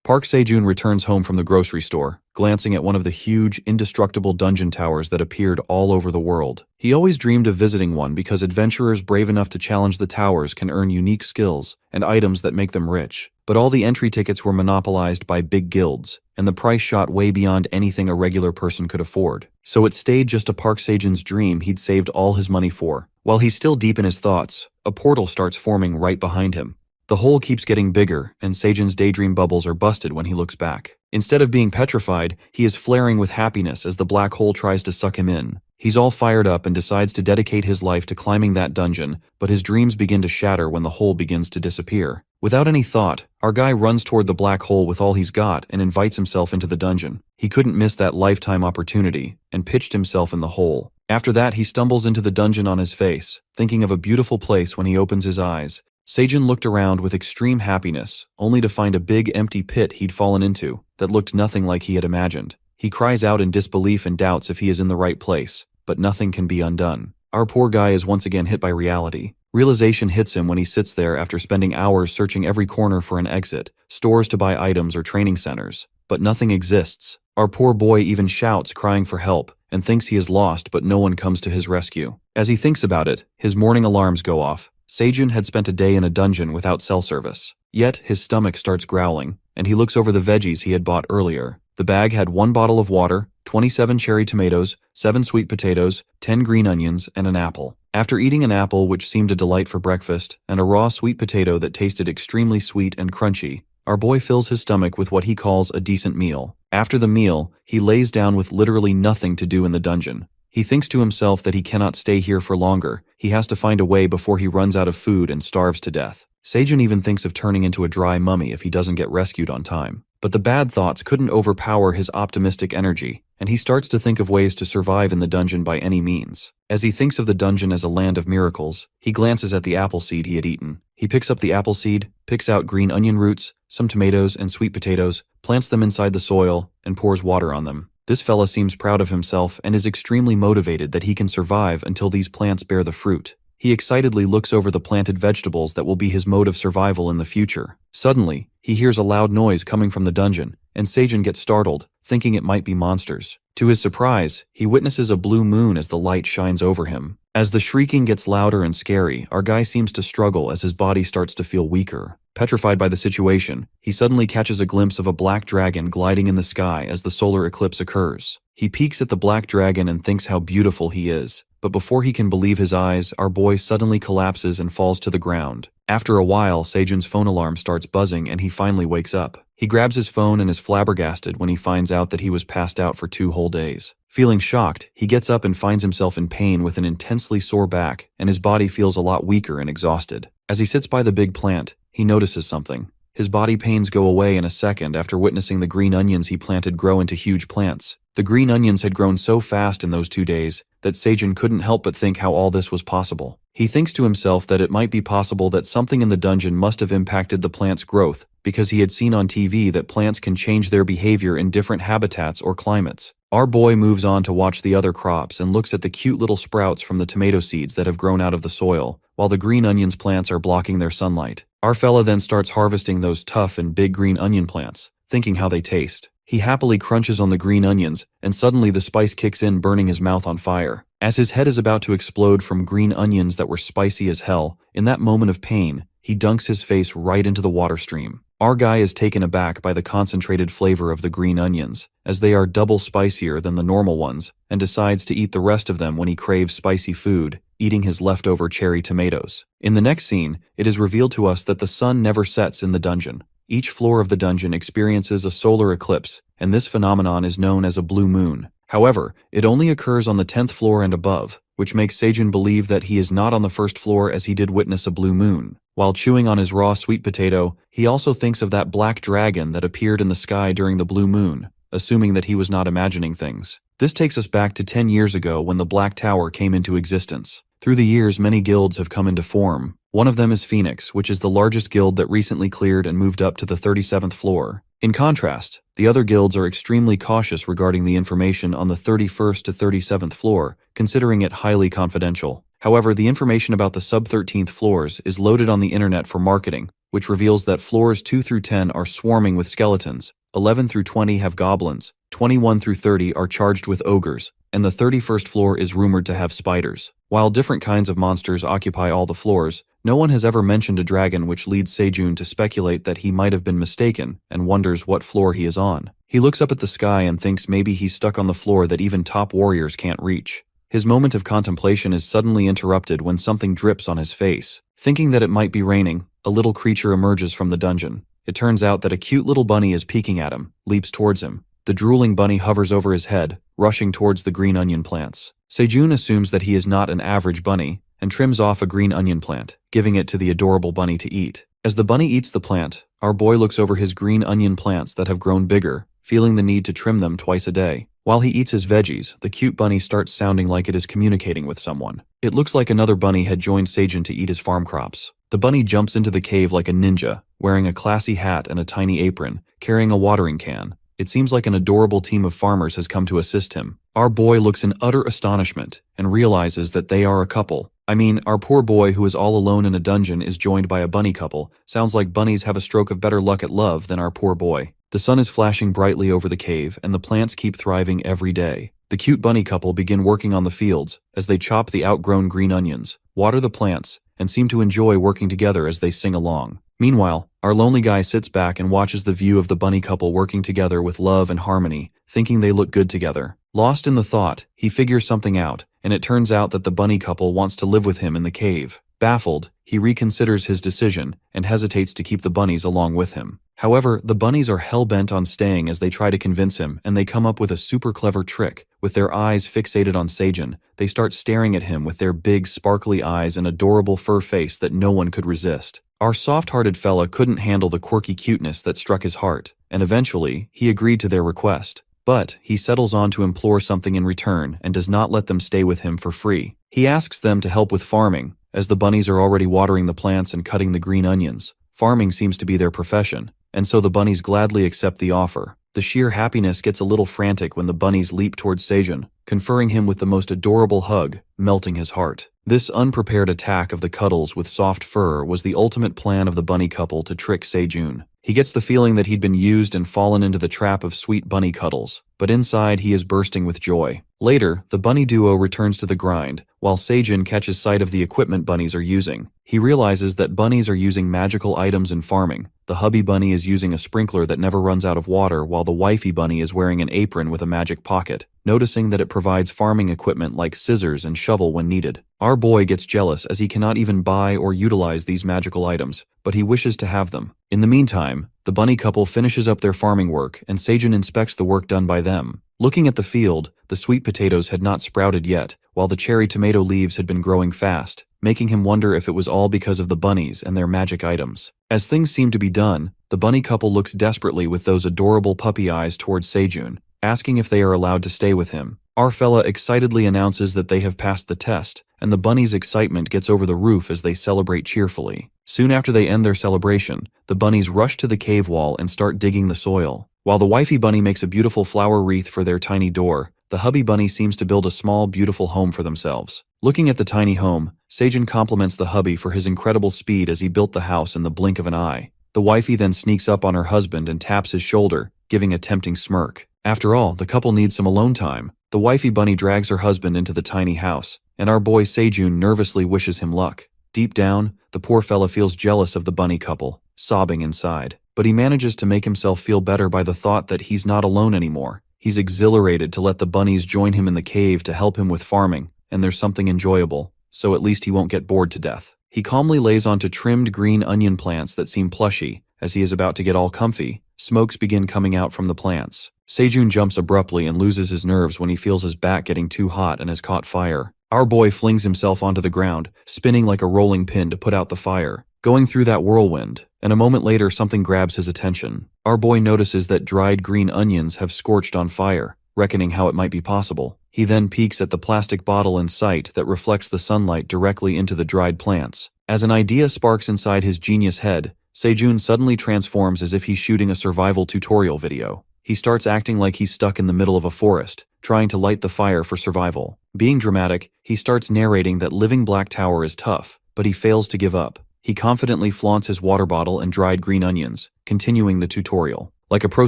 Park Sejun returns home from the grocery store, glancing at one of the huge, indestructible dungeon towers that appeared all over the world. He always dreamed of visiting one because adventurers brave enough to challenge the towers can earn unique skills and items that make them rich. But all the entry tickets were monopolized by big guilds, and the price shot way beyond anything a regular person could afford. So it stayed just a Park Sejun's dream he'd saved all his money for. While he's still deep in his thoughts, a portal starts forming right behind him. The hole keeps getting bigger, and Sejun's daydream bubbles are busted when he looks back. Instead of being petrified, he is flaring with happiness as the black hole tries to suck him in. He's all fired up and decides to dedicate his life to climbing that dungeon, but his dreams begin to shatter when the hole begins to disappear. Without any thought, our guy runs toward the black hole with all he's got and invites himself into the dungeon. He couldn't miss that lifetime opportunity, and pitched himself in the hole. After that, he stumbles into the dungeon on his face, thinking of a beautiful place when he opens his eyes. Sejun looked around with extreme happiness, only to find a big empty pit he'd fallen into that looked nothing like he had imagined. He cries out in disbelief and doubts if he is in the right place, but nothing can be undone. Our poor guy is once again hit by reality. Realization hits him when he sits there after spending hours searching every corner for an exit, stores to buy items or training centers, but nothing exists. Our poor boy even shouts, crying for help, and thinks he is lost, but no one comes to his rescue. As he thinks about it, his morning alarms go off. Sejun had spent a day in a dungeon without cell service. Yet, his stomach starts growling, and he looks over the veggies he had bought earlier. The bag had 1 bottle of water, 27 cherry tomatoes, 7 sweet potatoes, 10 green onions, and an apple. After eating an apple, which seemed a delight for breakfast, and a raw sweet potato that tasted extremely sweet and crunchy, our boy fills his stomach with what he calls a decent meal. After the meal, he lays down with literally nothing to do in the dungeon. He thinks to himself that he cannot stay here for longer. He has to find a way before he runs out of food and starves to death. Sejun even thinks of turning into a dry mummy if he doesn't get rescued on time. But the bad thoughts couldn't overpower his optimistic energy, and he starts to think of ways to survive in the dungeon by any means. As he thinks of the dungeon as a land of miracles, he glances at the apple seed he had eaten. He picks up the apple seed, picks out green onion roots, some tomatoes and sweet potatoes, plants them inside the soil, and pours water on them. This fella seems proud of himself and is extremely motivated that he can survive until these plants bear the fruit. He excitedly looks over the planted vegetables that will be his mode of survival in the future. Suddenly, he hears a loud noise coming from the dungeon, and Sejun gets startled, thinking it might be monsters. To his surprise, he witnesses a blue moon as the light shines over him. As the shrieking gets louder and scary, our guy seems to struggle as his body starts to feel weaker. Petrified by the situation, he suddenly catches a glimpse of a black dragon gliding in the sky as the solar eclipse occurs. He peeks at the black dragon and thinks how beautiful he is. But before he can believe his eyes, our boy suddenly collapses and falls to the ground. After a while, Sejun's phone alarm starts buzzing and he finally wakes up. He grabs his phone and is flabbergasted when he finds out that he was passed out for 2 whole days. Feeling shocked, he gets up and finds himself in pain with an intensely sore back, and his body feels a lot weaker and exhausted. As he sits by the big plant, he notices something. His body pains go away in a second after witnessing the green onions he planted grow into huge plants. The green onions had grown so fast in those 2 days that Sejun couldn't help but think how all this was possible. He thinks to himself that it might be possible that something in the dungeon must have impacted the plant's growth, because he had seen on TV that plants can change their behavior in different habitats or climates. Our boy moves on to watch the other crops and looks at the cute little sprouts from the tomato seeds that have grown out of the soil, while the green onions plants are blocking their sunlight. Our fella then starts harvesting those tough and big green onion plants, thinking how they taste. He happily crunches on the green onions, and suddenly the spice kicks in, burning his mouth on fire. As his head is about to explode from green onions that were spicy as hell, in that moment of pain, he dunks his face right into the water stream. Our guy is taken aback by the concentrated flavor of the green onions, as they are double spicier than the normal ones, and decides to eat the rest of them when he craves spicy food, eating his leftover cherry tomatoes. In the next scene, it is revealed to us that the sun never sets in the dungeon. Each floor of the dungeon experiences a solar eclipse, and this phenomenon is known as a blue moon. However, it only occurs on the 10th floor and above, which makes Sejun believe that he is not on the first floor as he did witness a blue moon. While chewing on his raw sweet potato, he also thinks of that black dragon that appeared in the sky during the blue moon, assuming that he was not imagining things. This takes us back to 10 years ago when the Black Tower came into existence. Through the years, many guilds have come into form. One of them is Phoenix, which is the largest guild that recently cleared and moved up to the 37th floor. In contrast, the other guilds are extremely cautious regarding the information on the 31st to 37th floor, considering it highly confidential. However, the information about the sub-13th floors is loaded on the internet for marketing, which reveals that floors 2 through 10 are swarming with skeletons, 11 through 20 have goblins, 21 through 30 are charged with ogres, and the 31st floor is rumored to have spiders. While different kinds of monsters occupy all the floors, no one has ever mentioned a dragon, which leads Sejun to speculate that he might have been mistaken and wonders what floor he is on. He looks up at the sky and thinks maybe he's stuck on the floor that even top warriors can't reach. His moment of contemplation is suddenly interrupted when something drips on his face. Thinking that it might be raining, a little creature emerges from the dungeon. It turns out that a cute little bunny is peeking at him, leaps towards him. The drooling bunny hovers over his head, rushing towards the green onion plants. Sejun assumes that he is not an average bunny, and trims off a green onion plant, giving it to the adorable bunny to eat. As the bunny eats the plant, our boy looks over his green onion plants that have grown bigger, feeling the need to trim them twice a day. While he eats his veggies, the cute bunny starts sounding like it is communicating with someone. It looks like another bunny had joined Sejun to eat his farm crops. The bunny jumps into the cave like a ninja, wearing a classy hat and a tiny apron, carrying a watering can. It seems like an adorable team of farmers has come to assist him. Our boy looks in utter astonishment and realizes that they are a couple. I mean, our poor boy who is all alone in a dungeon is joined by a bunny couple. Sounds like bunnies have a stroke of better luck at love than our poor boy. The sun is flashing brightly over the cave, and the plants keep thriving every day. The cute bunny couple begin working on the fields as they chop the outgrown green onions, water the plants, and seem to enjoy working together as they sing along. Meanwhile, our lonely guy sits back and watches the view of the bunny couple working together with love and harmony, thinking they look good together. Lost in the thought, he figures something out, and it turns out that the bunny couple wants to live with him in the cave. Baffled, he reconsiders his decision and hesitates to keep the bunnies along with him. However, the bunnies are hell-bent on staying as they try to convince him, and they come up with a super clever trick. With their eyes fixated on Sejun, they start staring at him with their big, sparkly eyes and adorable fur face that no one could resist. Our soft-hearted fella couldn't handle the quirky cuteness that struck his heart, and eventually, he agreed to their request. But he settles on to implore something in return and does not let them stay with him for free. He asks them to help with farming, as the bunnies are already watering the plants and cutting the green onions. Farming seems to be their profession, and so the bunnies gladly accept the offer. The sheer happiness gets a little frantic when the bunnies leap towards Sejun, conferring him with the most adorable hug, melting his heart. This unprepared attack of the cuddles with soft fur was the ultimate plan of the bunny couple to trick Sejun. He gets the feeling that he'd been used and fallen into the trap of sweet bunny cuddles, but inside he is bursting with joy. Later, the bunny duo returns to the grind, while Sejun catches sight of the equipment bunnies are using. He realizes that bunnies are using magical items in farming. The hubby bunny is using a sprinkler that never runs out of water, while the wifey bunny is wearing an apron with a magic pocket, noticing that it provides farming equipment like scissors and shovel when needed. Our boy gets jealous as he cannot even buy or utilize these magical items, but he wishes to have them. In the meantime, the bunny couple finishes up their farming work, and Sejun inspects the work done by them. Looking at the field, the sweet potatoes had not sprouted yet, while the cherry tomato leaves had been growing fast, making him wonder if it was all because of the bunnies and their magic items. As things seem to be done, the bunny couple looks desperately with those adorable puppy eyes towards Sejun, asking if they are allowed to stay with him. Our fella excitedly announces that they have passed the test, and the bunnies' excitement gets over the roof as they celebrate cheerfully. Soon after they end their celebration, the bunnies rush to the cave wall and start digging the soil. While the wifey bunny makes a beautiful flower wreath for their tiny door, the hubby bunny seems to build a small, beautiful home for themselves. Looking at the tiny home, Sejun compliments the hubby for his incredible speed as he built the house in the blink of an eye. The wifey then sneaks up on her husband and taps his shoulder, giving a tempting smirk. After all, the couple needs some alone time. The wifey bunny drags her husband into the tiny house, and our boy Sejun nervously wishes him luck. Deep down, the poor fella feels jealous of the bunny couple, sobbing inside. But he manages to make himself feel better by the thought that he's not alone anymore. He's exhilarated to let the bunnies join him in the cave to help him with farming, and there's something enjoyable, so at least he won't get bored to death. He calmly lays onto trimmed green onion plants that seem plushy. As he is about to get all comfy, smokes begin coming out from the plants. Sejun jumps abruptly and loses his nerves when he feels his back getting too hot and has caught fire. Our boy flings himself onto the ground, spinning like a rolling pin to put out the fire, going through that whirlwind, and a moment later something grabs his attention. Our boy notices that dried green onions have scorched on fire, reckoning how it might be possible. He then peeks at the plastic bottle in sight that reflects the sunlight directly into the dried plants. As an idea sparks inside his genius head, Sejun suddenly transforms as if he's shooting a survival tutorial video. He starts acting like he's stuck in the middle of a forest, trying to light the fire for survival. Being dramatic, he starts narrating that living Black Tower is tough, but he fails to give up. He confidently flaunts his water bottle and dried green onions, continuing the tutorial. Like a pro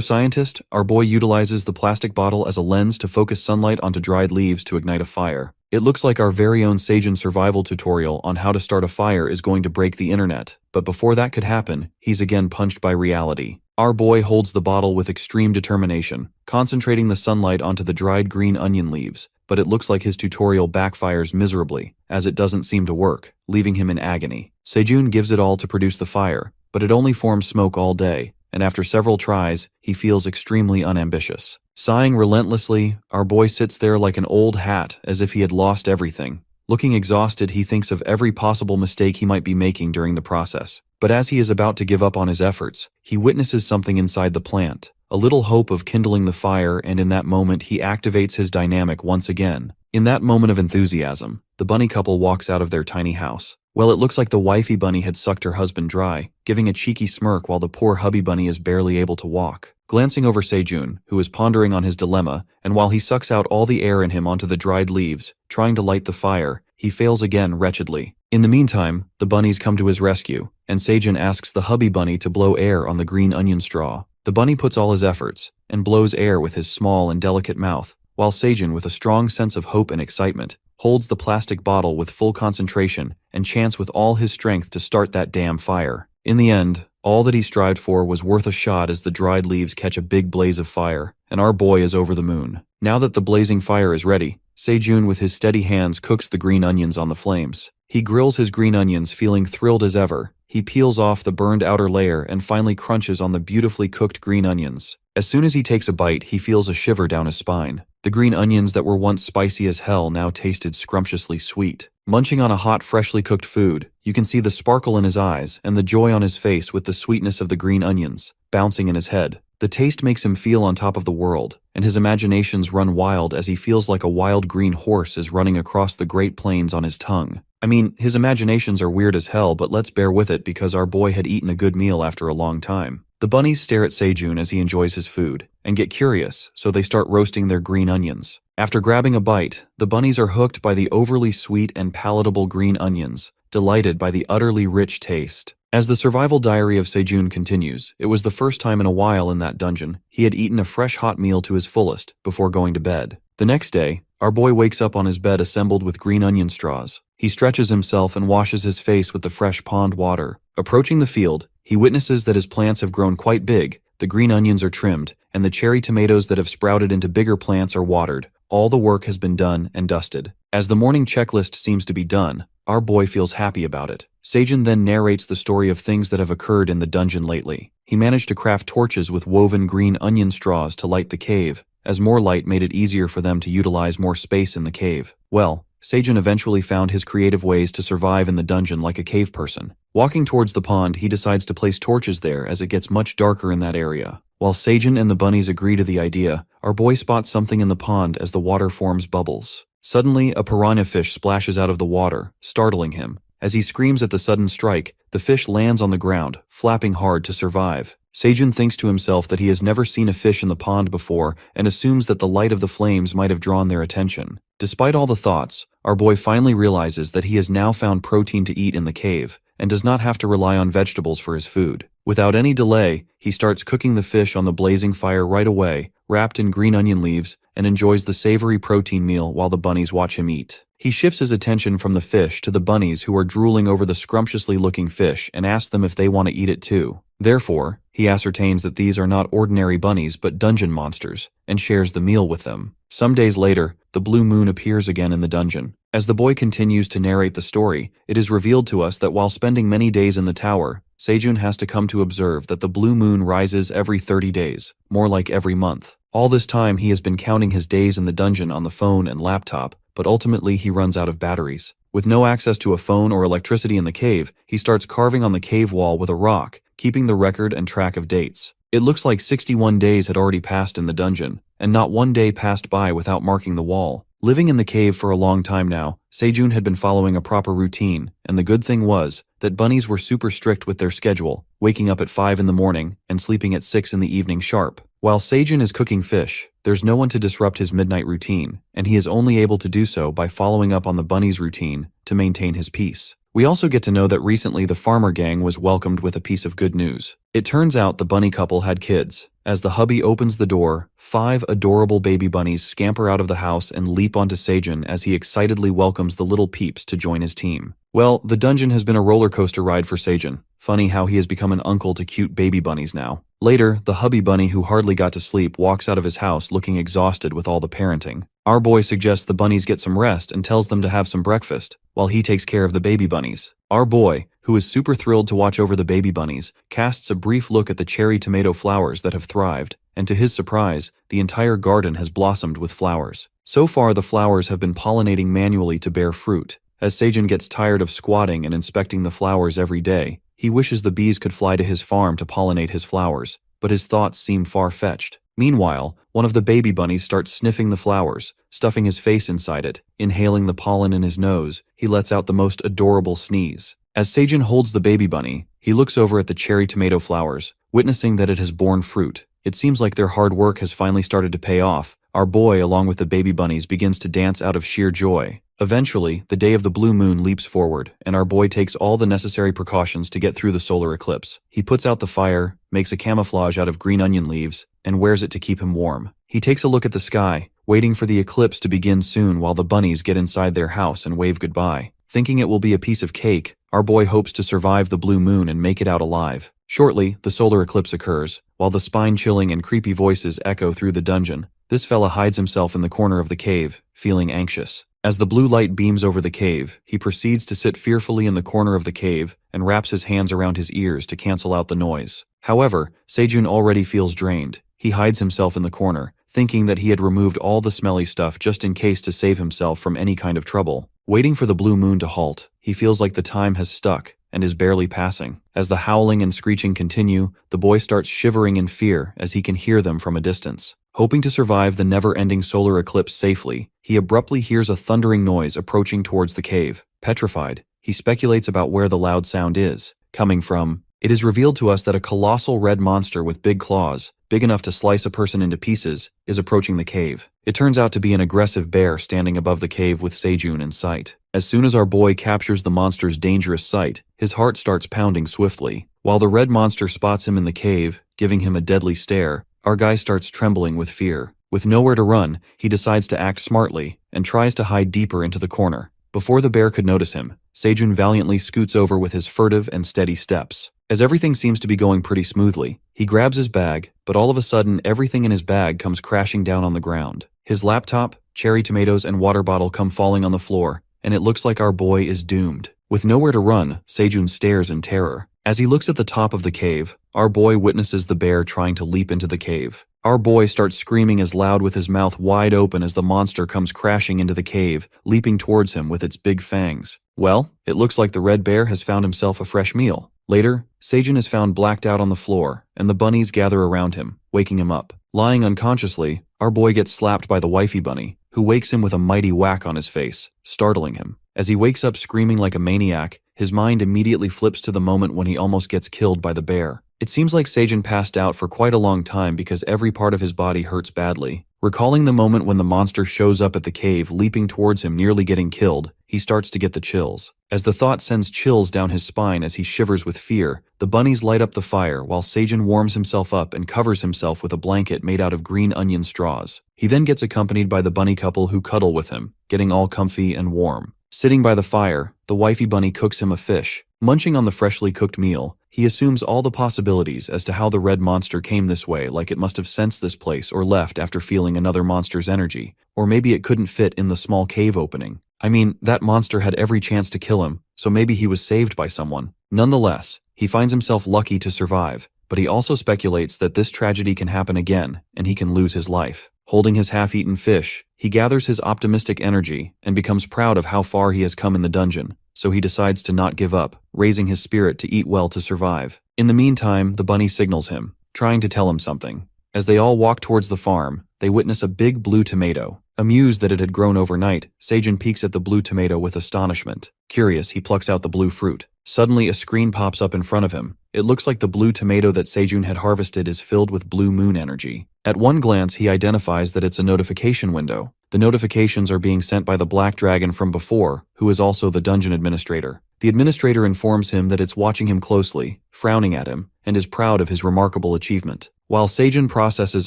scientist, our boy utilizes the plastic bottle as a lens to focus sunlight onto dried leaves to ignite a fire. It looks like our very own Seijun survival tutorial on how to start a fire is going to break the internet, but before that could happen, he's again punched by reality. Our boy holds the bottle with extreme determination, concentrating the sunlight onto the dried green onion leaves, but it looks like his tutorial backfires miserably, as it doesn't seem to work, leaving him in agony. Seijun gives it all to produce the fire, but it only forms smoke all day, and after several tries, he feels extremely unambitious. Sighing relentlessly, our boy sits there like an old hat as if he had lost everything. Looking exhausted, he thinks of every possible mistake he might be making during the process. But as he is about to give up on his efforts, he witnesses something inside the plant, a little hope of kindling the fire, and in that moment he activates his dynamic once again. In that moment of enthusiasm, the bunny couple walks out of their tiny house. Well, it looks like the wifey bunny had sucked her husband dry, giving a cheeky smirk while the poor hubby bunny is barely able to walk. Glancing over Seijun, who is pondering on his dilemma, and while he sucks out all the air in him onto the dried leaves, trying to light the fire, he fails again wretchedly. In the meantime, the bunnies come to his rescue, and Seijun asks the hubby bunny to blow air on the green onion straw. The bunny puts all his efforts, and blows air with his small and delicate mouth, while Seijun, with a strong sense of hope and excitement, holds the plastic bottle with full concentration and chants with all his strength to start that damn fire. In the end, all that he strived for was worth a shot as the dried leaves catch a big blaze of fire, and our boy is over the moon. Now that the blazing fire is ready, Seijun with his steady hands cooks the green onions on the flames. He grills his green onions, feeling thrilled as ever. He peels off the burned outer layer and finally crunches on the beautifully cooked green onions. As soon as he takes a bite, he feels a shiver down his spine. The green onions that were once spicy as hell now tasted scrumptiously sweet. Munching on a hot, freshly cooked food, you can see the sparkle in his eyes and the joy on his face with the sweetness of the green onions bouncing in his head. The taste makes him feel on top of the world, and his imaginations run wild as he feels like a wild green horse is running across the Great Plains on his tongue. I mean, his imaginations are weird as hell, but let's bear with it because our boy had eaten a good meal after a long time. The bunnies stare at Seijun as he enjoys his food, and get curious, so they start roasting their green onions. After grabbing a bite, the bunnies are hooked by the overly sweet and palatable green onions, delighted by the utterly rich taste. As the survival diary of Seijun continues, it was the first time in a while in that dungeon he had eaten a fresh hot meal to his fullest before going to bed. The next day, our boy wakes up on his bed assembled with green onion straws. He stretches himself and washes his face with the fresh pond water. Approaching the field, he witnesses that his plants have grown quite big, the green onions are trimmed, and the cherry tomatoes that have sprouted into bigger plants are watered. All the work has been done and dusted. As the morning checklist seems to be done, our boy feels happy about it. Seijun then narrates the story of things that have occurred in the dungeon lately. He managed to craft torches with woven green onion straws to light the cave, as more light made it easier for them to utilize more space in the cave. Well, Seijun eventually found his creative ways to survive in the dungeon like a cave person. Walking towards the pond, he decides to place torches there as it gets much darker in that area. While Seijun and the bunnies agree to the idea, our boy spots something in the pond as the water forms bubbles. Suddenly, a piranha fish splashes out of the water, startling him. As he screams at the sudden strike, the fish lands on the ground, flapping hard to survive. Seijun thinks to himself that he has never seen a fish in the pond before and assumes that the light of the flames might have drawn their attention. Despite all the thoughts, our boy finally realizes that he has now found protein to eat in the cave and does not have to rely on vegetables for his food. Without any delay, he starts cooking the fish on the blazing fire right away, wrapped in green onion leaves, and enjoys the savory protein meal while the bunnies watch him eat. He shifts his attention from the fish to the bunnies who are drooling over the scrumptiously looking fish and asks them if they want to eat it too. Therefore, he ascertains that these are not ordinary bunnies but dungeon monsters, and shares the meal with them. Some days later, the blue moon appears again in the dungeon. As the boy continues to narrate the story, it is revealed to us that while spending many days in the tower, Seijun has to come to observe that the blue moon rises every 30 days, more like every month. All this time he has been counting his days in the dungeon on the phone and laptop, but ultimately he runs out of batteries. With no access to a phone or electricity in the cave, he starts carving on the cave wall with a rock, keeping the record and track of dates. It looks like 61 days had already passed in the dungeon, and not one day passed by without marking the wall. Living in the cave for a long time now, Seijun had been following a proper routine, and the good thing was that bunnies were super strict with their schedule, waking up at 5 in the morning and sleeping at 6 in the evening sharp. While Seijun is cooking fish, there's no one to disrupt his midnight routine, and he is only able to do so by following up on the bunny's routine to maintain his peace. We also get to know that recently the farmer gang was welcomed with a piece of good news. It turns out the bunny couple had kids. As the hubby opens the door, 5 adorable baby bunnies scamper out of the house and leap onto Seijun as he excitedly welcomes the little peeps to join his team. Well, the dungeon has been a roller coaster ride for Seijun. Funny how he has become an uncle to cute baby bunnies now. Later, the hubby bunny who hardly got to sleep walks out of his house looking exhausted with all the parenting. Our boy suggests the bunnies get some rest and tells them to have some breakfast, while he takes care of the baby bunnies. Our boy, who is super thrilled to watch over the baby bunnies, casts a brief look at the cherry tomato flowers that have thrived, and to his surprise, the entire garden has blossomed with flowers. So far, the flowers have been pollinating manually to bear fruit. As Seijun gets tired of squatting and inspecting the flowers every day, he wishes the bees could fly to his farm to pollinate his flowers, but his thoughts seem far-fetched. Meanwhile, one of the baby bunnies starts sniffing the flowers, stuffing his face inside it. Inhaling the pollen in his nose, he lets out the most adorable sneeze. As Seijun holds the baby bunny, he looks over at the cherry tomato flowers, witnessing that it has borne fruit. It seems like their hard work has finally started to pay off. Our boy, along with the baby bunnies, begins to dance out of sheer joy. Eventually, the day of the blue moon leaps forward, and our boy takes all the necessary precautions to get through the solar eclipse. He puts out the fire, makes a camouflage out of green onion leaves, and wears it to keep him warm. He takes a look at the sky, waiting for the eclipse to begin soon while the bunnies get inside their house and wave goodbye. Thinking it will be a piece of cake, our boy hopes to survive the blue moon and make it out alive. Shortly, the solar eclipse occurs, while the spine-chilling and creepy voices echo through the dungeon. This fella hides himself in the corner of the cave, feeling anxious. As the blue light beams over the cave, he proceeds to sit fearfully in the corner of the cave and wraps his hands around his ears to cancel out the noise. However, Seijun already feels drained. He hides himself in the corner, thinking that he had removed all the smelly stuff just in case to save himself from any kind of trouble. Waiting for the blue moon to halt, he feels like the time has stuck and is barely passing. As the howling and screeching continue, the boy starts shivering in fear as he can hear them from a distance. Hoping to survive the never-ending solar eclipse safely, he abruptly hears a thundering noise approaching towards the cave. Petrified, he speculates about where the loud sound is coming from. It is revealed to us that a colossal red monster with big claws, big enough to slice a person into pieces, is approaching the cave. It turns out to be an aggressive bear standing above the cave with Seijun in sight. As soon as our boy captures the monster's dangerous sight, his heart starts pounding swiftly. While the red monster spots him in the cave, giving him a deadly stare, our guy starts trembling with fear. With nowhere to run, he decides to act smartly and tries to hide deeper into the corner. Before the bear could notice him, Seijun valiantly scoots over with his furtive and steady steps. As everything seems to be going pretty smoothly, he grabs his bag, but all of a sudden everything in his bag comes crashing down on the ground. His laptop, cherry tomatoes, and water bottle come falling on the floor, and it looks like our boy is doomed. With nowhere to run, Seijun stares in terror. As he looks at the top of the cave, our boy witnesses the bear trying to leap into the cave. Our boy starts screaming as loud with his mouth wide open as the monster comes crashing into the cave, leaping towards him with its big fangs. Well, it looks like the red bear has found himself a fresh meal. Later, Seijun is found blacked out on the floor, and the bunnies gather around him, waking him up. Lying unconsciously, our boy gets slapped by the wifey bunny, who wakes him with a mighty whack on his face, startling him. As he wakes up screaming like a maniac, his mind immediately flips to the moment when he almost gets killed by the bear. It seems like Seijun passed out for quite a long time because every part of his body hurts badly. Recalling the moment when the monster shows up at the cave leaping towards him nearly getting killed, he starts to get the chills. As the thought sends chills down his spine as he shivers with fear, the bunnies light up the fire while Seijun warms himself up and covers himself with a blanket made out of green onion straws. He then gets accompanied by the bunny couple who cuddle with him, getting all comfy and warm. Sitting by the fire, the wifey bunny cooks him a fish. Munching on the freshly cooked meal, he assumes all the possibilities as to how the red monster came this way, like it must have sensed this place or left after feeling another monster's energy, or maybe it couldn't fit in the small cave opening. I mean, that monster had every chance to kill him, so maybe he was saved by someone. Nonetheless, he finds himself lucky to survive, but he also speculates that this tragedy can happen again, and he can lose his life. Holding his half-eaten fish, he gathers his optimistic energy and becomes proud of how far he has come in the dungeon, so he decides to not give up, raising his spirit to eat well to survive. In the meantime, the bunny signals him, trying to tell him something. As they all walk towards the farm, they witness a big blue tomato. Amused that it had grown overnight, Seijun peeks at the blue tomato with astonishment. Curious, he plucks out the blue fruit. Suddenly, a screen pops up in front of him. It looks like the blue tomato that Seijun had harvested is filled with blue moon energy. At one glance, he identifies that it's a notification window. The notifications are being sent by the black dragon from before, who is also the dungeon administrator. The administrator informs him that it's watching him closely, frowning at him, and is proud of his remarkable achievement. While Seijun processes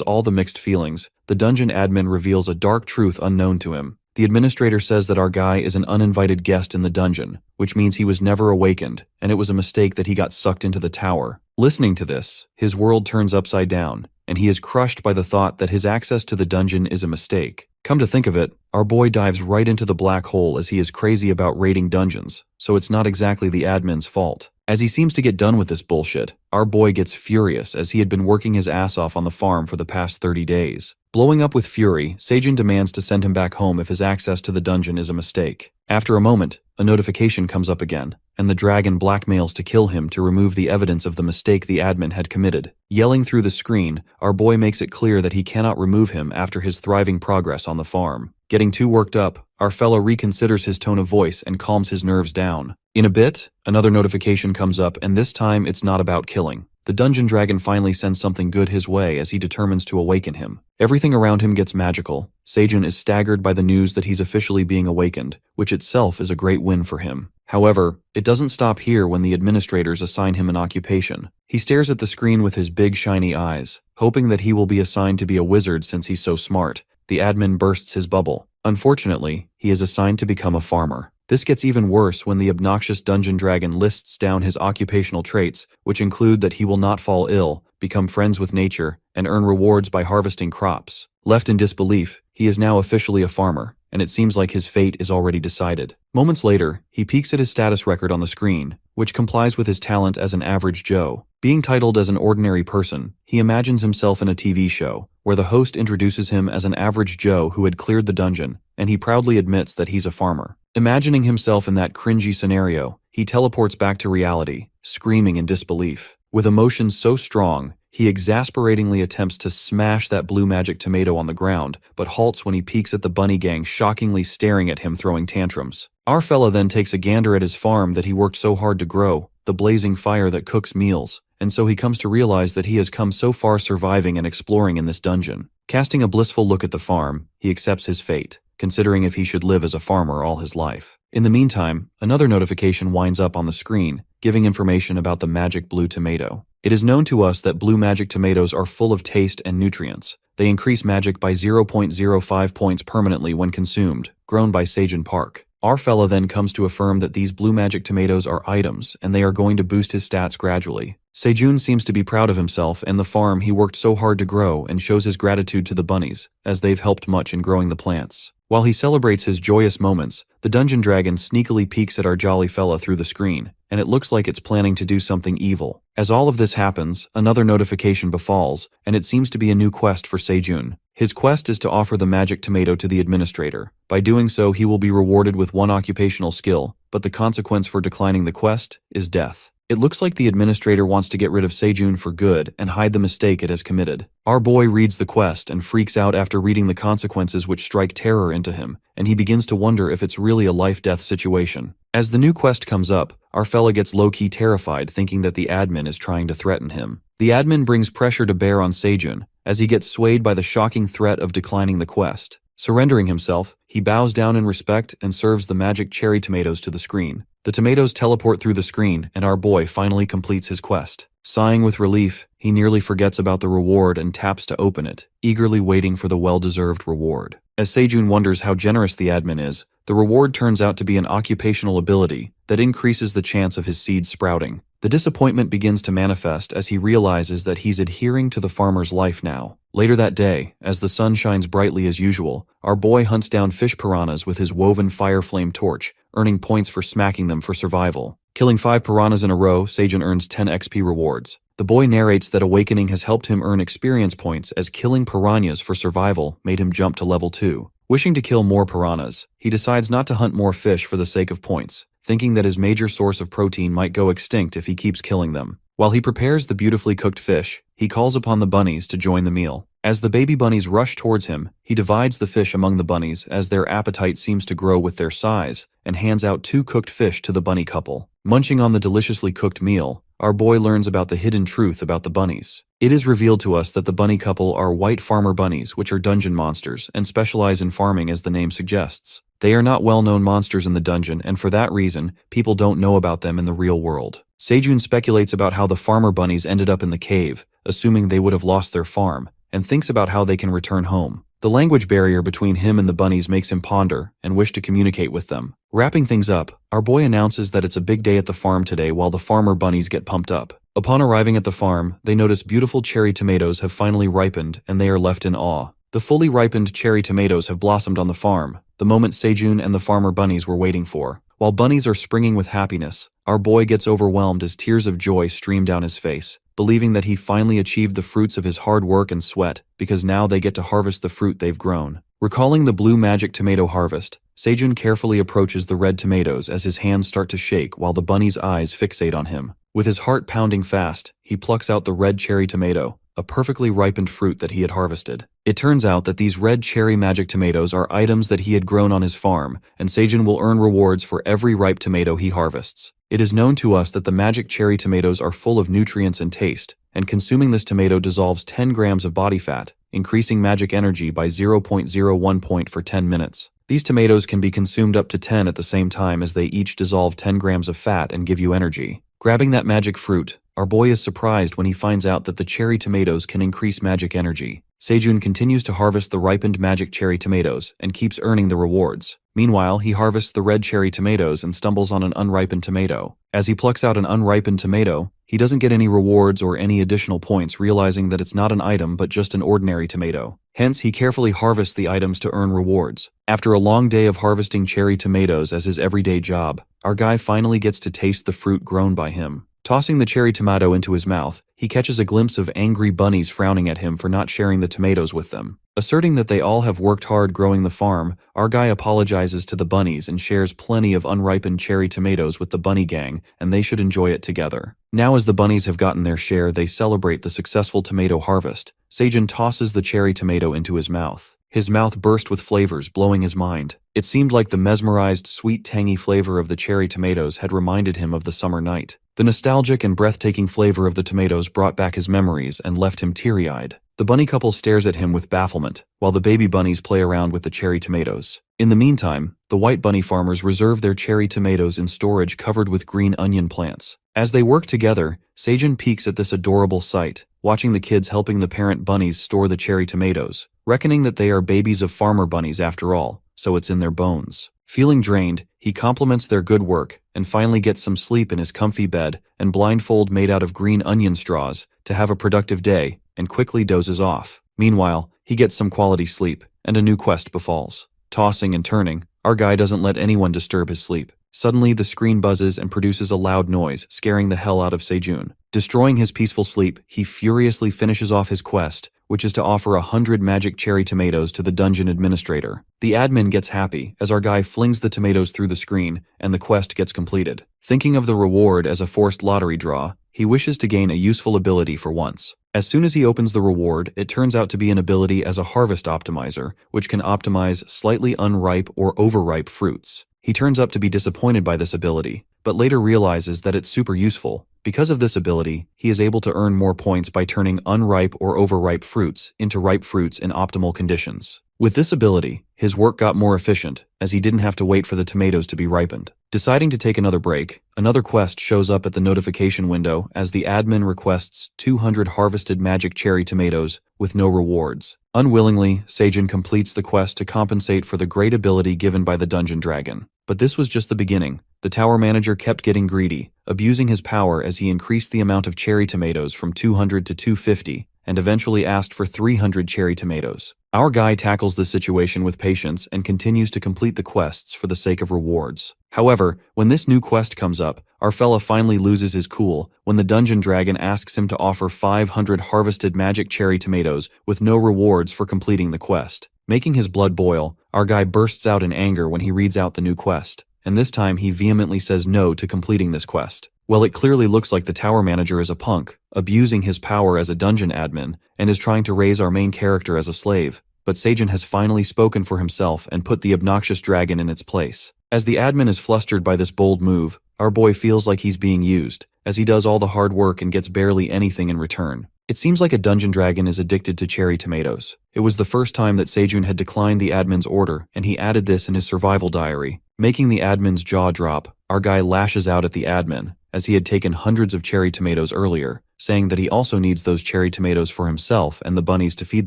all the mixed feelings, the dungeon admin reveals a dark truth unknown to him. The administrator says that our guy is an uninvited guest in the dungeon, which means he was never awakened, and it was a mistake that he got sucked into the tower. Listening to this, his world turns upside down, and he is crushed by the thought that his access to the dungeon is a mistake. Come to think of it, our boy dives right into the black hole as he is crazy about raiding dungeons, so it's not exactly the admin's fault. As he seems to get done with this bullshit, our boy gets furious as he had been working his ass off on the farm for the past 30 days. Blowing up with fury, Seijun demands to send him back home if his access to the dungeon is a mistake. After a moment, a notification comes up again, and the dragon blackmails to kill him to remove the evidence of the mistake the admin had committed. Yelling through the screen, our boy makes it clear that he cannot remove him after his thriving progress on the farm. Getting too worked up, our fellow reconsiders his tone of voice and calms his nerves down. In a bit, another notification comes up, and this time it's not about killing. The dungeon dragon finally sends something good his way as he determines to awaken him. Everything around him gets magical. Seijun is staggered by the news that he's officially being awakened, which itself is a great win for him. However, it doesn't stop here when the administrators assign him an occupation. He stares at the screen with his big shiny eyes, hoping that he will be assigned to be a wizard since he's so smart. The admin bursts his bubble. Unfortunately, he is assigned to become a farmer. This gets even worse when the obnoxious dungeon dragon lists down his occupational traits, which include that he will not fall ill, become friends with nature, and earn rewards by harvesting crops. Left in disbelief, he is now officially a farmer, and it seems like his fate is already decided. Moments later, he peeks at his status record on the screen, which complies with his talent as an average Joe. Being titled as an ordinary person, he imagines himself in a TV show, where the host introduces him as an average Joe who had cleared the dungeon, and he proudly admits that he's a farmer. Imagining himself in that cringy scenario, he teleports back to reality, screaming in disbelief. With emotions so strong, he exasperatingly attempts to smash that blue magic tomato on the ground, but halts when he peeks at the bunny gang shockingly staring at him throwing tantrums. Our fella then takes a gander at his farm that he worked so hard to grow, the blazing fire that cooks meals, and so he comes to realize that he has come so far surviving and exploring in this dungeon. Casting a blissful look at the farm, he accepts his fate, considering if he should live as a farmer all his life. In the meantime, another notification winds up on the screen, giving information about the magic blue tomato. It is known to us that blue magic tomatoes are full of taste and nutrients. They increase magic by 0.05 points permanently when consumed, grown by Seijun Park. Our fella then comes to affirm that these blue magic tomatoes are items, and they are going to boost his stats gradually. Seijun seems to be proud of himself and the farm he worked so hard to grow, and shows his gratitude to the bunnies, as they've helped much in growing the plants. While he celebrates his joyous moments, the dungeon dragon sneakily peeks at our jolly fella through the screen, and it looks like it's planning to do something evil. As all of this happens, another notification befalls, and it seems to be a new quest for Seijun. His quest is to offer the magic tomato to the administrator. By doing so, he will be rewarded with one occupational skill, but the consequence for declining the quest is death. It looks like the administrator wants to get rid of Seijun for good and hide the mistake it has committed. Our boy reads the quest and freaks out after reading the consequences, which strike terror into him, and he begins to wonder if it's really a life-death situation. As the new quest comes up, our fella gets low-key terrified, thinking that the admin is trying to threaten him. The admin brings pressure to bear on Seijun, as he gets swayed by the shocking threat of declining the quest. Surrendering himself, he bows down in respect and serves the magic cherry tomatoes to the screen. The tomatoes teleport through the screen, and our boy finally completes his quest. Sighing with relief, he nearly forgets about the reward and taps to open it, eagerly waiting for the well-deserved reward. As Seijun wonders how generous the admin is, the reward turns out to be an occupational ability that increases the chance of his seeds sprouting. The disappointment begins to manifest as he realizes that he's adhering to the farmer's life now. Later that day, as the sun shines brightly as usual, our boy hunts down fish piranhas with his woven fire flame torch, earning points for smacking them for survival. Killing 5 piranhas in a row, Seijun earns 10 XP rewards. The boy narrates that awakening has helped him earn experience points, as killing piranhas for survival made him jump to level 2. Wishing to kill more piranhas, he decides not to hunt more fish for the sake of points, thinking that his major source of protein might go extinct if he keeps killing them. While he prepares the beautifully cooked fish, he calls upon the bunnies to join the meal. As the baby bunnies rush towards him, he divides the fish among the bunnies as their appetite seems to grow with their size, and hands out 2 cooked fish to the bunny couple. Munching on the deliciously cooked meal, our boy learns about the hidden truth about the bunnies. It is revealed to us that the bunny couple are white farmer bunnies, which are dungeon monsters and specialize in farming as the name suggests. They are not well-known monsters in the dungeon, and for that reason, people don't know about them in the real world. Sejun speculates about how the farmer bunnies ended up in the cave, assuming they would have lost their farm, and thinks about how they can return home. The language barrier between him and the bunnies makes him ponder and wish to communicate with them. Wrapping things up, our boy announces that it's a big day at the farm today while the farmer bunnies get pumped up. Upon arriving at the farm, they notice beautiful cherry tomatoes have finally ripened and they are left in awe. The fully ripened cherry tomatoes have blossomed on the farm, the moment Sejun and the farmer bunnies were waiting for. While bunnies are springing with happiness, our boy gets overwhelmed as tears of joy stream down his face, believing that he finally achieved the fruits of his hard work and sweat because now they get to harvest the fruit they've grown. Recalling the blue magic tomato harvest, Sejun carefully approaches the red tomatoes as his hands start to shake while the bunny's eyes fixate on him. With his heart pounding fast, he plucks out the red cherry tomato, a perfectly ripened fruit that he had harvested. It turns out that these red cherry magic tomatoes are items that he had grown on his farm, and Sejun will earn rewards for every ripe tomato he harvests. It is known to us that the magic cherry tomatoes are full of nutrients and taste, and consuming this tomato dissolves 10 grams of body fat, increasing magic energy by 0.01 point for 10 minutes. These tomatoes can be consumed up to 10 at the same time as they each dissolve 10 grams of fat and give you energy. Grabbing that magic fruit, our boy is surprised when he finds out that the cherry tomatoes can increase magic energy. Sejun continues to harvest the ripened magic cherry tomatoes and keeps earning the rewards. Meanwhile, he harvests the red cherry tomatoes and stumbles on an unripened tomato. As he plucks out an unripened tomato, he doesn't get any rewards or any additional points, realizing that it's not an item but just an ordinary tomato. Hence, he carefully harvests the items to earn rewards. After a long day of harvesting cherry tomatoes as his everyday job, our guy finally gets to taste the fruit grown by him. Tossing the cherry tomato into his mouth, he catches a glimpse of angry bunnies frowning at him for not sharing the tomatoes with them. Asserting that they all have worked hard growing the farm, our guy apologizes to the bunnies and shares plenty of unripened cherry tomatoes with the bunny gang, and they should enjoy it together. Now as the bunnies have gotten their share, they celebrate the successful tomato harvest. Sejun tosses the cherry tomato into his mouth. His mouth burst with flavors, blowing his mind. It seemed like the mesmerized, sweet, tangy flavor of the cherry tomatoes had reminded him of the summer night. The nostalgic and breathtaking flavor of the tomatoes brought back his memories and left him teary-eyed. The bunny couple stares at him with bafflement, while the baby bunnies play around with the cherry tomatoes. In the meantime, the white bunny farmers reserve their cherry tomatoes in storage covered with green onion plants. As they work together, Sejun peeks at this adorable sight, watching the kids helping the parent bunnies store the cherry tomatoes, reckoning that they are babies of farmer bunnies after all, so it's in their bones. Feeling drained, he compliments their good work and finally gets some sleep in his comfy bed and blindfold made out of green onion straws to have a productive day and quickly dozes off. Meanwhile, he gets some quality sleep and a new quest befalls. Tossing and turning, our guy doesn't let anyone disturb his sleep. Suddenly, the screen buzzes and produces a loud noise, scaring the hell out of Sejun. Destroying his peaceful sleep, he furiously finishes off his quest, which is to offer 100 magic cherry tomatoes to the dungeon administrator. The admin gets happy as our guy flings the tomatoes through the screen and the quest gets completed. Thinking of the reward as a forced lottery draw, he wishes to gain a useful ability for once. As soon as he opens the reward, it turns out to be an ability as a harvest optimizer, which can optimize slightly unripe or overripe fruits. He turns up to be disappointed by this ability, but later realizes that it's super useful. Because of this ability, he is able to earn more points by turning unripe or overripe fruits into ripe fruits in optimal conditions. With this ability, his work got more efficient, as he didn't have to wait for the tomatoes to be ripened. Deciding to take another break, another quest shows up at the notification window as the admin requests 200 harvested magic cherry tomatoes with no rewards. Unwillingly, Sejun completes the quest to compensate for the great ability given by the dungeon dragon. But this was just the beginning. The tower manager kept getting greedy, abusing his power as he increased the amount of cherry tomatoes from 200 to 250, and eventually asked for 300 cherry tomatoes. Our guy tackles the situation with patience and continues to complete the quests for the sake of rewards. However, when this new quest comes up, our fella finally loses his cool when the dungeon dragon asks him to offer 500 harvested magic cherry tomatoes with no rewards for completing the quest. Making his blood boil, our guy bursts out in anger when he reads out the new quest, and this time he vehemently says no to completing this quest. Well, it clearly looks like the tower manager is a punk, abusing his power as a dungeon admin, and is trying to raise our main character as a slave. But Sejun has finally spoken for himself and put the obnoxious dragon in its place. As the admin is flustered by this bold move, our boy feels like he's being used, as he does all the hard work and gets barely anything in return. It seems like a dungeon dragon is addicted to cherry tomatoes. It was the first time that Sejun had declined the admin's order, and he added this in his survival diary. Making the admin's jaw drop, our guy lashes out at the admin, as he had taken hundreds of cherry tomatoes earlier, saying that he also needs those cherry tomatoes for himself and the bunnies to feed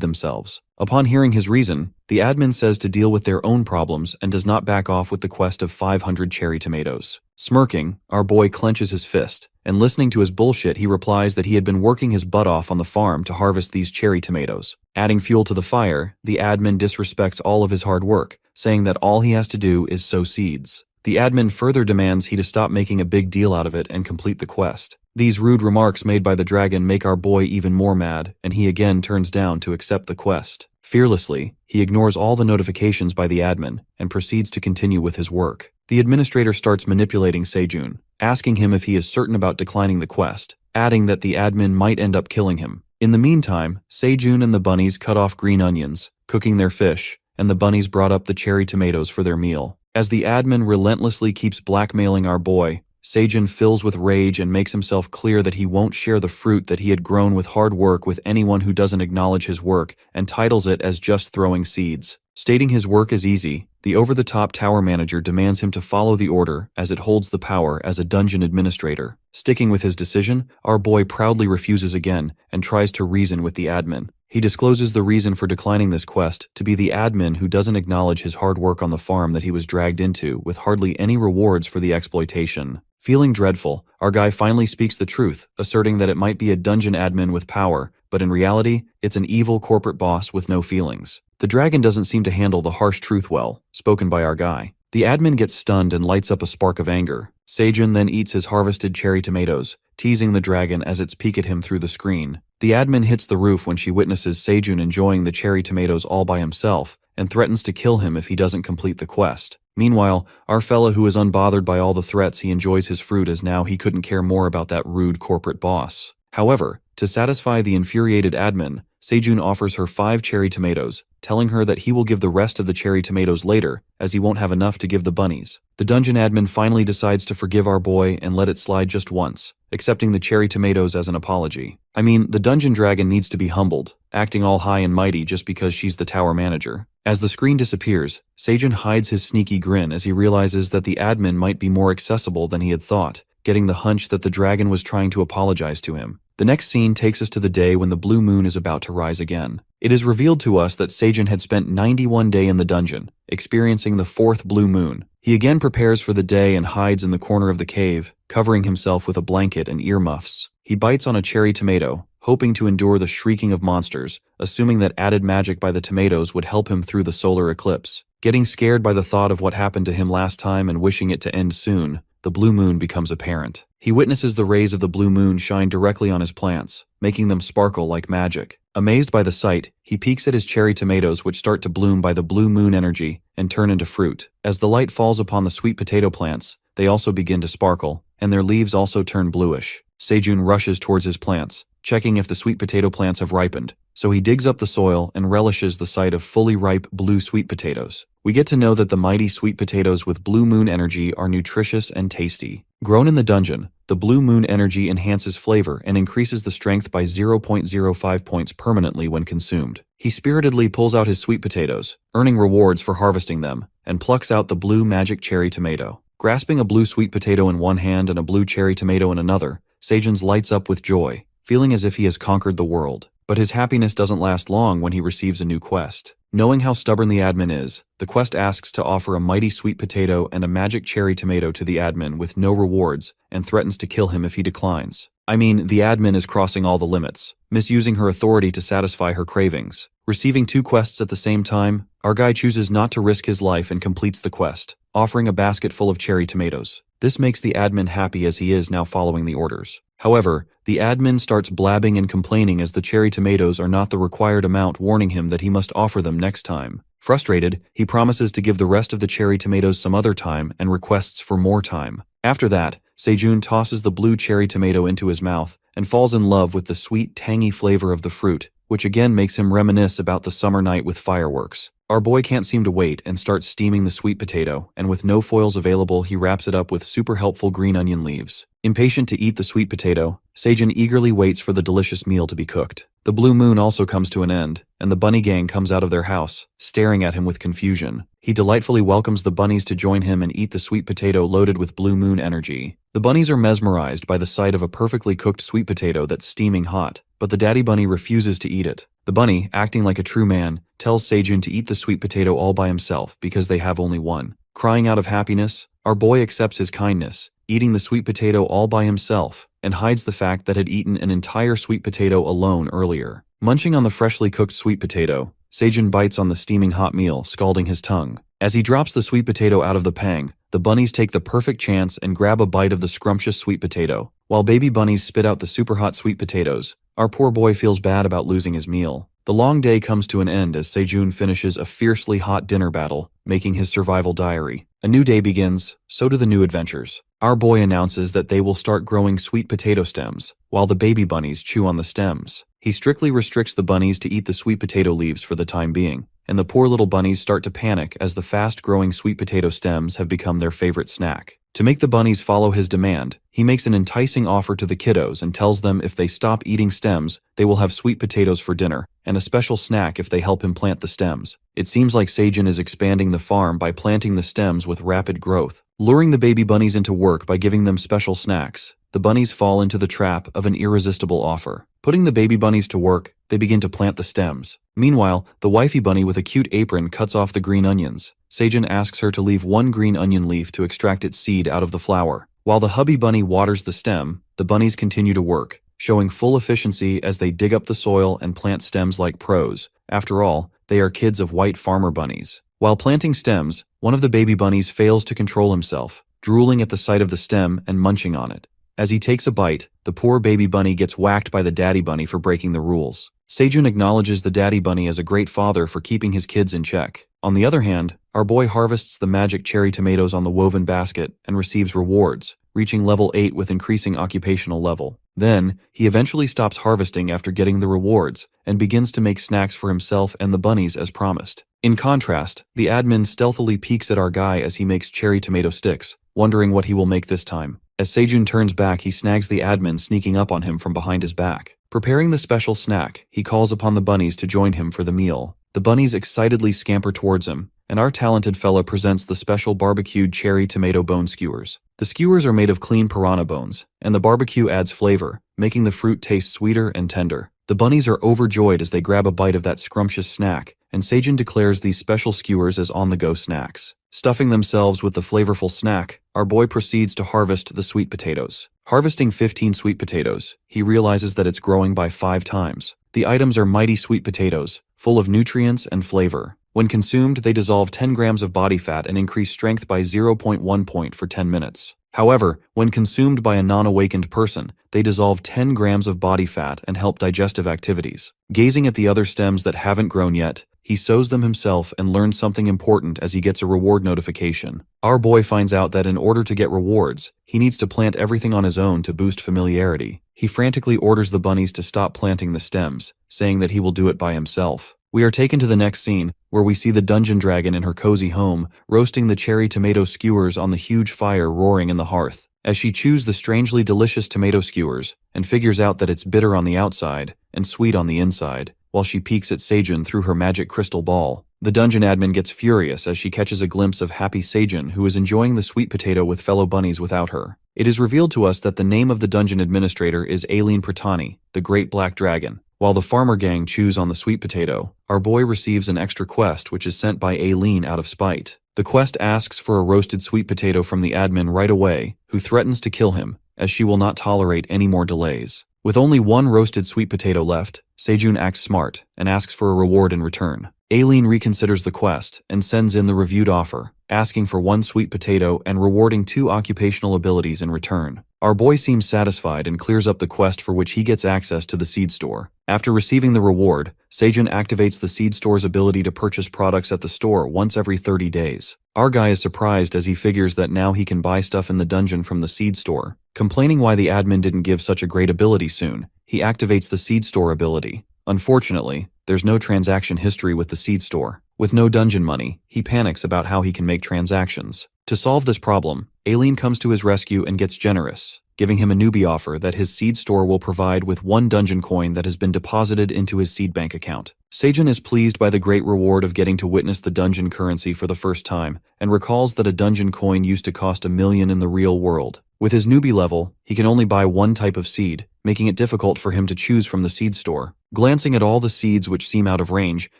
themselves. Upon hearing his reason, the admin says to deal with their own problems and does not back off with the quest of 500 cherry tomatoes. Smirking, our boy clenches his fist, and listening to his bullshit, he replies that he had been working his butt off on the farm to harvest these cherry tomatoes. Adding fuel to the fire, the admin disrespects all of his hard work, saying that all he has to do is sow seeds. The admin further demands he to stop making a big deal out of it and complete the quest. These rude remarks made by the dragon make our boy even more mad, and he again turns down to accept the quest. Fearlessly, he ignores all the notifications by the admin and proceeds to continue with his work. The administrator starts manipulating Sejun, asking him if he is certain about declining the quest, adding that the admin might end up killing him. In the meantime, Sejun and the bunnies cut off green onions, cooking their fish, and the bunnies brought up the cherry tomatoes for their meal. As the admin relentlessly keeps blackmailing our boy, Sejun fills with rage and makes himself clear that he won't share the fruit that he had grown with hard work with anyone who doesn't acknowledge his work, and titles it as just throwing seeds. Stating his work is easy, the over-the-top tower manager demands him to follow the order as it holds the power as a dungeon administrator. Sticking with his decision, our boy proudly refuses again and tries to reason with the admin. He discloses the reason for declining this quest to be the admin who doesn't acknowledge his hard work on the farm that he was dragged into with hardly any rewards for the exploitation. Feeling dreadful, our guy finally speaks the truth, asserting that it might be a dungeon admin with power, but in reality, it's an evil corporate boss with no feelings. The dragon doesn't seem to handle the harsh truth well, spoken by our guy. The admin gets stunned and lights up a spark of anger. Sejun then eats his harvested cherry tomatoes, teasing the dragon as it's peek at him through the screen. The admin hits the roof when she witnesses Sejun enjoying the cherry tomatoes all by himself, and threatens to kill him if he doesn't complete the quest. Meanwhile, our fella who is unbothered by all the threats, he enjoys his fruit as now he couldn't care more about that rude corporate boss. However, to satisfy the infuriated admin, Sejun offers her 5 cherry tomatoes, telling her that he will give the rest of the cherry tomatoes later, as he won't have enough to give the bunnies. The dungeon admin finally decides to forgive our boy and let it slide just once, accepting the cherry tomatoes as an apology. I mean, the dungeon dragon needs to be humbled, acting all high and mighty just because she's the tower manager. As the screen disappears, Sejun hides his sneaky grin as he realizes that the admin might be more accessible than he had thought, getting the hunch that the dragon was trying to apologize to him. The next scene takes us to the day when the blue moon is about to rise again. It is revealed to us that Sejun had spent 91 days in the dungeon, experiencing the 4th blue moon. He again prepares for the day and hides in the corner of the cave, covering himself with a blanket and earmuffs. He bites on a cherry tomato, hoping to endure the shrieking of monsters, assuming that added magic by the tomatoes would help him through the solar eclipse. Getting scared by the thought of what happened to him last time and wishing it to end soon, the blue moon becomes apparent. He witnesses the rays of the blue moon shine directly on his plants, making them sparkle like magic. Amazed by the sight, he peeks at his cherry tomatoes, which start to bloom by the blue moon energy and turn into fruit. As the light falls upon the sweet potato plants, they also begin to sparkle, and their leaves also turn bluish. Sejun rushes towards his plants, checking if the sweet potato plants have ripened, so he digs up the soil and relishes the sight of fully ripe blue sweet potatoes. We get to know that the mighty sweet potatoes with blue moon energy are nutritious and tasty. Grown in the dungeon, the blue moon energy enhances flavor and increases the strength by 0.05 points permanently when consumed. He spiritedly pulls out his sweet potatoes, earning rewards for harvesting them, and plucks out the blue magic cherry tomato. Grasping a blue sweet potato in one hand and a blue cherry tomato in another, Sejun lights up with joy, feeling as if he has conquered the world. But his happiness doesn't last long when he receives a new quest. Knowing how stubborn the admin is, the quest asks to offer a mighty sweet potato and a magic cherry tomato to the admin with no rewards, and threatens to kill him if he declines. I mean, the admin is crossing all the limits, misusing her authority to satisfy her cravings. Receiving 2 quests at the same time, our guy chooses not to risk his life and completes the quest, offering a basket full of cherry tomatoes. This makes the admin happy as he is now following the orders. However, the admin starts blabbing and complaining as the cherry tomatoes are not the required amount, warning him that he must offer them next time. Frustrated, he promises to give the rest of the cherry tomatoes some other time and requests for more time. After that, Sejun tosses the blue cherry tomato into his mouth and falls in love with the sweet, tangy flavor of the fruit, which again makes him reminisce about the summer night with fireworks. Our boy can't seem to wait and starts steaming the sweet potato, and with no foils available, he wraps it up with super helpful green onion leaves. Impatient to eat the sweet potato, Seijun eagerly waits for the delicious meal to be cooked. The blue moon also comes to an end, and the bunny gang comes out of their house, staring at him with confusion. He delightfully welcomes the bunnies to join him and eat the sweet potato loaded with blue moon energy. The bunnies are mesmerized by the sight of a perfectly cooked sweet potato that's steaming hot, but the daddy bunny refuses to eat it. The bunny, acting like a true man, tells Seijun to eat the sweet potato all by himself because they have only one. Crying out of happiness, our boy accepts his kindness, eating the sweet potato all by himself, and hides the fact that had eaten an entire sweet potato alone earlier. Munching on the freshly cooked sweet potato, Seijun bites on the steaming hot meal, scalding his tongue. As he drops the sweet potato out of the pang, the bunnies take the perfect chance and grab a bite of the scrumptious sweet potato. While baby bunnies spit out the super hot sweet potatoes, our poor boy feels bad about losing his meal. The long day comes to an end as Seijun finishes a fiercely hot dinner battle, making his survival diary. A new day begins, so do the new adventures. Our boy announces that they will start growing sweet potato stems, while the baby bunnies chew on the stems. He strictly restricts the bunnies to eat the sweet potato leaves for the time being, and the poor little bunnies start to panic as the fast-growing sweet potato stems have become their favorite snack. To make the bunnies follow his demand, he makes an enticing offer to the kiddos and tells them if they stop eating stems, they will have sweet potatoes for dinner, and a special snack if they help him plant the stems. It seems like Seijun is expanding the farm by planting the stems with rapid growth. Luring the baby bunnies into work by giving them special snacks, the bunnies fall into the trap of an irresistible offer. Putting the baby bunnies to work, they begin to plant the stems. Meanwhile, the wifey bunny with a cute apron cuts off the green onions. Seijun asks her to leave one green onion leaf to extract its seed out of the flower. While the hubby bunny waters the stem, the bunnies continue to work, showing full efficiency as they dig up the soil and plant stems like pros. After all, they are kids of white farmer bunnies. While planting stems, one of the baby bunnies fails to control himself, drooling at the sight of the stem and munching on it. As he takes a bite, the poor baby bunny gets whacked by the daddy bunny for breaking the rules. Seijun acknowledges the daddy bunny as a great father for keeping his kids in check. On the other hand, our boy harvests the magic cherry tomatoes on the woven basket and receives rewards, reaching level 8 with increasing occupational level. Then, he eventually stops harvesting after getting the rewards and begins to make snacks for himself and the bunnies as promised. In contrast, the admin stealthily peeks at our guy as he makes cherry tomato sticks, wondering what he will make this time. As Seijun turns back, he snags the admin sneaking up on him from behind his back. Preparing the special snack, he calls upon the bunnies to join him for the meal. The bunnies excitedly scamper towards him, and our talented fella presents the special barbecued cherry tomato bone skewers. The skewers are made of clean piranha bones, and the barbecue adds flavor, making the fruit taste sweeter and tender. The bunnies are overjoyed as they grab a bite of that scrumptious snack, and Seijun declares these special skewers as on-the-go snacks. Stuffing themselves with the flavorful snack, our boy proceeds to harvest the sweet potatoes. Harvesting 15 sweet potatoes, he realizes that it's growing by 5 times. The items are mighty sweet potatoes, full of nutrients and flavor. When consumed, they dissolve 10 grams of body fat and increase strength by 0.1 point for 10 minutes. However, when consumed by a non-awakened person, they dissolve 10 grams of body fat and help digestive activities. Gazing at the other stems that haven't grown yet, he sows them himself and learns something important as he gets a reward notification. Our boy finds out that in order to get rewards, he needs to plant everything on his own to boost familiarity. He frantically orders the bunnies to stop planting the stems, saying that he will do it by himself. We are taken to the next scene, where we see the dungeon dragon in her cozy home, roasting the cherry tomato skewers on the huge fire roaring in the hearth. As she chews the strangely delicious tomato skewers, and figures out that it's bitter on the outside, and sweet on the inside, while she peeks at Seijun through her magic crystal ball. The dungeon admin gets furious as she catches a glimpse of happy Seijun, who is enjoying the sweet potato with fellow bunnies without her. It is revealed to us that the name of the dungeon administrator is Aileen Pratani, the Great Black Dragon. While the farmer gang chews on the sweet potato, our boy receives an extra quest which is sent by Aileen out of spite. The quest asks for a roasted sweet potato from the admin right away, who threatens to kill him, as she will not tolerate any more delays. With only one roasted sweet potato left, Seijun acts smart and asks for a reward in return. Aileen reconsiders the quest and sends in the reviewed offer, asking for 1 sweet potato and rewarding 2 occupational abilities in return. Our boy seems satisfied and clears up the quest for which he gets access to the seed store. After receiving the reward, Seijun activates the seed store's ability to purchase products at the store once every 30 days. Our guy is surprised as he figures that now he can buy stuff in the dungeon from the seed store. Complaining why the admin didn't give such a great ability soon, he activates the seed store ability. Unfortunately, There's no transaction history with the seed store. With no dungeon money, he panics about how he can make transactions. To solve this problem, Aileen comes to his rescue and gets generous, giving him a newbie offer that his seed store will provide with 1 dungeon coin that has been deposited into his seed bank account. Seijun is pleased by the great reward of getting to witness the dungeon currency for the first time, and recalls that a dungeon coin used to cost 1 million in the real world. With his newbie level, he can only buy 1 type of seed, making it difficult for him to choose from the seed store. Glancing at all the seeds which seem out of range,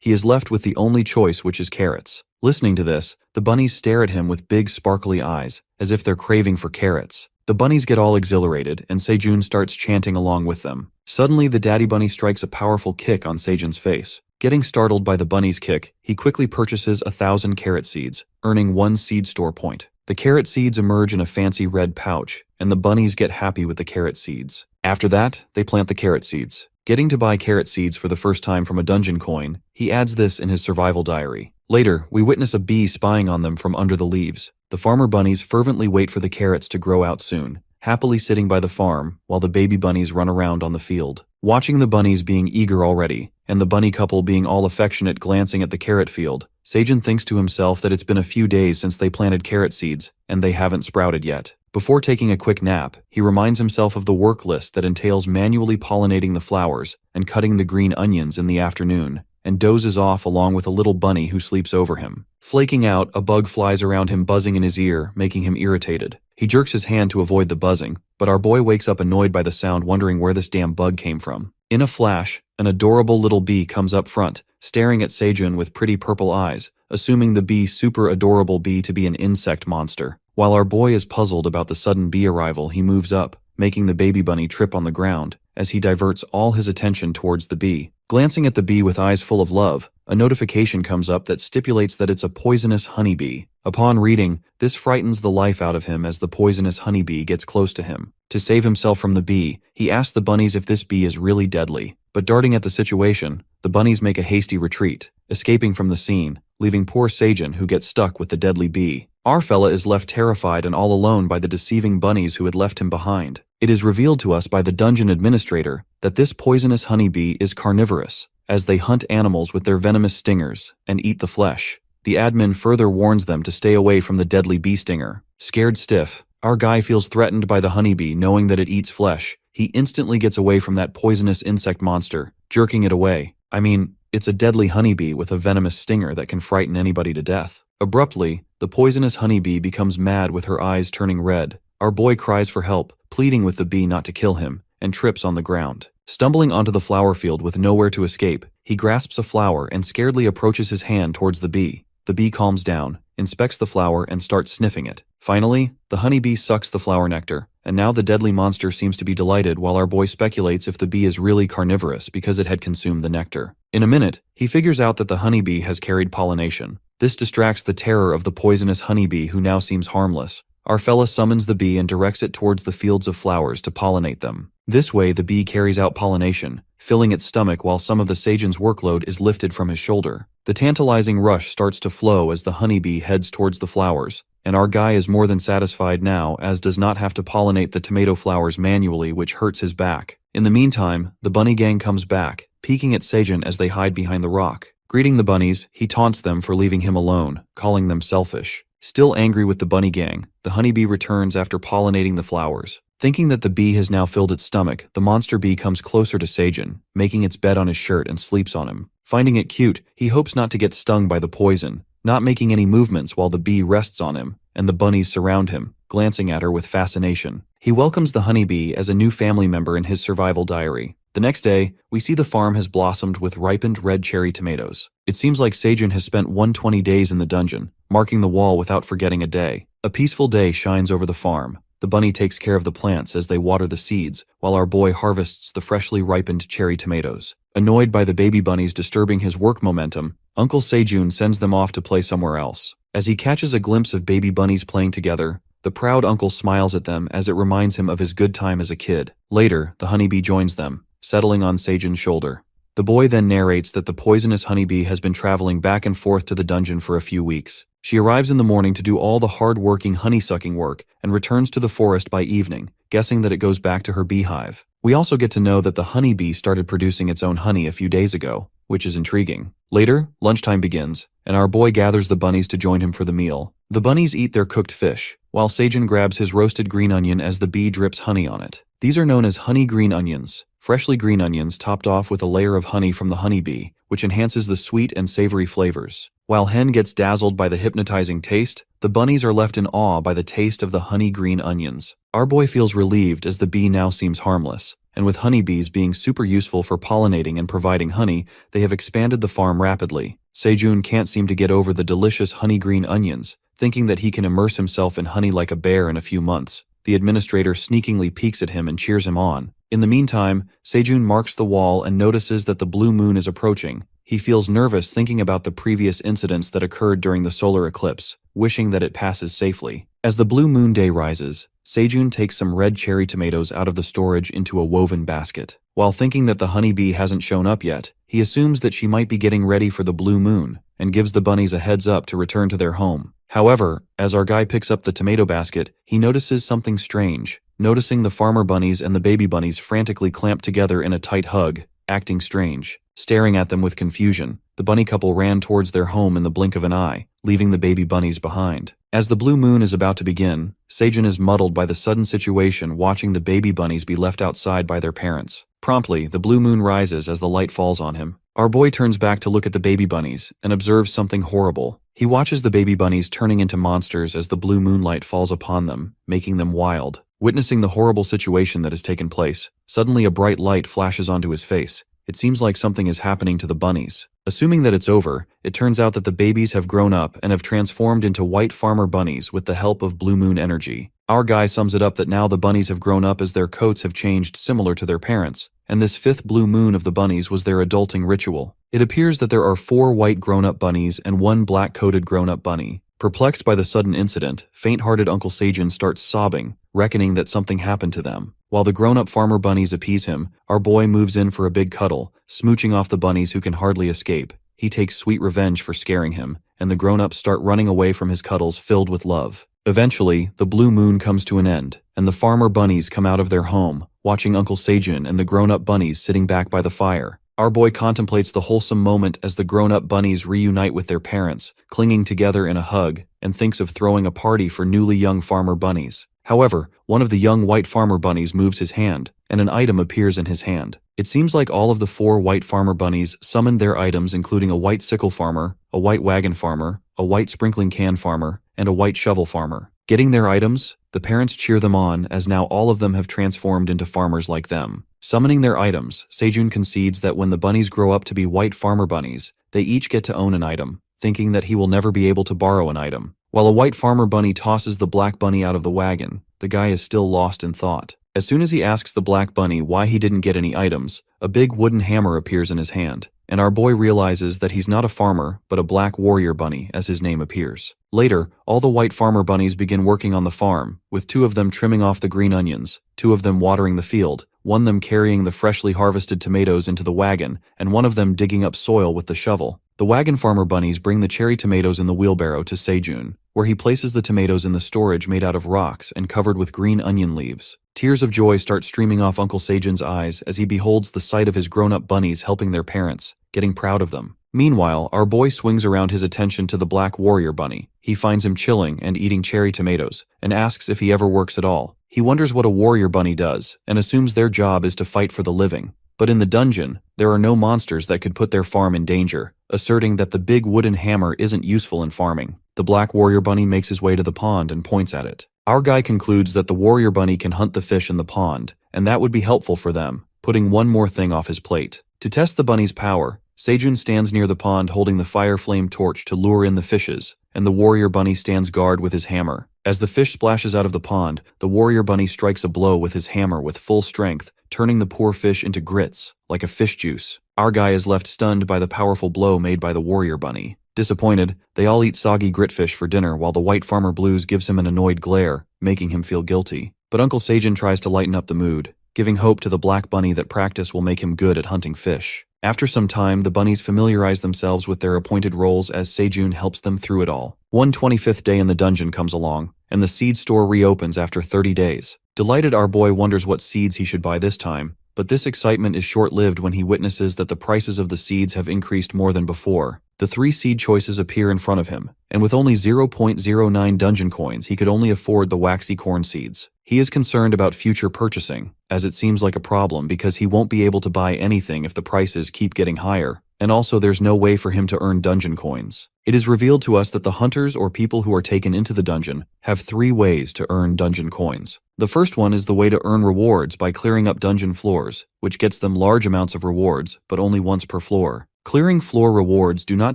he is left with the only choice, which is carrots. Listening to this, the bunnies stare at him with big sparkly eyes, as if they're craving for carrots. The bunnies get all exhilarated, and Seijun starts chanting along with them. Suddenly, the daddy bunny strikes a powerful kick on Seijun's face. Getting startled by the bunny's kick, he quickly purchases 1,000 carrot seeds, earning 1 seed store point. The carrot seeds emerge in a fancy red pouch, and the bunnies get happy with the carrot seeds. After that, they plant the carrot seeds. Getting to buy carrot seeds for the first time from a dungeon coin, he adds this in his survival diary. Later, we witness a bee spying on them from under the leaves. The farmer bunnies fervently wait for the carrots to grow out soon, happily sitting by the farm while the baby bunnies run around on the field. Watching the bunnies being eager already, and the bunny couple being all affectionate glancing at the carrot field, Seijun thinks to himself that it's been a few days since they planted carrot seeds, and they haven't sprouted yet. Before taking a quick nap, he reminds himself of the work list that entails manually pollinating the flowers and cutting the green onions in the afternoon, and dozes off along with a little bunny who sleeps over him. Flaking out, a bug flies around him buzzing in his ear, making him irritated. He jerks his hand to avoid the buzzing, but our boy wakes up annoyed by the sound, wondering where this damn bug came from. In a flash, an adorable little bee comes up front, staring at Seijun with pretty purple eyes, assuming the bee super adorable bee to be an insect monster. While our boy is puzzled about the sudden bee arrival, he moves up, making the baby bunny trip on the ground, as he diverts all his attention towards the bee. Glancing at the bee with eyes full of love, a notification comes up that stipulates that it's a poisonous honeybee. Upon reading, this frightens the life out of him as the poisonous honeybee gets close to him. To save himself from the bee, he asks the bunnies if this bee is really deadly. But darting at the situation, the bunnies make a hasty retreat, escaping from the scene, leaving poor Seijun who gets stuck with the deadly bee. Our fella is left terrified and all alone by the deceiving bunnies who had left him behind. It is revealed to us by the dungeon administrator that this poisonous honeybee is carnivorous, as they hunt animals with their venomous stingers and eat the flesh. The admin further warns them to stay away from the deadly bee stinger. Scared stiff, our guy feels threatened by the honeybee, knowing that it eats flesh. He instantly gets away from that poisonous insect monster, jerking it away. I mean, it's a deadly honeybee with a venomous stinger that can frighten anybody to death. Abruptly, the poisonous honeybee becomes mad with her eyes turning red. Our boy cries for help, pleading with the bee not to kill him, and trips on the ground. Stumbling onto the flower field with nowhere to escape, he grasps a flower and scaredly approaches his hand towards the bee. The bee calms down, inspects the flower, and starts sniffing it. Finally, the honeybee sucks the flower nectar, and now the deadly monster seems to be delighted while our boy speculates if the bee is really carnivorous because it had consumed the nectar. In a minute, he figures out that the honeybee has carried pollination. This distracts the terror of the poisonous honeybee, who now seems harmless. Our fella summons the bee and directs it towards the fields of flowers to pollinate them. This way, the bee carries out pollination, filling its stomach while some of the Seijun's workload is lifted from his shoulder. The tantalizing rush starts to flow as the honeybee heads towards the flowers, and our guy is more than satisfied now, as does not have to pollinate the tomato flowers manually, which hurts his back. In the meantime, the bunny gang comes back, peeking at Seijun as they hide behind the rock. Greeting the bunnies, he taunts them for leaving him alone, calling them selfish. Still angry with the bunny gang, the honeybee returns after pollinating the flowers. Thinking that the bee has now filled its stomach, the monster bee comes closer to Seijun, making its bed on his shirt and sleeps on him. Finding it cute, he hopes not to get stung by the poison, not making any movements while the bee rests on him, and the bunnies surround him, glancing at her with fascination. He welcomes the honeybee as a new family member in his survival diary. The next day, we see the farm has blossomed with ripened red cherry tomatoes. It seems like Seijun has spent 120 days in the dungeon, marking the wall without forgetting a day. A peaceful day shines over the farm. The bunny takes care of the plants as they water the seeds, while our boy harvests the freshly ripened cherry tomatoes. Annoyed by the baby bunnies disturbing his work momentum, Uncle Seijun sends them off to play somewhere else. As he catches a glimpse of baby bunnies playing together, the proud uncle smiles at them as it reminds him of his good time as a kid. Later, the honeybee joins them, settling on Seijun's shoulder. The boy then narrates that the poisonous honeybee has been traveling back and forth to the dungeon for a few weeks. She arrives in the morning to do all the hard-working honey-sucking work and returns to the forest by evening, guessing that it goes back to her beehive. We also get to know that the honeybee started producing its own honey a few days ago, which is intriguing. Later, lunchtime begins, and our boy gathers the bunnies to join him for the meal. The bunnies eat their cooked fish, while Seijun grabs his roasted green onion as the bee drips honey on it. These are known as honey green onions, freshly green onions topped off with a layer of honey from the honeybee, which enhances the sweet and savory flavors. While Hen gets dazzled by the hypnotizing taste, the bunnies are left in awe by the taste of the honey green onions. Our boy feels relieved as the bee now seems harmless, and with honeybees being super useful for pollinating and providing honey, they have expanded the farm rapidly. Seijun can't seem to get over the delicious honey green onions, thinking that he can immerse himself in honey like a bear in a few months. The administrator sneakingly peeks at him and cheers him on. In the meantime, Seijun marks the wall and notices that the blue moon is approaching. He feels nervous thinking about the previous incidents that occurred during the solar eclipse, wishing that it passes safely. As the blue moon day rises, Seijun takes some red cherry tomatoes out of the storage into a woven basket. While thinking that the honeybee hasn't shown up yet, he assumes that she might be getting ready for the blue moon, and gives the bunnies a heads up to return to their home. However, as our guy picks up the tomato basket, he notices something strange. Noticing the farmer bunnies and the baby bunnies frantically clamped together in a tight hug, acting strange. Staring at them with confusion, the bunny couple ran towards their home in the blink of an eye, leaving the baby bunnies behind. As the blue moon is about to begin, Seijun is muddled by the sudden situation watching the baby bunnies be left outside by their parents. Promptly, the blue moon rises as the light falls on him. Our boy turns back to look at the baby bunnies and observes something horrible. He watches the baby bunnies turning into monsters as the blue moonlight falls upon them, making them wild. Witnessing the horrible situation that has taken place, suddenly a bright light flashes onto his face. It seems like something is happening to the bunnies. Assuming that it's over, it turns out that the babies have grown up and have transformed into white farmer bunnies with the help of blue moon energy. Our guy sums it up that now the bunnies have grown up as their coats have changed similar to their parents, and this fifth blue moon of the bunnies was their adulting ritual. It appears that there are 4 white grown-up bunnies and 1 black-coated grown-up bunny. Perplexed by the sudden incident, faint-hearted Uncle Seijun starts sobbing, reckoning that something happened to them. While the grown-up farmer bunnies appease him, our boy moves in for a big cuddle, smooching off the bunnies who can hardly escape. He takes sweet revenge for scaring him, and the grown-ups start running away from his cuddles filled with love. Eventually, the blue moon comes to an end, and the farmer bunnies come out of their home, watching Uncle Seijun and the grown-up bunnies sitting back by the fire. Our boy contemplates the wholesome moment as the grown-up bunnies reunite with their parents, clinging together in a hug, and thinks of throwing a party for newly young farmer bunnies. However, one of the young white farmer bunnies moves his hand, and an item appears in his hand. It seems like all of the 4 white farmer bunnies summoned their items, including a white sickle farmer, a white wagon farmer, a white sprinkling can farmer, and a white shovel farmer. Getting their items, the parents cheer them on as now all of them have transformed into farmers like them. Summoning their items, Seijun concedes that when the bunnies grow up to be white farmer bunnies, they each get to own an item, thinking that he will never be able to borrow an item. While a white farmer bunny tosses the black bunny out of the wagon, the guy is still lost in thought. As soon as he asks the black bunny why he didn't get any items, a big wooden hammer appears in his hand, and our boy realizes that he's not a farmer, but a black warrior bunny as his name appears. Later, all the white farmer bunnies begin working on the farm, with 2 of them trimming off the green onions, 2 of them watering the field, 1 of them carrying the freshly harvested tomatoes into the wagon, and 1 of them digging up soil with the shovel. The wagon farmer bunnies bring the cherry tomatoes in the wheelbarrow to Seijun, where he places the tomatoes in the storage made out of rocks and covered with green onion leaves. Tears of joy start streaming off Uncle Seijun's eyes as he beholds the sight of his grown-up bunnies helping their parents, getting proud of them. Meanwhile, our boy swings around his attention to the black warrior bunny. He finds him chilling and eating cherry tomatoes, and asks if he ever works at all. He wonders what a warrior bunny does, and assumes their job is to fight for the living. But in the dungeon, there are no monsters that could put their farm in danger, asserting that the big wooden hammer isn't useful in farming. The black warrior bunny makes his way to the pond and points at it. Our guy concludes that the warrior bunny can hunt the fish in the pond, and that would be helpful for them, putting one more thing off his plate. To test the bunny's power, Seijun stands near the pond holding the fire flame torch to lure in the fishes, and the warrior bunny stands guard with his hammer. As the fish splashes out of the pond, the warrior bunny strikes a blow with his hammer with full strength, turning the poor fish into grits, like a fish juice. Our guy is left stunned by the powerful blow made by the warrior bunny. Disappointed, they all eat soggy gritfish for dinner while the white farmer Blues gives him an annoyed glare, making him feel guilty. But Uncle Seijun tries to lighten up the mood, giving hope to the black bunny that practice will make him good at hunting fish. After some time, the bunnies familiarize themselves with their appointed roles as Seijun helps them through it all. 125th day in the dungeon comes along, and the seed store reopens after 30 days. Delighted, our boy wonders what seeds he should buy this time, But this excitement is short-lived when he witnesses that the prices of the seeds have increased more than before. The 3 seed choices appear in front of him, and with only 0.09 dungeon coins, he could only afford the waxy corn seeds. He is concerned about future purchasing, as it seems like a problem because he won't be able to buy anything if the prices keep getting higher, and also there's no way for him to earn dungeon coins. It is revealed to us that the hunters or people who are taken into the dungeon have 3 ways to earn dungeon coins. The first one is the way to earn rewards by clearing up dungeon floors, which gets them large amounts of rewards, but only once per floor. Clearing floor rewards do not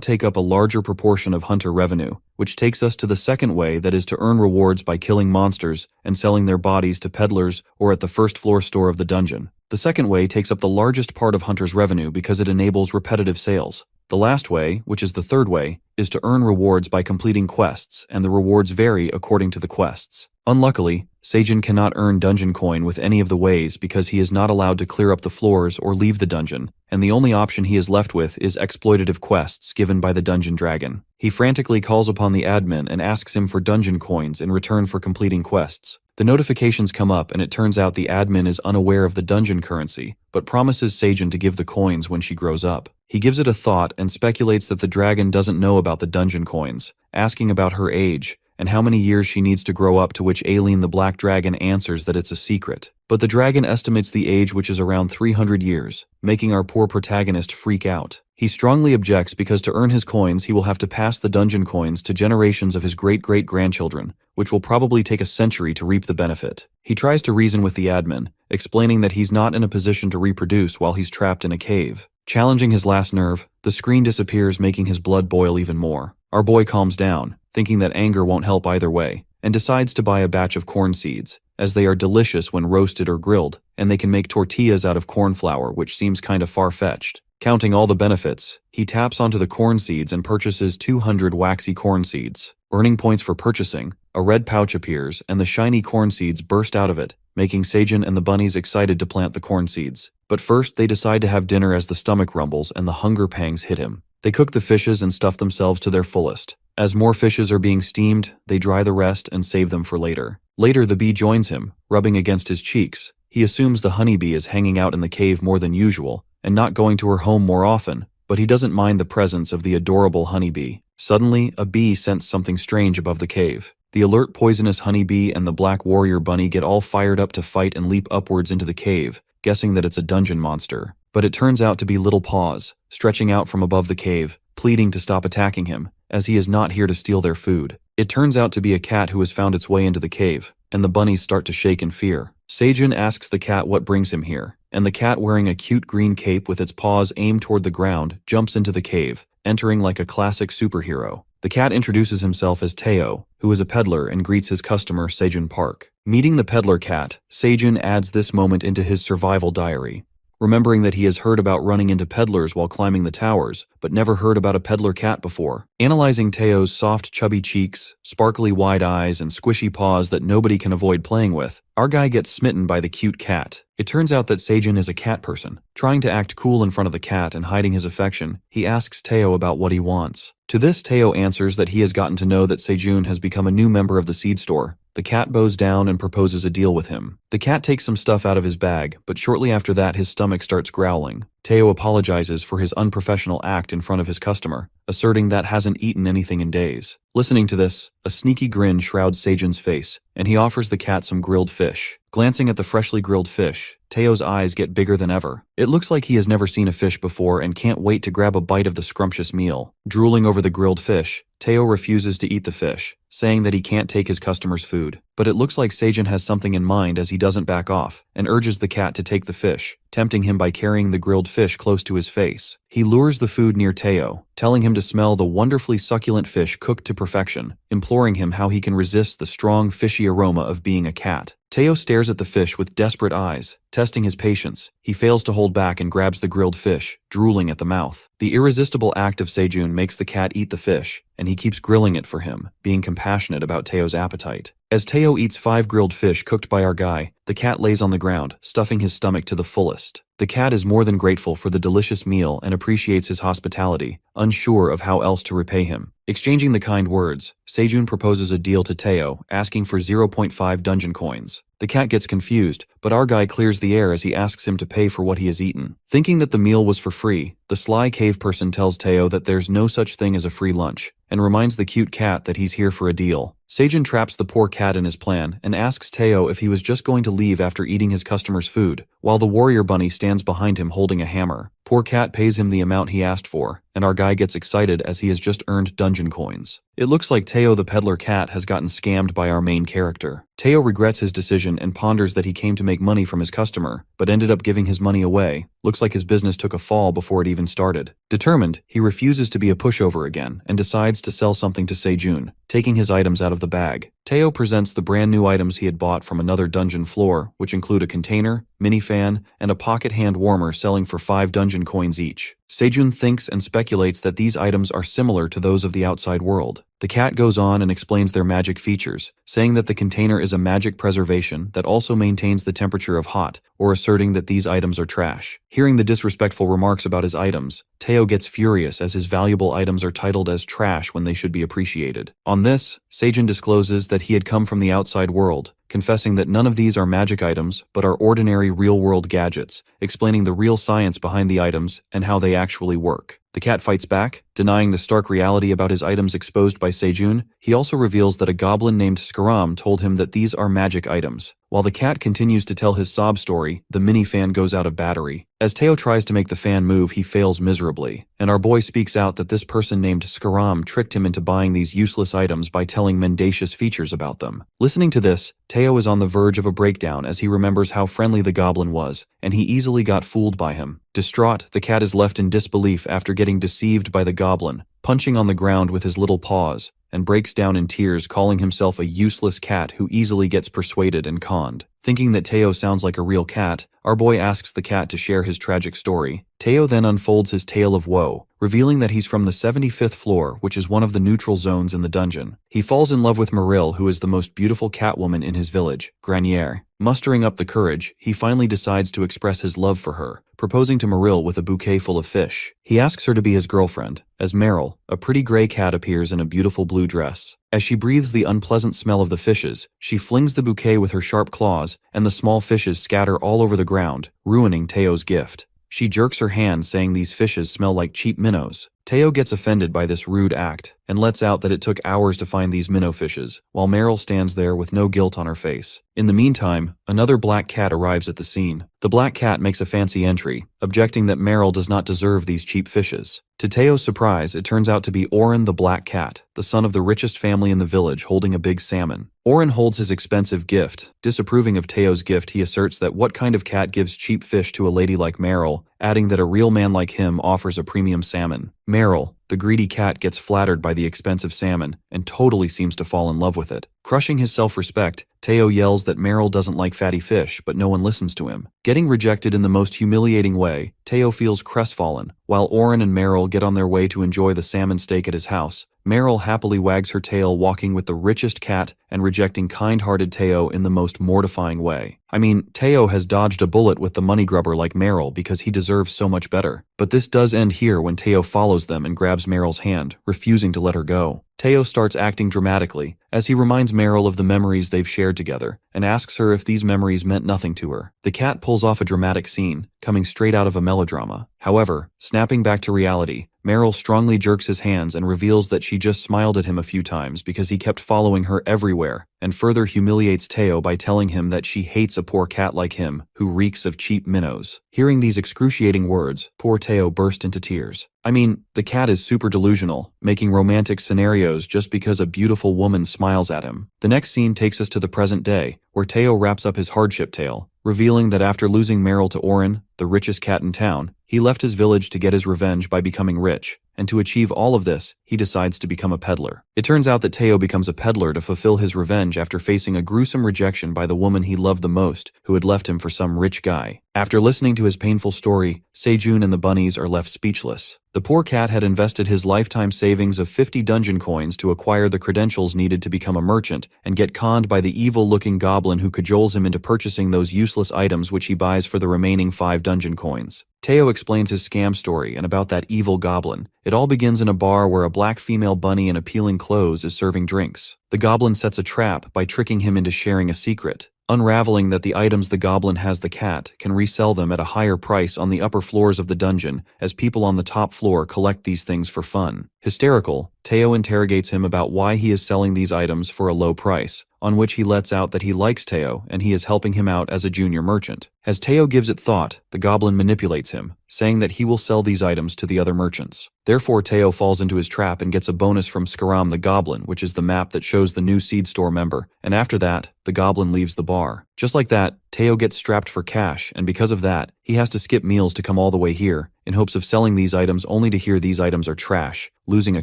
take up a larger proportion of hunter revenue, which takes us to the second way, that is to earn rewards by killing monsters and selling their bodies to peddlers or at the first floor store of the dungeon. The second way takes up the largest part of hunters' revenue because it enables repetitive sales. The last way, which is the third way, is to earn rewards by completing quests, and the rewards vary according to the quests. Unluckily, Seijin cannot earn dungeon coin with any of the ways because he is not allowed to clear up the floors or leave the dungeon, and the only option he is left with is exploitative quests given by the dungeon dragon. He frantically calls upon the admin and asks him for dungeon coins in return for completing quests. The notifications come up and it turns out the admin is unaware of the dungeon currency, but promises Seijin to give the coins when she grows up. He gives it a thought and speculates that the dragon doesn't know about the dungeon coins, asking about her age and how many years she needs to grow up, to which Aileen the Black Dragon answers that it's a secret. But the dragon estimates the age, which is around 300 years, making our poor protagonist freak out. He strongly objects because to earn his coins he will have to pass the dungeon coins to generations of his great-great-grandchildren, which will probably take a century to reap the benefit. He tries to reason with the admin, explaining that he's not in a position to reproduce while he's trapped in a cave. Challenging his last nerve, the screen disappears, making his blood boil even more. Our boy calms down, thinking that anger won't help either way, and decides to buy a batch of corn seeds, as they are delicious when roasted or grilled, and they can make tortillas out of corn flour, which seems kinda far-fetched. Counting all the benefits, he taps onto the corn seeds and purchases 200 waxy corn seeds. Earning points for purchasing, a red pouch appears and the shiny corn seeds burst out of it, making Seijin and the bunnies excited to plant the corn seeds. But first they decide to have dinner as the stomach rumbles and the hunger pangs hit him. They cook the fishes and stuff themselves to their fullest. As more fishes are being steamed, they dry the rest and save them for later. Later the bee joins him, rubbing against his cheeks. He assumes the honeybee is hanging out in the cave more than usual and not going to her home more often, but he doesn't mind the presence of the adorable honeybee. Suddenly, a bee scents something strange above the cave. The alert poisonous honeybee and the black warrior bunny get all fired up to fight and leap upwards into the cave, guessing that it's a dungeon monster. But it turns out to be Little Paws, stretching out from above the cave, pleading to stop attacking him, as he is not here to steal their food. It turns out to be a cat who has found its way into the cave, and the bunnies start to shake in fear. Seijin asks the cat what brings him here, and the cat, wearing a cute green cape with its paws aimed toward the ground, jumps into the cave, entering like a classic superhero. The cat introduces himself as Teo, who is a peddler, and greets his customer Seijin Park. Meeting the peddler cat, Seijin adds this moment into his survival diary, remembering that he has heard about running into peddlers while climbing the towers, but never heard about a peddler cat before. Analyzing Teo's soft, chubby cheeks, sparkly wide eyes, and squishy paws that nobody can avoid playing with, our guy gets smitten by the cute cat. It turns out that Seijin is a cat person. Trying to act cool in front of the cat and hiding his affection, he asks Teo about what he wants. To this, Teo answers that he has gotten to know that Seijun has become a new member of the seed store. The cat bows down and proposes a deal with him. The cat takes some stuff out of his bag, but shortly after that his stomach starts growling. Teo apologizes for his unprofessional act in front of his customer, asserting that hasn't eaten anything in days. Listening to this, a sneaky grin shrouds Seijun's face, and he offers the cat some grilled fish. Glancing at the freshly grilled fish, Teo's eyes get bigger than ever. It looks like he has never seen a fish before and can't wait to grab a bite of the scrumptious meal. Drooling over the grilled fish, Teo refuses to eat the fish, saying that he can't take his customer's food. But it looks like Seijun has something in mind as he doesn't back off, and urges the cat to take the fish, tempting him by carrying the grilled fish close to his face. He lures the food near Teo, telling him to smell the wonderfully succulent fish cooked to perfection, imploring him how he can resist the strong fishy aroma of being a cat. Teo stares at the fish with desperate eyes, testing his patience. He fails to hold back and grabs the grilled fish, drooling at the mouth. The irresistible act of Seijun makes the cat eat the fish, and he keeps grilling it for him, being compassionate about Teo's appetite. As Teo eats 5 grilled fish cooked by our guy, the cat lays on the ground, stuffing his stomach to the fullest. The cat is more than grateful for the delicious meal and appreciates his hospitality, unsure of how else to repay him. Exchanging the kind words, Sejun proposes a deal to Teo, asking for 0.5 dungeon coins. The cat gets confused, but our guy clears the air as he asks him to pay for what he has eaten. Thinking that the meal was for free, the sly cave person tells Teo that there's no such thing as a free lunch, and reminds the cute cat that he's here for a deal. Sejun traps the poor cat in his plan and asks Teo if he was just going to leave after eating his customer's food, while the warrior bunny stands behind him holding a hammer. Poor cat pays him the amount he asked for, and our guy gets excited as he has just earned dungeon coins. It looks like Teo the peddler cat has gotten scammed by our main character. Teo regrets his decision and ponders that he came to make money from his customer, but ended up giving his money away. Looks like his business took a fall before it even started. Determined, he refuses to be a pushover again and decides to sell something to Sejun, taking his items out of the bag. Teo presents the brand new items he had bought from another dungeon floor, which include a container, mini fan, and a pocket hand warmer selling for 5 dungeon coins each. Sejun thinks and speculates that these items are similar to those of the outside world. The cat goes on and explains their magic features, saying that the container is a magic preservation that also maintains the temperature of hot, or asserting that these items are trash. Hearing the disrespectful remarks about his items, Teo gets furious as his valuable items are titled as trash when they should be appreciated. On this, Sejun discloses that he had come from the outside world, confessing that none of these are magic items but are ordinary real-world gadgets, explaining the real science behind the items and how they actually work. The cat fights back, denying the stark reality about his items exposed by Sejun. He also reveals that a goblin named Skaram told him that these are magic items. While the cat continues to tell his sob story, the mini fan goes out of battery. As Teo tries to make the fan move, he fails miserably, and our boy speaks out that this person named Skaram tricked him into buying these useless items by telling mendacious features about them. Listening to this, Teo is on the verge of a breakdown as he remembers how friendly the goblin was, and he easily got fooled by him. Distraught, the cat is left in disbelief after getting deceived by the goblin, punching on the ground with his little paws, and breaks down in tears, calling himself a useless cat who easily gets persuaded and conned. Thinking that Teo sounds like a real cat, our boy asks the cat to share his tragic story. Teo then unfolds his tale of woe, revealing that he's from the 75th floor, which is one of the neutral zones in the dungeon. He falls in love with Maril, who is the most beautiful catwoman in his village, Granier. Mustering up the courage, he finally decides to express his love for her, proposing to Maril with a bouquet full of fish. He asks her to be his girlfriend, as Meryl, a pretty gray cat, appears in a beautiful blue dress. As she breathes the unpleasant smell of the fishes, she flings the bouquet with her sharp claws, and the small fishes scatter all over the ground, ruining Teo's gift. She jerks her hand, saying these fishes smell like cheap minnows. Teo gets offended by this rude act, and lets out that it took hours to find these minnow fishes, while Meryl stands there with no guilt on her face. In the meantime, another black cat arrives at the scene. The black cat makes a fancy entry, objecting that Meryl does not deserve these cheap fishes. To Teo's surprise, it turns out to be Oren the black cat, the son of the richest family in the village, holding a big salmon. Oren holds his expensive gift. Disapproving of Teo's gift, he asserts that what kind of cat gives cheap fish to a lady like Meryl, adding that a real man like him offers a premium salmon. Meryl, the greedy cat, gets flattered by the expensive salmon and totally seems to fall in love with it. Crushing his self-respect, Teo yells that Meryl doesn't like fatty fish, but no one listens to him. Getting rejected in the most humiliating way, Teo feels crestfallen. While Oren and Meryl get on their way to enjoy the salmon steak at his house, Meryl happily wags her tail, walking with the richest cat and rejecting kind-hearted Teo in the most mortifying way. I mean, Teo has dodged a bullet with the money grubber like Meryl because he deserves so much better. But this does end here when Teo follows them and grabs Meryl's hand, refusing to let her go. Teo starts acting dramatically as he reminds Meryl of the memories they've shared together and asks her if these memories meant nothing to her. The cat pulls off a dramatic scene, coming straight out of a melodrama. However, snapping back to reality, Meryl strongly jerks his hands and reveals that she just smiled at him a few times because he kept following her everywhere, and further humiliates Teo by telling him that she hates a poor cat like him who reeks of cheap minnows. Hearing these excruciating words, poor Teo burst into tears. I mean, the cat is super delusional, making romantic scenarios just because a beautiful woman smiles at him. The next scene takes us to the present day, where Teo wraps up his hardship tale, revealing that after losing Meryl to Oren, the richest cat in town, he left his village to get his revenge by becoming rich, and to achieve all of this, he decides to become a peddler. It turns out that Teo becomes a peddler to fulfill his revenge after facing a gruesome rejection by the woman he loved the most, who had left him for some rich guy. After listening to his painful story, Sejun and the bunnies are left speechless. The poor cat had invested his lifetime savings of 50 dungeon coins to acquire the credentials needed to become a merchant, and get conned by the evil-looking goblin who cajoles him into purchasing those useless items which he buys for the remaining 5 dungeon coins. Teo explains his scam story and about that evil goblin. It all begins in a bar where a black female bunny in appealing clothes is serving drinks. The goblin sets a trap by tricking him into sharing a secret, unraveling that the items the goblin has the cat can resell them at a higher price on the upper floors of the dungeon as people on the top floor collect these things for fun. Hysterical, Teo interrogates him about why he is selling these items for a low price, on which he lets out that he likes Teo and he is helping him out as a junior merchant. As Teo gives it thought, the goblin manipulates him, saying that he will sell these items to the other merchants. Therefore, Teo falls into his trap and gets a bonus from Skaram the Goblin, which is the map that shows the new seed store member, and after that, the goblin leaves the bar. Just like that, Teo gets strapped for cash, and because of that, he has to skip meals to come all the way here, in hopes of selling these items only to hear these items are trash, losing a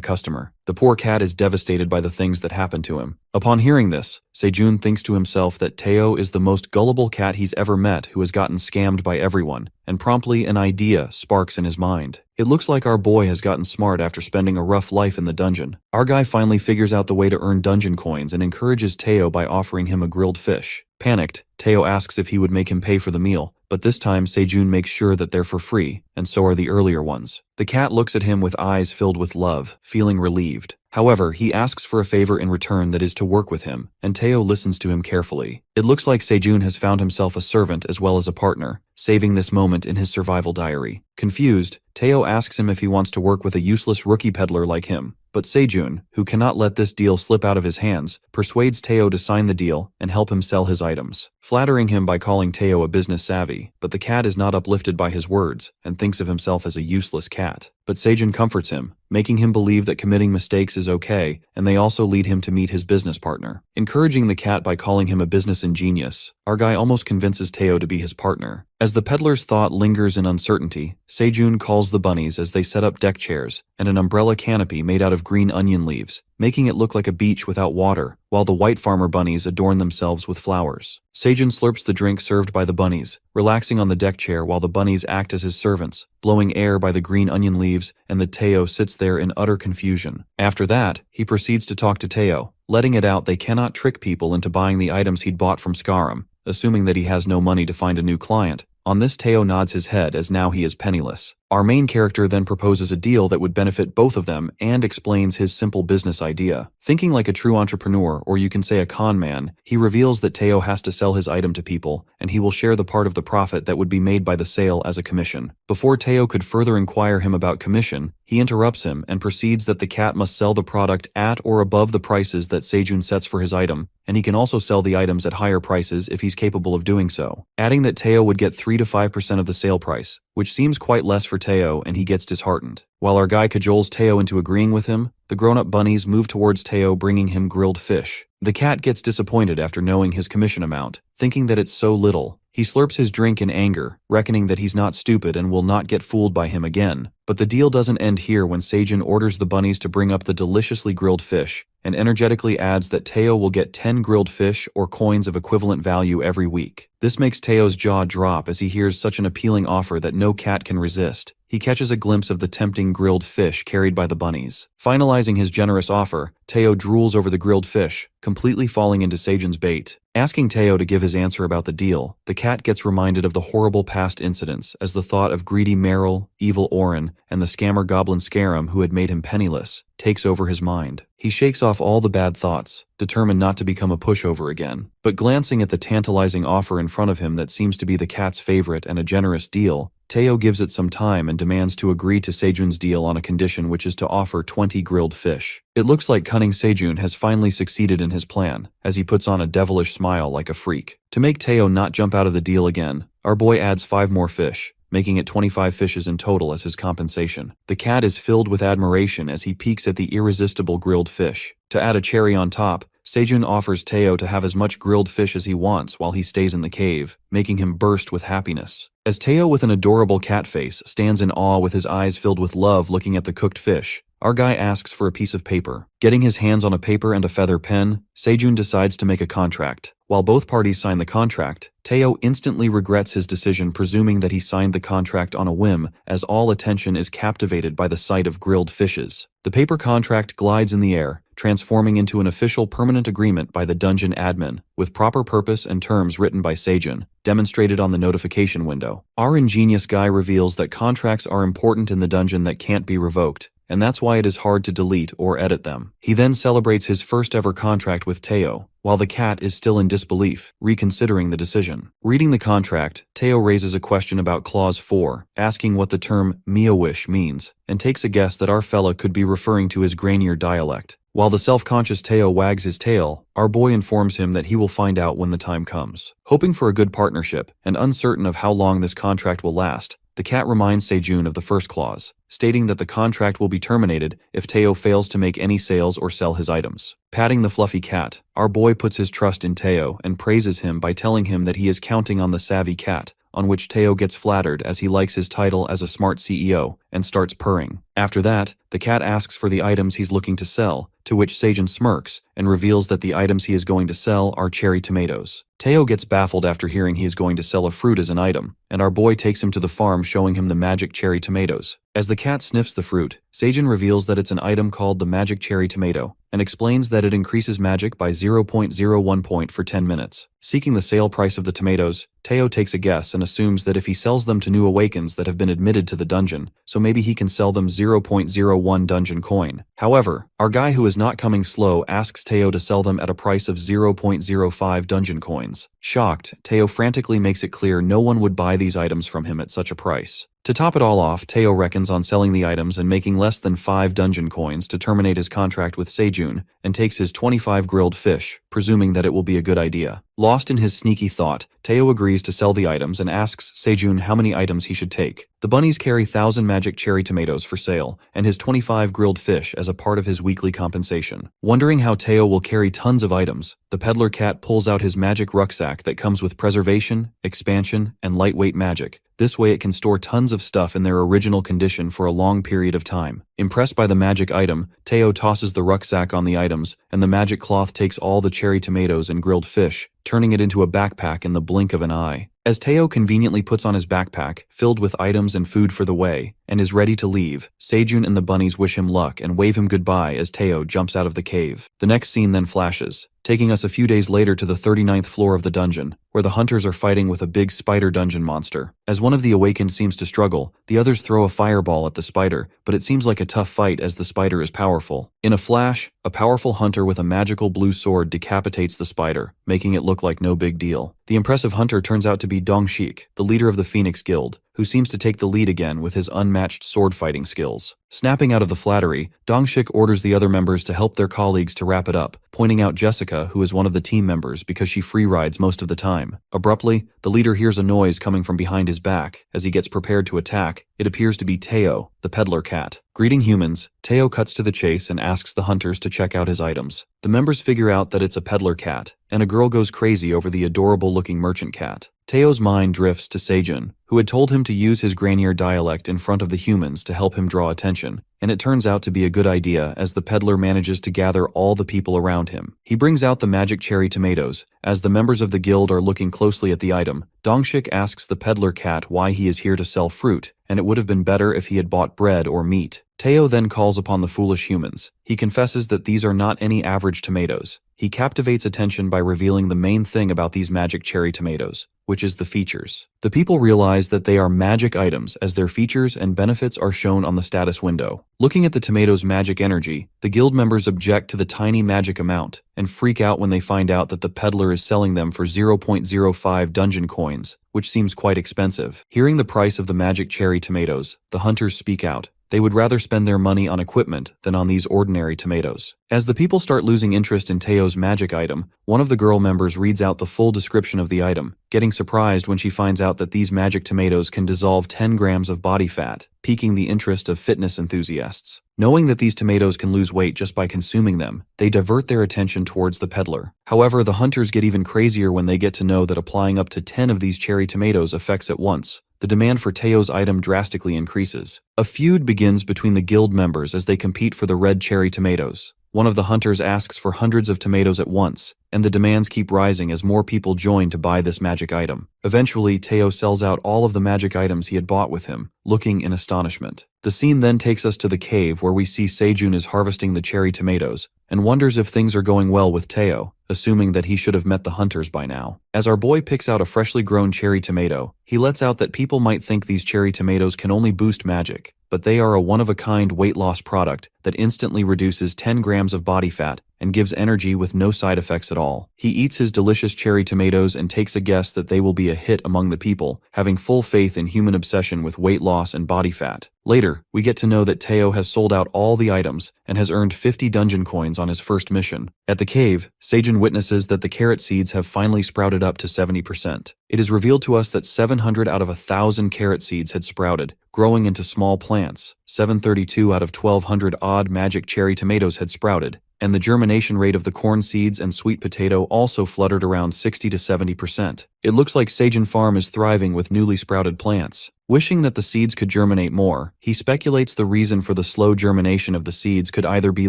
customer. The poor cat is devastated by the things that happen to him. Upon hearing this, Sejun thinks to himself that Teo is the most gullible cat he's ever met who has gotten scammed by everyone, and promptly an idea sparks in his mind. It looks like our boy has gotten smart after spending a rough life in the dungeon. Our guy finally figures out the way to earn dungeon coins and encourages Teo by offering him a grilled fish. Panicked, Teo asks if he would make him pay for the meal, but this time Sejun makes sure that they're for free, and so are the earlier ones. The cat looks at him with eyes filled with love, feeling relieved. However, he asks for a favor in return that is to work with him, and Teo listens to him carefully. It looks like Sejun has found himself a servant as well as a partner, saving this moment in his survival diary. Confused, Teo asks him if he wants to work with a useless rookie peddler like him, but Sejun, who cannot let this deal slip out of his hands, persuades Teo to sign the deal and help him sell his items, flattering him by calling Teo a business savvy. But the cat is not uplifted by his words and thinks of himself as a useless cat. But Sejun comforts him, making him believe that committing mistakes is okay, and they also lead him to meet his business partner. Encouraging the cat by calling him a business ingenious, our guy almost convinces Teo to be his partner. As the peddler's thought lingers in uncertainty, Sejun calls the bunnies as they set up deck chairs and an umbrella canopy made out of green onion leaves, making it look like a beach without water, while the white farmer bunnies adorn themselves with flowers. Sejun slurps the drink served by the bunnies, relaxing on the deck chair while the bunnies act as his servants, blowing air by the green onion leaves, and the Teo sits there in utter confusion. After that, he proceeds to talk to Teo, letting it out they cannot trick people into buying the items he'd bought from Skaram, assuming that he has no money to find a new client. On this, Teo nods his head as now he is penniless. Our main character then proposes a deal that would benefit both of them and explains his simple business idea. Thinking like a true entrepreneur, or you can say a con man, he reveals that Teo has to sell his item to people, and he will share the part of the profit that would be made by the sale as a commission. Before Teo could further inquire him about commission, he interrupts him and proceeds that the cat must sell the product at or above the prices that Sejun sets for his item, and he can also sell the items at higher prices if he's capable of doing so, adding that Teo would get 3 to 5% of the sale price, which seems quite less for Teo, and he gets disheartened. While our guy cajoles Teo into agreeing with him, the grown-up bunnies move towards Teo, bringing him grilled fish. The cat gets disappointed after knowing his commission amount, thinking that it's so little. He slurps his drink in anger, reckoning that he's not stupid and will not get fooled by him again. But the deal doesn't end here when Sejun orders the bunnies to bring up the deliciously grilled fish, and energetically adds that Teo will get 10 grilled fish or coins of equivalent value every week. This makes Teo's jaw drop as he hears such an appealing offer that no cat can resist. He catches a glimpse of the tempting grilled fish carried by the bunnies. Finalizing his generous offer, Teo drools over the grilled fish, completely falling into Sejun's bait. Asking Teo to give his answer about the deal, the cat gets reminded of the horrible past incidents as the thought of greedy Meryl, evil Orin, and the scammer goblin Skaram who had made him penniless takes over his mind. He shakes off all the bad thoughts, determined not to become a pushover again. But glancing at the tantalizing offer in front of him that seems to be the cat's favorite and a generous deal, Teo gives it some time and demands to agree to Sejun's deal on a condition, which is to offer 20 grilled fish. It looks like cunning Sejun has finally succeeded in his plan, as he puts on a devilish smile like a freak. To make Teo not jump out of the deal again, our boy adds 5 more fish, making it 25 fishes in total as his compensation. The cat is filled with admiration as he peeks at the irresistible grilled fish. To add a cherry on top, Sejun offers Teo to have as much grilled fish as he wants while he stays in the cave, making him burst with happiness. As Teo with an adorable cat face stands in awe with his eyes filled with love looking at the cooked fish, our guy asks for a piece of paper. Getting his hands on a paper and a feather pen, Sejun decides to make a contract. While both parties sign the contract, Teo instantly regrets his decision, presuming that he signed the contract on a whim, as all attention is captivated by the sight of grilled fishes. The paper contract glides in the air, transforming into an official permanent agreement by the dungeon admin, with proper purpose and terms written by Seijun, demonstrated on the notification window. Our ingenious guy reveals that contracts are important in the dungeon that can't be revoked, and that's why it is hard to delete or edit them. He then celebrates his first ever contract with Teo, while the cat is still in disbelief, reconsidering the decision. Reading the contract, Teo raises a question about Clause 4, asking what the term Miowish means, and takes a guess that our fella could be referring to his Grainier dialect. While the self-conscious Teo wags his tail, our boy informs him that he will find out when the time comes. Hoping for a good partnership, and uncertain of how long this contract will last, the cat reminds Seijun of the first clause, stating that the contract will be terminated if Teo fails to make any sales or sell his items. Patting the fluffy cat, our boy puts his trust in Teo and praises him by telling him that he is counting on the savvy cat, on which Teo gets flattered as he likes his title as a smart CEO and starts purring. After that, the cat asks for the items he's looking to sell, to which Seijun smirks and reveals that the items he is going to sell are cherry tomatoes. Teo gets baffled after hearing he is going to sell a fruit as an item, and our boy takes him to the farm showing him the magic cherry tomatoes. As the cat sniffs the fruit, Seijun reveals that it's an item called the magic cherry tomato, and explains that it increases magic by 0.01 point for 10 minutes. Seeking the sale price of the tomatoes, Teo takes a guess and assumes that if he sells them to new awakens that have been admitted to the dungeon, so maybe he can sell them 0.01 dungeon coin. However, our guy who is not coming slow asks Teo to sell them at a price of 0.05 dungeon coins. Shocked, Teo frantically makes it clear no one would buy these items from him at such a price. To top it all off, Teo reckons on selling the items and making less than 5 dungeon coins to terminate his contract with Seijun, and takes his 25 grilled fish, presuming that it will be a good idea. Lost in his sneaky thought, Teo agrees to sell the items and asks Seijun how many items he should take. The bunnies carry 1,000 magic cherry tomatoes for sale, and his 25 grilled fish as a part of his weekly compensation. Wondering how Teo will carry tons of items, the peddler cat pulls out his magic rucksack that comes with preservation, expansion, and lightweight magic. This way it can store tons of stuff in their original condition for a long period of time. Impressed by the magic item, Teo tosses the rucksack on the items, and the magic cloth takes all the cherry tomatoes and grilled fish, turning it into a backpack in the blink of an eye. As Teo conveniently puts on his backpack, filled with items and food for the way, and is ready to leave, Seijun and the bunnies wish him luck and wave him goodbye as Teo jumps out of the cave. The next scene then flashes, taking us a few days later to the 39th floor of the dungeon, where the hunters are fighting with a big spider dungeon monster. As one of the awakened seems to struggle, the others throw a fireball at the spider, but it seems like a tough fight as the spider is powerful. In a flash, a powerful hunter with a magical blue sword decapitates the spider, making it look like no big deal. The impressive hunter turns out to be Dongshik, the leader of the Phoenix Guild, who seems to take the lead again with his unmatched sword-fighting skills. Snapping out of the flattery, Dongshik orders the other members to help their colleagues to wrap it up, pointing out Jessica, who is one of the team members because she free rides most of the time. Abruptly, the leader hears a noise coming from behind his back. As he gets prepared to attack, it appears to be Teo, the peddler cat. Greeting humans, Teo cuts to the chase and asks the hunters to check out his items. The members figure out that it's a peddler cat, and a girl goes crazy over the adorable-looking merchant cat. Teo's mind drifts to Seijun, who had told him to use his Grainier dialect in front of the humans to help him draw attention, and it turns out to be a good idea as the peddler manages to gather all the people around him. He brings out the magic cherry tomatoes. As the members of the guild are looking closely at the item, Dongshik asks the peddler cat why he is here to sell fruit, and it would have been better if he had bought bread or meat. Teo then calls upon the foolish humans. He confesses that these are not any average tomatoes. He captivates attention by revealing the main thing about these magic cherry tomatoes, which is the features. The people realize that they are magic items as their features and benefits are shown on the status window. Looking at the tomatoes' magic energy, the guild members object to the tiny magic amount and freak out when they find out that the peddler is selling them for 0.05 dungeon coins, which seems quite expensive. Hearing the price of the magic cherry tomatoes, the hunters speak out. They would rather spend their money on equipment than on these ordinary tomatoes. As the people start losing interest in Teo's magic item, one of the girl members reads out the full description of the item, getting surprised when she finds out that these magic tomatoes can dissolve 10 grams of body fat, piquing the interest of fitness enthusiasts. Knowing that these tomatoes can lose weight just by consuming them, they divert their attention towards the peddler. However, the hunters get even crazier when they get to know that applying up to 10 of these cherry tomatoes affects at once. The demand for Teo's item drastically increases. A feud begins between the guild members as they compete for the red cherry tomatoes. One of the hunters asks for hundreds of tomatoes at once, and the demands keep rising as more people join to buy this magic item. Eventually, Teo sells out all of the magic items he had bought with him, looking in astonishment. The scene then takes us to the cave where we see Seijun is harvesting the cherry tomatoes, and wonders if things are going well with Teo, assuming that he should have met the hunters by now. As our boy picks out a freshly grown cherry tomato, he lets out that people might think these cherry tomatoes can only boost magic, but they are a one-of-a-kind weight loss product that instantly reduces 10 grams of body fat and gives energy with no side effects at all. He eats his delicious cherry tomatoes and takes a guess that they will be a hit among the people, having full faith in human obsession with weight loss and body fat. Later, we get to know that Teo has sold out all the items and has earned 50 dungeon coins on his first mission. At the cave, Seijun witnesses that the carrot seeds have finally sprouted up to 70%. It is revealed to us that 700 out of 1,000 carrot seeds had sprouted, growing into small plants. 732 out of 1,200 odd magic cherry tomatoes had sprouted, and the germination rate of the corn seeds and sweet potato also fluttered around 60 to 70%. It looks like Seijun Farm is thriving with newly sprouted plants. Wishing that the seeds could germinate more, he speculates the reason for the slow germination of the seeds could either be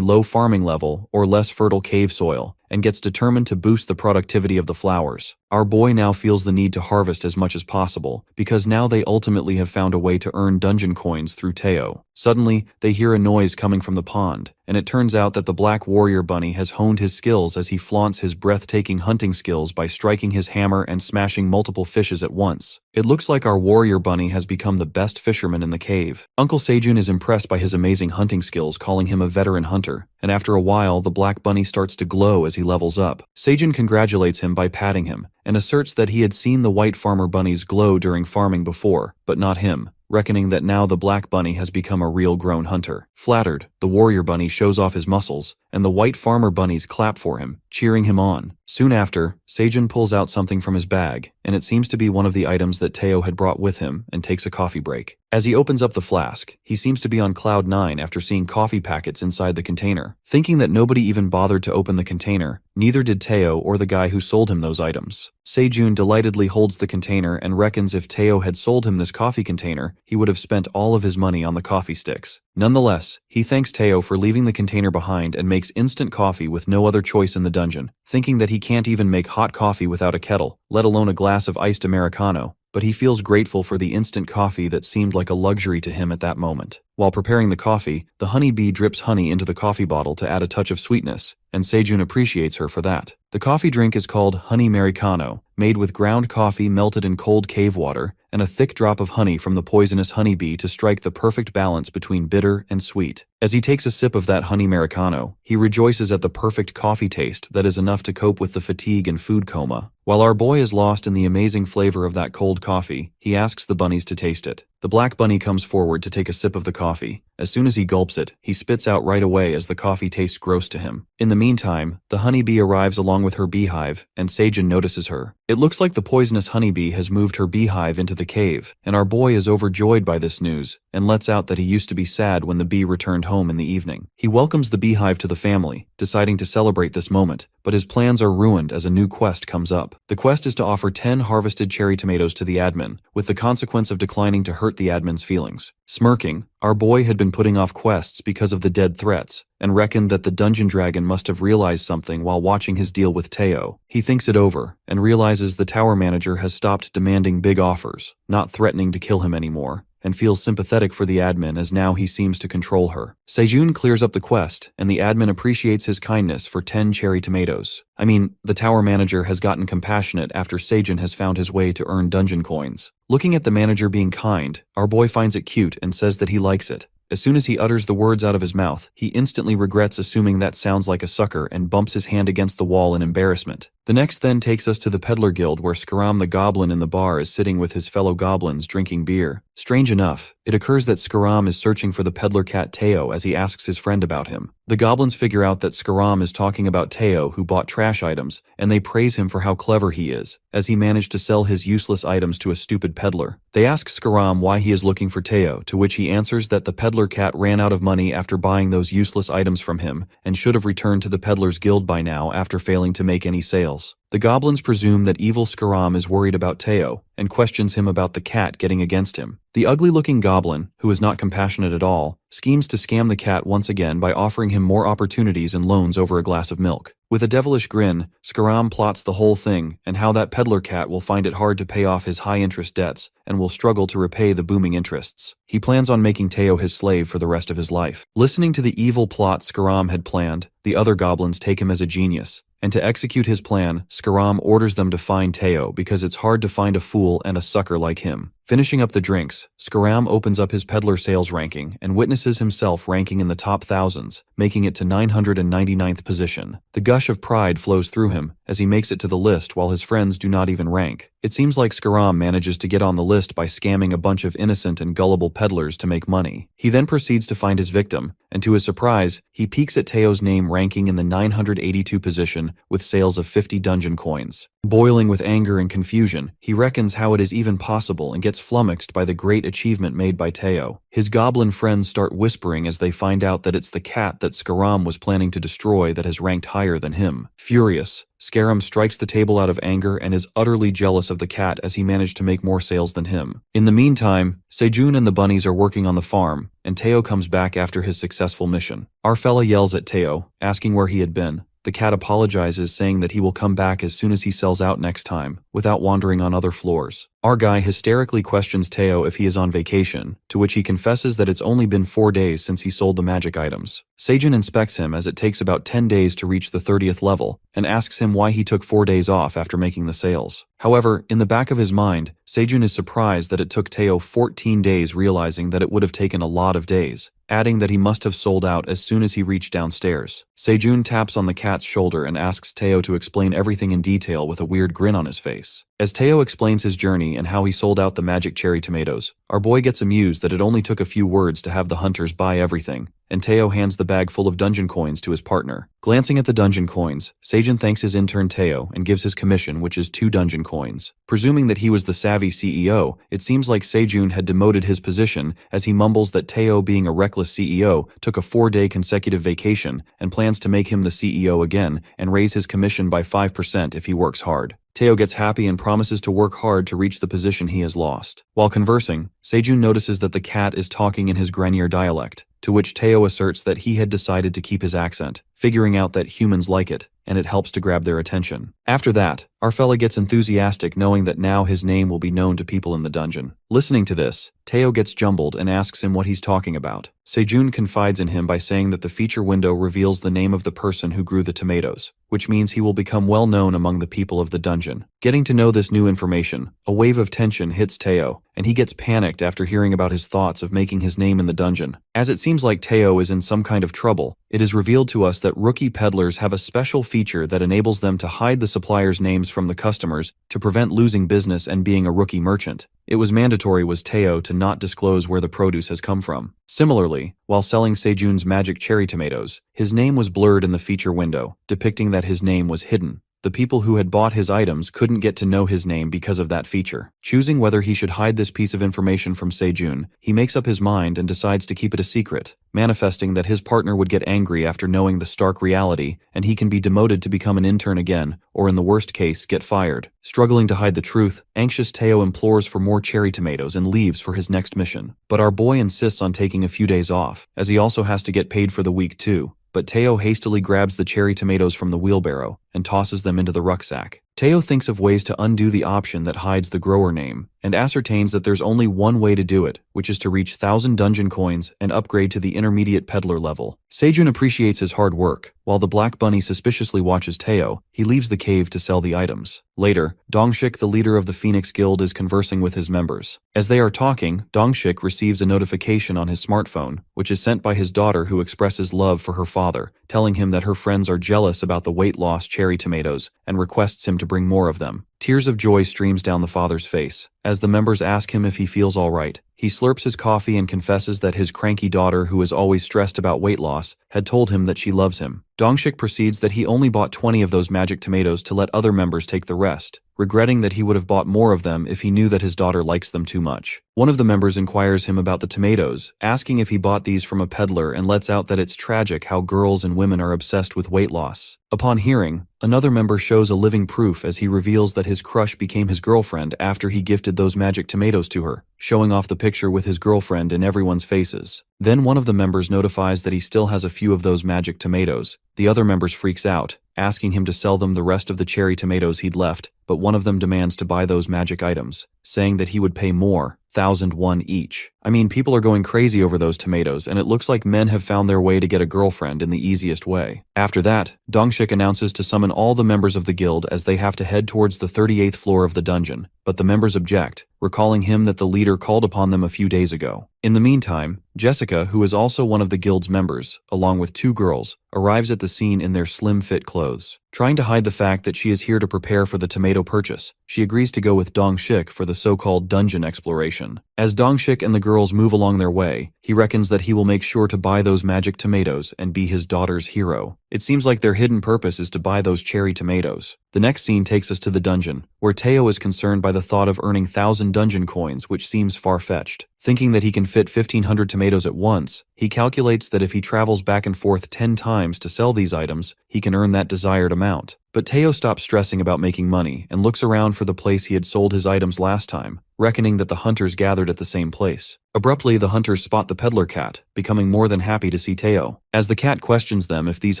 low farming level or less fertile cave soil, and gets determined to boost the productivity of the flowers. Our boy now feels the need to harvest as much as possible, because now they ultimately have found a way to earn dungeon coins through Teo. Suddenly, they hear a noise coming from the pond, and it turns out that the Black Warrior Bunny has honed his skills as he flaunts his breathtaking hunting skills by striking his hammer and smashing multiple fishes at once. It looks like our Warrior Bunny has become the best fisherman in the cave. Uncle Seijun is impressed by his amazing hunting skills, calling him a veteran hunter, and after a while, the Black Bunny starts to glow as he levels up. Seijun congratulates him by patting him, and asserts that he had seen the white farmer bunnies glow during farming before, but not him, reckoning that now the Black Bunny has become a real grown hunter. Flattered, the Warrior Bunny shows off his muscles, and the white farmer bunnies clap for him, cheering him on. Soon after, Seijun pulls out something from his bag, and it seems to be one of the items that Teo had brought with him, and takes a coffee break. As he opens up the flask, he seems to be on cloud 9 after seeing coffee packets inside the container. Thinking that nobody even bothered to open the container, neither did Teo or the guy who sold him those items. Seijun delightedly holds the container and reckons if Teo had sold him this coffee container, he would have spent all of his money on the coffee sticks. Nonetheless, he thanks Teo for leaving the container behind and makes instant coffee with no other choice in the dungeon, thinking that he can't even make hot coffee without a kettle, let alone a glass of iced Americano. But he feels grateful for the instant coffee that seemed like a luxury to him at that moment. While preparing the coffee, the honey bee drips honey into the coffee bottle to add a touch of sweetness, and Seijun appreciates her for that. The coffee drink is called Honey Americano, made with ground coffee melted in cold cave water, and a thick drop of honey from the poisonous honey bee to strike the perfect balance between bitter and sweet. As he takes a sip of that Honey Americano, he rejoices at the perfect coffee taste that is enough to cope with the fatigue and food coma. While our boy is lost in the amazing flavor of that cold coffee, he asks the bunnies to taste it. The Black Bunny comes forward to take a sip of the coffee. As soon as he gulps it, he spits out right away as the coffee tastes gross to him. In the meantime, the honeybee arrives along with her beehive, and Seijun notices her. It looks like the poisonous honeybee has moved her beehive into the cave, and our boy is overjoyed by this news, and lets out that he used to be sad when the bee returned home in the evening. He welcomes the beehive to the family, deciding to celebrate this moment, but his plans are ruined as a new quest comes up. The quest is to offer 10 harvested cherry tomatoes to the admin, with the consequence of declining to hurt the admin's feelings. Smirking, our boy had been putting off quests because of the dead threats, and reckoned that the dungeon dragon must have realized something while watching his deal with Teo. He thinks it over, and realizes the tower manager has stopped demanding big offers, not threatening to kill him anymore, and feels sympathetic for the admin as now he seems to control her. Seijun clears up the quest, and the admin appreciates his kindness for 10 cherry tomatoes. I mean, the tower manager has gotten compassionate after Seijun has found his way to earn dungeon coins. Looking at the manager being kind, our boy finds it cute and says that he likes it. As soon as he utters the words out of his mouth, he instantly regrets assuming that sounds like a sucker and bumps his hand against the wall in embarrassment. The next then takes us to the Peddler Guild, where Skaram the Goblin in the bar is sitting with his fellow goblins drinking beer. Strange enough, it occurs that Skaram is searching for the peddler cat Teo as he asks his friend about him. The goblins figure out that Skaram is talking about Teo, who bought trash items, and they praise him for how clever he is, as he managed to sell his useless items to a stupid peddler. They ask Skaram why he is looking for Teo, to which he answers that the peddler cat ran out of money after buying those useless items from him, and should have returned to the Peddler's Guild by now after failing to make any sales. else. The goblins presume that evil Skaram is worried about Teo and questions him about the cat getting against him. The ugly-looking goblin, who is not compassionate at all, schemes to scam the cat once again by offering him more opportunities and loans over a glass of milk. With a devilish grin, Skaram plots the whole thing and how that peddler cat will find it hard to pay off his high-interest debts and will struggle to repay the booming interests. He plans on making Teo his slave for the rest of his life. Listening to the evil plot Skaram had planned, the other goblins take him as a genius. And to execute his plan, Skaram orders them to find Teo because it's hard to find a fool and a sucker like him. Finishing up the drinks, Skaram opens up his peddler sales ranking and witnesses himself ranking in the top thousands, making it to 999th position. The gush of pride flows through him as he makes it to the list while his friends do not even rank. It seems like Skaram manages to get on the list by scamming a bunch of innocent and gullible peddlers to make money. He then proceeds to find his victim, and to his surprise, he peeks at Teo's name ranking in the 982 position with sales of 50 dungeon coins. Boiling with anger and confusion, he reckons how it is even possible and gets flummoxed by the great achievement made by Teo. His goblin friends start whispering as they find out that it's the cat that Skaram was planning to destroy that has ranked higher than him. Furious, Skaram strikes the table out of anger and is utterly jealous of the cat as he managed to make more sales than him. In the meantime, Sejun and the bunnies are working on the farm, and Teo comes back after his successful mission. Our fella yells at Teo, asking where he had been. The cat apologizes, saying that he will come back as soon as he sells out next time, without wandering on other floors. Our guy hysterically questions Teo if he is on vacation, to which he confesses that it's only been 4 days since he sold the magic items. Sejun inspects him as it takes about 10 days to reach the 30th level, and asks him why he took 4 days off after making the sales. However, in the back of his mind, Sejun is surprised that it took Teo 14 days, realizing that it would have taken a lot of days, adding that he must have sold out as soon as he reached downstairs. Sejun taps on the cat's shoulder and asks Teo to explain everything in detail with a weird grin on his face. As Teo explains his journey and how he sold out the magic cherry tomatoes, our boy gets amused that it only took a few words to have the hunters buy everything, and Teo hands the bag full of dungeon coins to his partner. Glancing at the dungeon coins, Sejun thanks his intern Teo and gives his commission, which is 2 dungeon coins. Presuming that he was the savvy CEO, it seems like Sejun had demoted his position as he mumbles that Teo, being a reckless CEO, took a 4-day consecutive vacation and plans to make him the CEO again and raise his commission by 5% if he works hard. Teo gets happy and promises to work hard to reach the position he has lost. While conversing, Sejun notices that the cat is talking in his Grenier dialect, to which Teo asserts that he had decided to keep his accent, figuring out that humans like it, and it helps to grab their attention. After that, our fella gets enthusiastic knowing that now his name will be known to people in the dungeon. Listening to this, Teo gets jumbled and asks him what he's talking about. Sejun confides in him by saying that the feature window reveals the name of the person who grew the tomatoes, which means he will become well known among the people of the dungeon. Getting to know this new information, a wave of tension hits Teo, and he gets panicked after hearing about his thoughts of making his name in the dungeon. As it seems like Teo is in some kind of trouble, it is revealed to us that rookie peddlers have a special feature that enables them to hide the suppliers' names from the customers to prevent losing business and being a rookie merchant. It was mandatory was Teo to not disclose where the produce has come from. Similarly, while selling Sejun's magic cherry tomatoes, his name was blurred in the feature window, depicting that his name was hidden. The people who had bought his items couldn't get to know his name because of that feature. Choosing whether he should hide this piece of information from Sejun, he makes up his mind and decides to keep it a secret, manifesting that his partner would get angry after knowing the stark reality, and he can be demoted to become an intern again, or in the worst case, get fired. Struggling to hide the truth, anxious Teo implores for more cherry tomatoes and leaves for his next mission. But our boy insists on taking a few days off, as he also has to get paid for the week too. But Teo hastily grabs the cherry tomatoes from the wheelbarrow and tosses them into the rucksack. Teo thinks of ways to undo the option that hides the grower name, and ascertains that there's only one way to do it, which is to reach 1,000 dungeon coins and upgrade to the intermediate peddler level. Sejun appreciates his hard work. While the Black Bunny suspiciously watches Teo, he leaves the cave to sell the items. Later, Dongshik, the leader of the Phoenix Guild, is conversing with his members. As they are talking, Dongshik receives a notification on his smartphone, which is sent by his daughter, who expresses love for her father, telling him that her friends are jealous about the weight loss cherry tomatoes and requests him to bring more of them. Tears of joy streams down the father's face. As the members ask him if he feels all right, he slurps his coffee and confesses that his cranky daughter, who is always stressed about weight loss, had told him that she loves him. Dongshik proceeds that he only bought 20 of those magic tomatoes to let other members take the rest, regretting that he would have bought more of them if he knew that his daughter likes them too much. One of the members inquires him about the tomatoes, asking if he bought these from a peddler, and lets out that it's tragic how girls and women are obsessed with weight loss. Upon hearing, another member shows a living proof as he reveals that his crush became his girlfriend after he gifted those magic tomatoes to her, showing off the picture with his girlfriend in everyone's faces. Then one of the members notifies that he still has a few of those magic tomatoes. The other members freaks out, asking him to sell them the rest of the cherry tomatoes he'd left, but one of them demands to buy those magic items, saying that he would pay more, 1,001 each. I mean, people are going crazy over those tomatoes, and it looks like men have found their way to get a girlfriend in the easiest way. After that, Dongshik announces to summon all the members of the guild as they have to head towards the 38th floor of the dungeon, but the members object, recalling him that the leader called upon them a few days ago. In the meantime, Jessica, who is also one of the guild's members, along with two girls, arrives at the scene in their slim-fit clothes. Trying to hide the fact that she is here to prepare for the tomato purchase, she agrees to go with Dongshik for the so-called dungeon exploration. As Dongshik and the girls move along their way, he reckons that he will make sure to buy those magic tomatoes and be his daughter's hero. It seems like their hidden purpose is to buy those cherry tomatoes. The next scene takes us to the dungeon, where Teo is concerned by the thought of earning 1,000 dungeon coins, which seems far-fetched. Thinking that he can fit 1,500 tomatoes at once, he calculates that if he travels back and forth 10 times to sell these items, he can earn that desired amount. But Teo stops stressing about making money and looks around for the place he had sold his items last time, reckoning that the hunters gathered at the same place. Abruptly, the hunters spot the peddler cat, becoming more than happy to see Teo. As the cat questions them if these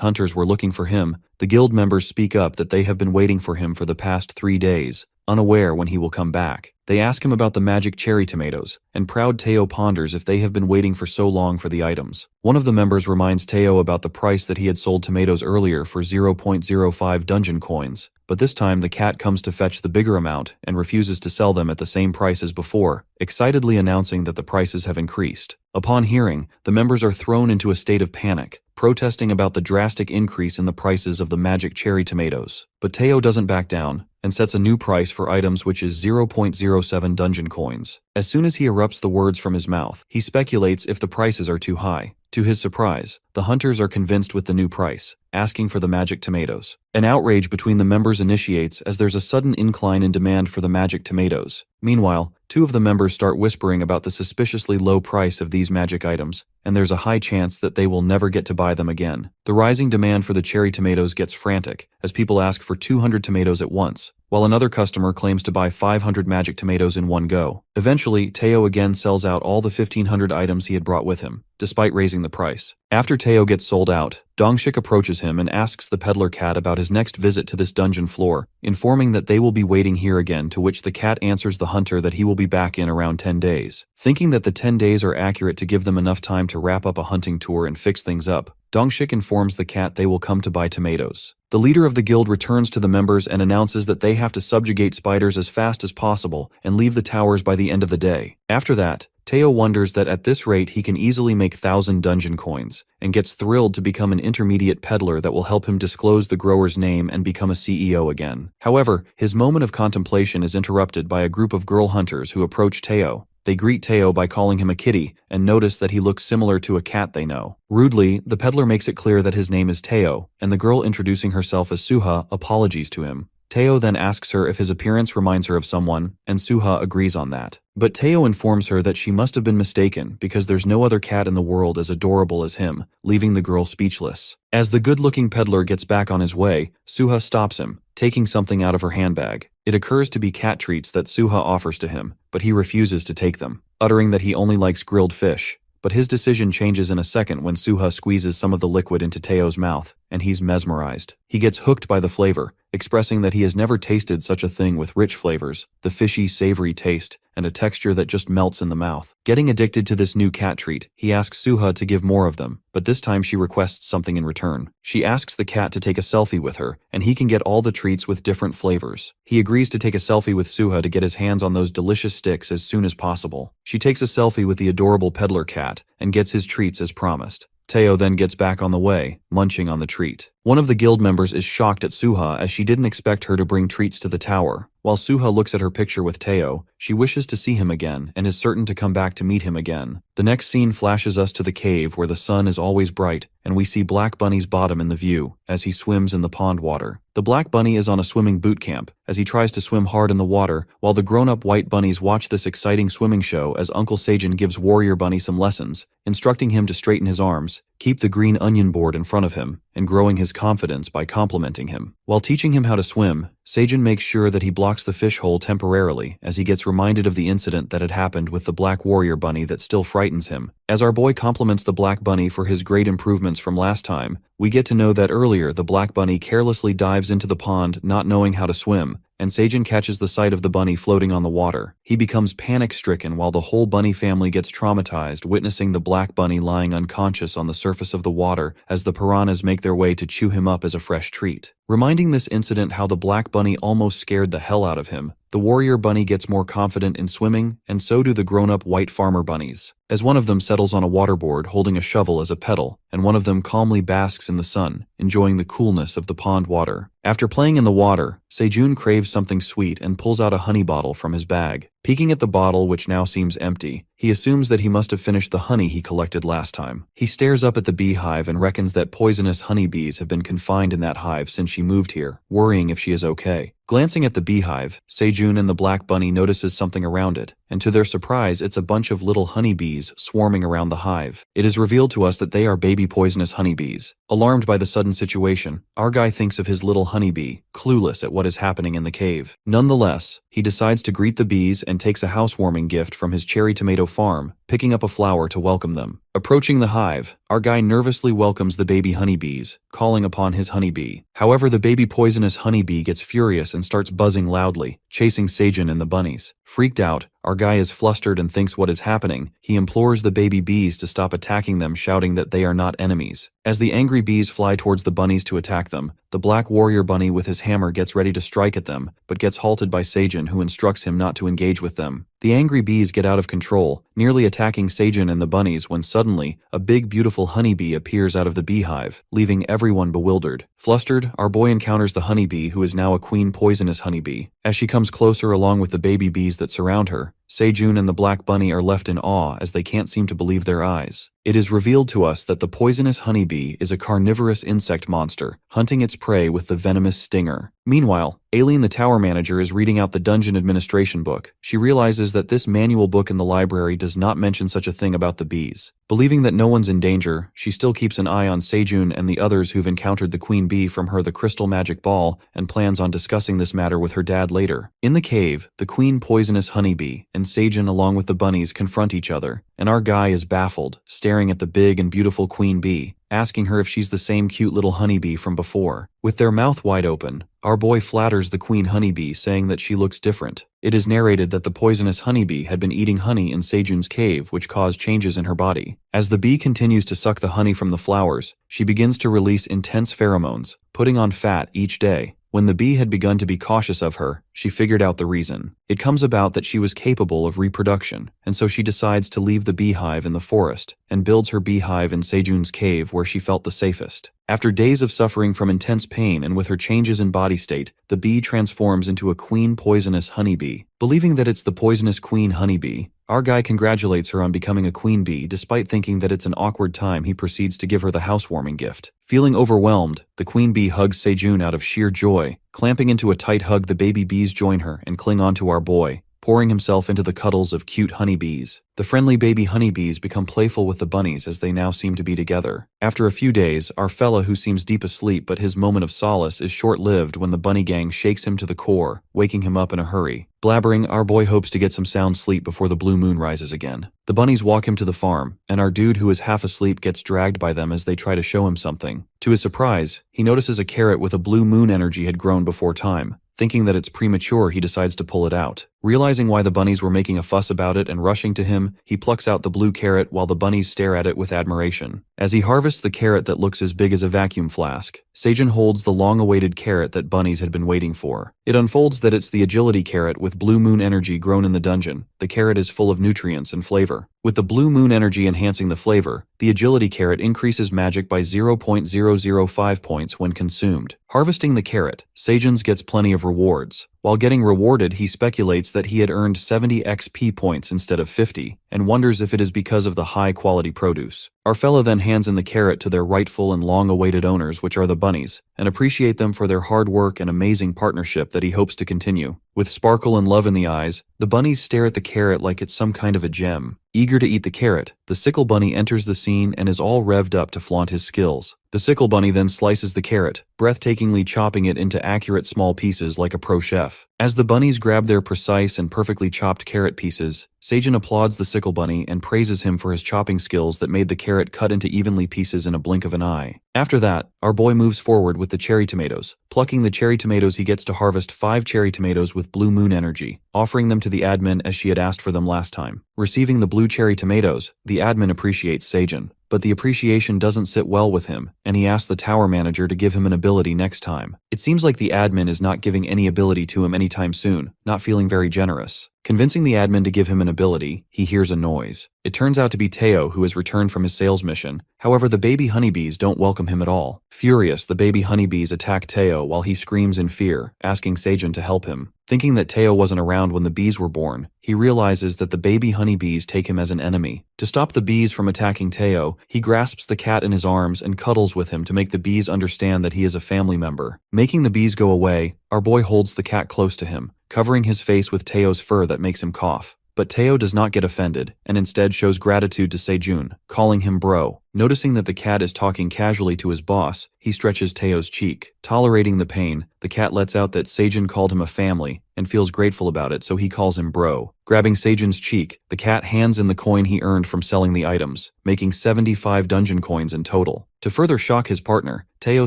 hunters were looking for him, the guild members speak up that they have been waiting for him for the past 3 days, unaware when he will come back. They ask him about the magic cherry tomatoes, and proud Teo ponders if they have been waiting for so long for the items. One of the members reminds Teo about the price that he had sold tomatoes earlier for 0.05 dungeon coins, but this time the cat comes to fetch the bigger amount and refuses to sell them at the same price as before, excitedly announcing that the prices have increased. Upon hearing, the members are thrown into a state of panic, protesting about the drastic increase in the prices of the magic cherry tomatoes. But Teo doesn't back down, and sets a new price for items, which is 0.07 dungeon coins. As soon as he erupts the words from his mouth, he speculates if the prices are too high. To his surprise, the hunters are convinced with the new price, asking for the magic tomatoes. An outrage between the members initiates as there's a sudden incline in demand for the magic tomatoes. Meanwhile, two of the members start whispering about the suspiciously low price of these magic items, and there's a high chance that they will never get to buy them again. The rising demand for the cherry tomatoes gets frantic, as people ask for 200 tomatoes at once, while another customer claims to buy 500 magic tomatoes in one go. Eventually, Teo again sells out all the 1,500 items he had brought with him, despite raising the price. After Teo gets sold out, Dongshik approaches him and asks the peddler cat about his next visit to this dungeon floor, informing that they will be waiting here again, to which the cat answers the hunter that he will be back in around 10 days. Thinking that the 10 days are accurate to give them enough time to wrap up a hunting tour and fix things up, Dongshik informs the cat they will come to buy tomatoes. The leader of the guild returns to the members and announces that they have to subjugate spiders as fast as possible and leave the towers by the end of the day. After that, Teo wonders that at this rate he can easily make 1,000 dungeon coins, and gets thrilled to become an intermediate peddler that will help him disclose the grower's name and become a CEO again. However, his moment of contemplation is interrupted by a group of girl hunters who approach Teo. They greet Teo by calling him a kitty, and notice that he looks similar to a cat they know. Rudely, the peddler makes it clear that his name is Teo, and the girl introducing herself as Suha apologies to him. Teo then asks her if his appearance reminds her of someone, and Suha agrees on that. But Teo informs her that she must have been mistaken because there's no other cat in the world as adorable as him, leaving the girl speechless. As the good-looking peddler gets back on his way, Suha stops him, taking something out of her handbag. It occurs to be cat treats that Suha offers to him, but he refuses to take them, uttering that he only likes grilled fish. But his decision changes in a second when Suha squeezes some of the liquid into Teo's mouth, and he's mesmerized. He gets hooked by the flavor, expressing that he has never tasted such a thing with rich flavors, the fishy, savory taste, and a texture that just melts in the mouth. Getting addicted to this new cat treat, he asks Suha to give more of them, but this time she requests something in return. She asks the cat to take a selfie with her, and he can get all the treats with different flavors. He agrees to take a selfie with Suha to get his hands on those delicious sticks as soon as possible. She takes a selfie with the adorable peddler cat, and gets his treats as promised. Teo then gets back on the way, munching on the treat. One of the guild members is shocked at Suha as she didn't expect her to bring treats to the tower. While Suha looks at her picture with Teo, she wishes to see him again and is certain to come back to meet him again. The next scene flashes us to the cave where the sun is always bright, and we see Black Bunny's bottom in the view as he swims in the pond water. The Black Bunny is on a swimming boot camp as he tries to swim hard in the water, while the grown-up white bunnies watch this exciting swimming show as Uncle Seijin gives Warrior Bunny some lessons, instructing him to straighten his arms, keep the green onion board in front of him, and growing his confidence by complimenting him. While teaching him how to swim, Seijin makes sure that he blocks the fish hole temporarily as he gets reminded of the incident that had happened with the Black Warrior Bunny that still frightens him. As our boy compliments the Black Bunny for his great improvements from last time, we get to know that earlier the Black Bunny carelessly dives into the pond not knowing how to swim, and Seijin catches the sight of the bunny floating on the water. He becomes panic-stricken while the whole bunny family gets traumatized witnessing the Black Bunny lying unconscious on the surface of the water as the piranhas make their way to chew him up as a fresh treat. Reminding this incident how the Black Bunny almost scared the hell out of him, the Warrior Bunny gets more confident in swimming, and so do the grown-up white farmer bunnies. As one of them settles on a waterboard holding a shovel as a pedal, and one of them calmly basks in the sun, enjoying the coolness of the pond water. After playing in the water, Seijun craves something sweet and pulls out a honey bottle from his bag. Peeking at the bottle, which now seems empty, he assumes that he must have finished the honey he collected last time. He stares up at the beehive and reckons that poisonous honeybees have been confined in that hive since she moved here, worrying if she is okay. Glancing at the beehive, Seijun and the Black Bunny notices something around it, and to their surprise it's a bunch of little honeybees swarming around the hive. It is revealed to us that they are baby poisonous honeybees. Alarmed by the sudden situation, our guy thinks of his little honeybee, clueless at what is happening in the cave. Nonetheless, he decides to greet the bees and takes a housewarming gift from his cherry tomato farm, picking up a flower to welcome them. Approaching the hive, our guy nervously welcomes the baby honeybees, calling upon his honeybee. However, the baby poisonous honeybee gets furious and starts buzzing loudly, chasing Seijun and the bunnies. Freaked out, our guy is flustered and thinks what is happening. He implores the baby bees to stop attacking them, shouting that they are not enemies. As the angry bees fly towards the bunnies to attack them, the Black Warrior Bunny with his hammer gets ready to strike at them, but gets halted by Seijun, who instructs him not to engage with them. The angry bees get out of control, nearly attacking Seijun and the bunnies when suddenly, a big beautiful honeybee appears out of the beehive, leaving everyone bewildered. Flustered, our boy encounters the honeybee, who is now a queen poisonous honeybee. As she comes closer along with the baby bees that surround her, Seijun and the Black Bunny are left in awe as they can't seem to believe their eyes. It is revealed to us that the poisonous honeybee is a carnivorous insect monster, hunting its prey with the venomous stinger. Meanwhile, Aileen the tower manager is reading out the dungeon administration book. She realizes that this manual book in the library does not mention such a thing about the bees. Believing that no one's in danger, she still keeps an eye on Seijun and the others who've encountered the queen bee from her the crystal magic ball and plans on discussing this matter with her dad later. In the cave, the queen poisonous honeybee and Seijun along with the bunnies confront each other, and our guy is baffled, staring at the big and beautiful queen bee, asking her if she's the same cute little honeybee from before. With their mouth wide open, our boy flatters the queen honeybee, saying that she looks different. It is narrated that the poisonous honeybee had been eating honey in Seijun's cave, which caused changes in her body. As the bee continues to suck the honey from the flowers, she begins to release intense pheromones, putting on fat each day. When the bee had begun to be cautious of her, she figured out the reason. It comes about that she was capable of reproduction, and so she decides to leave the beehive in the forest and builds her beehive in Seijun's cave where she felt the safest. After days of suffering from intense pain and with her changes in body state, the bee transforms into a queen poisonous honeybee. Believing that it's the poisonous queen honeybee, our guy congratulates her on becoming a queen bee. Despite thinking that it's an awkward time, he proceeds to give her the housewarming gift. Feeling overwhelmed, the queen bee hugs Seijun out of sheer joy. Clamping into a tight hug, the baby bees join her and cling onto our boy, pouring himself into the cuddles of cute honeybees. The friendly baby honeybees become playful with the bunnies as they now seem to be together. After a few days, our fella who seems deep asleep, but his moment of solace is short-lived when the bunny gang shakes him to the core, waking him up in a hurry. Blabbering, our boy hopes to get some sound sleep before the blue moon rises again. The bunnies walk him to the farm, and our dude who is half asleep gets dragged by them as they try to show him something. To his surprise, he notices a carrot with a blue moon energy had grown before time. Thinking that it's premature, he decides to pull it out. Realizing why the bunnies were making a fuss about it and rushing to him, he plucks out the blue carrot while the bunnies stare at it with admiration. As he harvests the carrot that looks as big as a vacuum flask, Seijun holds the long-awaited carrot that bunnies had been waiting for. It unfolds that it's the agility carrot with blue moon energy grown in the dungeon. The carrot is full of nutrients and flavor. With the blue moon energy enhancing the flavor, the agility carrot increases magic by 0.005 points when consumed. Harvesting the carrot, Seijun gets plenty of rewards. While getting rewarded, he speculates that he had earned 70 XP points instead of 50, and wonders if it is because of the high-quality produce. Our fella then hands in the carrot to their rightful and long-awaited owners, which are the bunnies, and appreciate them for their hard work and amazing partnership that he hopes to continue. With sparkle and love in the eyes, the bunnies stare at the carrot like it's some kind of a gem. Eager to eat the carrot, the sickle bunny enters the scene and is all revved up to flaunt his skills. The sickle bunny then slices the carrot, breathtakingly chopping it into accurate small pieces like a pro chef. As the bunnies grab their precise and perfectly chopped carrot pieces, Seijun applauds the sickle bunny and praises him for his chopping skills that made the carrot cut into evenly pieces in a blink of an eye. After that, our boy moves forward with the cherry tomatoes. Plucking the cherry tomatoes, he gets to harvest 5 cherry tomatoes with blue moon energy, offering them to the admin as she had asked for them last time. Receiving the blue cherry tomatoes, the admin appreciates Seijun. But the appreciation doesn't sit well with him, and he asks the tower manager to give him an ability next time. It seems like the admin is not giving any ability to him anytime soon, not feeling very generous. Convincing the admin to give him an ability, he hears a noise. It turns out to be Teo, who has returned from his sales mission. However, the baby honeybees don't welcome him at all. Furious, the baby honeybees attack Teo while he screams in fear, asking Seijun to help him. Thinking that Teo wasn't around when the bees were born, he realizes that the baby honeybees take him as an enemy. To stop the bees from attacking Teo, he grasps the cat in his arms and cuddles with him to make the bees understand that he is a family member. Making the bees go away, our boy holds the cat close to him, covering his face with Teo's fur that makes him cough. But Teo does not get offended, and instead shows gratitude to Seijun, calling him bro. Noticing that the cat is talking casually to his boss, he stretches Teo's cheek. Tolerating the pain, the cat lets out that Seijun called him a family, and feels grateful about it, so he calls him bro. Grabbing Seijun's cheek, the cat hands in the coin he earned from selling the items, making 75 dungeon coins in total. To further shock his partner, Teo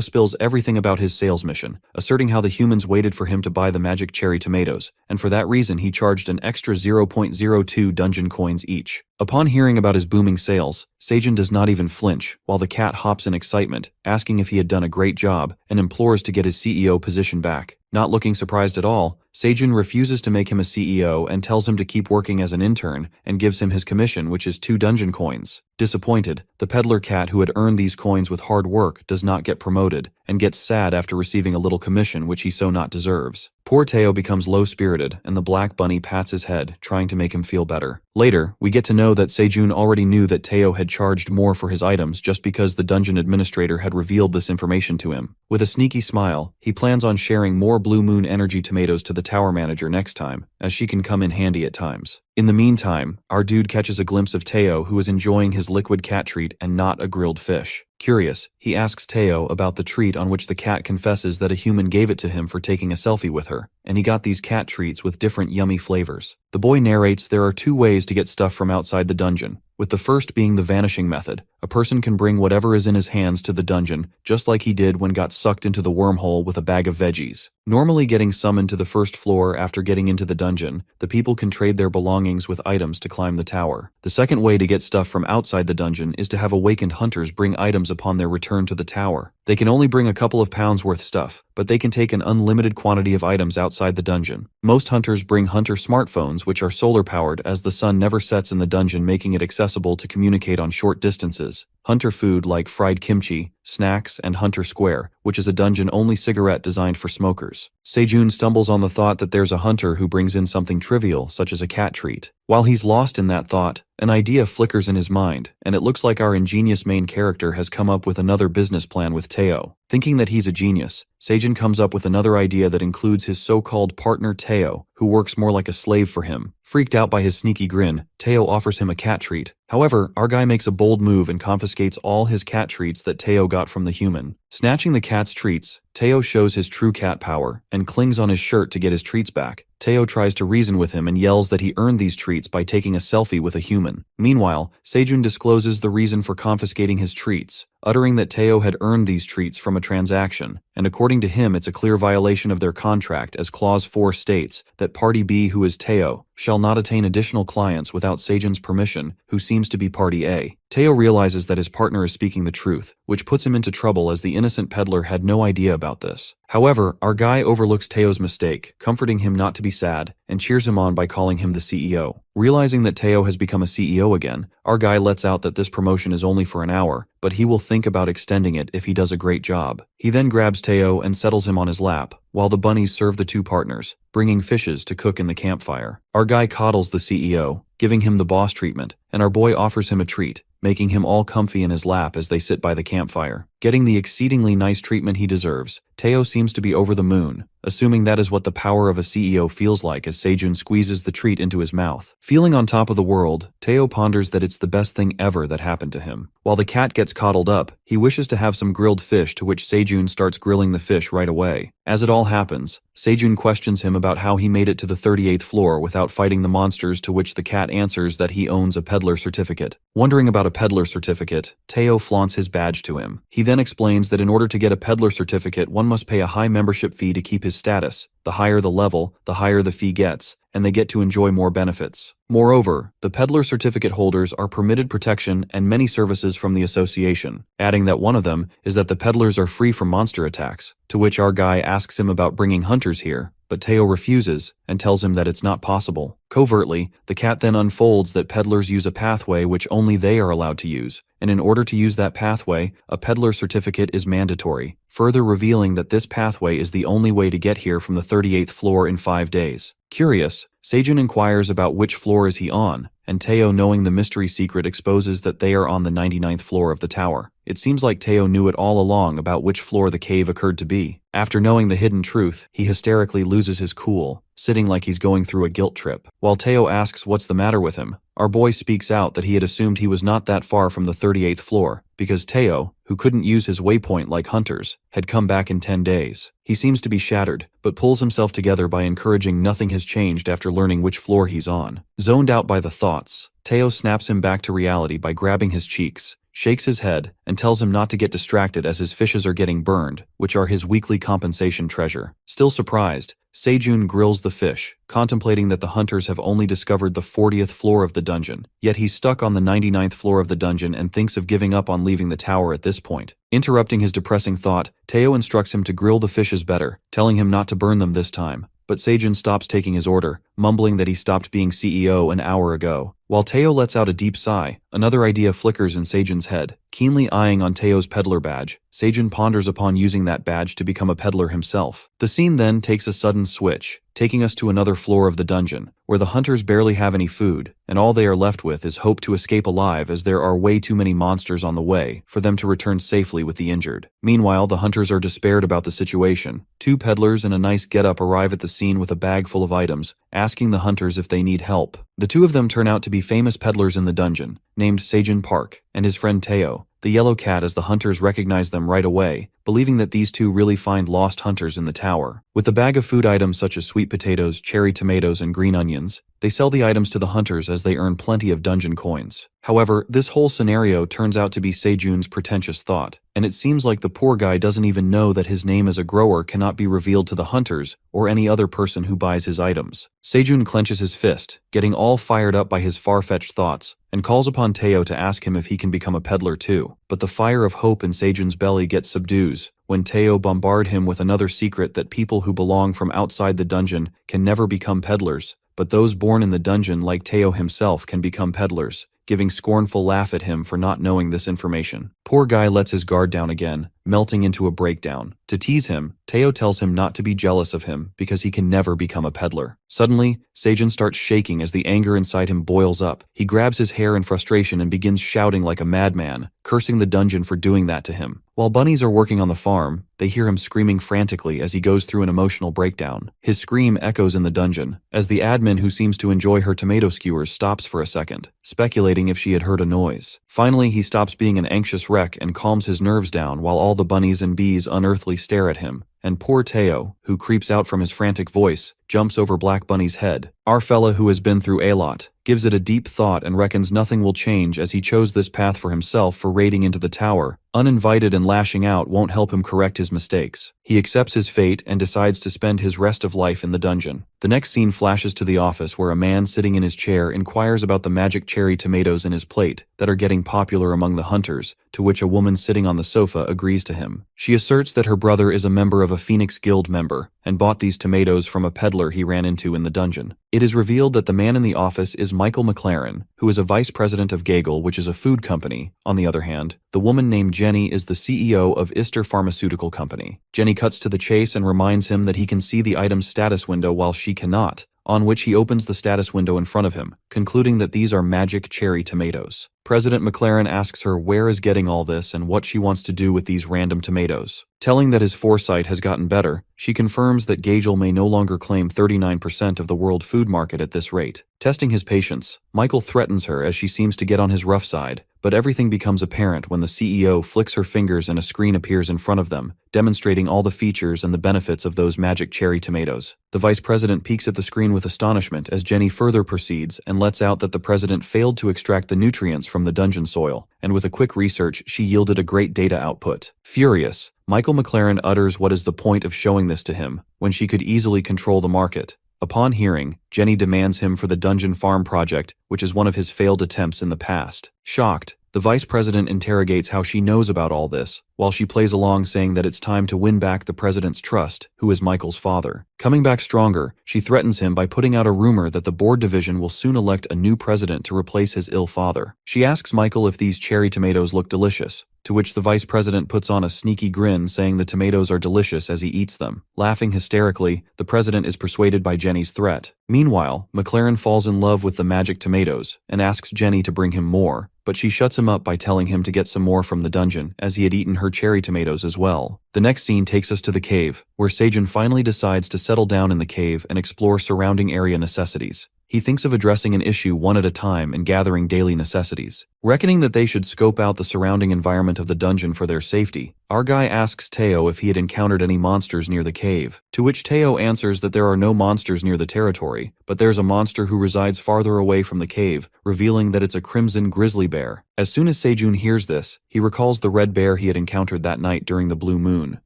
spills everything about his sales mission, asserting how the humans waited for him to buy the magic cherry tomatoes, and for that reason he charged an extra 0.02 dungeon coins each. Upon hearing about his booming sales, Seijun does not even flinch, while the cat hops in excitement, asking if he had done a great job, and implores to get his CEO position back. Not looking surprised at all, Seijun refuses to make him a CEO and tells him to keep working as an intern, and gives him his commission, which is 2 dungeon coins. Disappointed, the peddler cat who had earned these coins with hard work does not get promoted, and gets sad after receiving a little commission which he so not deserves. Poor Teo becomes low-spirited, and the black bunny pats his head, trying to make him feel better. Later, we get to know that Seijun already knew that Teo had charged more for his items just because the dungeon administrator had revealed this information to him. With a sneaky smile, he plans on sharing more blue moon energy tomatoes to the tower manager next time, as she can come in handy at times. In the meantime, our dude catches a glimpse of Teo, who is enjoying his liquid cat treat and not a grilled fish. Curious, he asks Teo about the treat, on which the cat confesses that a human gave it to him for taking a selfie with her, and he got these cat treats with different yummy flavors. The boy narrates there are 2 ways to get stuff from outside the dungeon, with the first being the vanishing method. A person can bring whatever is in his hands to the dungeon, just like he did when got sucked into the wormhole with a bag of veggies. Normally getting summoned to the first floor after getting into the dungeon, the people can trade their belongings with items to climb the tower. The second way to get stuff from outside the dungeon is to have awakened hunters bring items upon their return to the tower. They can only bring a couple of pounds worth stuff, but they can take an unlimited quantity of items outside the dungeon. Most hunters bring hunter smartphones, which are solar powered, as the sun never sets in the dungeon, making it accessible to communicate on short distances. Hunter food like fried kimchi, snacks, and Hunter Square, which is a dungeon-only cigarette designed for smokers. Seijun stumbles on the thought that there's a hunter who brings in something trivial, such as a cat treat. While he's lost in that thought, an idea flickers in his mind, and it looks like our ingenious main character has come up with another business plan with Teo. Thinking that he's a genius, Seijun comes up with another idea that includes his so-called partner Teo, who works more like a slave for him. Freaked out by his sneaky grin, Teo offers him a cat treat. However, our guy makes a bold move and confiscates all his cat treats that Teo got from the human. Snatching the cat's treats, Teo shows his true cat power and clings on his shirt to get his treats back. Teo tries to reason with him and yells that he earned these treats by taking a selfie with a human. Meanwhile, Seijun discloses the reason for confiscating his treats, uttering that Teo had earned these treats from a transaction, and according to him it's a clear violation of their contract, as Clause 4 states that Party B, who is Teo, shall not attain additional clients without Sejun's permission, who seems to be party A. Teo realizes that his partner is speaking the truth, which puts him into trouble as the innocent peddler had no idea about this. However, our guy overlooks Teo's mistake, comforting him not to be sad, and cheers him on by calling him the CEO. Realizing that Teo has become a CEO again, our guy lets out that this promotion is only for an hour, but he will think about extending it if he does a great job. He then grabs Teo and settles him on his lap, while the bunnies serve the two partners, bringing fishes to cook in the campfire. Our guy coddles the CEO, giving him the boss treatment, and our boy offers him a treat, making him all comfy in his lap as they sit by the campfire. Getting the exceedingly nice treatment he deserves, Teo seems to be over the moon, assuming that is what the power of a CEO feels like as Sejun squeezes the treat into his mouth. Feeling on top of the world, Teo ponders that it's the best thing ever that happened to him. While the cat gets coddled up, he wishes to have some grilled fish, to which Sejun starts grilling the fish right away. As it all happens, Sejun questions him about how he made it to the 38th floor without fighting the monsters, to which the cat answers that he owns a peddler certificate. Wondering about a peddler certificate, Teo flaunts his badge to him. He then explains that in order to get a peddler certificate, one must pay a high membership fee to keep his status. The higher the level, the higher the fee gets, and they get to enjoy more benefits. Moreover, the peddler certificate holders are permitted protection and many services from the association, adding that one of them is that the peddlers are free from monster attacks, to which our guy asks him about bringing hunters here, but Teo refuses and tells him that it's not possible. Covertly, the cat then unfolds that peddlers use a pathway which only they are allowed to use, and in order to use that pathway, a peddler certificate is mandatory, further revealing that this pathway is the only way to get here from the 38th floor in 5 days. Curious, Sejun inquires about which floor is he on, and Teo, knowing the mystery secret, exposes that they are on the 99th floor of the tower. It seems like Teo knew it all along about which floor the cave occurred to be. After knowing the hidden truth, he hysterically loses his cool, sitting like he's going through a guilt trip. While Teo asks what's the matter with him, our boy speaks out that he had assumed he was not that far from the 38th floor, because Teo, who couldn't use his waypoint like hunters, had come back in 10 days. He seems to be shattered, but pulls himself together by encouraging nothing has changed after learning which floor he's on. Zoned out by the thoughts, Teo snaps him back to reality by grabbing his cheeks, shakes his head, and tells him not to get distracted as his fishes are getting burned, which are his weekly compensation treasure. Still surprised, Sejun grills the fish, contemplating that the hunters have only discovered the 40th floor of the dungeon, yet he's stuck on the 99th floor of the dungeon and thinks of giving up on leaving the tower at this point. Interrupting his depressing thought, Teo instructs him to grill the fishes better, telling him not to burn them this time. But Sejun stops taking his order, mumbling that he stopped being CEO an hour ago. While Teo lets out a deep sigh, another idea flickers in Sejun's head. Keenly eyeing on Teo's peddler badge, Sejun ponders upon using that badge to become a peddler himself. The scene then takes a sudden switch, taking us to another floor of the dungeon, where the hunters barely have any food, and all they are left with is hope to escape alive, as there are way too many monsters on the way for them to return safely with the injured. Meanwhile, the hunters are despaired about the situation. Two peddlers in a nice getup arrive at the scene with a bag full of items, asking the hunters if they need help. The two of them turn out to be famous peddlers in the dungeon, named Sejun Park and his friend Teo, the yellow cat, as the hunters recognize them right away, believing that these two really find lost hunters in the tower. With a bag of food items such as sweet potatoes, cherry tomatoes, and green onions, they sell the items to the hunters as they earn plenty of dungeon coins. However, this whole scenario turns out to be Sejun's pretentious thought, and it seems like the poor guy doesn't even know that his name as a grower cannot be revealed to the hunters or any other person who buys his items. Sejun clenches his fist, getting all fired up by his far-fetched thoughts, and calls upon Teo to ask him if he can become a peddler too. But the fire of hope in Sejun's belly gets subdues when Teo bombards him with another secret that people who belong from outside the dungeon can never become peddlers, but those born in the dungeon like Teo himself can become peddlers, giving scornful laugh at him for not knowing this information. Poor guy lets his guard down again, melting into a breakdown. To tease him, Teo tells him not to be jealous of him because he can never become a peddler. Suddenly, Sejun starts shaking as the anger inside him boils up. He grabs his hair in frustration and begins shouting like a madman, cursing the dungeon for doing that to him. While bunnies are working on the farm, they hear him screaming frantically as he goes through an emotional breakdown. His scream echoes in the dungeon, as the admin, who seems to enjoy her tomato skewers, stops for a second, speculating if she had heard a noise. Finally, he stops being an anxious wreck and calms his nerves down while all the bunnies and bees unearthly stare at him, and poor Teo, who creeps out from his frantic voice, jumps over Black Bunny's head. Our fella, who has been through a lot, gives it a deep thought and reckons nothing will change as he chose this path for himself for raiding into the tower. Uninvited and lashing out won't help him correct his mistakes. He accepts his fate and decides to spend his rest of life in the dungeon. The next scene flashes to the office where a man sitting in his chair inquires about the magic cherry tomatoes in his plate that are getting popular among the hunters, to which a woman sitting on the sofa agrees to him. She asserts that her brother is a member of a Phoenix Guild member and bought these tomatoes from a peddler he ran into in the dungeon. It is revealed that the man in the office is Michael McLaren, who is a vice president of Gagel, which is a food company. On the other hand, the woman named Jenny is the CEO of Ister Pharmaceutical Company. Jenny cuts to the chase and reminds him that he can see the item's status window while she cannot, on which he opens the status window in front of him, concluding that these are magic cherry tomatoes. President McLaren asks her where is getting all this and what she wants to do with these random tomatoes. Telling that his foresight has gotten better, she confirms that Gagel may no longer claim 39% of the world food market at this rate. Testing his patience, Michael threatens her as she seems to get on his rough side, but everything becomes apparent when the CEO flicks her fingers and a screen appears in front of them, demonstrating all the features and the benefits of those magic cherry tomatoes. The vice president peeks at the screen with astonishment as Jenny further proceeds and lets out that the president failed to extract the nutrients from the dungeon soil, and with a quick research she yielded a great data output. Furious, Michael McLaren utters what is the point of showing this to him, when she could easily control the market. Upon hearing, Jenny demands him for the Dungeon Farm project, which is one of his failed attempts in the past. Shocked, the vice president interrogates how she knows about all this, while she plays along saying that it's time to win back the president's trust, who is Michael's father. Coming back stronger, she threatens him by putting out a rumor that the board division will soon elect a new president to replace his ill father. She asks Michael if these cherry tomatoes look delicious, to which the vice president puts on a sneaky grin saying the tomatoes are delicious as he eats them. Laughing hysterically, the president is persuaded by Jenny's threat. Meanwhile, McLaren falls in love with the magic tomatoes and asks Jenny to bring him more, but she shuts him up by telling him to get some more from the dungeon, as he had eaten her cherry tomatoes as well. The next scene takes us to the cave, where Seijun finally decides to settle down in the cave and explore surrounding area necessities. He thinks of addressing an issue one at a time and gathering daily necessities. Reckoning that they should scope out the surrounding environment of the dungeon for their safety, our guy asks Teo if he had encountered any monsters near the cave, to which Teo answers that there are no monsters near the territory, but there's a monster who resides farther away from the cave, revealing that it's a crimson grizzly bear. As soon as Seijun hears this, he recalls the red bear he had encountered that night during the blue moon,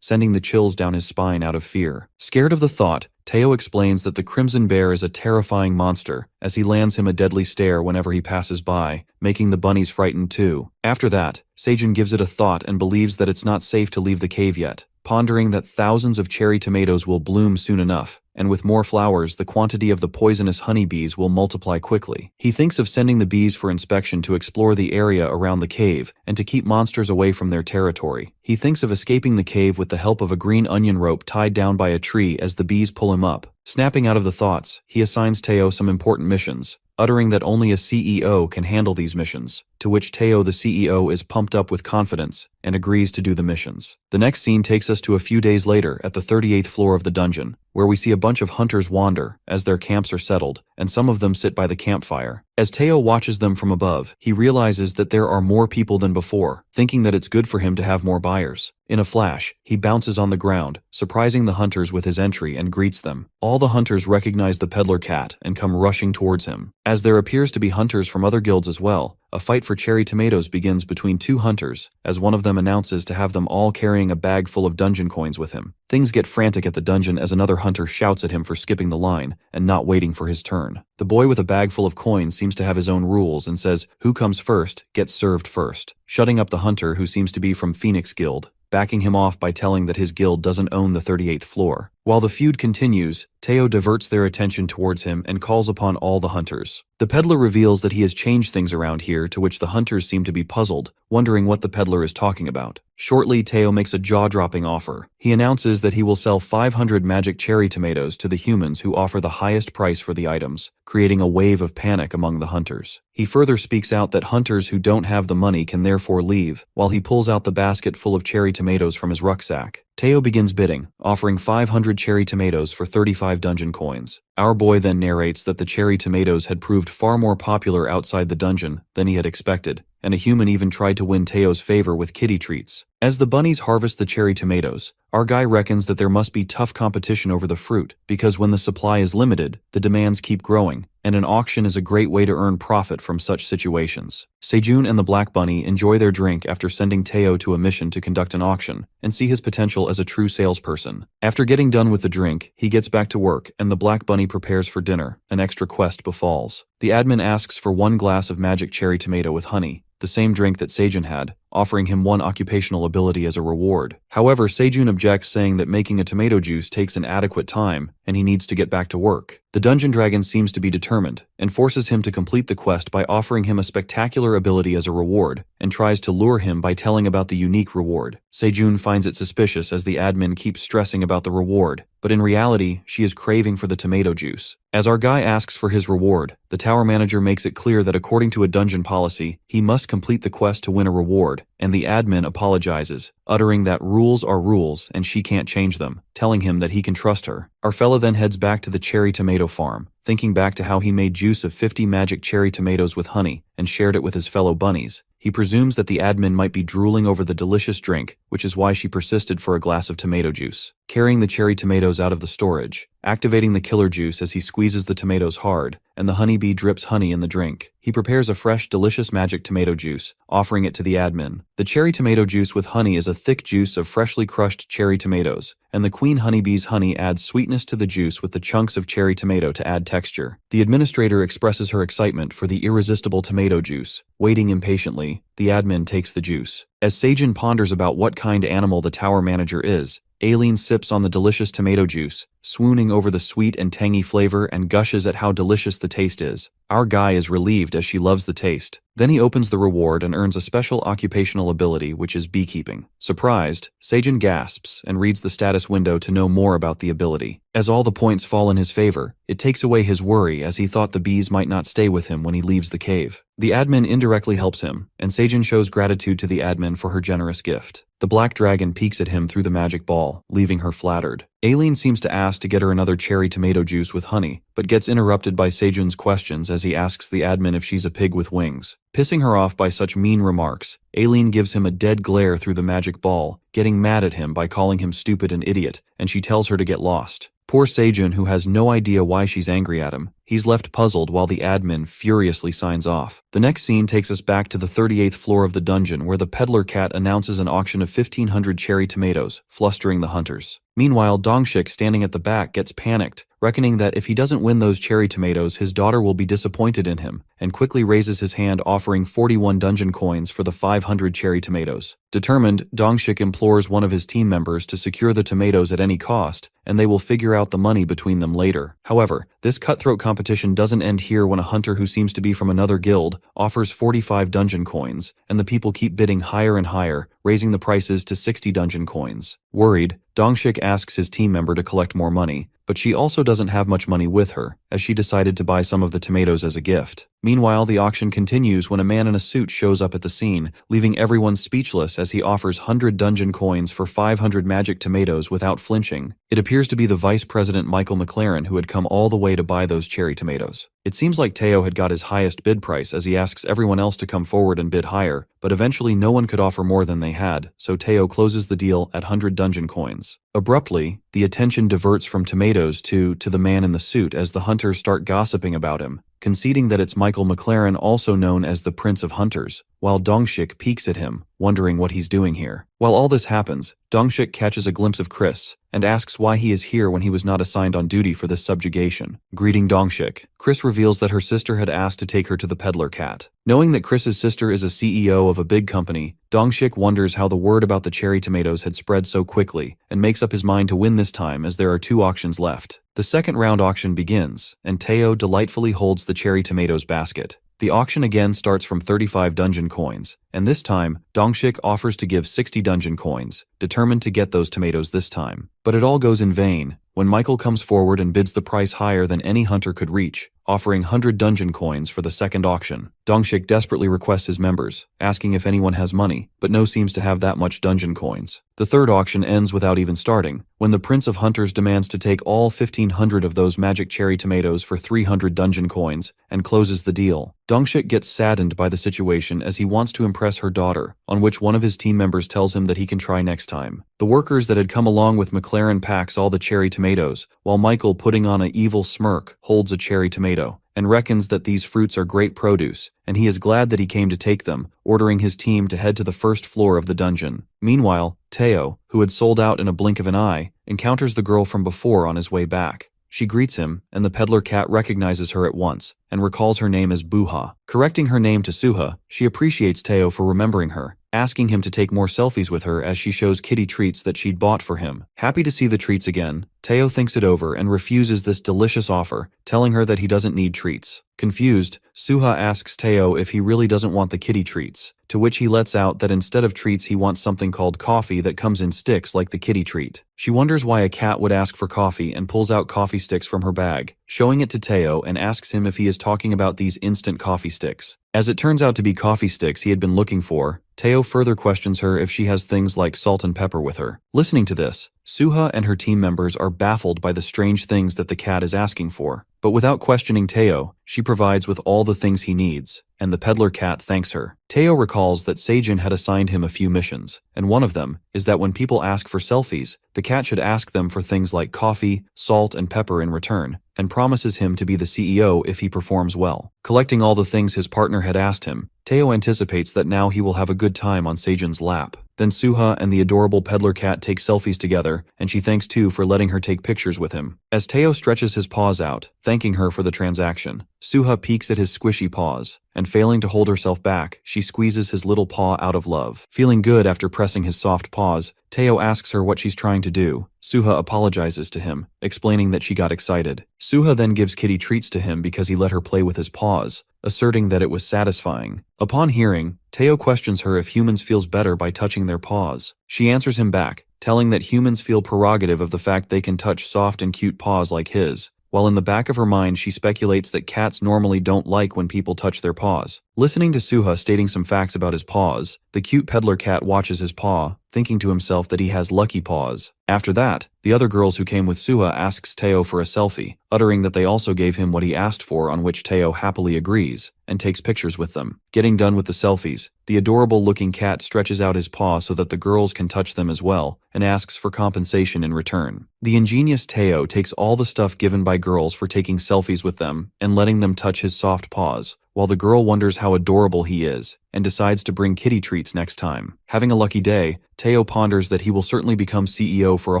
sending the chills down his spine out of fear. Scared of the thought, Teo explains that the crimson bear is a terrifying monster, as he lands him a deadly stare whenever he passes by, making the bunnies frightened too. After that, Seijun gives it a thought and believes that it's not safe to leave the cave yet, pondering that thousands of cherry tomatoes will bloom soon enough, and with more flowers the quantity of the poisonous honeybees will multiply quickly. He thinks of sending the bees for inspection to explore the area around the cave and to keep monsters away from their territory. He thinks of escaping the cave with the help of a green onion rope tied down by a tree as the bees pull him up. Snapping out of the thoughts, he assigns Teo some important missions, uttering that only a CEO can handle these missions, to which Teo the CEO is pumped up with confidence and agrees to do the missions. The next scene takes us to a few days later at the 38th floor of the dungeon, where we see a bunch of hunters wander as their camps are settled, and some of them sit by the campfire. As Teo watches them from above, he realizes that there are more people than before, thinking that it's good for him to have more buyers. In a flash, he bounces on the ground, surprising the hunters with his entry and greets them. All the hunters recognize the peddler cat and come rushing towards him. As there appears to be hunters from other guilds as well, a fight for cherry tomatoes begins between two hunters, as one of them announces to have them all carrying a bag full of dungeon coins with him. Things get frantic at the dungeon as another hunter shouts at him for skipping the line and not waiting for his turn. The boy with a bag full of coins seems to have his own rules and says, "Who comes first, gets served first," shutting up the hunter who seems to be from Phoenix Guild, backing him off by telling that his guild doesn't own the 38th floor. While the feud continues, Teo diverts their attention towards him and calls upon all the hunters. The peddler reveals that he has changed things around here, to which the hunters seem to be puzzled, wondering what the peddler is talking about. Shortly, Teo makes a jaw-dropping offer. He announces that he will sell 500 magic cherry tomatoes to the humans who offer the highest price for the items, creating a wave of panic among the hunters. He further speaks out that hunters who don't have the money can therefore leave, while he pulls out the basket full of cherry tomatoes from his rucksack. Teo begins bidding, offering 500 cherry tomatoes for 35 dungeon coins. Our boy then narrates that the cherry tomatoes had proved far more popular outside the dungeon than he had expected, and a human even tried to win Teo's favor with kitty treats. As the bunnies harvest the cherry tomatoes, our guy reckons that there must be tough competition over the fruit, because when the supply is limited, the demands keep growing, and an auction is a great way to earn profit from such situations. Sejun and the Black Bunny enjoy their drink after sending Teo to a mission to conduct an auction, and see his potential as a true salesperson. After getting done with the drink, he gets back to work, and the Black Bunny prepares for dinner. An extra quest befalls. The admin asks for 1 glass of magic cherry tomato with honey, the same drink that Sejun had, offering him 1 occupational ability as a reward. However, Sejun objects, saying that making a tomato juice takes an adequate time, and he needs to get back to work. The Dungeon Dragon seems to be determined, and forces him to complete the quest by offering him a spectacular ability as a reward, and tries to lure him by telling about the unique reward. Sejun finds it suspicious as the admin keeps stressing about the reward, but in reality, she is craving for the tomato juice. As our guy asks for his reward, the tower manager makes it clear that according to a dungeon policy, he must complete the quest to win a reward, and the admin apologizes, uttering that rules are rules and she can't change them, telling him that he can trust her. Our fella then heads back to the cherry tomato farm, thinking back to how he made juice of 50 magic cherry tomatoes with honey and shared it with his fellow bunnies. He presumes that the admin might be drooling over the delicious drink, which is why she persisted for a glass of tomato juice. Carrying the cherry tomatoes out of the storage, activating the killer juice as he squeezes the tomatoes hard, and the honeybee drips honey in the drink. He prepares a fresh, delicious magic tomato juice, offering it to the admin. The cherry tomato juice with honey is a thick juice of freshly crushed cherry tomatoes, and the queen honeybee's honey adds sweetness to the juice with the chunks of cherry tomato to add texture. The administrator expresses her excitement for the irresistible tomato juice. Waiting impatiently, the admin takes the juice. As Sejun ponders about what kind of animal the tower manager is, Aileen sips on the delicious tomato juice, swooning over the sweet and tangy flavor and gushes at how delicious the taste is. Our guy is relieved as she loves the taste. Then he opens the reward and earns a special occupational ability, which is beekeeping. Surprised, Sejun gasps and reads the status window to know more about the ability. As all the points fall in his favor, it takes away his worry as he thought the bees might not stay with him when he leaves the cave. The admin indirectly helps him, and Sejun shows gratitude to the admin for her generous gift. The black dragon peeks at him through the magic ball, leaving her flattered. Aileen seems to ask to get her another cherry tomato juice with honey, but gets interrupted by Sejun's questions as he asks the admin if she's a pig with wings. Pissing her off by such mean remarks, Aileen gives him a dead glare through the magic ball, getting mad at him by calling him stupid and idiot, and she tells her to get lost. Poor Sejun, who has no idea why she's angry at him. He's left puzzled while the admin furiously signs off. The next scene takes us back to the 38th floor of the dungeon, where the peddler cat announces an auction of 1,500 cherry tomatoes, flustering the hunters. Meanwhile, Dongshik, standing at the back, gets panicked, reckoning that if he doesn't win those cherry tomatoes, his daughter will be disappointed in him, and quickly raises his hand, offering 41 dungeon coins for the 500 cherry tomatoes. Determined, Dongshik implores one of his team members to secure the tomatoes at any cost, and they will figure out the money between them later. However, this cutthroat competition doesn't end here when a hunter who seems to be from another guild offers 45 dungeon coins, and the people keep bidding higher and higher, raising the prices to 60 dungeon coins. Worried, Dongshik asks his team member to collect more money, but she also doesn't have much money with her, as she decided to buy some of the tomatoes as a gift. Meanwhile, the auction continues when a man in a suit shows up at the scene, leaving everyone speechless as he offers 100 dungeon coins for 500 magic tomatoes without flinching. It appears to be the Vice President Michael McLaren, who had come all the way to buy those cherry tomatoes. It seems like Teo had got his highest bid price as he asks everyone else to come forward and bid higher, but eventually no one could offer more than they had, so Teo closes the deal at 100 dungeon coins. Abruptly, the attention diverts from tomatoes to the man in the suit as the hunters start gossiping about him, conceding that it's Michael McLaren, also known as the Prince of Hunters, while Dongshik peeks at him, wondering what he's doing here. While all this happens, Dongshik catches a glimpse of Chris, and asks why he is here when he was not assigned on duty for this subjugation. Greeting Dongshik, Chris reveals that her sister had asked to take her to the peddler cat. Knowing that Chris's sister is a CEO of a big company, Dongshik wonders how the word about the cherry tomatoes had spread so quickly, and makes up his mind to win this time as there are 2 auctions left. The second round auction begins, and Teo delightfully holds the cherry tomatoes basket. The auction again starts from 35 dungeon coins, and this time, Dongshik offers to give 60 dungeon coins, determined to get those tomatoes this time. But it all goes in vain when Michael comes forward and bids the price higher than any hunter could reach, offering 100 dungeon coins for the second auction. Dongshik desperately requests his members, asking if anyone has money, but no seems to have that much dungeon coins. The third auction ends without even starting, when the Prince of Hunters demands to take all 1,500 of those magic cherry tomatoes for 300 dungeon coins, and closes the deal. Dongshik gets saddened by the situation as he wants to impress her daughter, on which one of his team members tells him that he can try next time. The workers that had come along with McLaren packs all the cherry tomatoes, while Michael, putting on an evil smirk, holds a cherry tomato, and reckons that these fruits are great produce, and he is glad that he came to take them, ordering his team to head to the first floor of the dungeon. Meanwhile, Teo, who had sold out in a blink of an eye, encounters the girl from before on his way back. She greets him, and the peddler cat recognizes her at once, and recalls her name as Buha. Correcting her name to Suha, she appreciates Teo for remembering her, asking him to take more selfies with her as she shows kitty treats that she'd bought for him. Happy to see the treats again, Teo thinks it over and refuses this delicious offer, telling her that he doesn't need treats. Confused, Suha asks Teo if he really doesn't want the kitty treats, to which he lets out that instead of treats he wants something called coffee that comes in sticks like the kitty treat. She wonders why a cat would ask for coffee and pulls out coffee sticks from her bag, showing it to Teo and asks him if he is talking about these instant coffee sticks. As it turns out to be coffee sticks he had been looking for, Teo further questions her if she has things like salt and pepper with her. Listening to this, Suha and her team members are baffled by the strange things that the cat is asking for. But without questioning Teo, she provides with all the things he needs, and the peddler cat thanks her. Teo recalls that Seijun had assigned him a few missions, and one of them is that when people ask for selfies, the cat should ask them for things like coffee, salt, and pepper in return, and promises him to be the CEO if he performs well. Collecting all the things his partner had asked him, Teo anticipates that now he will have a good time on Seijun's lap. Then Suha and the adorable peddler cat take selfies together, and she thanks too for letting her take pictures with him. As Teo stretches his paws out, thanking her for the transaction, Suha peeks at his squishy paws, and failing to hold herself back, she squeezes his little paw out of love. Feeling good after pressing his soft paws, Teo asks her what she's trying to do. Suha apologizes to him, explaining that she got excited. Suha then gives kitty treats to him because he let her play with his paws, asserting that it was satisfying. Upon hearing, Teo questions her if humans feels better by touching their paws. She answers him back, telling that humans feel prerogative of the fact they can touch soft and cute paws like his, while in the back of her mind she speculates that cats normally don't like when people touch their paws. Listening to Suha stating some facts about his paws, the cute peddler cat watches his paw, thinking to himself that he has lucky paws. After that, the other girls who came with Suha asks Teo for a selfie, uttering that they also gave him what he asked for, on which Teo happily agrees, and takes pictures with them. Getting done with the selfies, the adorable-looking cat stretches out his paw so that the girls can touch them as well, and asks for compensation in return. The ingenious Teo takes all the stuff given by girls for taking selfies with them, and letting them touch his soft paws, while the girl wonders how adorable he is, and decides to bring kitty treats next time. Having a lucky day, Teo ponders that he will certainly become CEO for a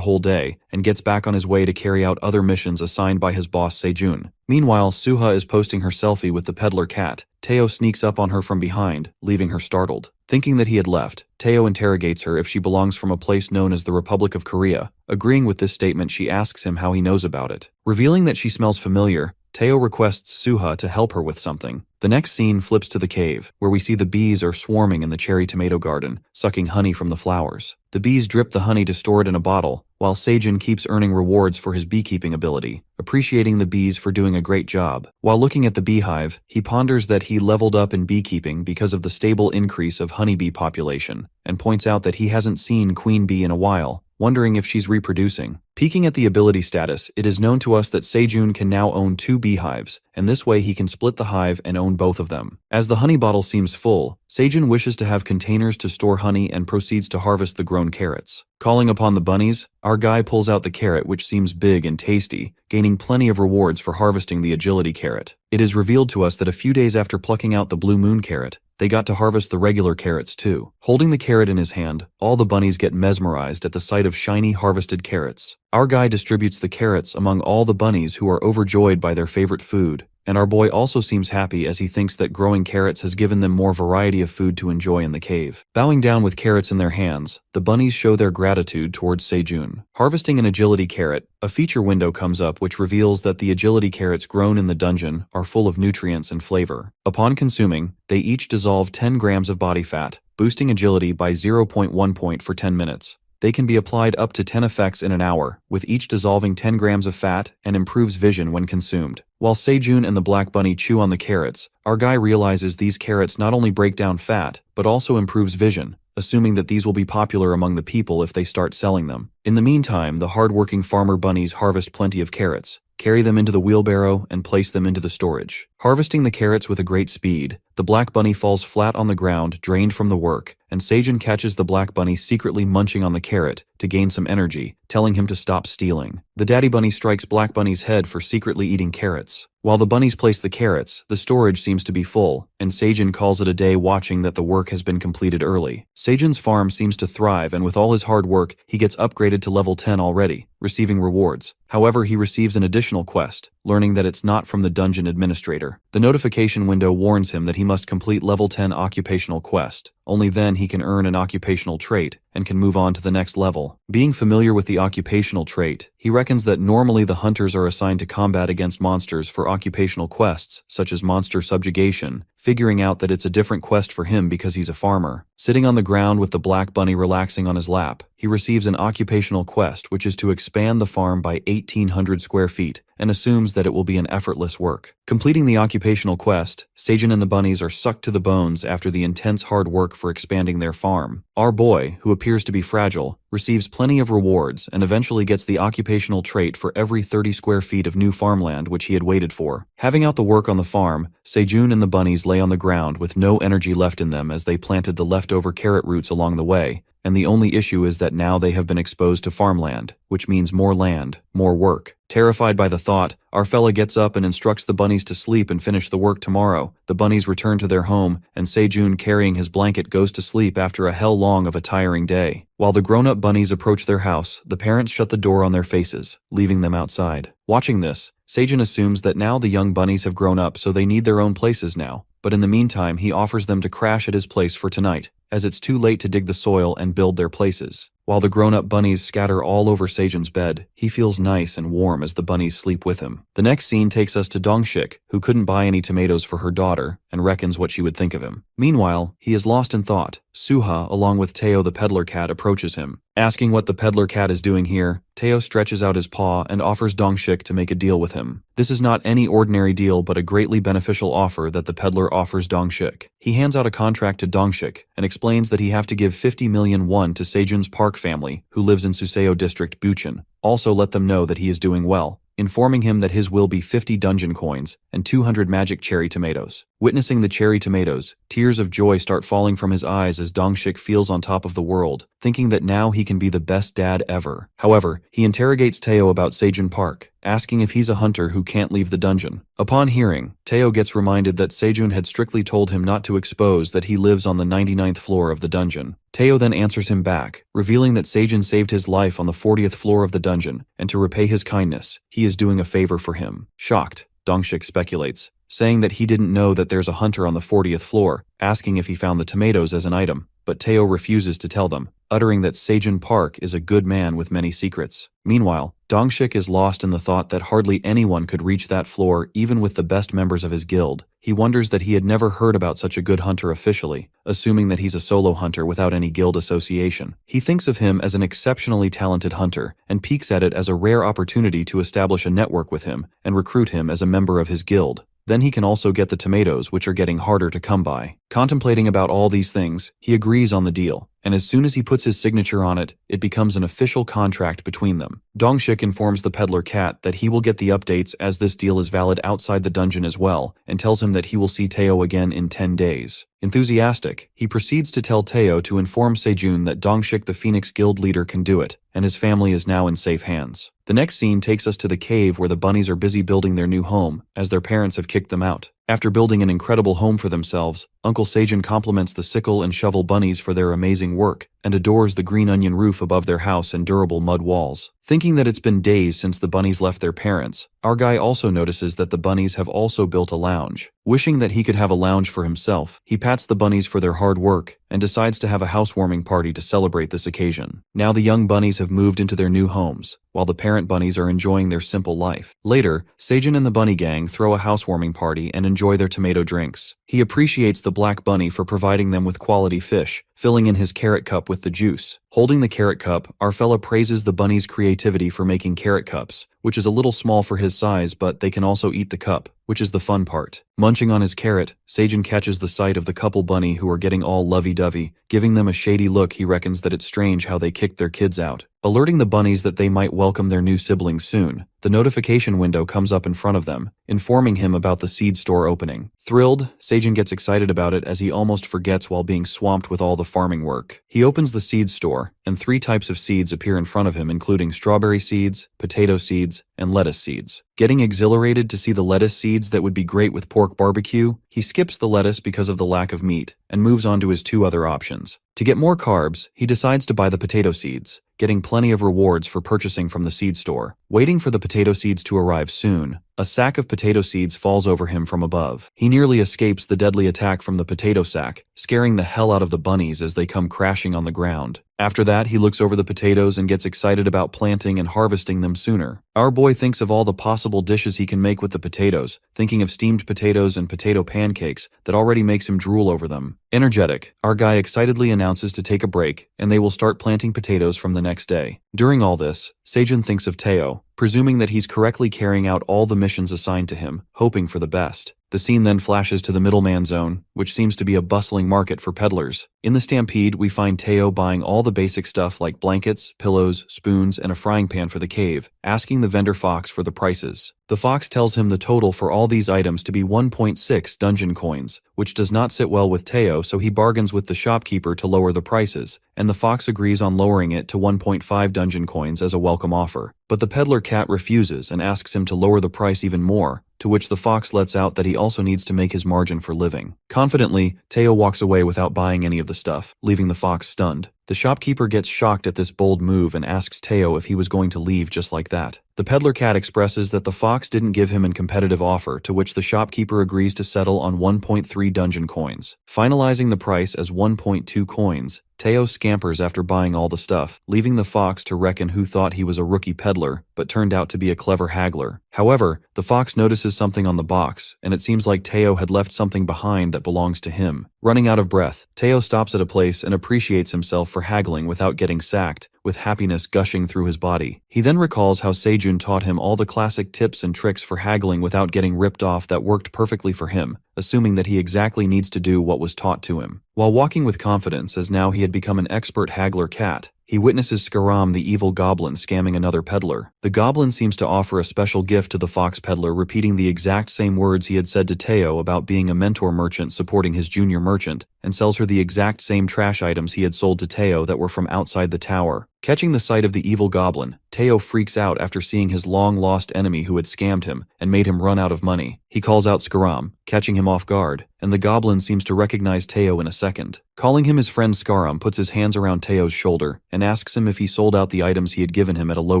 whole day, and gets back on his way to carry out other missions assigned by his boss Seijun. Meanwhile, Suha is posting her selfie with the peddler cat. Teo sneaks up on her from behind, leaving her startled. Thinking that he had left, Teo interrogates her if she belongs from a place known as the Republic of Korea. Agreeing with this statement, she asks him how he knows about it. Revealing that she smells familiar, Teo requests Suha to help her with something. The next scene flips to the cave, where we see the bees are swarming in the cherry tomato garden, sucking honey from the flowers. The bees drip the honey to store it in a bottle, while Seijun keeps earning rewards for his beekeeping ability, appreciating the bees for doing a great job. While looking at the beehive, he ponders that he leveled up in beekeeping because of the stable increase of honeybee population, and points out that he hasn't seen Queen Bee in a while, wondering if she's reproducing. Peeking at the ability status, it is known to us that Seijun can now own 2 beehives, and this way he can split the hive and own both of them. As the honey bottle seems full, Seijun wishes to have containers to store honey and proceeds to harvest the grown carrots. Calling upon the bunnies, our guy pulls out the carrot, which seems big and tasty, gaining plenty of rewards for harvesting the agility carrot. It is revealed to us that a few days after plucking out the blue moon carrot, they got to harvest the regular carrots too. Holding the carrot in his hand, all the bunnies get mesmerized at the sight of shiny harvested carrots. Our guy distributes the carrots among all the bunnies, who are overjoyed by their favorite food, and our boy also seems happy as he thinks that growing carrots has given them more variety of food to enjoy in the cave. Bowing down with carrots in their hands, the bunnies show their gratitude towards Seijun. Harvesting an agility carrot, a feature window comes up which reveals that the agility carrots grown in the dungeon are full of nutrients and flavor. Upon consuming, they each dissolve 10 grams of body fat, boosting agility by 0.1 point for 10 minutes. They can be applied up to 10 effects in an hour, with each dissolving 10 grams of fat and improves vision when consumed. While Sejun and the Black Bunny chew on the carrots, our guy realizes these carrots not only break down fat, but also improves vision, assuming that these will be popular among the people if they start selling them. In the meantime, the hard-working farmer bunnies harvest plenty of carrots, carry them into the wheelbarrow, and place them into the storage. Harvesting the carrots with a great speed, the Black Bunny falls flat on the ground, drained from the work, and Sejun catches the Black Bunny secretly munching on the carrot to gain some energy, telling him to stop stealing. The Daddy Bunny strikes Black Bunny's head for secretly eating carrots. While the bunnies place the carrots, the storage seems to be full, and Sejun calls it a day watching that the work has been completed early. Sejun's farm seems to thrive, and with all his hard work, he gets upgraded to level 10 already, receiving rewards. However, he receives an additional quest, learning that it's not from the dungeon administrator. The notification window warns him that he must complete level 10 occupational quest. Only then he can earn an occupational trait and can move on to the next level. Being familiar with the occupational trait, he reckons that normally the hunters are assigned to combat against monsters for occupational quests, such as monster subjugation, figuring out that it's a different quest for him because he's a farmer. Sitting on the ground with the Black Bunny relaxing on his lap, he receives an occupational quest which is to expand the farm by 1,800 square feet, and assumes that it will be an effortless work. Completing the occupational quest, Sejun and the bunnies are sucked to the bones after the intense hard work for expanding their farm. Our boy, who appears to be fragile, receives plenty of rewards and eventually gets the occupational trait for every 30 square feet of new farmland which he had waited for. Having out the work on the farm, Sejun and the bunnies lay on the ground with no energy left in them as they planted the leftover carrot roots along the way, and the only issue is that now they have been exposed to farmland, which means more land, more work. Terrified by the thought, our fella gets up and instructs the bunnies to sleep and finish the work tomorrow. The bunnies return to their home, and Sejun, carrying his blanket, goes to sleep after a hell long of a tiring day. While the grown-up bunnies approach their house, the parents shut the door on their faces, leaving them outside. Watching this, Sejun assumes that now the young bunnies have grown up, so they need their own places now. But in the meantime, he offers them to crash at his place for tonight, as it's too late to dig the soil and build their places. While the grown-up bunnies scatter all over Sejun's bed, he feels nice and warm as the bunnies sleep with him. The next scene takes us to Dongshik, who couldn't buy any tomatoes for her daughter, and reckons what she would think of him. Meanwhile, he is lost in thought. Suha, along with Teo the peddler cat, approaches him. Asking what the peddler cat is doing here, Teo stretches out his paw and offers Dongshik to make a deal with him. This is not any ordinary deal but a greatly beneficial offer that the peddler offers Dongshik. He hands out a contract to Dongshik and explains that he have to give 50 million won to Sejun's Park family, who lives in Suseo District, Bucheon. Also let them know that he is doing well, informing him that his will be 50 dungeon coins and 200 magic cherry tomatoes. Witnessing the cherry tomatoes, tears of joy start falling from his eyes as Dongshik feels on top of the world, thinking that now he can be the best dad ever. However, he interrogates Teo about Sejun Park, asking if he's a hunter who can't leave the dungeon. Upon hearing, Teo gets reminded that Sejun had strictly told him not to expose that he lives on the 99th floor of the dungeon. Teo then answers him back, revealing that Sejun saved his life on the 40th floor of the dungeon, and to repay his kindness, he is doing a favor for him. Shocked, Dongshik speculates, saying that he didn't know that there's a hunter on the 40th floor, asking if he found the tomatoes as an item, but Teo refuses to tell them, uttering that Sejun Park is a good man with many secrets. Meanwhile, Dongshik is lost in the thought that hardly anyone could reach that floor even with the best members of his guild. He wonders that he had never heard about such a good hunter officially, assuming that he's a solo hunter without any guild association. He thinks of him as an exceptionally talented hunter, and peeks at it as a rare opportunity to establish a network with him and recruit him as a member of his guild. Then he can also get the tomatoes, which are getting harder to come by. Contemplating about all these things, he agrees on the deal, and as soon as he puts his signature on it, it becomes an official contract between them. Dongshik informs the peddler cat that he will get the updates as this deal is valid outside the dungeon as well, and tells him that he will see Teo again in 10 days. Enthusiastic, he proceeds to tell Teo to inform Sejun that Dongshik the Phoenix Guild leader can do it, and his family is now in safe hands. The next scene takes us to the cave where the bunnies are busy building their new home, as their parents have kicked them out. After building an incredible home for themselves, Uncle Sejun compliments the sickle and shovel bunnies for their amazing work, and adores the green onion roof above their house and durable mud walls. Thinking that it's been days since the bunnies left their parents, our guy also notices that the bunnies have also built a lounge. Wishing that he could have a lounge for himself, he pats the bunnies for their hard work, and decides to have a housewarming party to celebrate this occasion. Now the young bunnies have moved into their new homes, while the parent bunnies are enjoying their simple life. Later, Sejun and the bunny gang throw a housewarming party and enjoy their tomato drinks. He appreciates the black bunny for providing them with quality fish, filling in his carrot cup with with the juice. Holding the carrot cup, our fella praises the bunny's creativity for making carrot cups, which is a little small for his size, but they can also eat the cup, which is the fun part. Munching on his carrot, Seijin catches the sight of the couple bunny who are getting all lovey-dovey, giving them a shady look. He reckons that it's strange how they kicked their kids out. Alerting the bunnies that they might welcome their new siblings soon, the notification window comes up in front of them, informing him about the seed store opening. Thrilled, Seijin gets excited about it as he almost forgets while being swamped with all the farming work. He opens the seed store, and 3 types of seeds appear in front of him, including strawberry seeds, potato seeds, and lettuce seeds. Getting exhilarated to see the lettuce seeds that would be great with pork barbecue, he skips the lettuce because of the lack of meat, and moves on to his 2 other options. To get more carbs, he decides to buy the potato seeds, getting plenty of rewards for purchasing from the seed store. Waiting for the potato seeds to arrive soon, a sack of potato seeds falls over him from above. He nearly escapes the deadly attack from the potato sack, scaring the hell out of the bunnies as they come crashing on the ground. After that, he looks over the potatoes and gets excited about planting and harvesting them sooner. Our boy thinks of all the possible dishes he can make with the potatoes, thinking of steamed potatoes and potato pancakes that already makes him drool over them. Energetic, our guy excitedly announces to take a break, and they will start planting potatoes from the next day. During all this, Seijin thinks of Teo, presuming that he's correctly carrying out all the missions assigned to him, hoping for the best. The scene then flashes to the middleman zone, which seems to be a bustling market for peddlers. In the stampede, we find Teo buying all the basic stuff like blankets, pillows, spoons, and a frying pan for the cave, asking the vendor Fox for the prices. The Fox tells him the total for all these items to be 1.6 dungeon coins, which does not sit well with Teo, so he bargains with the shopkeeper to lower the prices, and the Fox agrees on lowering it to 1.5 dungeon coins as a welcome offer. But the peddler cat refuses and asks him to lower the price even more, to which the Fox lets out that he also needs to make his margin for living. Confidently, Teo walks away without buying any of the stuff, leaving the Fox stunned. The shopkeeper gets shocked at this bold move and asks Teo if he was going to leave just like that. The peddler cat expresses that the Fox didn't give him a competitive offer, to which the shopkeeper agrees to settle on 1.3 dungeon coins. Finalizing the price as 1.2 coins, Teo scampers after buying all the stuff, leaving the Fox to reckon who thought he was a rookie peddler, but turned out to be a clever haggler. However, the Fox notices something on the box, and it seems like Teo had left something behind that belongs to him. Running out of breath, Teo stops at a place and appreciates himself for haggling without getting sacked, with happiness gushing through his body. He then recalls how Seijun taught him all the classic tips and tricks for haggling without getting ripped off that worked perfectly for him, assuming that he exactly needs to do what was taught to him. While walking with confidence as now he had become an expert haggler cat, he witnesses Skaram the evil goblin scamming another peddler. The goblin seems to offer a special gift to the Fox peddler, repeating the exact same words he had said to Teo about being a mentor merchant supporting his junior merchant, and sells her the exact same trash items he had sold to Teo that were from outside the tower. Catching the sight of the evil goblin, Teo freaks out after seeing his long-lost enemy who had scammed him and made him run out of money. He calls out Skaram, catching him off guard, and the goblin seems to recognize Teo in a second. Calling him his friend, Skaram puts his hands around Teo's shoulder and asks him if he sold out the items he had given him at a low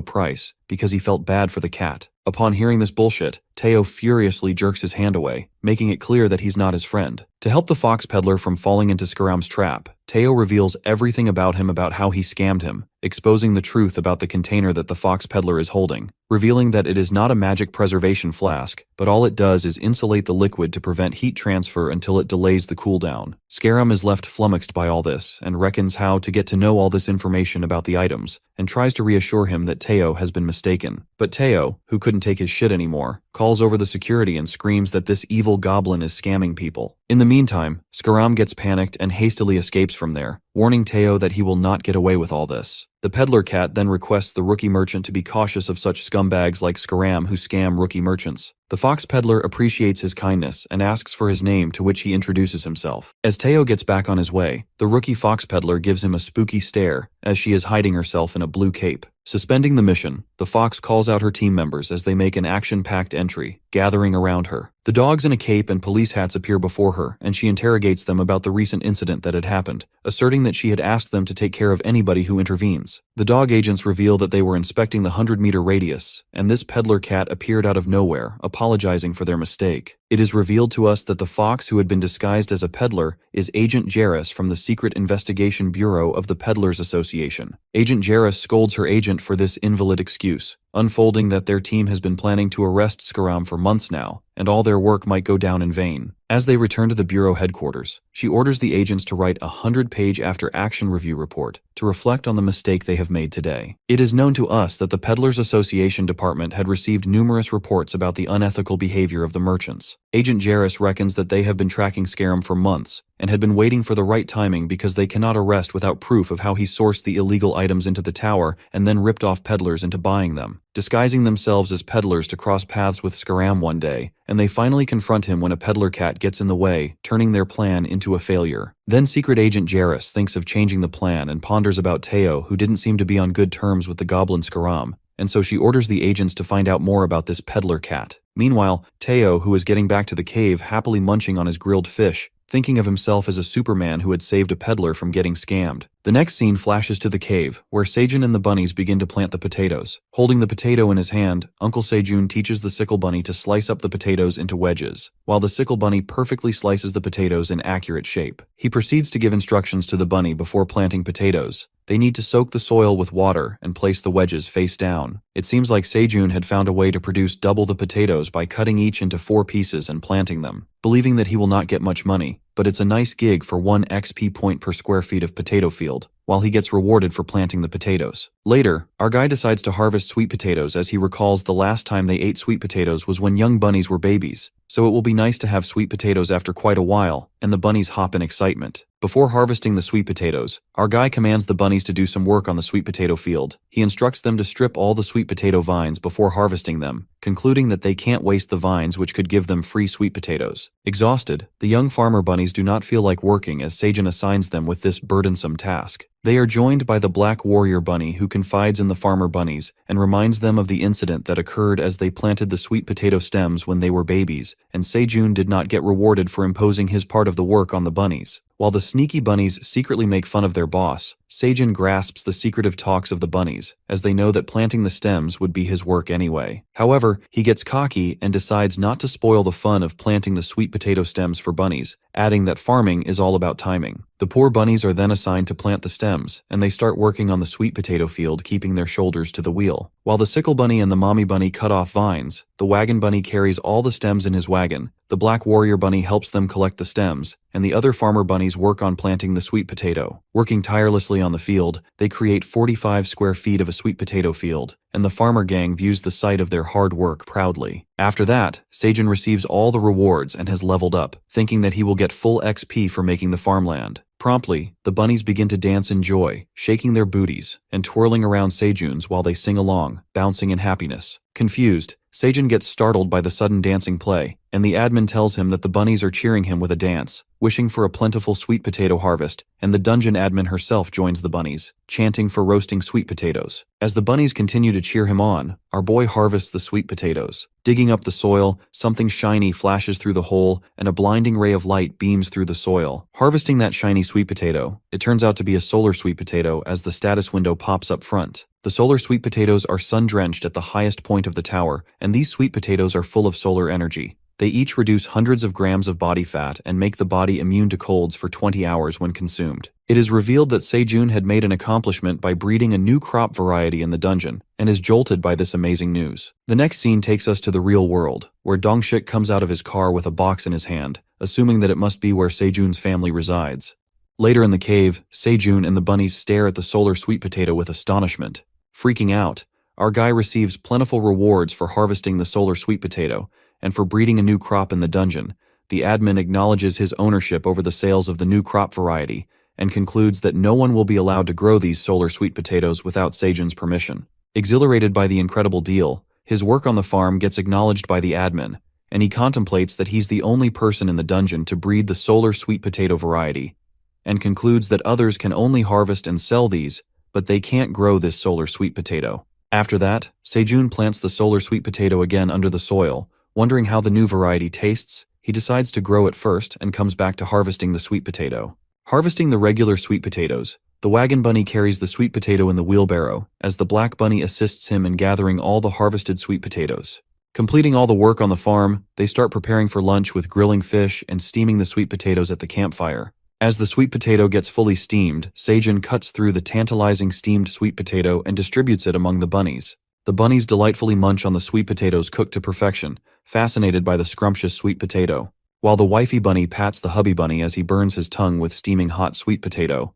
price, because he felt bad for the cat. Upon hearing this bullshit, Teo furiously jerks his hand away, making it clear that he's not his friend. To help the Fox peddler from falling into Skaram's trap, Teo reveals everything about him, about how he scammed him, exposing the truth about the container that the Fox peddler is holding, revealing that it is not a magic preservation flask, but all it does is insulate the liquid to prevent heat transfer until it delays the cooldown. Skaram is left flummoxed by all this and reckons how to get to know all this information about the items, and tries to reassure him that Teo has been mistaken. But Teo, who couldn't take his shit anymore, calls over the security and screams that this evil goblin is scamming people. In the meantime, Skaram gets panicked and hastily escapes from there, warning Teo that he will not get away with all this. The peddler cat then requests the rookie merchant to be cautious of such scumbags like Skaram who scam rookie merchants. The Fox peddler appreciates his kindness and asks for his name, to which he introduces himself. As Teo gets back on his way, the rookie Fox peddler gives him a spooky stare as she is hiding herself in a blue cape. Suspending the mission, the Fox calls out her team members as they make an action-packed entry, gathering around her. The dogs in a cape and police hats appear before her, and she interrogates them about the recent incident that had happened, asserting that she had asked them to take care of anybody who intervenes. The dog agents reveal that they were inspecting the 100-meter radius, and this peddler cat appeared out of nowhere, apologizing for their mistake. It is revealed to us that the Fox who had been disguised as a peddler is Agent Jarrus from the Secret Investigation Bureau of the Peddlers Association. Agent Jarrus scolds her agent for this invalid excuse, unfolding that their team has been planning to arrest Skaram for months now, and all their work might go down in vain. As they return to the Bureau headquarters, she orders the agents to write a 100-page after-action review report to reflect on the mistake they have made today. It is known to us that the Peddlers Association Department had received numerous reports about the unethical behavior of the merchants. Agent Jarrus reckons that they have been tracking Scarum for months and had been waiting for the right timing because they cannot arrest without proof of how he sourced the illegal items into the tower and then ripped off peddlers into buying them, disguising themselves as peddlers to cross paths with Scarum one day, and they finally confront him when a peddler cat gets in the way, turning their plan into a failure. Then Secret Agent Jarrus thinks of changing the plan and ponders about Teo, who didn't seem to be on good terms with the goblin Scarum, and so she orders the agents to find out more about this peddler cat. Meanwhile, Teo, who is getting back to the cave happily munching on his grilled fish, thinking of himself as a Superman who had saved a peddler from getting scammed. The next scene flashes to the cave, where Seijun and the bunnies begin to plant the potatoes. Holding the potato in his hand, Uncle Seijun teaches the sickle bunny to slice up the potatoes into wedges, while the sickle bunny perfectly slices the potatoes in accurate shape. He proceeds to give instructions to the bunny before planting potatoes. They need to soak the soil with water and place the wedges face down. It seems like Seijun had found a way to produce double the potatoes by cutting each into 4 pieces and planting them, believing that he will not get much money, but it's a nice gig for 1 XP point per square feet of potato field, while he gets rewarded for planting the potatoes. Later, our guy decides to harvest sweet potatoes as he recalls the last time they ate sweet potatoes was when young bunnies were babies, so it will be nice to have sweet potatoes after quite a while, and the bunnies hop in excitement. Before harvesting the sweet potatoes, our guy commands the bunnies to do some work on the sweet potato field. He instructs them to strip all the sweet potato vines before harvesting them, concluding that they can't waste the vines which could give them free sweet potatoes. Exhausted, the young farmer bunnies do not feel like working as Seijun assigns them with this burdensome task. They are joined by the Black Warrior Bunny, who confides in the farmer bunnies and reminds them of the incident that occurred as they planted the sweet potato stems when they were babies, and Seijun did not get rewarded for imposing his part of the work on the bunnies. While the sneaky bunnies secretly make fun of their boss, Seijun grasps the secretive talks of the bunnies, as they know that planting the stems would be his work anyway. However, he gets cocky and decides not to spoil the fun of planting the sweet potato stems for bunnies, adding that farming is all about timing. The poor bunnies are then assigned to plant the stems, and they start working on the sweet potato field, keeping their shoulders to the wheel. While the sickle bunny and the mommy bunny cut off vines, the wagon bunny carries all the stems in his wagon, the Black Warrior Bunny helps them collect the stems, and the other farmer bunnies work on planting the sweet potato. Working tirelessly on the field, they create 45 square feet of a sweet potato field, and the farmer gang views the sight of their hard work proudly. After that, Seijun receives all the rewards and has leveled up, thinking that he will get full XP for making the farmland. Promptly, the bunnies begin to dance in joy, shaking their booties, and twirling around Seijun's while they sing along, bouncing in happiness. Confused, Seijun gets startled by the sudden dancing play, and the admin tells him that the bunnies are cheering him with a dance, wishing for a plentiful sweet potato harvest, and the dungeon admin herself joins the bunnies, chanting for roasting sweet potatoes. As the bunnies continue to cheer him on, our boy harvests the sweet potatoes. Digging up the soil, something shiny flashes through the hole, and a blinding ray of light beams through the soil. Harvesting that shiny sweet potato, it turns out to be a solar sweet potato as the status window pops up front. The solar sweet potatoes are sun-drenched at the highest point of the tower, and these sweet potatoes are full of solar energy. They each reduce hundreds of grams of body fat and make the body immune to colds for 20 hours when consumed. It is revealed that Seijun had made an accomplishment by breeding a new crop variety in the dungeon, and is jolted by this amazing news. The next scene takes us to the real world, where Dongshik comes out of his car with a box in his hand, assuming that it must be where Seijun's family resides. Later in the cave, Seijun and the bunnies stare at the solar sweet potato with astonishment. Freaking out, our guy receives plentiful rewards for harvesting the solar sweet potato, and for breeding a new crop in the dungeon. The admin acknowledges his ownership over the sales of the new crop variety, and concludes that no one will be allowed to grow these solar sweet potatoes without Seijun's permission. Exhilarated by the incredible deal, his work on the farm gets acknowledged by the admin, and he contemplates that he's the only person in the dungeon to breed the solar sweet potato variety, and concludes that others can only harvest and sell these, but they can't grow this solar sweet potato. After that, Seijun plants the solar sweet potato again under the soil. Wondering how the new variety tastes, he decides to grow it first and comes back to harvesting the sweet potato. Harvesting the regular sweet potatoes, the wagon bunny carries the sweet potato in the wheelbarrow, as the black bunny assists him in gathering all the harvested sweet potatoes. Completing all the work on the farm, they start preparing for lunch with grilling fish and steaming the sweet potatoes at the campfire. As the sweet potato gets fully steamed, Seijun cuts through the tantalizing steamed sweet potato and distributes it among the bunnies. The bunnies delightfully munch on the sweet potatoes cooked to perfection, fascinated by the scrumptious sweet potato. While the wifey bunny pats the hubby bunny as he burns his tongue with steaming hot sweet potato,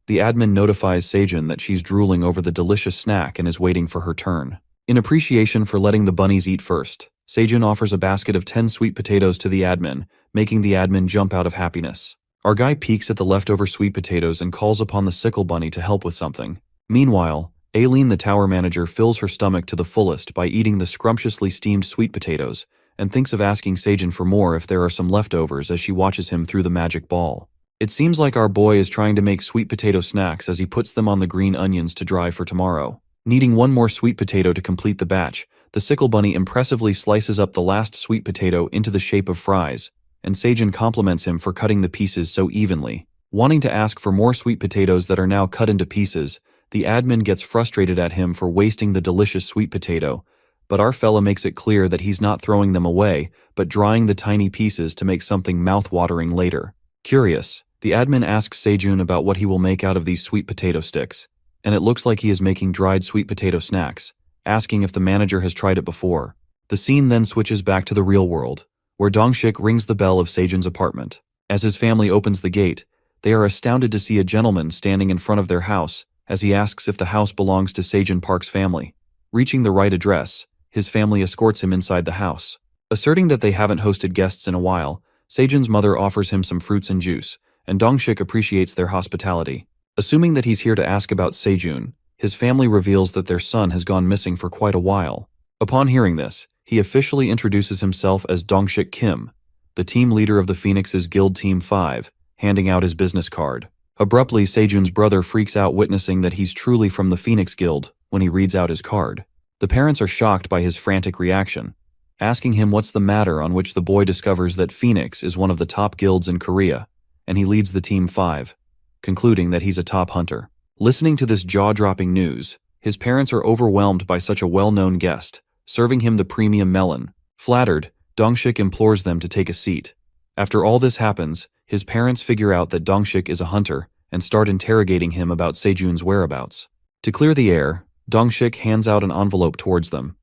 the admin notifies Seijun that she's drooling over the delicious snack and is waiting for her turn. In appreciation for letting the bunnies eat first, Seijun offers a basket of 10 sweet potatoes to the admin, making the admin jump out of happiness. Our guy peeks at the leftover sweet potatoes and calls upon the sickle bunny to help with something. Meanwhile, Aileen the tower manager fills her stomach to the fullest by eating the scrumptiously steamed sweet potatoes and thinks of asking Seijun for more if there are some leftovers as she watches him through the magic ball. It seems like our boy is trying to make sweet potato snacks as he puts them on the green onions to dry for tomorrow. Needing one more sweet potato to complete the batch, the sickle bunny impressively slices up the last sweet potato into the shape of fries, and Seijun compliments him for cutting the pieces so evenly. Wanting to ask for more sweet potatoes that are now cut into pieces, the admin gets frustrated at him for wasting the delicious sweet potato, but our fella makes it clear that he's not throwing them away, but drying the tiny pieces to make something mouth-watering later. Curious, the admin asks Seijun about what he will make out of these sweet potato sticks, and it looks like he is making dried sweet potato snacks, asking if the manager has tried it before. The scene then switches back to the real world, where Dongshik rings the bell of Seijun's apartment. As his family opens the gate, they are astounded to see a gentleman standing in front of their house as he asks if the house belongs to Seijun Park's family. Reaching the right address, his family escorts him inside the house. Asserting that they haven't hosted guests in a while, Seijun's mother offers him some fruits and juice, and Dongshik appreciates their hospitality. Assuming that he's here to ask about Seijun, his family reveals that their son has gone missing for quite a while. Upon hearing this, he officially introduces himself as Dongshik Kim, the team leader of the Phoenix's Guild Team 5, handing out his business card. Abruptly, Seijun's brother freaks out witnessing that he's truly from the Phoenix Guild when he reads out his card. The parents are shocked by his frantic reaction, asking him what's the matter, on which the boy discovers that Phoenix is one of the top guilds in Korea, and he leads the Team 5, concluding that he's a top hunter. Listening to this jaw-dropping news, his parents are overwhelmed by such a well-known guest, serving him the premium melon. Flattered, Dongshik implores them to take a seat. After all this happens, his parents figure out that Dongshik is a hunter and start interrogating him about Seijun's whereabouts. To clear the air, Dongshik hands out an envelope towards them,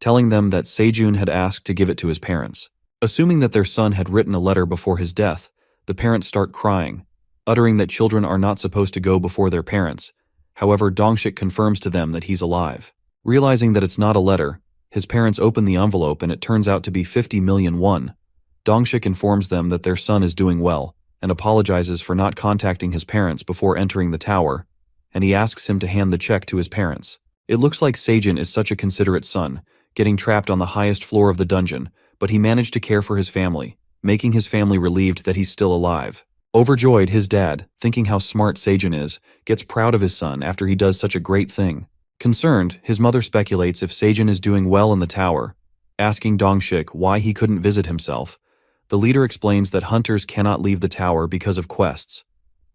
telling them that Seijun had asked to give it to his parents. Assuming that their son had written a letter before his death, the parents start crying, uttering that children are not supposed to go before their parents. However, Dongshik confirms to them that he's alive. Realizing that it's not a letter, his parents open the envelope and it turns out to be 50 million won. Dongshik informs them that their son is doing well and apologizes for not contacting his parents before entering the tower, and he asks him to hand the check to his parents. It looks like Seijun is such a considerate son, getting trapped on the highest floor of the dungeon, but he managed to care for his family, making his family relieved that he's still alive. Overjoyed, his dad, thinking how smart Seijun is, gets proud of his son after he does such a great thing. Concerned, his mother speculates if Seijun is doing well in the tower, asking Dongshik why he couldn't visit himself. The leader explains that hunters cannot leave the tower because of quests,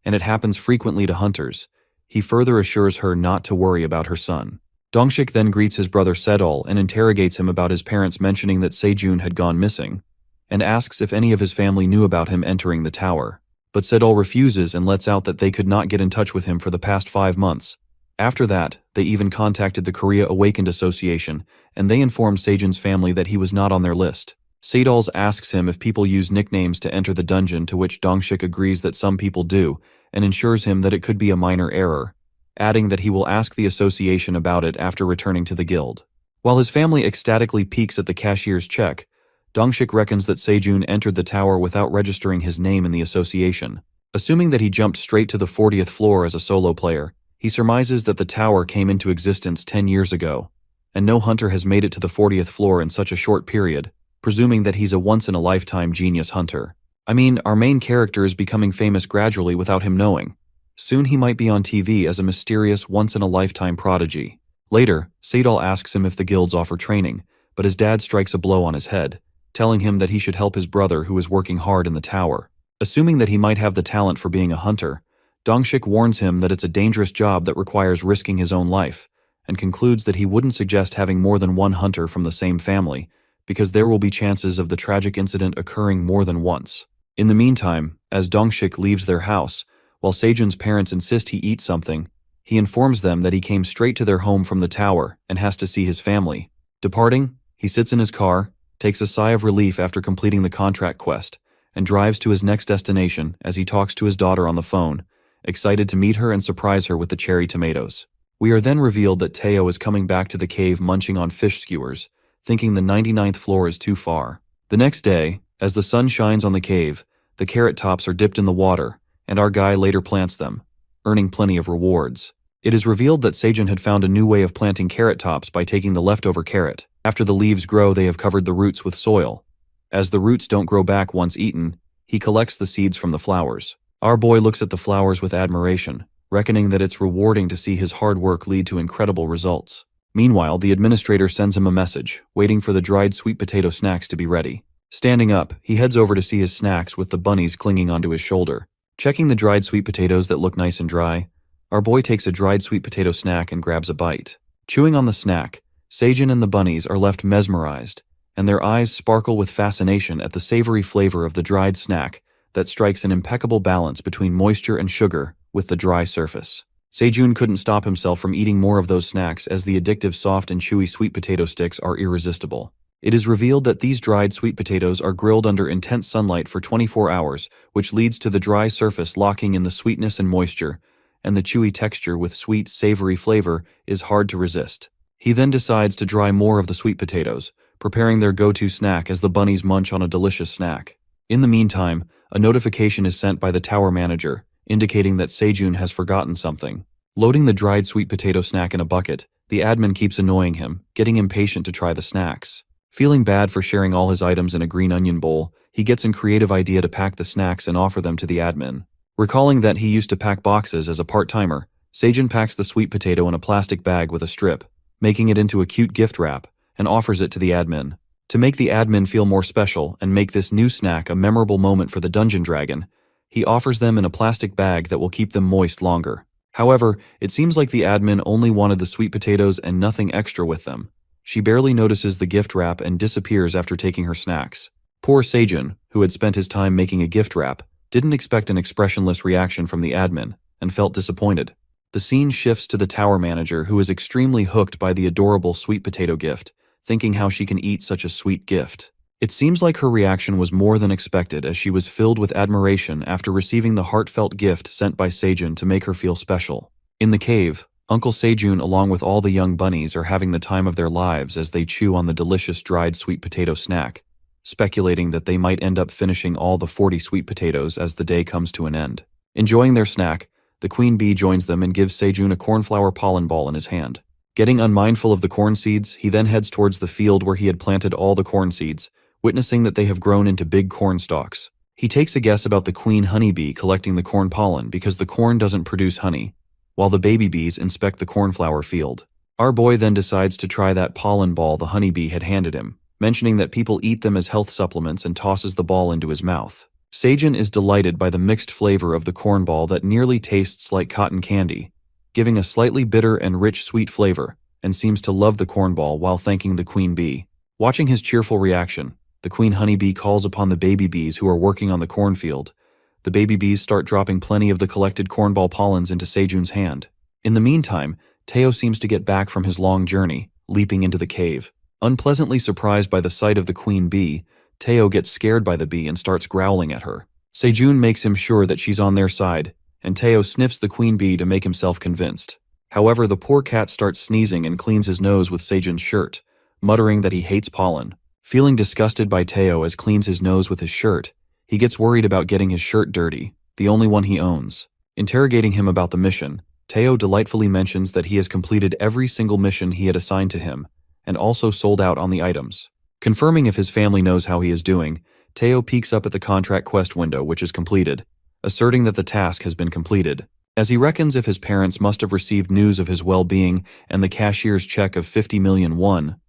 and it happens frequently to hunters. He further assures her not to worry about her son. Dongshik then greets his brother Sedol and interrogates him about his parents mentioning that Seijun had gone missing, and asks if any of his family knew about him entering the tower. But Sedol refuses and lets out that they could not get in touch with him for the past 5 months. After that, they even contacted the Korea Awakened Association, and they informed Seijun's family that he was not on their list. Sedol asks him if people use nicknames to enter the dungeon, to which Dongshik agrees that some people do, and assures him that it could be a minor error, adding that he will ask the association about it after returning to the guild. While his family ecstatically peeks at the cashier's check, Dongshik reckons that Seijun entered the tower without registering his name in the association. Assuming that he jumped straight to the 40th floor as a solo player, he surmises that the tower came into existence 10 years ago, and no hunter has made it to the 40th floor in such a short period, presuming that he's a once-in-a-lifetime genius hunter. I mean, our main character is becoming famous gradually without him knowing. Soon he might be on TV as a mysterious once-in-a-lifetime prodigy. Later, Sedol asks him if the guilds offer training, but his dad strikes a blow on his head, telling him that he should help his brother who is working hard in the tower. Assuming that he might have the talent for being a hunter, Dongshik warns him that it's a dangerous job that requires risking his own life, and concludes that he wouldn't suggest having more than one hunter from the same family, because there will be chances of the tragic incident occurring more than once. In the meantime, as Dongshik leaves their house, while Seijun's parents insist he eat something, he informs them that he came straight to their home from the tower and has to see his family. Departing, he sits in his car, takes a sigh of relief after completing the contract quest, and drives to his next destination as he talks to his daughter on the phone, excited to meet her and surprise her with the cherry tomatoes. We are then revealed that Teo is coming back to the cave munching on fish skewers, thinking the 99th floor is too far. The next day, as the sun shines on the cave, the carrot tops are dipped in the water, and our guy later plants them, earning plenty of rewards. It is revealed that Seijun had found a new way of planting carrot tops by taking the leftover carrot. After the leaves grow, they have covered the roots with soil. As the roots don't grow back once eaten, he collects the seeds from the flowers. Our boy looks at the flowers with admiration, reckoning that it's rewarding to see his hard work lead to incredible results. Meanwhile, the administrator sends him a message, waiting for the dried sweet potato snacks to be ready. Standing up, he heads over to see his snacks with the bunnies clinging onto his shoulder. Checking the dried sweet potatoes that look nice and dry, our boy takes a dried sweet potato snack and grabs a bite. Chewing on the snack, Seijun and the bunnies are left mesmerized, and their eyes sparkle with fascination at the savory flavor of the dried snack that strikes an impeccable balance between moisture and sugar with the dry surface. Seijun couldn't stop himself from eating more of those snacks as the addictive soft and chewy sweet potato sticks are irresistible. It is revealed that these dried sweet potatoes are grilled under intense sunlight for 24 hours, which leads to the dry surface locking in the sweetness and moisture, and the chewy texture with sweet, savory flavor is hard to resist. He then decides to dry more of the sweet potatoes, preparing their go-to snack as the bunnies munch on a delicious snack. In the meantime, a notification is sent by the tower manager, indicating that Seijun has forgotten something. Loading the dried sweet potato snack in a bucket, the admin keeps annoying him, getting impatient to try the snacks. Feeling bad for sharing all his items in a green onion bowl, he gets a creative idea to pack the snacks and offer them to the admin. Recalling that he used to pack boxes as a part-timer, Seijun packs the sweet potato in a plastic bag with a strip, making it into a cute gift wrap, and offers it to the admin. To make the admin feel more special and make this new snack a memorable moment for the dungeon dragon, he offers them in a plastic bag that will keep them moist longer. However, it seems like the admin only wanted the sweet potatoes and nothing extra with them. She barely notices the gift wrap and disappears after taking her snacks. Poor Seijun, who had spent his time making a gift wrap, didn't expect an expressionless reaction from the admin, and felt disappointed. The scene shifts to the tower manager, who is extremely hooked by the adorable sweet potato gift, thinking how she can eat such a sweet gift. It seems like her reaction was more than expected, as she was filled with admiration after receiving the heartfelt gift sent by Seijun to make her feel special. In the cave, Uncle Seijun along with all the young bunnies are having the time of their lives as they chew on the delicious dried sweet potato snack, speculating that they might end up finishing all the 40 sweet potatoes as the day comes to an end. Enjoying their snack, the queen bee joins them and gives Seijun a cornflower pollen ball in his hand. Getting unmindful of the corn seeds, he then heads towards the field where he had planted all the corn seeds, witnessing that they have grown into big corn stalks. He takes a guess about the queen honeybee collecting the corn pollen because the corn doesn't produce honey, while the baby bees inspect the cornflower field. Our boy then decides to try that pollen ball the honeybee had handed him, mentioning that people eat them as health supplements, and tosses the ball into his mouth. Seijun is delighted by the mixed flavor of the corn ball that nearly tastes like cotton candy, giving a slightly bitter and rich sweet flavor, and seems to love the corn ball while thanking the queen bee. Watching his cheerful reaction, the queen honeybee calls upon the baby bees who are working on the cornfield. The baby bees start dropping plenty of the collected cornball pollens into Seijun's hand. In the meantime, Teo seems to get back from his long journey, leaping into the cave. Unpleasantly surprised by the sight of the queen bee, Teo gets scared by the bee and starts growling at her. Seijun makes him sure that she's on their side, and Teo sniffs the queen bee to make himself convinced. However, the poor cat starts sneezing and cleans his nose with Seijun's shirt, muttering that he hates pollen. Feeling disgusted by Teo as cleans his nose with his shirt, he gets worried about getting his shirt dirty, the only one he owns. Interrogating him about the mission, Teo delightfully mentions that he has completed every single mission he had assigned to him, and also sold out on the items. Confirming if his family knows how he is doing, Teo peeks up at the contract quest window, which is completed, asserting that the task has been completed. As he reckons if his parents must have received news of his well-being and the cashier's check of 50 million won,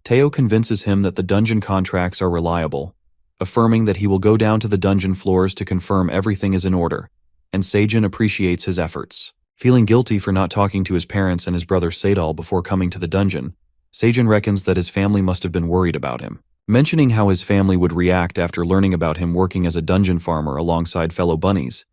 Teo convinces him that the dungeon contracts are reliable, affirming that he will go down to the dungeon floors to confirm everything is in order, and Seijun appreciates his efforts. Feeling guilty for not talking to his parents and his brother Sadal before coming to the dungeon, Seijun reckons that his family must have been worried about him. Mentioning how his family would react after learning about him working as a dungeon farmer alongside fellow bunnies,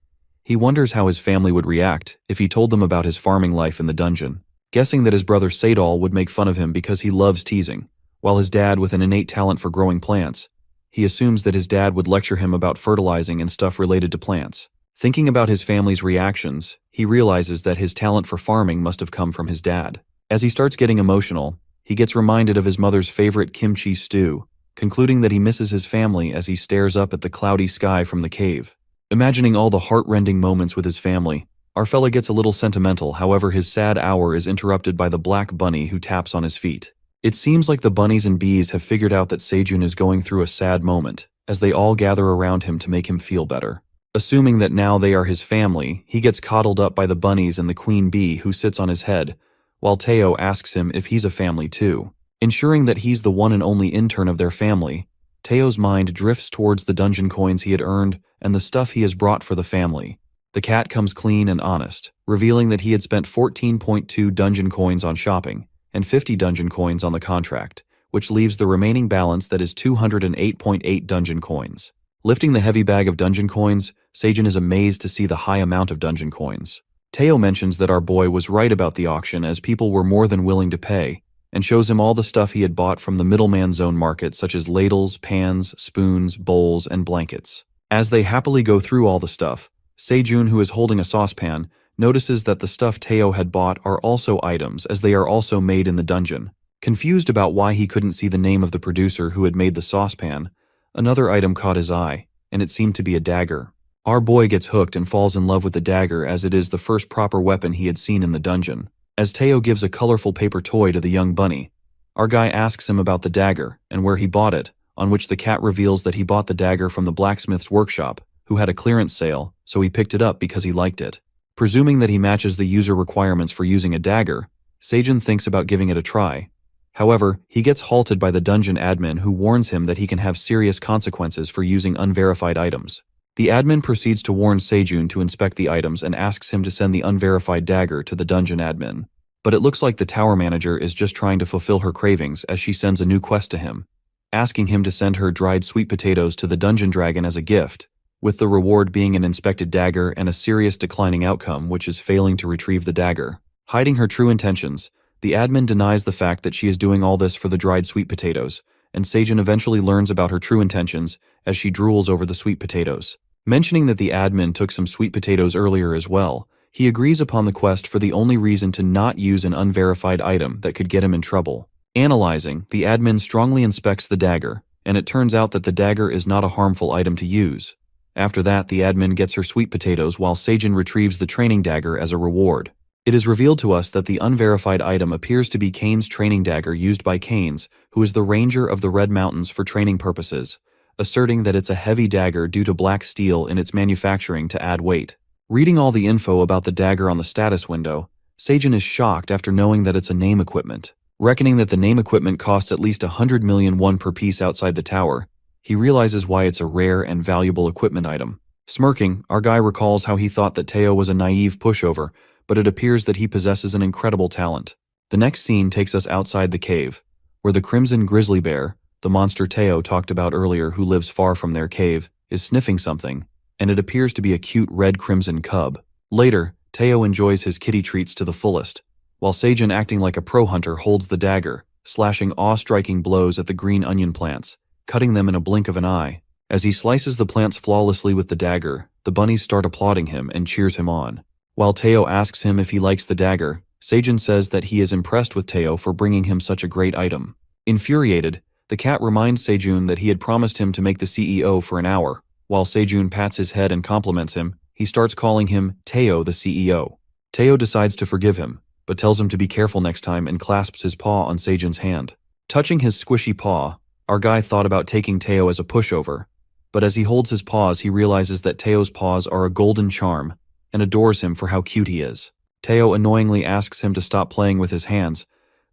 he wonders how his family would react if he told them about his farming life in the dungeon. Guessing that his brother Sadal would make fun of him because he loves teasing, while his dad, with an innate talent for growing plants, he assumes that his dad would lecture him about fertilizing and stuff related to plants. Thinking about his family's reactions, he realizes that his talent for farming must have come from his dad. As he starts getting emotional, he gets reminded of his mother's favorite kimchi stew, concluding that he misses his family as he stares up at the cloudy sky from the cave. Imagining all the heart-rending moments with his family, our fella gets a little sentimental. However, his sad hour is interrupted by the black bunny who taps on his feet. It seems like the bunnies and bees have figured out that Sejun is going through a sad moment, as they all gather around him to make him feel better. Assuming that now they are his family, he gets coddled up by the bunnies and the queen bee who sits on his head, while Teo asks him if he's a family too. Ensuring that he's the one and only intern of their family, Teo's mind drifts towards the dungeon coins he had earned and the stuff he has brought for the family. The cat comes clean and honest, revealing that he had spent 14.2 dungeon coins on shopping and 50 dungeon coins on the contract, which leaves the remaining balance that is 208.8 dungeon coins. Lifting the heavy bag of dungeon coins, Sejun is amazed to see the high amount of dungeon coins. Teo mentions that our boy was right about the auction as people were more than willing to pay, and shows him all the stuff he had bought from the middleman zone market such as ladles, pans, spoons, bowls, and blankets. As they happily go through all the stuff, Sejun, who is holding a saucepan, notices that the stuff Teo had bought are also items as they are also made in the dungeon. Confused about why he couldn't see the name of the producer who had made the saucepan, another item caught his eye, and it seemed to be a dagger. Our boy gets hooked and falls in love with the dagger as it is the first proper weapon he had seen in the dungeon. As Teo gives a colorful paper toy to the young bunny, our guy asks him about the dagger and where he bought it, on which the cat reveals that he bought the dagger from the blacksmith's workshop, who had a clearance sale, so he picked it up because he liked it. Presuming that he matches the user requirements for using a dagger, Sejun thinks about giving it a try. However, he gets halted by the dungeon admin who warns him that he can have serious consequences for using unverified items. The admin proceeds to warn Sejun to inspect the items and asks him to send the unverified dagger to the dungeon admin. But it looks like the tower manager is just trying to fulfill her cravings as she sends a new quest to him, asking him to send her dried sweet potatoes to the dungeon dragon as a gift, with the reward being an inspected dagger and a serious declining outcome, which is failing to retrieve the dagger. Hiding her true intentions, the admin denies the fact that she is doing all this for the dried sweet potatoes, and Sejun eventually learns about her true intentions as she drools over the sweet potatoes. Mentioning that the admin took some sweet potatoes earlier as well, he agrees upon the quest for the only reason to not use an unverified item that could get him in trouble. Analyzing, the admin strongly inspects the dagger, and it turns out that the dagger is not a harmful item to use. After that, the admin gets her sweet potatoes while Sejun retrieves the training dagger as a reward. It is revealed to us that the unverified item appears to be Kane's training dagger used by Kanes, who is the ranger of the Red Mountains for training purposes, asserting that it's a heavy dagger due to black steel in its manufacturing to add weight. Reading all the info about the dagger on the status window, Sejun is shocked after knowing that it's a name equipment. Reckoning that the name equipment costs at least 100 million won per piece outside the tower, he realizes why it's a rare and valuable equipment item. Smirking, our guy recalls how he thought that Teo was a naive pushover, but it appears that he possesses an incredible talent. The next scene takes us outside the cave, where the crimson grizzly bear, the monster Teo talked about earlier who lives far from their cave, is sniffing something, and it appears to be a cute red-crimson cub. Later, Teo enjoys his kitty treats to the fullest, while Sejun, acting like a pro hunter, holds the dagger, slashing awe-striking blows at the green onion plants, cutting them in a blink of an eye. As he slices the plants flawlessly with the dagger, the bunnies start applauding him and cheers him on. While Teo asks him if he likes the dagger, Sejun says that he is impressed with Teo for bringing him such a great item. Infuriated, the cat reminds Sejun that he had promised him to make the CEO for an hour. While Sejun pats his head and compliments him, he starts calling him Teo the CEO. Teo decides to forgive him, but tells him to be careful next time and clasps his paw on Sejun's hand. Touching his squishy paw, our guy thought about taking Teo as a pushover, but as he holds his paws he realizes that Teo's paws are a golden charm and adores him for how cute he is. Teo annoyingly asks him to stop playing with his hands,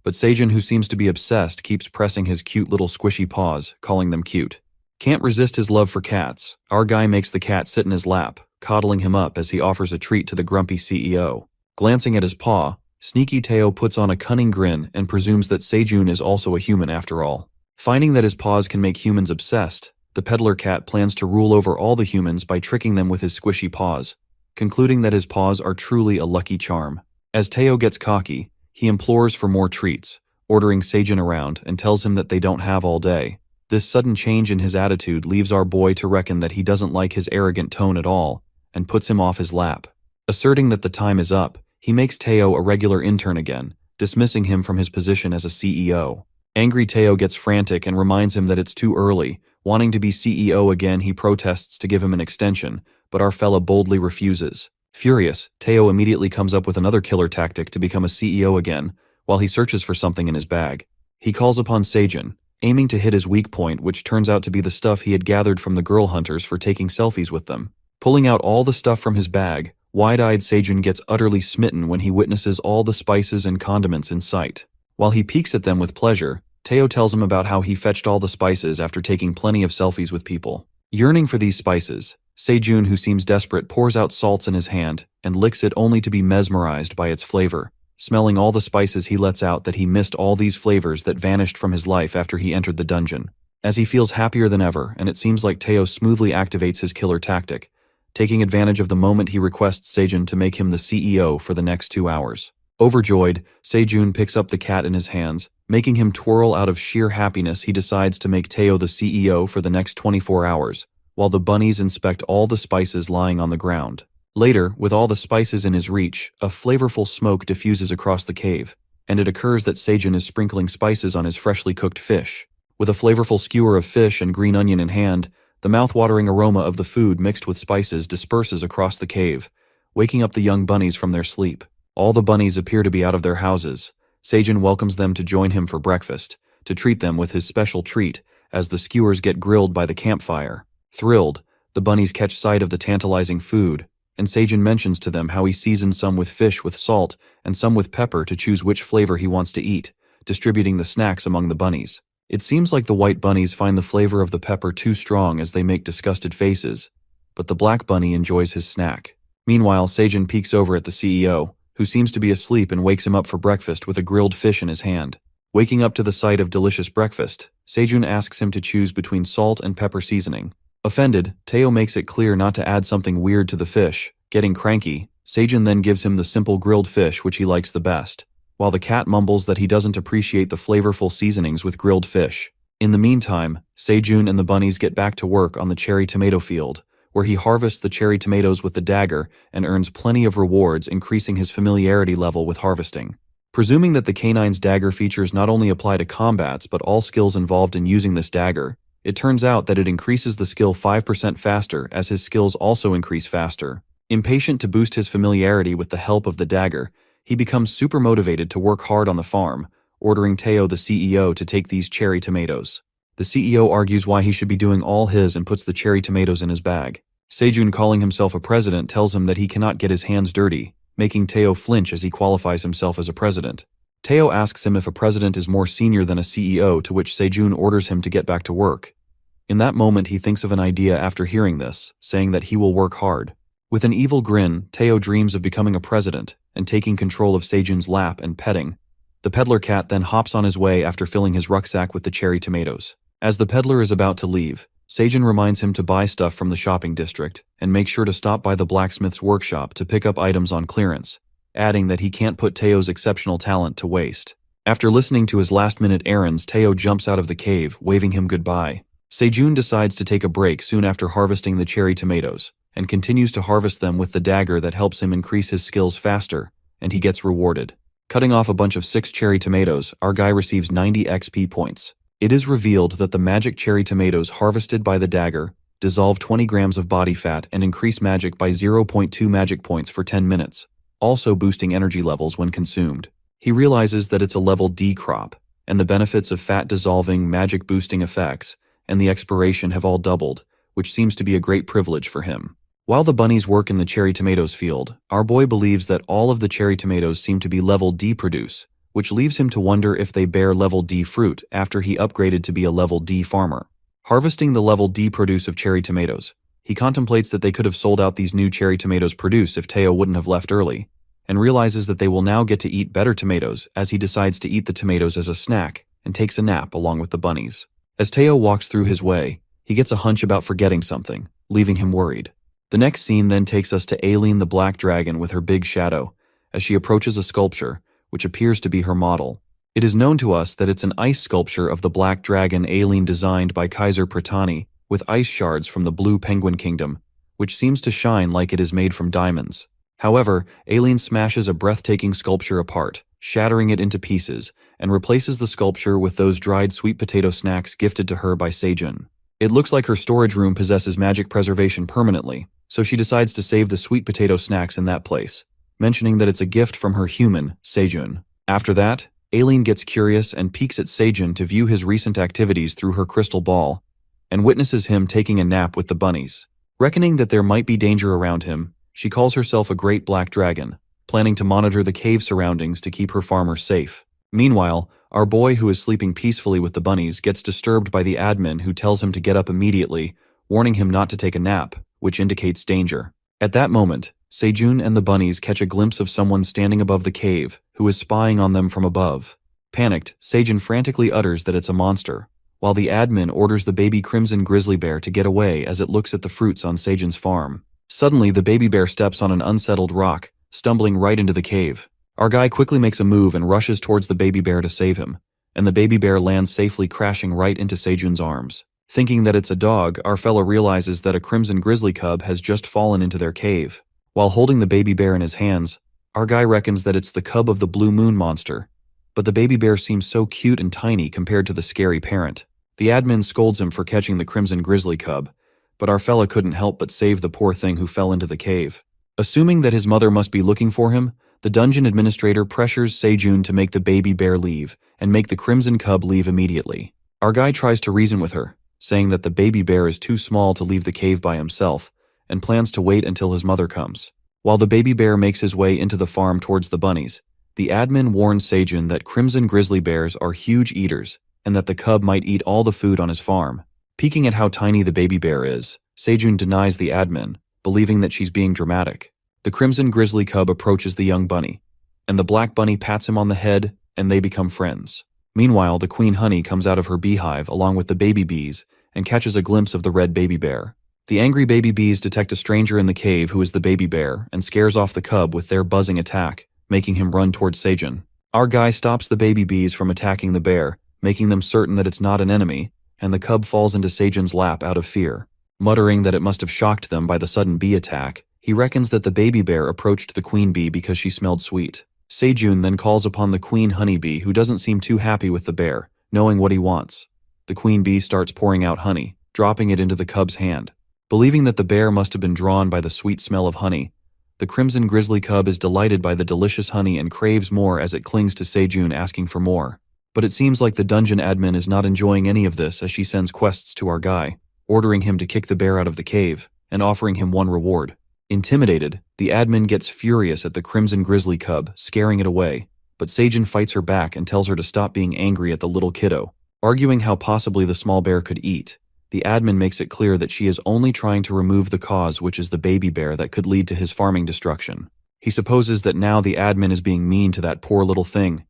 but Sejun, who seems to be obsessed, keeps pressing his cute little squishy paws, calling them cute. Can't resist his love for cats, our guy makes the cat sit in his lap, coddling him up as he offers a treat to the grumpy CEO. Glancing at his paw, sneaky Teo puts on a cunning grin and presumes that Sejun is also a human after all. Finding that his paws can make humans obsessed, the peddler cat plans to rule over all the humans by tricking them with his squishy paws, concluding that his paws are truly a lucky charm. As Teo gets cocky, he implores for more treats, ordering Sejun around and tells him that they don't have all day. This sudden change in his attitude leaves our boy to reckon that he doesn't like his arrogant tone at all, and puts him off his lap. Asserting that the time is up, he makes Teo a regular intern again, dismissing him from his position as a CEO. Angry Teo gets frantic and reminds him that it's too early. Wanting to be CEO again, he protests to give him an extension, but our fella boldly refuses. Furious, Teo immediately comes up with another killer tactic to become a CEO again, while he searches for something in his bag. He calls upon Seijun, aiming to hit his weak point, which turns out to be the stuff he had gathered from the girl hunters for taking selfies with them. Pulling out all the stuff from his bag, wide-eyed Seijun gets utterly smitten when he witnesses all the spices and condiments in sight. While he peeks at them with pleasure, Teo tells him about how he fetched all the spices after taking plenty of selfies with people. Yearning for these spices, Seijun, who seems desperate, pours out salts in his hand and licks it only to be mesmerized by its flavor. Smelling all the spices, he lets out that he missed all these flavors that vanished from his life after he entered the dungeon. As he feels happier than ever, and it seems like Teo smoothly activates his killer tactic, taking advantage of the moment, he requests Seijun to make him the CEO for the next 2 hours. Overjoyed, Seijun picks up the cat in his hands, making him twirl. Out of sheer happiness, he decides to make Teo the CEO for the next 24 hours, while the bunnies inspect all the spices lying on the ground. Later, with all the spices in his reach, a flavorful smoke diffuses across the cave, and it occurs that Seijun is sprinkling spices on his freshly cooked fish. With a flavorful skewer of fish and green onion in hand, the mouth-watering aroma of the food mixed with spices disperses across the cave, waking up the young bunnies from their sleep. All the bunnies appear to be out of their houses. Seijun welcomes them to join him for breakfast, to treat them with his special treat as the skewers get grilled by the campfire. Thrilled, the bunnies catch sight of the tantalizing food, and Seijun mentions to them how he seasoned some with fish with salt and some with pepper to choose which flavor he wants to eat, distributing the snacks among the bunnies. It seems like the white bunnies find the flavor of the pepper too strong as they make disgusted faces, but the black bunny enjoys his snack. Meanwhile, Seijun peeks over at the CEO, who seems to be asleep, and wakes him up for breakfast with a grilled fish in his hand. Waking up to the sight of delicious breakfast, Seijun asks him to choose between salt and pepper seasoning. Offended, Teo makes it clear not to add something weird to the fish. Getting cranky, Seijun then gives him the simple grilled fish which he likes the best, while the cat mumbles that he doesn't appreciate the flavorful seasonings with grilled fish. In the meantime, Seijun and the bunnies get back to work on the cherry tomato field, where he harvests the cherry tomatoes with the dagger and earns plenty of rewards, increasing his familiarity level with harvesting. Presuming that the canine's dagger features not only apply to combats but all skills involved in using this dagger, it turns out that it increases the skill 5% faster, as his skills also increase faster. Impatient to boost his familiarity with the help of the dagger, he becomes super motivated to work hard on the farm, ordering Teo, the CEO, to take these cherry tomatoes. The CEO argues why he should be doing all his and puts the cherry tomatoes in his bag. Seijun, calling himself a president, tells him that he cannot get his hands dirty, making Teo flinch as he qualifies himself as a president. Teo asks him if a president is more senior than a CEO, to which Seijun orders him to get back to work. In that moment, he thinks of an idea after hearing this, saying that he will work hard. With an evil grin, Teo dreams of becoming a president and taking control of Seijun's lap and petting. The peddler cat then hops on his way after filling his rucksack with the cherry tomatoes. As the peddler is about to leave, Seijun reminds him to buy stuff from the shopping district and make sure to stop by the blacksmith's workshop to pick up items on clearance, adding that he can't put Teo's exceptional talent to waste. After listening to his last-minute errands, Teo jumps out of the cave, waving him goodbye. Seijun decides to take a break soon after harvesting the cherry tomatoes, and continues to harvest them with the dagger that helps him increase his skills faster, and he gets rewarded. Cutting off a bunch of 6 cherry tomatoes, our guy receives 90 XP points. It is revealed that the magic cherry tomatoes harvested by the dagger dissolve 20 grams of body fat and increase magic by 0.2 magic points for 10 minutes, also boosting energy levels when consumed. He realizes that it's a level D crop, and the benefits of fat dissolving, magic boosting effects, and the expiration have all doubled, which seems to be a great privilege for him. While the bunnies work in the cherry tomatoes field, our boy believes that all of the cherry tomatoes seem to be level D produce, which leaves him to wonder if they bear level D fruit after he upgraded to be a level D farmer. Harvesting the level D produce of cherry tomatoes, he contemplates that they could have sold out these new cherry tomatoes produce if Teo wouldn't have left early, and realizes that they will now get to eat better tomatoes as he decides to eat the tomatoes as a snack and takes a nap along with the bunnies. As Teo walks through his way, he gets a hunch about forgetting something, leaving him worried. The next scene then takes us to Aileen the Black Dragon with her big shadow, as she approaches a sculpture, which appears to be her model. It is known to us that it's an ice sculpture of the black dragon Aileen designed by Kaiser Pratani with ice shards from the blue penguin kingdom, which seems to shine like it is made from diamonds. However, Aileen smashes a breathtaking sculpture apart, shattering it into pieces, and replaces the sculpture with those dried sweet potato snacks gifted to her by Sejun. It looks like her storage room possesses magic preservation permanently, so she decides to save the sweet potato snacks in that place, mentioning that it's a gift from her human, Sejun. After that, Aileen gets curious and peeks at Sejun to view his recent activities through her crystal ball, and witnesses him taking a nap with the bunnies. Reckoning that there might be danger around him, she calls herself a great black dragon, planning to monitor the cave surroundings to keep her farmers safe. Meanwhile, our boy who is sleeping peacefully with the bunnies gets disturbed by the admin who tells him to get up immediately, warning him not to take a nap, which indicates danger. At that moment, Sejun and the bunnies catch a glimpse of someone standing above the cave, who is spying on them from above. Panicked, Sejun frantically utters that it's a monster, while the admin orders the baby crimson grizzly bear to get away as it looks at the fruits on Sejun's farm. Suddenly, the baby bear steps on an unsettled rock, stumbling right into the cave. Our guy quickly makes a move and rushes towards the baby bear to save him, and the baby bear lands safely crashing right into Sejun's arms. Thinking that it's a dog, our fellow realizes that a crimson grizzly cub has just fallen into their cave. While holding the baby bear in his hands, our guy reckons that it's the cub of the blue moon monster, but the baby bear seems so cute and tiny compared to the scary parent. The admin scolds him for catching the crimson grizzly cub, but our fella couldn't help but save the poor thing who fell into the cave. Assuming that his mother must be looking for him, the dungeon administrator pressures Sejun to make the baby bear leave and make the crimson cub leave immediately. Our guy tries to reason with her, saying that the baby bear is too small to leave the cave by himself and plans to wait until his mother comes. While the baby bear makes his way into the farm towards the bunnies, the admin warns Sejun that crimson grizzly bears are huge eaters and that the cub might eat all the food on his farm. Peeking at how tiny the baby bear is, Sejun denies the admin, believing that she's being dramatic. The crimson grizzly cub approaches the young bunny, and the black bunny pats him on the head, and they become friends. Meanwhile, the queen honey comes out of her beehive along with the baby bees and catches a glimpse of the red baby bear. The angry baby bees detect a stranger in the cave who is the baby bear and scares off the cub with their buzzing attack, making him run towards Sejun. Our guy stops the baby bees from attacking the bear, making them certain that it's not an enemy, and the cub falls into Sejun's lap out of fear. Muttering that it must have shocked them by the sudden bee attack, he reckons that the baby bear approached the queen bee because she smelled sweet. Sejun then calls upon the queen honeybee, who doesn't seem too happy with the bear, knowing what he wants. The queen bee starts pouring out honey, dropping it into the cub's hand. Believing that the bear must have been drawn by the sweet smell of honey, the crimson grizzly cub is delighted by the delicious honey and craves more as it clings to Sejun, asking for more. But it seems like the dungeon admin is not enjoying any of this as she sends quests to our guy, ordering him to kick the bear out of the cave and offering him one reward. Intimidated, the admin gets furious at the crimson grizzly cub, scaring it away, but Sejun fights her back and tells her to stop being angry at the little kiddo. Arguing how possibly the small bear could eat, the admin makes it clear that she is only trying to remove the cause, which is the baby bear that could lead to his farming destruction. He supposes that now the admin is being mean to that poor little thing.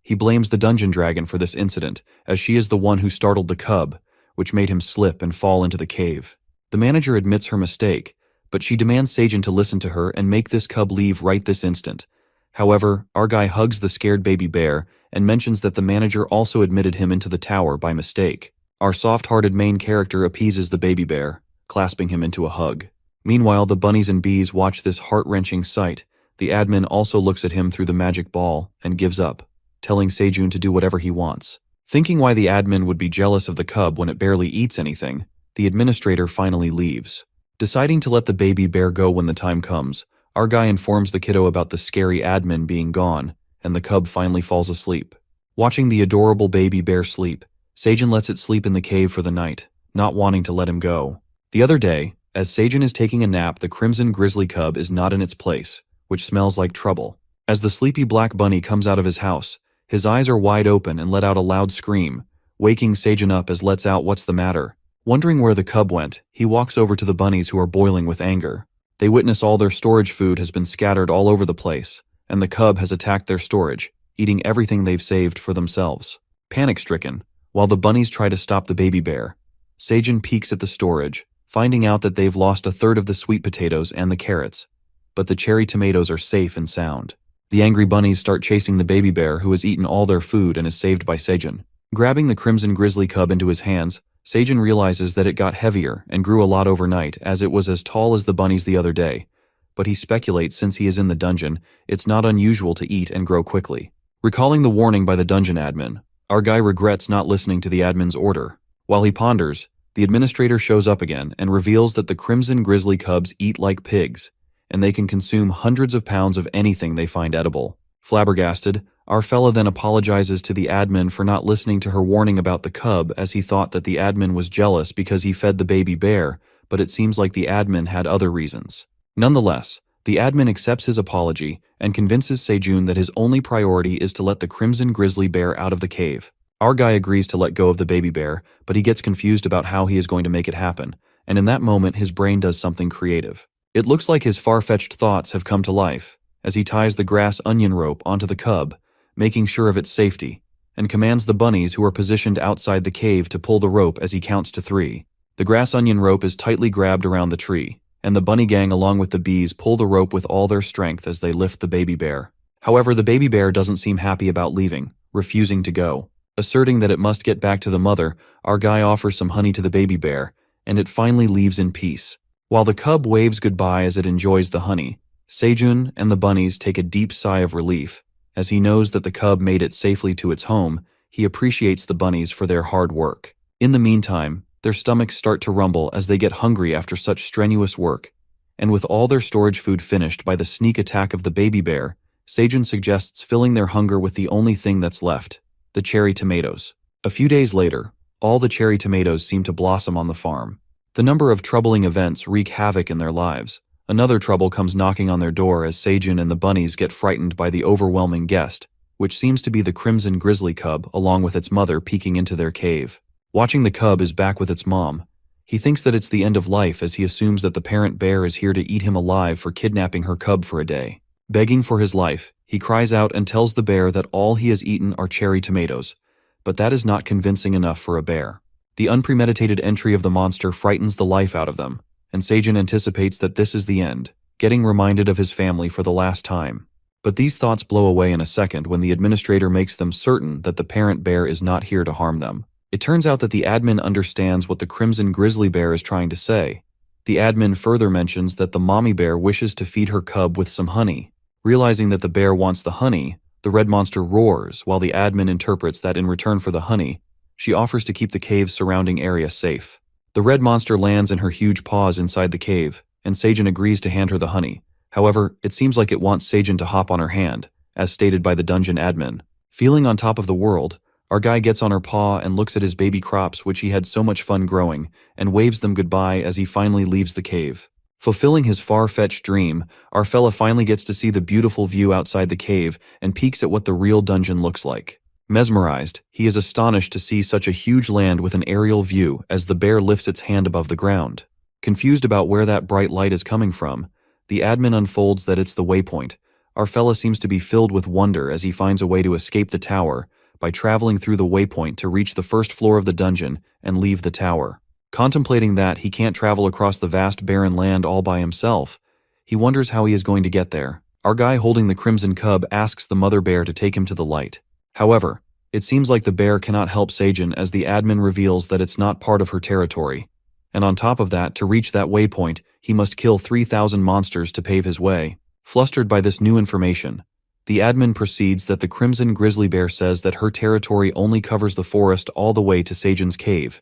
He blames the dungeon dragon for this incident, as she is the one who startled the cub, which made him slip and fall into the cave. The manager admits her mistake, but she demands Sejun to listen to her and make this cub leave right this instant. However, our guy hugs the scared baby bear and mentions that the manager also admitted him into the tower by mistake. Our soft-hearted main character appeases the baby bear, clasping him into a hug. Meanwhile, the bunnies and bees watch this heart-wrenching sight. The admin also looks at him through the magic ball and gives up, telling Sejun to do whatever he wants. Thinking why the admin would be jealous of the cub when it barely eats anything, the administrator finally leaves. Deciding to let the baby bear go when the time comes, our guy informs the kiddo about the scary admin being gone, and the cub finally falls asleep. Watching the adorable baby bear sleep, Sejun lets it sleep in the cave for the night, not wanting to let him go. The other day, as Sejun is taking a nap, the crimson grizzly cub is not in its place, which smells like trouble. As the sleepy black bunny comes out of his house, his eyes are wide open and let out a loud scream, waking Sejun up as lets out what's the matter. Wondering where the cub went, he walks over to the bunnies who are boiling with anger. They witness all their storage food has been scattered all over the place, and the cub has attacked their storage, eating everything they've saved for themselves. Panic-stricken, while the bunnies try to stop the baby bear, Sejun peeks at the storage, finding out that they've lost a third of the sweet potatoes and the carrots, but the cherry tomatoes are safe and sound. The angry bunnies start chasing the baby bear, who has eaten all their food and is saved by Seijun. Grabbing the crimson grizzly cub into his hands, Seijun realizes that it got heavier and grew a lot overnight, as it was as tall as the bunnies the other day. But he speculates, since he is in the dungeon, it's not unusual to eat and grow quickly. Recalling the warning by the dungeon admin, our guy regrets not listening to the admin's order. While he ponders, the administrator shows up again and reveals that the crimson grizzly cubs eat like pigs, and they can consume hundreds of pounds of anything they find edible. Flabbergasted, our fella then apologizes to the admin for not listening to her warning about the cub, as he thought that the admin was jealous because he fed the baby bear, but it seems like the admin had other reasons. Nonetheless, the admin accepts his apology and convinces Seijun that his only priority is to let the crimson grizzly bear out of the cave. Our guy agrees to let go of the baby bear, but he gets confused about how he is going to make it happen, and in that moment his brain does something creative. It looks like his far-fetched thoughts have come to life, as he ties the grass onion rope onto the cub, making sure of its safety, and commands the bunnies who are positioned outside the cave to pull the rope as he counts to 3. The grass onion rope is tightly grabbed around the tree, and the bunny gang along with the bees pull the rope with all their strength as they lift the baby bear. However, the baby bear doesn't seem happy about leaving, refusing to go. Asserting that it must get back to the mother, our guy offers some honey to the baby bear, and it finally leaves in peace. While the cub waves goodbye as it enjoys the honey, Seijun and the bunnies take a deep sigh of relief. As he knows that the cub made it safely to its home, he appreciates the bunnies for their hard work. In the meantime, their stomachs start to rumble as they get hungry after such strenuous work, and with all their storage food finished by the sneak attack of the baby bear, Seijun suggests filling their hunger with the only thing that's left: the cherry tomatoes. A few days later, all the cherry tomatoes seem to blossom on the farm. The number of troubling events wreak havoc in their lives. Another trouble comes knocking on their door as Seijun and the bunnies get frightened by the overwhelming guest, which seems to be the crimson grizzly cub along with its mother peeking into their cave. Watching the cub is back with its mom, he thinks that it's the end of life, as he assumes that the parent bear is here to eat him alive for kidnapping her cub for a day. Begging for his life, he cries out and tells the bear that all he has eaten are cherry tomatoes, but that is not convincing enough for a bear. The unpremeditated entry of the monster frightens the life out of them, and Seijun anticipates that this is the end, getting reminded of his family for the last time. But these thoughts blow away in a second when the administrator makes them certain that the parent bear is not here to harm them. It turns out that the admin understands what the crimson grizzly bear is trying to say. The admin further mentions that the mommy bear wishes to feed her cub with some honey. Realizing that the bear wants the honey, the red monster roars, while the admin interprets that in return for the honey, she offers to keep the cave's surrounding area safe. The red monster lands in her huge paws inside the cave, and Seijun agrees to hand her the honey. However, it seems like it wants Seijun to hop on her hand, as stated by the dungeon admin. Feeling on top of the world, our guy gets on her paw and looks at his baby crops, which he had so much fun growing, and waves them goodbye as he finally leaves the cave. Fulfilling his far-fetched dream, our fella finally gets to see the beautiful view outside the cave and peeks at what the real dungeon looks like. Mesmerized, he is astonished to see such a huge land with an aerial view as the bear lifts its hand above the ground. Confused about where that bright light is coming from, the admin unfolds that it's the waypoint. Our fella seems to be filled with wonder as he finds a way to escape the tower by traveling through the waypoint to reach the first floor of the dungeon and leave the tower. Contemplating that he can't travel across the vast barren land all by himself, he wonders how he is going to get there. Our guy holding the crimson cub asks the mother bear to take him to the light. However, it seems like the bear cannot help Seijun as the admin reveals that it's not part of her territory. And on top of that, to reach that waypoint, he must kill 3,000 monsters to pave his way. Flustered by this new information, the admin proceeds that the crimson grizzly bear says that her territory only covers the forest all the way to Seijun's cave,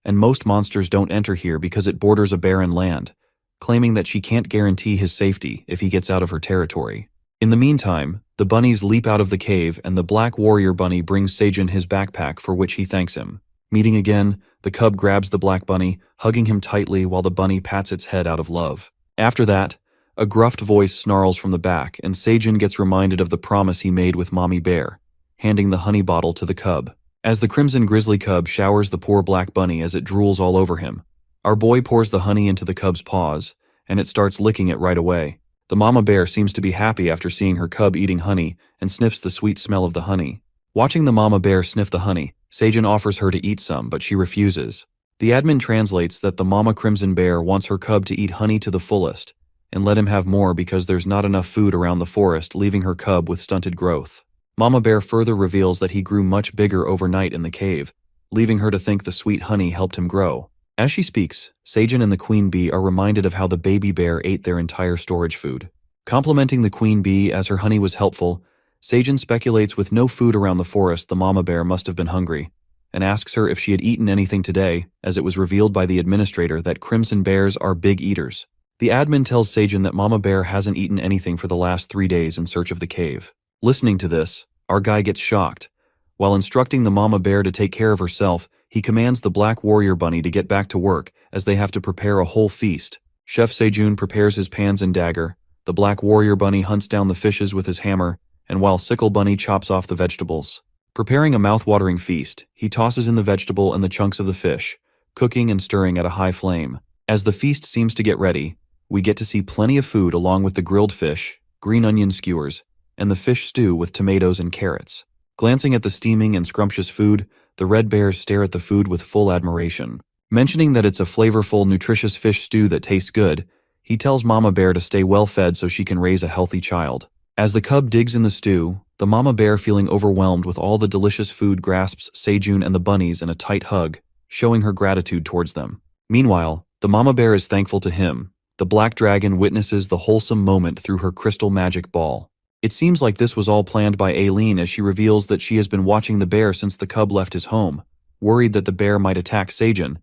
and most monsters don't enter here because it borders a barren land, claiming that she can't guarantee his safety if he gets out of her territory. In the meantime, the bunnies leap out of the cave and the black warrior bunny brings Seijun his backpack, for which he thanks him. Meeting again, the cub grabs the black bunny, hugging him tightly while the bunny pats its head out of love. After that, a gruffed voice snarls from the back and Seijun gets reminded of the promise he made with Mommy Bear, handing the honey bottle to the cub. As the crimson grizzly cub showers the poor black bunny as it drools all over him, our boy pours the honey into the cub's paws, and it starts licking it right away. The mama bear seems to be happy after seeing her cub eating honey and sniffs the sweet smell of the honey. Watching the mama bear sniff the honey, Seijun offers her to eat some, but she refuses. The admin translates that the mama crimson bear wants her cub to eat honey to the fullest, and let him have more because there's not enough food around the forest, leaving her cub with stunted growth. Mama Bear further reveals that he grew much bigger overnight in the cave, leaving her to think the sweet honey helped him grow. As she speaks, Seijin and the queen bee are reminded of how the baby bear ate their entire storage food. Complimenting the queen bee as her honey was helpful, Seijin speculates with no food around the forest the mama bear must have been hungry, and asks her if she had eaten anything today, as it was revealed by the administrator that crimson bears are big eaters. The admin tells Seijin that mama bear hasn't eaten anything for the last 3 days in search of the cave. Listening to this, our guy gets shocked. While instructing the mama bear to take care of herself, he commands the black warrior bunny to get back to work as they have to prepare a whole feast. Chef Sejun prepares his pans and dagger, the black warrior bunny hunts down the fishes with his hammer, and while Sickle Bunny chops off the vegetables. Preparing a mouth-watering feast, he tosses in the vegetable and the chunks of the fish, cooking and stirring at a high flame. As the feast seems to get ready, we get to see plenty of food along with the grilled fish, green onion skewers, and the fish stew with tomatoes and carrots. Glancing at the steaming and scrumptious food, the red bears stare at the food with full admiration. Mentioning that it's a flavorful, nutritious fish stew that tastes good, he tells Mama Bear to stay well-fed so she can raise a healthy child. As the cub digs in the stew, the mama bear, feeling overwhelmed with all the delicious food, grasps Sejun and the bunnies in a tight hug, showing her gratitude towards them. Meanwhile, the mama bear is thankful to him. The black dragon witnesses the wholesome moment through her crystal magic ball. It seems like this was all planned by Aileen, as she reveals that she has been watching the bear since the cub left his home, worried that the bear might attack Sejun,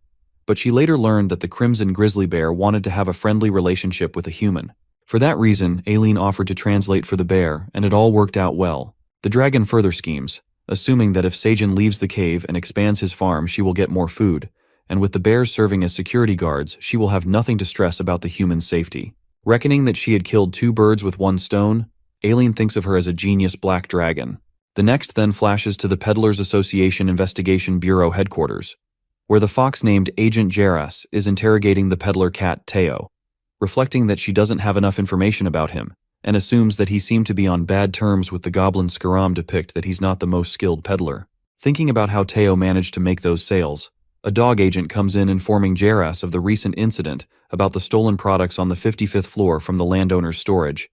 but she later learned that the crimson grizzly bear wanted to have a friendly relationship with a human. For that reason, Aileen offered to translate for the bear, and it all worked out well. The dragon further schemes, assuming that if Sejun leaves the cave and expands his farm, she will get more food, and with the bears serving as security guards, she will have nothing to stress about the human's safety. Reckoning that she had killed 2 birds with 1 stone, Aileen thinks of her as a genius black dragon. The next then flashes to the Peddlers Association Investigation Bureau headquarters, where the fox named Agent Jaras is interrogating the peddler cat Teo, reflecting that she doesn't have enough information about him, and assumes that he seemed to be on bad terms with the goblin Skaram, depict that he's not the most skilled peddler. Thinking about how Teo managed to make those sales, a dog agent comes in informing Jaras of the recent incident about the stolen products on the 55th floor from the landowner's storage,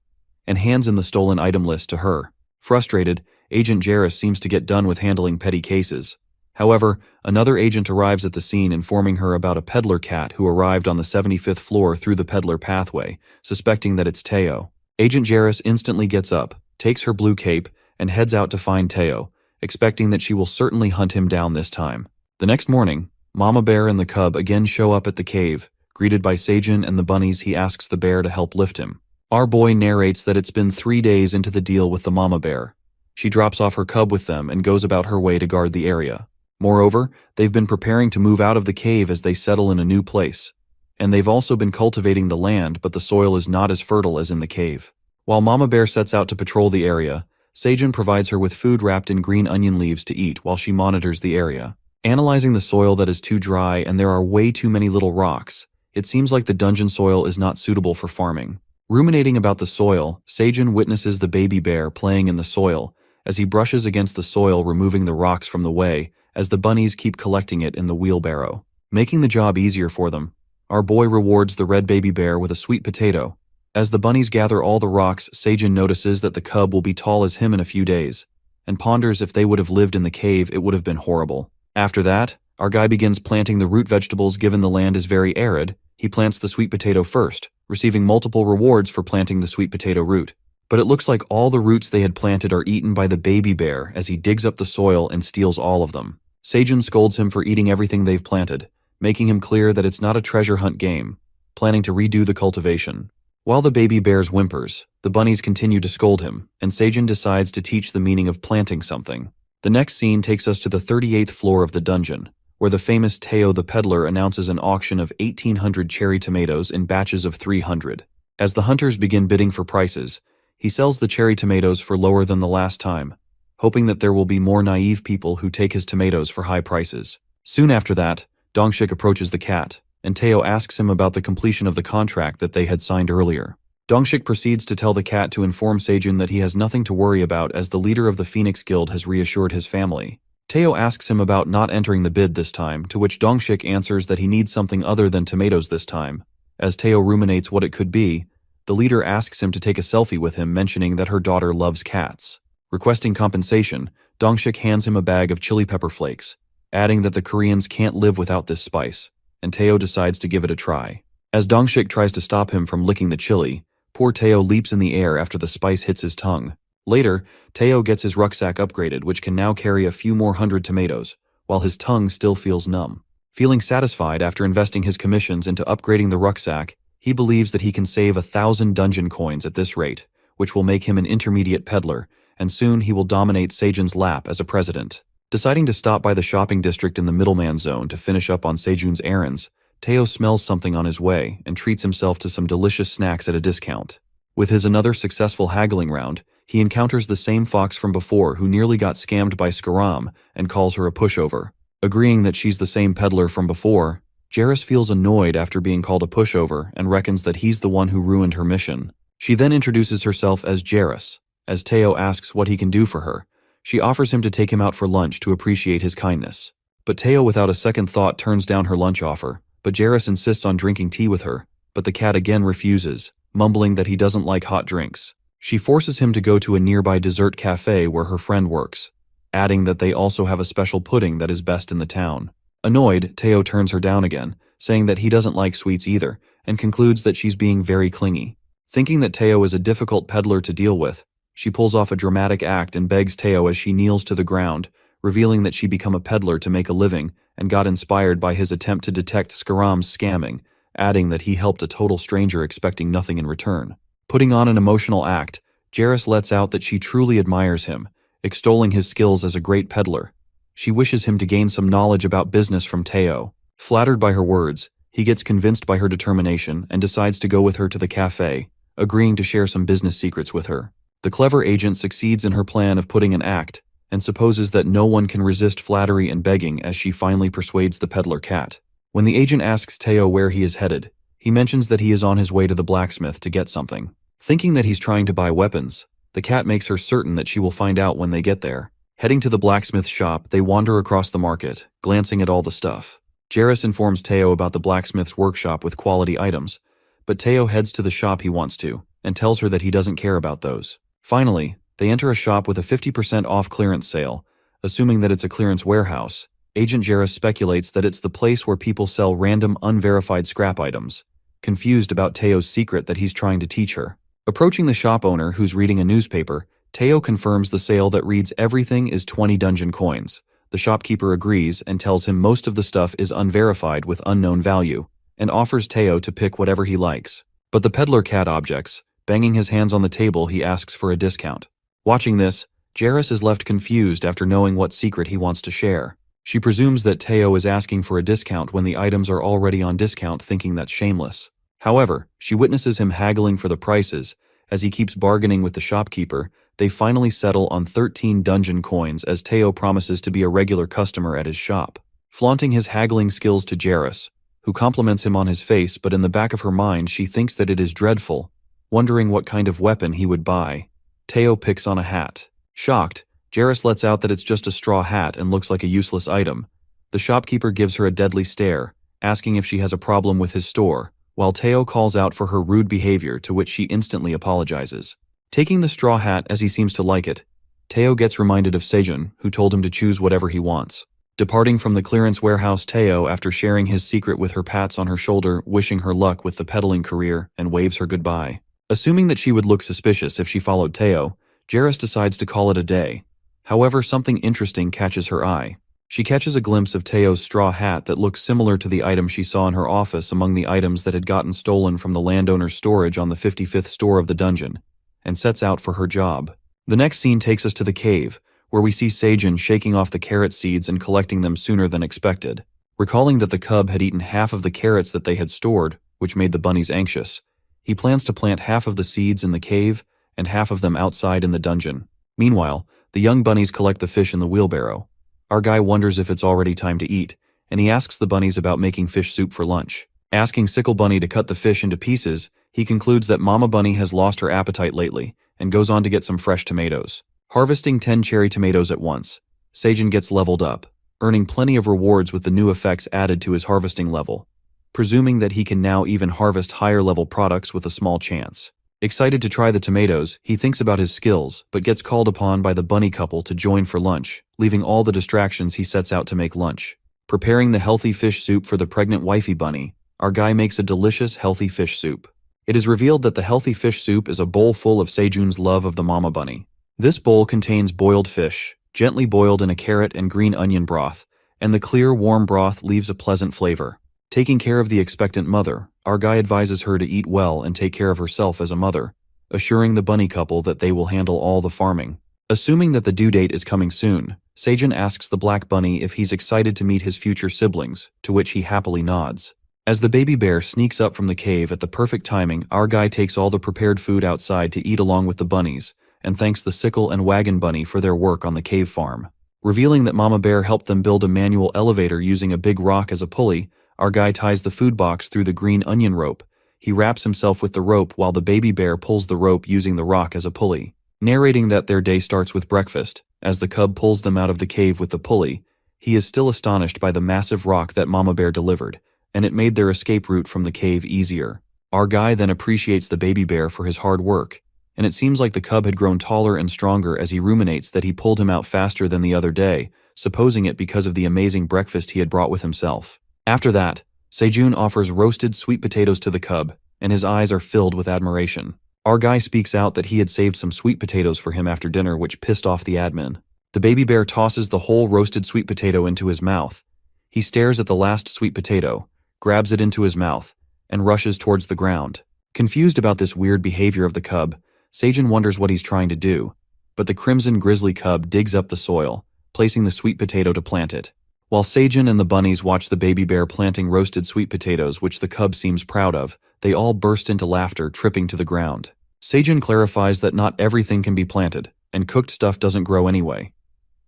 and hands in the stolen item list to her. Frustrated, Agent Jaras seems to get done with handling petty cases. However, another agent arrives at the scene, informing her about a peddler cat who arrived on the 75th floor through the peddler pathway, suspecting that it's Teo. Agent Jaras instantly gets up, takes her blue cape, and heads out to find Teo, expecting that she will certainly hunt him down this time. The next morning, Mama Bear and the cub again show up at the cave. Greeted by Sejun and the bunnies, he asks the bear to help lift him. Our boy narrates that it's been 3 days into the deal with the Mama Bear. She drops off her cub with them and goes about her way to guard the area. Moreover, they've been preparing to move out of the cave as they settle in a new place. And they've also been cultivating the land, but the soil is not as fertile as in the cave. While Mama Bear sets out to patrol the area, Sejun provides her with food wrapped in green onion leaves to eat while she monitors the area. Analyzing the soil that is too dry and there are way too many little rocks, it seems like the dungeon soil is not suitable for farming. Ruminating about the soil, Sejun witnesses the baby bear playing in the soil as he brushes against the soil, removing the rocks from the way, as the bunnies keep collecting it in the wheelbarrow. Making the job easier for them, our boy rewards the red baby bear with a sweet potato. As the bunnies gather all the rocks, Sejun notices that the cub will be tall as him in a few days, and ponders if they would have lived in the cave, it would have been horrible. After that, our guy begins planting the root vegetables. Given the land is very arid, he plants the sweet potato first, receiving multiple rewards for planting the sweet potato root. But it looks like all the roots they had planted are eaten by the baby bear as he digs up the soil and steals all of them. Sejun scolds him for eating everything they've planted, making him clear that it's not a treasure hunt game, planning to redo the cultivation. While the baby bears whimpers, the bunnies continue to scold him, and Sejun decides to teach the meaning of planting something. The next scene takes us to the 38th floor of the dungeon, where the famous Teo the peddler announces an auction of 1,800 cherry tomatoes in batches of 300. As the hunters begin bidding for prices, he sells the cherry tomatoes for lower than the last time, hoping that there will be more naive people who take his tomatoes for high prices. Soon after that, Dongshik approaches the cat, and Teo asks him about the completion of the contract that they had signed earlier. Dongshik proceeds to tell the cat to inform Sejun that he has nothing to worry about, as the leader of the Phoenix Guild has reassured his family. Teo asks him about not entering the bid this time, to which Dongshik answers that he needs something other than tomatoes this time. As Teo ruminates what it could be, The leader asks him to take a selfie with him, mentioning that her daughter loves cats. Requesting compensation, Dongshik hands him a bag of chili pepper flakes, adding that the Koreans can't live without this spice, and Teo decides to give it a try. As Dongshik tries to stop him from licking the chili, poor Teo leaps in the air after the spice hits his tongue. Later, Teo gets his rucksack upgraded, which can now carry a few more hundred tomatoes, while his tongue still feels numb. Feeling satisfied after investing his commissions into upgrading the rucksack, he believes that he can save 1,000 dungeon coins at this rate, which will make him an intermediate peddler, and soon he will dominate Sejun's lap as a president. Deciding to stop by the shopping district in the middleman zone to finish up on Sejun's errands, Teo smells something on his way and treats himself to some delicious snacks at a discount. With his another successful haggling round, he encounters the same fox from before who nearly got scammed by Skaram and calls her a pushover. Agreeing that she's the same peddler from before, Jairus feels annoyed after being called a pushover and reckons that he's the one who ruined her mission. She then introduces herself as Jairus. As Teo asks what he can do for her, she offers him to take him out for lunch to appreciate his kindness. But Teo without a second thought turns down her lunch offer, but Jairus insists on drinking tea with her, but the cat again refuses, mumbling that he doesn't like hot drinks. She forces him to go to a nearby dessert cafe where her friend works, adding that they also have a special pudding that is best in the town. Annoyed, Teo turns her down again, saying that he doesn't like sweets either, and concludes that she's being very clingy. Thinking that Teo is a difficult peddler to deal with, she pulls off a dramatic act and begs Teo as she kneels to the ground, revealing that she became a peddler to make a living and got inspired by his attempt to detect Skaram's scamming, adding that he helped a total stranger expecting nothing in return. Putting on an emotional act, Jairus lets out that she truly admires him, extolling his skills as a great peddler. She wishes him to gain some knowledge about business from Teo. Flattered by her words, he gets convinced by her determination and decides to go with her to the cafe, agreeing to share some business secrets with her. The clever agent succeeds in her plan of putting an act and supposes that no one can resist flattery and begging as she finally persuades the peddler cat. When the agent asks Teo where he is headed, he mentions that he is on his way to the blacksmith to get something. Thinking that he's trying to buy weapons, the cat makes her certain that she will find out when they get there. Heading to the blacksmith's shop, they wander across the market, glancing at all the stuff. Jairus informs Teo about the blacksmith's workshop with quality items, but Teo heads to the shop he wants to, and tells her that he doesn't care about those. Finally, they enter a shop with a 50% off clearance sale. Assuming that it's a clearance warehouse, Agent Jairus speculates that it's the place where people sell random unverified scrap items, confused about Teo's secret that he's trying to teach her. Approaching the shop owner, who's reading a newspaper, Teo confirms the sale that reads everything is 20 dungeon coins. The shopkeeper agrees and tells him most of the stuff is unverified with unknown value, and offers Teo to pick whatever he likes. But the peddler cat objects. Banging his hands on the table, he asks for a discount. Watching this, Jairus is left confused after knowing what secret he wants to share. She presumes that Teo is asking for a discount when the items are already on discount, thinking that's shameless. However, she witnesses him haggling for the prices. As he keeps bargaining with the shopkeeper, they finally settle on 13 dungeon coins as Teo promises to be a regular customer at his shop. Flaunting his haggling skills to Jairus, who compliments him on his face, but in the back of her mind she thinks that it is dreadful. Wondering what kind of weapon he would buy, Teo picks on a hat. Shocked, Jairus lets out that it's just a straw hat and looks like a useless item. The shopkeeper gives her a deadly stare, asking if she has a problem with his store, while Teo calls out for her rude behavior, to which she instantly apologizes. Taking the straw hat as he seems to like it, Teo gets reminded of Sejun, who told him to choose whatever he wants. Departing from the clearance warehouse, Teo, after sharing his secret with her, pats on her shoulder, wishing her luck with the peddling career, and waves her goodbye. Assuming that she would look suspicious if she followed Teo, Jairus decides to call it a day. However, something interesting catches her eye. She catches a glimpse of Teo's straw hat that looks similar to the item she saw in her office among the items that had gotten stolen from the landowner's storage on the 55th store of the dungeon, and sets out for her job. The next scene takes us to the cave, where we see Sejun shaking off the carrot seeds and collecting them sooner than expected. Recalling that the cub had eaten half of the carrots that they had stored, which made the bunnies anxious, he plans to plant half of the seeds in the cave and half of them outside in the dungeon. Meanwhile, the young bunnies collect the fish in the wheelbarrow. Our guy wonders if it's already time to eat, and he asks the bunnies about making fish soup for lunch. Asking Sickle Bunny to cut the fish into pieces, he concludes that Mama Bunny has lost her appetite lately and goes on to get some fresh tomatoes. Harvesting 10 cherry tomatoes at once, Sejun gets leveled up, earning plenty of rewards with the new effects added to his harvesting level, presuming that he can now even harvest higher level products with a small chance. Excited to try the tomatoes, he thinks about his skills, but gets called upon by the bunny couple to join for lunch. Leaving all the distractions, he sets out to make lunch. Preparing the healthy fish soup for the pregnant wifey bunny, our guy makes a delicious healthy fish soup. It is revealed that the healthy fish soup is a bowl full of Sejun's love of the mama bunny. This bowl contains boiled fish, gently boiled in a carrot and green onion broth, and the clear, warm broth leaves a pleasant flavor. Taking care of the expectant mother, our guy advises her to eat well and take care of herself as a mother, assuring the bunny couple that they will handle all the farming. Assuming that the due date is coming soon, Sejun asks the black bunny if he's excited to meet his future siblings, to which he happily nods. As the baby bear sneaks up from the cave at the perfect timing, our guy takes all the prepared food outside to eat along with the bunnies, and thanks the sickle and wagon bunny for their work on the cave farm. Revealing that Mama Bear helped them build a manual elevator using a big rock as a pulley, our guy ties the food box through the green onion rope. He wraps himself with the rope while the baby bear pulls the rope using the rock as a pulley. Narrating that their day starts with breakfast, as the cub pulls them out of the cave with the pulley, he is still astonished by the massive rock that Mama Bear delivered, and it made their escape route from the cave easier. Our guy then appreciates the baby bear for his hard work, and it seems like the cub had grown taller and stronger as he ruminates that he pulled him out faster than the other day, supposing it because of the amazing breakfast he had brought with himself. After that, Sejun offers roasted sweet potatoes to the cub, and his eyes are filled with admiration. Our guy speaks out that he had saved some sweet potatoes for him after dinner, which pissed off the admin. The baby bear tosses the whole roasted sweet potato into his mouth. He stares at the last sweet potato, grabs it into his mouth, and rushes towards the ground. Confused about this weird behavior of the cub, Sejun wonders what he's trying to do, but the crimson grizzly cub digs up the soil, placing the sweet potato to plant it. While Sejun and the bunnies watch the baby bear planting roasted sweet potatoes, which the cub seems proud of, they all burst into laughter, tripping to the ground. Sejun clarifies that not everything can be planted, and cooked stuff doesn't grow anyway.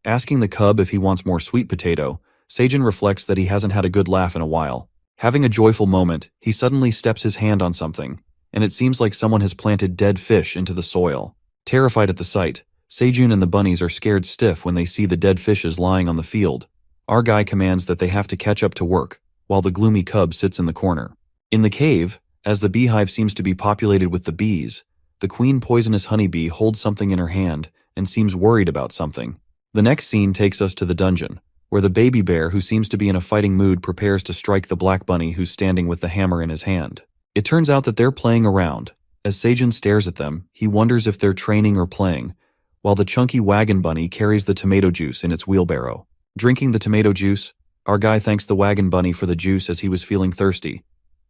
Asking the cub if he wants more sweet potato, Sejun reflects that he hasn't had a good laugh in a while. Having a joyful moment, he suddenly steps his hand on something, and it seems like someone has planted dead fish into the soil. Terrified at the sight, Sejun and the bunnies are scared stiff when they see the dead fishes lying on the field. Our guy commands that they have to catch up to work, while the gloomy cub sits in the corner. In the cave, as the beehive seems to be populated with the bees, the queen poisonous honeybee holds something in her hand and seems worried about something. The next scene takes us to the dungeon, where the baby bear, who seems to be in a fighting mood, prepares to strike the black bunny who's standing with the hammer in his hand. It turns out that they're playing around. As Sejun stares at them, he wonders if they're training or playing, while the chunky wagon bunny carries the tomato juice in its wheelbarrow. Drinking the tomato juice, our guy thanks the wagon bunny for the juice as he was feeling thirsty,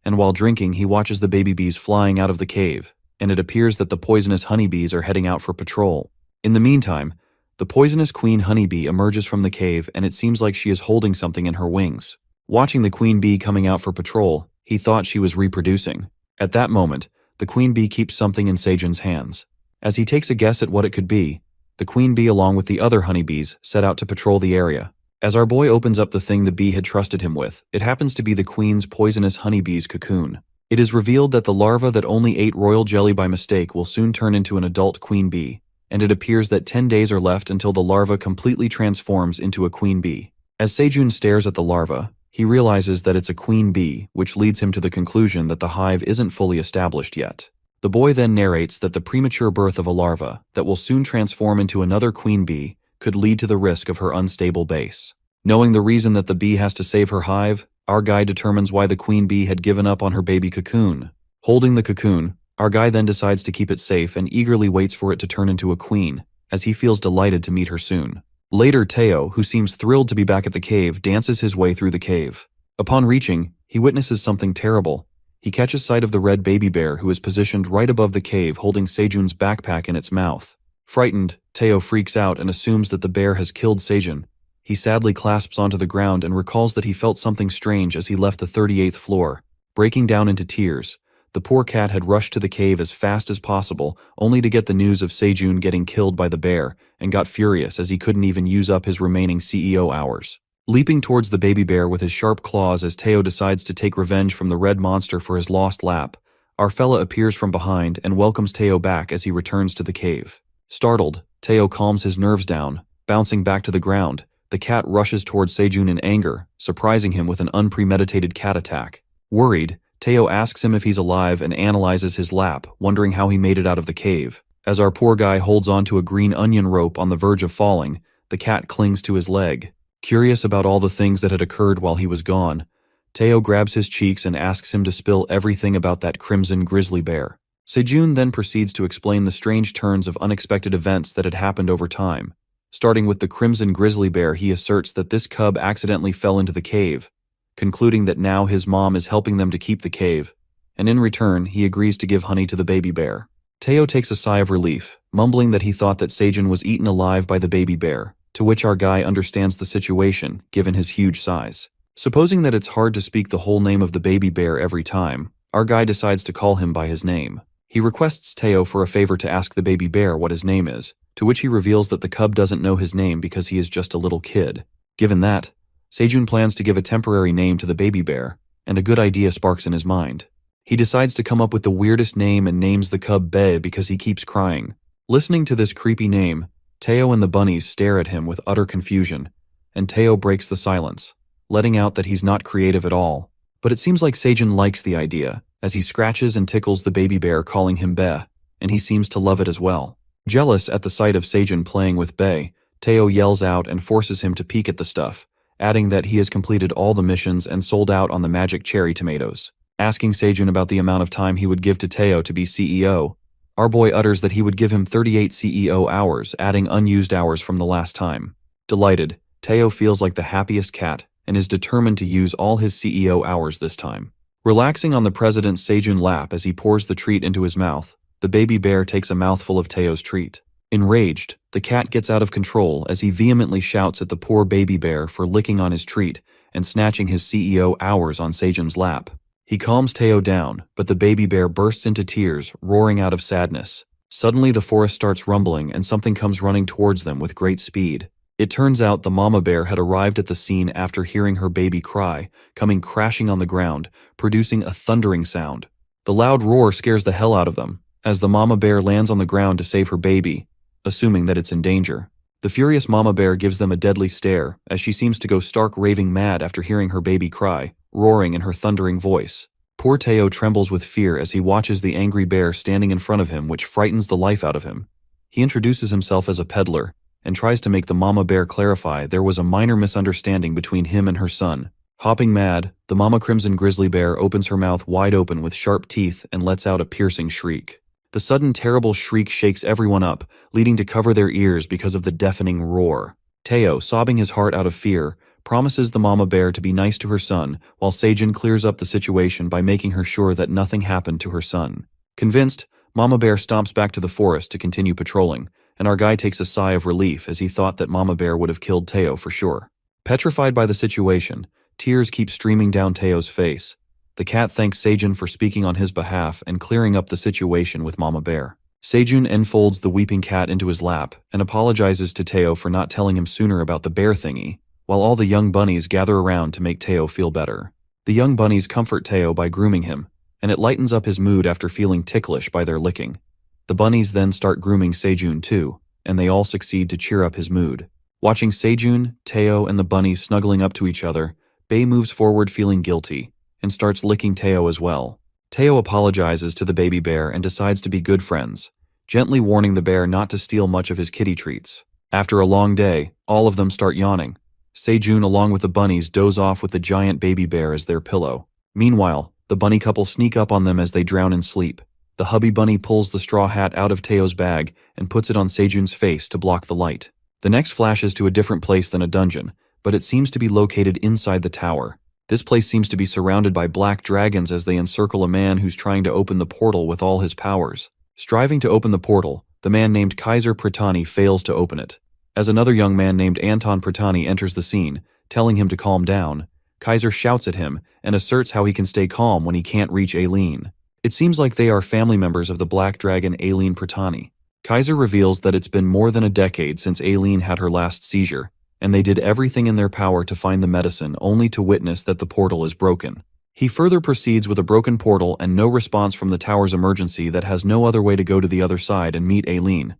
and while drinking he watches the baby bees flying out of the cave, and it appears that the poisonous honeybees are heading out for patrol. In the meantime, the poisonous queen honeybee emerges from the cave, and it seems like she is holding something in her wings. Watching the queen bee coming out for patrol, he thought she was reproducing. At that moment, the queen bee keeps something in Sejun's hands. As he takes a guess at what it could be, the queen bee along with the other honeybees set out to patrol the area. As our boy opens up the thing the bee had trusted him with, it happens to be the queen's poisonous honeybee's cocoon. It is revealed that the larva that only ate royal jelly by mistake will soon turn into an adult queen bee, and it appears that 10 days are left until the larva completely transforms into a queen bee. As Sejun stares at the larva, he realizes that it's a queen bee, which leads him to the conclusion that the hive isn't fully established yet. The boy then narrates that the premature birth of a larva that will soon transform into another queen bee could lead to the risk of her unstable base. Knowing the reason that the bee has to save her hive, our guy determines why the queen bee had given up on her baby cocoon. Holding the cocoon, our guy then decides to keep it safe and eagerly waits for it to turn into a queen, as he feels delighted to meet her soon. Later, Teo, who seems thrilled to be back at the cave, dances his way through the cave. Upon reaching, he witnesses something terrible. He catches sight of the red baby bear, who is positioned right above the cave holding Sejun's backpack in its mouth. Frightened, Teo freaks out and assumes that the bear has killed Sejun. He sadly clasps onto the ground and recalls that he felt something strange as he left the 38th floor. Breaking down into tears, the poor cat had rushed to the cave as fast as possible, only to get the news of Sejun getting killed by the bear, and got furious as he couldn't even use up his remaining CEO hours. Leaping towards the baby bear with his sharp claws as Teo decides to take revenge from the red monster for his lost lap, our fella appears from behind and welcomes Teo back as he returns to the cave. Startled, Teo calms his nerves down. Bouncing back to the ground, the cat rushes towards Sejun in anger, surprising him with an unpremeditated cat attack. Worried, Teo asks him if he's alive and analyzes his lap, wondering how he made it out of the cave. As our poor guy holds onto a green onion rope on the verge of falling, the cat clings to his leg. Curious about all the things that had occurred while he was gone, Teo grabs his cheeks and asks him to spill everything about that crimson grizzly bear. Sejun then proceeds to explain the strange turns of unexpected events that had happened over time. Starting with the crimson grizzly bear, he asserts that this cub accidentally fell into the cave, concluding that now his mom is helping them to keep the cave, and in return, he agrees to give honey to the baby bear. Teo takes a sigh of relief, mumbling that he thought that Sejun was eaten alive by the baby bear, to which our guy understands the situation, given his huge size. Supposing that it's hard to speak the whole name of the baby bear every time, our guy decides to call him by his name. He requests Teo for a favor to ask the baby bear what his name is, to which he reveals that the cub doesn't know his name because he is just a little kid. Given that, Sejun plans to give a temporary name to the baby bear, and a good idea sparks in his mind. He decides to come up with the weirdest name and names the cub Be because he keeps crying. Listening to this creepy name, Teo and the bunnies stare at him with utter confusion, and Teo breaks the silence, letting out that he's not creative at all. But it seems like Sejun likes the idea, as he scratches and tickles the baby bear calling him Be, and he seems to love it as well. Jealous at the sight of Sejun playing with Be, Teo yells out and forces him to peek at the stuff, adding that he has completed all the missions and sold out on the magic cherry tomatoes. Asking Sejun about the amount of time he would give to Teo to be CEO, our boy utters that he would give him 38 CEO hours, adding unused hours from the last time. Delighted, Teo feels like the happiest cat and is determined to use all his CEO hours this time. Relaxing on the president's Sejun lap as he pours the treat into his mouth, the baby bear takes a mouthful of Teo's treat. Enraged, the cat gets out of control as he vehemently shouts at the poor baby bear for licking on his treat and snatching his CEO hours on Sejun's lap. He calms Teo down, but the baby bear bursts into tears, roaring out of sadness. Suddenly the forest starts rumbling and something comes running towards them with great speed. It turns out the mama bear had arrived at the scene after hearing her baby cry, coming crashing on the ground, producing a thundering sound. The loud roar scares the hell out of them, as the mama bear lands on the ground to save her baby, assuming that it's in danger. The furious mama bear gives them a deadly stare, as she seems to go stark raving mad after hearing her baby cry, roaring in her thundering voice. Poor Teo trembles with fear as he watches the angry bear standing in front of him, which frightens the life out of him. He introduces himself as a peddler, and tries to make the mama bear clarify there was a minor misunderstanding between him and her son. Hopping mad, the mama crimson grizzly bear opens her mouth wide open with sharp teeth and lets out a piercing shriek. The sudden terrible shriek shakes everyone up, leading to cover their ears because of the deafening roar. Teo, sobbing his heart out of fear, promises the mama bear to be nice to her son, while Sejun clears up the situation by making her sure that nothing happened to her son. Convinced, mama bear stomps back to the forest to continue patrolling, and our guy takes a sigh of relief as he thought that mama bear would have killed Teo for sure. Petrified by the situation, tears keep streaming down Teo's face. The cat thanks Sejun for speaking on his behalf and clearing up the situation with mama bear. Sejun enfolds the weeping cat into his lap and apologizes to Teo for not telling him sooner about the bear thingy, while all the young bunnies gather around to make Teo feel better. The young bunnies comfort Teo by grooming him, and it lightens up his mood after feeling ticklish by their licking. The bunnies then start grooming Sejun too, and they all succeed to cheer up his mood. Watching Sejun, Teo, and the bunnies snuggling up to each other, Bae moves forward feeling guilty, and starts licking Teo as well. Teo apologizes to the baby bear and decides to be good friends, gently warning the bear not to steal much of his kitty treats. After a long day, all of them start yawning. Sejun along with the bunnies doze off with the giant baby bear as their pillow. Meanwhile, the bunny couple sneak up on them as they drown in sleep. The hubby bunny pulls the straw hat out of Teo's bag and puts it on Sejun's face to block the light. The next flashes to a different place than a dungeon, but it seems to be located inside the tower. This place seems to be surrounded by black dragons as they encircle a man who's trying to open the portal with all his powers. Striving to open the portal, the man named Kaiser Pratani fails to open it. As another young man named Anton Pratani enters the scene, telling him to calm down, Kaiser shouts at him and asserts how he can stay calm when he can't reach Aileen. It seems like they are family members of the Black Dragon Aileen Pratani. Kaiser reveals that it's been more than a decade since Aileen had her last seizure, and they did everything in their power to find the medicine only to witness that the portal is broken. He further proceeds with a broken portal and no response from the tower's emergency that has no other way to go to the other side and meet Aileen,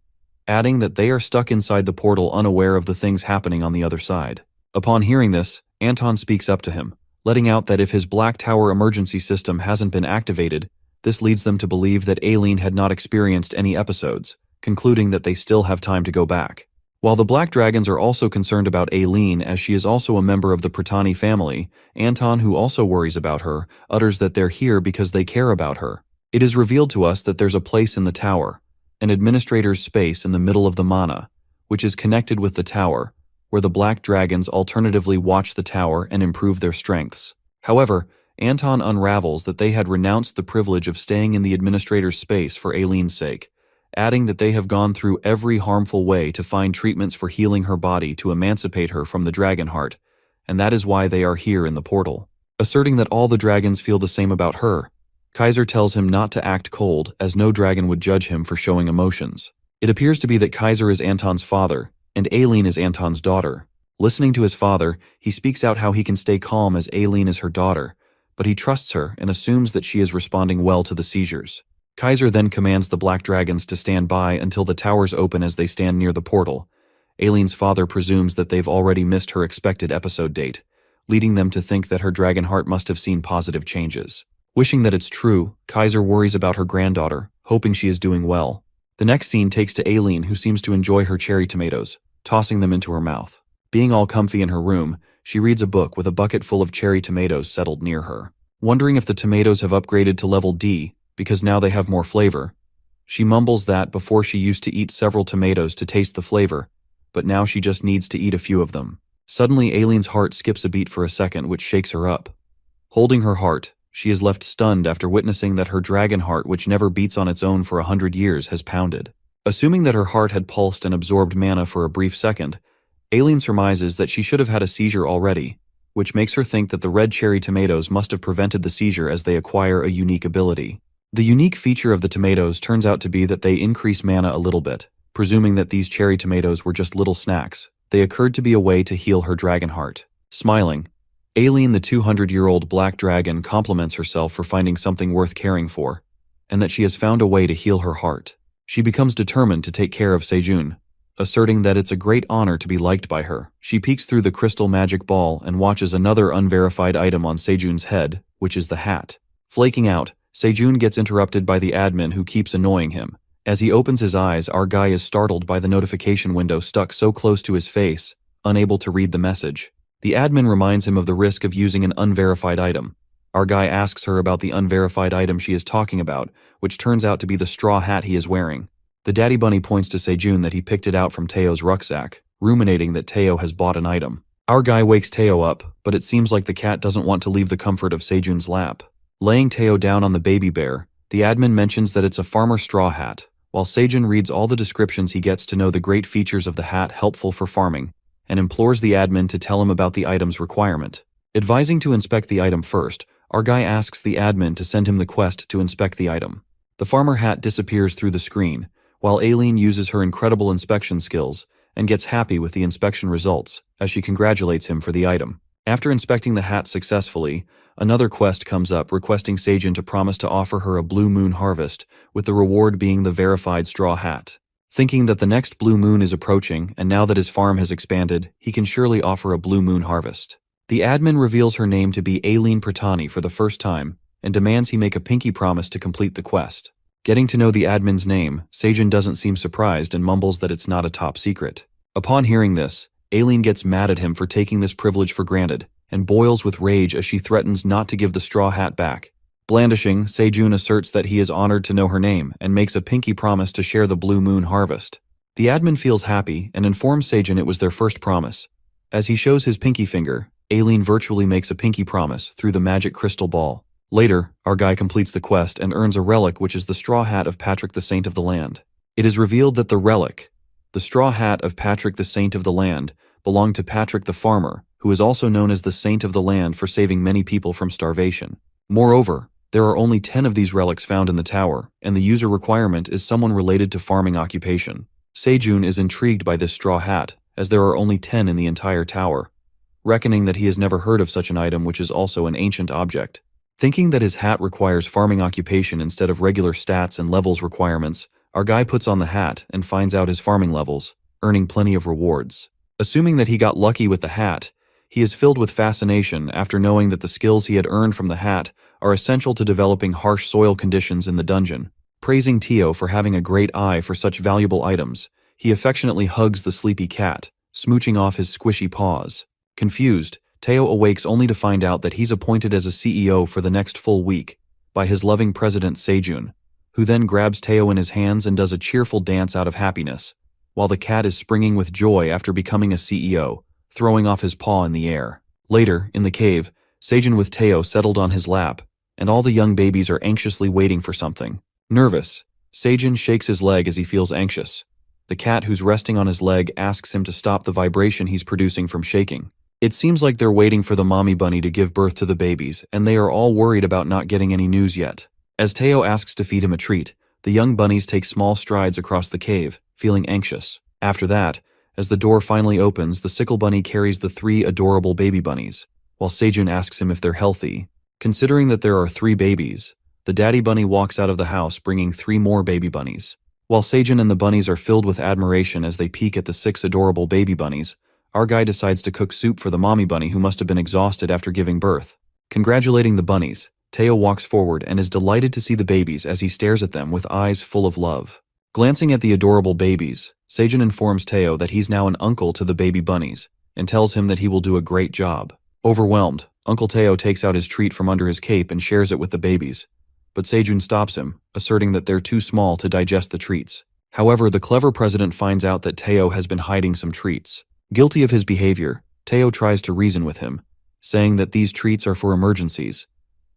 adding that they are stuck inside the portal unaware of the things happening on the other side. Upon hearing this, Anton speaks up to him, letting out that if his Black Tower emergency system hasn't been activated, this leads them to believe that Aileen had not experienced any episodes, concluding that they still have time to go back. While the Black Dragons are also concerned about Aileen as she is also a member of the Pratani family, Anton, who also worries about her, utters that they're here because they care about her. It is revealed to us that there's a place in the tower, an administrator's space in the middle of the mana, which is connected with the tower, where the Black Dragons alternatively watch the tower and improve their strengths. However, Anton unravels that they had renounced the privilege of staying in the administrator's space for Aileen's sake, adding that they have gone through every harmful way to find treatments for healing her body to emancipate her from the dragon heart, and that is why they are here in the portal. Asserting that all the dragons feel the same about her, Kaiser tells him not to act cold, as no dragon would judge him for showing emotions. It appears to be that Kaiser is Anton's father, and Aileen is Anton's daughter. Listening to his father, he speaks out how he can stay calm as Aileen is her daughter, but he trusts her and assumes that she is responding well to the seizures. Kaiser then commands the Black Dragons to stand by until the towers open as they stand near the portal. Aileen's father presumes that they've already missed her expected episode date, leading them to think that her dragon heart must have seen positive changes. Wishing that it's true, Kaiser worries about her granddaughter, hoping she is doing well. The next scene takes to Aileen, who seems to enjoy her cherry tomatoes, tossing them into her mouth. Being all comfy in her room, she reads a book with a bucket full of cherry tomatoes settled near her. Wondering if the tomatoes have upgraded to level D, because now they have more flavor. She mumbles that before she used to eat several tomatoes to taste the flavor, but now she just needs to eat a few of them. Suddenly, Aileen's heart skips a beat for a second, which shakes her up. Holding her heart, she is left stunned after witnessing that her dragon heart, which never beats on its own for 100 years, has pounded. Assuming that her heart had pulsed and absorbed mana for a brief second, Aileen surmises that she should have had a seizure already, which makes her think that the red cherry tomatoes must have prevented the seizure as they acquire a unique ability. The unique feature of the tomatoes turns out to be that they increase mana a little bit. Presuming that these cherry tomatoes were just little snacks, they occurred to be a way to heal her dragon heart. Smiling, Aileen, the 200-year-old Black Dragon, compliments herself for finding something worth caring for, and that she has found a way to heal her heart. She becomes determined to take care of Sejun, asserting that it's a great honor to be liked by her. She peeks through the crystal magic ball and watches another unverified item on Sejun's head, which is the hat. Flaking out, Sejun gets interrupted by the admin who keeps annoying him. As he opens his eyes, our guy is startled by the notification window stuck so close to his face, unable to read the message. The admin reminds him of the risk of using an unverified item. Our guy asks her about the unverified item she is talking about, which turns out to be the straw hat he is wearing. The daddy bunny points to Sejun that he picked it out from Teo's rucksack, ruminating that Teo has bought an item. Our guy wakes Teo up, but it seems like the cat doesn't want to leave the comfort of Sejun's lap. Laying Teo down on the baby bear, the admin mentions that it's a farmer straw hat, while Sejun reads all the descriptions he gets to know the great features of the hat helpful for farming, and implores the admin to tell him about the item's requirement. Advising to inspect the item first, our guy asks the admin to send him the quest to inspect the item. The farmer hat disappears through the screen, while Aileen uses her incredible inspection skills and gets happy with the inspection results as she congratulates him for the item. After inspecting the hat successfully, another quest comes up requesting Sejun to promise to offer her a blue moon harvest, with the reward being the verified straw hat. Thinking that the next blue moon is approaching, and now that his farm has expanded, he can surely offer a blue moon harvest. The admin reveals her name to be Aileen Pratani for the first time, and demands he make a pinky promise to complete the quest. Getting to know the admin's name, Sejun doesn't seem surprised and mumbles that it's not a top secret. Upon hearing this, Aileen gets mad at him for taking this privilege for granted, and boils with rage as she threatens not to give the straw hat back. Blandishing, Sejun asserts that he is honored to know her name and makes a pinky promise to share the blue moon harvest. The admin feels happy and informs Sejun it was their first promise. As he shows his pinky finger, Aileen virtually makes a pinky promise through the magic crystal ball. Later, our guy completes the quest and earns a relic, which is the straw hat of Patrick the Saint of the Land. It is revealed that the relic, the straw hat of Patrick the Saint of the Land, belonged to Patrick the Farmer, who is also known as the Saint of the Land for saving many people from starvation. Moreover, there are only 10 of these relics found in the tower, and the user requirement is someone related to farming occupation. Sejun is intrigued by this straw hat, as there are only 10 in the entire tower, reckoning that he has never heard of such an item, which is also an ancient object. Thinking that his hat requires farming occupation instead of regular stats and levels requirements, our guy puts on the hat and finds out his farming levels, earning plenty of rewards. Assuming that he got lucky with the hat, He is filled with fascination after knowing that the skills he had earned from the hat are essential to developing harsh soil conditions in the dungeon. Praising Teo for having a great eye for such valuable items, he affectionately hugs the sleepy cat, smooching off his squishy paws. Confused, Teo awakes only to find out that he's appointed as a CEO for the next full week by his loving president Sejun, who then grabs Teo in his hands and does a cheerful dance out of happiness, while the cat is springing with joy after becoming a CEO, throwing off his paw in the air. Later, in the cave, Sejun with Teo settled on his lap, and all the young babies are anxiously waiting for something. Nervous, Sejun shakes his leg as he feels anxious. The cat who's resting on his leg asks him to stop the vibration he's producing from shaking. It seems like they're waiting for the mommy bunny to give birth to the babies, and they are all worried about not getting any news yet. As Teo asks to feed him a treat, the young bunnies take small strides across the cave, feeling anxious. After that, as the door finally opens, the sickle bunny carries the 3 adorable baby bunnies, while Sejun asks him if they're healthy. Considering that there are 3 babies, the daddy bunny walks out of the house bringing 3 more baby bunnies. While Sejun and the bunnies are filled with admiration as they peek at the 6 adorable baby bunnies, our guy decides to cook soup for the mommy bunny who must have been exhausted after giving birth. Congratulating the bunnies, Teo walks forward and is delighted to see the babies as he stares at them with eyes full of love. Glancing at the adorable babies, Sejun informs Teo that he's now an uncle to the baby bunnies and tells him that he will do a great job. Overwhelmed, Uncle Teo takes out his treat from under his cape and shares it with the babies. But Sejun stops him, asserting that they're too small to digest the treats. However, the clever president finds out that Teo has been hiding some treats. Guilty of his behavior, Teo tries to reason with him, saying that these treats are for emergencies.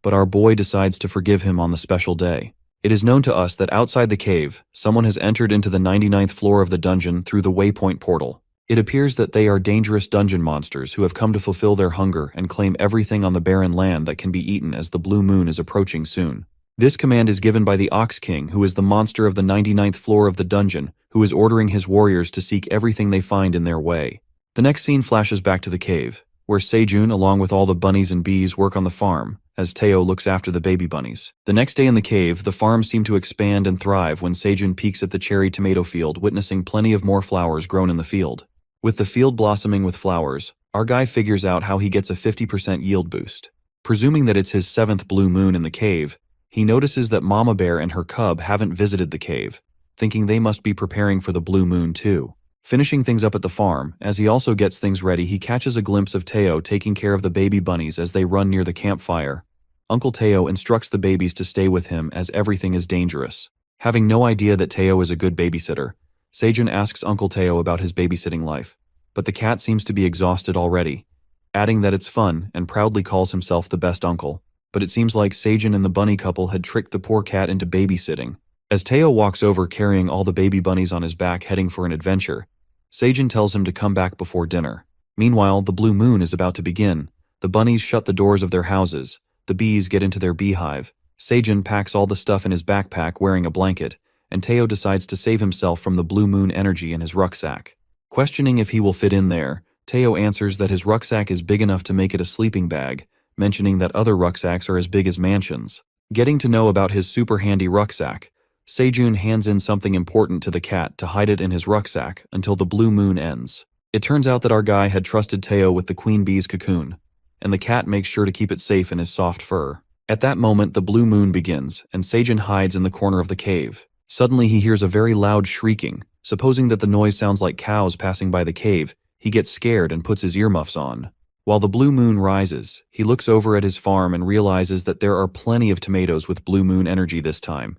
But our boy decides to forgive him on the special day. It is known to us that outside the cave, someone has entered into the 99th floor of the dungeon through the waypoint portal. It appears that they are dangerous dungeon monsters who have come to fulfill their hunger and claim everything on the barren land that can be eaten as the blue moon is approaching soon. This command is given by the Ox King, who is the monster of the 99th floor of the dungeon, who is ordering his warriors to seek everything they find in their way. The next scene flashes back to the cave, where Sejun along with all the bunnies and bees work on the farm, as Teo looks after the baby bunnies. The next day in the cave, the farm seemed to expand and thrive when Sejun peeks at the cherry tomato field, witnessing plenty of more flowers grown in the field. With the field blossoming with flowers, our guy figures out how he gets a 50% yield boost. Presuming that it's his 7th blue moon in the cave, he notices that Mama Bear and her cub haven't visited the cave, thinking they must be preparing for the blue moon too. Finishing things up at the farm, as he also gets things ready, he catches a glimpse of Teo taking care of the baby bunnies as they run near the campfire. Uncle Teo instructs the babies to stay with him as everything is dangerous. Having no idea that Teo is a good babysitter, Sejun asks Uncle Teo about his babysitting life, but the cat seems to be exhausted already, adding that it's fun and proudly calls himself the best uncle. But it seems like Sejun and the bunny couple had tricked the poor cat into babysitting. As Teo walks over carrying all the baby bunnies on his back heading for an adventure, Sejun tells him to come back before dinner. Meanwhile, the blue moon is about to begin. The bunnies shut the doors of their houses. The bees get into their beehive. Sejun packs all the stuff in his backpack wearing a blanket, and Teo decides to save himself from the blue moon energy in his rucksack. Questioning if he will fit in there, Teo answers that his rucksack is big enough to make it a sleeping bag, mentioning that other rucksacks are as big as mansions. Getting to know about his super handy rucksack, Sejun hands in something important to the cat to hide it in his rucksack until the blue moon ends. It turns out that our guy had trusted Teo with the queen bee's cocoon, and the cat makes sure to keep it safe in his soft fur. At that moment, the blue moon begins, and Sejun hides in the corner of the cave. Suddenly he hears a very loud shrieking. Supposing that the noise sounds like cows passing by the cave, he gets scared and puts his earmuffs on. While the blue moon rises, he looks over at his farm and realizes that there are plenty of tomatoes with blue moon energy this time,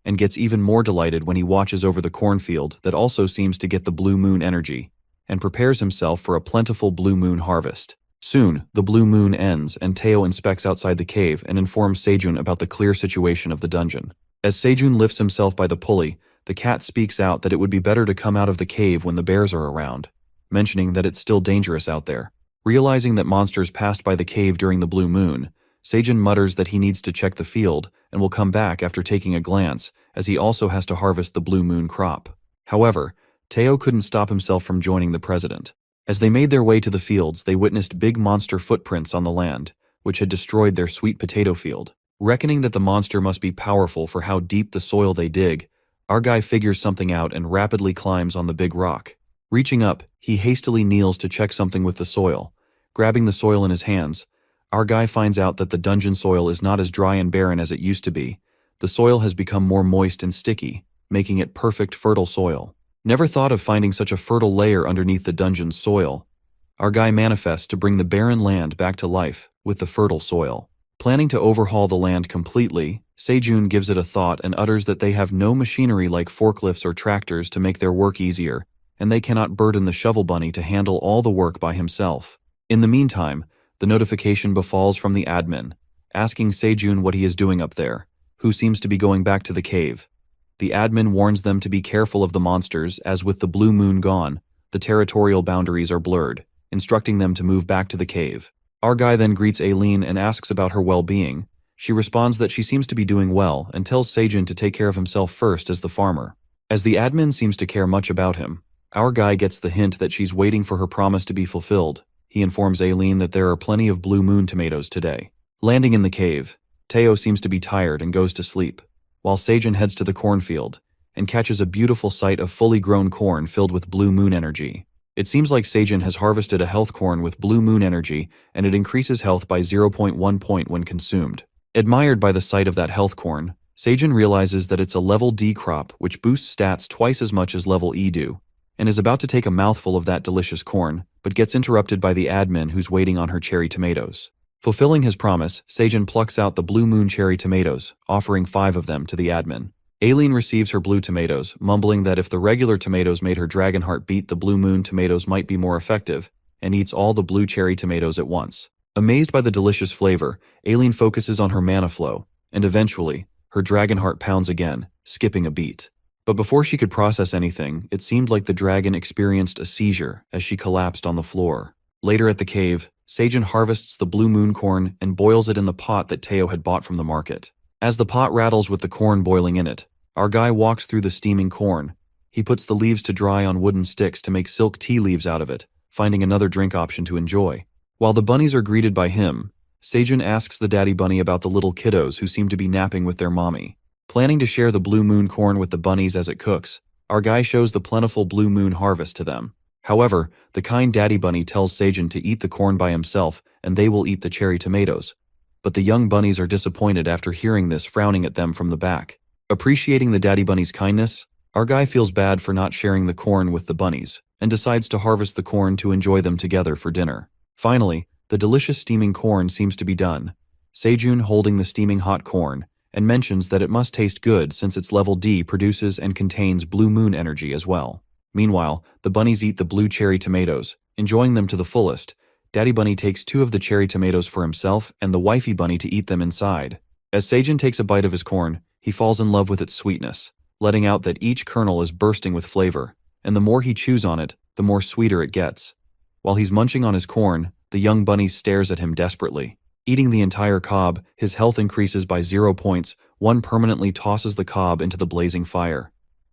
and gets even more delighted when he watches over the cornfield that also seems to get the blue moon energy, and prepares himself for a plentiful blue moon harvest. Soon, the blue moon ends and Teo inspects outside the cave and informs Sejun about the clear situation of the dungeon. As Sejun lifts himself by the pulley, the cat speaks out that it would be better to come out of the cave when the bears are around, mentioning that it's still dangerous out there. Realizing that monsters passed by the cave during the blue moon, Sejun mutters that he needs to check the field and will come back after taking a glance, as he also has to harvest the blue moon crop. However, Teo couldn't stop himself from joining the president. As they made their way to the fields, they witnessed big monster footprints on the land, which had destroyed their sweet potato field. Reckoning that the monster must be powerful for how deep the soil they dig, our guy figures something out and rapidly climbs on the big rock. Reaching up, he hastily kneels to check something with the soil, grabbing the soil in his hands. Our guy finds out that the dungeon soil is not as dry and barren as it used to be. The soil has become more moist and sticky, making it perfect fertile soil. Never thought of finding such a fertile layer underneath the dungeon's soil. Our guy manifests to bring the barren land back to life with the fertile soil. Planning to overhaul the land completely, Sejun gives it a thought and utters that they have no machinery like forklifts or tractors to make their work easier, and they cannot burden the shovel bunny to handle all the work by himself. In the meantime, the notification befalls from the admin, asking Sejun what he is doing up there, who seems to be going back to the cave. The admin warns them to be careful of the monsters, as with the blue moon gone, the territorial boundaries are blurred, instructing them to move back to the cave. Our guy then greets Aileen and asks about her well-being. She responds that she seems to be doing well and tells Sejun to take care of himself first as the farmer. As the admin seems to care much about him, our guy gets the hint that she's waiting for her promise to be fulfilled. He informs Aileen that there are plenty of blue moon tomatoes today. Landing in the cave, Teo seems to be tired and goes to sleep, while Sejun heads to the cornfield and catches a beautiful sight of fully grown corn filled with blue moon energy. It seems like Sejun has harvested a health corn with blue moon energy, and it increases health by 0.1 point when consumed. Admired by the sight of that health corn, Sejun realizes that it's a level D crop which boosts stats twice as much as level E do, and is about to take a mouthful of that delicious corn, but gets interrupted by the admin who's waiting on her cherry tomatoes. Fulfilling his promise, Sejun plucks out the blue moon cherry tomatoes, offering 5 of them to the admin. Aileen receives her blue tomatoes, mumbling that if the regular tomatoes made her dragon heart beat, the blue moon tomatoes might be more effective, and eats all the blue cherry tomatoes at once. Amazed by the delicious flavor, Aileen focuses on her mana flow, and eventually, her dragon heart pounds again, skipping a beat. But before she could process anything, it seemed like the dragon experienced a seizure as she collapsed on the floor. Later at the cave, Sejun harvests the blue moon corn and boils it in the pot that Teo had bought from the market. As the pot rattles with the corn boiling in it, our guy walks through the steaming corn. He puts the leaves to dry on wooden sticks to make silk tea leaves out of it, finding another drink option to enjoy. While the bunnies are greeted by him, Sejun asks the daddy bunny about the little kiddos who seem to be napping with their mommy. Planning to share the blue moon corn with the bunnies as it cooks, our guy shows the plentiful blue moon harvest to them. However, the kind daddy bunny tells Sejun to eat the corn by himself and they will eat the cherry tomatoes. But the young bunnies are disappointed after hearing this, frowning at them from the back. Appreciating the daddy bunny's kindness, our guy feels bad for not sharing the corn with the bunnies and decides to harvest the corn to enjoy them together for dinner. Finally, the delicious steaming corn seems to be done. Sejun holding the steaming hot corn and mentions that it must taste good since its level D produces and contains blue moon energy as well. Meanwhile, the bunnies eat the blue cherry tomatoes, enjoying them to the fullest. Daddy Bunny takes 2 of the cherry tomatoes for himself and the wifey bunny to eat them inside. As Sejun takes a bite of his corn, he falls in love with its sweetness, letting out that each kernel is bursting with flavor, and the more he chews on it, the more sweeter it gets. While he's munching on his corn, the young bunny stares at him desperately. Eating the entire cob, his health increases by 0 points. One permanently tosses the cob into the blazing fire.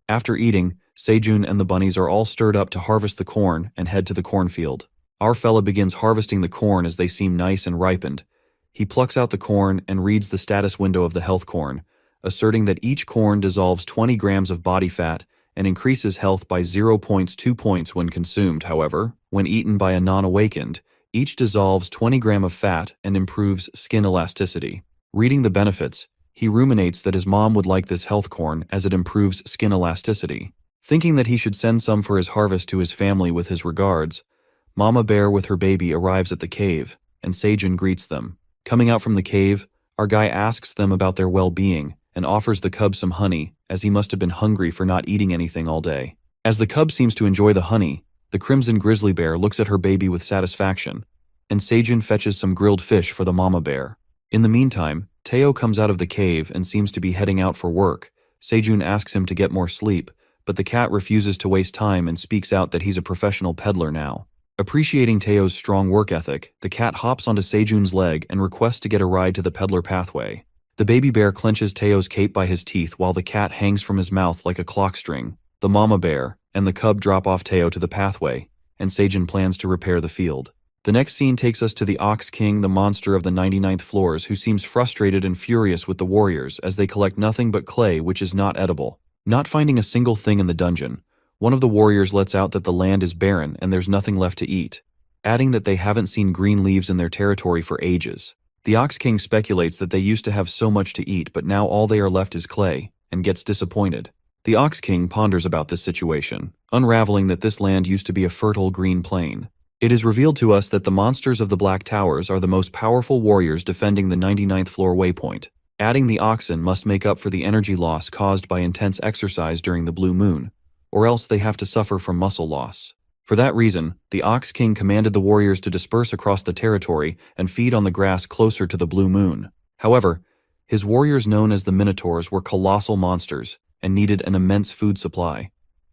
After eating, Sejun and the bunnies are all stirred up to harvest the corn and head to the cornfield. Our fella begins harvesting the corn as they seem nice and ripened. He plucks out the corn and reads the status window of the health corn, asserting that each corn dissolves 20 grams of body fat and increases health by 0.2 points when consumed. However, when eaten by a non-awakened, each dissolves 20 grams of fat and improves skin elasticity. Reading the benefits, he ruminates that his mom would like this health corn as it improves skin elasticity. Thinking that he should send some for his harvest to his family with his regards, Mama Bear with her baby arrives at the cave, and Sejun greets them. Coming out from the cave, our guy asks them about their well-being and offers the cub some honey, as he must have been hungry for not eating anything all day. As the cub seems to enjoy the honey, the crimson grizzly bear looks at her baby with satisfaction, and Sejun fetches some grilled fish for the mama bear. In the meantime, Teo comes out of the cave and seems to be heading out for work. Sejun asks him to get more sleep, but the cat refuses to waste time and speaks out that he's a professional peddler now. Appreciating Teo's strong work ethic, the cat hops onto Sejun's leg and requests to get a ride to the peddler pathway. The baby bear clenches Teo's cape by his teeth while the cat hangs from his mouth like a clock string. The mama bear and the cub drop off Teo to the pathway, and Sejun plans to repair the field. The next scene takes us to the Ox King, the monster of the 99th floors, who seems frustrated and furious with the warriors as they collect nothing but clay which is not edible. Not finding a single thing in the dungeon, one of the warriors lets out that the land is barren and there's nothing left to eat. adding that they haven't seen green leaves in their territory for ages. The Ox King speculates that they used to have so much to eat, but now all they are left is clay, and gets disappointed. The Ox King ponders about this situation, unraveling that this land used to be a fertile green plain. It is revealed to us that the monsters of the Black Towers are the most powerful warriors defending the 99th floor waypoint. Adding the oxen must make up for the energy loss caused by intense exercise during the blue moon, or else they have to suffer from muscle loss. For that reason, the Ox King commanded the warriors to disperse across the territory and feed on the grass closer to the blue moon. However, his warriors known as the Minotaurs were colossal monsters and needed an immense food supply,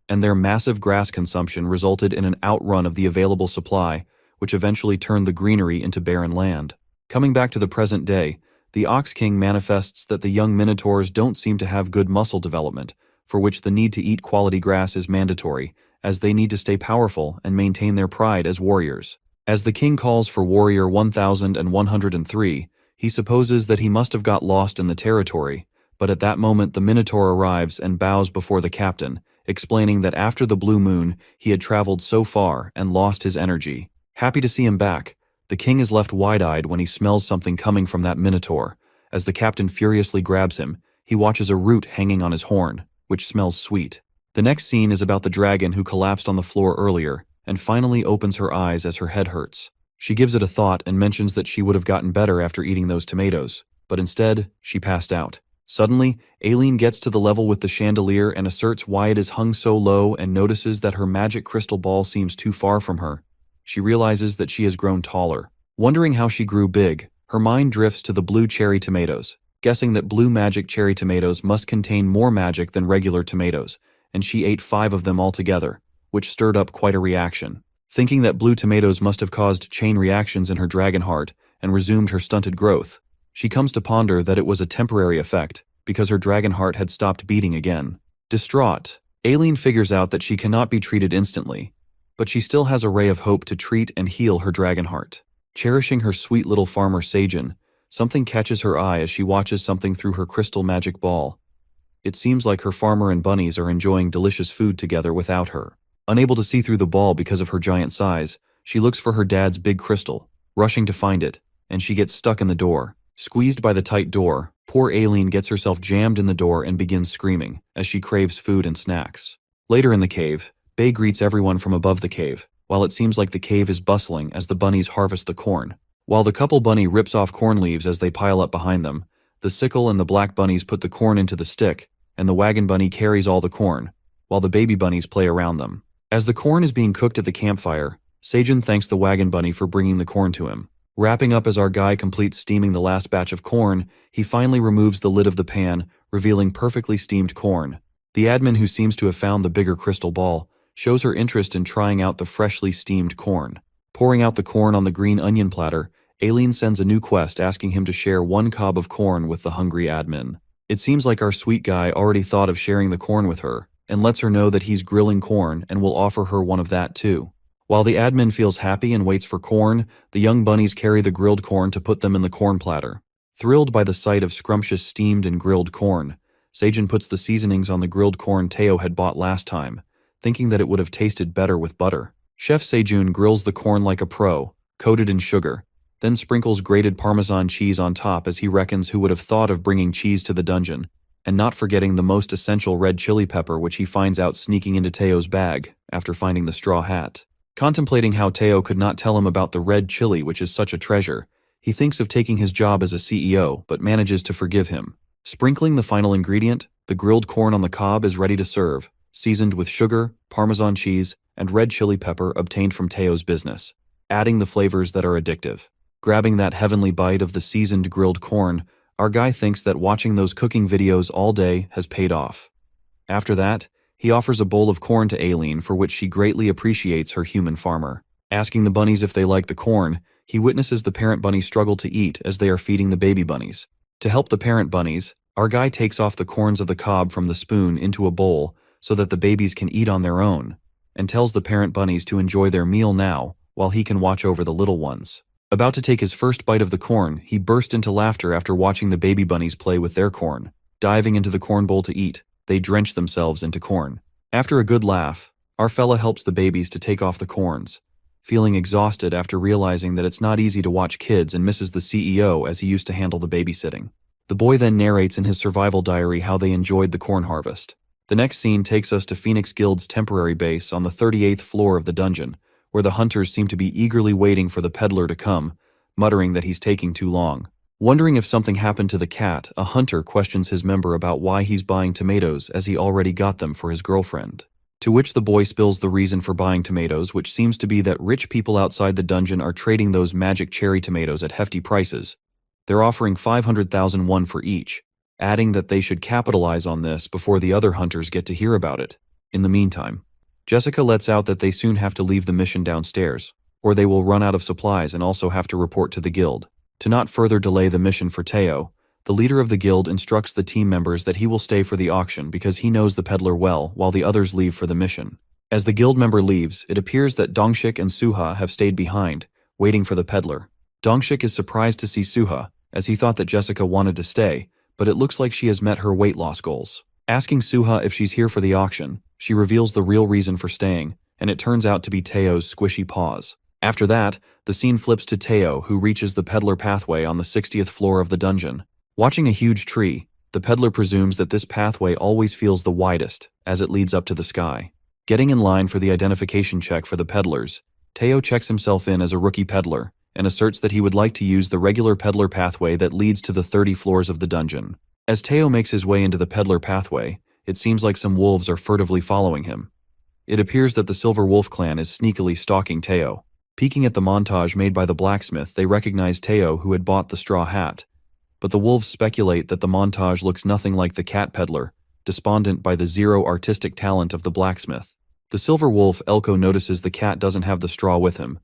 and their massive grass consumption resulted in an outrun of the available supply, which eventually turned the greenery into barren land. Coming back to the present day, the Ox King manifests that the young Minotaurs don't seem to have good muscle development, for which the need to eat quality grass is mandatory, as they need to stay powerful and maintain their pride as warriors. As the king calls for warrior 1103, he supposes that he must have got lost in the territory, but at that moment the Minotaur arrives and bows before the captain, explaining that after the blue moon he had traveled so far and lost his energy. Happy to see him back, the king is left wide-eyed when he smells something coming from that Minotaur. As the captain furiously grabs him, he watches a root hanging on his horn, which smells sweet. The next scene is about the dragon who collapsed on the floor earlier and finally opens her eyes as her head hurts. She gives it a thought and mentions that she would have gotten better after eating those tomatoes, but instead, she passed out. Suddenly, Aileen gets to the level with the chandelier and asserts why it is hung so low and notices that her magic crystal ball seems too far from her. She realizes that she has grown taller. Wondering how she grew big, her mind drifts to the blue cherry tomatoes, guessing that blue magic cherry tomatoes must contain more magic than regular tomatoes, and she ate 5 of them altogether, which stirred up quite a reaction. Thinking that blue tomatoes must have caused chain reactions in her dragon heart and resumed her stunted growth, she comes to ponder that it was a temporary effect because her dragon heart had stopped beating again. Distraught, Aileen figures out that she cannot be treated instantly, but she still has a ray of hope to treat and heal her dragon heart. Cherishing her sweet little farmer Sajin, something catches her eye as she watches something through her crystal magic ball. It seems like her farmer and bunnies are enjoying delicious food together without her. Unable to see through the ball because of her giant size, she looks for her dad's big crystal, rushing to find it, and she gets stuck in the door. Squeezed by the tight door, poor Aileen gets herself jammed in the door and begins screaming as she craves food and snacks. Later in the cave, Bay greets everyone from above the cave, while it seems like the cave is bustling as the bunnies harvest the corn. While the couple bunny rips off corn leaves as they pile up behind them, the sickle and the black bunnies put the corn into the stick, and the wagon bunny carries all the corn, while the baby bunnies play around them. As the corn is being cooked at the campfire, Sajin thanks the wagon bunny for bringing the corn to him. Wrapping up as our guy completes steaming the last batch of corn, he finally removes the lid of the pan, revealing perfectly steamed corn. The admin, who seems to have found the bigger crystal ball, shows her interest in trying out the freshly steamed corn. Pouring out the corn on the green onion platter, Aileen sends a new quest asking him to share 1 cob of corn with the hungry admin. It seems like our sweet guy already thought of sharing the corn with her, and lets her know that he's grilling corn and will offer her one of that too. While the admin feels happy and waits for corn, the young bunnies carry the grilled corn to put them in the corn platter. Thrilled by the sight of scrumptious steamed and grilled corn, Sajin puts the seasonings on the grilled corn Teo had bought last time, thinking that it would have tasted better with butter. Chef Sejun grills the corn like a pro, coated in sugar, then sprinkles grated Parmesan cheese on top as he reckons who would have thought of bringing cheese to the dungeon, and not forgetting the most essential red chili pepper which he finds out sneaking into Teo's bag after finding the straw hat. Contemplating how Teo could not tell him about the red chili, which is such a treasure, he thinks of taking his job as a CEO, but manages to forgive him. Sprinkling the final ingredient, the grilled corn on the cob is ready to serve, seasoned with sugar, Parmesan cheese, and red chili pepper obtained from Teo's business, adding the flavors that are addictive. Grabbing that heavenly bite of the seasoned grilled corn, our guy thinks that watching those cooking videos all day has paid off. After that, he offers a bowl of corn to Aileen, for which she greatly appreciates her human farmer. Asking the bunnies if they like the corn, he witnesses the parent bunny struggle to eat as they are feeding the baby bunnies. To help the parent bunnies, our guy takes off the corns of the cob from the spoon into a bowl so that the babies can eat on their own, and tells the parent bunnies to enjoy their meal now while he can watch over the little ones. About to take his first bite of the corn, he burst into laughter after watching the baby bunnies play with their corn. Diving into the corn bowl to eat, they drench themselves into corn. After a good laugh, our fella helps the babies to take off the corns, feeling exhausted after realizing that it's not easy to watch kids and misses the CEO as he used to handle the babysitting. The boy then narrates in his survival diary how they enjoyed the corn harvest. The next scene takes us to Phoenix Guild's temporary base on the 38th floor of the dungeon, where the hunters seem to be eagerly waiting for the peddler to come, muttering that he's taking too long. Wondering if something happened to the cat, a hunter questions his member about why he's buying tomatoes as he already got them for his girlfriend. To which the boy spills the reason for buying tomatoes, which seems to be that rich people outside the dungeon are trading those magic cherry tomatoes at hefty prices. They're offering 500,000 won for each, adding that they should capitalize on this before the other hunters get to hear about it. In the meantime, Jessica lets out that they soon have to leave the mission downstairs, or they will run out of supplies and also have to report to the guild. To not further delay the mission for Teo, the leader of the guild instructs the team members that he will stay for the auction because he knows the peddler well while the others leave for the mission. As the guild member leaves, it appears that Dongshik and Suha have stayed behind, waiting for the peddler. Dongshik is surprised to see Suha, as he thought that Jessica wanted to stay, but it looks like she has met her weight loss goals. Asking Suha if she's here for the auction, she reveals the real reason for staying, and it turns out to be Teo's squishy paws. After that, the scene flips to Teo, who reaches the peddler pathway on the 60th floor of the dungeon. Watching a huge tree, the peddler presumes that this pathway always feels the widest, as it leads up to the sky. Getting in line for the identification check for the peddlers, Teo checks himself in as a rookie peddler, and asserts that he would like to use the regular peddler pathway that leads to the 30 floors of the dungeon. As Teo makes his way into the peddler pathway, it seems like some wolves are furtively following him. It appears that the Silver Wolf clan is sneakily stalking Teo. Peeking at the montage made by the blacksmith, they recognize Teo, who had bought the straw hat. But the wolves speculate that the montage looks nothing like the cat peddler, despondent by the zero artistic talent of the blacksmith. The Silver Wolf, Elko, notices the cat doesn't have the straw with him,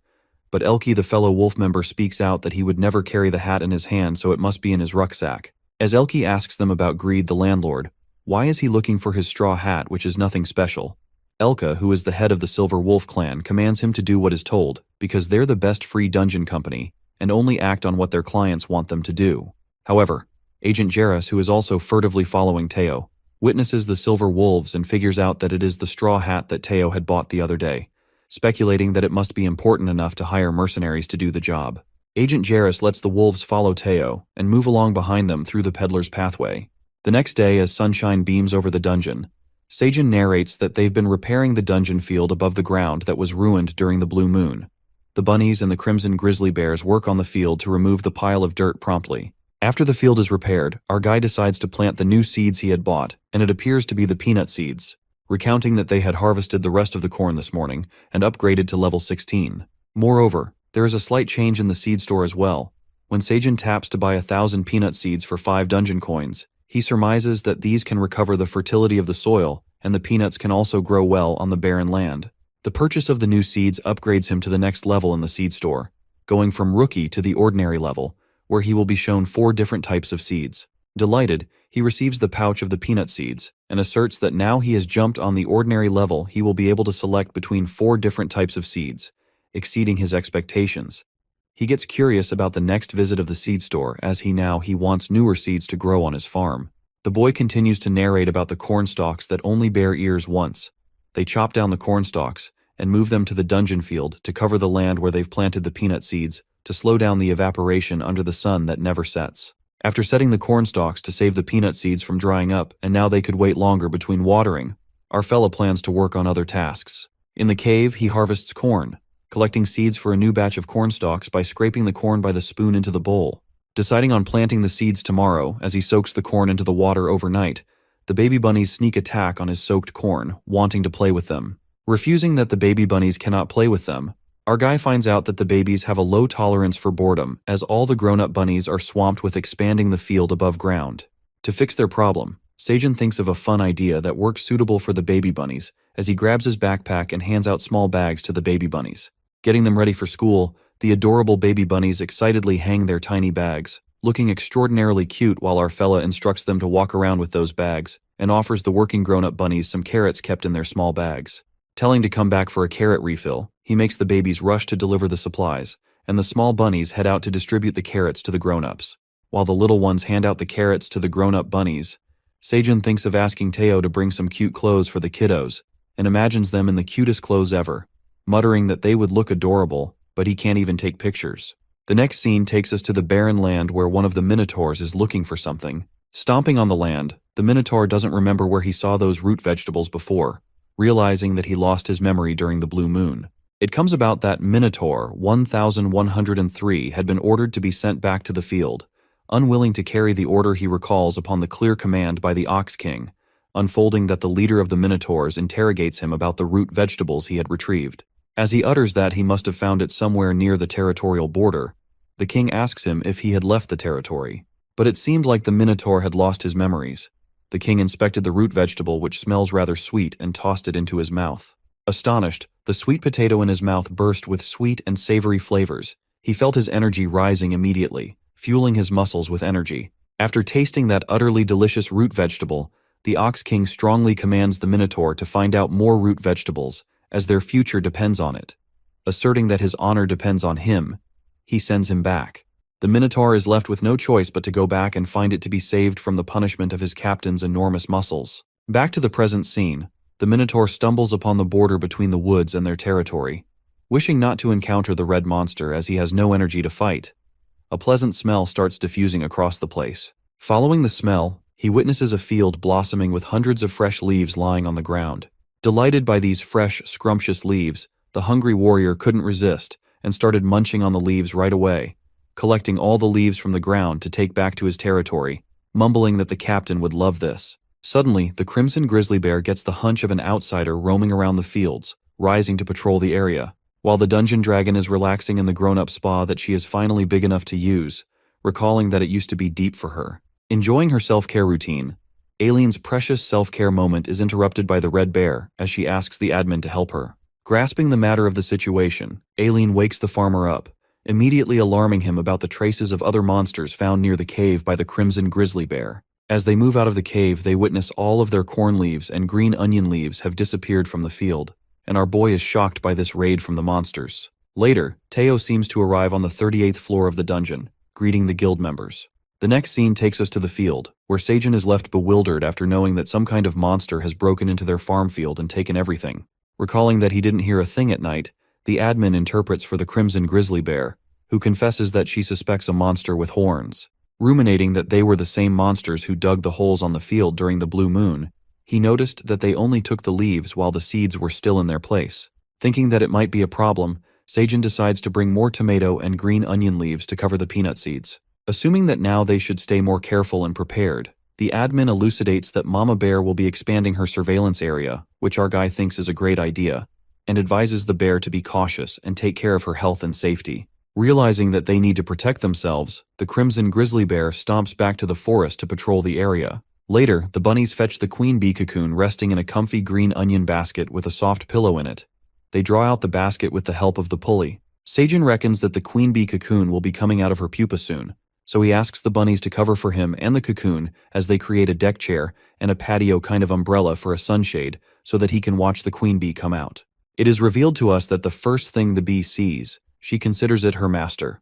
but Elki, the fellow wolf member, speaks out that he would never carry the hat in his hand, so it must be in his rucksack. As Elki asks them about Greed, the landlord, why is he looking for his straw hat, which is nothing special? Elka, who is the head of the Silver Wolf clan, commands him to do what is told, because they're the best free dungeon company, and only act on what their clients want them to do. However, Agent Jarrus, who is also furtively following Teo, witnesses the Silver Wolves and figures out that it is the straw hat that Teo had bought the other day, speculating that it must be important enough to hire mercenaries to do the job. Agent Jarrus lets the wolves follow Teo and move along behind them through the peddler's pathway. The next day, as sunshine beams over the dungeon, Seijin narrates that they've been repairing the dungeon field above the ground that was ruined during the blue moon. The bunnies and the crimson grizzly bears work on the field to remove the pile of dirt promptly. After the field is repaired, our guy decides to plant the new seeds he had bought, and it appears to be the peanut seeds, recounting that they had harvested the rest of the corn this morning and upgraded to level 16. Moreover, there is a slight change in the seed store as well. When Seijin taps to buy 1,000 peanut seeds for 5 dungeon coins, he surmises that these can recover the fertility of the soil, and the peanuts can also grow well on the barren land. The purchase of the new seeds upgrades him to the next level in the seed store, going from rookie to the ordinary level, where he will be shown 4 different types of seeds. Delighted, he receives the pouch of the peanut seeds, and asserts that now he has jumped on the ordinary level, he will be able to select between 4 different types of seeds, exceeding his expectations. He gets curious about the next visit of the seed store, as he wants newer seeds to grow on his farm. The boy continues to narrate about the corn stalks that only bear ears once. They chop down the corn stalks and move them to the dungeon field to cover the land where they've planted the peanut seeds, to slow down the evaporation under the sun that never sets. After setting the corn stalks to save the peanut seeds from drying up, and now they could wait longer between watering, our fella plans to work on other tasks. In the cave, he harvests corn, collecting seeds for a new batch of corn stalks by scraping the corn by the spoon into the bowl. Deciding on planting the seeds tomorrow, as he soaks the corn into the water overnight, the baby bunnies sneak attack on his soaked corn, wanting to play with them. Refusing that the baby bunnies cannot play with them, our guy finds out that the babies have a low tolerance for boredom, as all the grown-up bunnies are swamped with expanding the field above ground. To fix their problem, Seijin thinks of a fun idea that works suitable for the baby bunnies, as he grabs his backpack and hands out small bags to the baby bunnies. Getting them ready for school, the adorable baby bunnies excitedly hang their tiny bags, looking extraordinarily cute, while our fella instructs them to walk around with those bags, and offers the working grown-up bunnies some carrots kept in their small bags. Telling to come back for a carrot refill, he makes the babies rush to deliver the supplies, and the small bunnies head out to distribute the carrots to the grown-ups. While the little ones hand out the carrots to the grown-up bunnies, Seijin thinks of asking Teo to bring some cute clothes for the kiddos, and imagines them in the cutest clothes ever. muttering that they would look adorable, but he can't even take pictures. The next scene takes us to the barren land where one of the minotaurs is looking for something. Stomping on the land, the minotaur doesn't remember where he saw those root vegetables before, realizing that he lost his memory during the blue moon. It comes about that Minotaur 1103 had been ordered to be sent back to the field, unwilling to carry the order he recalls upon the clear command by the Ox King, unfolding that the leader of the Minotaurs interrogates him about the root vegetables he had retrieved. As he utters that he must have found it somewhere near the territorial border, the king asks him if he had left the territory. But it seemed like the Minotaur had lost his memories. The king inspected the root vegetable, which smells rather sweet, and tossed it into his mouth. Astonished, the sweet potato in his mouth burst with sweet and savory flavors. He felt his energy rising immediately, fueling his muscles with energy. After tasting that utterly delicious root vegetable, the Ox King strongly commands the Minotaur to find out more root vegetables, as their future depends on it. Asserting that his honor depends on him, he sends him back. The Minotaur is left with no choice but to go back and find it to be saved from the punishment of his captain's enormous muscles. Back to the present scene, the Minotaur stumbles upon the border between the woods and their territory. Wishing not to encounter the red monster as he has no energy to fight, a pleasant smell starts diffusing across the place. Following the smell, he witnesses a field blossoming with hundreds of fresh leaves lying on the ground. Delighted by these fresh, scrumptious leaves, the hungry warrior couldn't resist and started munching on the leaves right away, collecting all the leaves from the ground to take back to his territory, mumbling that the captain would love this. Suddenly, the crimson grizzly bear gets the hunch of an outsider roaming around the fields, rising to patrol the area, while the dungeon dragon is relaxing in the grown-up spa that she is finally big enough to use, recalling that it used to be deep for her. Enjoying her self-care routine, Aileen's precious self-care moment is interrupted by the red bear as she asks the admin to help her. Grasping the matter of the situation, Aileen wakes the farmer up, immediately alarming him about the traces of other monsters found near the cave by the crimson grizzly bear. As they move out of the cave, they witness all of their corn leaves and green onion leaves have disappeared from the field, and our boy is shocked by this raid from the monsters. Later, Teo seems to arrive on the 38th floor of the dungeon, greeting the guild members. The next scene takes us to the field, where Seijin is left bewildered after knowing that some kind of monster has broken into their farm field and taken everything. Recalling that he didn't hear a thing at night, the admin interprets for the crimson grizzly bear, who confesses that she suspects a monster with horns. Ruminating that they were the same monsters who dug the holes on the field during the blue moon, he noticed that they only took the leaves while the seeds were still in their place. Thinking that it might be a problem, Seijin decides to bring more tomato and green onion leaves to cover the peanut seeds. Assuming that now they should stay more careful and prepared, the admin elucidates that Mama Bear will be expanding her surveillance area, which our guy thinks is a great idea, and advises the bear to be cautious and take care of her health and safety. Realizing that they need to protect themselves, the crimson grizzly bear stomps back to the forest to patrol the area. Later, the bunnies fetch the queen bee cocoon resting in a comfy green onion basket with a soft pillow in it. They draw out the basket with the help of the pulley. Seijin reckons that the queen bee cocoon will be coming out of her pupa soon, so he asks the bunnies to cover for him and the cocoon as they create a deck chair and a patio kind of umbrella for a sunshade so that he can watch the queen bee come out. It is revealed to us that the first thing the bee sees, she considers it her master.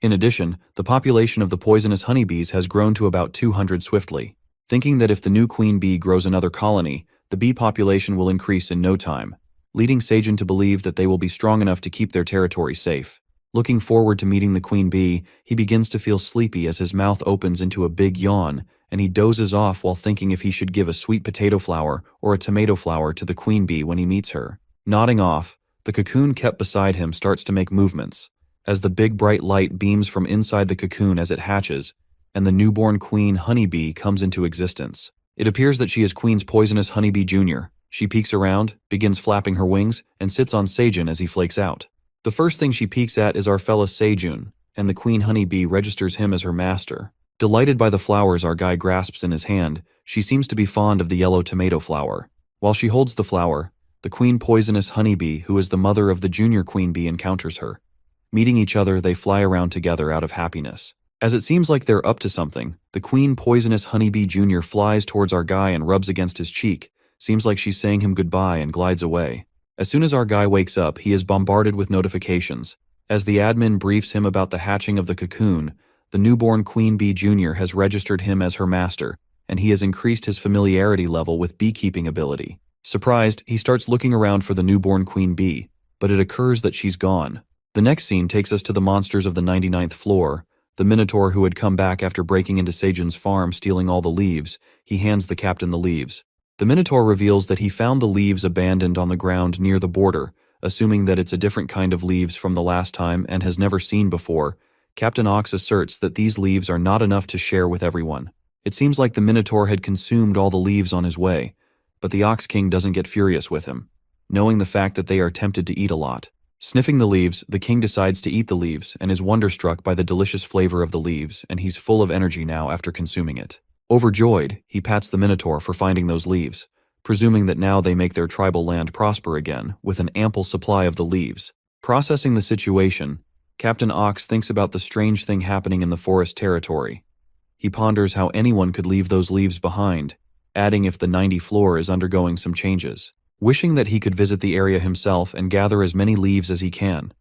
In addition, the population of the poisonous honeybees has grown to about 200 swiftly. Thinking that if the new queen bee grows another colony, the bee population will increase in no time, leading Seijin to believe that they will be strong enough to keep their territory safe. Looking forward to meeting the queen bee, he begins to feel sleepy as his mouth opens into a big yawn, and he dozes off while thinking if he should give a sweet potato flower or a tomato flower to the queen bee when he meets her. Nodding off, the cocoon kept beside him starts to make movements, as the big bright light beams from inside the cocoon as it hatches, and the newborn queen honeybee comes into existence. It appears that she is Queen's poisonous honeybee junior. She peeks around, begins flapping her wings, and sits on Seijin as he flakes out. The first thing she peeks at is our fella Seijun, and the queen honeybee registers him as her master. Delighted by the flowers our guy grasps in his hand, she seems to be fond of the yellow tomato flower. While she holds the flower, the queen poisonous honeybee, who is the mother of the junior queen bee, encounters her. Meeting each other, they fly around together out of happiness. As it seems like they're up to something, the queen poisonous honeybee junior flies towards our guy and rubs against his cheek. Seems like she's saying him goodbye and glides away. As soon as our guy wakes up, he is bombarded with notifications. As the admin briefs him about the hatching of the cocoon, the newborn queen bee junior has registered him as her master, and he has increased his familiarity level with beekeeping ability. Surprised, he starts looking around for the newborn queen bee, but it occurs that she's gone. The next scene takes us to the monsters of the 99th floor. The Minotaur who had come back after breaking into Seijun's farm stealing all the leaves. He hands the captain the leaves. The Minotaur reveals that he found the leaves abandoned on the ground near the border, assuming that it's a different kind of leaves from the last time and has never seen before. Captain Ox asserts that these leaves are not enough to share with everyone. It seems like the Minotaur had consumed all the leaves on his way, but the Ox King doesn't get furious with him, knowing the fact that they are tempted to eat a lot. Sniffing the leaves, the king decides to eat the leaves and is wonderstruck by the delicious flavor of the leaves, and he's full of energy now after consuming it. Overjoyed, he pats the Minotaur for finding those leaves, presuming that now they make their tribal land prosper again with an ample supply of the leaves. Processing the situation, Captain Ox thinks about the strange thing happening in the forest territory. He ponders how anyone could leave those leaves behind, adding if the 90th floor is undergoing some changes. Wishing that he could visit the area himself and gather as many leaves as he can.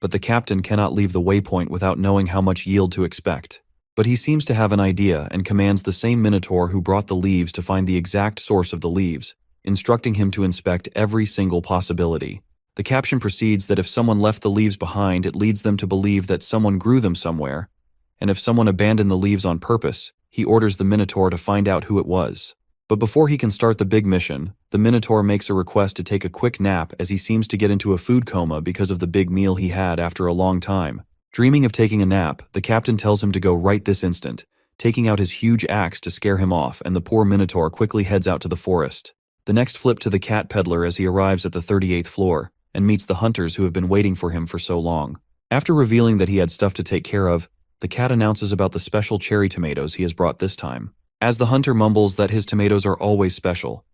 But the captain cannot leave the waypoint without knowing how much yield to expect. But he seems to have an idea and commands the same Minotaur who brought the leaves to find the exact source of the leaves, instructing him to inspect every single possibility. The caption proceeds that if someone left the leaves behind, it leads them to believe that someone grew them somewhere, and if someone abandoned the leaves on purpose, he orders the Minotaur to find out who it was. But before he can start the big mission, the Minotaur makes a request to take a quick nap as he seems to get into a food coma because of the big meal he had after a long time. Dreaming of taking a nap, the captain tells him to go right this instant, taking out his huge axe to scare him off, and the poor Minotaur quickly heads out to the forest. The next flip to the cat peddler as he arrives at the 38th floor and meets the hunters who have been waiting for him for so long. After revealing that he had stuff to take care of, the cat announces about the special cherry tomatoes he has brought this time. As the hunter mumbles that his tomatoes are always special,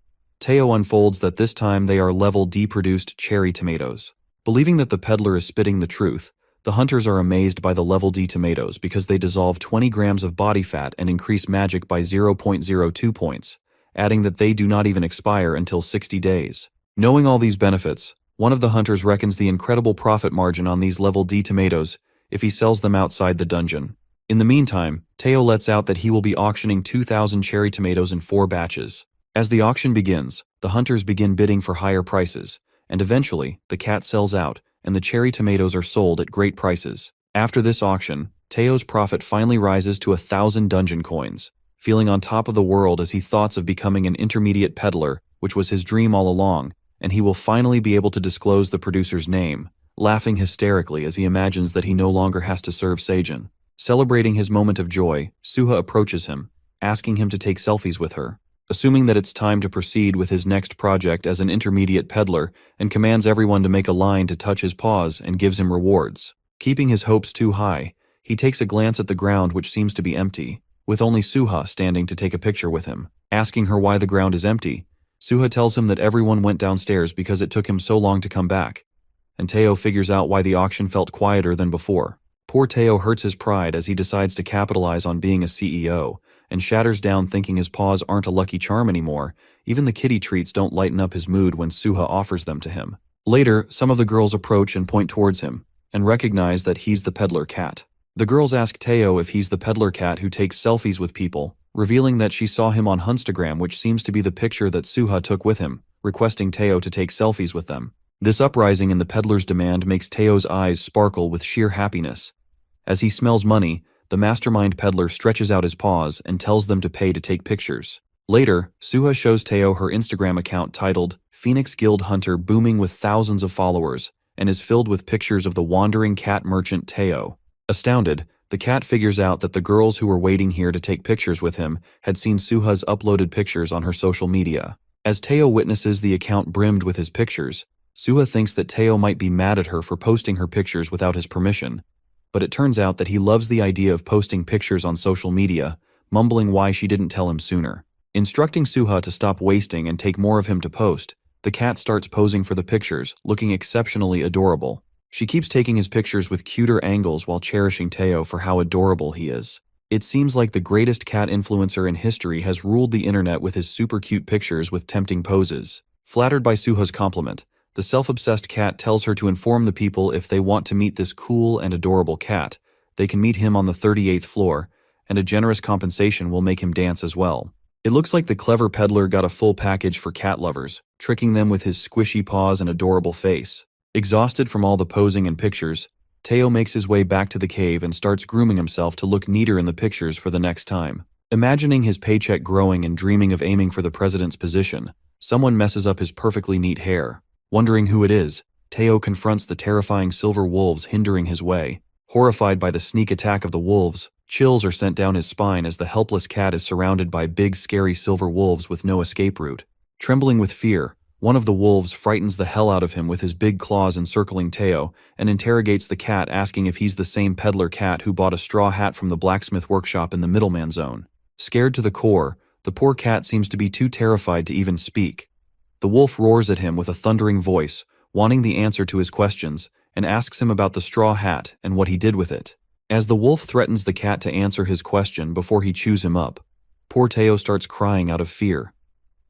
Teo unfolds that this time they are level D produced cherry tomatoes. Believing that the peddler is spitting the truth, the hunters are amazed by the level D tomatoes because they dissolve 20 grams of body fat and increase magic by 0.02 points, adding that they do not even expire until 60 days. Knowing all these benefits, one of the hunters reckons the incredible profit margin on these level D tomatoes if he sells them outside the dungeon. In the meantime, Teo lets out that he will be auctioning 2,000 cherry tomatoes in 4 batches. As the auction begins, the hunters begin bidding for higher prices, and eventually, the cat sells out, and the cherry tomatoes are sold at great prices. After this auction, Teo's profit finally rises to 1,000 dungeon coins, feeling on top of the world as he thoughts of becoming an intermediate peddler, which was his dream all along, and he will finally be able to disclose the producer's name, laughing hysterically as he imagines that he no longer has to serve Seijun. Celebrating his moment of joy, Suha approaches him, asking him to take selfies with her. Assuming that it's time to proceed with his next project as an intermediate peddler, and commands everyone to make a line to touch his paws and gives him rewards. Keeping his hopes too high, he takes a glance at the ground which seems to be empty, with only Suha standing to take a picture with him. Asking her why the ground is empty, Suha tells him that everyone went downstairs because it took him so long to come back, and Teo figures out why the auction felt quieter than before. Poor Teo hurts his pride as he decides to capitalize on being a CEO, and shatters down thinking his paws aren't a lucky charm anymore. Even the kitty treats don't lighten up his mood when Suha offers them to him. Later, some of the girls approach and point towards him, and recognize that he's the peddler cat. The girls ask Teo if he's the peddler cat who takes selfies with people, revealing that she saw him on Hunstagram, which seems to be the picture that Suha took with him, requesting Teo to take selfies with them. This uprising in the peddler's demand makes Teo's eyes sparkle with sheer happiness. As he smells money, the mastermind peddler stretches out his paws and tells them to pay to take pictures. Later, Suha shows Teo her Instagram account titled Phoenix Guild Hunter, booming with thousands of followers, and is filled with pictures of the wandering cat merchant Teo. Astounded, the cat figures out that the girls who were waiting here to take pictures with him had seen Suha's uploaded pictures on her social media. As Teo witnesses the account brimmed with his pictures, Suha thinks that Teo might be mad at her for posting her pictures without his permission. But it turns out that he loves the idea of posting pictures on social media, mumbling why she didn't tell him sooner. Instructing Suha to stop wasting and take more of him to post, the cat starts posing for the pictures, looking exceptionally adorable. She keeps taking his pictures with cuter angles while cherishing Teo for how adorable he is. It seems like the greatest cat influencer in history has ruled the internet with his super cute pictures with tempting poses. Flattered by Suha's compliment, the self-obsessed cat tells her to inform the people if they want to meet this cool and adorable cat, they can meet him on the 38th floor, and a generous compensation will make him dance as well. It looks like the clever peddler got a full package for cat lovers, tricking them with his squishy paws and adorable face. Exhausted from all the posing and pictures, Teo makes his way back to the cave and starts grooming himself to look neater in the pictures for the next time. Imagining his paycheck growing and dreaming of aiming for the president's position, someone messes up his perfectly neat hair. Wondering who it is, Teo confronts the terrifying silver wolves hindering his way. Horrified by the sneak attack of the wolves, chills are sent down his spine as the helpless cat is surrounded by big scary silver wolves with no escape route. Trembling with fear, one of the wolves frightens the hell out of him with his big claws encircling Teo and interrogates the cat, asking if he's the same peddler cat who bought a straw hat from the blacksmith workshop in the Middleman Zone. Scared to the core, the poor cat seems to be too terrified to even speak. The wolf roars at him with a thundering voice, wanting the answer to his questions, and asks him about the straw hat and what he did with it. As the wolf threatens the cat to answer his question before he chews him up, poor Teo starts crying out of fear.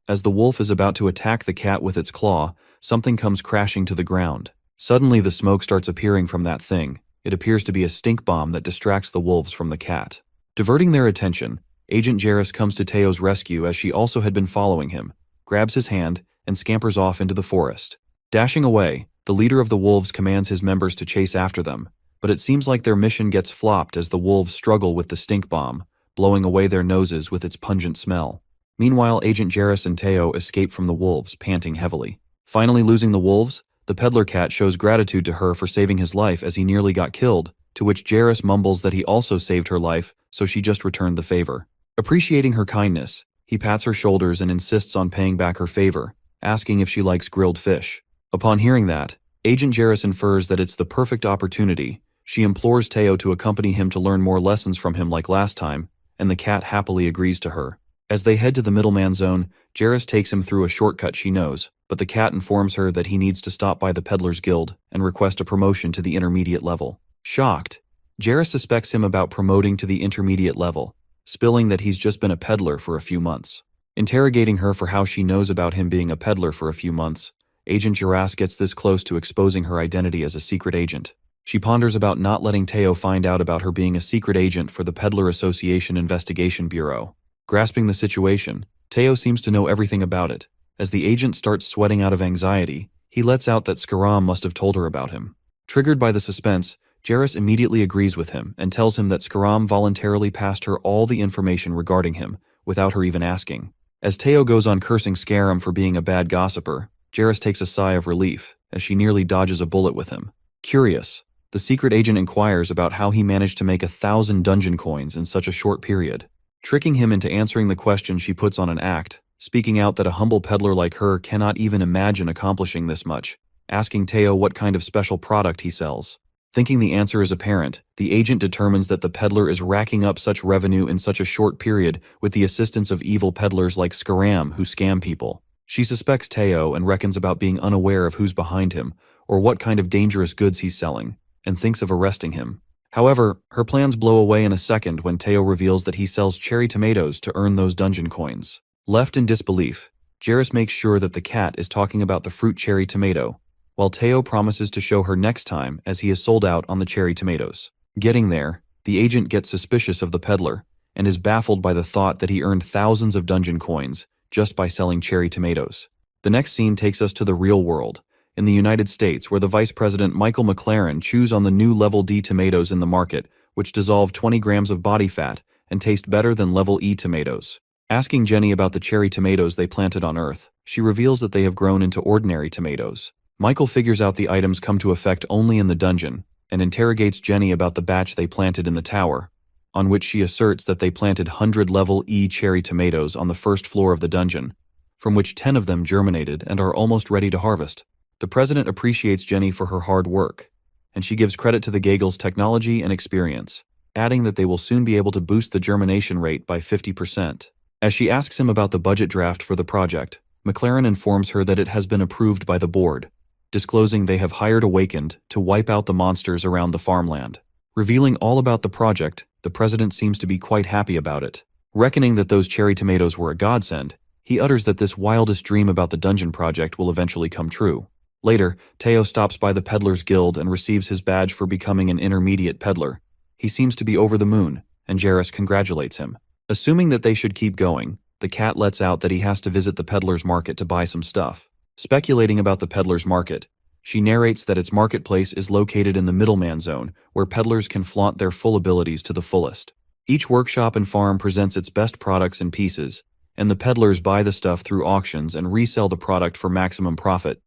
As the wolf is about to attack the cat with its claw, something comes crashing to the ground. Suddenly the smoke starts appearing from that thing. It appears to be a stink bomb that distracts the wolves from the cat. Diverting their attention, Agent Jarrus comes to Teo's rescue as she also had been following him, grabs his hand, and scampers off into the forest. Dashing away, the leader of the wolves commands his members to chase after them, but it seems like their mission gets flopped as the wolves struggle with the stink bomb, blowing away their noses with its pungent smell. Meanwhile, Agent Jarrus and Teo escape from the wolves, panting heavily. Finally losing the wolves, the peddler cat shows gratitude to her for saving his life as he nearly got killed, to which Jarrus mumbles that he also saved her life, so she just returned the favor. Appreciating her kindness, he pats her shoulders and insists on paying back her favor, asking if she likes grilled fish. Upon hearing that, Agent Jarrus infers that it's the perfect opportunity. She implores Teo to accompany him to learn more lessons from him like last time, and the cat happily agrees to her. As they head to the Middleman Zone, Jarrus takes him through a shortcut she knows, but the cat informs her that he needs to stop by the Peddlers Guild and request a promotion to the intermediate level. Shocked, Jarrus suspects him about promoting to the intermediate level, spilling that he's just been a peddler for a few months. Interrogating her for how she knows about him being a peddler for a few months, Agent Jarrus gets this close to exposing her identity as a secret agent. She ponders about not letting Teo find out about her being a secret agent for the Peddler Association Investigation Bureau. Grasping the situation, Teo seems to know everything about it. As the agent starts sweating out of anxiety, he lets out that Skaram must have told her about him. Triggered by the suspense, Jarrus immediately agrees with him and tells him that Skaram voluntarily passed her all the information regarding him, without her even asking. As Teo goes on cursing Skaram for being a bad gossiper, Jarrus takes a sigh of relief, as she nearly dodges a bullet with him. Curious, the secret agent inquires about how he managed to make 1,000 dungeon coins in such a short period. Tricking him into answering the question, she puts on an act, speaking out that a humble peddler like her cannot even imagine accomplishing this much, asking Teo what kind of special product he sells. Thinking the answer is apparent, the agent determines that the peddler is racking up such revenue in such a short period with the assistance of evil peddlers like Skaram who scam people. She suspects Teo and reckons about being unaware of who's behind him or what kind of dangerous goods he's selling, and thinks of arresting him. However, her plans blow away in a second when Teo reveals that he sells cherry tomatoes to earn those dungeon coins. Left in disbelief, Jarrus makes sure that the cat is talking about the fruit cherry tomato, while Teo promises to show her next time as he is sold out on the cherry tomatoes. Getting there, the agent gets suspicious of the peddler and is baffled by the thought that he earned thousands of dungeon coins just by selling cherry tomatoes. The next scene takes us to the real world, in the United States, where the Vice President Michael McLaren chews on the new Level D tomatoes in the market, which dissolve 20 grams of body fat and taste better than Level E tomatoes. Asking Jenny about the cherry tomatoes they planted on Earth, she reveals that they have grown into ordinary tomatoes. Michael figures out the items come to effect only in the dungeon and interrogates Jenny about the batch they planted in the tower, on which she asserts that they planted 100 Level E cherry tomatoes on the first floor of the dungeon, from which 10 of them germinated and are almost ready to harvest. The president appreciates Jenny for her hard work, and she gives credit to the Gagel's technology and experience, adding that they will soon be able to boost the germination rate by 50%. As she asks him about the budget draft for the project, McLaren informs her that it has been approved by the board, disclosing they have hired Awakened to wipe out the monsters around the farmland. Revealing all about the project, the president seems to be quite happy about it. Reckoning that those cherry tomatoes were a godsend, he utters that this wildest dream about the dungeon project will eventually come true. Later, Teo stops by the Peddlers Guild and receives his badge for becoming an intermediate peddler. He seems to be over the moon, and Jarrus congratulates him. Assuming that they should keep going, the cat lets out that he has to visit the Peddlers Market to buy some stuff. Speculating about the Peddlers Market, She narrates that its marketplace is located in the middleman zone, where peddlers can flaunt their full abilities to the fullest. Each workshop and farm presents its best products and pieces, and the peddlers buy the stuff through auctions and resell the product for maximum profit,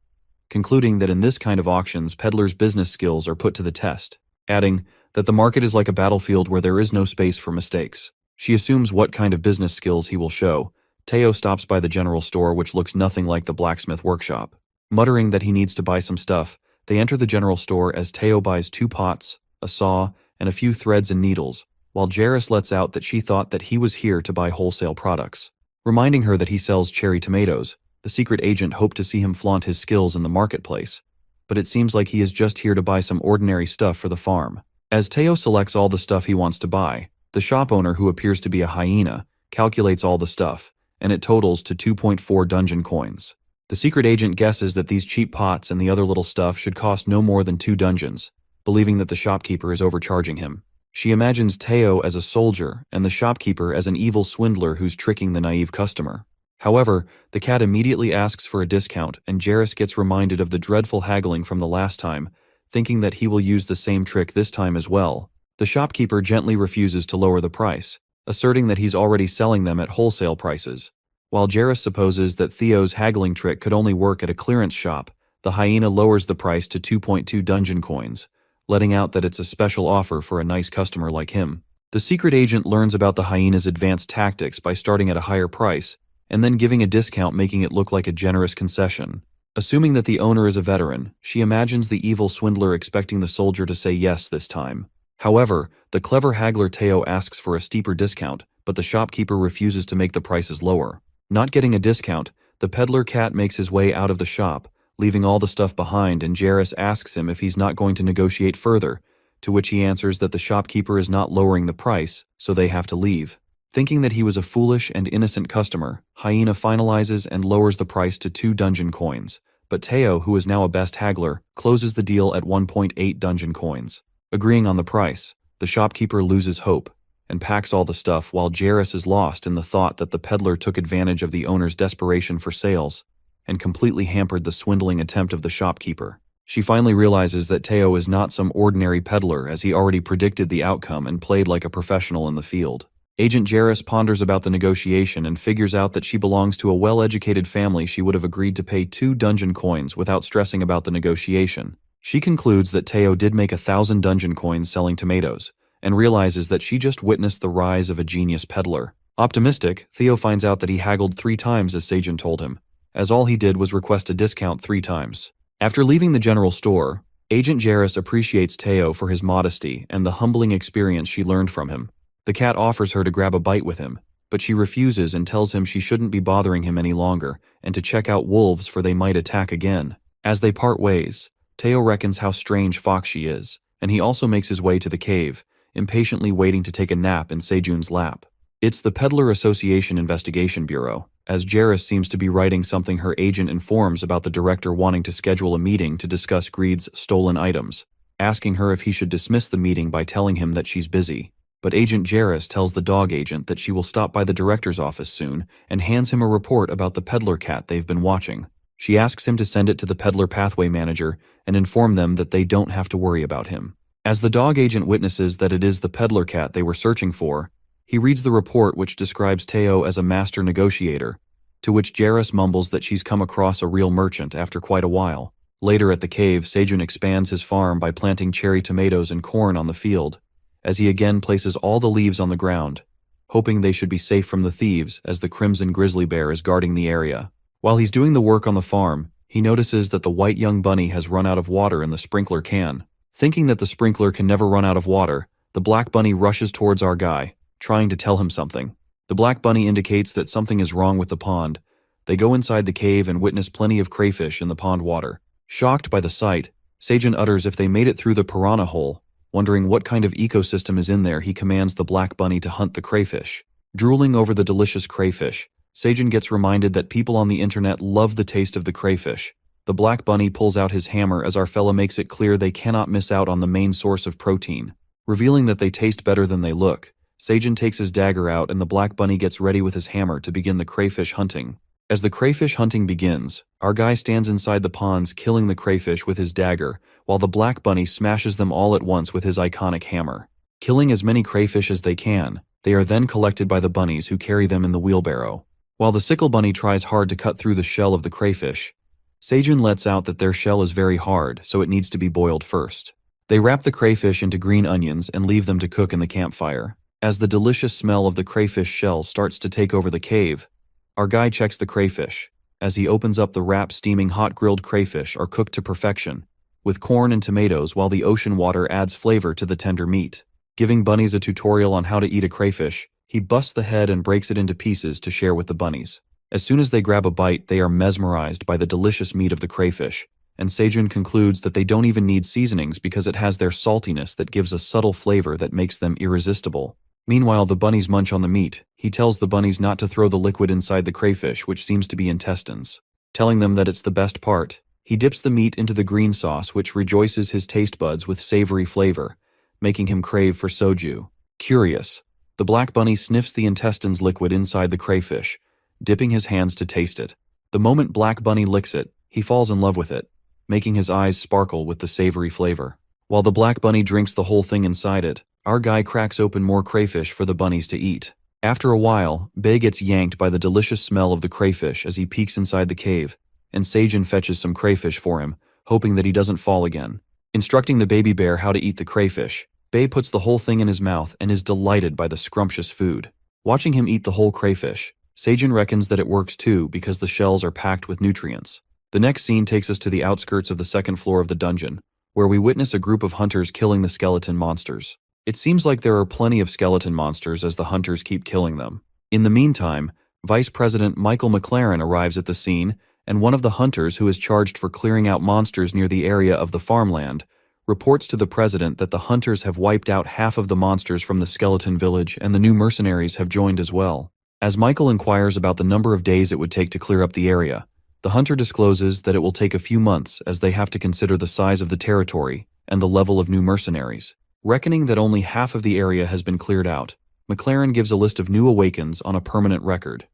concluding that in this kind of auctions, peddlers' business skills are put to the test, adding that the market is like a battlefield where there is no space for mistakes. She assumes what kind of business skills he will show. Teo stops by the general store, which looks nothing like the blacksmith workshop. Muttering that he needs to buy some stuff, they enter the general store as Teo buys 2 pots, a saw, and a few threads and needles, while Jairus lets out that she thought that he was here to buy wholesale products. Reminding her that he sells cherry tomatoes, the secret agent hoped to see him flaunt his skills in the marketplace, but it seems like he is just here to buy some ordinary stuff for the farm. As Teo selects all the stuff he wants to buy, the shop owner, who appears to be a hyena, calculates all the stuff, and it totals to 2.4 dungeon coins. The secret agent guesses that these cheap pots and the other little stuff should cost no more than 2 dungeons, believing that the shopkeeper is overcharging him. She imagines Teo as a soldier and the shopkeeper as an evil swindler who's tricking the naive customer. However, the cat immediately asks for a discount, and Jairus gets reminded of the dreadful haggling from the last time, thinking that he will use the same trick this time as well. The shopkeeper gently refuses to lower the price, asserting that he's already selling them at wholesale prices. While Jairus supposes that Theo's haggling trick could only work at a clearance shop, the hyena lowers the price to 2.2 dungeon coins, letting out that it's a special offer for a nice customer like him. The secret agent learns about the hyena's advanced tactics by starting at a higher price, and then giving a discount, making it look like a generous concession. Assuming that the owner is a veteran, she imagines the evil swindler expecting the soldier to say yes this time. However, the clever haggler Teo asks for a steeper discount, but the shopkeeper refuses to make the prices lower. Not getting a discount, the peddler cat makes his way out of the shop, leaving all the stuff behind, and Jairus asks him if he's not going to negotiate further, to which he answers that the shopkeeper is not lowering the price, so they have to leave. Thinking that he was a foolish and innocent customer, Hyena finalizes and lowers the price to 2 dungeon coins, but Teo, who is now a best haggler, closes the deal at 1.8 dungeon coins. Agreeing on the price, the shopkeeper loses hope and packs all the stuff, while Jairus is lost in the thought that the peddler took advantage of the owner's desperation for sales and completely hampered the swindling attempt of the shopkeeper. She finally realizes that Teo is not some ordinary peddler, as he already predicted the outcome and played like a professional in the field. Agent Jairus ponders about the negotiation and figures out that she belongs to a well-educated family. She would have agreed to pay 2 dungeon coins without stressing about the negotiation. She concludes that Teo did make 1,000 dungeon coins selling tomatoes, and realizes that she just witnessed the rise of a genius peddler. Optimistic, Theo finds out that he haggled 3 times as Seijun told him, as all he did was request a discount 3 times. After leaving the general store, Agent Jairus appreciates Teo for his modesty and the humbling experience she learned from him. The cat offers her to grab a bite with him, but she refuses and tells him she shouldn't be bothering him any longer and to check out wolves, for they might attack again. As they part ways, Teo reckons how strange Fox she is, and he also makes his way to the cave, impatiently waiting to take a nap in Seijun's lap. It's the Peddler Association Investigation Bureau, as Jairus seems to be writing something. Her agent informs about the director wanting to schedule a meeting to discuss Greed's stolen items, asking her if he should dismiss the meeting by telling him that she's busy. But Agent Jairus tells the dog agent that she will stop by the director's office soon and hands him a report about the peddler cat they've been watching. She asks him to send it to the peddler pathway manager and inform them that they don't have to worry about him. As the dog agent witnesses that it is the peddler cat they were searching for, he reads the report, which describes Teo as a master negotiator, to which Jairus mumbles that she's come across a real merchant after quite a while. Later at the cave, Seijun expands his farm by planting cherry tomatoes and corn on the field, as he again places all the leaves on the ground, hoping they should be safe from the thieves, as the crimson grizzly bear is guarding the area. While he's doing the work on the farm, he notices that the white young bunny has run out of water in the sprinkler can. Thinking that the sprinkler can never run out of water, the black bunny rushes towards our guy, trying to tell him something. The black bunny indicates that something is wrong with the pond. They go inside the cave and witness plenty of crayfish in the pond water. Shocked by the sight, Seijun utters if they made it through the piranha hole. Wondering what kind of ecosystem is in there, he commands the black bunny to hunt the crayfish. Drooling over the delicious crayfish, Seijun gets reminded that people on the internet love the taste of the crayfish. The black bunny pulls out his hammer as our fella makes it clear they cannot miss out on the main source of protein. Revealing that they taste better than they look, Seijun takes his dagger out and the black bunny gets ready with his hammer to begin the crayfish hunting. As the crayfish hunting begins, our guy stands inside the ponds killing the crayfish with his dagger, while the black bunny smashes them all at once with his iconic hammer. Killing as many crayfish as they can, they are then collected by the bunnies who carry them in the wheelbarrow. While the sickle bunny tries hard to cut through the shell of the crayfish, Sejun lets out that their shell is very hard, so it needs to be boiled first. They wrap the crayfish into green onions and leave them to cook in the campfire. As the delicious smell of the crayfish shell starts to take over the cave, our guy checks the crayfish. As he opens up the wrap, steaming hot grilled crayfish are cooked to perfection, with corn and tomatoes, while the ocean water adds flavor to the tender meat. Giving bunnies a tutorial on how to eat a crayfish, he busts the head and breaks it into pieces to share with the bunnies. As soon as they grab a bite, they are mesmerized by the delicious meat of the crayfish, and Sejun concludes that they don't even need seasonings because it has their saltiness that gives a subtle flavor that makes them irresistible. Meanwhile, the bunnies munch on the meat. He tells the bunnies not to throw the liquid inside the crayfish, which seems to be intestines, telling them that it's the best part. He dips the meat into the green sauce, which rejoices his taste buds with savory flavor, making him crave for soju. Curious, the black bunny sniffs the intestines liquid inside the crayfish, dipping his hands to taste it. The moment Black Bunny licks it, he falls in love with it, making his eyes sparkle with the savory flavor. While the Black Bunny drinks the whole thing inside it, our guy cracks open more crayfish for the bunnies to eat. After a while, Bae gets yanked by the delicious smell of the crayfish as he peeks inside the cave, and Sejun fetches some crayfish for him, hoping that he doesn't fall again. Instructing the baby bear how to eat the crayfish, Bae puts the whole thing in his mouth and is delighted by the scrumptious food. Watching him eat the whole crayfish, Sejun reckons that it works too because the shells are packed with nutrients. The next scene takes us to the outskirts of the second floor of the dungeon, where we witness a group of hunters killing the skeleton monsters. It seems like there are plenty of skeleton monsters as the hunters keep killing them. In the meantime, Vice President Michael McLaren arrives at the scene, and one of the hunters who is charged for clearing out monsters near the area of the farmland reports to the president that the hunters have wiped out half of the monsters from the skeleton village and the new mercenaries have joined as well. As Michael inquires about the number of days it would take to clear up the area, the hunter discloses that it will take a few months as they have to consider the size of the territory and the level of new mercenaries. Reckoning that only half of the area has been cleared out, McLaren gives a list of new awakens on a permanent record,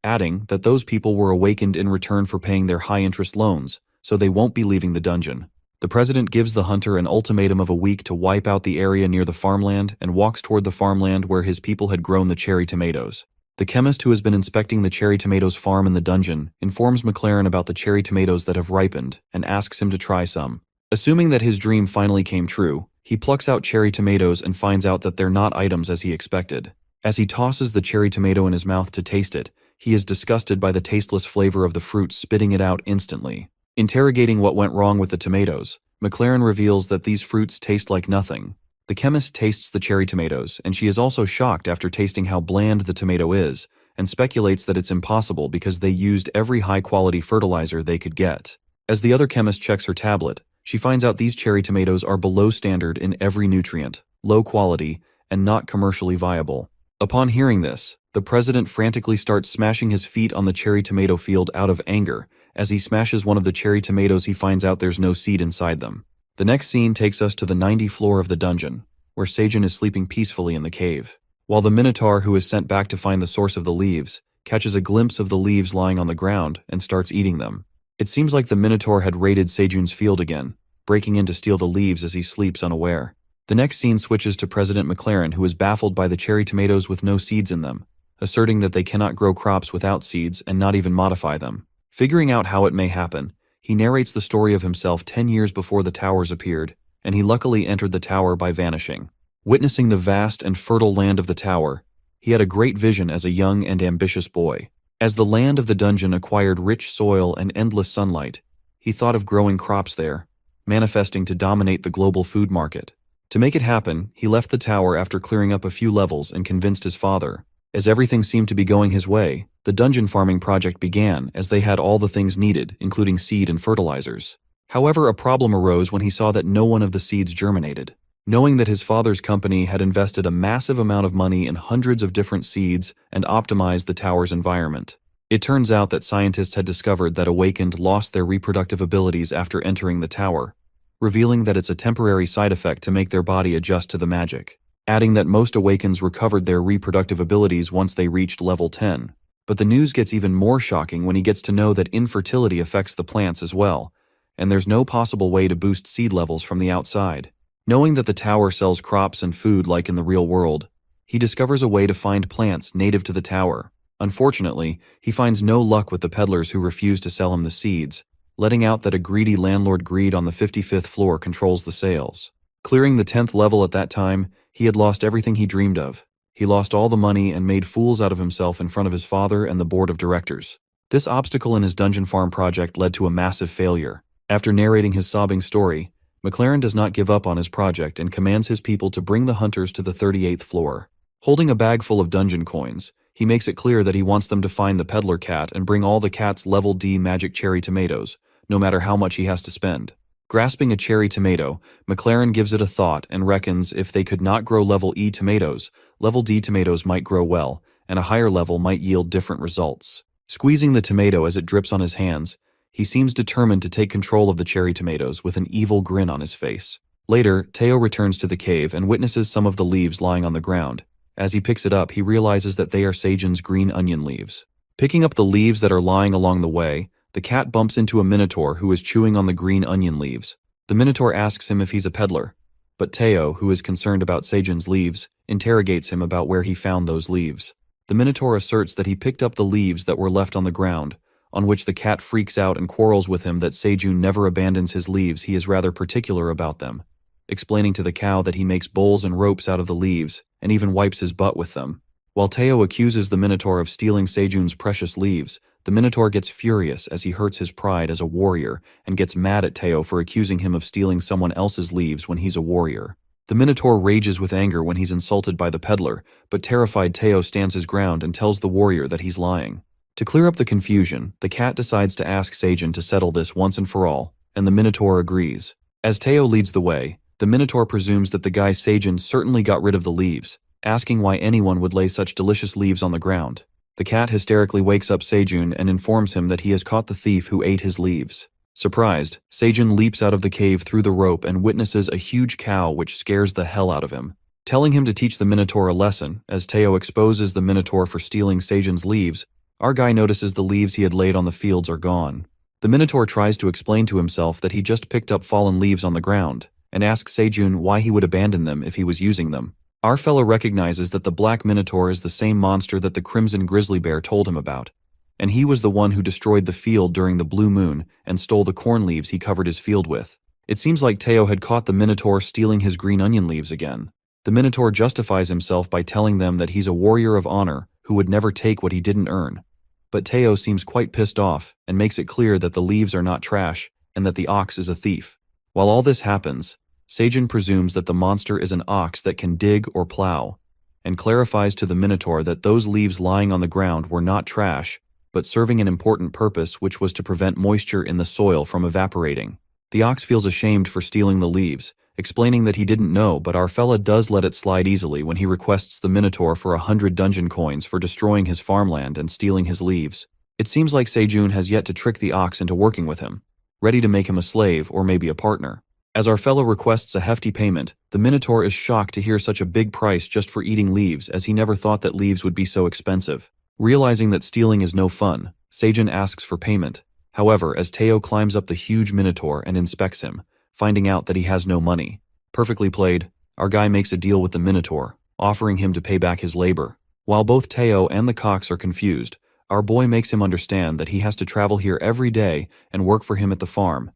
adding that those people were awakened in return for paying their high-interest loans, so they won't be leaving the dungeon. The president gives the hunter an ultimatum of a week to wipe out the area near the farmland and walks toward the farmland where his people had grown the cherry tomatoes. The chemist who has been inspecting the cherry tomatoes farm in the dungeon informs McLaren about the cherry tomatoes that have ripened and asks him to try some. Assuming that his dream finally came true, he plucks out cherry tomatoes and finds out that they're not items as he expected. As he tosses the cherry tomato in his mouth to taste it, he is disgusted by the tasteless flavor of the fruit, spitting it out instantly. Interrogating what went wrong with the tomatoes, McLaren reveals that these fruits taste like nothing. The chemist tastes the cherry tomatoes, and she is also shocked after tasting how bland the tomato is, and speculates that it's impossible because they used every high-quality fertilizer they could get. As the other chemist checks her tablet, she finds out these cherry tomatoes are below standard in every nutrient, low quality, and not commercially viable. Upon hearing this, the president frantically starts smashing his feet on the cherry tomato field out of anger. As he smashes one of the cherry tomatoes, he finds out there's no seed inside them. The next scene takes us to the 90th floor of the dungeon, where Sejun is sleeping peacefully in the cave. While the Minotaur, who is sent back to find the source of the leaves, catches a glimpse of the leaves lying on the ground and starts eating them. It seems like the Minotaur had raided Sejun's field again, breaking in to steal the leaves as he sleeps unaware. The next scene switches to President McLaren, who is baffled by the cherry tomatoes with no seeds in them, asserting that they cannot grow crops without seeds and not even modify them. Figuring out how it may happen, he narrates the story of himself 10 years before the towers appeared, and he luckily entered the tower by vanishing. Witnessing the vast and fertile land of the tower, he had a great vision as a young and ambitious boy. As the land of the dungeon acquired rich soil and endless sunlight, he thought of growing crops there, manifesting to dominate the global food market. To make it happen, he left the tower after clearing up a few levels and convinced his father. As everything seemed to be going his way, the dungeon farming project began as they had all the things needed, including seed and fertilizers. However, a problem arose when he saw that no one of the seeds germinated. Knowing that his father's company had invested a massive amount of money in hundreds of different seeds and optimized the tower's environment, it turns out that scientists had discovered that Awakened lost their reproductive abilities after entering the tower, revealing that it's a temporary side effect to make their body adjust to the magic. Adding that most Awakens recovered their reproductive abilities once they reached level 10. But the news gets even more shocking when he gets to know that infertility affects the plants as well, and there's no possible way to boost seed levels from the outside. Knowing that the tower sells crops and food like in the real world, he discovers a way to find plants native to the tower. Unfortunately, he finds no luck with the peddlers who refuse to sell him the seeds, letting out that a greedy landlord greed on the 55th floor controls the sales. Clearing the 10th level at that time, he had lost everything he dreamed of. He lost all the money and made fools out of himself in front of his father and the board of directors. This obstacle in his dungeon farm project led to a massive failure. After narrating his sobbing story, McLaren does not give up on his project and commands his people to bring the hunters to the 38th floor. Holding a bag full of dungeon coins, he makes it clear that he wants them to find the peddler cat and bring all the cat's level D magic cherry tomatoes, no matter how much he has to spend. Grasping a cherry tomato, McLaren gives it a thought and reckons if they could not grow level E tomatoes, level D tomatoes might grow well, and a higher level might yield different results. Squeezing the tomato as it drips on his hands, he seems determined to take control of the cherry tomatoes with an evil grin on his face. Later, Teo returns to the cave and witnesses some of the leaves lying on the ground. As he picks it up, he realizes that they are Seijun's green onion leaves. Picking up the leaves that are lying along the way, the cat bumps into a minotaur who is chewing on the green onion leaves. The minotaur asks him if he's a peddler, but Teo, who is concerned about Seijun's leaves, interrogates him about where he found those leaves. The minotaur asserts that he picked up the leaves that were left on the ground, on which the cat freaks out and quarrels with him that Seijun never abandons his leaves, he is rather particular about them, explaining to the cow that he makes bowls and ropes out of the leaves, and even wipes his butt with them. While Teo accuses the minotaur of stealing Seijun's precious leaves, the minotaur gets furious as he hurts his pride as a warrior and gets mad at Teo for accusing him of stealing someone else's leaves when he's a warrior. The minotaur rages with anger when he's insulted by the peddler, but terrified Teo stands his ground and tells the warrior that he's lying. To clear up the confusion, the cat decides to ask Seijun to settle this once and for all, and the minotaur agrees. As Teo leads the way, the minotaur presumes that the guy Seijun certainly got rid of the leaves, asking why anyone would lay such delicious leaves on the ground. The cat hysterically wakes up Seijun and informs him that he has caught the thief who ate his leaves. Surprised, Seijun leaps out of the cave through the rope and witnesses a huge cow which scares the hell out of him. Telling him to teach the minotaur a lesson, as Teo exposes the minotaur for stealing Seijun's leaves, our guy notices the leaves he had laid on the fields are gone. The minotaur tries to explain to himself that he just picked up fallen leaves on the ground, and asks Seijun why he would abandon them if he was using them. Our fellow recognizes that the black minotaur is the same monster that the crimson grizzly bear told him about, and he was the one who destroyed the field during the blue moon and stole the corn leaves he covered his field with. It seems like Teo had caught the minotaur stealing his green onion leaves again. The minotaur justifies himself by telling them that he's a warrior of honor who would never take what he didn't earn. But Teo seems quite pissed off and makes it clear that the leaves are not trash and that the ox is a thief. While all this happens, Seijun presumes that the monster is an ox that can dig or plow, and clarifies to the minotaur that those leaves lying on the ground were not trash, but serving an important purpose, which was to prevent moisture in the soil from evaporating. The ox feels ashamed for stealing the leaves, explaining that he didn't know, but our fella does let it slide easily when he requests the minotaur for 100 dungeon coins for destroying his farmland and stealing his leaves. It seems like Seijun has yet to trick the ox into working with him, ready to make him a slave or maybe a partner. As our fellow requests a hefty payment, the minotaur is shocked to hear such a big price just for eating leaves, as he never thought that leaves would be so expensive. Realizing that stealing is no fun, Seijun asks for payment. However, as Teo climbs up the huge minotaur and inspects him, finding out that he has no money. Perfectly played, our guy makes a deal with the minotaur, offering him to pay back his labor. While both Teo and the cox are confused, our boy makes him understand that he has to travel here every day and work for him at the farm,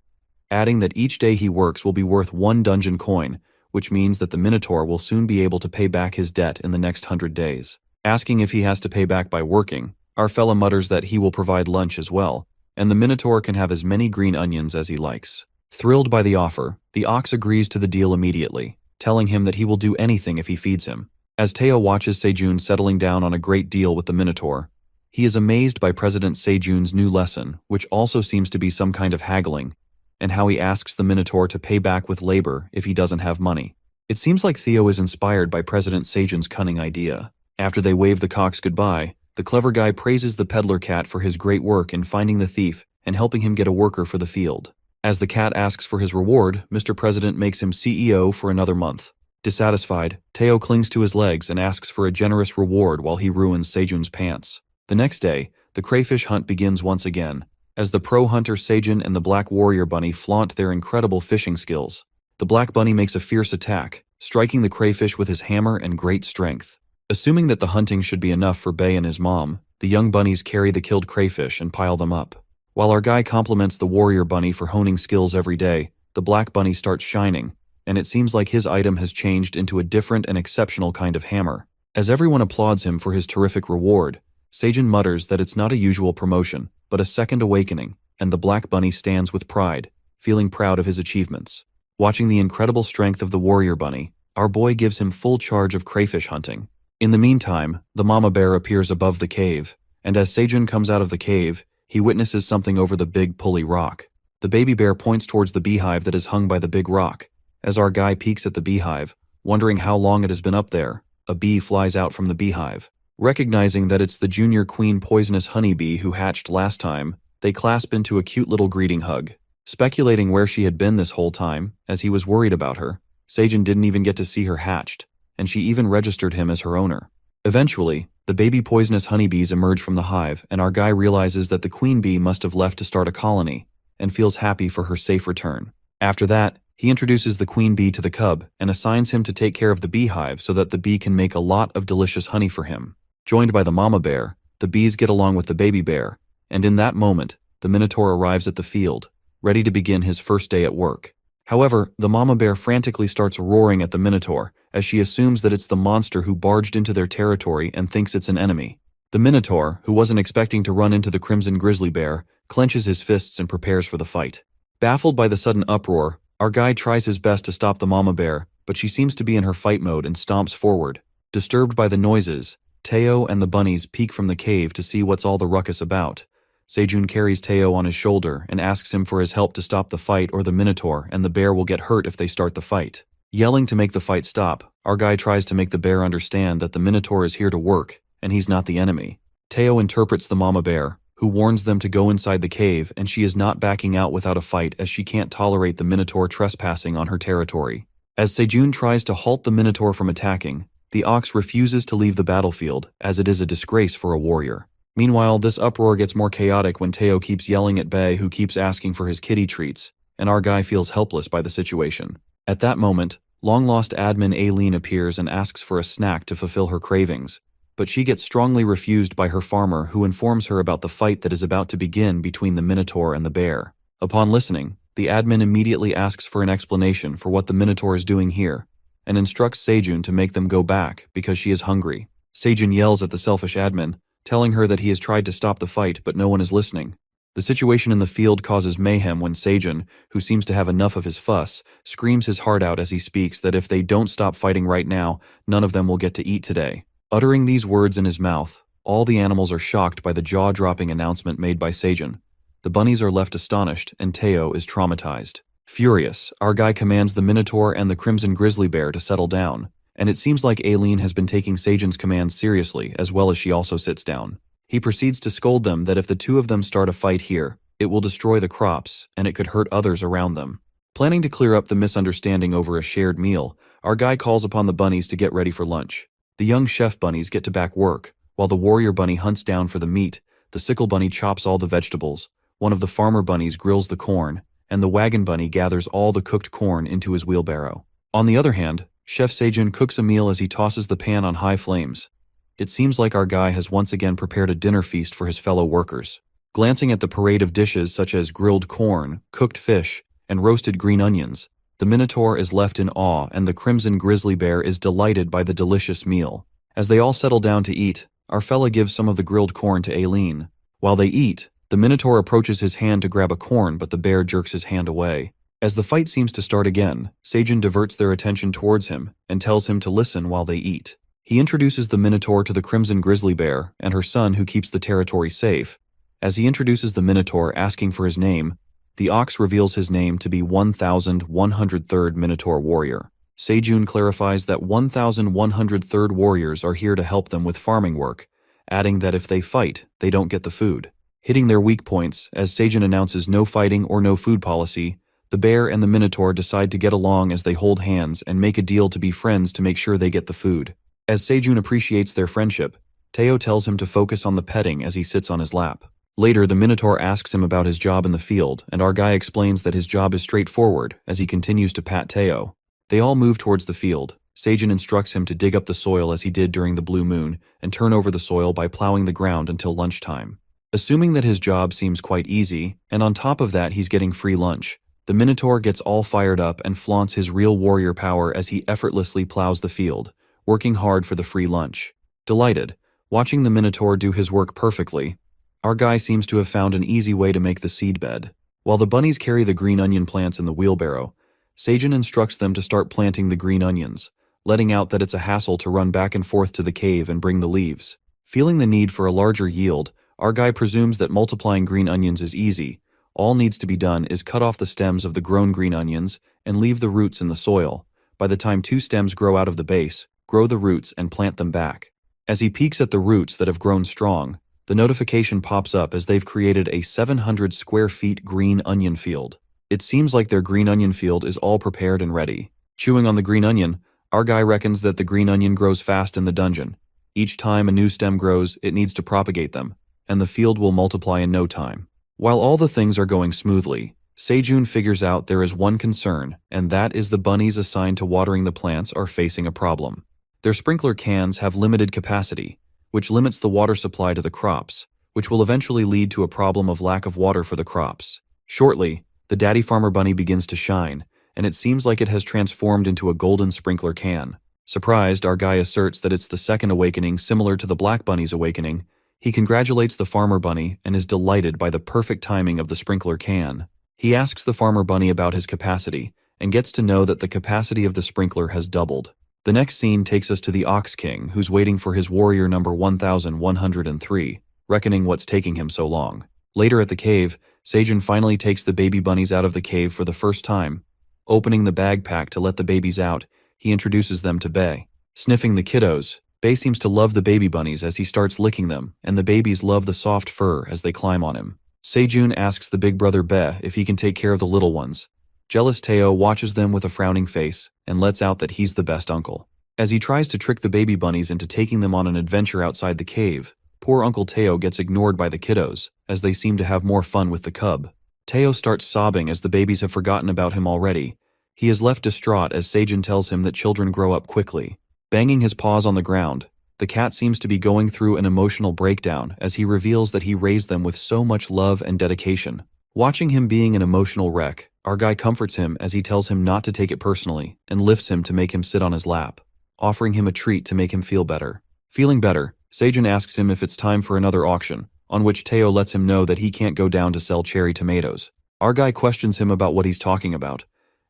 adding that each day he works will be worth 1 dungeon coin, which means that the minotaur will soon be able to pay back his debt in the next 100 days. Asking if he has to pay back by working, our fella mutters that he will provide lunch as well, and the minotaur can have as many green onions as he likes. Thrilled by the offer, the ox agrees to the deal immediately, telling him that he will do anything if he feeds him. As Teo watches Seijun settling down on a great deal with the minotaur, he is amazed by President Seijun's new lesson, which also seems to be some kind of haggling, and how he asks the minotaur to pay back with labor if he doesn't have money. It seems like Theo is inspired by President Seijun's cunning idea. After they wave the cox goodbye, the clever guy praises the peddler cat for his great work in finding the thief and helping him get a worker for the field. As the cat asks for his reward, Mr. President makes him CEO for another month. Dissatisfied, Teo clings to his legs and asks for a generous reward while he ruins Seijun's pants. The next day, the crayfish hunt begins once again, as the pro hunter Seijun and the black warrior bunny flaunt their incredible fishing skills. The black bunny makes a fierce attack, striking the crayfish with his hammer and great strength. Assuming that the hunting should be enough for Bei and his mom, the young bunnies carry the killed crayfish and pile them up. While our guy compliments the warrior bunny for honing skills every day, the black bunny starts shining, and it seems like his item has changed into a different and exceptional kind of hammer. As everyone applauds him for his terrific reward, Seijun mutters that it's not a usual promotion, but a second awakening, and the black bunny stands with pride, feeling proud of his achievements. Watching the incredible strength of the warrior bunny, our boy gives him full charge of crayfish hunting. In the meantime, the mama bear appears above the cave, and as Seijun comes out of the cave, he witnesses something over the big pulley rock. The baby bear points towards the beehive that is hung by the big rock. As our guy peeks at the beehive, wondering how long it has been up there, a bee flies out from the beehive. Recognizing that it's the junior queen poisonous honeybee who hatched last time, they clasp into a cute little greeting hug. Speculating where she had been this whole time, as he was worried about her, Seijun didn't even get to see her hatched, and she even registered him as her owner. Eventually, the baby poisonous honeybees emerge from the hive, and our guy realizes that the queen bee must have left to start a colony, and feels happy for her safe return. After that, he introduces the queen bee to the cub and assigns him to take care of the beehive so that the bee can make a lot of delicious honey for him. Joined by the mama bear, the bees get along with the baby bear, and in that moment, the minotaur arrives at the field, ready to begin his first day at work. However, the mama bear frantically starts roaring at the minotaur, as she assumes that it's the monster who barged into their territory and thinks it's an enemy. The minotaur, who wasn't expecting to run into the crimson grizzly bear, clenches his fists and prepares for the fight. Baffled by the sudden uproar, our guy tries his best to stop the mama bear, but she seems to be in her fight mode and stomps forward. Disturbed by the noises, Teo and the bunnies peek from the cave to see what's all the ruckus about. Seijun carries Teo on his shoulder and asks him for his help to stop the fight, or the minotaur and the bear will get hurt if they start the fight. Yelling to make the fight stop, our guy tries to make the bear understand that the minotaur is here to work, and he's not the enemy. Teo interprets the mama bear, who warns them to go inside the cave, and she is not backing out without a fight as she can't tolerate the minotaur trespassing on her territory. As Seijun tries to halt the minotaur from attacking, the ox refuses to leave the battlefield, as it is a disgrace for a warrior. Meanwhile, this uproar gets more chaotic when Teo keeps yelling at Bei, who keeps asking for his kitty treats, and our guy feels helpless by the situation. At that moment, long-lost admin Aileen appears and asks for a snack to fulfill her cravings, but she gets strongly refused by her farmer, who informs her about the fight that is about to begin between the minotaur and the bear. Upon listening, the admin immediately asks for an explanation for what the minotaur is doing here, and instructs Seijun to make them go back because she is hungry. Seijun yells at the selfish admin, telling her that he has tried to stop the fight but no one is listening. The situation in the field causes mayhem when Seijun, who seems to have enough of his fuss, screams his heart out as he speaks that if they don't stop fighting right now, none of them will get to eat today. Uttering these words in his mouth, all the animals are shocked by the jaw-dropping announcement made by Seijun. The bunnies are left astonished and Teo is traumatized. Furious, our guy commands the minotaur and the crimson grizzly bear to settle down, and it seems like Aileen has been taking Seijun's commands seriously, as well as she also sits down. He proceeds to scold them that if the two of them start a fight here, it will destroy the crops, and it could hurt others around them. Planning to clear up the misunderstanding over a shared meal, our guy calls upon the bunnies to get ready for lunch. The young chef bunnies get to back work, while the warrior bunny hunts down for the meat, the sickle bunny chops all the vegetables, one of the farmer bunnies grills the corn, and the wagon bunny gathers all the cooked corn into his wheelbarrow. On the other hand, Chef Seijun cooks a meal as he tosses the pan on high flames. It seems like our guy has once again prepared a dinner feast for his fellow workers. Glancing at the parade of dishes such as grilled corn, cooked fish, and roasted green onions, the minotaur is left in awe and the crimson grizzly bear is delighted by the delicious meal. As they all settle down to eat, our fella gives some of the grilled corn to Aileen. While they eat, the minotaur approaches his hand to grab a corn, but the bear jerks his hand away. As the fight seems to start again, Seijun diverts their attention towards him and tells him to listen while they eat. He introduces the minotaur to the crimson grizzly bear and her son, who keeps the territory safe. As he introduces the minotaur, asking for his name, the ox reveals his name to be 1103rd Minotaur Warrior. Seijun clarifies that 1103rd warriors are here to help them with farming work, adding that if they fight, they don't get the food. Hitting their weak points, as Seijun announces no fighting or no food policy, the bear and the minotaur decide to get along as they hold hands and make a deal to be friends to make sure they get the food. As Seijun appreciates their friendship, Teo tells him to focus on the petting as he sits on his lap. Later, the Minotaur asks him about his job in the field, and our guy explains that his job is straightforward as he continues to pat Teo. They all move towards the field. Seijin instructs him to dig up the soil as he did during the blue moon and turn over the soil by plowing the ground until lunchtime. Assuming that his job seems quite easy, and on top of that he's getting free lunch, the Minotaur gets all fired up and flaunts his real warrior power as he effortlessly plows the field, working hard for the free lunch. Delighted, watching the Minotaur do his work perfectly, our guy seems to have found an easy way to make the seed bed. While the bunnies carry the green onion plants in the wheelbarrow, Seijin instructs them to start planting the green onions, letting out that it's a hassle to run back and forth to the cave and bring the leaves. Feeling the need for a larger yield, our guy presumes that multiplying green onions is easy. All needs to be done is cut off the stems of the grown green onions and leave the roots in the soil. By the time 2 stems grow out of the base, grow the roots and plant them back. As he peeks at the roots that have grown strong, the notification pops up as they've created a 700 square feet green onion field. It seems like their green onion field is all prepared and ready. Chewing on the green onion, our guy reckons that the green onion grows fast in the dungeon. Each time a new stem grows, it needs to propagate them, and the field will multiply in no time. While all the things are going smoothly, Seijun figures out there is one concern, and that is the bunnies assigned to watering the plants are facing a problem. Their sprinkler cans have limited capacity, which limits the water supply to the crops, which will eventually lead to a problem of lack of water for the crops. Shortly, the daddy farmer bunny begins to shine, and it seems like it has transformed into a golden sprinkler can. Surprised, our guy asserts that it's the second awakening similar to the black bunny's awakening. He congratulates the farmer bunny and is delighted by the perfect timing of the sprinkler can. He asks the farmer bunny about his capacity, and gets to know that the capacity of the sprinkler has doubled. The next scene takes us to the Ox King, who's waiting for his warrior number 1103, reckoning what's taking him so long. Later at the cave, Seijin finally takes the baby bunnies out of the cave for the first time. Opening the bag pack to let the babies out, he introduces them to Bei. Sniffing the kiddos, Bei seems to love the baby bunnies as he starts licking them, and the babies love the soft fur as they climb on him. Seijun asks the big brother Bei if he can take care of the little ones. Jealous Teo watches them with a frowning face and lets out that he's the best uncle. As he tries to trick the baby bunnies into taking them on an adventure outside the cave, poor Uncle Teo gets ignored by the kiddos, as they seem to have more fun with the cub. Teo starts sobbing as the babies have forgotten about him already. He is left distraught as Seijun tells him that children grow up quickly. Banging his paws on the ground, the cat seems to be going through an emotional breakdown as he reveals that he raised them with so much love and dedication. Watching him being an emotional wreck, our guy comforts him as he tells him not to take it personally and lifts him to make him sit on his lap, offering him a treat to make him feel better. Feeling better, Seijun asks him if it's time for another auction, on which Teo lets him know that he can't go down to sell cherry tomatoes. Our guy questions him about what he's talking about,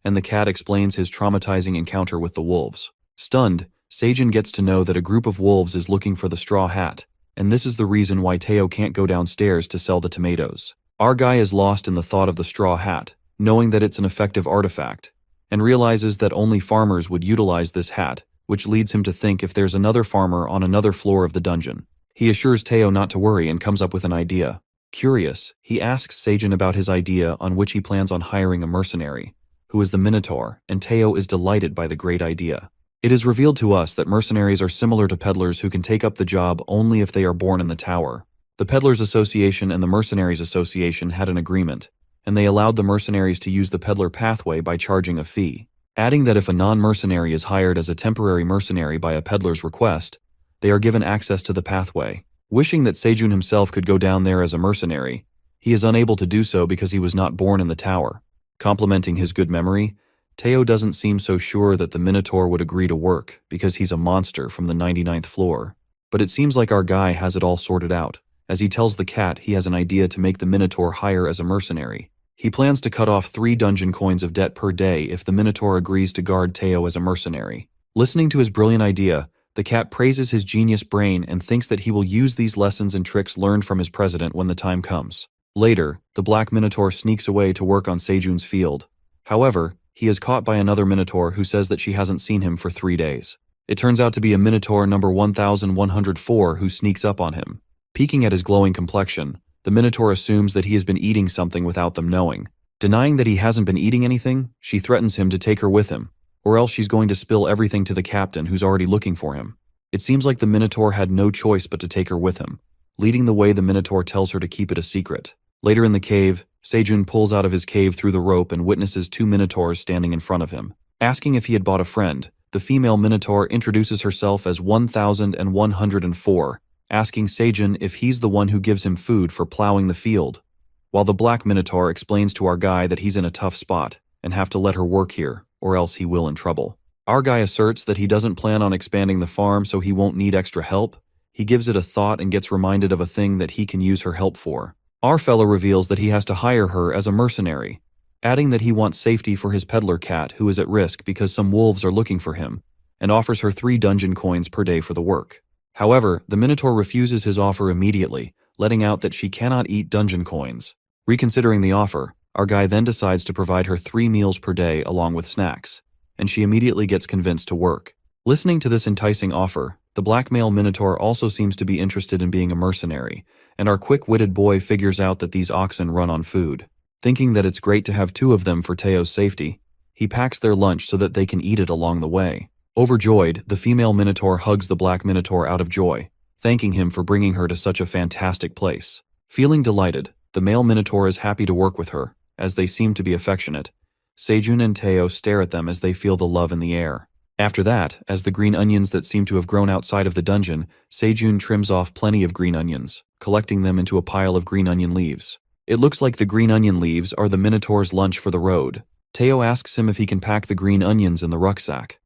and the cat explains his traumatizing encounter with the wolves. Stunned, Seijun gets to know that a group of wolves is looking for the straw hat, and this is the reason why Teo can't go downstairs to sell the tomatoes. Our guy is lost in the thought of the straw hat, knowing that it's an effective artifact, and realizes that only farmers would utilize this hat, which leads him to think if there's another farmer on another floor of the dungeon. He assures Teo not to worry and comes up with an idea. Curious, he asks Seijun about his idea on which he plans on hiring a mercenary, who is the Minotaur, and Teo is delighted by the great idea. It is revealed to us that mercenaries are similar to peddlers who can take up the job only if they are born in the tower. The Peddlers Association and the Mercenaries Association had an agreement, and they allowed the mercenaries to use the peddler pathway by charging a fee, adding that if a non-mercenary is hired as a temporary mercenary by a peddler's request, they are given access to the pathway. Wishing that Seijun himself could go down there as a mercenary, he is unable to do so because he was not born in the tower. Complimenting his good memory, Teo doesn't seem so sure that the Minotaur would agree to work because he's a monster from the 99th floor. But it seems like our guy has it all sorted out, as he tells the cat he has an idea to make the Minotaur hire as a mercenary. He plans to cut off 3 dungeon coins of debt per day if the Minotaur agrees to guard Teo as a mercenary. Listening to his brilliant idea, the cat praises his genius brain and thinks that he will use these lessons and tricks learned from his president when the time comes. Later, the Black Minotaur sneaks away to work on Seijun's field. However, he is caught by another Minotaur who says that she hasn't seen him for 3 days. It turns out to be a Minotaur number 1104 who sneaks up on him. Peeking at his glowing complexion, the Minotaur assumes that he has been eating something without them knowing. Denying that he hasn't been eating anything, she threatens him to take her with him, or else she's going to spill everything to the captain who's already looking for him. It seems like the Minotaur had no choice but to take her with him. Leading the way, the Minotaur tells her to keep it a secret. Later in the cave, Sejun pulls out of his cave through the rope and witnesses two Minotaurs standing in front of him. Asking if he had bought a friend, the female Minotaur introduces herself as 1104, asking Sejun if he's the one who gives him food for plowing the field, while the black Minotaur explains to our guy that he's in a tough spot and have to let her work here, or else he will in trouble. Our guy asserts that he doesn't plan on expanding the farm so he won't need extra help. He gives it a thought and gets reminded of a thing that he can use her help for. Our fellow reveals that he has to hire her as a mercenary, adding that he wants safety for his peddler cat who is at risk because some wolves are looking for him, and offers her 3 dungeon coins per day for the work. However, the Minotaur refuses his offer immediately, letting out that she cannot eat dungeon coins. Reconsidering the offer, our guy then decides to provide her 3 meals per day along with snacks, and she immediately gets convinced to work. Listening to this enticing offer, the black male Minotaur also seems to be interested in being a mercenary, and our quick-witted boy figures out that these oxen run on food. Thinking that it's great to have 2 of them for Teo's safety, he packs their lunch so that they can eat it along the way. Overjoyed, the female Minotaur hugs the black Minotaur out of joy, thanking him for bringing her to such a fantastic place. Feeling delighted, the male Minotaur is happy to work with her, as they seem to be affectionate. Sejun and Teo stare at them as they feel the love in the air. After that, as the green onions that seem to have grown outside of the dungeon, Sejun trims off plenty of green onions, collecting them into a pile of green onion leaves. It looks like the green onion leaves are the Minotaur's lunch for the road. Teo asks him if he can pack the green onions in the rucksack,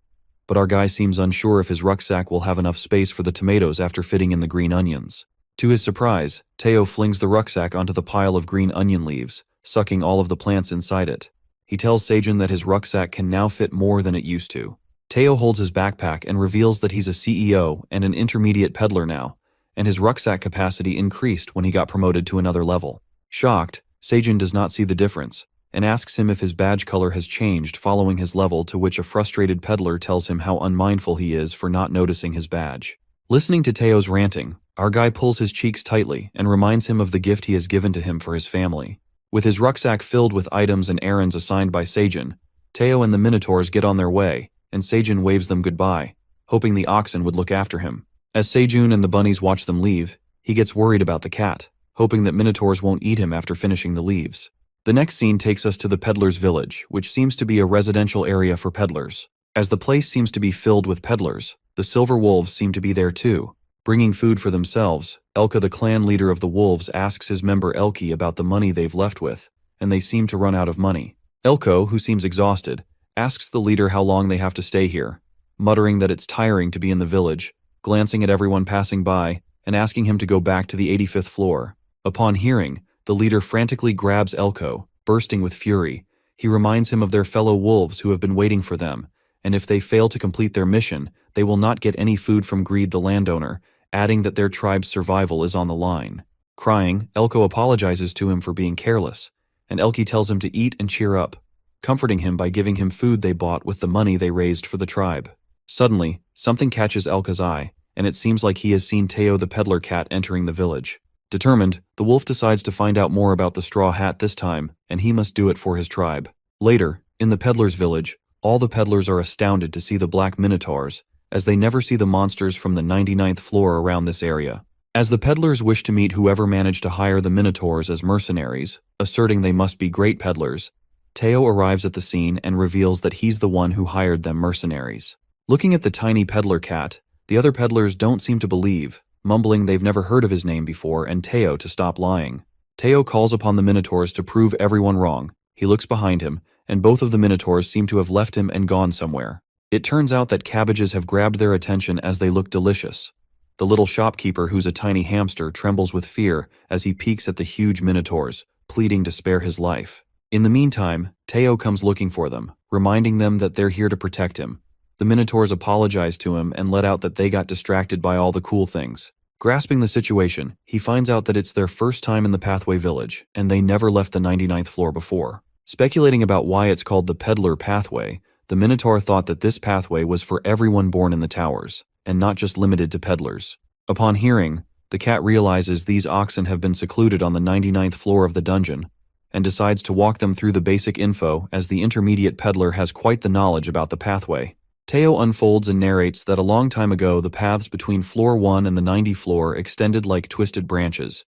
but our guy seems unsure if his rucksack will have enough space for the tomatoes after fitting in the green onions. To his surprise, Teo flings the rucksack onto the pile of green onion leaves, sucking all of the plants inside it. He tells Sejun that his rucksack can now fit more than it used to. Teo holds his backpack and reveals that he's a CEO and an intermediate peddler now, and his rucksack capacity increased when he got promoted to another level. Shocked, Sejun does not see the difference, and asks him if his badge color has changed following his level, to which a frustrated peddler tells him how unmindful he is for not noticing his badge. Listening to Teo's ranting, our guy pulls his cheeks tightly and reminds him of the gift he has given to him for his family. With his rucksack filled with items and errands assigned by Sejun, Teo and the Minotaurs get on their way, and Sejun waves them goodbye, hoping the oxen would look after him. As Sejun and the bunnies watch them leave, he gets worried about the cat, hoping that Minotaurs won't eat him after finishing the leaves. The next scene takes us to the peddler's village, which seems to be a residential area for peddlers. As the place seems to be filled with peddlers, the silver wolves seem to be there too. Bringing food for themselves, Elka, the clan leader of the wolves, asks his member Elki about the money they've left with, and they seem to run out of money. Elko, who seems exhausted, asks the leader how long they have to stay here, muttering that it's tiring to be in the village, glancing at everyone passing by, and asking him to go back to the 85th floor. Upon hearing, the leader frantically grabs Elko, bursting with fury. He reminds him of their fellow wolves who have been waiting for them, and if they fail to complete their mission, they will not get any food from Greed the landowner, adding that their tribe's survival is on the line. Crying, Elko apologizes to him for being careless, and Elki tells him to eat and cheer up, comforting him by giving him food they bought with the money they raised for the tribe. Suddenly, something catches Elka's eye, and it seems like he has seen Teo the peddler cat entering the village. Determined, the wolf decides to find out more about the straw hat this time, and he must do it for his tribe. Later, in the peddler's village, all the peddlers are astounded to see the black minotaurs, as they never see the monsters from the 99th floor around this area. As the peddlers wish to meet whoever managed to hire the minotaurs as mercenaries, asserting they must be great peddlers, Teo arrives at the scene and reveals that he's the one who hired them mercenaries. Looking at the tiny peddler cat, the other peddlers don't seem to believe, mumbling they've never heard of his name before and Teo to stop lying. Teo calls upon the minotaurs to prove everyone wrong. He looks behind him, and both of the minotaurs seem to have left him and gone somewhere. It turns out that cabbages have grabbed their attention as they look delicious. The little shopkeeper, who's a tiny hamster, trembles with fear as he peeks at the huge minotaurs, pleading to spare his life. In the meantime, Teo comes looking for them, reminding them that they're here to protect him. The minotaurs apologize to him and let out that they got distracted by all the cool things. Grasping the situation, he finds out that it's their first time in the Pathway Village, and they never left the 99th floor before. Speculating about why it's called the Peddler Pathway, the Minotaur thought that this pathway was for everyone born in the towers, and not just limited to peddlers. Upon hearing, the cat realizes these oxen have been secluded on the 99th floor of the dungeon, and decides to walk them through the basic info as the intermediate peddler has quite the knowledge about the pathway. Teo unfolds and narrates that a long time ago the paths between floor 1 and the 90 floor extended like twisted branches,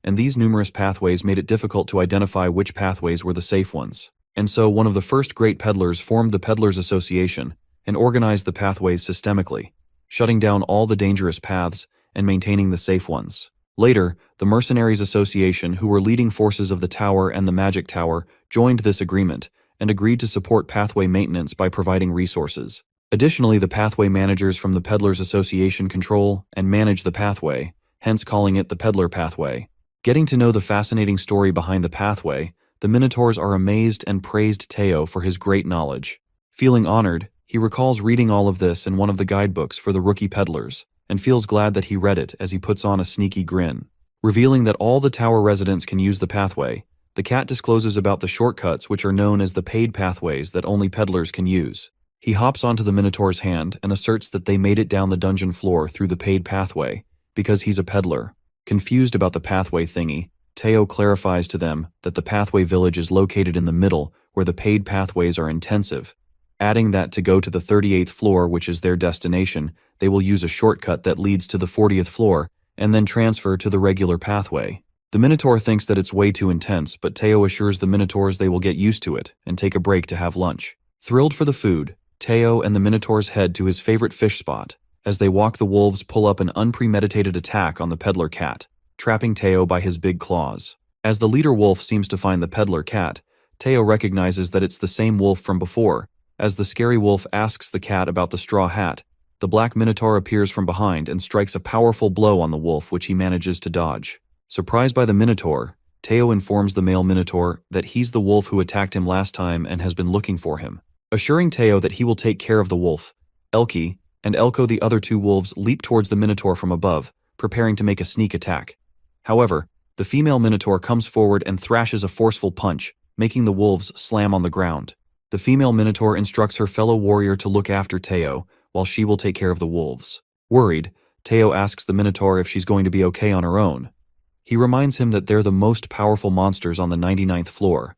and these numerous pathways made it difficult to identify which pathways were the safe ones. And so one of the first great peddlers formed the Peddlers Association and organized the pathways systemically, shutting down all the dangerous paths and maintaining the safe ones. Later, the Mercenaries Association, who were leading forces of the Tower and the Magic Tower, joined this agreement and agreed to support pathway maintenance by providing resources. Additionally, the pathway managers from the Peddlers Association control and manage the pathway, hence calling it the Peddler Pathway. Getting to know the fascinating story behind the pathway, the Minotaurs are amazed and praised Teo for his great knowledge. Feeling honored, he recalls reading all of this in one of the guidebooks for the rookie peddlers, and feels glad that he read it as he puts on a sneaky grin. Revealing that all the tower residents can use the pathway, the cat discloses about the shortcuts which are known as the paid pathways that only peddlers can use. He hops onto the Minotaur's hand and asserts that they made it down the dungeon floor through the paid pathway, because he's a peddler. Confused about the pathway thingy, Teo clarifies to them that the pathway village is located in the middle where the paid pathways are intensive, adding that to go to the 38th floor, which is their destination, they will use a shortcut that leads to the 40th floor and then transfer to the regular pathway. The Minotaur thinks that it's way too intense, but Teo assures the Minotaurs they will get used to it and take a break to have lunch. Thrilled for the food, Teo and the Minotaurs head to his favorite fish spot. As they walk, the wolves pull up an unpremeditated attack on the peddler cat, trapping Teo by his big claws. As the leader wolf seems to find the peddler cat, Teo recognizes that it's the same wolf from before. As the scary wolf asks the cat about the straw hat, the black Minotaur appears from behind and strikes a powerful blow on the wolf, which he manages to dodge. Surprised by the Minotaur, Teo informs the male Minotaur that he's the wolf who attacked him last time and has been looking for him. Assuring Teo that he will take care of the wolf, Elke and Elko, the other two wolves, leap towards the Minotaur from above, preparing to make a sneak attack. However, the female Minotaur comes forward and thrashes a forceful punch, making the wolves slam on the ground. The female Minotaur instructs her fellow warrior to look after Teo, while she will take care of the wolves. Worried, Teo asks the Minotaur if she's going to be okay on her own. He reminds him that they're the most powerful monsters on the 99th floor.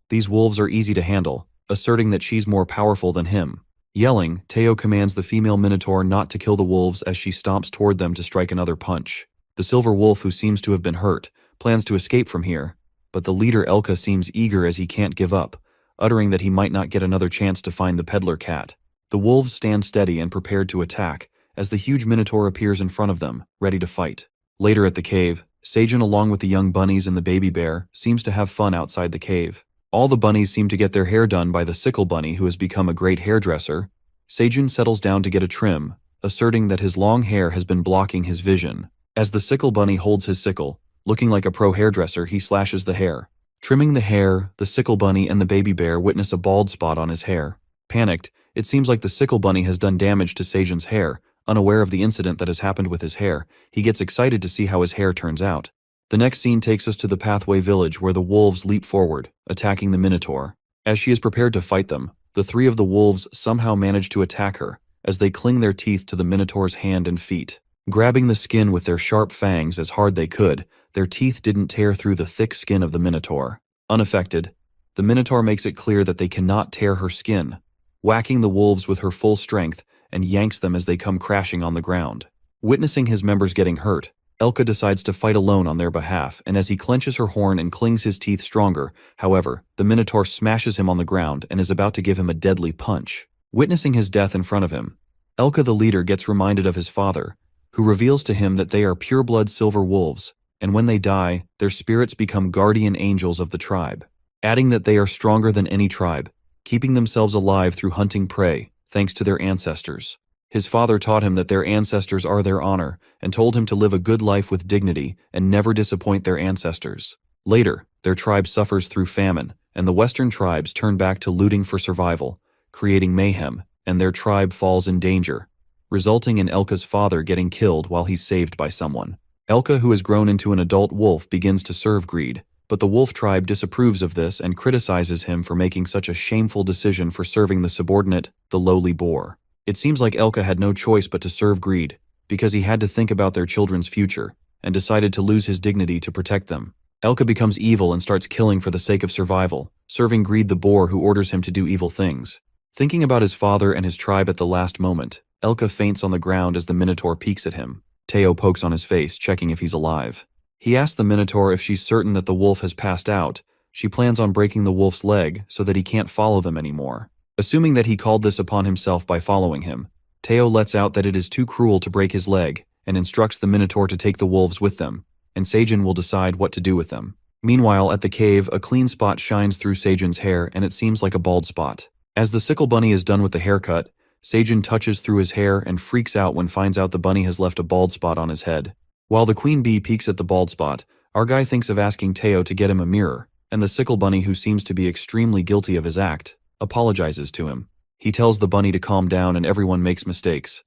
These wolves are easy to handle, asserting that she's more powerful than him. Yelling, Teo commands the female Minotaur not to kill the wolves as she stomps toward them to strike another punch. The silver wolf, who seems to have been hurt, plans to escape from here, but the leader Elka seems eager as he can't give up, uttering that he might not get another chance to find the peddler cat. The wolves stand steady and prepared to attack, as the huge Minotaur appears in front of them, ready to fight. Later at the cave, Seijun, along with the young bunnies and the baby bear, seems to have fun outside the cave. All the bunnies seem to get their hair done by the sickle bunny, who has become a great hairdresser. Seijun settles down to get a trim, asserting that his long hair has been blocking his vision. As the sickle bunny holds his sickle, looking like a pro hairdresser, he slashes the hair. Trimming the hair, the sickle bunny and the baby bear witness a bald spot on his hair. Panicked, it seems like the sickle bunny has done damage to Seijun's hair. Unaware of the incident that has happened with his hair, he gets excited to see how his hair turns out. The next scene takes us to the pathway village, where the wolves leap forward, attacking the Minotaur. As she is prepared to fight them, the three of the wolves somehow manage to attack her, as they cling their teeth to the Minotaur's hand and feet. Grabbing the skin with their sharp fangs as hard they could, their teeth didn't tear through the thick skin of the Minotaur. Unaffected, the Minotaur makes it clear that they cannot tear her skin, whacking the wolves with her full strength and yanks them as they come crashing on the ground. Witnessing his members getting hurt, Elka decides to fight alone on their behalf, and as he clenches her horn and clings his teeth stronger, however, the Minotaur smashes him on the ground and is about to give him a deadly punch. Witnessing his death in front of him, Elka the leader gets reminded of his father, who reveals to him that they are pure-blood silver wolves, and when they die, their spirits become guardian angels of the tribe, adding that they are stronger than any tribe, keeping themselves alive through hunting prey, thanks to their ancestors. His father taught him that their ancestors are their honor and told him to live a good life with dignity and never disappoint their ancestors. Later, their tribe suffers through famine, and the Western tribes turn back to looting for survival, creating mayhem, and their tribe falls in danger, resulting in Elka's father getting killed while he's saved by someone. Elka, who has grown into an adult wolf, begins to serve greed, but the wolf tribe disapproves of this and criticizes him for making such a shameful decision for serving the subordinate, the lowly boar. It seems like Elka had no choice but to serve greed, because he had to think about their children's future, and decided to lose his dignity to protect them. Elka becomes evil and starts killing for the sake of survival, serving Greed the boar, who orders him to do evil things. Thinking about his father and his tribe at the last moment, Elka faints on the ground as the Minotaur peeks at him. Teo pokes on his face, checking if he's alive. He asks the Minotaur if she's certain that the wolf has passed out. She plans on breaking the wolf's leg so that he can't follow them anymore. Assuming that he called this upon himself by following him, Teo lets out that it is too cruel to break his leg and instructs the Minotaur to take the wolves with them, and Seijun will decide what to do with them. Meanwhile, at the cave, a clean spot shines through Seijun's hair and it seems like a bald spot. As the sickle bunny is done with the haircut, Seijun touches through his hair and freaks out when finds out the bunny has left a bald spot on his head. While the queen bee peeks at the bald spot, our guy thinks of asking Teo to get him a mirror, and the sickle bunny, who seems to be extremely guilty of his act, apologizes to him. He tells the bunny to calm down and everyone makes mistakes.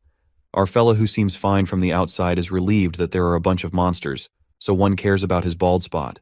Our fella, who seems fine from the outside, is relieved that there are a bunch of monsters, so one cares about his bald spot,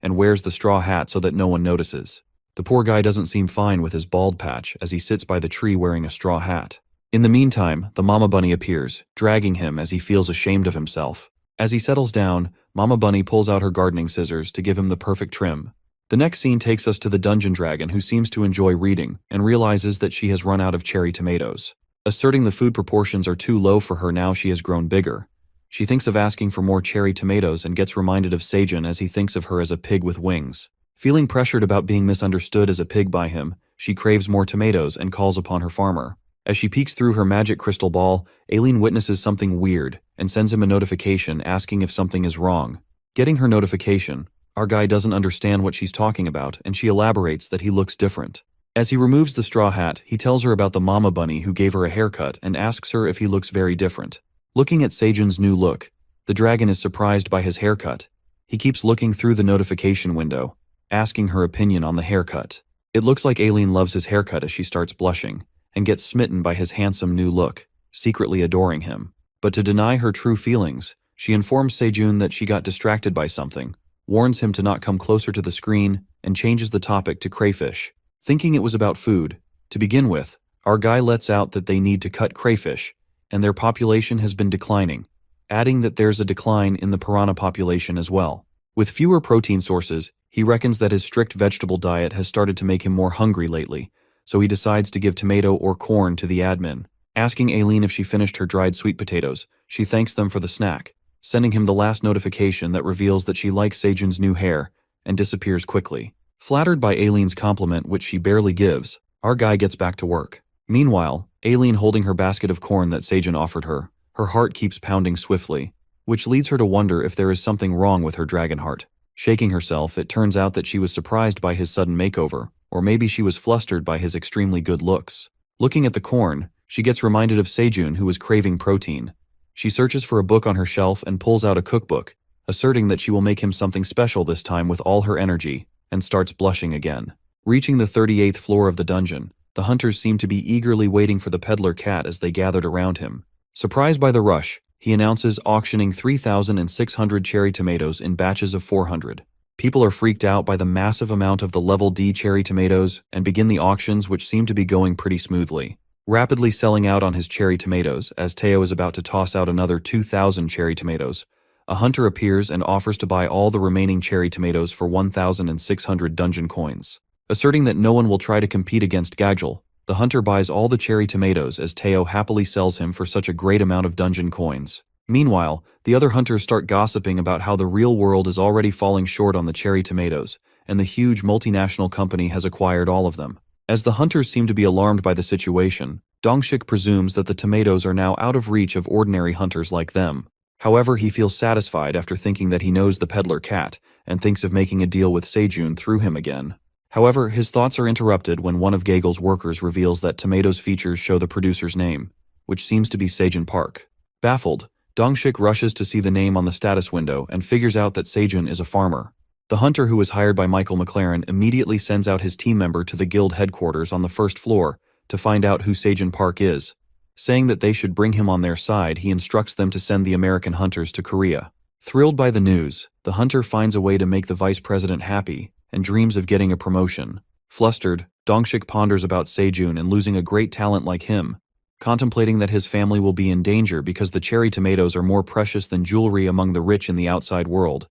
and wears the straw hat so that no one notices. The poor guy doesn't seem fine with his bald patch as he sits by the tree wearing a straw hat. In the meantime, the mama bunny appears, dragging him as he feels ashamed of himself. As he settles down, Mama Bunny pulls out her gardening scissors to give him the perfect trim. The next scene takes us to the dungeon dragon, who seems to enjoy reading and realizes that she has run out of cherry tomatoes. Asserting the food proportions are too low for her now she has grown bigger. She thinks of asking for more cherry tomatoes and gets reminded of Seijun as he thinks of her as a pig with wings. Feeling pressured about being misunderstood as a pig by him, she craves more tomatoes and calls upon her farmer. As she peeks through her magic crystal ball, Aileen witnesses something weird and sends him a notification asking if something is wrong. Getting her notification, our guy doesn't understand what she's talking about, and she elaborates that he looks different. As he removes the straw hat, he tells her about the mama bunny who gave her a haircut and asks her if he looks very different. Looking at Seijun's new look, the dragon is surprised by his haircut. He keeps looking through the notification window, asking her opinion on the haircut. It looks like Aileen loves his haircut as she starts blushing and gets smitten by his handsome new look, secretly adoring him. But to deny her true feelings, she informs Seijun that she got distracted by something, warns him to not come closer to the screen, and changes the topic to crayfish. Thinking it was about food, to begin with, our guy lets out that they need to cut crayfish, and their population has been declining, adding that there's a decline in the piranha population as well. With fewer protein sources, he reckons that his strict vegetable diet has started to make him more hungry lately, so he decides to give tomato or corn to the admin. Asking Aileen if she finished her dried sweet potatoes, she thanks them for the snack, sending him the last notification that reveals that she likes Seijun's new hair, and disappears quickly. Flattered by Aileen's compliment, which she barely gives, our guy gets back to work. Meanwhile, Aileen holding her basket of corn that Seijun offered her, her heart keeps pounding swiftly, which leads her to wonder if there is something wrong with her dragon heart. Shaking herself, it turns out that she was surprised by his sudden makeover, or maybe she was flustered by his extremely good looks. Looking at the corn, she gets reminded of Seijun, who was craving protein. She searches for a book on her shelf and pulls out a cookbook, asserting that she will make him something special this time with all her energy, and starts blushing again. Reaching the 38th floor of the dungeon, the hunters seem to be eagerly waiting for the peddler cat as they gathered around him. Surprised by the rush, he announces auctioning 3,600 cherry tomatoes in batches of 400. People are freaked out by the massive amount of the level D cherry tomatoes and begin the auctions, which seem to be going pretty smoothly. Rapidly selling out on his cherry tomatoes, as Teo is about to toss out another 2,000 cherry tomatoes, a hunter appears and offers to buy all the remaining cherry tomatoes for 1,600 dungeon coins. Asserting that no one will try to compete against Gagel, the hunter buys all the cherry tomatoes as Teo happily sells him for such a great amount of dungeon coins. Meanwhile, the other hunters start gossiping about how the real world is already falling short on the cherry tomatoes, and the huge multinational company has acquired all of them. As the hunters seem to be alarmed by the situation, Dongshik presumes that the tomatoes are now out of reach of ordinary hunters like them. However, he feels satisfied after thinking that he knows the peddler cat, and thinks of making a deal with Seijun through him again. However, his thoughts are interrupted when one of Gagel's workers reveals that tomatoes' features show the producer's name, which seems to be Seijun Park. Baffled, Dongshik rushes to see the name on the status window and figures out that Seijun is a farmer. The hunter, who was hired by Michael McLaren, immediately sends out his team member to the guild headquarters on the first floor to find out who Seijun Park is. Saying that they should bring him on their side, he instructs them to send the American hunters to Korea. Thrilled by the news, the hunter finds a way to make the vice president happy and dreams of getting a promotion. Flustered, Dongshik ponders about Seijun and losing a great talent like him, contemplating that his family will be in danger because the cherry tomatoes are more precious than jewelry among the rich in the outside world,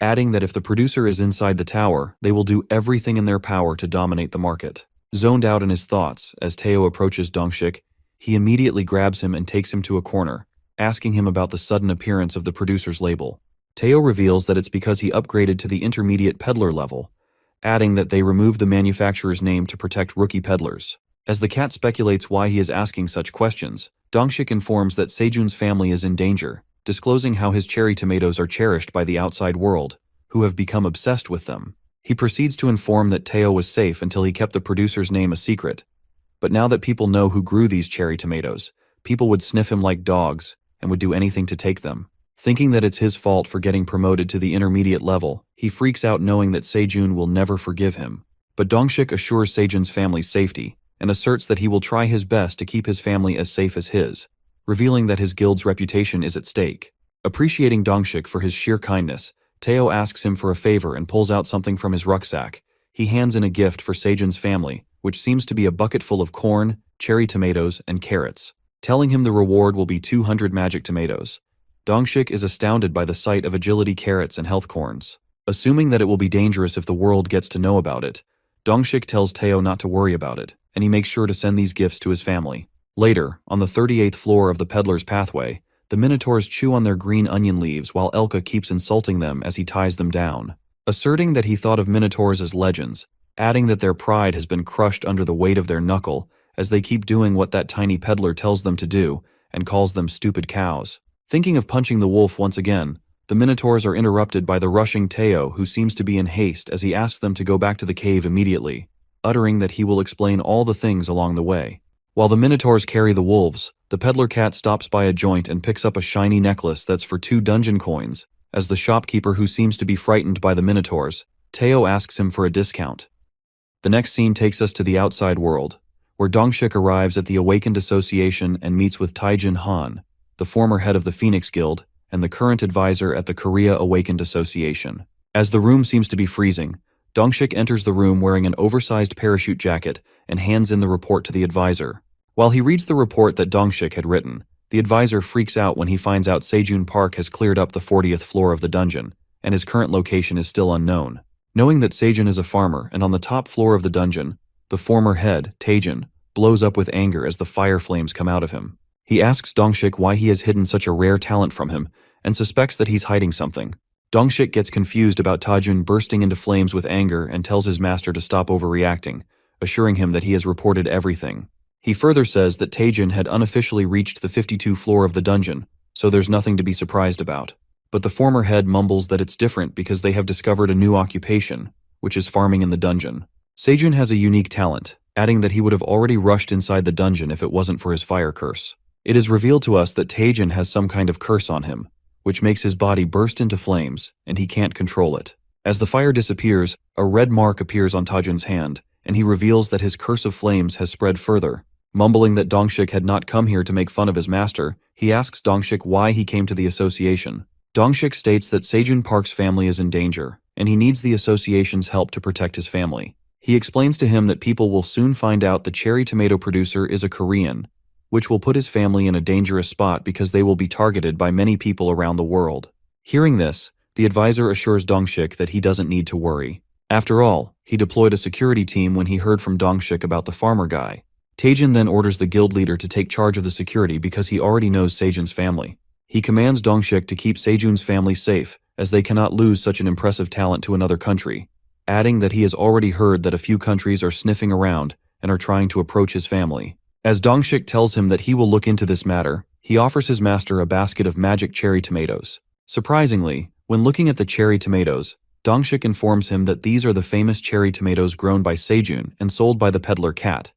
adding that if the producer is inside the tower, they will do everything in their power to dominate the market. Zoned out in his thoughts, as Teo approaches Dongshik, he immediately grabs him and takes him to a corner, asking him about the sudden appearance of the producer's label. Teo reveals that it's because he upgraded to the intermediate peddler level, adding that they removed the manufacturer's name to protect rookie peddlers. As the cat speculates why he is asking such questions, Dongshik informs that Sejun's family is in danger, disclosing how his cherry tomatoes are cherished by the outside world, who have become obsessed with them. He proceeds to inform that Teo was safe until he kept the producer's name a secret. But now that people know who grew these cherry tomatoes, people would sniff him like dogs and would do anything to take them. Thinking that it's his fault for getting promoted to the intermediate level, he freaks out knowing that Sejun will never forgive him. But Dongshik assures Sejun's family's safety and asserts that he will try his best to keep his family as safe as his, revealing that his guild's reputation is at stake. Appreciating Dongshik for his sheer kindness, Teo asks him for a favor and pulls out something from his rucksack. He hands in a gift for Sejun's family, which seems to be a bucket full of corn, cherry tomatoes, and carrots, telling him the reward will be 200 magic tomatoes. Dongshik is astounded by the sight of agility carrots and health corns. Assuming that it will be dangerous if the world gets to know about it, Dongshik tells Teo not to worry about it, and he makes sure to send these gifts to his family. Later, on the 38th floor of the peddler's pathway, the minotaurs chew on their green onion leaves while Elka keeps insulting them as he ties them down, asserting that he thought of minotaurs as legends, adding that their pride has been crushed under the weight of their knuckle as they keep doing what that tiny peddler tells them to do and calls them stupid cows. Thinking of punching the wolf once again, the minotaurs are interrupted by the rushing Teo, who seems to be in haste as he asks them to go back to the cave immediately, uttering that he will explain all the things along the way. While the minotaurs carry the wolves, the peddler cat stops by a joint and picks up a shiny necklace that's for 2 dungeon coins. As the shopkeeper, who seems to be frightened by the minotaurs, Teo asks him for a discount. The next scene takes us to the outside world, where Dongshik arrives at the Awakened Association and meets with Taijin Han, the former head of the Phoenix Guild and the current advisor at the Korea Awakened Association. As the room seems to be freezing, Dongshik enters the room wearing an oversized parachute jacket and hands in the report to the advisor. While he reads the report that Dongshik had written, the advisor freaks out when he finds out Sejun Park has cleared up the 40th floor of the dungeon, and his current location is still unknown. Knowing that Sejun is a farmer and on the top floor of the dungeon, the former head, Taejin, blows up with anger as the fire flames come out of him. He asks Dongshik why he has hidden such a rare talent from him and suspects that he's hiding something. Dongshik gets confused about Taejin bursting into flames with anger and tells his master to stop overreacting, assuring him that he has reported everything. He further says that Taejin had unofficially reached the 52nd floor of the dungeon, so there's nothing to be surprised about. But the former head mumbles that it's different because they have discovered a new occupation, which is farming in the dungeon. Sejun has a unique talent, adding that he would have already rushed inside the dungeon if it wasn't for his fire curse. It is revealed to us that Taejin has some kind of curse on him, which makes his body burst into flames, and he can't control it. As the fire disappears, a red mark appears on Taejin's hand, and he reveals that his curse of flames has spread further. Mumbling that Dongshik had not come here to make fun of his master, he asks Dongshik why he came to the association. Dongshik states that Sejun Park's family is in danger, and he needs the association's help to protect his family. He explains to him that people will soon find out the cherry tomato producer is a Korean, which will put his family in a dangerous spot because they will be targeted by many people around the world. Hearing this, the advisor assures Dongshik that he doesn't need to worry. After all, he deployed a security team when he heard from Dongshik about the farmer guy. Taejin then orders the guild leader to take charge of the security because he already knows Sejun's family. He commands Dongshik to keep Sejun's family safe, as they cannot lose such an impressive talent to another country, adding that he has already heard that a few countries are sniffing around and are trying to approach his family. As Dongshik tells him that he will look into this matter, he offers his master a basket of magic cherry tomatoes. Surprisingly, when looking at the cherry tomatoes, Dongshik informs him that these are the famous cherry tomatoes grown by Sejun and sold by the peddler cat,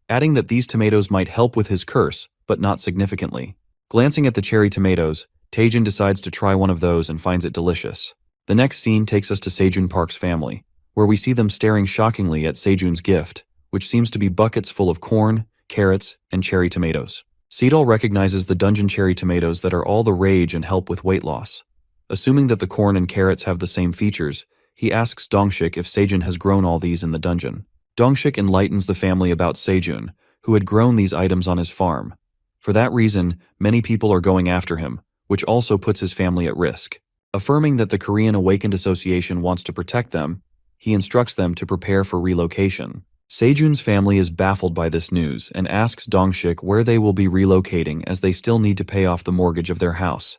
adding that these tomatoes might help with his curse, but not significantly. Glancing at the cherry tomatoes, Taejin decides to try one of those and finds it delicious. The next scene takes us to Sejun Park's family, where we see them staring shockingly at Sejun's gift, which seems to be buckets full of corn, carrots, and cherry tomatoes. Seedal recognizes the dungeon cherry tomatoes that are all the rage and help with weight loss. Assuming that the corn and carrots have the same features, he asks Dongshik if Sejun has grown all these in the dungeon. Dongshik enlightens the family about Sejun, who had grown these items on his farm. For that reason, many people are going after him, which also puts his family at risk. Affirming that the Korean Awakened Association wants to protect them, he instructs them to prepare for relocation. Sejun's family is baffled by this news and asks Dongshik where they will be relocating as they still need to pay off the mortgage of their house.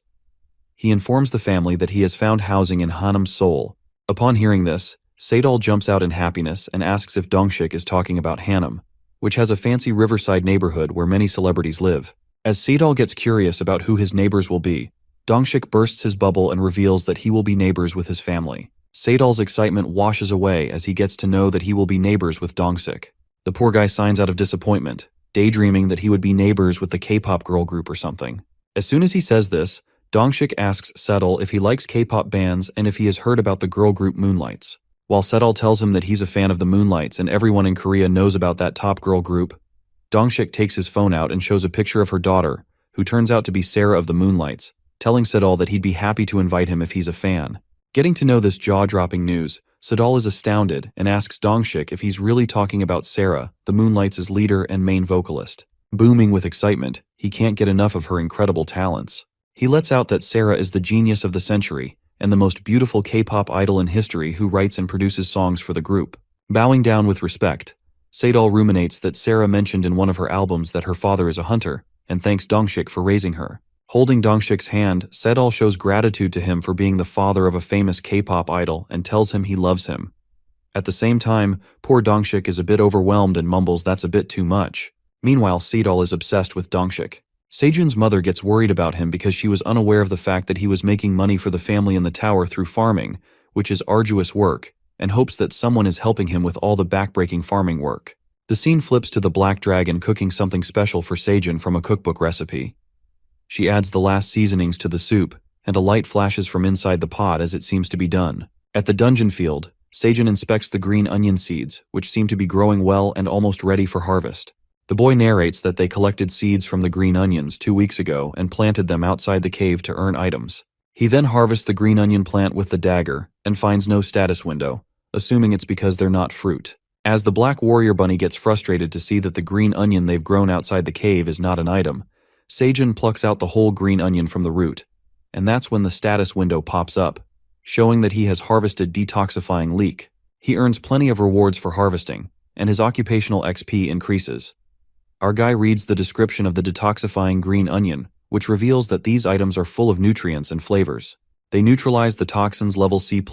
He informs the family that he has found housing in Hanam, Seoul. Upon hearing this, Sedol jumps out in happiness and asks if Dongshik is talking about Hanam, which has a fancy riverside neighborhood where many celebrities live. As Sedol gets curious about who his neighbors will be, Dongshik bursts his bubble and reveals that he will be neighbors with his family. Sedol's excitement washes away as he gets to know that he will be neighbors with Dongshik. The poor guy signs out of disappointment, daydreaming that he would be neighbors with the K-pop girl group or something. As soon as he says this, Dongshik asks Sedol if he likes K-pop bands and if he has heard about the girl group Moonlights. While Sedol tells him that he's a fan of the Moonlights and everyone in Korea knows about that top girl group, Dongshik takes his phone out and shows a picture of her daughter, who turns out to be Sarah of the Moonlights, telling Sedol that he'd be happy to invite him if he's a fan. Getting to know this jaw-dropping news, Sedol is astounded and asks Dongshik if he's really talking about Sarah, the Moonlights' leader and main vocalist. Booming with excitement, he can't get enough of her incredible talents. He lets out that Sarah is the genius of the century and the most beautiful K-pop idol in history who writes and produces songs for the group. Bowing down with respect, Sedol ruminates that Sarah mentioned in one of her albums that her father is a hunter and thanks Dongshik for raising her. Holding Dongshik's hand, Sedol shows gratitude to him for being the father of a famous K-pop idol and tells him he loves him. At the same time, poor Dongshik is a bit overwhelmed and mumbles that's a bit too much. Meanwhile, Sedol is obsessed with Dongshik. Sejun's mother gets worried about him because she was unaware of the fact that he was making money for the family in the tower through farming, which is arduous work, and hopes that someone is helping him with all the backbreaking farming work. The scene flips to the Black Dragon cooking something special for Sejun from a cookbook recipe. She adds the last seasonings to the soup, and a light flashes from inside the pot as it seems to be done. At the dungeon field, Sejun inspects the green onion seeds, which seem to be growing well and almost ready for harvest. The boy narrates that they collected seeds from the green onions 2 weeks ago and planted them outside the cave to earn items. He then harvests the green onion plant with the dagger and finds no status window, assuming it's because they're not fruit. As the Black Warrior Bunny gets frustrated to see that the green onion they've grown outside the cave is not an item, Sejun plucks out the whole green onion from the root, and that's when the status window pops up, showing that he has harvested detoxifying leek. He earns plenty of rewards for harvesting, and his occupational XP increases. Our guy reads the description of the detoxifying green onion, which reveals that these items are full of nutrients and flavors. They neutralize the toxins level C+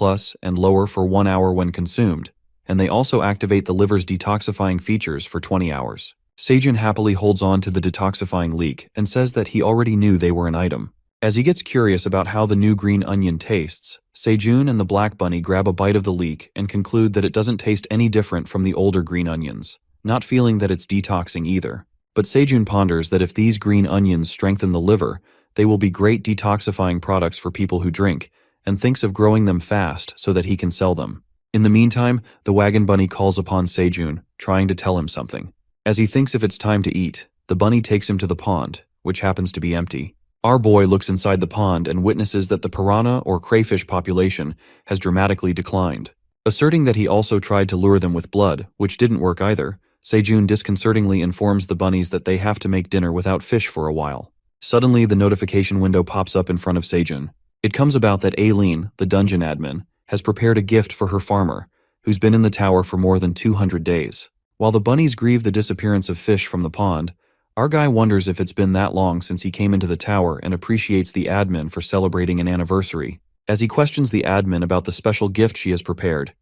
and lower for 1 hour when consumed, and they also activate the liver's detoxifying features for 20 hours. Sejun happily holds on to the detoxifying leek and says that he already knew they were an item. As he gets curious about how the new green onion tastes, Sejun and the Black Bunny grab a bite of the leek and conclude that it doesn't taste any different from the older green onions, not feeling that it's detoxing either. But Sejun ponders that if these green onions strengthen the liver, they will be great detoxifying products for people who drink, and thinks of growing them fast so that he can sell them. In the meantime, the wagon bunny calls upon Sejun, trying to tell him something. As he thinks if it's time to eat, the bunny takes him to the pond, which happens to be empty. Our boy looks inside the pond and witnesses that the piranha or crayfish population has dramatically declined. Asserting that he also tried to lure them with blood, which didn't work either, Sejun disconcertingly informs the bunnies that they have to make dinner without fish for a while. Suddenly, the notification window pops up in front of Sejun. It comes about that Aileen, the dungeon admin, has prepared a gift for her farmer, who's been in the tower for more than 200 days. While the bunnies grieve the disappearance of fish from the pond, our guy wonders if it's been that long since he came into the tower and appreciates the admin for celebrating an anniversary. As he questions the admin about the special gift she has prepared,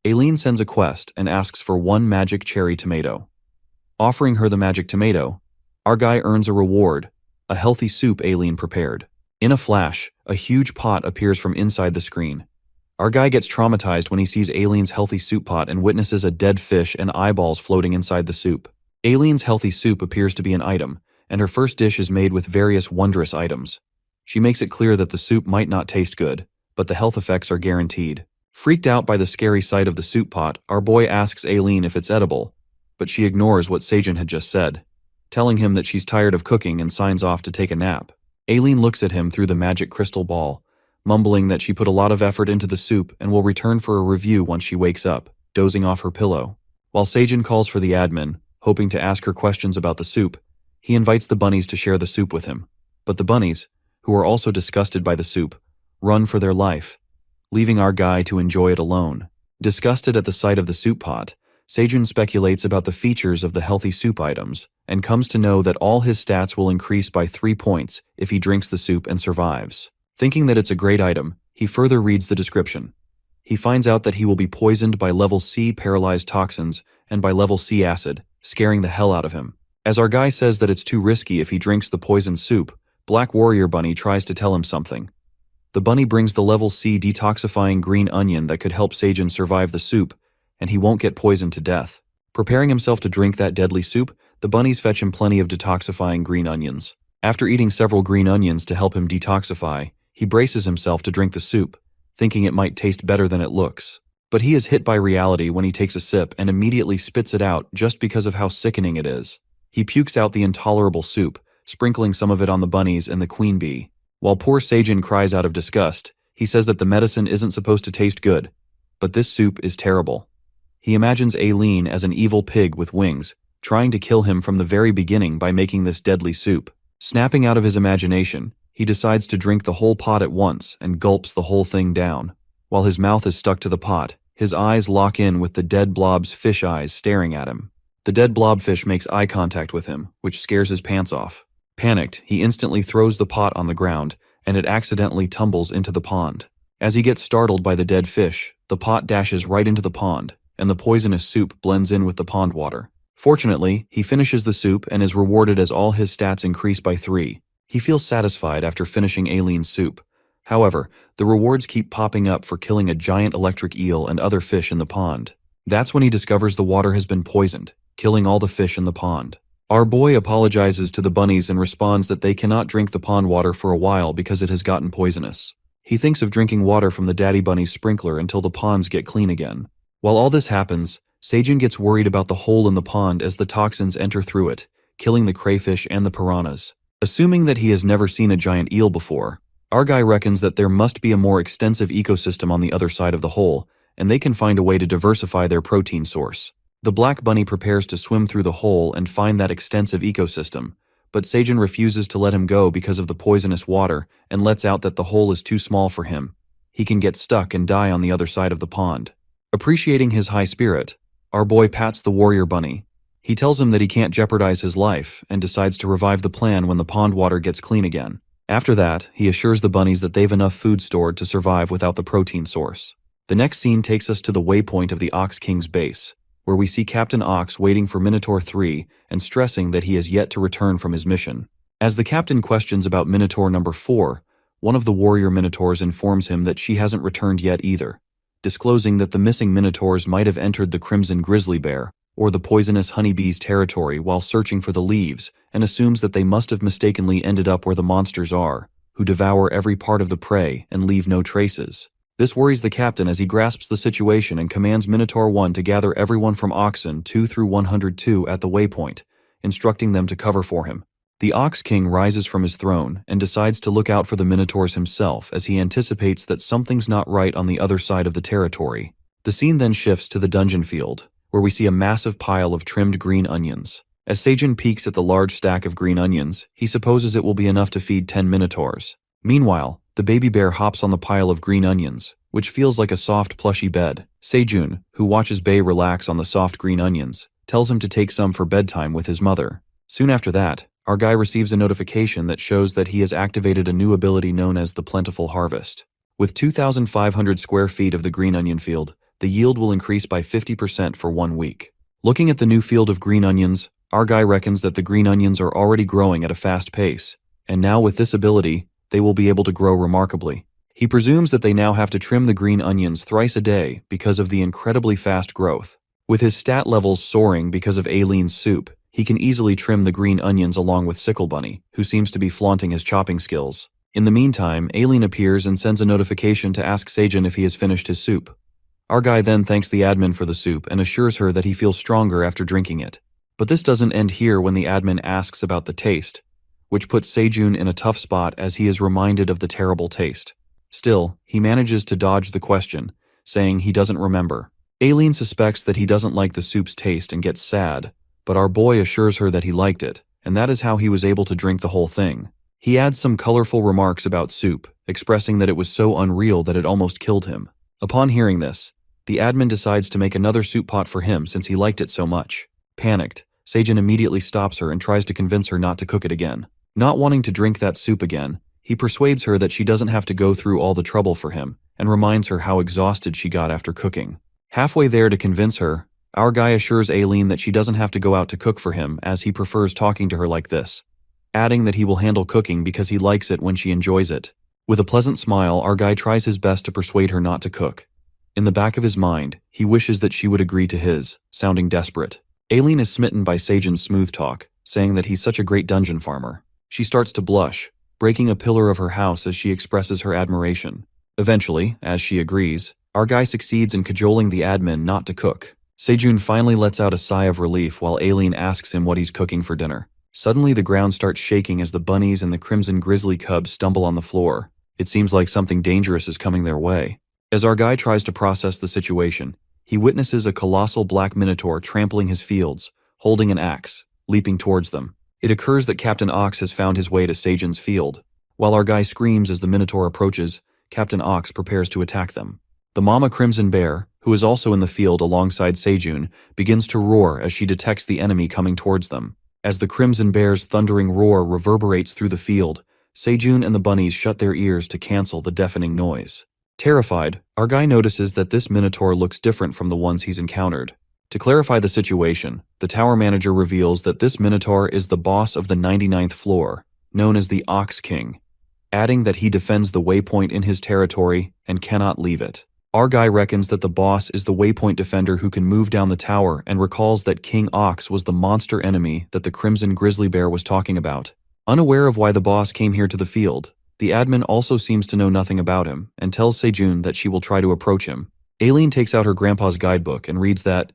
Aileen sends a quest and asks for 1 magic cherry tomato. Offering her the magic tomato, our guy earns a reward, a healthy soup Aileen prepared. In a flash, a huge pot appears from inside the screen. Our guy gets traumatized when he sees Aileen's healthy soup pot and witnesses a dead fish and eyeballs floating inside the soup. Aileen's healthy soup appears to be an item, and her first dish is made with various wondrous items. She makes it clear that the soup might not taste good, but the health effects are guaranteed. Freaked out by the scary sight of the soup pot, our boy asks Aileen if it's edible, but she ignores what Sejun had just said, telling him that she's tired of cooking and signs off to take a nap. Aileen looks at him through the magic crystal ball, mumbling that she put a lot of effort into the soup and will return for a review once she wakes up, dozing off her pillow. While Sejun calls for the admin, hoping to ask her questions about the soup, he invites the bunnies to share the soup with him. But the bunnies, who are also disgusted by the soup, run for their life, leaving our guy to enjoy it alone. Disgusted at the sight of the soup pot, Sejun speculates about the features of the healthy soup items, and comes to know that all his stats will increase by 3 points if he drinks the soup and survives. Thinking that it's a great item, he further reads the description. He finds out that he will be poisoned by level C paralyzed toxins and by level C acid, scaring the hell out of him. As our guy says that it's too risky if he drinks the poisoned soup, Black Warrior Bunny tries to tell him something. The bunny brings the level C detoxifying green onion that could help Sejun survive the soup, and he won't get poisoned to death. Preparing himself to drink that deadly soup, the bunnies fetch him plenty of detoxifying green onions. After eating several green onions to help him detoxify, he braces himself to drink the soup, thinking it might taste better than it looks. But he is hit by reality when he takes a sip and immediately spits it out just because of how sickening it is. He pukes out the intolerable soup, sprinkling some of it on the bunnies and the queen bee. While poor Sejun cries out of disgust, he says that the medicine isn't supposed to taste good, but this soup is terrible. He imagines Aileen as an evil pig with wings, trying to kill him from the very beginning by making this deadly soup. Snapping out of his imagination, he decides to drink the whole pot at once and gulps the whole thing down. While his mouth is stuck to the pot, his eyes lock in with the dead blob's fish eyes staring at him. The dead blobfish makes eye contact with him, which scares his pants off. Panicked, he instantly throws the pot on the ground, and it accidentally tumbles into the pond. As he gets startled by the dead fish, the pot dashes right into the pond, and the poisonous soup blends in with the pond water. Fortunately, he finishes the soup and is rewarded as all his stats increase by 3. He feels satisfied after finishing Aileen's soup. However, the rewards keep popping up for killing a giant electric eel and other fish in the pond. That's when he discovers the water has been poisoned, killing all the fish in the pond. Our boy apologizes to the bunnies and responds that they cannot drink the pond water for a while because it has gotten poisonous. He thinks of drinking water from the daddy bunny's sprinkler until the ponds get clean again. While all this happens, Sejun gets worried about the hole in the pond as the toxins enter through it, killing the crayfish and the piranhas. Assuming that he has never seen a giant eel before, our guy reckons that there must be a more extensive ecosystem on the other side of the hole, and they can find a way to diversify their protein source. The black bunny prepares to swim through the hole and find that extensive ecosystem, but Sejun refuses to let him go because of the poisonous water and lets out that the hole is too small for him. He can get stuck and die on the other side of the pond. Appreciating his high spirit, our boy pats the warrior bunny. He tells him that he can't jeopardize his life and decides to revive the plan when the pond water gets clean again. After that, he assures the bunnies that they've enough food stored to survive without the protein source. The next scene takes us to the waypoint of the Ox King's base, where we see Captain Ox waiting for Minotaur 3 and stressing that he has yet to return from his mission. As the captain questions about Minotaur number 4, one of the warrior Minotaurs informs him that she hasn't returned yet either, disclosing that the missing Minotaurs might have entered the Crimson Grizzly Bear or the poisonous honeybee's territory while searching for the leaves, and assumes that they must have mistakenly ended up where the monsters are, who devour every part of the prey and leave no traces. This worries the captain as he grasps the situation and commands Minotaur 1 to gather everyone from Oxen 2 through 102 at the waypoint, instructing them to cover for him. The Ox King rises from his throne and decides to look out for the Minotaurs himself as he anticipates that something's not right on the other side of the territory. The scene then shifts to the dungeon field, where we see a massive pile of trimmed green onions. As Sejun peeks at the large stack of green onions, he supposes it will be enough to feed 10 Minotaurs. Meanwhile, the baby bear hops on the pile of green onions, which feels like a soft, plushy bed. Sejun, who watches Bae relax on the soft green onions, tells him to take some for bedtime with his mother. Soon after that, our guy receives a notification that shows that he has activated a new ability known as the Plentiful Harvest. With 2,500 square feet of the green onion field, the yield will increase by 50% for 1 week. Looking at the new field of green onions, our guy reckons that the green onions are already growing at a fast pace, and now with this ability, they will be able to grow remarkably. He presumes that they now have to trim the green onions thrice a day because of the incredibly fast growth. With his stat levels soaring because of Aileen's soup, he can easily trim the green onions along with Sickle Bunny, who seems to be flaunting his chopping skills. In the meantime, Aileen appears and sends a notification to ask Sejun if he has finished his soup. Our guy then thanks the admin for the soup and assures her that he feels stronger after drinking it. But this doesn't end here when the admin asks about the taste, which puts Sejun in a tough spot as he is reminded of the terrible taste. Still, he manages to dodge the question, saying he doesn't remember. Aileen suspects that he doesn't like the soup's taste and gets sad, but our boy assures her that he liked it, and that is how he was able to drink the whole thing. He adds some colorful remarks about soup, expressing that it was so unreal that it almost killed him. Upon hearing this, The admin decides to make another soup pot for him since he liked it so much. Panicked, Seijun immediately stops her and tries to convince her not to cook it again. Not wanting to drink that soup again, he persuades her that she doesn't have to go through all the trouble for him and reminds her how exhausted she got after cooking. Halfway there to convince her, our guy assures Aileen that she doesn't have to go out to cook for him as he prefers talking to her like this, adding that he will handle cooking because he likes it when she enjoys it. With a pleasant smile, our guy tries his best to persuade her not to cook. In the back of his mind, he wishes that she would agree to his, sounding desperate. Aileen is smitten by Seijun's smooth talk, saying that he's such a great dungeon farmer. She starts to blush, breaking a pillar of her house as she expresses her admiration. Eventually, as she agrees, our guy succeeds in cajoling the admin not to cook. Seijun finally lets out a sigh of relief while Aileen asks him what he's cooking for dinner. Suddenly the ground starts shaking as the bunnies and the crimson grizzly cubs stumble on the floor. It seems like something dangerous is coming their way. As our guy tries to process the situation, he witnesses a colossal black minotaur trampling his fields, holding an axe, leaping towards them. It occurs that Captain Ox has found his way to Seijun's field. While our guy screams as the minotaur approaches, Captain Ox prepares to attack them. The mama crimson bear, who is also in the field alongside Seijun, begins to roar as she detects the enemy coming towards them. As the crimson bear's thundering roar reverberates through the field, Seijun and the bunnies shut their ears to cancel the deafening noise. Terrified, our guy notices that this minotaur looks different from the ones he's encountered. To clarify the situation, the tower manager reveals that this minotaur is the boss of the 99th floor, known as the Ox King, adding that he defends the waypoint in his territory and cannot leave it. Our guy reckons that the boss is the waypoint defender who can move down the tower and recalls that King Ox was the monster enemy that the crimson grizzly bear was talking about. Unaware of why the boss came here to the field, the admin also seems to know nothing about him and tells Seijun that she will try to approach him. Aileen takes out her grandpa's guidebook and reads that,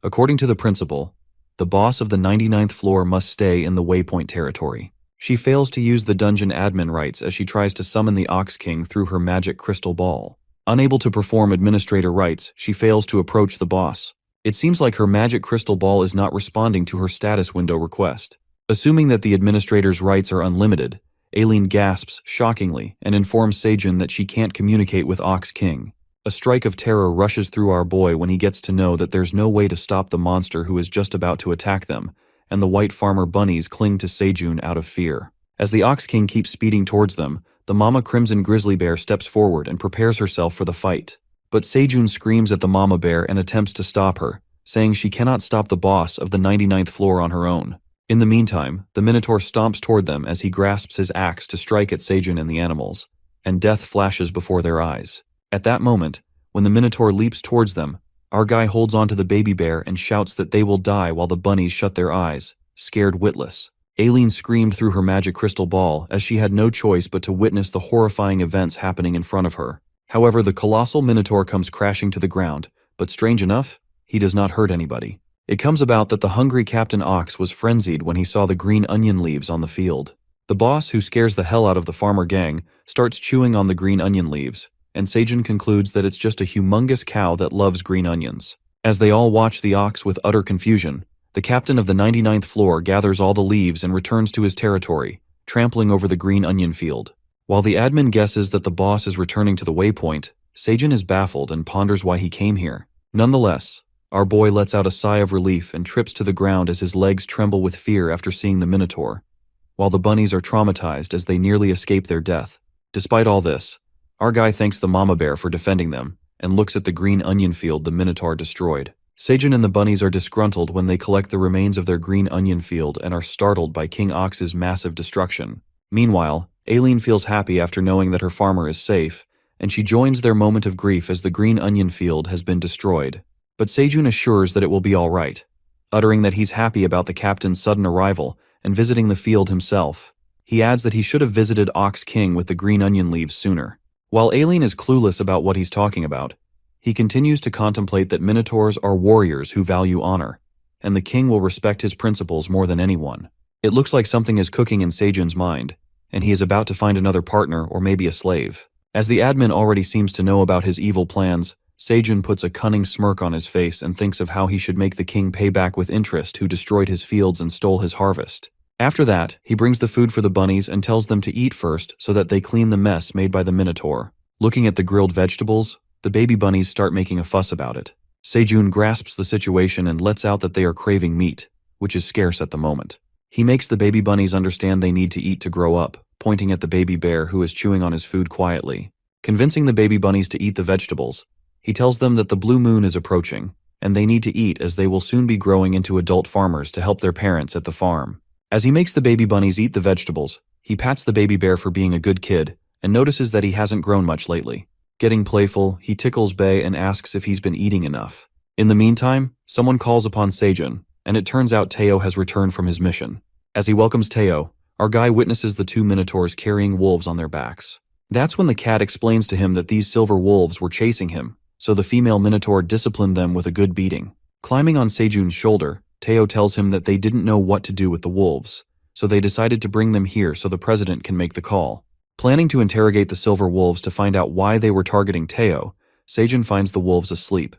according to the principal, the boss of the 99th floor must stay in the waypoint territory. She fails to use the dungeon admin rights as she tries to summon the Ox King through her magic crystal ball. Unable to perform administrator rights, she fails to approach the boss. It seems like her magic crystal ball is not responding to her status window request. Assuming that the administrator's rights are unlimited, Aileen gasps shockingly and informs Seijun that she can't communicate with Ox King. A strike of terror rushes through our boy when he gets to know that there's no way to stop the monster who is just about to attack them, and the white farmer bunnies cling to Seijun out of fear. As the Ox King keeps speeding towards them, the mama crimson grizzly bear steps forward and prepares herself for the fight. But Seijun screams at the mama bear and attempts to stop her, saying she cannot stop the boss of the 99th floor on her own. In the meantime, the minotaur stomps toward them as he grasps his axe to strike at Seijun and the animals, and death flashes before their eyes. At that moment, when the minotaur leaps towards them, our guy holds onto the baby bear and shouts that they will die while the bunnies shut their eyes, scared witless. Aileen screamed through her magic crystal ball as she had no choice but to witness the horrifying events happening in front of her. However, the colossal minotaur comes crashing to the ground, but strange enough, he does not hurt anybody. It comes about that the hungry Captain Ox was frenzied when he saw the green onion leaves on the field. The boss, who scares the hell out of the farmer gang, starts chewing on the green onion leaves, and Seijun concludes that it's just a humongous cow that loves green onions. As they all watch the ox with utter confusion, the captain of the 99th floor gathers all the leaves and returns to his territory, trampling over the green onion field. While the admin guesses that the boss is returning to the waypoint, Seijun is baffled and ponders why he came here. Nonetheless, our boy lets out a sigh of relief and trips to the ground as his legs tremble with fear after seeing the minotaur, while the bunnies are traumatized as they nearly escape their death. Despite all this, our guy thanks the mama bear for defending them and looks at the green onion field the minotaur destroyed. Seijun and the bunnies are disgruntled when they collect the remains of their green onion field and are startled by King Ox's massive destruction. Meanwhile, Aileen feels happy after knowing that her farmer is safe, and she joins their moment of grief as the green onion field has been destroyed. But Seijun assures that it will be all right, uttering that he's happy about the captain's sudden arrival and visiting the field himself. He adds that he should have visited Ox King with the green onion leaves sooner. While Aileen is clueless about what he's talking about, he continues to contemplate that minotaurs are warriors who value honor, and the king will respect his principles more than anyone. It looks like something is cooking in Seijun's mind, and he is about to find another partner or maybe a slave. As the admin already seems to know about his evil plans, Seijun puts a cunning smirk on his face and thinks of how he should make the king pay back with interest who destroyed his fields and stole his harvest. After that, he brings the food for the bunnies and tells them to eat first so that they clean the mess made by the minotaur. Looking at the grilled vegetables, the baby bunnies start making a fuss about it. Sejun grasps the situation and lets out that they are craving meat, which is scarce at the moment. He makes the baby bunnies understand they need to eat to grow up, pointing at the baby bear who is chewing on his food quietly. Convincing the baby bunnies to eat the vegetables, he tells them that the blue moon is approaching, and they need to eat as they will soon be growing into adult farmers to help their parents at the farm. As he makes the baby bunnies eat the vegetables, he pats the baby bear for being a good kid and notices that he hasn't grown much lately. Getting playful, he tickles Bae and asks if he's been eating enough. In the meantime, someone calls upon Sejun, and it turns out Teo has returned from his mission. As he welcomes Teo, our guy witnesses the two minotaurs carrying wolves on their backs. That's when the cat explains to him that these silver wolves were chasing him, so the female minotaur disciplined them with a good beating. Climbing on Sejun's shoulder, Teo tells him that they didn't know what to do with the wolves, so they decided to bring them here so the president can make the call. Planning to interrogate the silver wolves to find out why they were targeting Teo, Sejun finds the wolves asleep.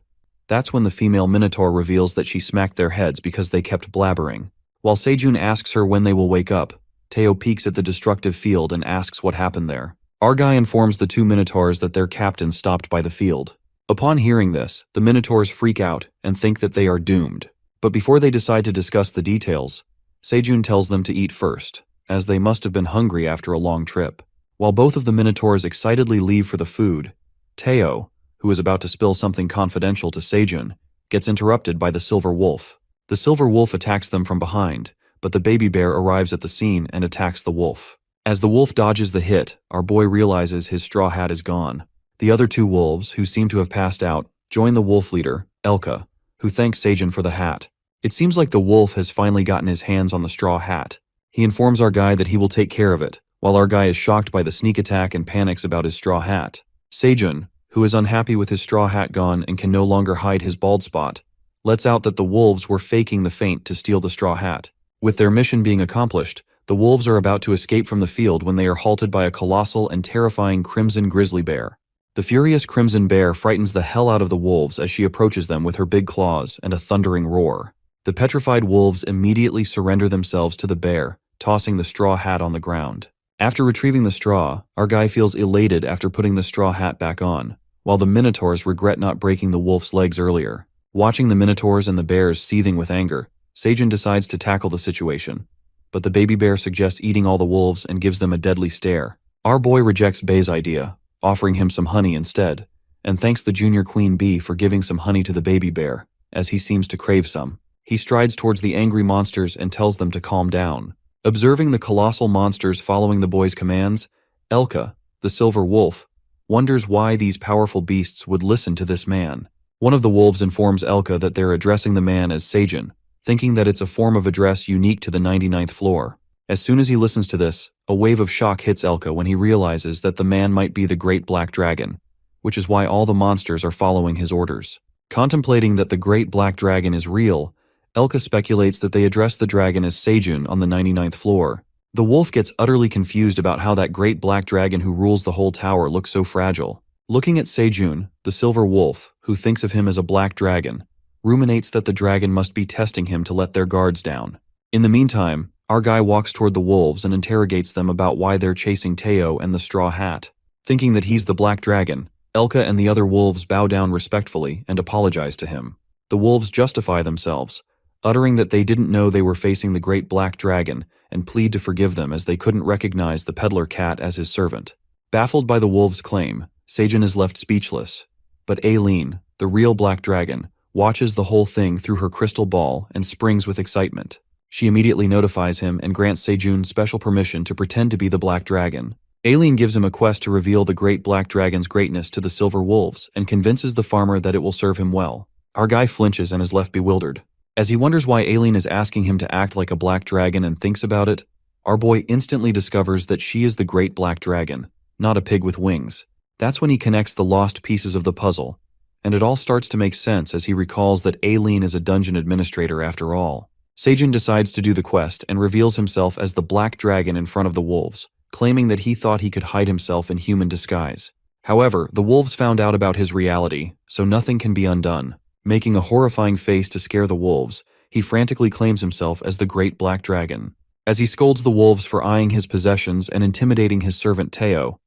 That's when the female minotaur reveals that she smacked their heads because they kept blabbering. While Sejun asks her when they will wake up, Teo peeks at the destructive field and asks what happened there. Our guy informs the two minotaurs that their captain stopped by the field. Upon hearing this, the minotaurs freak out and think that they are doomed. But before they decide to discuss the details, Sejun tells them to eat first, as they must have been hungry after a long trip. While both of the minotaurs excitedly leave for the food, Teo, who is about to spill something confidential to Sejun, gets interrupted by the silver wolf. The silver wolf attacks them from behind, but the baby bear arrives at the scene and attacks the wolf. As the wolf dodges the hit, our boy realizes his straw hat is gone. The other two wolves, who seem to have passed out, join the wolf leader, Elka, who thanks Sejun for the hat. It seems like the wolf has finally gotten his hands on the straw hat. He informs our guy that he will take care of it, while our guy is shocked by the sneak attack and panics about his straw hat. Sejun, who is unhappy with his straw hat gone and can no longer hide his bald spot, lets out that the wolves were faking the feint to steal the straw hat. With their mission being accomplished, the wolves are about to escape from the field when they are halted by a colossal and terrifying crimson grizzly bear. The furious crimson bear frightens the hell out of the wolves as she approaches them with her big claws and a thundering roar. The petrified wolves immediately surrender themselves to the bear, tossing the straw hat on the ground. After retrieving the straw, our guy feels elated after putting the straw hat back on, while the minotaurs regret not breaking the wolf's legs earlier. Watching the minotaurs and the bears seething with anger, Sejun decides to tackle the situation, but the baby bear suggests eating all the wolves and gives them a deadly stare. Our boy rejects Bae's idea, offering him some honey instead, and thanks the junior queen bee for giving some honey to the baby bear, as he seems to crave some. He strides towards the angry monsters and tells them to calm down. Observing the colossal monsters following the boy's commands, Elka, the silver wolf, wonders why these powerful beasts would listen to this man. One of the wolves informs Elka that they're addressing the man as Sejun, thinking that it's a form of address unique to the 99th floor. As soon as he listens to this, a wave of shock hits Elka when he realizes that the man might be the Great Black Dragon, which is why all the monsters are following his orders. Contemplating that the Great Black Dragon is real, Elka speculates that they address the dragon as Sejun on the 99th floor. The wolf gets utterly confused about how that Great Black Dragon who rules the whole tower looks so fragile. Looking at Sejun, the silver wolf, who thinks of him as a black dragon, ruminates that the dragon must be testing him to let their guards down. In the meantime, our guy walks toward the wolves and interrogates them about why they're chasing Teo and the straw hat. Thinking that he's the black dragon, Elka and the other wolves bow down respectfully and apologize to him. The wolves justify themselves, uttering that they didn't know they were facing the Great Black Dragon and plead to forgive them as they couldn't recognize the peddler cat as his servant. Baffled by the wolves' claim, Sejun is left speechless, but Aileen, the real Black Dragon, watches the whole thing through her crystal ball and springs with excitement. She immediately notifies him and grants Sejun special permission to pretend to be the Black Dragon. Aileen gives him a quest to reveal the Great Black Dragon's greatness to the Silver Wolves and convinces the farmer that it will serve him well. Our guy flinches and is left bewildered. As he wonders why Aileen is asking him to act like a black dragon and thinks about it, our boy instantly discovers that she is the Great Black Dragon, not a pig with wings. That's when he connects the lost pieces of the puzzle, and it all starts to make sense as he recalls that Aileen is a dungeon administrator after all. Sejun decides to do the quest and reveals himself as the Black Dragon in front of the wolves, claiming that he thought he could hide himself in human disguise. However, the wolves found out about his reality, so nothing can be undone. Making a horrifying face to scare the wolves, he frantically claims himself as the Great Black Dragon. As he scolds the wolves for eyeing his possessions and intimidating his servant Teo,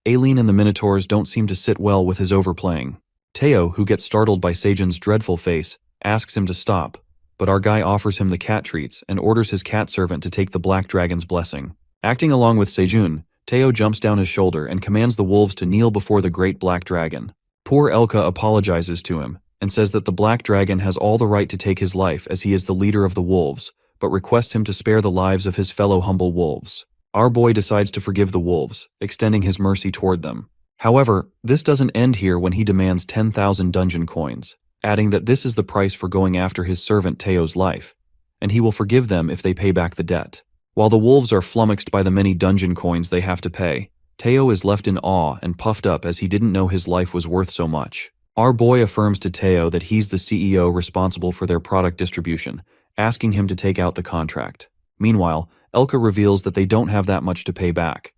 Aileen and the Minotaurs don't seem to sit well with his overplaying. Teo, who gets startled by Sejun's dreadful face, asks him to stop, but our guy offers him the cat treats and orders his cat servant to take the black dragon's blessing. Acting along with Sejun, Teo jumps down his shoulder and commands the wolves to kneel before the great black dragon. Poor Elka apologizes to him and says that the black dragon has all the right to take his life as he is the leader of the wolves, but requests him to spare the lives of his fellow humble wolves. Our boy decides to forgive the wolves, extending his mercy toward them. However, this doesn't end here when he demands 10,000 dungeon coins, adding that this is the price for going after his servant Teo's life, and he will forgive them if they pay back the debt. While the wolves are flummoxed by the many dungeon coins they have to pay, Teo is left in awe and puffed up as he didn't know his life was worth so much. Our boy affirms to Teo that he's the CEO responsible for their product distribution, asking him to take out the contract. Meanwhile, Elka reveals that they don't have that much to pay back.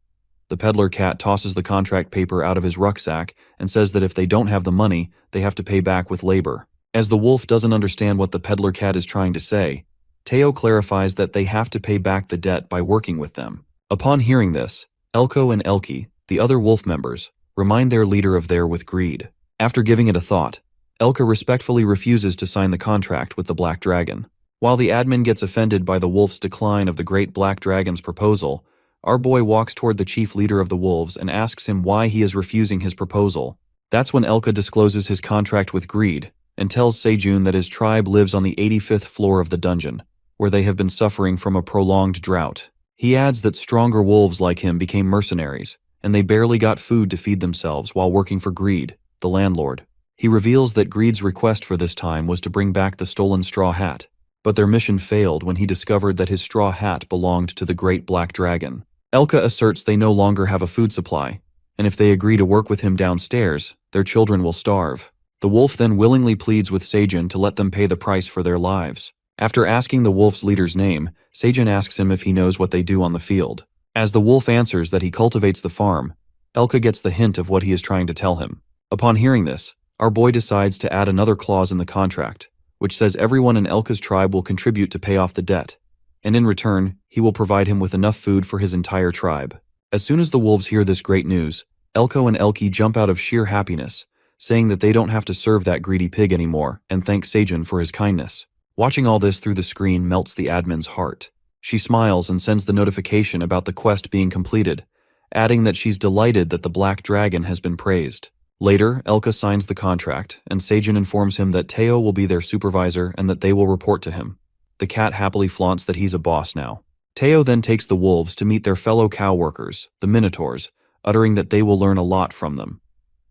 The peddler cat tosses the contract paper out of his rucksack and says that if they don't have the money, they have to pay back with labor. As the wolf doesn't understand what the peddler cat is trying to say, Teo clarifies that they have to pay back the debt by working with them. Upon hearing this, Elko and Elki, the other wolf members, remind their leader of their with greed. After giving it a thought, Elka respectfully refuses to sign the contract with the Black Dragon. While the admin gets offended by the wolf's decline of the great Black Dragon's proposal, our boy walks toward the chief leader of the wolves and asks him why he is refusing his proposal. That's when Elka discloses his contract with greed and tells Sejun that his tribe lives on the 85th floor of the dungeon, where they have been suffering from a prolonged drought. He adds that stronger wolves like him became mercenaries, and they barely got food to feed themselves while working for Greed, the landlord. He reveals that Greed's request for this time was to bring back the stolen straw hat, but their mission failed when he discovered that his straw hat belonged to the great Black Dragon. Elka asserts they no longer have a food supply, and if they agree to work with him downstairs, their children will starve. The wolf then willingly pleads with Sejun to let them pay the price for their lives. After asking the wolf's leader's name, Sejun asks him if he knows what they do on the field. As the wolf answers that he cultivates the farm, Elka gets the hint of what he is trying to tell him. Upon hearing this, our boy decides to add another clause in the contract, which says everyone in Elka's tribe will contribute to pay off the debt, and in return, he will provide him with enough food for his entire tribe. As soon as the wolves hear this great news, Elko and Elki jump out of sheer happiness, saying that they don't have to serve that greedy pig anymore, and thank Sejun for his kindness. Watching all this through the screen melts the admin's heart. She smiles and sends the notification about the quest being completed, adding that she's delighted that the Black Dragon has been praised. Later, Elka signs the contract, and Sejun informs him that Teo will be their supervisor and that they will report to him. The cat happily flaunts that he's a boss now. Teo then takes the wolves to meet their fellow cow workers, the Minotaurs, uttering that they will learn a lot from them.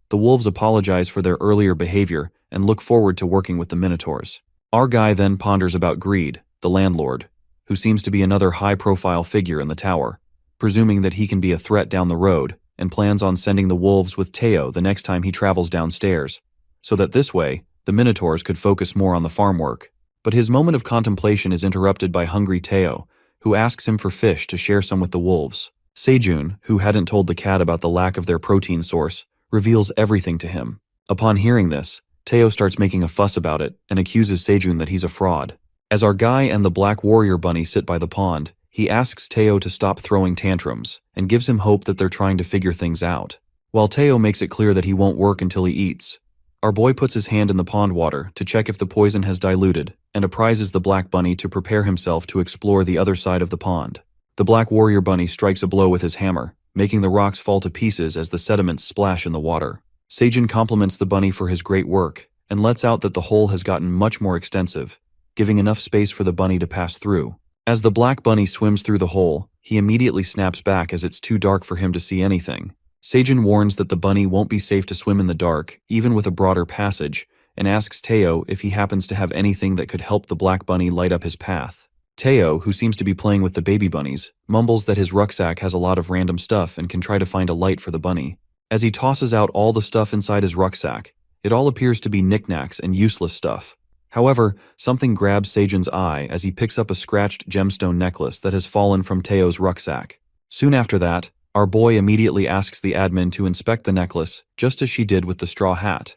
The wolves apologize for their earlier behavior and look forward to working with the Minotaurs. Our guy then ponders about Greed, the landlord, who seems to be another high-profile figure in the tower, presuming that he can be a threat down the road, and plans on sending the wolves with Teo the next time he travels downstairs, so that this way, the Minotaurs could focus more on the farm work. But his moment of contemplation is interrupted by hungry Teo, who asks him for fish to share some with the wolves. Sejun, who hadn't told the cat about the lack of their protein source, reveals everything to him. Upon hearing this, Teo starts making a fuss about it and accuses Sejun that he's a fraud. As our guy and the Black Warrior Bunny sit by the pond, he asks Teo to stop throwing tantrums and gives him hope that they're trying to figure things out. While Teo makes it clear that he won't work until he eats, our boy puts his hand in the pond water to check if the poison has diluted and apprises the Black Bunny to prepare himself to explore the other side of the pond. The Black Warrior Bunny strikes a blow with his hammer, making the rocks fall to pieces as the sediments splash in the water. Sejun compliments the bunny for his great work and lets out that the hole has gotten much more extensive, giving enough space for the bunny to pass through. As the Black Bunny swims through the hole, he immediately snaps back as it's too dark for him to see anything. Sejun warns that the bunny won't be safe to swim in the dark, even with a broader passage, and asks Teo if he happens to have anything that could help the Black Bunny light up his path. Teo, who seems to be playing with the baby bunnies, mumbles that his rucksack has a lot of random stuff and can try to find a light for the bunny. As he tosses out all the stuff inside his rucksack, it all appears to be knickknacks and useless stuff. However, something grabs Sejun's eye as he picks up a scratched gemstone necklace that has fallen from Teo's rucksack. Soon after that, our boy immediately asks the admin to inspect the necklace, just as she did with the straw hat.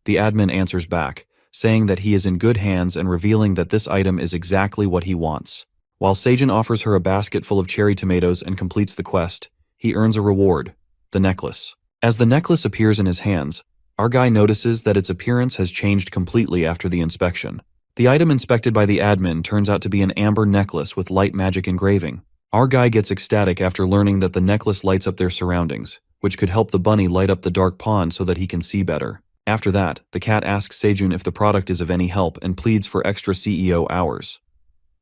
The admin answers back, saying that he is in good hands and revealing that this item is exactly what he wants. While Sejun offers her a basket full of cherry tomatoes and completes the quest, he earns a reward, the necklace. As the necklace appears in his hands, Our guy notices that its appearance has changed completely after the inspection. The item inspected by the admin turns out to be an amber necklace with light magic engraving. Our guy gets ecstatic after learning that the necklace lights up their surroundings, which could help the bunny light up the dark pond so that he can see better. After that, the cat asks Sejun if the product is of any help and pleads for extra CEO hours.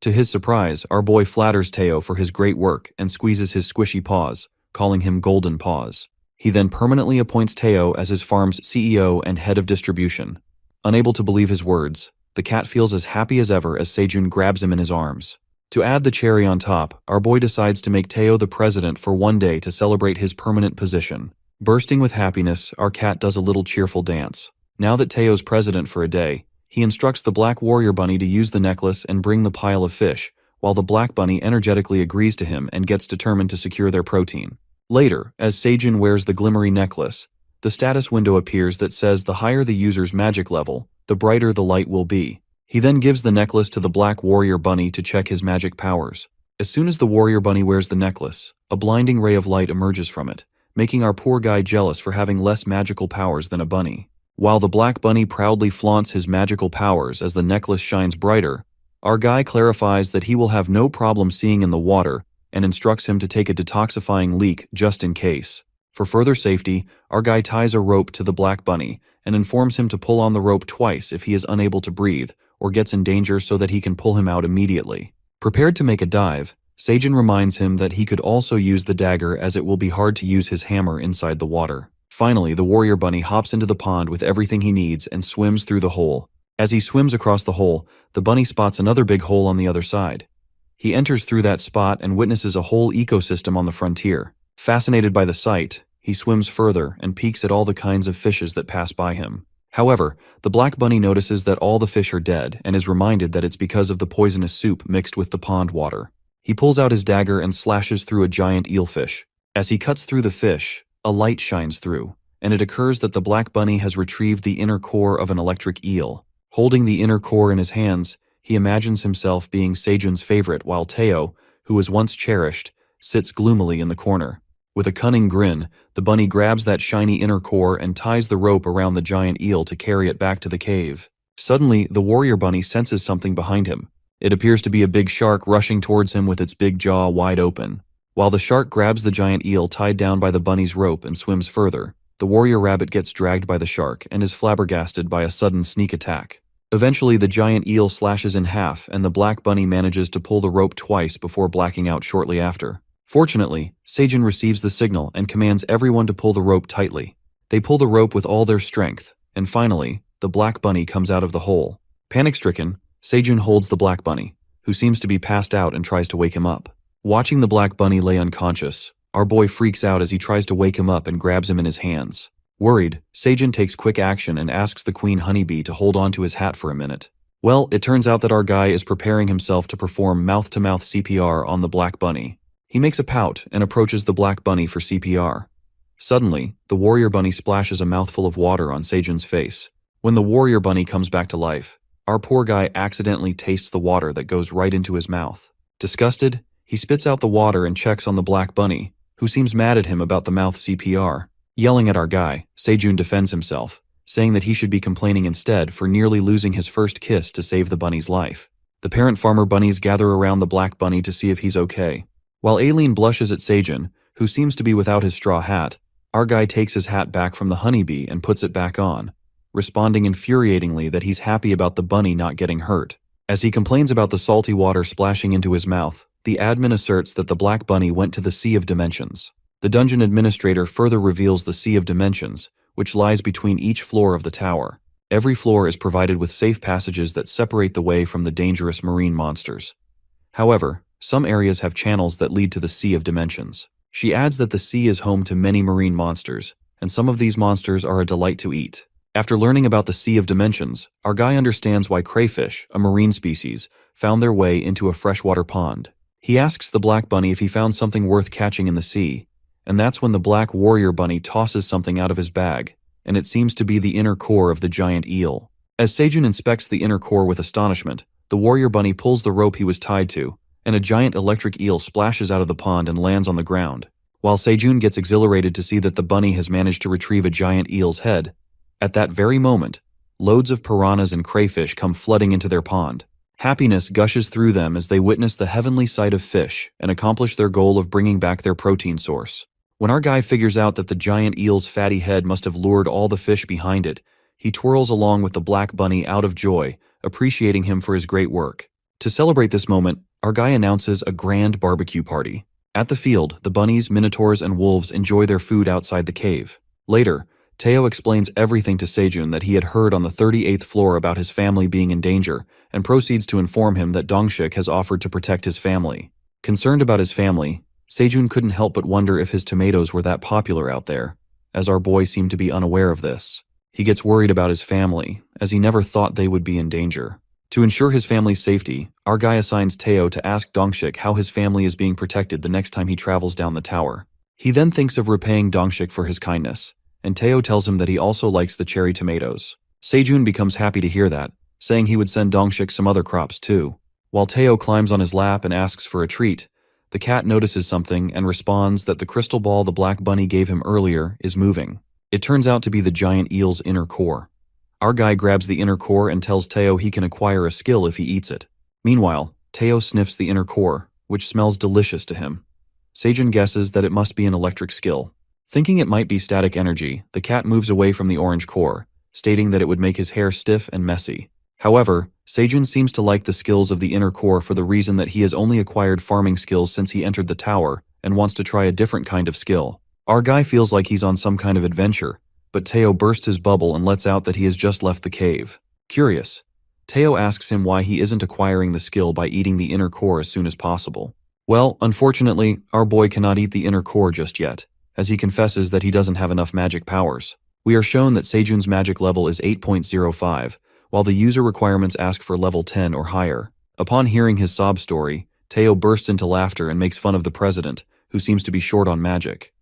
To his surprise, our boy flatters Teo for his great work and squeezes his squishy paws, calling him Golden Paws. He then permanently appoints Teo as his farm's CEO and head of distribution. Unable to believe his words, the cat feels as happy as ever as Sejun grabs him in his arms. To add the cherry on top, our boy decides to make Teo the president for one day to celebrate his permanent position. Bursting with happiness, our cat does a little cheerful dance. Now that Teo's president for a day, he instructs the Black Warrior Bunny to use the necklace and bring the pile of fish, while the Black Bunny energetically agrees to him and gets determined to secure their protein. Later, as Sejun wears the glimmery necklace, the status window appears that says the higher the user's magic level, the brighter the light will be. He then gives the necklace to the Black Warrior Bunny to check his magic powers. As soon as the Warrior Bunny wears the necklace, a blinding ray of light emerges from it, making our poor guy jealous for having less magical powers than a bunny. While the Black Bunny proudly flaunts his magical powers as the necklace shines brighter, our guy clarifies that he will have no problem seeing in the water and instructs him to take a detoxifying leak just in case. For further safety, our guy ties a rope to the Black Bunny and informs him to pull on the rope twice if he is unable to breathe or gets in danger so that he can pull him out immediately. Prepared to make a dive, Sejun reminds him that he could also use the dagger as it will be hard to use his hammer inside the water. Finally, the Warrior Bunny hops into the pond with everything he needs and swims through the hole. As he swims across the hole, the bunny spots another big hole on the other side. He enters through that spot and witnesses a whole ecosystem on the frontier. Fascinated by the sight, he swims further and peeks at all the kinds of fishes that pass by him. However, the Black Bunny notices that all the fish are dead and is reminded that it's because of the poisonous soup mixed with the pond water. He pulls out his dagger and slashes through a giant eelfish. As he cuts through the fish, a light shines through, and it occurs that the Black Bunny has retrieved the inner core of an electric eel. Holding the inner core in his hands, he imagines himself being Sejun's favorite while Teo, who was once cherished, sits gloomily in the corner. With a cunning grin, the bunny grabs that shiny inner core and ties the rope around the giant eel to carry it back to the cave. Suddenly, the Warrior Bunny senses something behind him. It appears to be a big shark rushing towards him with its big jaw wide open. While the shark grabs the giant eel tied down by the bunny's rope and swims further, the warrior rabbit gets dragged by the shark and is flabbergasted by a sudden sneak attack. Eventually, the giant eel slashes in half and the Black Bunny manages to pull the rope twice before blacking out shortly after. Fortunately, Sejun receives the signal and commands everyone to pull the rope tightly. They pull the rope with all their strength, and finally, the Black Bunny comes out of the hole. Panic-stricken, Sejun holds the Black Bunny, who seems to be passed out and tries to wake him up. Watching the Black Bunny lay unconscious, our boy freaks out as he tries to wake him up and grabs him in his hands. Worried, Sejun takes quick action and asks the Queen Honeybee to hold on to his hat for a minute. Well, it turns out that our guy is preparing himself to perform mouth-to-mouth CPR on the Black Bunny. He makes a pout and approaches the Black Bunny for CPR. Suddenly, the Warrior Bunny splashes a mouthful of water on Sejun's face. When the Warrior Bunny comes back to life, our poor guy accidentally tastes the water that goes right into his mouth. Disgusted, he spits out the water and checks on the Black Bunny, who seems mad at him about the mouth CPR. Yelling at our guy, Sejun defends himself, saying that he should be complaining instead for nearly losing his first kiss to save the bunny's life. The parent farmer bunnies gather around the Black Bunny to see if he's okay. While Aileen blushes at Sejun, who seems to be without his straw hat, our guy takes his hat back from the honeybee and puts it back on, responding infuriatingly that he's happy about the bunny not getting hurt. As he complains about the salty water splashing into his mouth, the admin asserts that the Black Bunny went to the Sea of Dimensions. The dungeon administrator further reveals the Sea of Dimensions, which lies between each floor of the tower. Every floor is provided with safe passages that separate the way from the dangerous marine monsters. However, some areas have channels that lead to the Sea of Dimensions. She adds that the sea is home to many marine monsters, and some of these monsters are a delight to eat. After learning about the Sea of Dimensions, our guy understands why crayfish, a marine species, found their way into a freshwater pond. He asks the Black Bunny if he found something worth catching in the sea, and that's when the Black Warrior Bunny tosses something out of his bag, and it seems to be the inner core of the giant eel. As Sejun inspects the inner core with astonishment, the Warrior Bunny pulls the rope he was tied to, and a giant electric eel splashes out of the pond and lands on the ground. While Sejun gets exhilarated to see that the bunny has managed to retrieve a giant eel's head, At that very moment, loads of piranhas and crayfish come flooding into their pond. Happiness gushes through them as they witness the heavenly sight of fish and accomplish their goal of bringing back their protein source. When our guy figures out that the giant eel's fatty head must have lured all the fish behind it, he twirls along with the black bunny out of joy, appreciating him for his great work. To celebrate this moment, our guy announces a grand barbecue party. At the field, the bunnies, minotaurs, and wolves enjoy their food outside the cave. Later, Teo explains everything to Sejun that he had heard on the 38th floor about his family being in danger, and proceeds to inform him that Dongshik has offered to protect his family. Concerned about his family, Sejun couldn't help but wonder if his tomatoes were that popular out there, as our boy seemed to be unaware of this. He gets worried about his family, as he never thought they would be in danger. To ensure his family's safety, our guy assigns Teo to ask Dongshik how his family is being protected the next time he travels down the tower. He then thinks of repaying Dongshik for his kindness, and Teo tells him that he also likes the cherry tomatoes. Sejun becomes happy to hear that, saying he would send Dongshik some other crops too. While Teo climbs on his lap and asks for a treat, the cat notices something and responds that the crystal ball the black bunny gave him earlier is moving. It turns out to be the giant eel's inner core. Our guy grabs the inner core and tells Teo he can acquire a skill if he eats it. Meanwhile, Teo sniffs the inner core, which smells delicious to him. Sejun guesses that it must be an electric skill. Thinking it might be static energy, the cat moves away from the orange core, stating that it would make his hair stiff and messy. However, Sejun seems to like the skills of the inner core for the reason that he has only acquired farming skills since he entered the tower and wants to try a different kind of skill. Our guy feels like he's on some kind of adventure, but Teo bursts his bubble and lets out that he has just left the cave. Curious, Teo asks him why he isn't acquiring the skill by eating the inner core as soon as possible. Well, unfortunately, our boy cannot eat the inner core just yet, as he confesses that he doesn't have enough magic powers. We are shown that Sejun's magic level is 8.05, while the user requirements ask for level 10 or higher. Upon hearing his sob story, Teo bursts into laughter and makes fun of the president, who seems to be short on magic.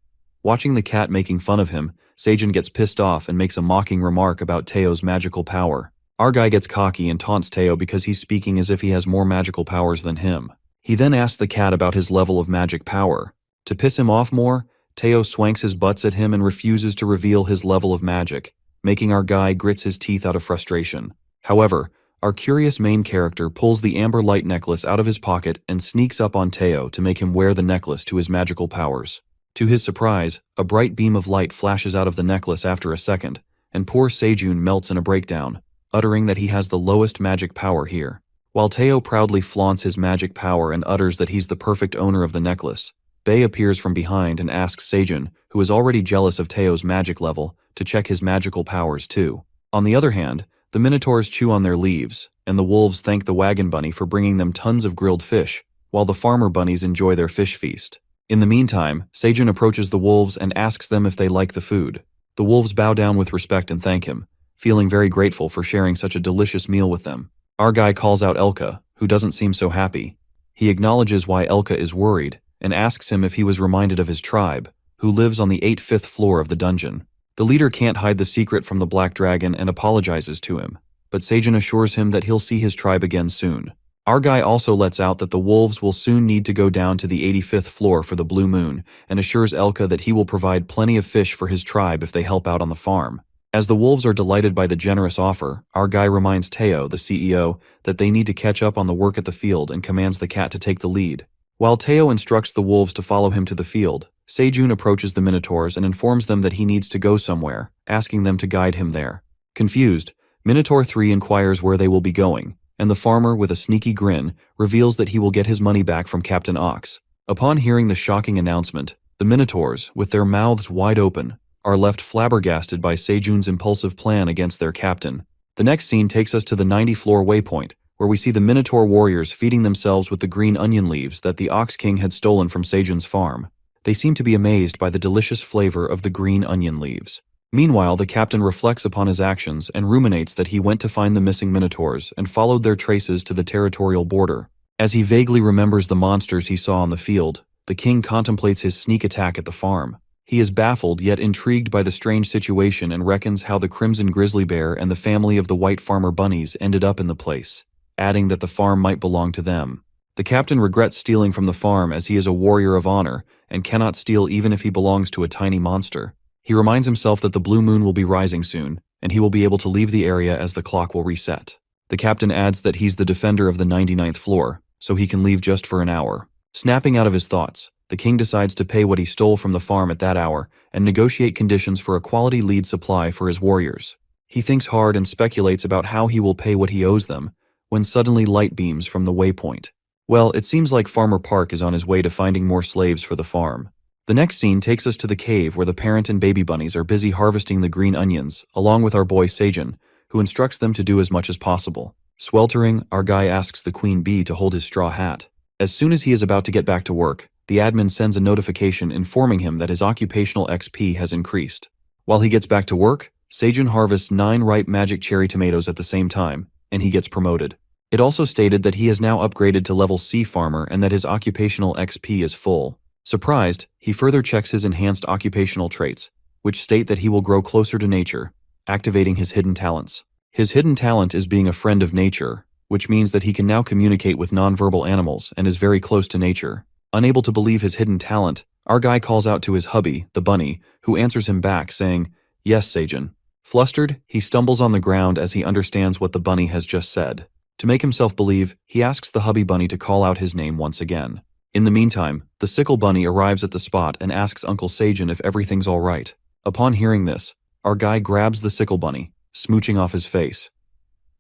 Watching the cat making fun of him, Sejun gets pissed off and makes a mocking remark about Teo's magical power. Our guy gets cocky and taunts Teo because he's speaking as if he has more magical powers than him. He then asks the cat about his level of magic power. To piss him off more, Teo swanks his butts at him and refuses to reveal his level of magic, making our guy grits his teeth out of frustration. However, our curious main character pulls the amber light necklace out of his pocket and sneaks up on Teo to make him wear the necklace to his magical powers. To his surprise, a bright beam of light flashes out of the necklace after a second, and poor Sejun melts in a breakdown, uttering that he has the lowest magic power here. While Teo proudly flaunts his magic power and utters that he's the perfect owner of the necklace, Bae appears from behind and asks Sejun, who is already jealous of Teo's magic level, to check his magical powers too. On the other hand, the minotaurs chew on their leaves, and the wolves thank the wagon bunny for bringing them tons of grilled fish, while the farmer bunnies enjoy their fish feast. In the meantime, Sejun approaches the wolves and asks them if they like the food. The wolves bow down with respect and thank him, feeling very grateful for sharing such a delicious meal with them. Our guy calls out Elka, who doesn't seem so happy. He acknowledges why Elka is worried, and asks him if he was reminded of his tribe, who lives on the 85th floor of the dungeon. The leader can't hide the secret from the Black Dragon and apologizes to him, but Sejun assures him that he'll see his tribe again soon. Our guy also lets out that the wolves will soon need to go down to the 85th floor for the blue moon, and assures Elka that he will provide plenty of fish for his tribe if they help out on the farm. As the wolves are delighted by the generous offer, our guy reminds Teo, the CEO, that they need to catch up on the work at the field and commands the cat to take the lead. While Teo instructs the wolves to follow him to the field, Sejun approaches the minotaurs and informs them that he needs to go somewhere, asking them to guide him there. Confused, Minotaur 3 inquires where they will be going, and the farmer, with a sneaky grin, reveals that he will get his money back from Captain Ox. Upon hearing the shocking announcement, the minotaurs, with their mouths wide open, are left flabbergasted by Sejun's impulsive plan against their captain. The next scene takes us to the 90th floor waypoint, where we see the Minotaur warriors feeding themselves with the green onion leaves that the Ox King had stolen from Sejun's farm. They seem to be amazed by the delicious flavor of the green onion leaves. Meanwhile, the captain reflects upon his actions and ruminates that he went to find the missing Minotaurs and followed their traces to the territorial border. As he vaguely remembers the monsters he saw on the field, the king contemplates his sneak attack at the farm. He is baffled yet intrigued by the strange situation and reckons how the Crimson Grizzly Bear and the family of the White Farmer Bunnies ended up in the place, adding that the farm might belong to them. The captain regrets stealing from the farm as he is a warrior of honor and cannot steal even if he belongs to a tiny monster. He reminds himself that the blue moon will be rising soon, and he will be able to leave the area as the clock will reset. The captain adds that he's the defender of the 99th floor, so he can leave just for an hour. Snapping out of his thoughts, the king decides to pay what he stole from the farm at that hour and negotiate conditions for a quality lead supply for his warriors. He thinks hard and speculates about how he will pay what he owes them, when suddenly light beams from the waypoint. Well, it seems like Farmer Park is on his way to finding more slaves for the farm. The next scene takes us to the cave where the parent and baby bunnies are busy harvesting the green onions, along with our boy Seijun, who instructs them to do as much as possible. Sweltering, our guy asks the queen bee to hold his straw hat. As soon as he is about to get back to work, the admin sends a notification informing him that his occupational XP has increased. While he gets back to work, Seijun harvests 9 ripe magic cherry tomatoes at the same time, and he gets promoted. It also stated that he has now upgraded to level C farmer and that his occupational XP is full. Surprised, he further checks his enhanced occupational traits, which state that he will grow closer to nature, activating his hidden talents. His hidden talent is being a friend of nature, which means that he can now communicate with nonverbal animals and is very close to nature. Unable to believe his hidden talent, our guy calls out to his hubby, the bunny, who answers him back saying, "Yes, Seijun." Flustered, he stumbles on the ground as he understands what the bunny has just said. To make himself believe, he asks the hubby bunny to call out his name once again. In the meantime, the sickle bunny arrives at the spot and asks Uncle Seijun if everything's all right. Upon hearing this, our guy grabs the sickle bunny, smooching off his face.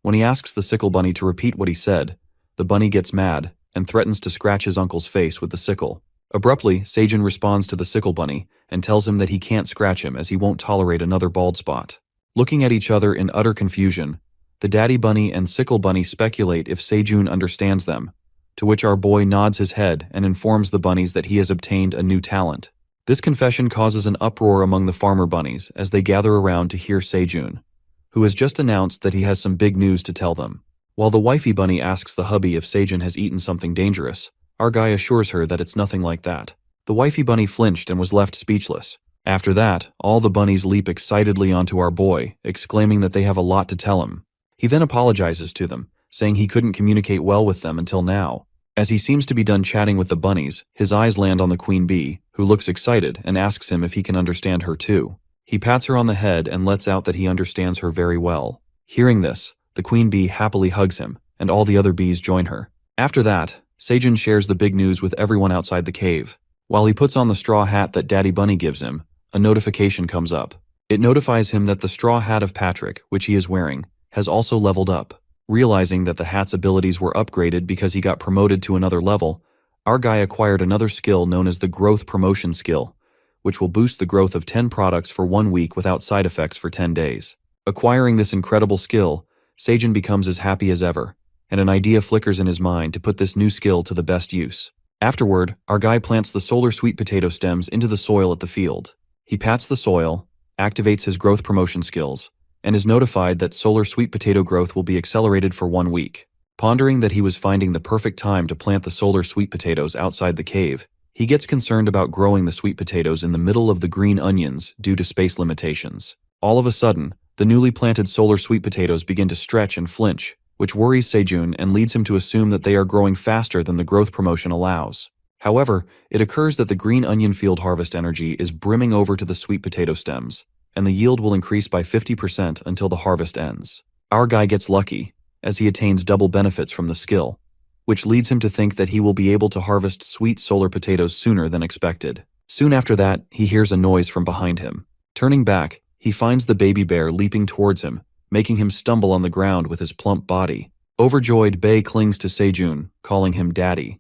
When he asks the sickle bunny to repeat what he said, the bunny gets mad and threatens to scratch his uncle's face with the sickle. Abruptly, Seijun responds to the sickle bunny and tells him that he can't scratch him as he won't tolerate another bald spot. Looking at each other in utter confusion, the daddy bunny and sickle bunny speculate if Seijun understands them, to which our boy nods his head and informs the bunnies that he has obtained a new talent. This confession causes an uproar among the farmer bunnies as they gather around to hear Seijun, who has just announced that he has some big news to tell them. While the wifey bunny asks the hubby if Seijun has eaten something dangerous, our guy assures her that it's nothing like that. The wifey bunny flinched and was left speechless. After that, all the bunnies leap excitedly onto our boy, exclaiming that they have a lot to tell him. He then apologizes to them, saying he couldn't communicate well with them until now. As he seems to be done chatting with the bunnies, his eyes land on the queen bee, who looks excited and asks him if he can understand her too. He pats her on the head and lets out that he understands her very well. Hearing this, the queen bee happily hugs him, and all the other bees join her. After that, Seijun shares the big news with everyone outside the cave. While he puts on the straw hat that Daddy Bunny gives him, a notification comes up. It notifies him that the straw hat of Patrick, which he is wearing, has also leveled up. Realizing that the hat's abilities were upgraded because he got promoted to another level, our guy acquired another skill known as the Growth Promotion skill, which will boost the growth of 10 products for 1 week without side effects for 10 days. Acquiring this incredible skill, Seijun becomes as happy as ever, and an idea flickers in his mind to put this new skill to the best use. Afterward, our guy plants the solar sweet potato stems into the soil at the field. He pats the soil, activates his growth promotion skills, and is notified that solar sweet potato growth will be accelerated for 1 week. Pondering that he was finding the perfect time to plant the solar sweet potatoes outside the cave, he gets concerned about growing the sweet potatoes in the middle of the green onions due to space limitations. All of a sudden, the newly planted solar sweet potatoes begin to stretch and flinch, which worries Seijun and leads him to assume that they are growing faster than the growth promotion allows. However, it occurs that the green onion field harvest energy is brimming over to the sweet potato stems, and the yield will increase by 50% until the harvest ends. Our guy gets lucky, as he attains double benefits from the skill, which leads him to think that he will be able to harvest sweet solar potatoes sooner than expected. Soon after that, he hears a noise from behind him. Turning back, he finds the baby bear leaping towards him, making him stumble on the ground with his plump body. Overjoyed, Bei clings to Seijun, calling him daddy.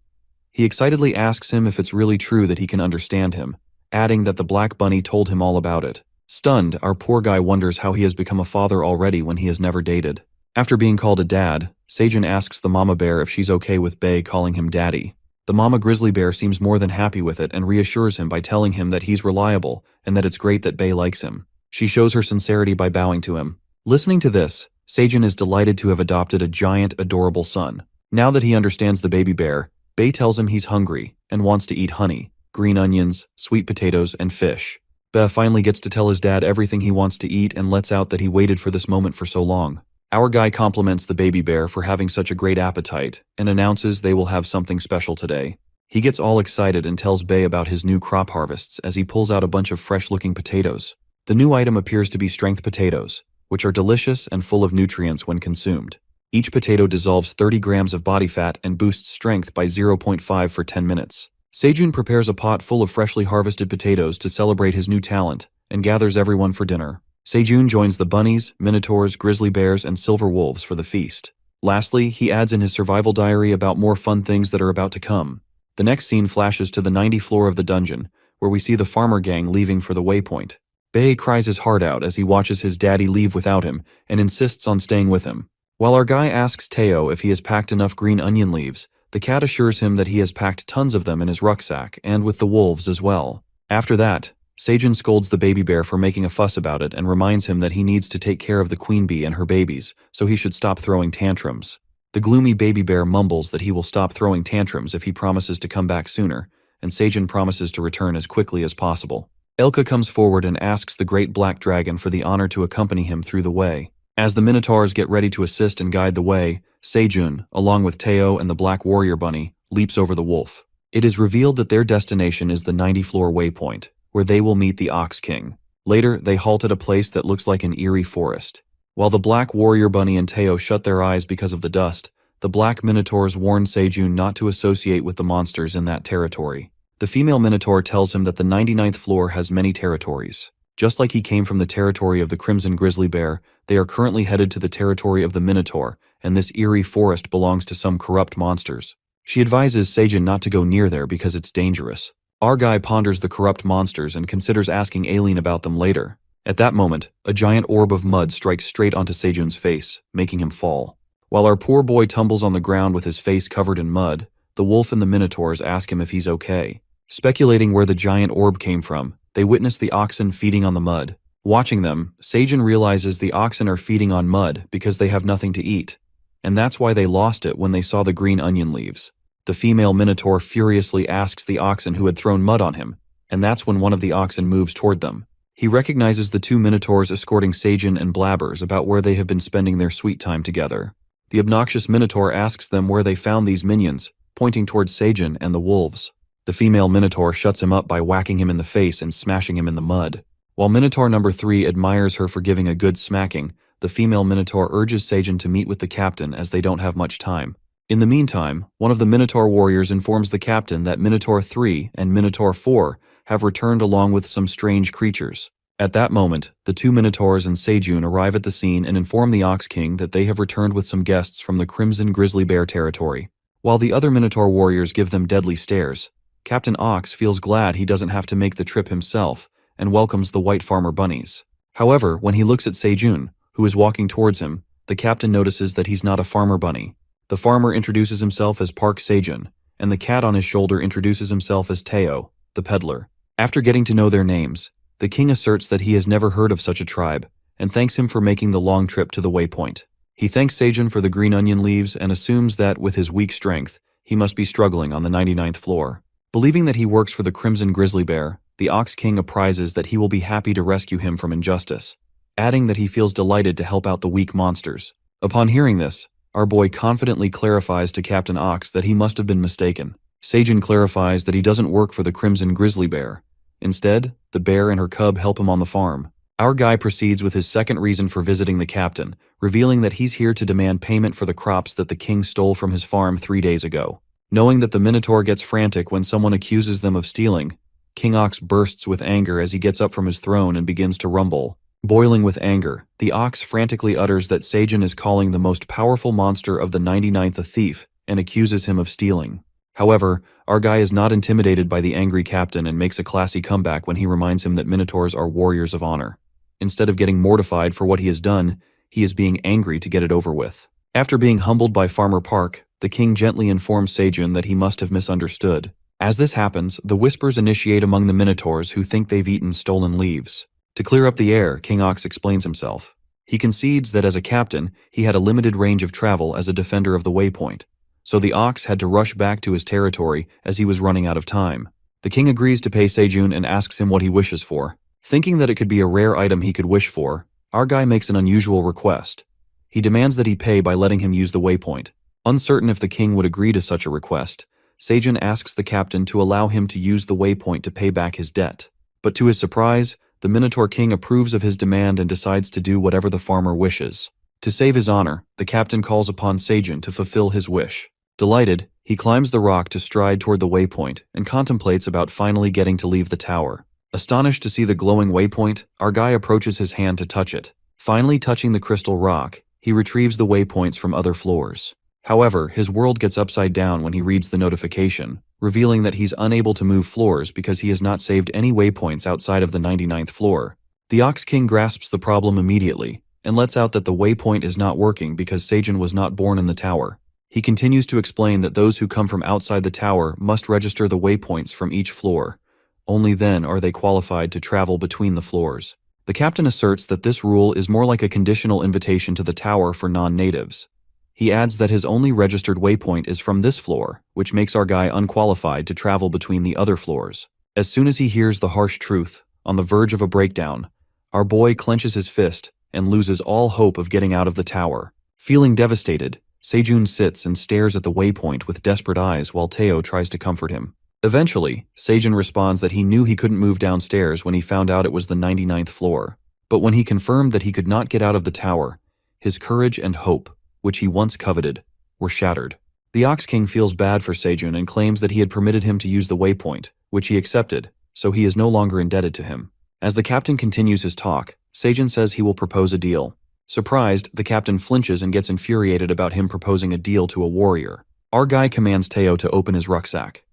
He excitedly asks him if it's really true that he can understand him, adding that the black bunny told him all about it. Stunned, our poor guy wonders how he has become a father already when he has never dated. After being called a dad, Seijun asks the mama bear if she's okay with Bei calling him daddy. The mama grizzly bear seems more than happy with it and reassures him by telling him that he's reliable and that it's great that Bei likes him. She shows her sincerity by bowing to him. Listening to this, Seijun is delighted to have adopted a giant, adorable son. Now that he understands the baby bear, Bei tells him he's hungry and wants to eat honey, green onions, sweet potatoes, and fish. Bei finally gets to tell his dad everything he wants to eat and lets out that he waited for this moment for so long. Our guy compliments the baby bear for having such a great appetite and announces they will have something special today. He gets all excited and tells Bei about his new crop harvests as he pulls out a bunch of fresh-looking potatoes. The new item appears to be strength potatoes, which are delicious and full of nutrients when consumed. Each potato dissolves 30 grams of body fat and boosts strength by 0.5 for 10 minutes. Sejun prepares a pot full of freshly harvested potatoes to celebrate his new talent and gathers everyone for dinner. Sejun joins the bunnies, minotaurs, grizzly bears, and silver wolves for the feast. Lastly, he adds in his survival diary about more fun things that are about to come. The next scene flashes to the 90th floor of the dungeon, where we see the farmer gang leaving for the waypoint. Bae cries his heart out as he watches his daddy leave without him and insists on staying with him. While our guy asks Teo if he has packed enough green onion leaves, the cat assures him that he has packed tons of them in his rucksack and with the wolves as well. After that, Sejun scolds the baby bear for making a fuss about it and reminds him that he needs to take care of the queen bee and her babies, so he should stop throwing tantrums. The gloomy baby bear mumbles that he will stop throwing tantrums if he promises to come back sooner, and Sejun promises to return as quickly as possible. Elka comes forward and asks the great black dragon for the honor to accompany him through the way. As the minotaurs get ready to assist and guide the way, Sejun, along with Teo and the black warrior bunny, leaps over the wolf. It is revealed that their destination is the 90th floor waypoint, where they will meet the Ox King. Later, they halt at a place that looks like an eerie forest. While the black warrior bunny and Teo shut their eyes because of the dust, the black minotaurs warn Sejun not to associate with the monsters in that territory. The female minotaur tells him that the 99th floor has many territories. Just like he came from the territory of the crimson grizzly bear, they are currently headed to the territory of the minotaur, and this eerie forest belongs to some corrupt monsters. She advises Sejun not to go near there because it's dangerous. Our guy ponders the corrupt monsters and considers asking Aileen about them later. At that moment, a giant orb of mud strikes straight onto Sejun's face, making him fall. While our poor boy tumbles on the ground with his face covered in mud, the wolf and the minotaurs ask him if he's okay. Speculating where the giant orb came from, they witness the oxen feeding on the mud. Watching them, Sejun realizes the oxen are feeding on mud because they have nothing to eat, and that's why they lost it when they saw the green onion leaves. The female minotaur furiously asks the oxen who had thrown mud on him, and that's when one of the oxen moves toward them. He recognizes the two minotaurs escorting Sejun and blabbers about where they have been spending their sweet time together. The obnoxious minotaur asks them where they found these minions, pointing towards Sejun and the wolves. The female minotaur shuts him up by whacking him in the face and smashing him in the mud. While minotaur number 3 admires her for giving a good smacking, the female minotaur urges Sejun to meet with the captain as they don't have much time. In the meantime, one of the Minotaur warriors informs the captain that Minotaur 3 and Minotaur 4 have returned along with some strange creatures. At that moment, the two Minotaurs and Sejun arrive at the scene and inform the Ox King that they have returned with some guests from the Crimson Grizzly Bear territory. While the other Minotaur warriors give them deadly stares, Captain Ox feels glad he doesn't have to make the trip himself and welcomes the white farmer bunnies. However, when he looks at Sejun, who is walking towards him, the captain notices that he's not a farmer bunny. The farmer introduces himself as Park Sejun, and the cat on his shoulder introduces himself as Teo, the peddler. After getting to know their names, the king asserts that he has never heard of such a tribe, and thanks him for making the long trip to the waypoint. He thanks Sejun for the green onion leaves and assumes that, with his weak strength, he must be struggling on the 99th floor. Believing that he works for the Crimson Grizzly Bear, the Ox King apprises that he will be happy to rescue him from injustice, adding that he feels delighted to help out the weak monsters. Upon hearing this, our boy confidently clarifies to Captain Ox that he must have been mistaken. Sejun clarifies that he doesn't work for the Crimson Grizzly Bear. Instead, the bear and her cub help him on the farm. Our guy proceeds with his second reason for visiting the captain, revealing that he's here to demand payment for the crops that the king stole from his farm 3 days ago. Knowing that the Minotaur gets frantic when someone accuses them of stealing, King Ox bursts with anger as he gets up from his throne and begins to rumble. Boiling with anger, the ox frantically utters that Sejun is calling the most powerful monster of the 99th a thief and accuses him of stealing. However, our guy is not intimidated by the angry captain and makes a classy comeback when he reminds him that Minotaurs are warriors of honor. Instead of getting mortified for what he has done, he is being angry to get it over with. After being humbled by Farmer Park, the king gently informs Sejun that he must have misunderstood. As this happens, the whispers initiate among the Minotaurs who think they've eaten stolen leaves. To clear up the air, King Ox explains himself. He concedes that as a captain, he had a limited range of travel as a defender of the waypoint, so the ox had to rush back to his territory as he was running out of time. The king agrees to pay Sejun and asks him what he wishes for. Thinking that it could be a rare item he could wish for, our guy makes an unusual request. He demands that he pay by letting him use the waypoint. Uncertain if the king would agree to such a request, Sejun asks the captain to allow him to use the waypoint to pay back his debt. But to his surprise, The Minotaur King approves of his demand and decides to do whatever the farmer wishes. To save his honor, the captain calls upon Seijun to fulfill his wish. Delighted, he climbs the rock to stride toward the waypoint and contemplates about finally getting to leave the tower. Astonished to see the glowing waypoint, our guy approaches his hand to touch it. Finally touching the crystal rock, he retrieves the waypoints from other floors. However, his world gets upside down when he reads the notification, revealing that he's unable to move floors because he has not saved any waypoints outside of the 99th floor. The Ox King grasps the problem immediately, and lets out that the waypoint is not working because Seijun was not born in the tower. He continues to explain that those who come from outside the tower must register the waypoints from each floor. Only then are they qualified to travel between the floors. The captain asserts that this rule is more like a conditional invitation to the tower for non-natives. He adds that his only registered waypoint is from this floor, which makes our guy unqualified to travel between the other floors. As soon as he hears the harsh truth, on the verge of a breakdown, our boy clenches his fist and loses all hope of getting out of the tower. Feeling devastated, Seijun sits and stares at the waypoint with desperate eyes while Teo tries to comfort him. Eventually, Seijun responds that he knew he couldn't move downstairs when he found out it was the 99th floor. But when he confirmed that he could not get out of the tower, his courage and hope, which he once coveted, were shattered. The Ox King feels bad for Seijun and claims that he had permitted him to use the waypoint, which he accepted, so he is no longer indebted to him. As the captain continues his talk, Seijun says he will propose a deal. Surprised, the captain flinches and gets infuriated about him proposing a deal to a warrior. Our guy commands Teo to open his rucksack.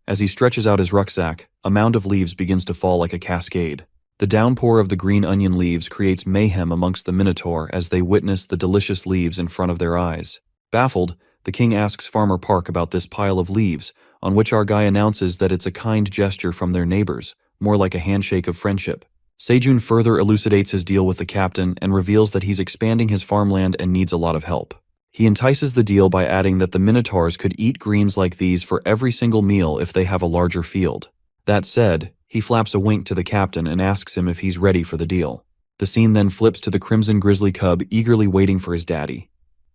As he stretches out his rucksack, a mound of leaves begins to fall like a cascade. The downpour of the green onion leaves creates mayhem amongst the Minotaur as they witness the delicious leaves in front of their eyes. Baffled, the king asks Farmer Park about this pile of leaves, on which our guy announces that it's a kind gesture from their neighbors, more like a handshake of friendship. Seijun further elucidates his deal with the captain and reveals that he's expanding his farmland and needs a lot of help. He entices the deal by adding that the Minotaurs could eat greens like these for every single meal if they have a larger field. That said, he flaps a wink to the captain and asks him if he's ready for the deal. The scene then flips to the crimson grizzly cub eagerly waiting for his daddy.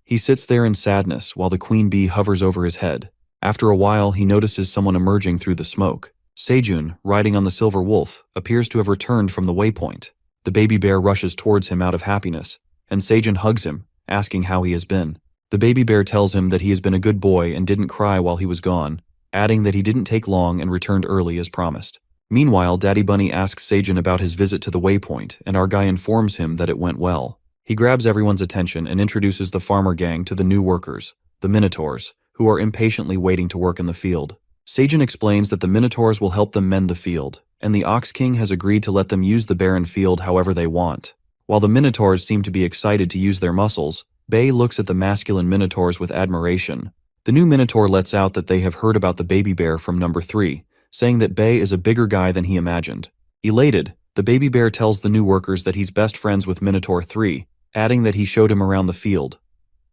He sits there in sadness while the queen bee hovers over his head. After a while, he notices someone emerging through the smoke. Seijun, riding on the silver wolf, appears to have returned from the waypoint. The baby bear rushes towards him out of happiness, and Seijun hugs him, asking how he has been. The baby bear tells him that he has been a good boy and didn't cry while he was gone, adding that he didn't take long and returned early as promised. Meanwhile, Daddy Bunny asks Seijun about his visit to the waypoint, and our guy informs him that it went well. He grabs everyone's attention and introduces the farmer gang to the new workers, the Minotaurs, who are impatiently waiting to work in the field. Seijun explains that the Minotaurs will help them mend the field, and the Ox King has agreed to let them use the barren field however they want. While the Minotaurs seem to be excited to use their muscles, Bay looks at the masculine Minotaurs with admiration. The new Minotaur lets out that they have heard about the baby bear from number 3, saying that Bay is a bigger guy than he imagined. Elated, the baby bear tells the new workers that he's best friends with Minotaur 3, adding that he showed him around the field.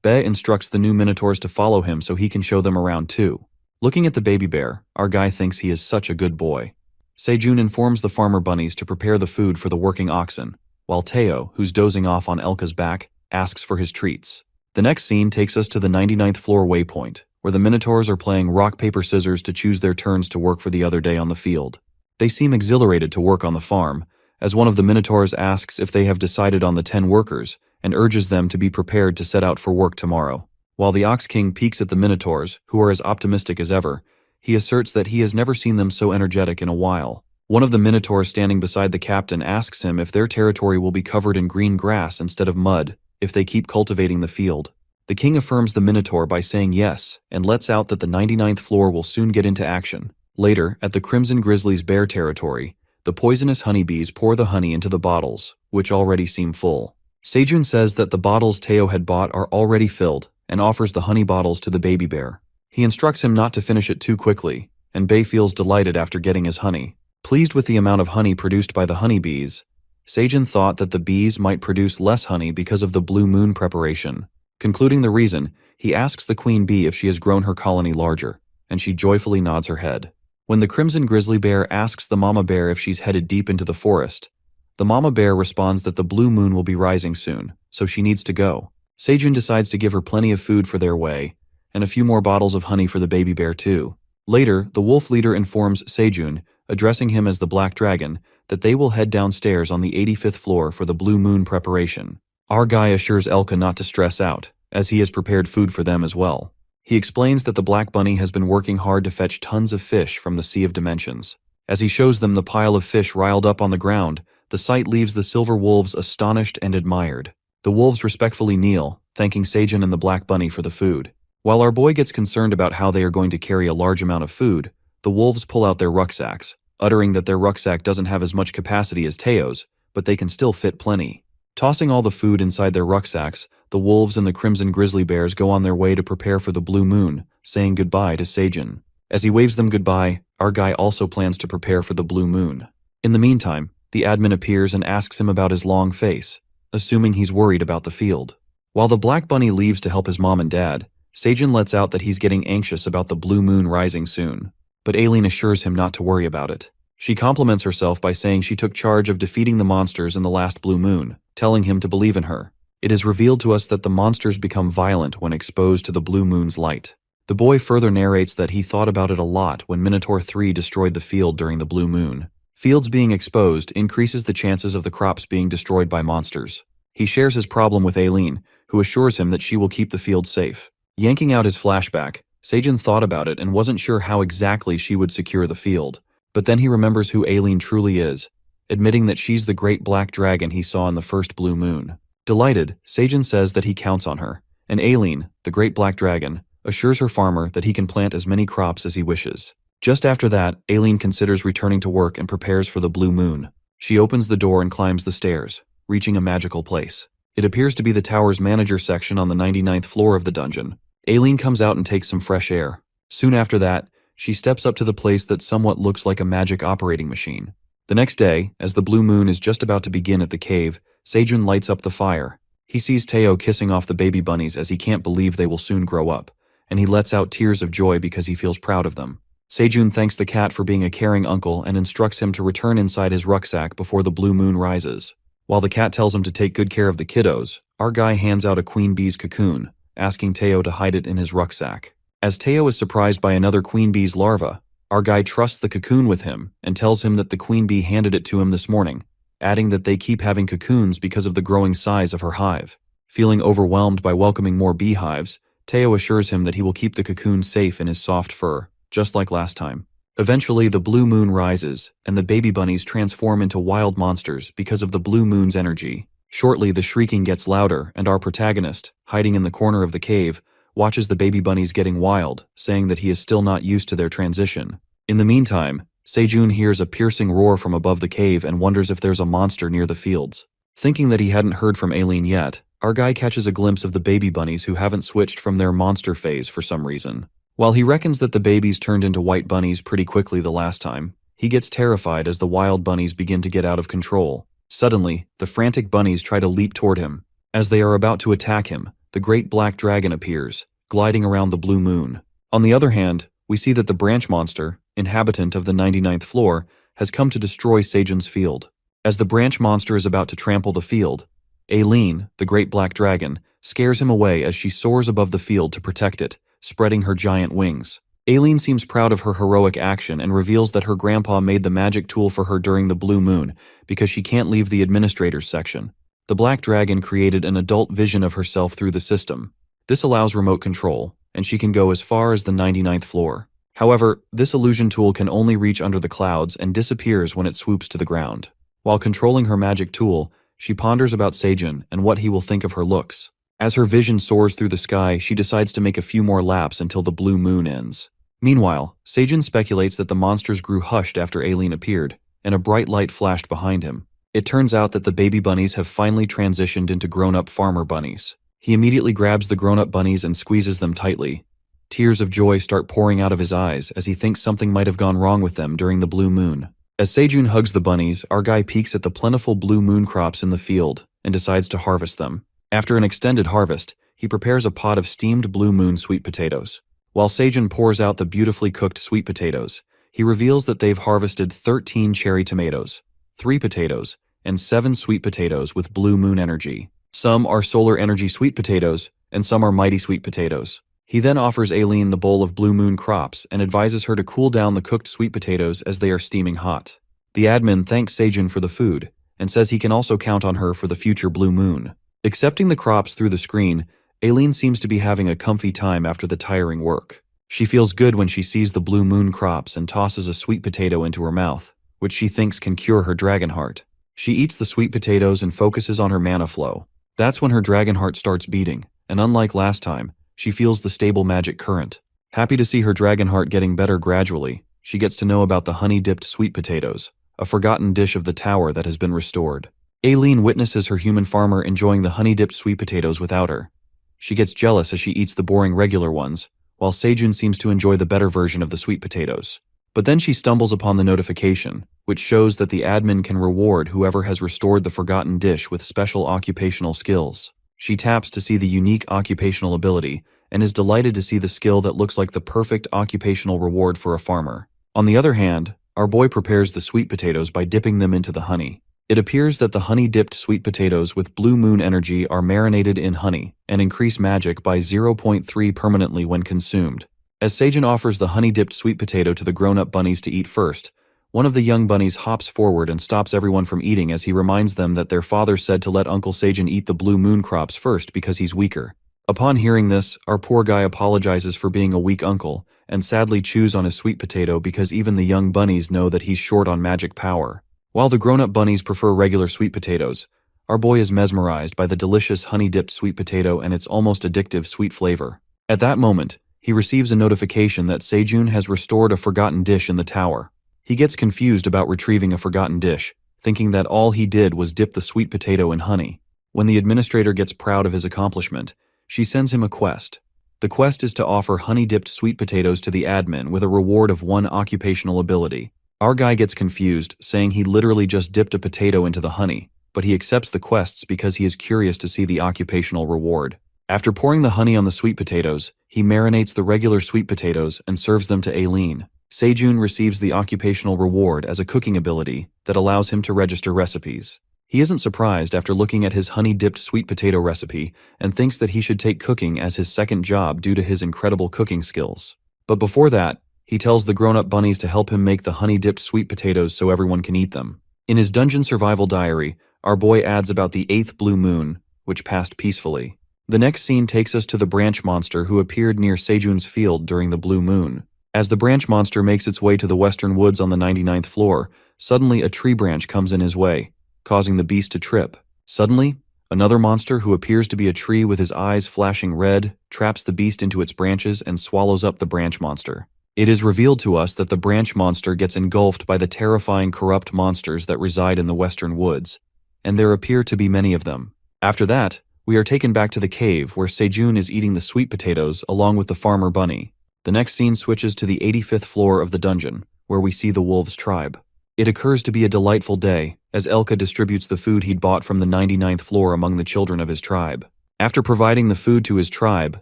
Bay instructs the new Minotaurs to follow him so he can show them around too. Looking at the baby bear, our guy thinks he is such a good boy. Seijun informs the farmer bunnies to prepare the food for the working oxen, while Teo, who's dozing off on Elka's back, asks for his treats. The next scene takes us to the 99th floor waypoint, where the Minotaurs are playing rock, paper, scissors to choose their turns to work for the other day on the field. They seem exhilarated to work on the farm, as one of the Minotaurs asks if they have decided on the 10 workers, and urges them to be prepared to set out for work tomorrow. While the Ox King peeks at the Minotaurs, who are as optimistic as ever, he asserts that he has never seen them so energetic in a while. One of the Minotaurs standing beside the captain asks him if their territory will be covered in green grass instead of mud, if they keep cultivating the field. The king affirms the Minotaur by saying yes, and lets out that the 99th floor will soon get into action. Later, at the Crimson Grizzly's bear territory, the poisonous honeybees pour the honey into the bottles, which already seem full. Seijun says that the bottles Teo had bought are already filled, and offers the honey bottles to the baby bear. He instructs him not to finish it too quickly, and Bay feels delighted after getting his honey. Pleased with the amount of honey produced by the honeybees, Seijun thought that the bees might produce less honey because of the blue moon preparation. Concluding the reason, he asks the queen bee if she has grown her colony larger, and she joyfully nods her head. When the crimson grizzly bear asks the mama bear if she's headed deep into the forest, the mama bear responds that the blue moon will be rising soon, so she needs to go. Seijun decides to give her plenty of food for their way, and a few more bottles of honey for the baby bear too. Later, the wolf leader informs Seijun addressing him as the Black Dragon, that they will head downstairs on the 85th floor for the Blue Moon preparation. Our guy assures Elka not to stress out, as he has prepared food for them as well. He explains that the Black Bunny has been working hard to fetch tons of fish from the Sea of Dimensions. As he shows them the pile of fish riled up on the ground, the sight leaves the Silver Wolves astonished and admired. The wolves respectfully kneel, thanking Seijin and the Black Bunny for the food. While our boy gets concerned about how they are going to carry a large amount of food, the wolves pull out their rucksacks, uttering that their rucksack doesn't have as much capacity as Teo's, but they can still fit plenty. Tossing all the food inside their rucksacks, the wolves and the crimson grizzly bears go on their way to prepare for the Blue Moon, saying goodbye to Seijin. As he waves them goodbye, our guy also plans to prepare for the Blue Moon. In the meantime, the admin appears and asks him about his long face, assuming he's worried about the field. While the Black Bunny leaves to help his mom and dad, Seijin lets out that he's getting anxious about the Blue Moon rising soon. But Aileen assures him not to worry about it. She compliments herself by saying she took charge of defeating the monsters in the last Blue Moon, telling him to believe in her. It is revealed to us that the monsters become violent when exposed to the Blue Moon's light. The boy further narrates that he thought about it a lot when Minotaur 3 destroyed the field during the Blue Moon. Fields being exposed increases the chances of the crops being destroyed by monsters. He shares his problem with Aileen, who assures him that she will keep the field safe. Yanking out his flashback, Seijin thought about it and wasn't sure how exactly she would secure the field. But then he remembers who Aileen truly is, admitting that she's the great black dragon he saw in the first Blue Moon. Delighted, Seijin says that he counts on her, and Aileen, the great black dragon, assures her farmer that he can plant as many crops as he wishes. Just after that, Aileen considers returning to work and prepares for the Blue Moon. She opens the door and climbs the stairs, reaching a magical place. It appears to be the tower's manager section on the 99th floor of the dungeon. Aileen comes out and takes some fresh air. Soon after that, she steps up to the place that somewhat looks like a magic operating machine. The next day, as the Blue Moon is just about to begin at the cave, Seijin lights up the fire. He sees Teo kissing off the baby bunnies as he can't believe they will soon grow up, and he lets out tears of joy because he feels proud of them. Seijun thanks the cat for being a caring uncle and instructs him to return inside his rucksack before the Blue Moon rises. While the cat tells him to take good care of the kiddos, our guy hands out a queen bee's cocoon, asking Teo to hide it in his rucksack. As Teo is surprised by another queen bee's larva, our guy trusts the cocoon with him and tells him that the queen bee handed it to him this morning, adding that they keep having cocoons because of the growing size of her hive. Feeling overwhelmed by welcoming more beehives, Teo assures him that he will keep the cocoon safe in his soft fur, just like last time. Eventually, the Blue Moon rises, and the baby bunnies transform into wild monsters because of the Blue Moon's energy. Shortly, the shrieking gets louder, and our protagonist, hiding in the corner of the cave, watches the baby bunnies getting wild, saying that he is still not used to their transition. In the meantime, Seijun hears a piercing roar from above the cave and wonders if there's a monster near the fields. Thinking that he hadn't heard from Aileen yet, our guy catches a glimpse of the baby bunnies who haven't switched from their monster phase for some reason. While he reckons that the babies turned into white bunnies pretty quickly the last time, he gets terrified as the wild bunnies begin to get out of control. Suddenly, the frantic bunnies try to leap toward him. As they are about to attack him, the great black dragon appears, gliding around the Blue Moon. On the other hand, we see that the branch monster, inhabitant of the 99th floor, has come to destroy Seijun's field. As the branch monster is about to trample the field, Aileen, the great black dragon, scares him away as she soars above the field to protect it, spreading her giant wings. Aileen seems proud of her heroic action and reveals that her grandpa made the magic tool for her during the Blue Moon because she can't leave the administrator's section. The black dragon created an adult vision of herself through the system. This allows remote control, and she can go as far as the 99th floor. However, this illusion tool can only reach under the clouds and disappears when it swoops to the ground. While controlling her magic tool, she ponders about Seijun and what he will think of her looks. As her vision soars through the sky, she decides to make a few more laps until the Blue Moon ends. Meanwhile, Seijun speculates that the monsters grew hushed after Aileen appeared, and a bright light flashed behind him. It turns out that the baby bunnies have finally transitioned into grown-up farmer bunnies. He immediately grabs the grown-up bunnies and squeezes them tightly. Tears of joy start pouring out of his eyes as he thinks something might have gone wrong with them during the Blue Moon. As Seijun hugs the bunnies, our guy peeks at the plentiful Blue Moon crops in the field and decides to harvest them. After an extended harvest, he prepares a pot of steamed Blue Moon sweet potatoes. While Seijun pours out the beautifully cooked sweet potatoes, he reveals that they've harvested 13 cherry tomatoes, 3 potatoes, and 7 sweet potatoes with Blue Moon energy. Some are solar energy sweet potatoes, and some are mighty sweet potatoes. He then offers Aileen the bowl of Blue Moon crops and advises her to cool down the cooked sweet potatoes as they are steaming hot. The admin thanks Sejun for the food and says he can also count on her for the future Blue Moon. Accepting the crops through the screen, Aileen seems to be having a comfy time after the tiring work. She feels good when she sees the Blue Moon crops and tosses a sweet potato into her mouth, which she thinks can cure her dragon heart. She eats the sweet potatoes and focuses on her mana flow. That's when her dragon heart starts beating, and unlike last time, she feels the stable magic current. Happy to see her dragon heart getting better gradually, she gets to know about the honey-dipped sweet potatoes, a forgotten dish of the tower that has been restored. Aileen witnesses her human farmer enjoying the honey-dipped sweet potatoes without her. She gets jealous as she eats the boring regular ones, while Sejun seems to enjoy the better version of the sweet potatoes. But then she stumbles upon the notification, which shows that the admin can reward whoever has restored the forgotten dish with special occupational skills. She taps to see the unique occupational ability, and is delighted to see the skill that looks like the perfect occupational reward for a farmer. On the other hand, our boy prepares the sweet potatoes by dipping them into the honey. It appears that the honey-dipped sweet potatoes with Blue Moon energy are marinated in honey and increase magic by 0.3 permanently when consumed. As Sejun offers the honey-dipped sweet potato to the grown-up bunnies to eat first, one of the young bunnies hops forward and stops everyone from eating as he reminds them that their father said to let Uncle Sejun eat the Blue Moon crops first because he's weaker. Upon hearing this, our poor guy apologizes for being a weak uncle and sadly chews on his sweet potato because even the young bunnies know that he's short on magic power. While the grown-up bunnies prefer regular sweet potatoes, our boy is mesmerized by the delicious honey-dipped sweet potato and its almost addictive sweet flavor. At that moment, he receives a notification that Sejun has restored a forgotten dish in the tower. He gets confused about retrieving a forgotten dish, thinking that all he did was dip the sweet potato in honey. When the administrator gets proud of his accomplishment, she sends him a quest. The quest is to offer honey-dipped sweet potatoes to the admin with a reward of 1 occupational ability. Our guy gets confused, saying he literally just dipped a potato into the honey, but he accepts the quests because he is curious to see the occupational reward. After pouring the honey on the sweet potatoes, he marinates the regular sweet potatoes and serves them to Aileen. Sejun receives the occupational reward as a cooking ability that allows him to register recipes. He isn't surprised after looking at his honey-dipped sweet potato recipe and thinks that he should take cooking as his second job due to his incredible cooking skills. But before that, he tells the grown-up bunnies to help him make the honey-dipped sweet potatoes so everyone can eat them. In his dungeon survival diary, our boy adds about the 8th Blue Moon, which passed peacefully. The next scene takes us to the branch monster who appeared near Sejun's field during the Blue Moon. As the branch monster makes its way to the western woods on the 99th floor, suddenly a tree branch comes in his way, causing the beast to trip. Suddenly, another monster who appears to be a tree with his eyes flashing red traps the beast into its branches and swallows up the branch monster. It is revealed to us that the branch monster gets engulfed by the terrifying corrupt monsters that reside in the western woods, and there appear to be many of them. After that, we are taken back to the cave where Sejun is eating the sweet potatoes along with the farmer bunny. The next scene switches to the 85th floor of the dungeon, where we see the wolves' tribe. It occurs to be a delightful day, as Elka distributes the food he'd bought from the 99th floor among the children of his tribe. After providing the food to his tribe,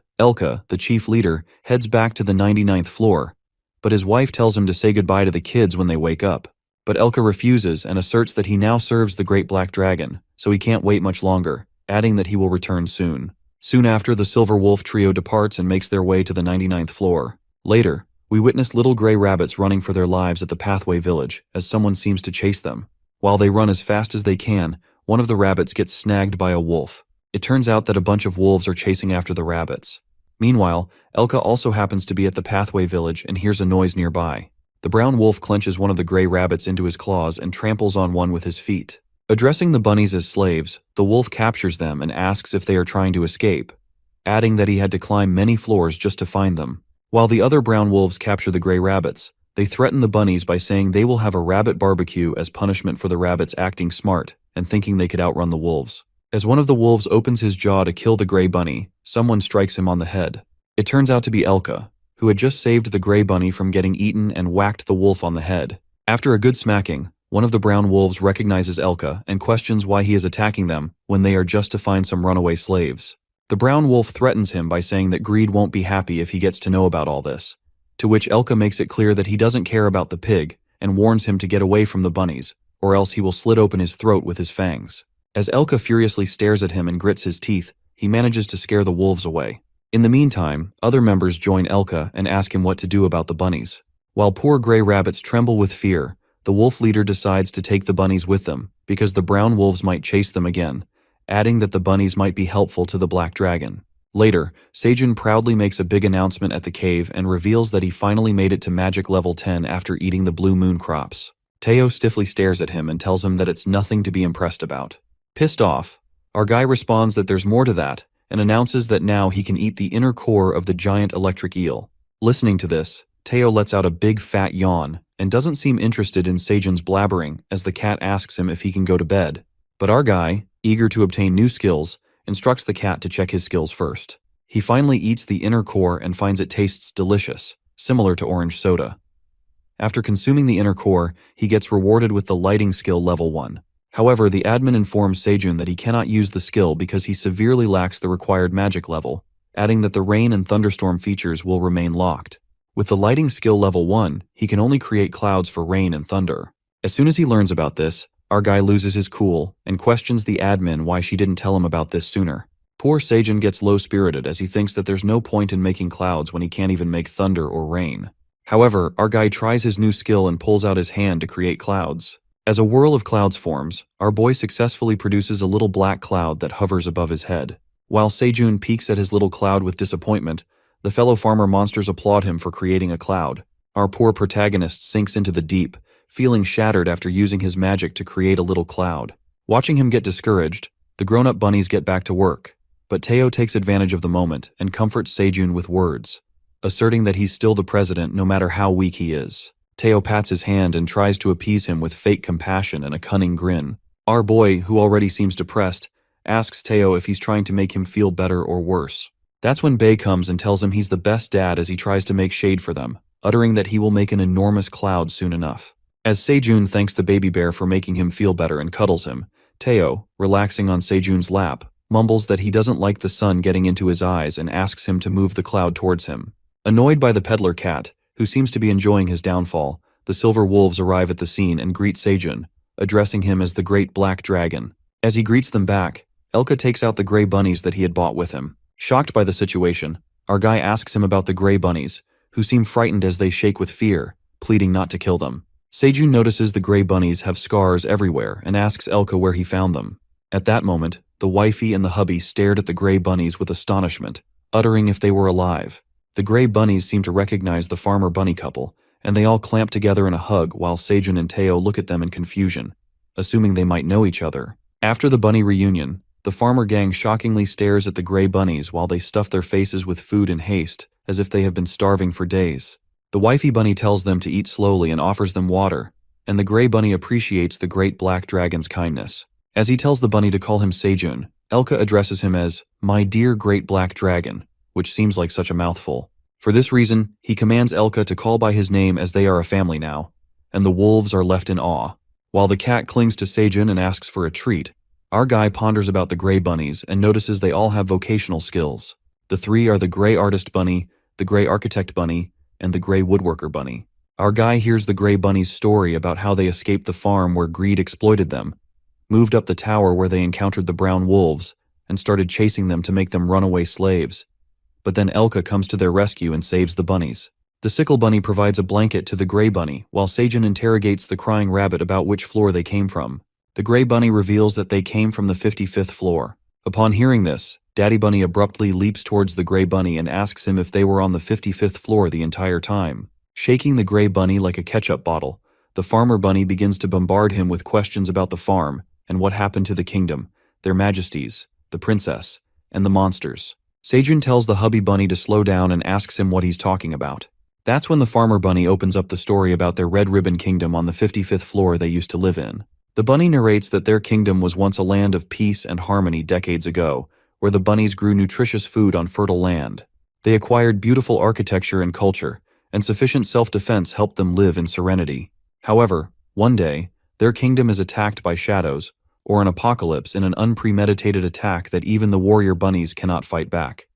Elka, the chief leader, heads back to the 99th floor, but his wife tells him to say goodbye to the kids when they wake up. But Elka refuses and asserts that he now serves the Great Black Dragon, so he can't wait much longer, adding that he will return soon. Soon after, the Silver Wolf trio departs and makes their way to the 99th floor. Later, we witness little gray rabbits running for their lives at the Pathway Village as someone seems to chase them. While they run as fast as they can, one of the rabbits gets snagged by a wolf. It turns out that a bunch of wolves are chasing after the rabbits. Meanwhile, Elka also happens to be at the Pathway Village and hears a noise nearby. The brown wolf clenches one of the gray rabbits into his claws and tramples on one with his feet. Addressing the bunnies as slaves, the wolf captures them and asks if they are trying to escape, adding that he had to climb many floors just to find them. While the other brown wolves capture the gray rabbits, they threaten the bunnies by saying they will have a rabbit barbecue as punishment for the rabbits acting smart and thinking they could outrun the wolves. As one of the wolves opens his jaw to kill the gray bunny, someone strikes him on the head. It turns out to be Elka, who had just saved the gray bunny from getting eaten and whacked the wolf on the head. After a good smacking, one of the brown wolves recognizes Elka and questions why he is attacking them when they are just to find some runaway slaves. The brown wolf threatens him by saying that Greed won't be happy if he gets to know about all this, to which Elka makes it clear that he doesn't care about the pig and warns him to get away from the bunnies, or else he will slit open his throat with his fangs. As Elka furiously stares at him and grits his teeth, he manages to scare the wolves away. In the meantime, other members join Elka and ask him what to do about the bunnies. While poor gray rabbits tremble with fear, the wolf leader decides to take the bunnies with them, because the brown wolves might chase them again, adding that the bunnies might be helpful to the black dragon. Later, Sejun proudly makes a big announcement at the cave and reveals that he finally made it to magic level 10 after eating the blue moon crops. Teo stiffly stares at him and tells him that it's nothing to be impressed about. Pissed off, our guy responds that there's more to that, and announces that now he can eat the inner core of the giant electric eel. Listening to this, Teo lets out a big fat yawn and doesn't seem interested in Sejun's blabbering as the cat asks him if he can go to bed. But our guy, eager to obtain new skills, instructs the cat to check his skills first. He finally eats the inner core and finds it tastes delicious, similar to orange soda. After consuming the inner core, he gets rewarded with the lighting skill level 1. However, the admin informs Sejun that he cannot use the skill because he severely lacks the required magic level, adding that the rain and thunderstorm features will remain locked. With the lighting skill level 1, he can only create clouds for rain and thunder. As soon as he learns about this, our guy loses his cool and questions the admin why she didn't tell him about this sooner. Poor Sejun gets low-spirited as he thinks that there's no point in making clouds when he can't even make thunder or rain. However, our guy tries his new skill and pulls out his hand to create clouds. As a whirl of clouds forms, our boy successfully produces a little black cloud that hovers above his head. While Sejun peeks at his little cloud with disappointment, the fellow farmer monsters applaud him for creating a cloud. Our poor protagonist sinks into the deep, feeling shattered after using his magic to create a little cloud. Watching him get discouraged, the grown-up bunnies get back to work, but Teo takes advantage of the moment and comforts Sejun with words, asserting that he's still the president no matter how weak he is. Teo pats his hand and tries to appease him with fake compassion and a cunning grin. Our boy, who already seems depressed, asks Teo if he's trying to make him feel better or worse. That's when Bae comes and tells him he's the best dad as he tries to make shade for them, uttering that he will make an enormous cloud soon enough. As Sejun thanks the baby bear for making him feel better and cuddles him, Teo, relaxing on Sejun's lap, mumbles that he doesn't like the sun getting into his eyes and asks him to move the cloud towards him. Annoyed by the peddler cat, who seems to be enjoying his downfall, the silver wolves arrive at the scene and greet Sejun, addressing him as the Great Black Dragon. As he greets them back, Elka takes out the gray bunnies that he had bought with him. Shocked by the situation, our guy asks him about the gray bunnies, who seem frightened as they shake with fear, pleading not to kill them. Sejun notices the gray bunnies have scars everywhere and asks Elka where he found them. At that moment, the wifey and the hubby stared at the gray bunnies with astonishment, uttering if they were alive. The gray bunnies seem to recognize the farmer bunny couple, and they all clamp together in a hug while Sejun and Teo look at them in confusion, assuming they might know each other. After the bunny reunion, the farmer gang shockingly stares at the gray bunnies while they stuff their faces with food in haste, as if they have been starving for days. The wifey bunny tells them to eat slowly and offers them water, and the gray bunny appreciates the Great Black Dragon's kindness. As he tells the bunny to call him Sejun, Elka addresses him as, "My dear Great Black Dragon," which seems like such a mouthful. For this reason, he commands Elka to call by his name as they are a family now, and the wolves are left in awe. While the cat clings to Sejun and asks for a treat, our guy ponders about the gray bunnies and notices they all have vocational skills. The three are the gray artist bunny, the gray architect bunny, and the gray woodworker bunny. Our guy hears the gray bunny's story about how they escaped the farm where greed exploited them, moved up the tower where they encountered the brown wolves, and started chasing them to make them runaway slaves. But then Elka comes to their rescue and saves the bunnies. The sickle bunny provides a blanket to the gray bunny, while Sejun interrogates the crying rabbit about which floor they came from. The gray bunny reveals that they came from the 55th floor. Upon hearing this, Daddy Bunny abruptly leaps towards the gray bunny and asks him if they were on the 55th floor the entire time. Shaking the gray bunny like a ketchup bottle, the farmer bunny begins to bombard him with questions about the farm and what happened to the kingdom, their majesties, the princess, and the monsters. Sejun tells the hubby bunny to slow down and asks him what he's talking about. That's when the farmer bunny opens up the story about their red ribbon kingdom on the 55th floor they used to live in. The bunny narrates that their kingdom was once a land of peace and harmony decades ago, where the bunnies grew nutritious food on fertile land. They acquired beautiful architecture and culture, and sufficient self-defense helped them live in serenity. However, one day, their kingdom is attacked by shadows, or an apocalypse in an unpremeditated attack that even the warrior bunnies cannot fight back.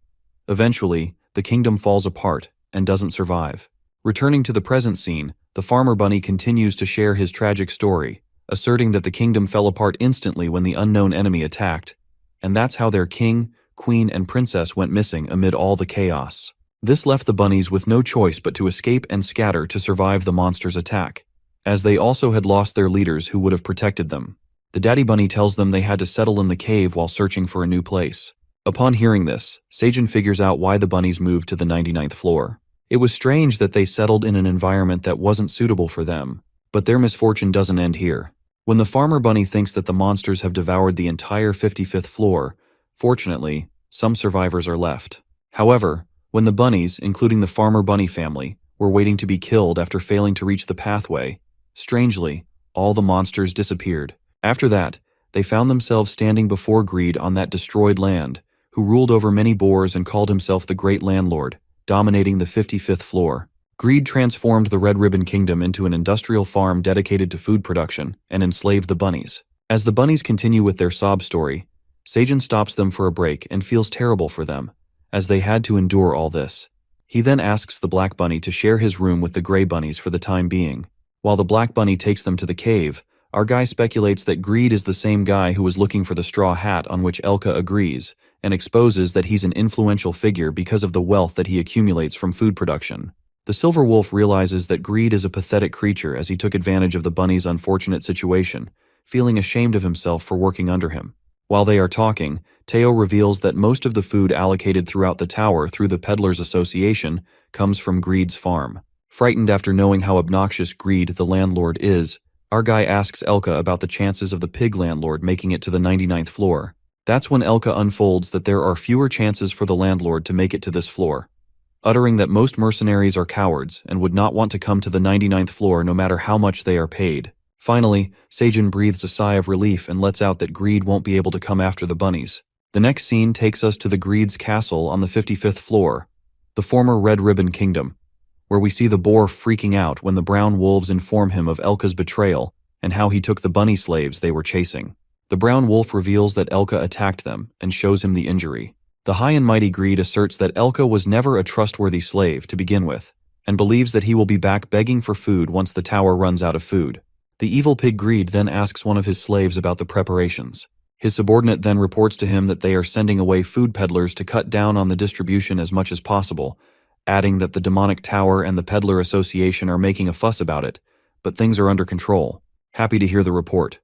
Eventually, the kingdom falls apart and doesn't survive. Returning to the present scene, the farmer bunny continues to share his tragic story, asserting that the kingdom fell apart instantly when the unknown enemy attacked, and that's how their king, queen, and princess went missing amid all the chaos. This left the bunnies with no choice but to escape and scatter to survive the monster's attack, as they also had lost their leaders who would have protected them. The daddy bunny tells them they had to settle in the cave while searching for a new place. Upon hearing this, Seijin figures out why the bunnies moved to the 99th floor. It was strange that they settled in an environment that wasn't suitable for them, but their misfortune doesn't end here. When the farmer bunny thinks that the monsters have devoured the entire 55th floor, fortunately, some survivors are left. However, when the bunnies, including the farmer bunny family, were waiting to be killed after failing to reach the pathway, strangely, all the monsters disappeared. After that, they found themselves standing before Greed on that destroyed land, who ruled over many boars and called himself the Great Landlord, dominating the 55th floor. Greed transformed the Red Ribbon Kingdom into an industrial farm dedicated to food production and enslaved the bunnies. As the bunnies continue with their sob story, Seijin stops them for a break and feels terrible for them, as they had to endure all this. He then asks the black bunny to share his room with the gray bunnies for the time being. While the black bunny takes them to the cave, our guy speculates that Greed is the same guy who was looking for the straw hat, on which Elka agrees, and exposes that he's an influential figure because of the wealth that he accumulates from food production. The silver wolf realizes that Greed is a pathetic creature as he took advantage of the bunny's unfortunate situation, feeling ashamed of himself for working under him. While they are talking, Teo reveals that most of the food allocated throughout the tower through the Peddlers Association comes from Greed's farm. Frightened after knowing how obnoxious Greed, the landlord, is, our guy asks Elka about the chances of the pig landlord making it to the 99th floor. That's when Elka unfolds that there are fewer chances for the landlord to make it to this floor, uttering that most mercenaries are cowards and would not want to come to the 99th floor no matter how much they are paid. Finally, Seijin breathes a sigh of relief and lets out that Greed won't be able to come after the bunnies. The next scene takes us to the Greed's castle on the 55th floor, the former Red Ribbon Kingdom, where we see the boar freaking out when the brown wolves inform him of Elka's betrayal and how he took the bunny slaves they were chasing. The brown wolf reveals that Elka attacked them and shows him the injury. The high and mighty Greed asserts that Elka was never a trustworthy slave to begin with, and believes that he will be back begging for food once the tower runs out of food. The evil pig Greed then asks one of his slaves about the preparations. His subordinate then reports to him that they are sending away food peddlers to cut down on the distribution as much as possible, adding that the demonic tower and the Peddler Association are making a fuss about it, but things are under control. Happy to hear the report.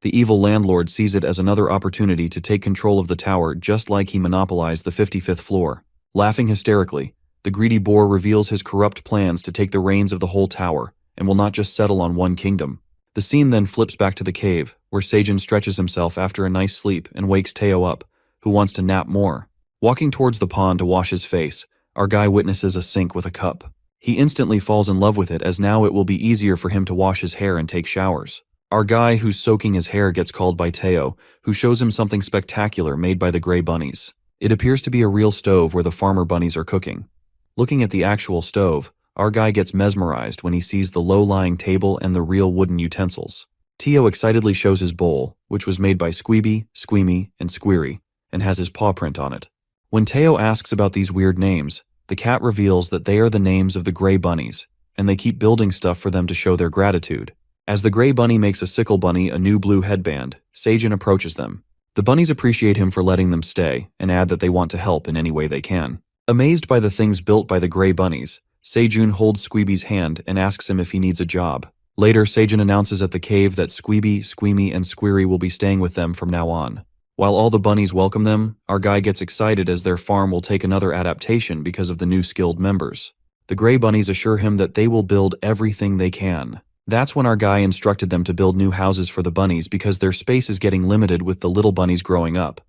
The evil landlord sees it as another opportunity to take control of the tower, just like he monopolized the 55th floor. Laughing hysterically, the greedy boar reveals his corrupt plans to take the reins of the whole tower, and will not just settle on one kingdom. The scene then flips back to the cave, where Seijin stretches himself after a nice sleep and wakes Teo up, who wants to nap more. Walking towards the pond to wash his face, our guy witnesses a sink with a cup. He instantly falls in love with it, as now it will be easier for him to wash his hair and take showers. Our guy who's soaking his hair gets called by Teo, who shows him something spectacular made by the gray bunnies. It appears to be a real stove where the farmer bunnies are cooking. Looking at the actual stove, our guy gets mesmerized when he sees the low-lying table and the real wooden utensils. Teo excitedly shows his bowl, which was made by Squeeby, Squeamy, and Squeary, and has his paw print on it. When Teo asks about these weird names, the cat reveals that they are the names of the gray bunnies, and they keep building stuff for them to show their gratitude. As the gray bunny makes a sickle bunny a new blue headband, Seijin approaches them. The bunnies appreciate him for letting them stay, and add that they want to help in any way they can. Amazed by the things built by the gray bunnies, Seijun holds Squeeby's hand and asks him if he needs a job. Later, Seijun announces at the cave that Squeeby, Squeamy, and Squeary will be staying with them from now on. While all the bunnies welcome them, our guy gets excited as their farm will take another adaptation because of the new skilled members. The gray bunnies assure him that they will build everything they can. That's when our guy instructed them to build new houses for the bunnies because their space is getting limited with the little bunnies growing up,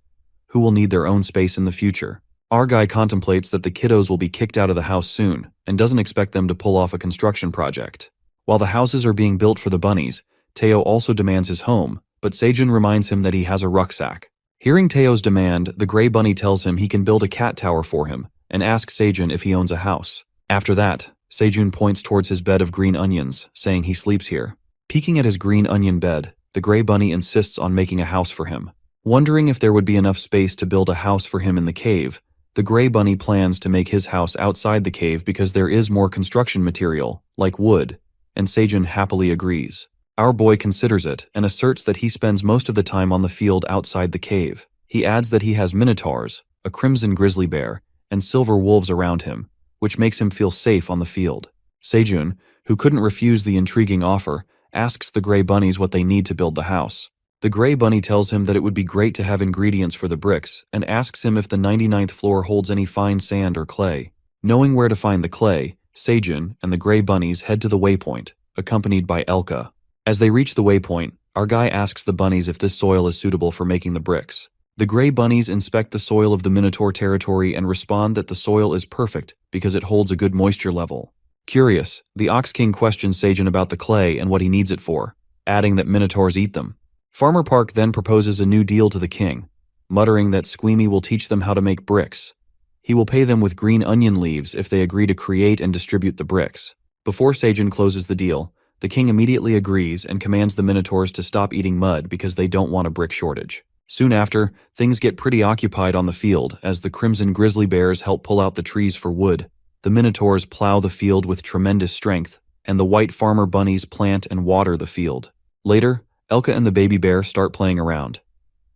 who will need their own space in the future. Our guy contemplates that the kiddos will be kicked out of the house soon, and doesn't expect them to pull off a construction project. While the houses are being built for the bunnies, Teo also demands his home, but Seijun reminds him that he has a rucksack. Hearing Teo's demand, the gray bunny tells him he can build a cat tower for him, and asks Seijun if he owns a house. After that, Seijun points towards his bed of green onions, saying he sleeps here. Peeking at his green onion bed, the gray bunny insists on making a house for him. Wondering if there would be enough space to build a house for him in the cave, the gray bunny plans to make his house outside the cave because there is more construction material, like wood, and Seijun happily agrees. Our boy considers it and asserts that he spends most of the time on the field outside the cave. He adds that he has minotaurs, a crimson grizzly bear, and silver wolves around him, which makes him feel safe on the field. Sejun, who couldn't refuse the intriguing offer, asks the gray bunnies what they need to build the house. The gray bunny tells him that it would be great to have ingredients for the bricks and asks him if the 99th floor holds any fine sand or clay. Knowing where to find the clay, Sejun and the gray bunnies head to the waypoint, accompanied by Elka. As they reach the waypoint, our guy asks the bunnies if this soil is suitable for making the bricks. The gray bunnies inspect the soil of the Minotaur territory and respond that the soil is perfect because it holds a good moisture level. Curious, the Ox King questions Sejun about the clay and what he needs it for, adding that Minotaurs eat them. Farmer Park then proposes a new deal to the king, muttering that Squeamy will teach them how to make bricks. He will pay them with green onion leaves if they agree to create and distribute the bricks. Before Sejun closes the deal, the king immediately agrees and commands the Minotaurs to stop eating mud because they don't want a brick shortage. Soon after, things get pretty occupied on the field as the crimson grizzly bears help pull out the trees for wood. The Minotaurs plow the field with tremendous strength, and the white farmer bunnies plant and water the field. Later, Elka and the baby bear start playing around.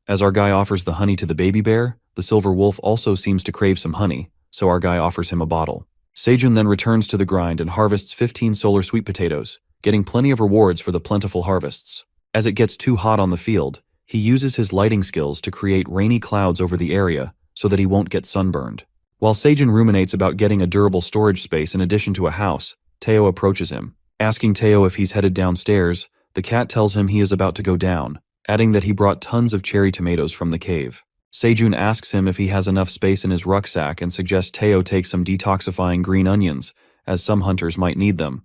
As our guy offers the honey to the baby bear, the silver wolf also seems to crave some honey, so our guy offers him a bottle. Sejun then returns to the grind and harvests 15 solar sweet potatoes, getting plenty of rewards for the plentiful harvests. As it gets too hot on the field, he uses his lighting skills to create rainy clouds over the area so that he won't get sunburned. While Sejun ruminates about getting a durable storage space in addition to a house, Teo approaches him. Asking Teo if he's headed downstairs, the cat tells him he is about to go down, adding that he brought tons of cherry tomatoes from the cave. Sejun asks him if he has enough space in his rucksack and suggests Teo take some detoxifying green onions, as some hunters might need them.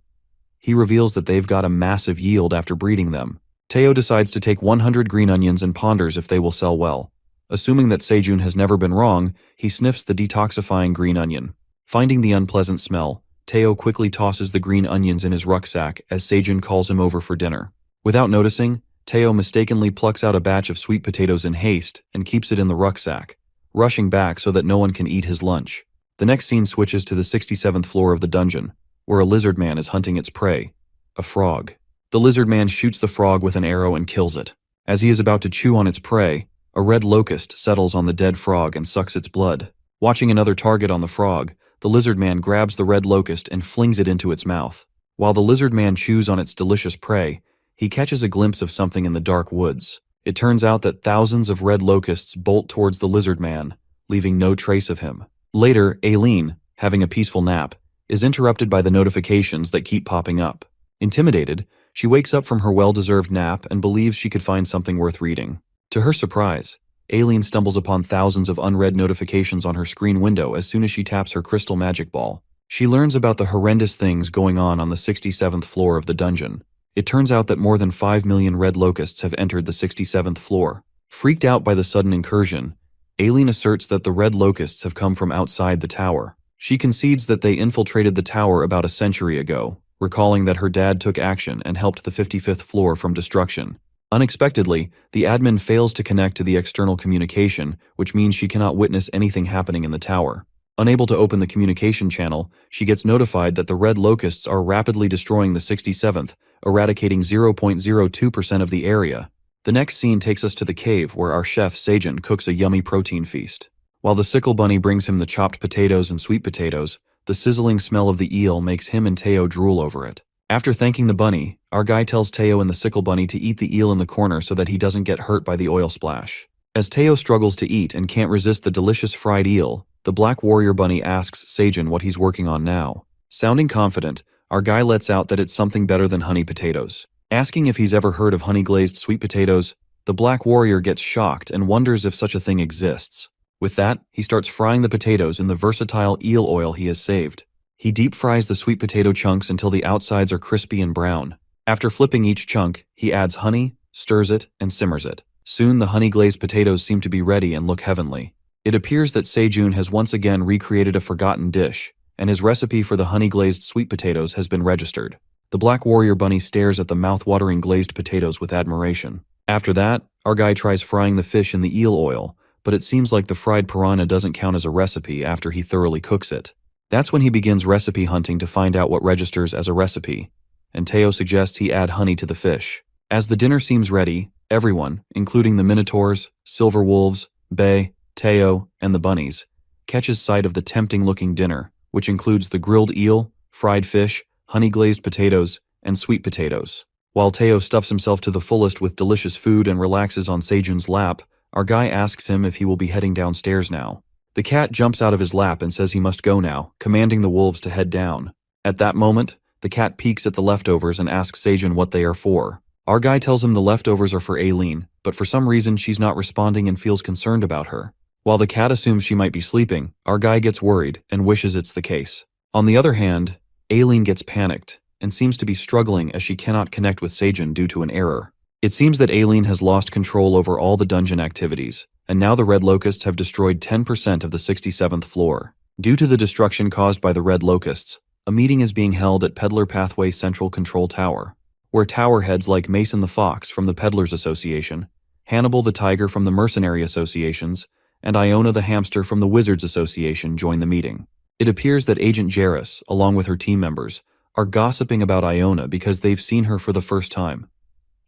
He reveals that they've got a massive yield after breeding them. Teo decides to take 100 green onions and ponders if they will sell well. Assuming that Sejun has never been wrong, he sniffs the detoxifying green onion. Finding the unpleasant smell, Teo quickly tosses the green onions in his rucksack as Sejun calls him over for dinner. Without noticing, Teo mistakenly plucks out a batch of sweet potatoes in haste and keeps it in the rucksack, rushing back so that no one can eat his lunch. The next scene switches to the 67th floor of the dungeon, where a lizard man is hunting its prey, a frog. The lizard man shoots the frog with an arrow and kills it. As he is about to chew on its prey, a red locust settles on the dead frog and sucks its blood. Watching another target on the frog, the lizard man grabs the red locust and flings it into its mouth. While the lizard man chews on its delicious prey, he catches a glimpse of something in the dark woods. It turns out that thousands of red locusts bolt towards the lizard man, leaving no trace of him. Later, Aileen, having a peaceful nap, is interrupted by the notifications that keep popping up. Intimidated, she wakes up from her well-deserved nap and believes she could find something worth reading. To her surprise, Aileen stumbles upon thousands of unread notifications on her screen window as soon as she taps her crystal magic ball. She learns about the horrendous things going on the 67th floor of the dungeon. It turns out that more than 5 million red locusts have entered the 67th floor. Freaked out by the sudden incursion, Aileen asserts that the red locusts have come from outside the tower. She concedes that they infiltrated the tower about a century ago, recalling that her dad took action and helped the 55th floor from destruction. Unexpectedly, the admin fails to connect to the external communication, which means she cannot witness anything happening in the tower. Unable to open the communication channel, she gets notified that the red locusts are rapidly destroying the 67th, eradicating 0.02% of the area. The next scene takes us to the cave where our chef Sejun cooks a yummy protein feast. While the sickle bunny brings him the chopped potatoes and sweet potatoes, the sizzling smell of the eel makes him and Teo drool over it. After thanking the bunny, our guy tells Teo and the sickle bunny to eat the eel in the corner so that he doesn't get hurt by the oil splash. As Teo struggles to eat and can't resist the delicious fried eel, the black warrior bunny asks Sejun what he's working on now. Sounding confident, our guy lets out that it's something better than honey potatoes. Asking if he's ever heard of honey-glazed sweet potatoes, the black warrior gets shocked and wonders if such a thing exists. With that, he starts frying the potatoes in the versatile eel oil he has saved. He deep fries the sweet potato chunks until the outsides are crispy and brown. After flipping each chunk, he adds honey, stirs it, and simmers it. Soon the honey-glazed potatoes seem to be ready and look heavenly. It appears that Sejun has once again recreated a forgotten dish, and his recipe for the honey-glazed sweet potatoes has been registered. The black warrior bunny stares at the mouth-watering glazed potatoes with admiration. After that, our guy tries frying the fish in the eel oil, but it seems like the fried piranha doesn't count as a recipe after he thoroughly cooks it. That's when he begins recipe hunting to find out what registers as a recipe, and Teo suggests he add honey to the fish. As the dinner seems ready, everyone, including the Minotaurs, Silver Wolves, Bae, Teo, and the bunnies, catches sight of the tempting-looking dinner, which includes the grilled eel, fried fish, honey-glazed potatoes, and sweet potatoes. While Teo stuffs himself to the fullest with delicious food and relaxes on Sejun's lap, our guy asks him if he will be heading downstairs now. The cat jumps out of his lap and says he must go now, commanding the wolves to head down. At that moment, the cat peeks at the leftovers and asks Sejun what they are for. Our guy tells him the leftovers are for Aileen, but for some reason she's not responding and feels concerned about her. While the cat assumes she might be sleeping, our guy gets worried and wishes it's the case. On the other hand, Aileen gets panicked and seems to be struggling as she cannot connect with Sejun due to an error. It seems that Aileen has lost control over all the dungeon activities, and now the Red Locusts have destroyed 10% of the 67th floor. Due to the destruction caused by the Red Locusts, a meeting is being held at Peddler Pathway Central Control Tower, where tower heads like Mason the Fox from the Peddlers Association, Hannibal the Tiger from the Mercenary Associations, and Iona the Hamster from the Wizards Association join the meeting. It appears that Agent Jarrus, along with her team members, are gossiping about Iona because they've seen her for the first time.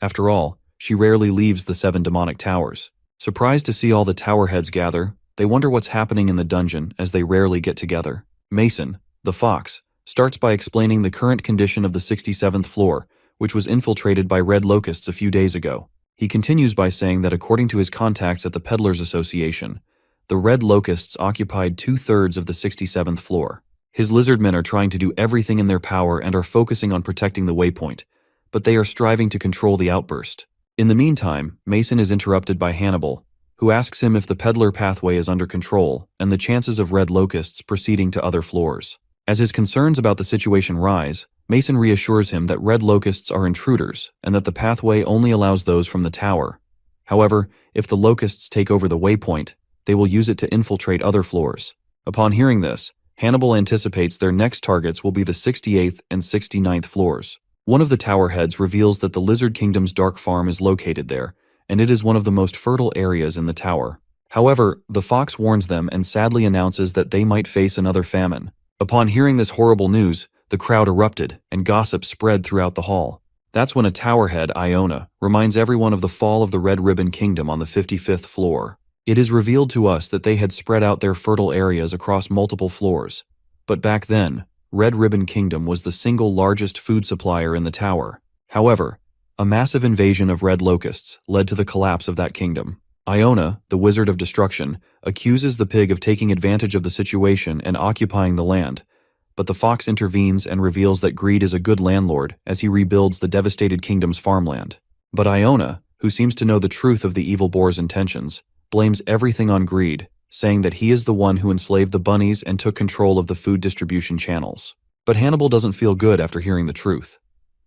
After all, she rarely leaves the 7 demonic towers. Surprised to see all the tower heads gather, they wonder what's happening in the dungeon as they rarely get together. Mason, the Fox, starts by explaining the current condition of the 67th floor, which was infiltrated by Red Locusts a few days ago. He continues by saying that according to his contacts at the Peddlers Association, the Red Locusts occupied 2/3 of the 67th floor. His lizardmen are trying to do everything in their power and are focusing on protecting the waypoint, but they are striving to control the outburst. In the meantime, Mason is interrupted by Hannibal, who asks him if the Peddler Pathway is under control and the chances of Red Locusts proceeding to other floors. As his concerns about the situation rise, Mason reassures him that Red Locusts are intruders and that the pathway only allows those from the tower. However, if the Locusts take over the waypoint, they will use it to infiltrate other floors. Upon hearing this, Hannibal anticipates their next targets will be the 68th and 69th floors. One of the tower heads reveals that the Lizard Kingdom's dark farm is located there, and it is one of the most fertile areas in the tower. However, the fox warns them and sadly announces that they might face another famine. Upon hearing this horrible news, the crowd erupted, and gossip spread throughout the hall. That's when a tower head, Iona, reminds everyone of the fall of the Red Ribbon Kingdom on the 55th floor. It is revealed to us that they had spread out their fertile areas across multiple floors. But back then, Red Ribbon Kingdom was the single largest food supplier in the tower. However, a massive invasion of red locusts led to the collapse of that kingdom. Iona, the Wizard of Destruction, accuses the pig of taking advantage of the situation and occupying the land, but the fox intervenes and reveals that Greed is a good landlord as he rebuilds the devastated kingdom's farmland. But Iona, who seems to know the truth of the evil boar's intentions, blames everything on Greed, saying that he is the one who enslaved the bunnies and took control of the food distribution channels. But Hannibal doesn't feel good after hearing the truth.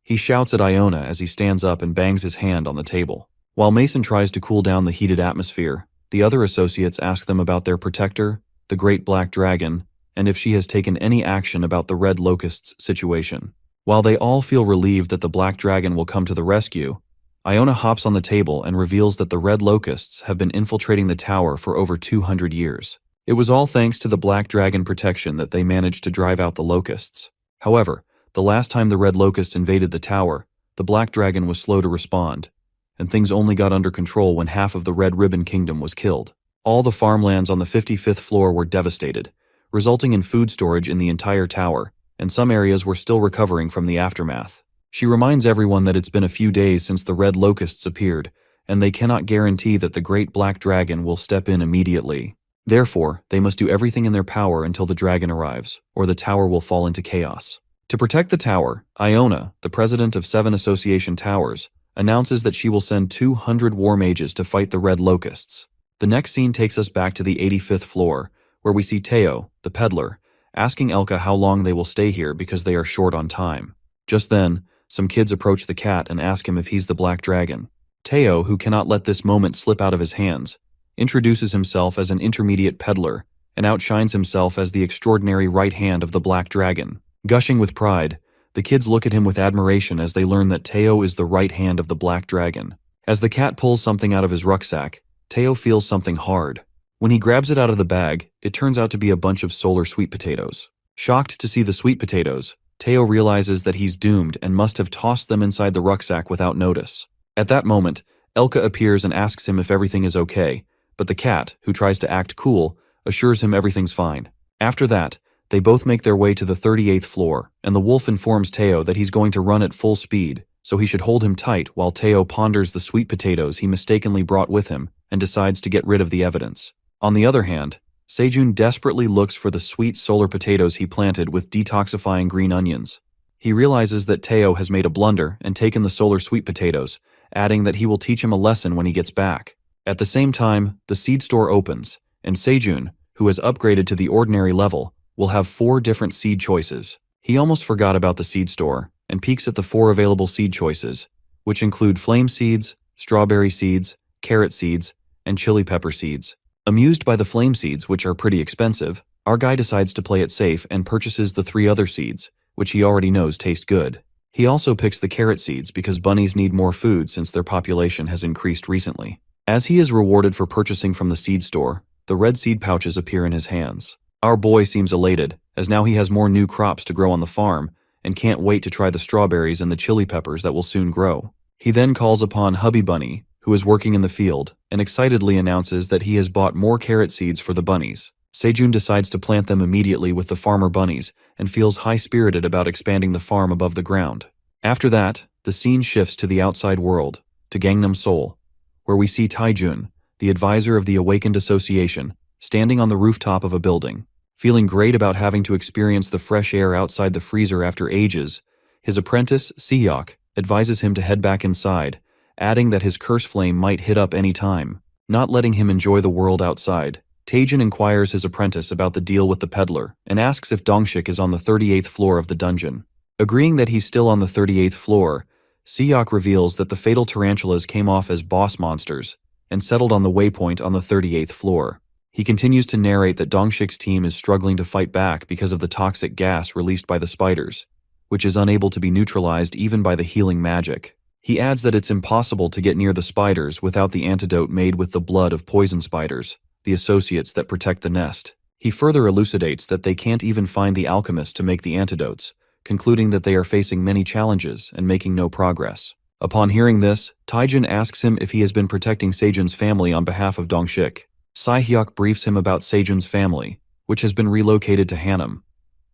He shouts at Iona as he stands up and bangs his hand on the table. While Mason tries to cool down the heated atmosphere, the other associates ask them about their protector, the Great Black Dragon, and if she has taken any action about the Red Locusts situation. While they all feel relieved that the Black Dragon will come to the rescue, Iona hops on the table and reveals that the Red Locusts have been infiltrating the tower for over 200 years. It was all thanks to the Black Dragon protection that they managed to drive out the Locusts. However, the last time the Red Locusts invaded the tower, the Black Dragon was slow to respond, and things only got under control when half of the Red Ribbon Kingdom was killed. All the farmlands on the 55th floor were devastated, resulting in food storage in the entire tower, and some areas were still recovering from the aftermath. She reminds everyone that it's been a few days since the Red Locusts appeared, and they cannot guarantee that the Great Black Dragon will step in immediately. Therefore, they must do everything in their power until the dragon arrives, or the tower will fall into chaos. To protect the tower, Iona, the president of 7 Association Towers, announces that she will send 200 war mages to fight the Red Locusts. The next scene takes us back to the 85th floor, where we see Teo, the peddler, asking Elka how long they will stay here because they are short on time. Just then, some kids approach the cat and ask him if he's the Black Dragon. Teo, who cannot let this moment slip out of his hands, introduces himself as an intermediate peddler and outshines himself as the extraordinary right hand of the Black Dragon. Gushing with pride, the kids look at him with admiration as they learn that Teo is the right hand of the Black Dragon. As the cat pulls something out of his rucksack, Teo feels something hard. When he grabs it out of the bag, it turns out to be a bunch of solar sweet potatoes. Shocked to see the sweet potatoes, Teo realizes that he's doomed and must have tossed them inside the rucksack without notice. At that moment, Elka appears and asks him if everything is okay, but the cat, who tries to act cool, assures him everything's fine. After that, they both make their way to the 38th floor, and the wolf informs Teo that he's going to run at full speed, so he should hold him tight while Teo ponders the sweet potatoes he mistakenly brought with him and decides to get rid of the evidence. On the other hand, Sejun desperately looks for the sweet solar potatoes he planted with detoxifying green onions. He realizes that Teo has made a blunder and taken the solar sweet potatoes, adding that he will teach him a lesson when he gets back. At the same time, the seed store opens, and Sejun, who has upgraded to the ordinary level, will have 4 different seed choices. He almost forgot about the seed store, and peeks at the 4 available seed choices, which include flame seeds, strawberry seeds, carrot seeds, and chili pepper seeds. Amused by the flame seeds, which are pretty expensive, our guy decides to play it safe and purchases the 3 other seeds, which he already knows taste good. He also picks the carrot seeds because bunnies need more food since their population has increased recently. As he is rewarded for purchasing from the seed store, the red seed pouches appear in his hands. Our boy seems elated, as now he has more new crops to grow on the farm, and can't wait to try the strawberries and the chili peppers that will soon grow. He then calls upon Hubby Bunny, who is working in the field, and excitedly announces that he has bought more carrot seeds for the bunnies. Sejun decides to plant them immediately with the farmer bunnies, and feels high-spirited about expanding the farm above the ground. After that, the scene shifts to the outside world, to Gangnam Seoul, where we see Taejun, the advisor of the Awakened Association, standing on the rooftop of a building. Feeling great about having to experience the fresh air outside the freezer after ages, his apprentice, Sehyok, advises him to head back inside, adding that his curse flame might hit up any time. Not letting him enjoy the world outside, Taejun inquires his apprentice about the deal with the peddler and asks if Dongshik is on the 38th floor of the dungeon. Agreeing that he's still on the 38th floor, Sehyok reveals that the fatal tarantulas came off as boss monsters and settled on the waypoint on the 38th floor. He continues to narrate that Dongshik's team is struggling to fight back because of the toxic gas released by the spiders, which is unable to be neutralized even by the healing magic. He adds that it's impossible to get near the spiders without the antidote made with the blood of poison spiders, the associates that protect the nest. He further elucidates that they can't even find the alchemist to make the antidotes, concluding that they are facing many challenges and making no progress. Upon hearing this, Taejun asks him if he has been protecting Sejun's family on behalf of Dongshik. Sehyok briefs him about Sejun's family, which has been relocated to Hanam.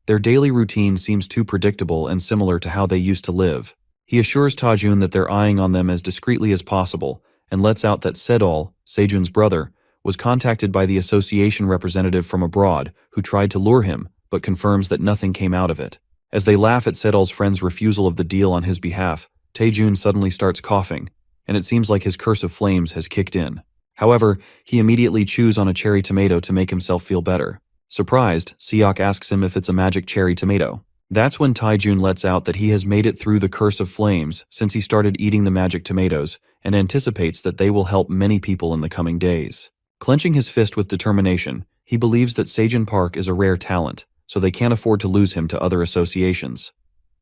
Their daily routine seems too predictable and similar to how they used to live. He assures Taejun that they're eyeing on them as discreetly as possible and lets out that Sedol, Sejun's brother, was contacted by the association representative from abroad who tried to lure him, but confirms that nothing came out of it. As they laugh at Sedol's friend's refusal of the deal on his behalf, Taejun suddenly starts coughing, and it seems like his curse of flames has kicked in. However, he immediately chews on a cherry tomato to make himself feel better. Surprised, Sehyok asks him if it's a magic cherry tomato. That's when Taejun lets out that he has made it through the curse of flames since he started eating the magic tomatoes and anticipates that they will help many people in the coming days. Clenching his fist with determination, he believes that Sejun Park is a rare talent, so they can't afford to lose him to other associations.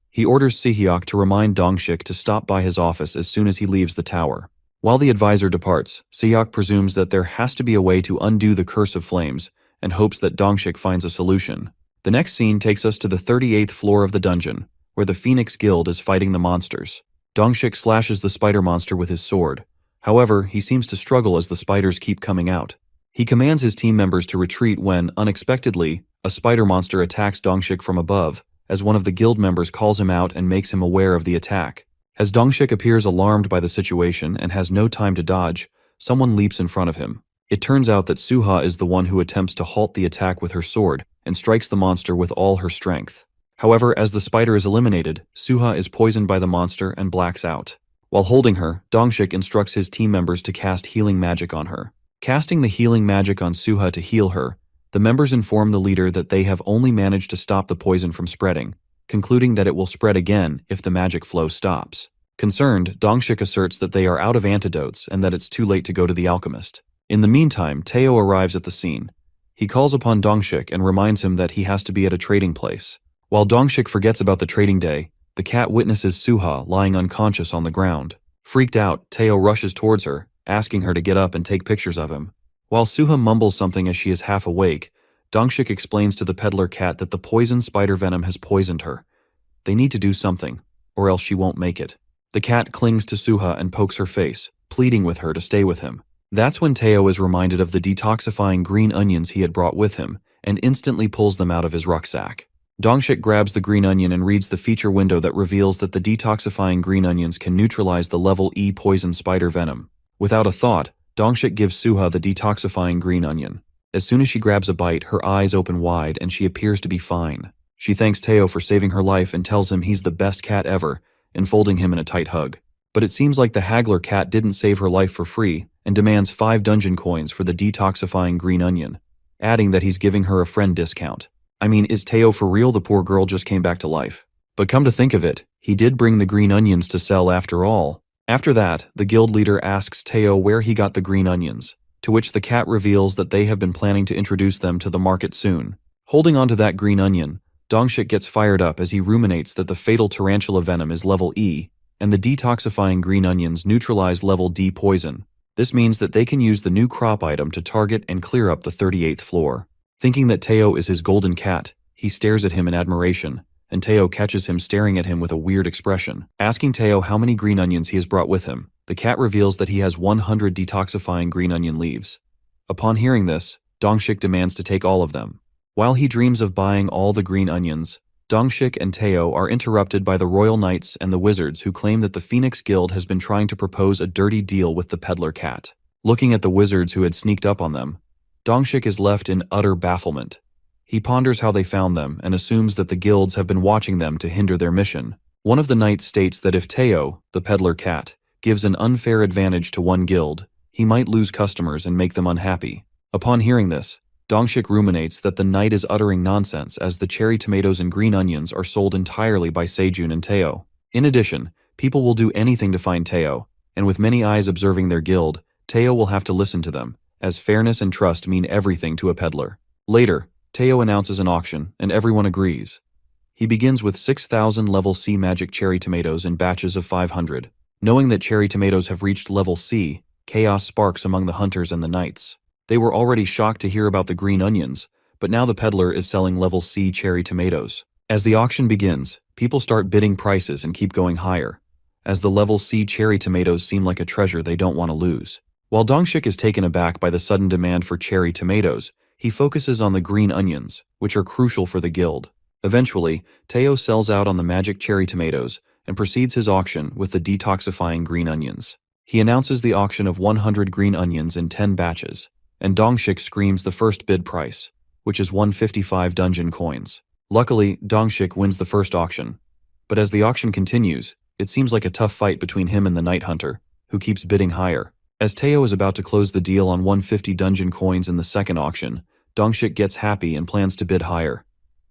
He orders Sehyok to remind Dongshik to stop by his office as soon as he leaves the tower. While the advisor departs, Sehyok presumes that there has to be a way to undo the curse of flames and hopes that Dongshik finds a solution. The next scene takes us to the 38th floor of the dungeon, where the Phoenix Guild is fighting the monsters. Dongshik slashes the spider monster with his sword. However, he seems to struggle as the spiders keep coming out. He commands his team members to retreat when, unexpectedly, a spider monster attacks Dongshik from above, as one of the guild members calls him out and makes him aware of the attack. As Dongshik appears alarmed by the situation and has no time to dodge, someone leaps in front of him. It turns out that Suha is the one who attempts to halt the attack with her sword and strikes the monster with all her strength. However, as the spider is eliminated, Suha is poisoned by the monster and blacks out. While holding her, Dongshik instructs his team members to cast healing magic on her. Casting the healing magic on Suha to heal her, the members inform the leader that they have only managed to stop the poison from spreading, concluding that it will spread again if the magic flow stops. Concerned, Dongshik asserts that they are out of antidotes and that it's too late to go to the alchemist. In the meantime, Teo arrives at the scene. He calls upon Dongshik and reminds him that he has to be at a trading place. While Dongshik forgets about the trading day, the cat witnesses Suha lying unconscious on the ground. Freaked out, Teo rushes towards her, asking her to get up and take pictures of him. While Suha mumbles something as she is half awake, Dongshik explains to the peddler cat that the poison spider venom has poisoned her. They need to do something, or else she won't make it. The cat clings to Suha and pokes her face, pleading with her to stay with him. That's when Teo is reminded of the detoxifying green onions he had brought with him and instantly pulls them out of his rucksack. Dongshik grabs the green onion and reads the feature window that reveals that the detoxifying green onions can neutralize the level E poison spider venom. Without a thought, Dongshik gives Suha the detoxifying green onion. As soon as she grabs a bite, her eyes open wide and she appears to be fine. She thanks Teo for saving her life and tells him he's the best cat ever, enfolding him in a tight hug. But it seems like the haggler cat didn't save her life for free and demands 5 dungeon coins for the detoxifying green onion, adding that he's giving her a friend discount. I mean, is Teo for real? The poor girl just came back to life. But come to think of it, he did bring the green onions to sell after all. After that, the guild leader asks Teo where he got the green onions, to which the cat reveals that they have been planning to introduce them to the market soon. Holding onto that green onion, Dongshik gets fired up as he ruminates that the fatal tarantula venom is level E, and the detoxifying green onions neutralize level D poison. This means that they can use the new crop item to target and clear up the 38th floor. Thinking that Teo is his golden cat, he stares at him in admiration, and Teo catches him staring at him with a weird expression. Asking Teo how many green onions he has brought with him, the cat reveals that he has 100 detoxifying green onion leaves. Upon hearing this, Dongshik demands to take all of them. While he dreams of buying all the green onions, Dongshik and Teo are interrupted by the royal knights and the wizards who claim that the Phoenix Guild has been trying to propose a dirty deal with the peddler cat. Looking at the wizards who had sneaked up on them, Dongshik is left in utter bafflement. He ponders how they found them and assumes that the guilds have been watching them to hinder their mission. One of the knights states that if Teo, the peddler cat, gives an unfair advantage to one guild, he might lose customers and make them unhappy. Upon hearing this, Dongshik ruminates that the knight is uttering nonsense as the cherry tomatoes and green onions are sold entirely by Sejun and Teo. In addition, people will do anything to find Teo, and with many eyes observing their guild, Teo will have to listen to them, as fairness and trust mean everything to a peddler. Later, Teo announces an auction, and everyone agrees. He begins with 6,000 level C magic cherry tomatoes in batches of 500. Knowing that cherry tomatoes have reached level C, chaos sparks among the hunters and the knights. They were already shocked to hear about the green onions, but now the peddler is selling level C cherry tomatoes. As the auction begins, people start bidding prices and keep going higher, as the level C cherry tomatoes seem like a treasure they don't want to lose. While Dongshik is taken aback by the sudden demand for cherry tomatoes, he focuses on the green onions, which are crucial for the guild. Eventually, Teo sells out on the magic cherry tomatoes and proceeds his auction with the detoxifying green onions. He announces the auction of 100 green onions in 10 batches, and Dongshik screams the first bid price, which is 155 dungeon coins. Luckily, Dongshik wins the first auction, but as the auction continues, it seems like a tough fight between him and the night hunter, who keeps bidding higher. As Teo is about to close the deal on 150 dungeon coins in the second auction, Dongshik gets happy and plans to bid higher.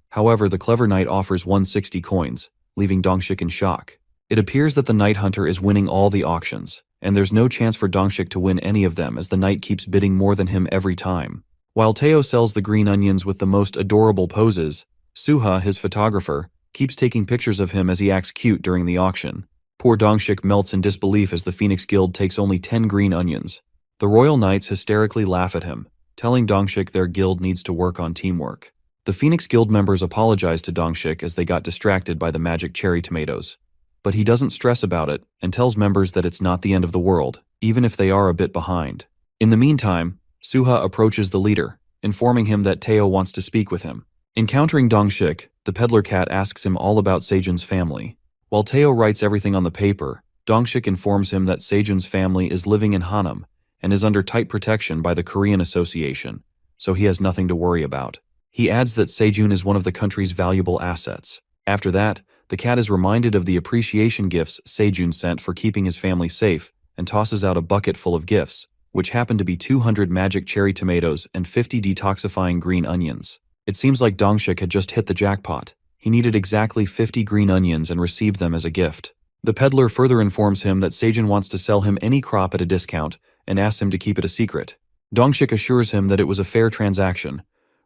However, the clever knight offers 160 coins, leaving Dongshik in shock. It appears that the night hunter is winning all the auctions, and there's no chance for Dongshik to win any of them as the knight keeps bidding more than him every time. While Teo sells the green onions with the most adorable poses, Suha, his photographer, keeps taking pictures of him as he acts cute during the auction. Poor Dongshik melts in disbelief as the Phoenix Guild takes only 10 green onions. The royal knights hysterically laugh at him, telling Dongshik their guild needs to work on teamwork. The Phoenix Guild members apologize to Dongshik as they got distracted by the magic cherry tomatoes. But he doesn't stress about it and tells members that it's not the end of the world, even if they are a bit behind. In the meantime, Suha approaches the leader, informing him that Teo wants to speak with him. Encountering Dongshik, the peddler cat asks him all about Sejun's family. While Teo writes everything on the paper, Dongshik informs him that Sejun's family is living in Hanam and is under tight protection by the Korean Association, so he has nothing to worry about. He adds that Sejun is one of the country's valuable assets. After that, the cat is reminded of the appreciation gifts Sejun sent for keeping his family safe and tosses out a bucket full of gifts, which happen to be 200 magic cherry tomatoes and 50 detoxifying green onions. It seems like Dongshik had just hit the jackpot. He needed exactly 50 green onions and received them as a gift. The peddler further informs him that Sejun wants to sell him any crop at a discount and asks him to keep it a secret. Dongshik assures him that it was a fair transaction,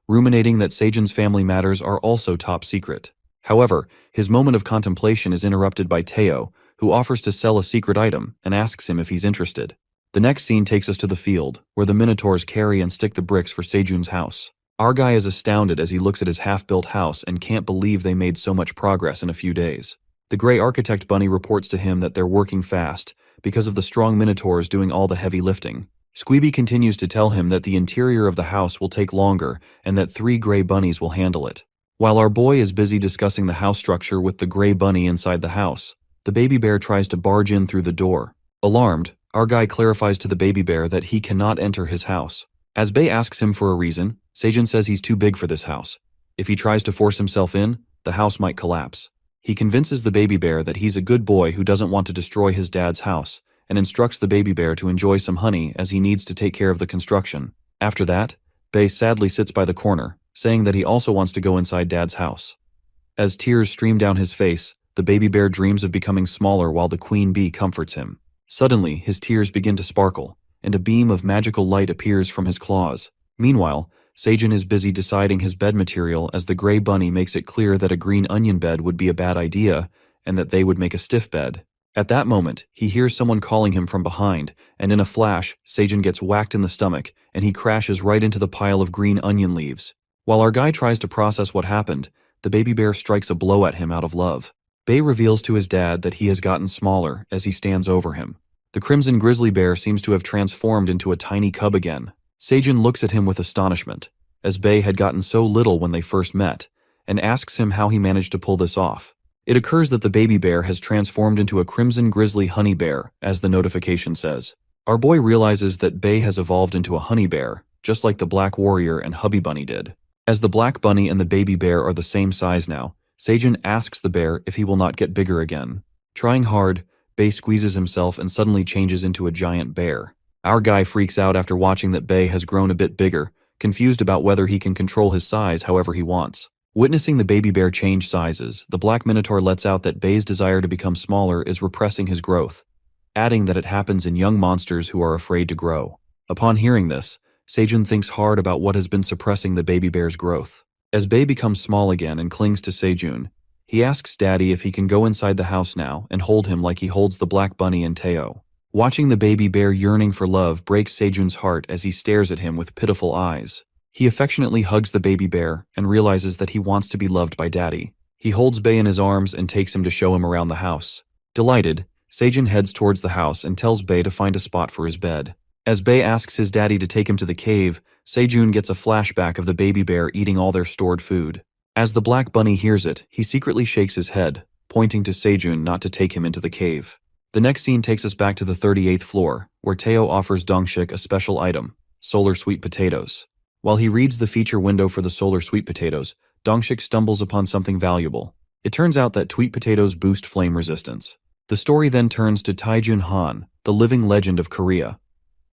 ruminating that Sejun's family matters are also top secret. However, his moment of contemplation is interrupted by Teo, who offers to sell a secret item and asks him if he's interested. The next scene takes us to the field, where the Minotaurs carry and stick the bricks for Sejun's house. Our guy is astounded as he looks at his half-built house and can't believe they made so much progress in a few days. The gray architect bunny reports to him that they're working fast because of the strong Minotaurs doing all the heavy lifting. Squeeby continues to tell him that the interior of the house will take longer and that 3 gray bunnies will handle it. While our boy is busy discussing the house structure with the gray bunny inside the house, the baby bear tries to barge in through the door. Alarmed, our guy clarifies to the baby bear that he cannot enter his house. As Bae asks him for a reason, Sejun says he's too big for this house. If he tries to force himself in, the house might collapse. He convinces the baby bear that he's a good boy who doesn't want to destroy his dad's house, and instructs the baby bear to enjoy some honey as he needs to take care of the construction. After that, Bae sadly sits by the corner, saying that he also wants to go inside Dad's house. As tears stream down his face, the baby bear dreams of becoming smaller while the queen bee comforts him. Suddenly, his tears begin to sparkle, and a beam of magical light appears from his claws. Meanwhile, Sejun is busy deciding his bed material as the gray bunny makes it clear that a green onion bed would be a bad idea, and that they would make a stiff bed. At that moment, he hears someone calling him from behind, and in a flash, Sejun gets whacked in the stomach, and he crashes right into the pile of green onion leaves. While our guy tries to process what happened, the baby bear strikes a blow at him out of love. Bae reveals to his dad that he has gotten smaller as he stands over him. The crimson grizzly bear seems to have transformed into a tiny cub again. Sejun looks at him with astonishment, as Bae had gotten so little when they first met, and asks him how he managed to pull this off. It occurs that the baby bear has transformed into a crimson grizzly honey bear, as the notification says. Our boy realizes that Bae has evolved into a honey bear, just like the black warrior and hubby bunny did. As the black bunny and the baby bear are the same size now, Sejun asks the bear if he will not get bigger again. Trying hard, Bae squeezes himself and suddenly changes into a giant bear. Our guy freaks out after watching that Bae has grown a bit bigger, confused about whether he can control his size however he wants. Witnessing the baby bear change sizes, the black minotaur lets out that Bae's desire to become smaller is repressing his growth, adding that it happens in young monsters who are afraid to grow. Upon hearing this, Sejun thinks hard about what has been suppressing the baby bear's growth. As Bae becomes small again and clings to Sejun, he asks Daddy if he can go inside the house now and hold him like he holds the black bunny and Teo. Watching the baby bear yearning for love breaks Sejun's heart as he stares at him with pitiful eyes. He affectionately hugs the baby bear and realizes that he wants to be loved by Daddy. He holds Bae in his arms and takes him to show him around the house. Delighted, Sejun heads towards the house and tells Bae to find a spot for his bed. As Bae asks his daddy to take him to the cave, Sejun gets a flashback of the baby bear eating all their stored food. As the black bunny hears it, he secretly shakes his head, pointing to Sejun not to take him into the cave. The next scene takes us back to the 38th floor, where Teo offers Dongshik a special item, solar sweet potatoes. While he reads the feature window for the solar sweet potatoes, Dongshik stumbles upon something valuable. It turns out that sweet potatoes boost flame resistance. The story then turns to Taejun Han, the living legend of Korea.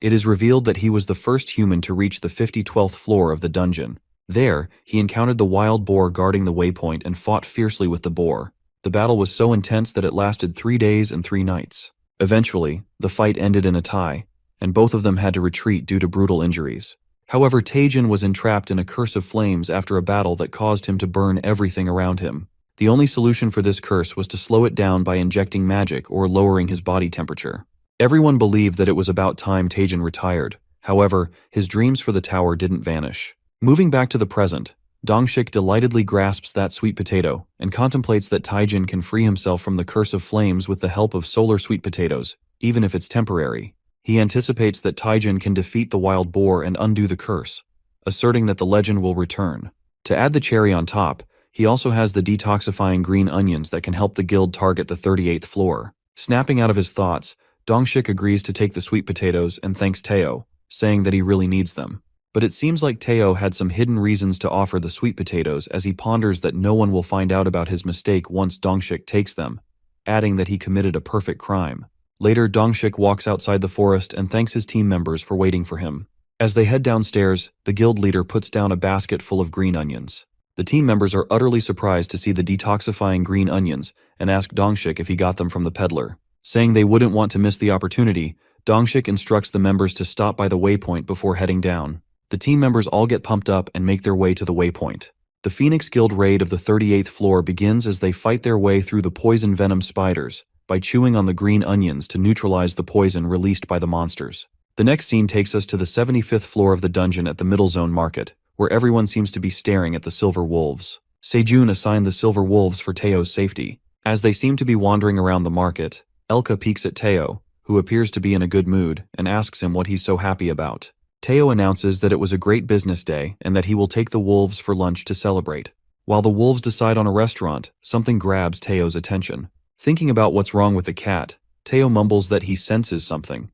It is revealed that he was the first human to reach the 52nd floor of the dungeon. There, he encountered the wild boar guarding the waypoint and fought fiercely with the boar. The battle was so intense that it lasted 3 days and 3 nights. Eventually, the fight ended in a tie, and both of them had to retreat due to brutal injuries. However, Taejun was entrapped in a curse of flames after a battle that caused him to burn everything around him. The only solution for this curse was to slow it down by injecting magic or lowering his body temperature. Everyone believed that it was about time Taejun retired. However, his dreams for the tower didn't vanish. Moving back to the present, Dongshik delightedly grasps that sweet potato and contemplates that Taejun can free himself from the curse of flames with the help of solar sweet potatoes, even if it's temporary. He anticipates that Taejun can defeat the wild boar and undo the curse, asserting that the legend will return. To add the cherry on top, he also has the detoxifying green onions that can help the guild target the 38th floor. Snapping out of his thoughts, Dongshik agrees to take the sweet potatoes and thanks Teo, saying that he really needs them. But it seems like Teo had some hidden reasons to offer the sweet potatoes as he ponders that no one will find out about his mistake once Dongshik takes them, adding that he committed a perfect crime. Later, Dongshik walks outside the forest and thanks his team members for waiting for him. As they head downstairs, the guild leader puts down a basket full of green onions. The team members are utterly surprised to see the detoxifying green onions and ask Dongshik if he got them from the peddler. Saying they wouldn't want to miss the opportunity, Dongshik instructs the members to stop by the waypoint before heading down. The team members all get pumped up and make their way to the waypoint. The Phoenix Guild raid of the 38th floor begins as they fight their way through the poison venom spiders by chewing on the green onions to neutralize the poison released by the monsters. The next scene takes us to the 75th floor of the dungeon at the Middle Zone Market, where everyone seems to be staring at the silver wolves. Sejun assigned the silver wolves for Teo's safety. As they seem to be wandering around the market, Elka peeks at Teo, who appears to be in a good mood, and asks him what he's so happy about. Teo announces that it was a great business day and that he will take the wolves for lunch to celebrate. While the wolves decide on a restaurant, something grabs Teo's attention. Thinking about what's wrong with the cat, Teo mumbles that he senses something.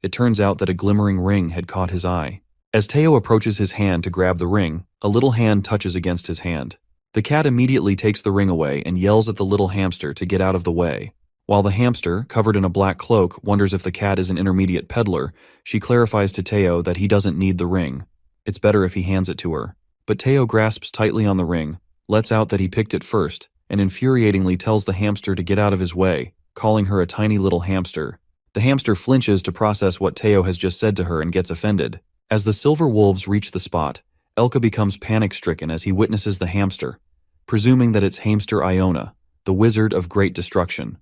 It turns out that a glimmering ring had caught his eye. As Teo approaches his hand to grab the ring, a little hand touches against his hand. The cat immediately takes the ring away and yells at the little hamster to get out of the way. While the hamster, covered in a black cloak, wonders if the cat is an intermediate peddler, she clarifies to Teo that he doesn't need the ring. It's better if he hands it to her. But Teo grasps tightly on the ring, lets out that he picked it first, and infuriatingly tells the hamster to get out of his way, calling her a tiny little hamster. The hamster flinches to process what Teo has just said to her and gets offended. As the silver wolves reach the spot, Elka becomes panic-stricken as he witnesses the hamster, presuming that it's hamster Iona, the wizard of great destruction.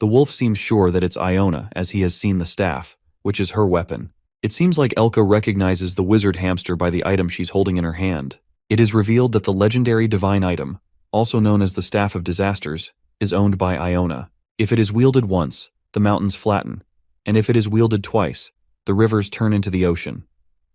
The wolf seems sure that it's Iona as he has seen the staff, which is her weapon. It seems like Elka recognizes the wizard hamster by the item she's holding in her hand. It is revealed that the legendary divine item, also known as the Staff of Disasters, is owned by Iona. If it is wielded once, the mountains flatten, and if it is wielded twice, the rivers turn into the ocean.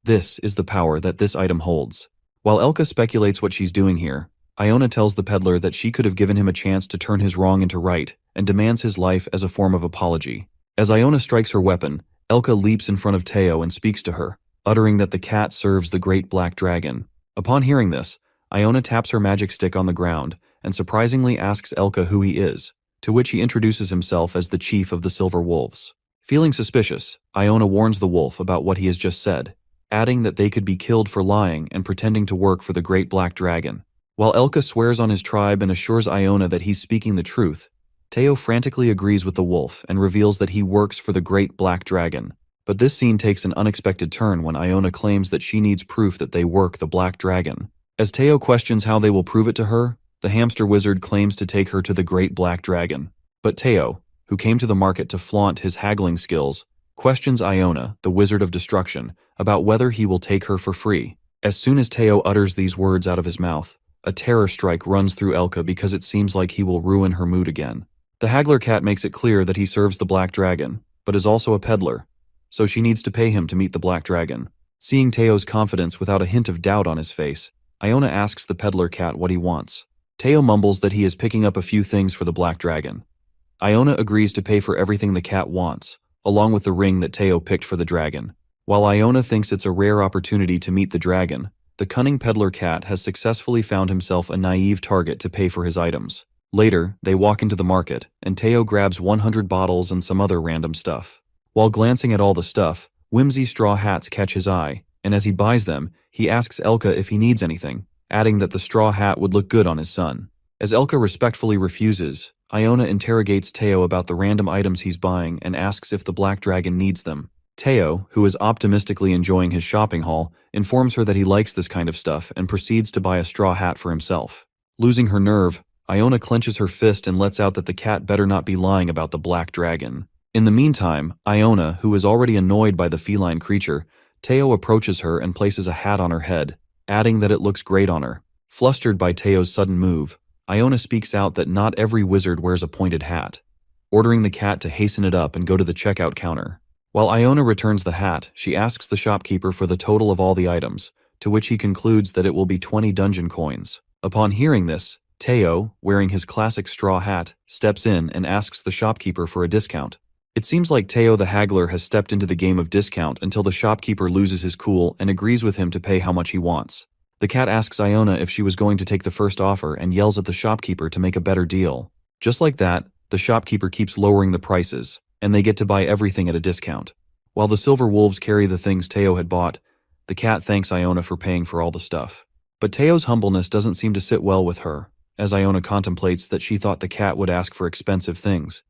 This is the power that this item holds. While Elka speculates what she's doing here, Iona tells the peddler that she could have given him a chance to turn his wrong into right, and demands his life as a form of apology. As Iona strikes her weapon, Elka leaps in front of Teo and speaks to her, uttering that the cat serves the great black dragon. Upon hearing this, Iona taps her magic stick on the ground and surprisingly asks Elka who he is, to which he introduces himself as the chief of the Silver Wolves. Feeling suspicious, Iona warns the wolf about what he has just said, adding that they could be killed for lying and pretending to work for the great black dragon. While Elka swears on his tribe and assures Iona that he's speaking the truth, Teo frantically agrees with the wolf and reveals that he works for the great black dragon. But this scene takes an unexpected turn when Iona claims that she needs proof that they work the black dragon. As Teo questions how they will prove it to her, the hamster wizard claims to take her to the great black dragon. But Teo, who came to the market to flaunt his haggling skills, questions Iona, the wizard of destruction, about whether he will take her for free. As soon as Teo utters these words out of his mouth, a terror strike runs through Elka because it seems like he will ruin her mood again. The haggler cat makes it clear that he serves the black dragon, but is also a peddler, so she needs to pay him to meet the black dragon. Seeing Teo's confidence without a hint of doubt on his face, Iona asks the peddler cat what he wants. Teo mumbles that he is picking up a few things for the black dragon. Iona agrees to pay for everything the cat wants, along with the ring that Teo picked for the dragon. While Iona thinks it's a rare opportunity to meet the dragon, the cunning peddler cat has successfully found himself a naive target to pay for his items. Later, they walk into the market, and Teo grabs 100 bottles and some other random stuff. While glancing at all the stuff, whimsy straw hats catch his eye, and as he buys them, he asks Elka if he needs anything, adding that the straw hat would look good on his son. As Elka respectfully refuses, Iona interrogates Teo about the random items he's buying and asks if the black dragon needs them. Teo, who is optimistically enjoying his shopping haul, informs her that he likes this kind of stuff and proceeds to buy a straw hat for himself. Losing her nerve, Iona clenches her fist and lets out that the cat better not be lying about the black dragon. In the meantime, Iona, who is already annoyed by the feline creature, Teo approaches her and places a hat on her head, adding that it looks great on her. Flustered by Teo's sudden move, Iona speaks out that not every wizard wears a pointed hat, ordering the cat to hasten it up and go to the checkout counter. While Iona returns the hat, she asks the shopkeeper for the total of all the items, to which he concludes that it will be 20 dungeon coins. Upon hearing this, Teo, wearing his classic straw hat, steps in and asks the shopkeeper for a discount. It seems like Teo the haggler has stepped into the game of discount until the shopkeeper loses his cool and agrees with him to pay how much he wants. The cat asks Iona if she was going to take the first offer and yells at the shopkeeper to make a better deal. Just like that, the shopkeeper keeps lowering the prices, and they get to buy everything at a discount. While the silver wolves carry the things Teo had bought, the cat thanks Iona for paying for all the stuff. But Teo's humbleness doesn't seem to sit well with her, as Iona contemplates that she thought the cat would ask for expensive things.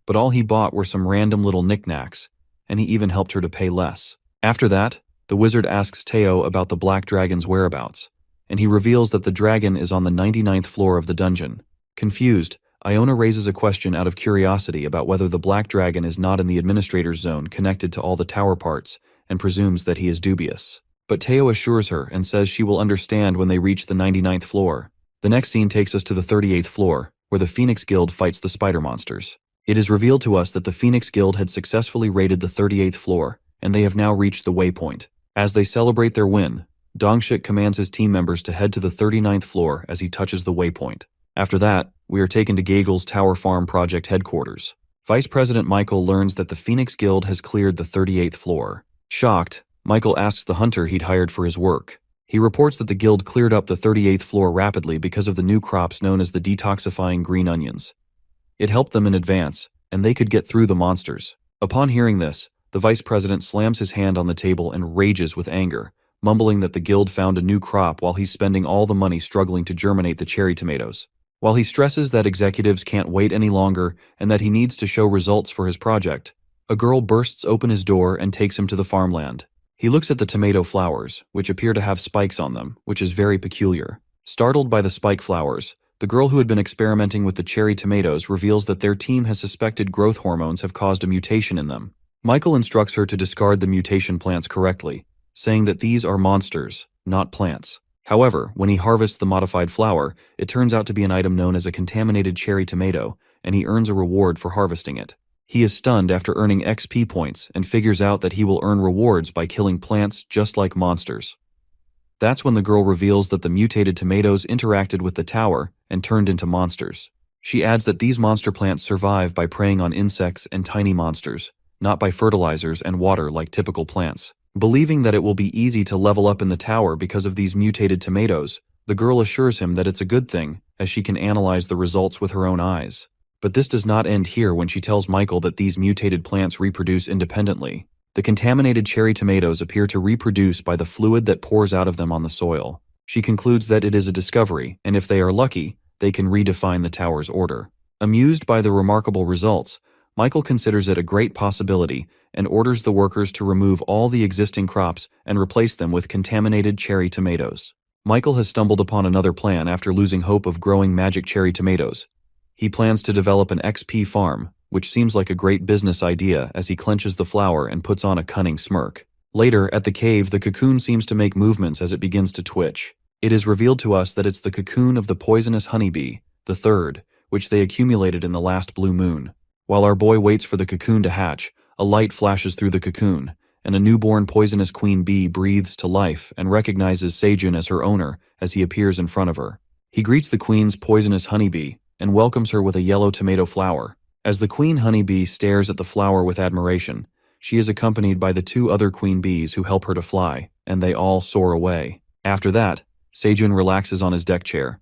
But all he bought were some random little knickknacks, and he even helped her to pay less. After that, the wizard asks Teo about the black dragon's whereabouts, and he reveals that the dragon is on the 99th floor of the dungeon. Confused, Iona raises a question out of curiosity about whether the black dragon is not in the administrator's zone connected to all the tower parts, and presumes that he is dubious. But Teo assures her and says she will understand when they reach the 99th floor. The next scene takes us to the 38th floor, where the Phoenix Guild fights the spider monsters. It is revealed to us that the Phoenix Guild had successfully raided the 38th floor, and they have now reached the waypoint. As they celebrate their win, Dongshik commands his team members to head to the 39th floor as he touches the waypoint. After that, we are taken to Gagel's Tower Farm Project headquarters. Vice President Michael learns that the Phoenix Guild has cleared the 38th floor. Shocked, Michael asks the hunter he'd hired for his work. He reports that the guild cleared up the 38th floor rapidly because of the new crops known as the detoxifying green onions. It helped them in advance, and they could get through the monsters. Upon hearing this, the vice president slams his hand on the table and rages with anger, mumbling that the guild found a new crop while he's spending all the money struggling to germinate the cherry tomatoes. While he stresses that executives can't wait any longer and that he needs to show results for his project, a girl bursts open his door and takes him to the farmland. He looks at the tomato flowers, which appear to have spikes on them, which is very peculiar. Startled by the spike flowers, the girl who had been experimenting with the cherry tomatoes reveals that their team has suspected growth hormones have caused a mutation in them. Michael instructs her to discard the mutation plants correctly, saying that these are monsters, not plants. However, when he harvests the modified flower, it turns out to be an item known as a contaminated cherry tomato, and he earns a reward for harvesting it. He is stunned after earning XP points and figures out that he will earn rewards by killing plants just like monsters. That's when the girl reveals that the mutated tomatoes interacted with the tower and turned into monsters. She adds that these monster plants survive by preying on insects and tiny monsters, not by fertilizers and water like typical plants. Believing that it will be easy to level up in the tower because of these mutated tomatoes, the girl assures him that it's a good thing, as she can analyze the results with her own eyes. But this does not end here when she tells Michael that these mutated plants reproduce independently. The contaminated cherry tomatoes appear to reproduce by the fluid that pours out of them on the soil. She concludes that it is a discovery, and if they are lucky, they can redefine the tower's order. Amused by the remarkable results, Michael considers it a great possibility and orders the workers to remove all the existing crops and replace them with contaminated cherry tomatoes. Michael has stumbled upon another plan after losing hope of growing magic cherry tomatoes. He plans to develop an XP farm, which seems like a great business idea as he clenches the flower and puts on a cunning smirk. Later, at the cave, the cocoon seems to make movements as it begins to twitch. It is revealed to us that it's the cocoon of the poisonous honeybee, the third, which they accumulated in the last blue moon. While our boy waits for the cocoon to hatch, a light flashes through the cocoon, and a newborn poisonous queen bee breathes to life and recognizes Seijun as her owner as he appears in front of her. He greets the queen's poisonous honeybee and welcomes her with a yellow tomato flower. As the queen honeybee stares at the flower with admiration, she is accompanied by the two other queen bees who help her to fly, and they all soar away. After that, Seijun relaxes on his deck chair.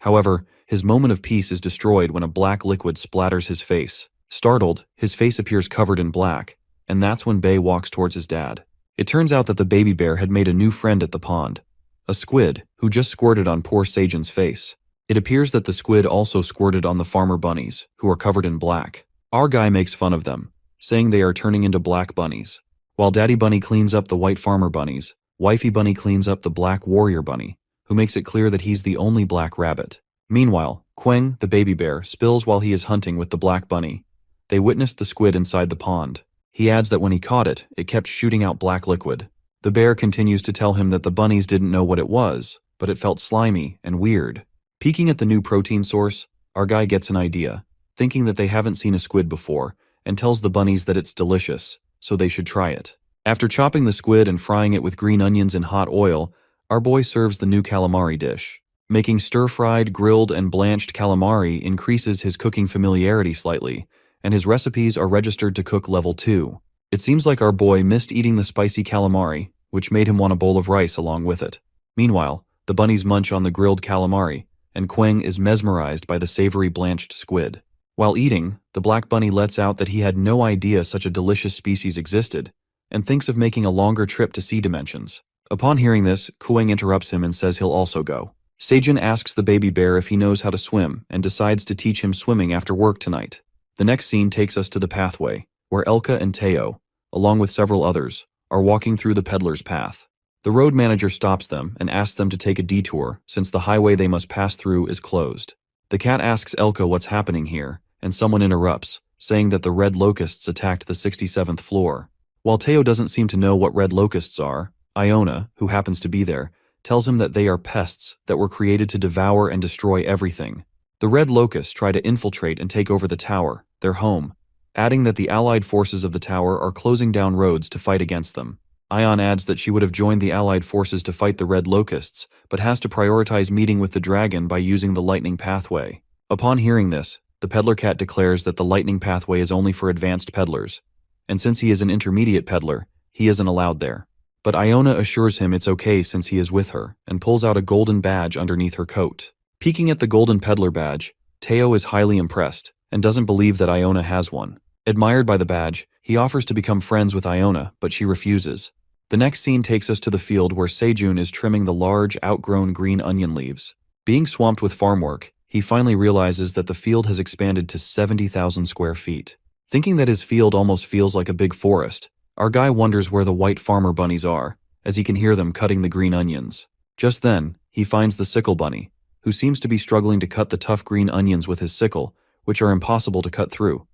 However, his moment of peace is destroyed when a black liquid splatters his face. Startled, his face appears covered in black, and that's when Bae walks towards his dad. It turns out that the baby bear had made a new friend at the pond, a squid who just squirted on poor Seijun's face. It appears that the squid also squirted on the farmer bunnies, who are covered in black. Our guy makes fun of them, saying they are turning into black bunnies. While Daddy Bunny cleans up the white farmer bunnies, Wifey Bunny cleans up the black warrior bunny, who makes it clear that he's the only black rabbit. Meanwhile, Queng, the baby bear, spills while he is hunting with the black bunny. They witnessed the squid inside the pond. He adds that when he caught it, it kept shooting out black liquid. The bear continues to tell him that the bunnies didn't know what it was, but it felt slimy and weird. Peeking at the new protein source, our guy gets an idea, thinking that they haven't seen a squid before, and tells the bunnies that it's delicious, so they should try it. After chopping the squid and frying it with green onions in hot oil, our boy serves the new calamari dish. Making stir-fried, grilled, and blanched calamari increases his cooking familiarity slightly, and his recipes are registered to cook level 2. It seems like our boy missed eating the spicy calamari, which made him want a bowl of rice along with it. Meanwhile, the bunnies munch on the grilled calamari, and Queng is mesmerized by the savory blanched squid. While eating, the black bunny lets out that he had no idea such a delicious species existed, and thinks of making a longer trip to sea dimensions. Upon hearing this, Queng interrupts him and says he'll also go. Seijun asks the baby bear if he knows how to swim and decides to teach him swimming after work tonight. The next scene takes us to the pathway, where Elka and Teo, along with several others, are walking through the peddler's path. The road manager stops them and asks them to take a detour since the highway they must pass through is closed. The cat asks Elka what's happening here, and someone interrupts, saying that the red locusts attacked the 67th floor. While Teo doesn't seem to know what red locusts are, Iona, who happens to be there, tells him that they are pests that were created to devour and destroy everything. The red locusts try to infiltrate and take over the tower, their home, adding that the Allied forces of the tower are closing down roads to fight against them. Ion adds that she would have joined the Allied forces to fight the Red Locusts, but has to prioritize meeting with the dragon by using the lightning pathway. Upon hearing this, the peddler cat declares that the lightning pathway is only for advanced peddlers, and since he is an intermediate peddler, he isn't allowed there. But Iona assures him it's okay since he is with her, and pulls out a golden badge underneath her coat. Peeking at the golden peddler badge, Teo is highly impressed, and doesn't believe that Iona has one. Admired by the badge, he offers to become friends with Iona, but she refuses. The next scene takes us to the field where Sejun is trimming the large, outgrown green onion leaves. Being swamped with farm work, he finally realizes that the field has expanded to 70,000 square feet. Thinking that his field almost feels like a big forest, our guy wonders where the white farmer bunnies are, as he can hear them cutting the green onions. Just then, he finds the sickle bunny, who seems to be struggling to cut the tough green onions with his sickle, which are impossible to cut through.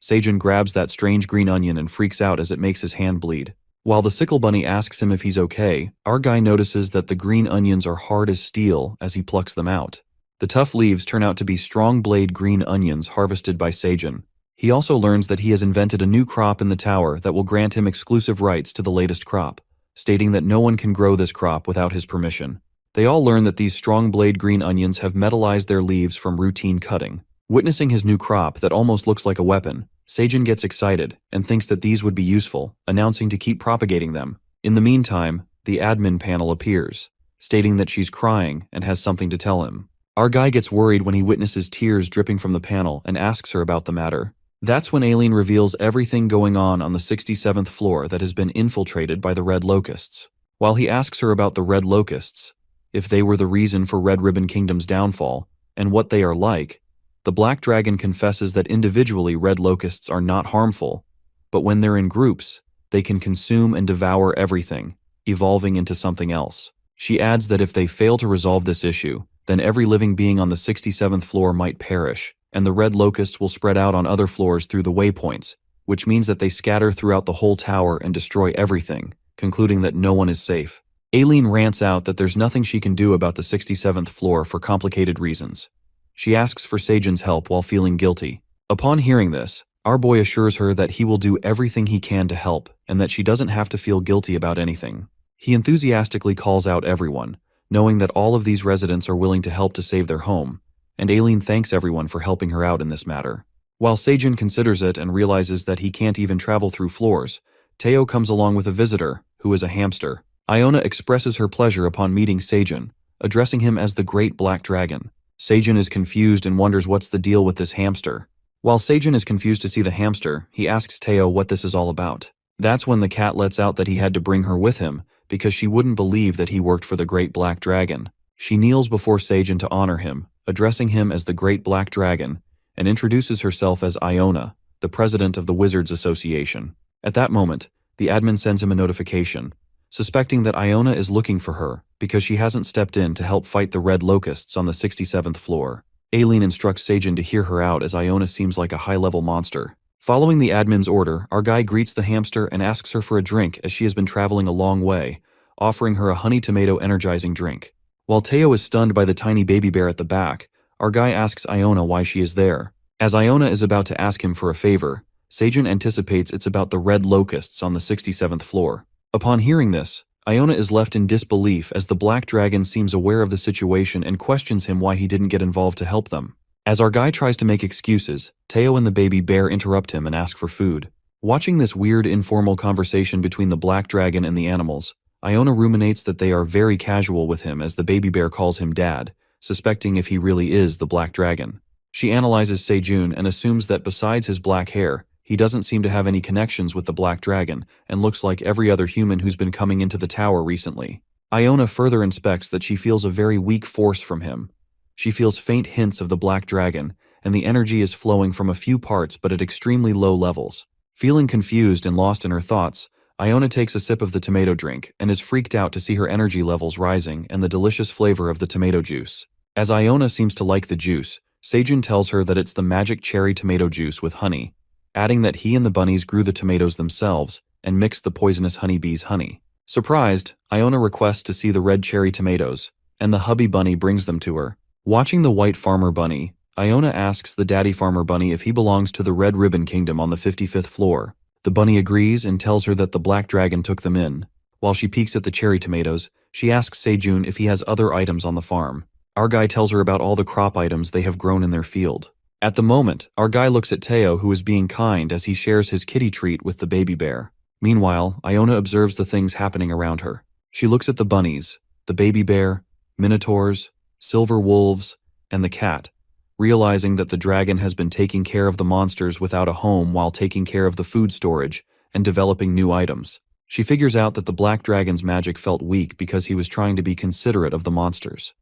Sejun grabs that strange green onion and freaks out as it makes his hand bleed. While the sickle bunny asks him if he's okay, our guy notices that the green onions are hard as steel as he plucks them out. The tough leaves turn out to be strong blade green onions harvested by Sejun. He also learns that he has invented a new crop in the tower that will grant him exclusive rights to the latest crop, stating that no one can grow this crop without his permission. They all learn that these strong blade green onions have metallized their leaves from routine cutting. Witnessing his new crop that almost looks like a weapon, Sejun gets excited and thinks that these would be useful, announcing to keep propagating them. In the meantime, the admin panel appears, stating that she's crying and has something to tell him. Our guy gets worried when he witnesses tears dripping from the panel and asks her about the matter. That's when Aileen reveals everything going on the 67th floor that has been infiltrated by the Red Locusts. While he asks her about the Red Locusts, if they were the reason for Red Ribbon Kingdom's downfall, and what they are like, the Black Dragon confesses that individually Red Locusts are not harmful, but when they're in groups, they can consume and devour everything, evolving into something else. She adds that if they fail to resolve this issue, then every living being on the 67th floor might perish, and the Red Locusts will spread out on other floors through the waypoints, which means that they scatter throughout the whole tower and destroy everything, concluding that no one is safe. Aileen rants out that there's nothing she can do about the 67th floor for complicated reasons. She asks for Sejun's help while feeling guilty. Upon hearing this, our boy assures her that he will do everything he can to help and that she doesn't have to feel guilty about anything. He enthusiastically calls out everyone, knowing that all of these residents are willing to help to save their home, and Aileen thanks everyone for helping her out in this matter. While Sejun considers it and realizes that he can't even travel through floors, Teo comes along with a visitor, who is a hamster. Iona expresses her pleasure upon meeting Sejun, addressing him as the Great Black Dragon. Sejun is confused and wonders what's the deal with this hamster. While Sejun is confused to see the hamster, he asks Teo what this is all about. That's when the cat lets out that he had to bring her with him, because she wouldn't believe that he worked for the Great Black Dragon. She kneels before Sejun to honor him, addressing him as the Great Black Dragon, and introduces herself as Iona, the president of the Wizards Association. At that moment, the admin sends him a notification, suspecting that Iona is looking for her because she hasn't stepped in to help fight the Red Locusts on the 67th floor. Aileen instructs Sejun to hear her out as Iona seems like a high-level monster. Following the admin's order, our guy greets the hamster and asks her for a drink as she has been traveling a long way, offering her a honey tomato energizing drink. While Teo is stunned by the tiny baby bear at the back, our guy asks Iona why she is there. As Iona is about to ask him for a favor, Sejun anticipates it's about the Red Locusts on the 67th floor. Upon hearing this, Iona is left in disbelief as the Black Dragon seems aware of the situation and questions him why he didn't get involved to help them. As our guy tries to make excuses, Teo and the baby bear interrupt him and ask for food. Watching this weird informal conversation between the Black Dragon and the animals, Iona ruminates that they are very casual with him as the baby bear calls him dad, suspecting if he really is the Black Dragon. She analyzes Sejun and assumes that besides his black hair, he doesn't seem to have any connections with the Black Dragon and looks like every other human who's been coming into the tower recently. Iona further inspects that she feels a very weak force from him. She feels faint hints of the Black Dragon, and the energy is flowing from a few parts but at extremely low levels. Feeling confused and lost in her thoughts, Iona takes a sip of the tomato drink and is freaked out to see her energy levels rising and the delicious flavor of the tomato juice. As Iona seems to like the juice, Sejun tells her that it's the magic cherry tomato juice with honey, adding that he and the bunnies grew the tomatoes themselves and mixed the poisonous honeybee's honey. Surprised, Iona requests to see the red cherry tomatoes, and the hubby bunny brings them to her. Watching the white farmer bunny, Iona asks the daddy farmer bunny if he belongs to the Red Ribbon Kingdom on the 55th floor. The bunny agrees and tells her that the black dragon took them in. While she peeks at the cherry tomatoes, she asks Sejun if he has other items on the farm. Our guy tells her about all the crop items they have grown in their field. At the moment, our guy looks at Teo, who is being kind as he shares his kitty treat with the baby bear. Meanwhile, Iona observes the things happening around her. She looks at the bunnies, the baby bear, minotaurs, silver wolves, and the cat, realizing that the dragon has been taking care of the monsters without a home while taking care of the food storage and developing new items. She figures out that the black dragon's magic felt weak because he was trying to be considerate of the monsters.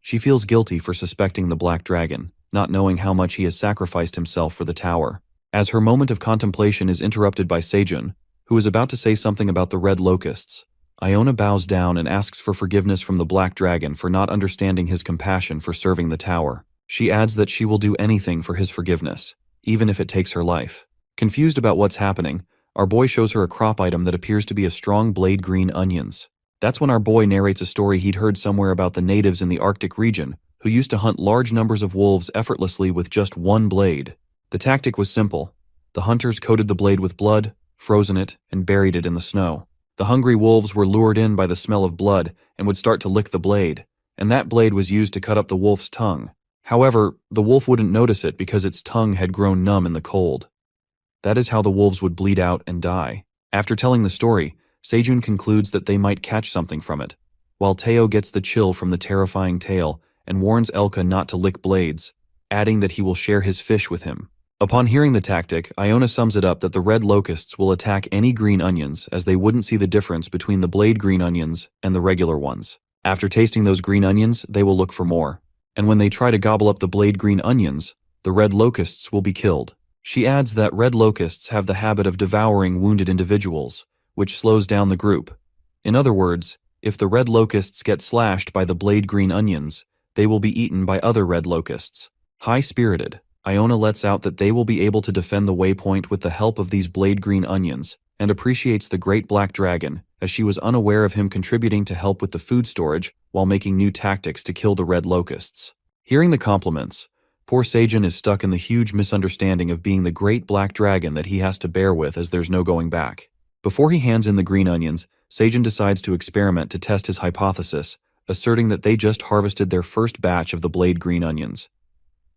She feels guilty for suspecting the black dragon, not knowing how much he has sacrificed himself for the tower. As her moment of contemplation is interrupted by Sejun, who is about to say something about the red locusts, Iona bows down and asks for forgiveness from the black dragon for not understanding his compassion for serving the tower. She adds that she will do anything for his forgiveness, even if it takes her life. Confused about what's happening, our boy shows her a crop item that appears to be a strong blade green onions. That's when our boy narrates a story he'd heard somewhere about the natives in the Arctic region who used to hunt large numbers of wolves effortlessly with just one blade. The tactic was simple. The hunters coated the blade with blood, frozen it, and buried it in the snow. The hungry wolves were lured in by the smell of blood and would start to lick the blade, and that blade was used to cut up the wolf's tongue. However, the wolf wouldn't notice it because its tongue had grown numb in the cold. That is how the wolves would bleed out and die. After telling the story, Sejun concludes that they might catch something from it, while Teo gets the chill from the terrifying tale and warns Elka not to lick blades, adding that he will share his fish with him. Upon hearing the tactic, Iona sums it up that the red locusts will attack any green onions as they wouldn't see the difference between the blade green onions and the regular ones. After tasting those green onions, they will look for more. And when they try to gobble up the blade green onions, the red locusts will be killed. She adds that red locusts have the habit of devouring wounded individuals, which slows down the group. In other words, if the red locusts get slashed by the blade green onions, they will be eaten by other red locusts. High-spirited, Iona lets out that they will be able to defend the waypoint with the help of these blade green onions, and appreciates the great black dragon, as she was unaware of him contributing to help with the food storage while making new tactics to kill the red locusts. Hearing the compliments, poor Sejun is stuck in the huge misunderstanding of being the great black dragon that he has to bear with as there's no going back. Before he hands in the green onions, Sejun decides to experiment to test his hypothesis, asserting that they just harvested their first batch of the blade green onions.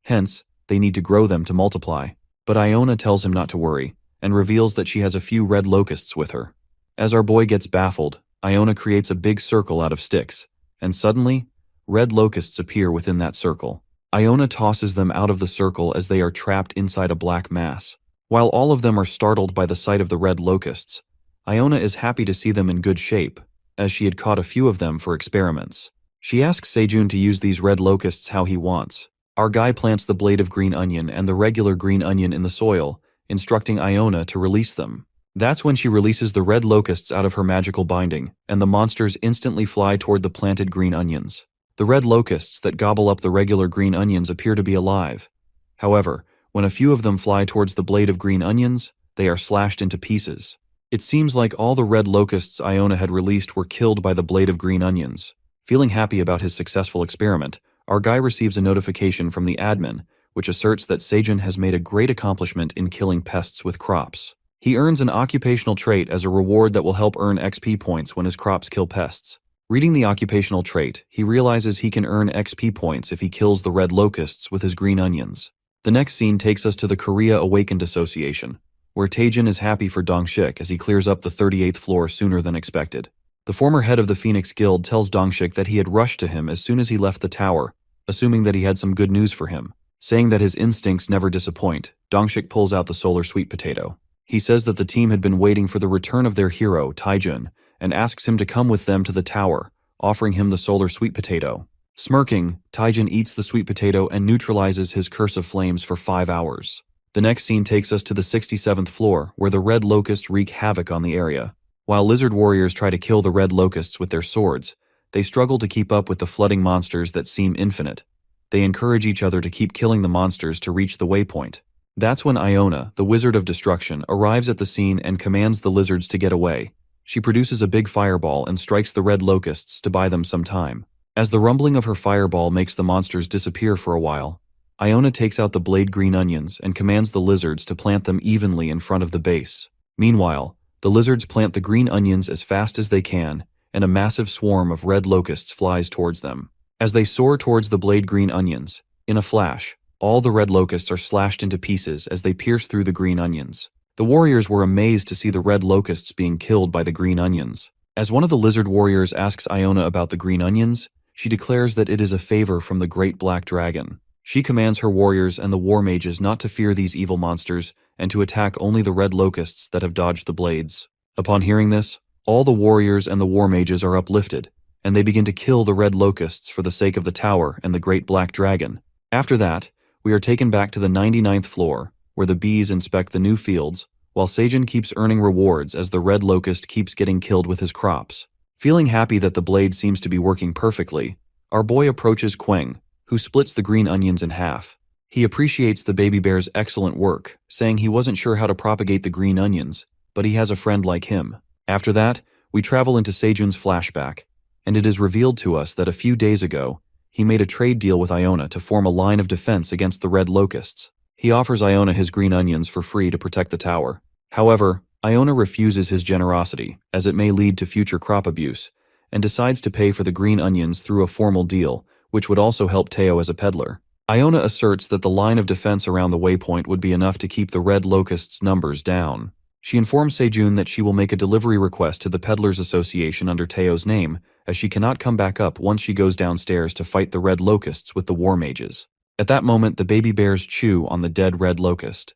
Hence, they need to grow them to multiply. But Iona tells him not to worry, and reveals that she has a few red locusts with her. As our boy gets baffled, Iona creates a big circle out of sticks, and suddenly, red locusts appear within that circle. Iona tosses them out of the circle as they are trapped inside a black mass. While all of them are startled by the sight of the red locusts, Iona is happy to see them in good shape, as she had caught a few of them for experiments. She asks Sejun to use these red locusts how he wants. Our guy plants the blade of green onion and the regular green onion in the soil, instructing Iona to release them. That's when she releases the red locusts out of her magical binding, and the monsters instantly fly toward the planted green onions. The red locusts that gobble up the regular green onions appear to be alive. However, when a few of them fly towards the blade of green onions, they are slashed into pieces. It seems like all the red locusts Iona had released were killed by the blade of green onions. Feeling happy about his successful experiment, our guy receives a notification from the admin, which asserts that Sejun has made a great accomplishment in killing pests with crops. He earns an occupational trait as a reward that will help earn XP points when his crops kill pests. Reading the occupational trait, he realizes he can earn XP points if he kills the red locusts with his green onions. The next scene takes us to the Korea Awakened Association, where Taejin is happy for Dongshik as he clears up the 38th floor sooner than expected. The former head of the Phoenix Guild tells Dongshik that he had rushed to him as soon as he left the tower, assuming that he had some good news for him. Saying that his instincts never disappoint, Dongshik pulls out the solar sweet potato. He says that the team had been waiting for the return of their hero, Taejin, and asks him to come with them to the tower, offering him the solar sweet potato. Smirking, Taejin eats the sweet potato and neutralizes his curse of flames for 5 hours. The next scene takes us to the 67th floor, where the red locusts wreak havoc on the area. While lizard warriors try to kill the red locusts with their swords, they struggle to keep up with the flooding monsters that seem infinite. They encourage each other to keep killing the monsters to reach the waypoint. That's when Iona, the Wizard of Destruction, arrives at the scene and commands the lizards to get away. She produces a big fireball and strikes the red locusts to buy them some time. As the rumbling of her fireball makes the monsters disappear for a while, Iona takes out the blade green onions and commands the lizards to plant them evenly in front of the base. Meanwhile, the lizards plant the green onions as fast as they can, and a massive swarm of red locusts flies towards them. As they soar towards the blade green onions, in a flash, all the red locusts are slashed into pieces as they pierce through the green onions. The warriors were amazed to see the red locusts being killed by the green onions. As one of the lizard warriors asks Iona about the green onions, she declares that it is a favor from the great black dragon. She commands her warriors and the war mages not to fear these evil monsters and to attack only the red locusts that have dodged the blades. Upon hearing this, all the warriors and the war mages are uplifted, and they begin to kill the red locusts for the sake of the tower and the great black dragon. After that, we are taken back to the 99th floor, where the bees inspect the new fields, while Seijun keeps earning rewards as the red locust keeps getting killed with his crops. Feeling happy that the blade seems to be working perfectly, our boy approaches Queng, who splits the green onions in half. He appreciates the baby bear's excellent work, saying he wasn't sure how to propagate the green onions, but he has a friend like him. After that, we travel into Seijun's flashback, and it is revealed to us that a few days ago, he made a trade deal with Iona to form a line of defense against the red locusts. He offers Iona his green onions for free to protect the tower. However, Iona refuses his generosity, as it may lead to future crop abuse, and decides to pay for the green onions through a formal deal, which would also help Teo as a peddler. Iona asserts that the line of defense around the waypoint would be enough to keep the red locusts' numbers down. She informs Seijun that she will make a delivery request to the Peddlers Association under Teo's name, as she cannot come back up once she goes downstairs to fight the red locusts with the war mages. At that moment, the baby bears chew on the dead red locust.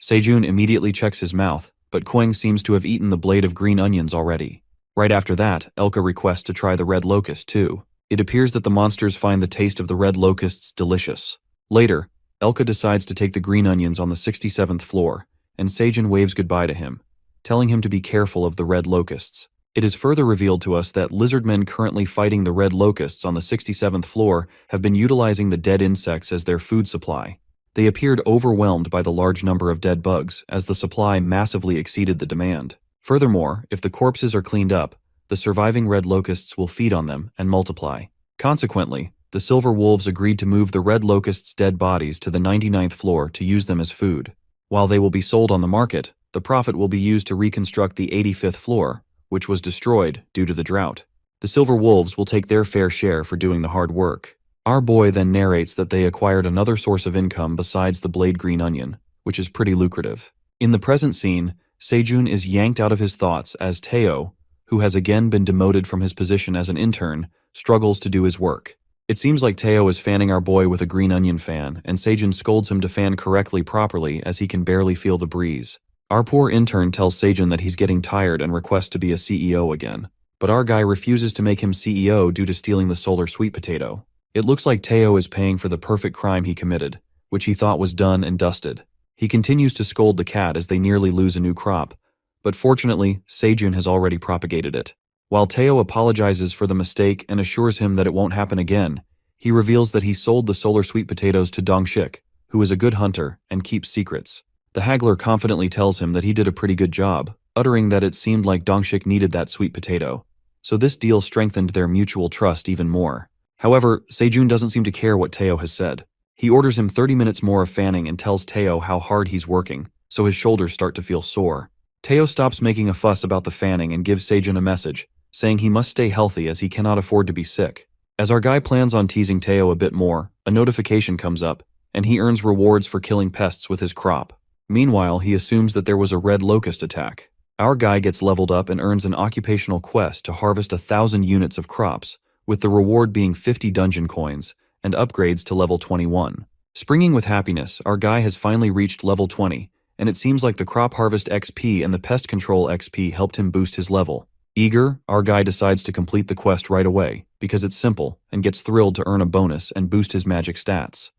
Seijun immediately checks his mouth, but Queng seems to have eaten the blade of green onions already. Right after that, Elka requests to try the red locust too. It appears that the monsters find the taste of the red locusts delicious. Later, Elka decides to take the green onions on the 67th floor, and Seijun waves goodbye to him, telling him to be careful of the red locusts. It is further revealed to us that lizardmen currently fighting the red locusts on the 67th floor have been utilizing the dead insects as their food supply. They appeared overwhelmed by the large number of dead bugs, as the supply massively exceeded the demand. Furthermore, if the corpses are cleaned up, the surviving red locusts will feed on them and multiply. Consequently, the silver wolves agreed to move the red locusts' dead bodies to the 99th floor to use them as food. While they will be sold on the market, the profit will be used to reconstruct the 85th floor, which was destroyed due to the drought. The silver wolves will take their fair share for doing the hard work. Our boy then narrates that they acquired another source of income besides the blade green onion, which is pretty lucrative. In the present scene, Seijun is yanked out of his thoughts as Teo, who has again been demoted from his position as an intern, struggles to do his work. It seems like Teo is fanning our boy with a green onion fan, and Seijun scolds him to fan correctly properly as he can barely feel the breeze. Our poor intern tells Seijun that he's getting tired and requests to be a CEO again. But our guy refuses to make him CEO due to stealing the solar sweet potato. It looks like Teo is paying for the perfect crime he committed, which he thought was done and dusted. He continues to scold the cat as they nearly lose a new crop, but fortunately, Seijun has already propagated it. While Teo apologizes for the mistake and assures him that it won't happen again, he reveals that he sold the solar sweet potatoes to Dongshik, who is a good hunter and keeps secrets. The haggler confidently tells him that he did a pretty good job, uttering that it seemed like Dongshik needed that sweet potato. So this deal strengthened their mutual trust even more. However, Seijun doesn't seem to care what Teo has said. He orders him 30 minutes more of fanning and tells Teo how hard he's working, so his shoulders start to feel sore. Teo stops making a fuss about the fanning and gives Seijun a message, saying he must stay healthy as he cannot afford to be sick. As our guy plans on teasing Teo a bit more, a notification comes up, and he earns rewards for killing pests with his crop. Meanwhile, he assumes that there was a red locust attack. Our guy gets leveled up and earns an occupational quest to harvest 1,000 units of crops, with the reward being 50 dungeon coins, and upgrades to level 21. Springing with happiness, our guy has finally reached level 20, and it seems like the crop harvest XP and the pest control XP helped him boost his level. Eager, our guy decides to complete the quest right away, because it's simple, and gets thrilled to earn a bonus and boost his magic stats.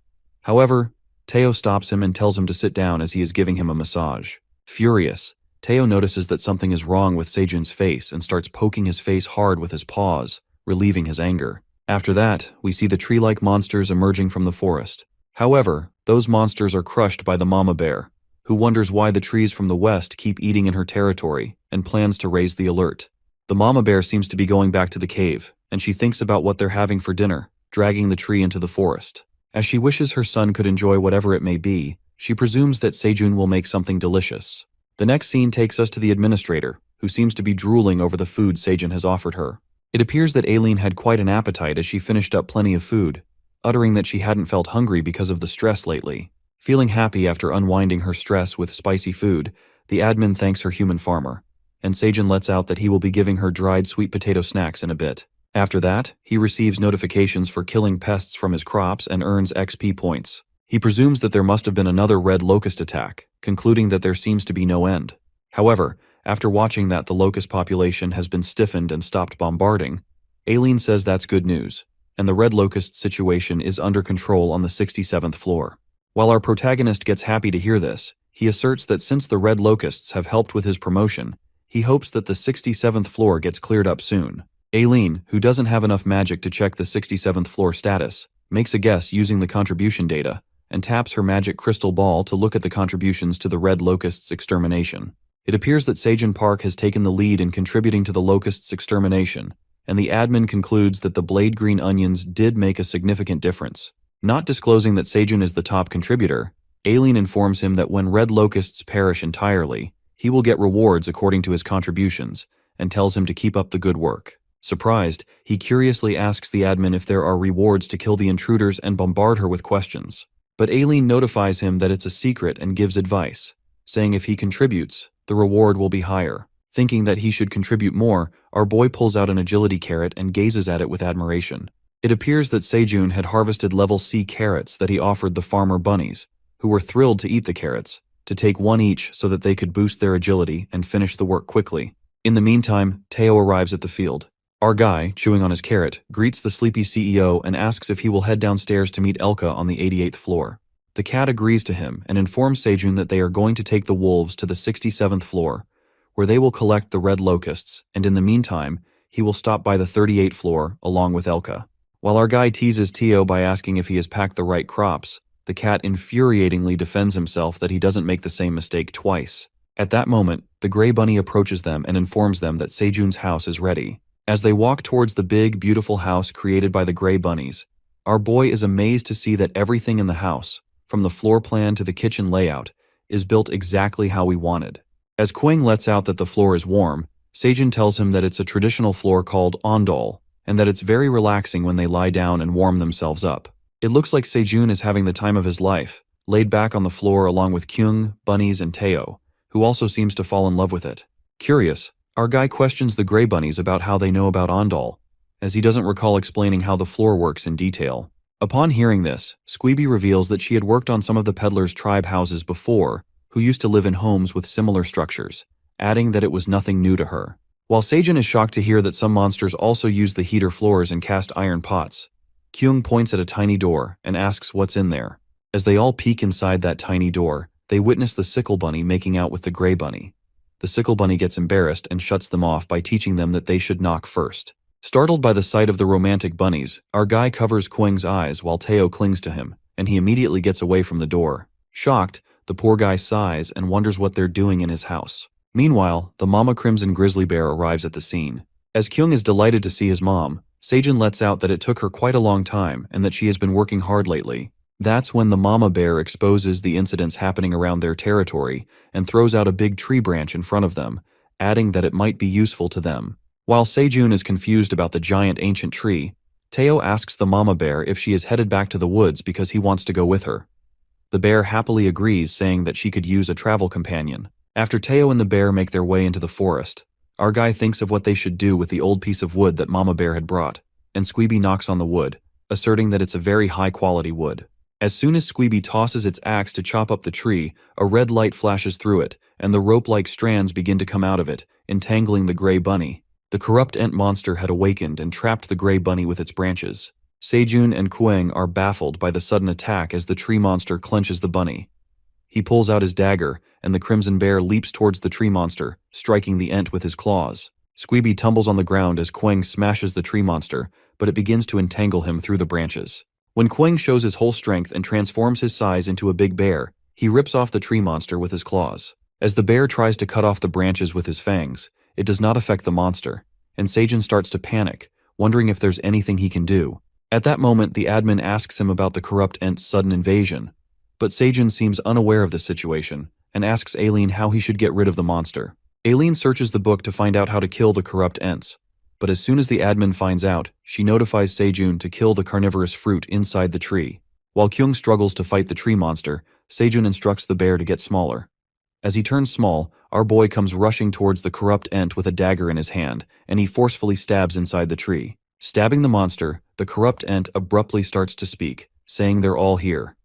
However, Teo stops him and tells him to sit down as he is giving him a massage. Furious, Teo notices that something is wrong with Seijun's face and starts poking his face hard with his paws, relieving his anger. After that, we see the tree-like monsters emerging from the forest. However, those monsters are crushed by the mama bear, who wonders why the trees from the west keep eating in her territory and plans to raise the alert. The mama bear seems to be going back to the cave, and she thinks about what they're having for dinner, dragging the tree into the forest. As she wishes her son could enjoy whatever it may be, she presumes that Sejun will make something delicious. The next scene takes us to the administrator, who seems to be drooling over the food Sejun has offered her. It appears that Aileen had quite an appetite as she finished up plenty of food, uttering that she hadn't felt hungry because of the stress lately. Feeling happy after unwinding her stress with spicy food, the admin thanks her human farmer, and Sejun lets out that he will be giving her dried sweet potato snacks in a bit. After that, he receives notifications for killing pests from his crops and earns XP points. He presumes that there must have been another red locust attack, concluding that there seems to be no end. However, after watching that the locust population has been stiffened and stopped bombarding, Aileen says that's good news, and the red locust situation is under control on the 67th floor. While our protagonist gets happy to hear this, he asserts that since the red locusts have helped with his promotion, he hopes that the 67th floor gets cleared up soon. Aileen, who doesn't have enough magic to check the 67th floor status, makes a guess using the contribution data, and taps her magic crystal ball to look at the contributions to the red locust's extermination. It appears that Sejun Park has taken the lead in contributing to the locust's extermination, and the admin concludes that the blade green onions did make a significant difference. Not disclosing that Sejun is the top contributor, Aileen informs him that when red locusts perish entirely, he will get rewards according to his contributions, and tells him to keep up the good work. Surprised, he curiously asks the admin if there are rewards to kill the intruders and bombard her with questions. But Aileen notifies him that it's a secret and gives advice, saying if he contributes, the reward will be higher. Thinking that he should contribute more, our boy pulls out an agility carrot and gazes at it with admiration. It appears that Sejun had harvested level C carrots that he offered the farmer bunnies, who were thrilled to eat the carrots, to take one each so that they could boost their agility and finish the work quickly. In the meantime, Teo arrives at the field. Our guy, chewing on his carrot, greets the sleepy CEO and asks if he will head downstairs to meet Elka on the 88th floor. The cat agrees to him and informs Sejun that they are going to take the wolves to the 67th floor, where they will collect the red locusts, and in the meantime, he will stop by the 38th floor along with Elka. While our guy teases Teo by asking if he has packed the right crops, the cat infuriatingly defends himself that he doesn't make the same mistake twice. At that moment, the gray bunny approaches them and informs them that Sejun's house is ready. As they walk towards the big, beautiful house created by the gray bunnies, our boy is amazed to see that everything in the house, from the floor plan to the kitchen layout, is built exactly how we wanted. As Kwang lets out that the floor is warm, Sejun tells him that it's a traditional floor called ondol, and that it's very relaxing when they lie down and warm themselves up. It looks like Sejun is having the time of his life, laid back on the floor along with Kyung, Bunnies, and Teo, who also seems to fall in love with it. Curious, our guy questions the gray bunnies about how they know about ondol, as he doesn't recall explaining how the floor works in detail. Upon hearing this, Squeeby reveals that she had worked on some of the peddlers' tribe houses before, who used to live in homes with similar structures, adding that it was nothing new to her. While Sejun is shocked to hear that some monsters also use the heater floors and cast iron pots, Kyung points at a tiny door and asks what's in there. As they all peek inside that tiny door, they witness the sickle bunny making out with the gray bunny. The sickle bunny gets embarrassed and shuts them off by teaching them that they should knock first. Startled by the sight of the romantic bunnies, our guy covers Kwang's eyes while Teo clings to him, and he immediately gets away from the door. Shocked, the poor guy sighs and wonders what they're doing in his house. Meanwhile, the Mama Crimson Grizzly Bear arrives at the scene. As Kyung is delighted to see his mom, Sejun lets out that it took her quite a long time and that she has been working hard lately. That's when the Mama Bear exposes the incidents happening around their territory and throws out a big tree branch in front of them, adding that it might be useful to them. While Sejun is confused about the giant ancient tree, Teo asks the Mama Bear if she is headed back to the woods because he wants to go with her. The bear happily agrees, saying that she could use a travel companion. After Teo and the bear make their way into the forest, our guy thinks of what they should do with the old piece of wood that Mama Bear had brought, and Squeeby knocks on the wood, asserting that it's a very high-quality wood. As soon as Squeeby tosses its axe to chop up the tree, a red light flashes through it, and the rope-like strands begin to come out of it, entangling the gray bunny. The corrupt ant monster had awakened and trapped the gray bunny with its branches. Sejun and Kwang are baffled by the sudden attack as the tree monster clenches the bunny. He pulls out his dagger, and the Crimson Bear leaps towards the tree monster, striking the ant with his claws. Squeeby tumbles on the ground as Kwang smashes the tree monster, but it begins to entangle him through the branches. When Kwang shows his whole strength and transforms his size into a big bear, he rips off the tree monster with his claws. As the bear tries to cut off the branches with his fangs, it does not affect the monster, and Sejun starts to panic, wondering if there's anything he can do. At that moment, the admin asks him about the corrupt Ent's sudden invasion, but Sejun seems unaware of the situation and asks Aileen how he should get rid of the monster. Aileen searches the book to find out how to kill the corrupt Ents, but as soon as the admin finds out, she notifies Sejun to kill the carnivorous fruit inside the tree. While Kyung struggles to fight the tree monster, Sejun instructs the bear to get smaller. As he turns small, our boy comes rushing towards the corrupt Ent with a dagger in his hand, and he forcefully stabs inside the tree. Stabbing the monster, the corrupt Ent abruptly starts to speak, saying they're all here.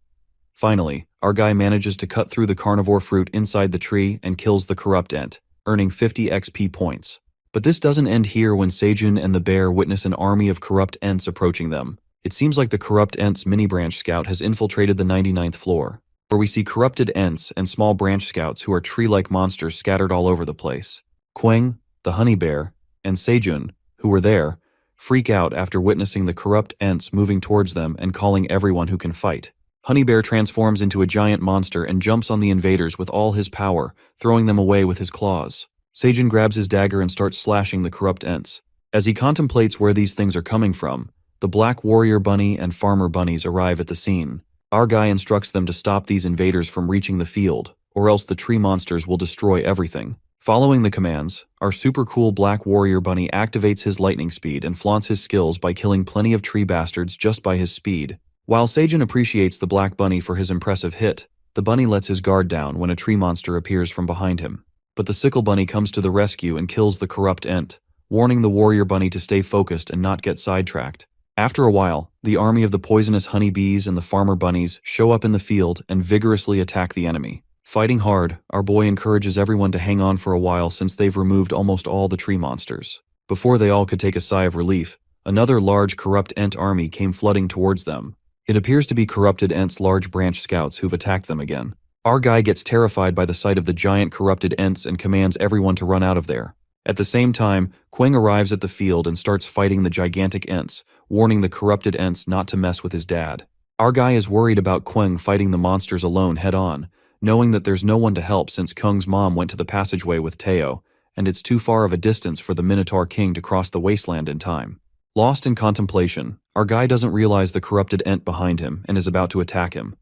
Finally, our guy manages to cut through the carnivore fruit inside the tree and kills the corrupt Ent, earning 50 XP points. But this doesn't end here when Sejun and the bear witness an army of corrupt Ents approaching them. It seems like the corrupt Ents mini-branch scout has infiltrated the 99th floor, where we see corrupted Ents and small branch scouts who are tree-like monsters scattered all over the place. Kwang, the honey bear, and Sejun, who were there, freak out after witnessing the corrupt Ents moving towards them and calling everyone who can fight. Honey Bear transforms into a giant monster and jumps on the invaders with all his power, throwing them away with his claws. Sejun grabs his dagger and starts slashing the corrupt Ents. As he contemplates where these things are coming from, the Black Warrior Bunny and Farmer Bunnies arrive at the scene. Our guy instructs them to stop these invaders from reaching the field, or else the tree monsters will destroy everything. Following the commands, our super cool Black Warrior Bunny activates his lightning speed and flaunts his skills by killing plenty of tree bastards just by his speed. While Sejun appreciates the Black Bunny for his impressive hit, the bunny lets his guard down when a tree monster appears from behind him. But the Sickle Bunny comes to the rescue and kills the corrupt Ent, warning the Warrior Bunny to stay focused and not get sidetracked. After a while, the army of the poisonous honeybees and the farmer bunnies show up in the field and vigorously attack the enemy. Fighting hard, our boy encourages everyone to hang on for a while since they've removed almost all the tree monsters. Before they all could take a sigh of relief, another large corrupt Ent army came flooding towards them. It appears to be corrupted Ent's large branch scouts who've attacked them again. Our guy gets terrified by the sight of the giant corrupted Ents and commands everyone to run out of there. At the same time, Kwang arrives at the field and starts fighting the gigantic Ents, warning the corrupted Ents not to mess with his dad. Our guy is worried about Kwang fighting the monsters alone head-on, knowing that there's no one to help since Kung's mom went to the passageway with Teo, and it's too far of a distance for the Minotaur King to cross the wasteland in time. Lost in contemplation, our guy doesn't realize the corrupted Ent behind him and is about to attack him.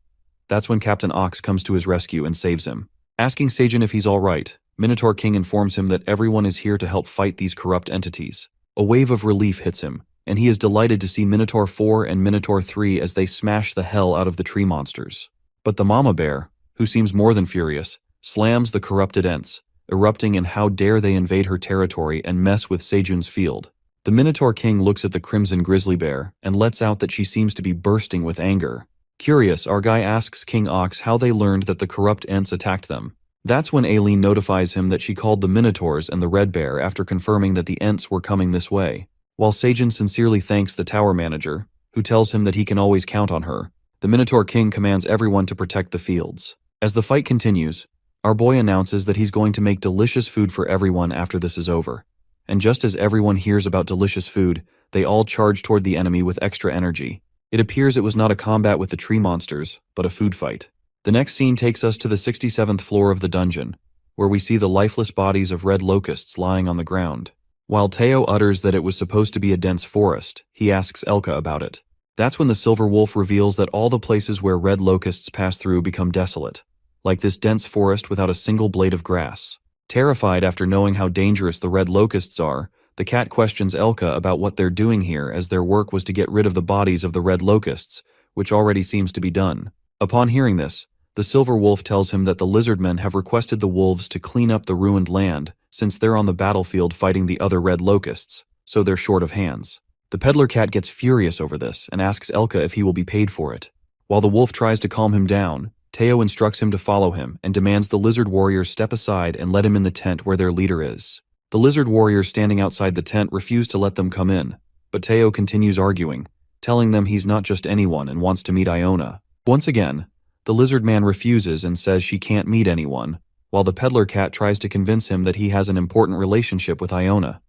That's when Captain Ox comes to his rescue and saves him. Asking Sejun if he's alright, Minotaur King informs him that everyone is here to help fight these corrupt entities. A wave of relief hits him, and he is delighted to see Minotaur 4 and Minotaur 3 as they smash the hell out of the tree monsters. But the Mama Bear, who seems more than furious, slams the corrupted Ents, erupting in how dare they invade her territory and mess with Sejun's field. The Minotaur King looks at the Crimson Grizzly Bear and lets out that she seems to be bursting with anger. Curious, our guy asks King Ox how they learned that the corrupt Ents attacked them. That's when Aileen notifies him that she called the Minotaurs and the Red Bear after confirming that the Ents were coming this way. While Sejun sincerely thanks the tower manager, who tells him that he can always count on her, the Minotaur King commands everyone to protect the fields. As the fight continues, our boy announces that he's going to make delicious food for everyone after this is over. And just as everyone hears about delicious food, they all charge toward the enemy with extra energy. It appears it was not a combat with the tree monsters, but a food fight. The next scene takes us to the 67th floor of the dungeon, where we see the lifeless bodies of red locusts lying on the ground. While Teo utters that it was supposed to be a dense forest, he asks Elka about it. That's when the Silver Wolf reveals that all the places where red locusts pass through become desolate, like this dense forest without a single blade of grass. Terrified after knowing how dangerous the red locusts are, the cat questions Elka about what they're doing here, as their work was to get rid of the bodies of the red locusts, which already seems to be done. Upon hearing this, the Silver Wolf tells him that the lizardmen have requested the wolves to clean up the ruined land, since they're on the battlefield fighting the other red locusts, so they're short of hands. The peddler cat gets furious over this and asks Elka if he will be paid for it. While the wolf tries to calm him down, Teo instructs him to follow him and demands the lizard warriors step aside and let him in the tent where their leader is. The lizard warriors standing outside the tent refuse to let them come in, but Teo continues arguing, telling them he's not just anyone and wants to meet Iona. Once again, the lizard man refuses and says she can't meet anyone, while the peddler cat tries to convince him that he has an important relationship with Iona.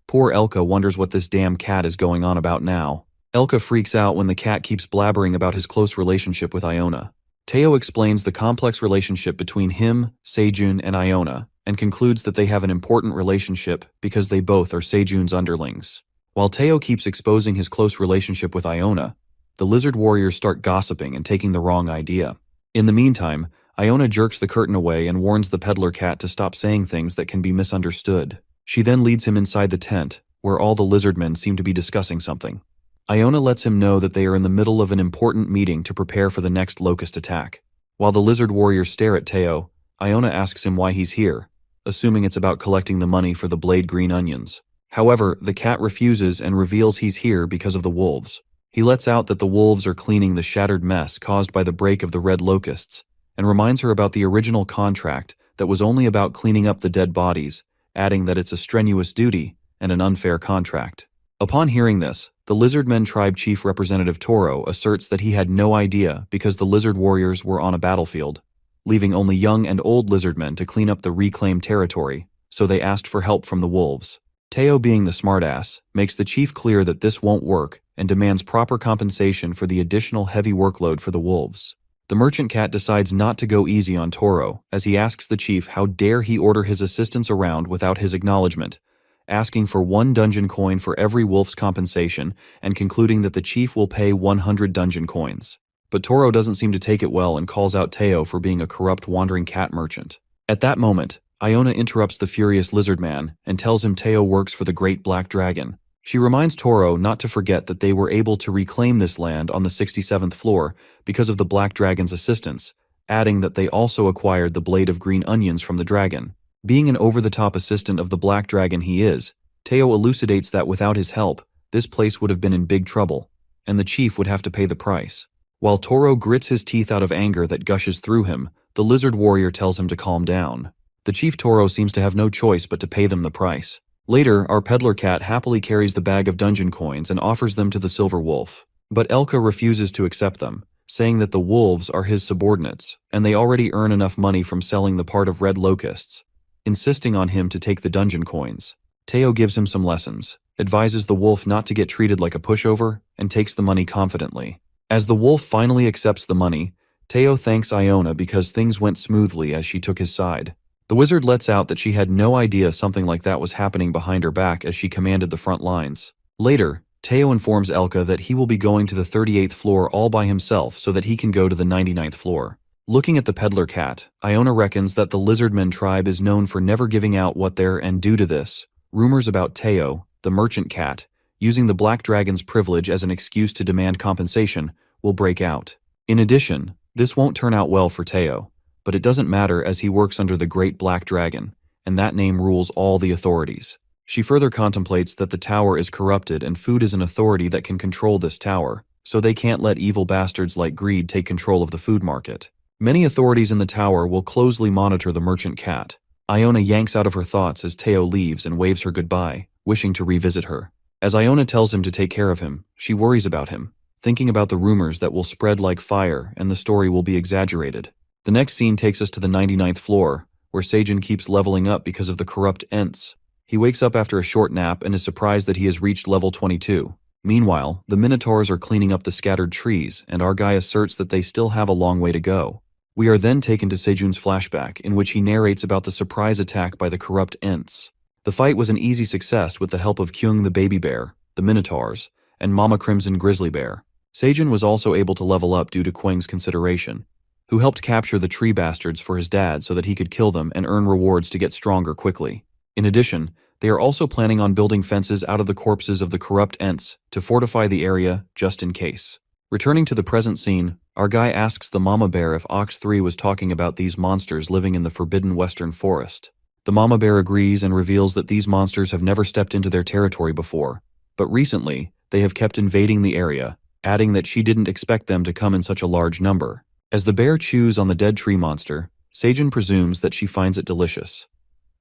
Poor Elka wonders what this damn cat is going on about now. Elka freaks out when the cat keeps blabbering about his close relationship with Iona. Teo explains the complex relationship between him, Sejun, and Iona, and concludes that they have an important relationship because they both are Sejun's underlings. While Teo keeps exposing his close relationship with Iona, the lizard warriors start gossiping and taking the wrong idea. In the meantime, Iona jerks the curtain away and warns the peddler cat to stop saying things that can be misunderstood. She then leads him inside the tent, where all the lizardmen seem to be discussing something. Iona lets him know that they are in the middle of an important meeting to prepare for the next locust attack. While the lizard warriors stare at Teo, Iona asks him why he's here, assuming it's about collecting the money for the blade green onions. However, the cat refuses and reveals he's here because of the wolves. He lets out that the wolves are cleaning the shattered mess caused by the break of the red locusts, and reminds her about the original contract that was only about cleaning up the dead bodies, adding that it's a strenuous duty and an unfair contract. Upon hearing this, the Lizardmen Tribe Chief Representative Toro asserts that he had no idea because the lizard warriors were on a battlefield, leaving only young and old lizardmen to clean up the reclaimed territory, so they asked for help from the wolves. Teo, being the smartass, makes the chief clear that this won't work and demands proper compensation for the additional heavy workload for the wolves. The merchant cat decides not to go easy on Toro, as he asks the chief how dare he order his assistants around without his acknowledgement, asking for 1 dungeon coin for every wolf's compensation and concluding that the chief will pay 100 dungeon coins. But Toro doesn't seem to take it well and calls out Teo for being a corrupt wandering cat merchant. At that moment, Iona interrupts the furious lizard man and tells him Teo works for the Great Black Dragon. She reminds Toro not to forget that they were able to reclaim this land on the 67th floor because of the Black Dragon's assistance, adding that they also acquired the blade of green onions from the dragon. Being an over-the-top assistant of the Black Dragon he is, Teo elucidates that without his help, this place would have been in big trouble, and the chief would have to pay the price. While Toro grits his teeth out of anger that gushes through him, the lizard warrior tells him to calm down. The chief Toro seems to have no choice but to pay them the price. Later, our peddler cat happily carries the bag of dungeon coins and offers them to the silver wolf. But Elka refuses to accept them, saying that the wolves are his subordinates, and they already earn enough money from selling the part of red locusts, insisting on him to take the dungeon coins. Teo gives him some lessons, advises the wolf not to get treated like a pushover, and takes the money confidently. As the wolf finally accepts the money, Teo thanks Iona because things went smoothly as she took his side. The wizard lets out that she had no idea something like that was happening behind her back as she commanded the front lines. Later, Teo informs Elka that he will be going to the 38th floor all by himself so that he can go to the 99th floor. Looking at the peddler cat, Iona reckons that the Lizardmen tribe is known for never giving out what they're, and due to this, rumors about Teo, the merchant cat, using the Black Dragon's privilege as an excuse to demand compensation, will break out. In addition, this won't turn out well for Teo, but it doesn't matter as he works under the Great Black Dragon, and that name rules all the authorities. She further contemplates that the tower is corrupted and food is an authority that can control this tower, so they can't let evil bastards like greed take control of the food market. Many authorities in the tower will closely monitor the merchant cat. Iona yanks out of her thoughts as Teo leaves and waves her goodbye, wishing to revisit her. As Iona tells him to take care of him, she worries about him, thinking about the rumors that will spread like fire and the story will be exaggerated. The next scene takes us to the 99th floor, where Seijin keeps leveling up because of the corrupt Ents. He wakes up after a short nap and is surprised that he has reached level 22. Meanwhile, the Minotaurs are cleaning up the scattered trees, and our guy asserts that they still have a long way to go. We are then taken to Seijun's flashback, in which he narrates about the surprise attack by the corrupt Ents. The fight was an easy success with the help of Kyung the baby bear, the Minotaurs, and Mama Crimson Grizzly Bear. Seijun was also able to level up due to Queng's consideration, who helped capture the tree bastards for his dad so that he could kill them and earn rewards to get stronger quickly. In addition, they are also planning on building fences out of the corpses of the corrupt Ents to fortify the area just in case. Returning to the present scene, our guy asks the mama bear if Ox 3 was talking about these monsters living in the forbidden western forest. The mama bear agrees and reveals that these monsters have never stepped into their territory before, but recently they have kept invading the area, adding that she didn't expect them to come in such a large number. As the bear chews on the dead tree monster, Seijun presumes that she finds it delicious.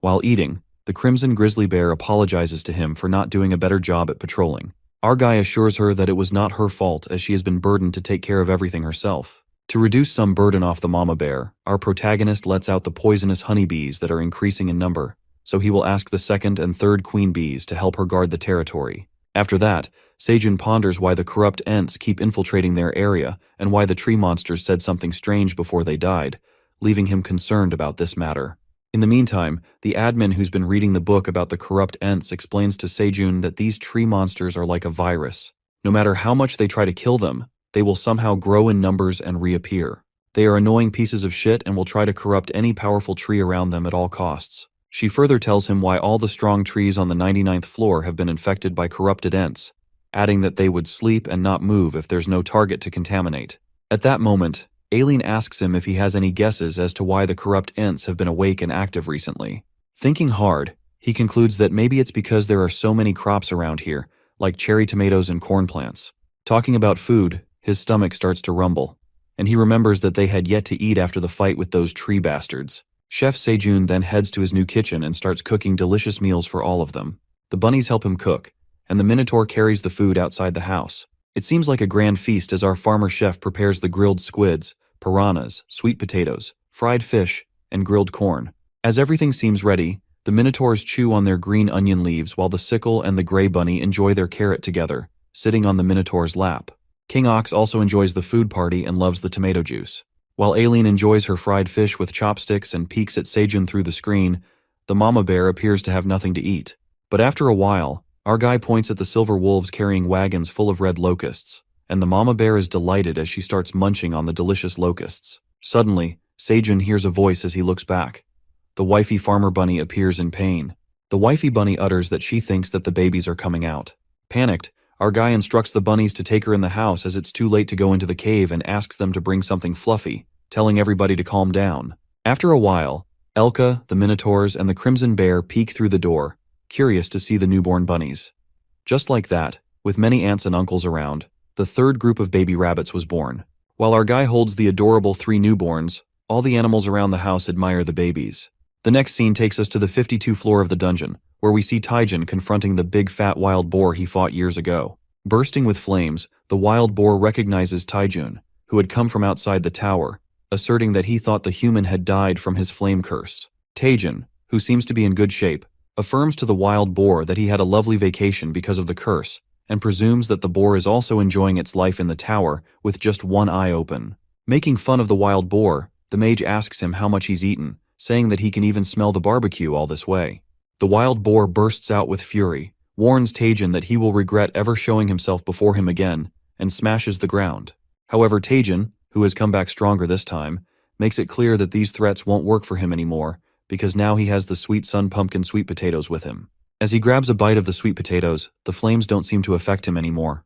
While eating, the Crimson Grizzly Bear apologizes to him for not doing a better job at patrolling. Our guy assures her that it was not her fault as she has been burdened to take care of everything herself. To reduce some burden off the mama bear, our protagonist lets out the poisonous honeybees that are increasing in number, so he will ask the second and third queen bees to help her guard the territory. After that, Seijun ponders why the corrupt Ents keep infiltrating their area and why the tree monsters said something strange before they died, leaving him concerned about this matter. In the meantime, the admin who's been reading the book about the corrupt Ents explains to Sejun that these tree monsters are like a virus. No matter how much they try to kill them, they will somehow grow in numbers and reappear. They are annoying pieces of shit and will try to corrupt any powerful tree around them at all costs. She further tells him why all the strong trees on the 99th floor have been infected by corrupted Ents, adding that they would sleep and not move if there's no target to contaminate. At that moment, Aileen asks him if he has any guesses as to why the corrupt Ents have been awake and active recently. Thinking hard, he concludes that maybe it's because there are so many crops around here, like cherry tomatoes and corn plants. Talking about food, his stomach starts to rumble, and he remembers that they had yet to eat after the fight with those tree bastards. Chef Sejun then heads to his new kitchen and starts cooking delicious meals for all of them. The bunnies help him cook, and the Minotaur carries the food outside the house. It seems like a grand feast as our farmer chef prepares the grilled squids, piranhas, sweet potatoes, fried fish, and grilled corn. As everything seems ready, the Minotaurs chew on their green onion leaves while the sickle and the gray bunny enjoy their carrot together, sitting on the Minotaur's lap. King Ox also enjoys the food party and loves the tomato juice. While Aileen enjoys her fried fish with chopsticks and peeks at Sejun through the screen, the mama bear appears to have nothing to eat. But after a while, our guy points at the silver wolves carrying wagons full of red locusts, and the mama bear is delighted as she starts munching on the delicious locusts. Suddenly, Sejun hears a voice as he looks back. The wifey farmer bunny appears in pain. The wifey bunny utters that she thinks that the babies are coming out. Panicked, our guy instructs the bunnies to take her in the house as it's too late to go into the cave and asks them to bring something fluffy, telling everybody to calm down. After a while, Elka, the Minotaurs, and the Crimson Bear peek through the door, curious to see the newborn bunnies. Just like that, with many aunts and uncles around, the third group of baby rabbits was born. While our guy holds the adorable 3 newborns, all the animals around the house admire the babies. The next scene takes us to the 52 floor of the dungeon, where we see Taijin confronting the big fat wild boar he fought years ago. Bursting with flames, the wild boar recognizes Taijun, who had come from outside the tower, asserting that he thought the human had died from his flame curse. Taijin, who seems to be in good shape, affirms to the wild boar that he had a lovely vacation because of the curse, and presumes that the boar is also enjoying its life in the tower with just one eye open. Making fun of the wild boar, the mage asks him how much he's eaten, saying that he can even smell the barbecue all this way. The wild boar bursts out with fury, warns Taijin that he will regret ever showing himself before him again, and smashes the ground. However, Taijin, who has come back stronger this time, makes it clear that these threats won't work for him anymore, because now he has the sweet sun pumpkin sweet potatoes with him. As he grabs a bite of the sweet potatoes, the flames don't seem to affect him anymore.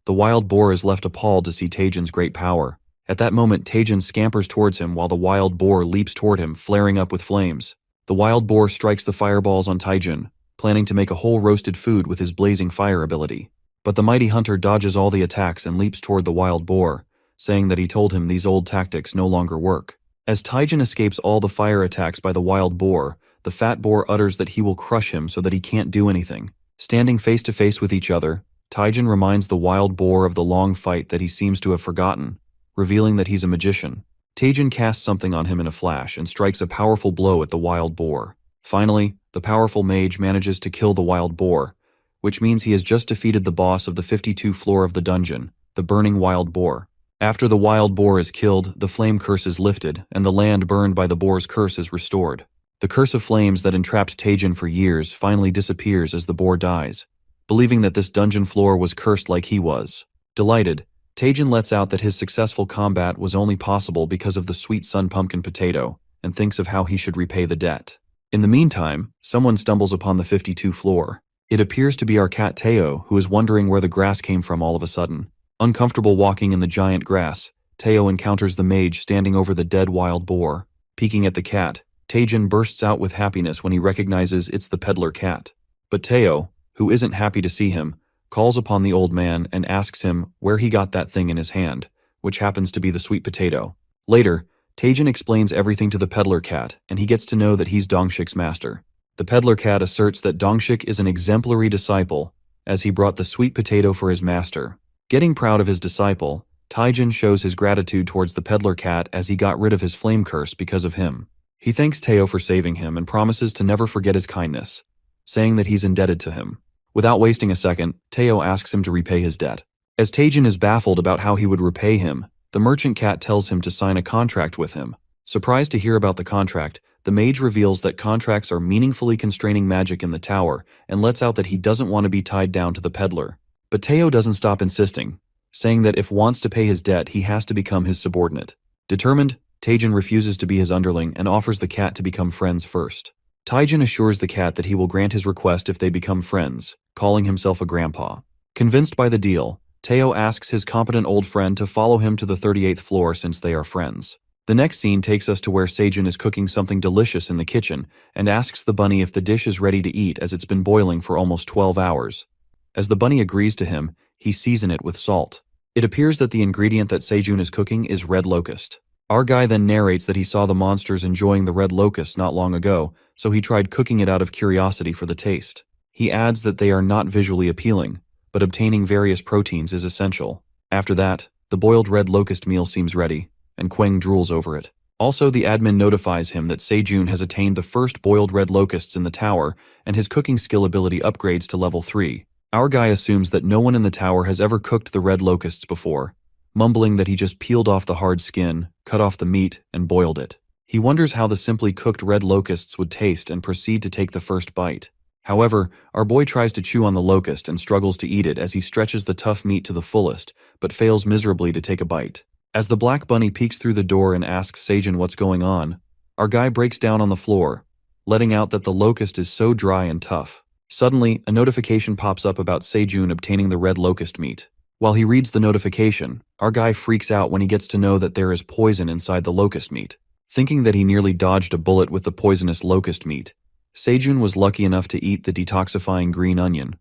The wild boar is left appalled to see Taijin's great power. At that moment, Taijin scampers towards him while the wild boar leaps toward him, flaring up with flames. The wild boar strikes the fireballs on Taijin, planning to make a whole roasted food with his blazing fire ability. But the mighty hunter dodges all the attacks and leaps toward the wild boar, saying that he told him these old tactics no longer work. As Taijin escapes all the fire attacks by the wild boar, the fat boar utters that he will crush him so that he can't do anything. Standing face to face with each other, Taijin reminds the wild boar of the long fight that he seems to have forgotten, revealing that he's a magician. Taijin casts something on him in a flash and strikes a powerful blow at the wild boar. Finally, the powerful mage manages to kill the wild boar, which means he has just defeated the boss of the 52 floor of the dungeon, the burning wild boar. After the wild boar is killed, the flame curse is lifted, and the land burned by the boar's curse is restored. The curse of flames that entrapped Taijin for years finally disappears as the boar dies, believing that this dungeon floor was cursed like he was. Delighted, Taijin lets out that his successful combat was only possible because of the sweet sun pumpkin potato, and thinks of how he should repay the debt. In the meantime, someone stumbles upon the 52 floor. It appears to be our cat Teo, who is wondering where the grass came from all of a sudden. Uncomfortable walking in the giant grass, Teo encounters the mage standing over the dead wild boar. Peeking at the cat, Taijin bursts out with happiness when he recognizes it's the peddler cat. But Teo, who isn't happy to see him, calls upon the old man and asks him where he got that thing in his hand, which happens to be the sweet potato. Later, Taijin explains everything to the peddler cat, and he gets to know that he's Dongshik's master. The peddler cat asserts that Dongshik is an exemplary disciple, as he brought the sweet potato for his master. Getting proud of his disciple, Taijin shows his gratitude towards the peddler cat as he got rid of his flame curse because of him. He thanks Teo for saving him and promises to never forget his kindness, saying that he's indebted to him. Without wasting a second, Teo asks him to repay his debt. As Taijin is baffled about how he would repay him, the merchant cat tells him to sign a contract with him. Surprised to hear about the contract, the mage reveals that contracts are meaningfully constraining magic in the tower and lets out that he doesn't want to be tied down to the peddler. But Teo doesn't stop insisting, saying that if wants to pay his debt, he has to become his subordinate. Determined, Taejin refuses to be his underling and offers the cat to become friends first. Taejin assures the cat that he will grant his request if they become friends, calling himself a grandpa. Convinced by the deal, Teo asks his competent old friend to follow him to the 38th floor since they are friends. The next scene takes us to where Sejun is cooking something delicious in the kitchen and asks the bunny if the dish is ready to eat as it's been boiling for almost 12 hours. As the bunny agrees to him, he seasons it with salt. It appears that the ingredient that Sejun is cooking is red locust. Our guy then narrates that he saw the monsters enjoying the red locust not long ago, so he tried cooking it out of curiosity for the taste. He adds that they are not visually appealing, but obtaining various proteins is essential. After that, the boiled red locust meal seems ready, and Kwang drools over it. Also, the admin notifies him that Sejun has attained the first boiled red locusts in the tower, and his cooking skill ability upgrades to level 3. Our guy assumes that no one in the tower has ever cooked the red locusts before, mumbling that he just peeled off the hard skin, cut off the meat, and boiled it. He wonders how the simply cooked red locusts would taste and proceed to take the first bite. However, our boy tries to chew on the locust and struggles to eat it as he stretches the tough meat to the fullest, but fails miserably to take a bite. As the black bunny peeks through the door and asks Sejun what's going on, our guy breaks down on the floor, letting out that the locust is so dry and tough. Suddenly, a notification pops up about Sejun obtaining the red locust meat. While he reads the notification, our guy freaks out when he gets to know that there is poison inside the locust meat. Thinking that he nearly dodged a bullet with the poisonous locust meat, Sejun was lucky enough to eat the detoxifying green onion,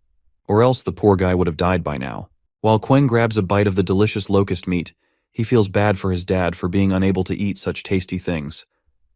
or else the poor guy would have died by now. While Kwang grabs a bite of the delicious locust meat, he feels bad for his dad for being unable to eat such tasty things.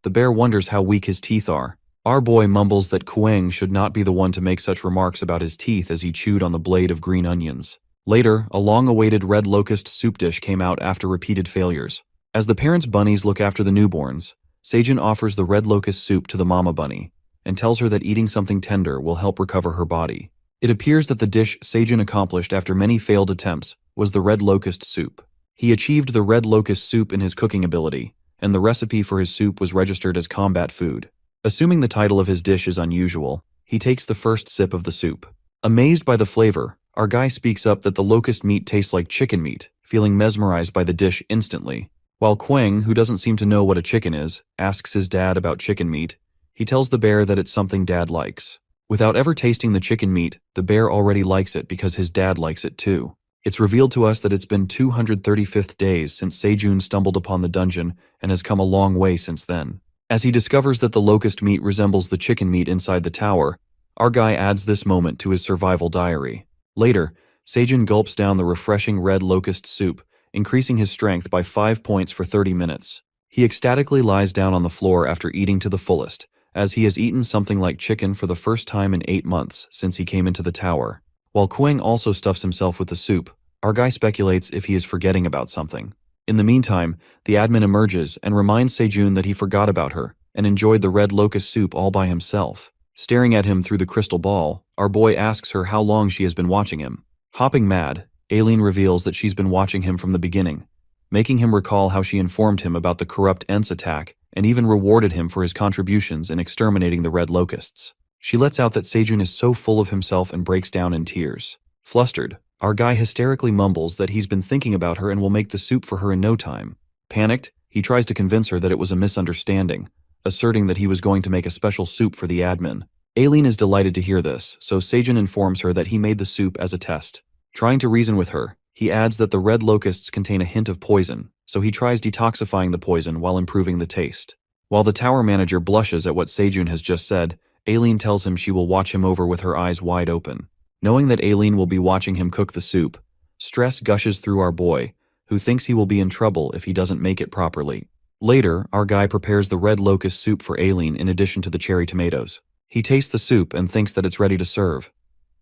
The bear wonders how weak his teeth are. Our boy mumbles that Kwang should not be the one to make such remarks about his teeth as he chewed on the blade of green onions. Later, a long-awaited red locust soup dish came out after repeated failures. As the parents' bunnies look after the newborns, Sejun offers the red locust soup to the mama bunny and tells her that eating something tender will help recover her body. It appears that the dish Sejun accomplished after many failed attempts was the red locust soup. He achieved the red locust soup in his cooking ability, and the recipe for his soup was registered as combat food. Assuming the title of his dish is unusual, he takes the first sip of the soup. Amazed by the flavor, our guy speaks up that the locust meat tastes like chicken meat, feeling mesmerized by the dish instantly. While Kwang, who doesn't seem to know what a chicken is, asks his dad about chicken meat, he tells the bear that it's something dad likes. Without ever tasting the chicken meat, the bear already likes it because his dad likes it too. It's revealed to us that it's been 235th days since Sejun stumbled upon the dungeon and has come a long way since then. As he discovers that the locust meat resembles the chicken meat inside the tower, our guy adds this moment to his survival diary. Later, Sejun gulps down the refreshing red locust soup, increasing his strength by 5 points for 30 minutes. He ecstatically lies down on the floor after eating to the fullest, as he has eaten something like chicken for the first time in 8 months since he came into the tower. While Kwang also stuffs himself with the soup, our guy speculates if he is forgetting about something. In the meantime, the admin emerges and reminds Sejun that he forgot about her and enjoyed the red locust soup all by himself. Staring at him through the crystal ball, our boy asks her how long she has been watching him. Hopping mad, Aileen reveals that she's been watching him from the beginning, making him recall how she informed him about the corrupt Ents attack and even rewarded him for his contributions in exterminating the red locusts. She lets out that Sejun is so full of himself and breaks down in tears. Flustered, our guy hysterically mumbles that he's been thinking about her and will make the soup for her in no time. Panicked, he tries to convince her that it was a misunderstanding, asserting that he was going to make a special soup for the admin. Aileen is delighted to hear this, so Sejun informs her that he made the soup as a test. Trying to reason with her, he adds that the red locusts contain a hint of poison, so he tries detoxifying the poison while improving the taste. While the tower manager blushes at what Sejun has just said, Aileen tells him she will watch him over with her eyes wide open. Knowing that Aileen will be watching him cook the soup, stress gushes through our boy, who thinks he will be in trouble if he doesn't make it properly. Later, our guy prepares the red locust soup for Aileen in addition to the cherry tomatoes. He tastes the soup and thinks that it's ready to serve.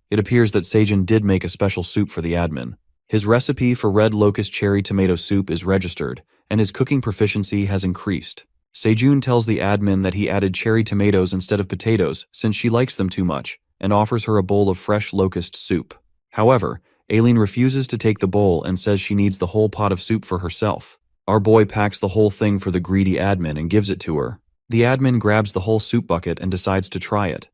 It appears that Sejun did make a special soup for the admin. His recipe for red locust cherry tomato soup is registered, and his cooking proficiency has increased. Sejun tells the admin that he added cherry tomatoes instead of potatoes since she likes them too much, and offers her a bowl of fresh locust soup. However, Aileen refuses to take the bowl and says she needs the whole pot of soup for herself. Our boy packs the whole thing for the greedy admin and gives it to her. The admin grabs the whole soup bucket and decides to try it.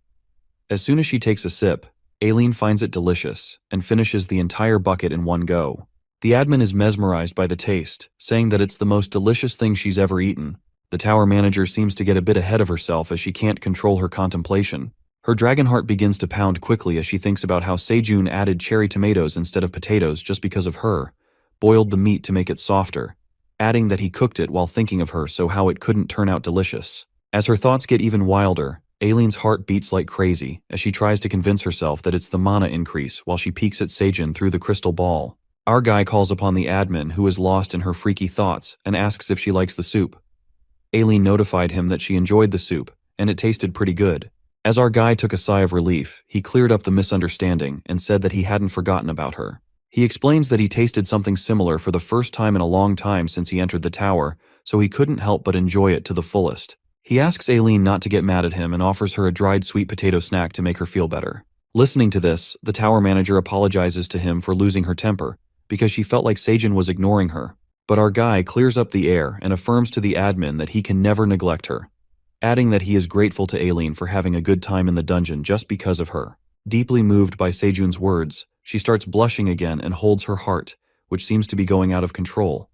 As soon as she takes a sip, Aileen finds it delicious and finishes the entire bucket in one go. The admin is mesmerized by the taste, saying that it's the most delicious thing she's ever eaten. The tower manager seems to get a bit ahead of herself as she can't control her contemplation. Her dragon heart begins to pound quickly as she thinks about how Sejun added cherry tomatoes instead of potatoes just because of her, boiled the meat to make it softer, adding that he cooked it while thinking of her so how it couldn't turn out delicious. As her thoughts get even wilder, Aileen's heart beats like crazy as she tries to convince herself that it's the mana increase while she peeks at Sejun through the crystal ball. Our guy calls upon the admin, who is lost in her freaky thoughts, and asks if she likes the soup. Aileen notified him that she enjoyed the soup, and it tasted pretty good. As our guy took a sigh of relief, he cleared up the misunderstanding and said that he hadn't forgotten about her. He explains that he tasted something similar for the first time in a long time since he entered the tower, so he couldn't help but enjoy it to the fullest. He asks Aileen not to get mad at him and offers her a dried sweet potato snack to make her feel better. Listening to this, the tower manager apologizes to him for losing her temper, because she felt like Sejun was ignoring her. But our guy clears up the air and affirms to the admin that he can never neglect her, adding that he is grateful to Aileen for having a good time in the dungeon just because of her. Deeply moved by Sejun's words, she starts blushing again and holds her heart, which seems to be going out of control.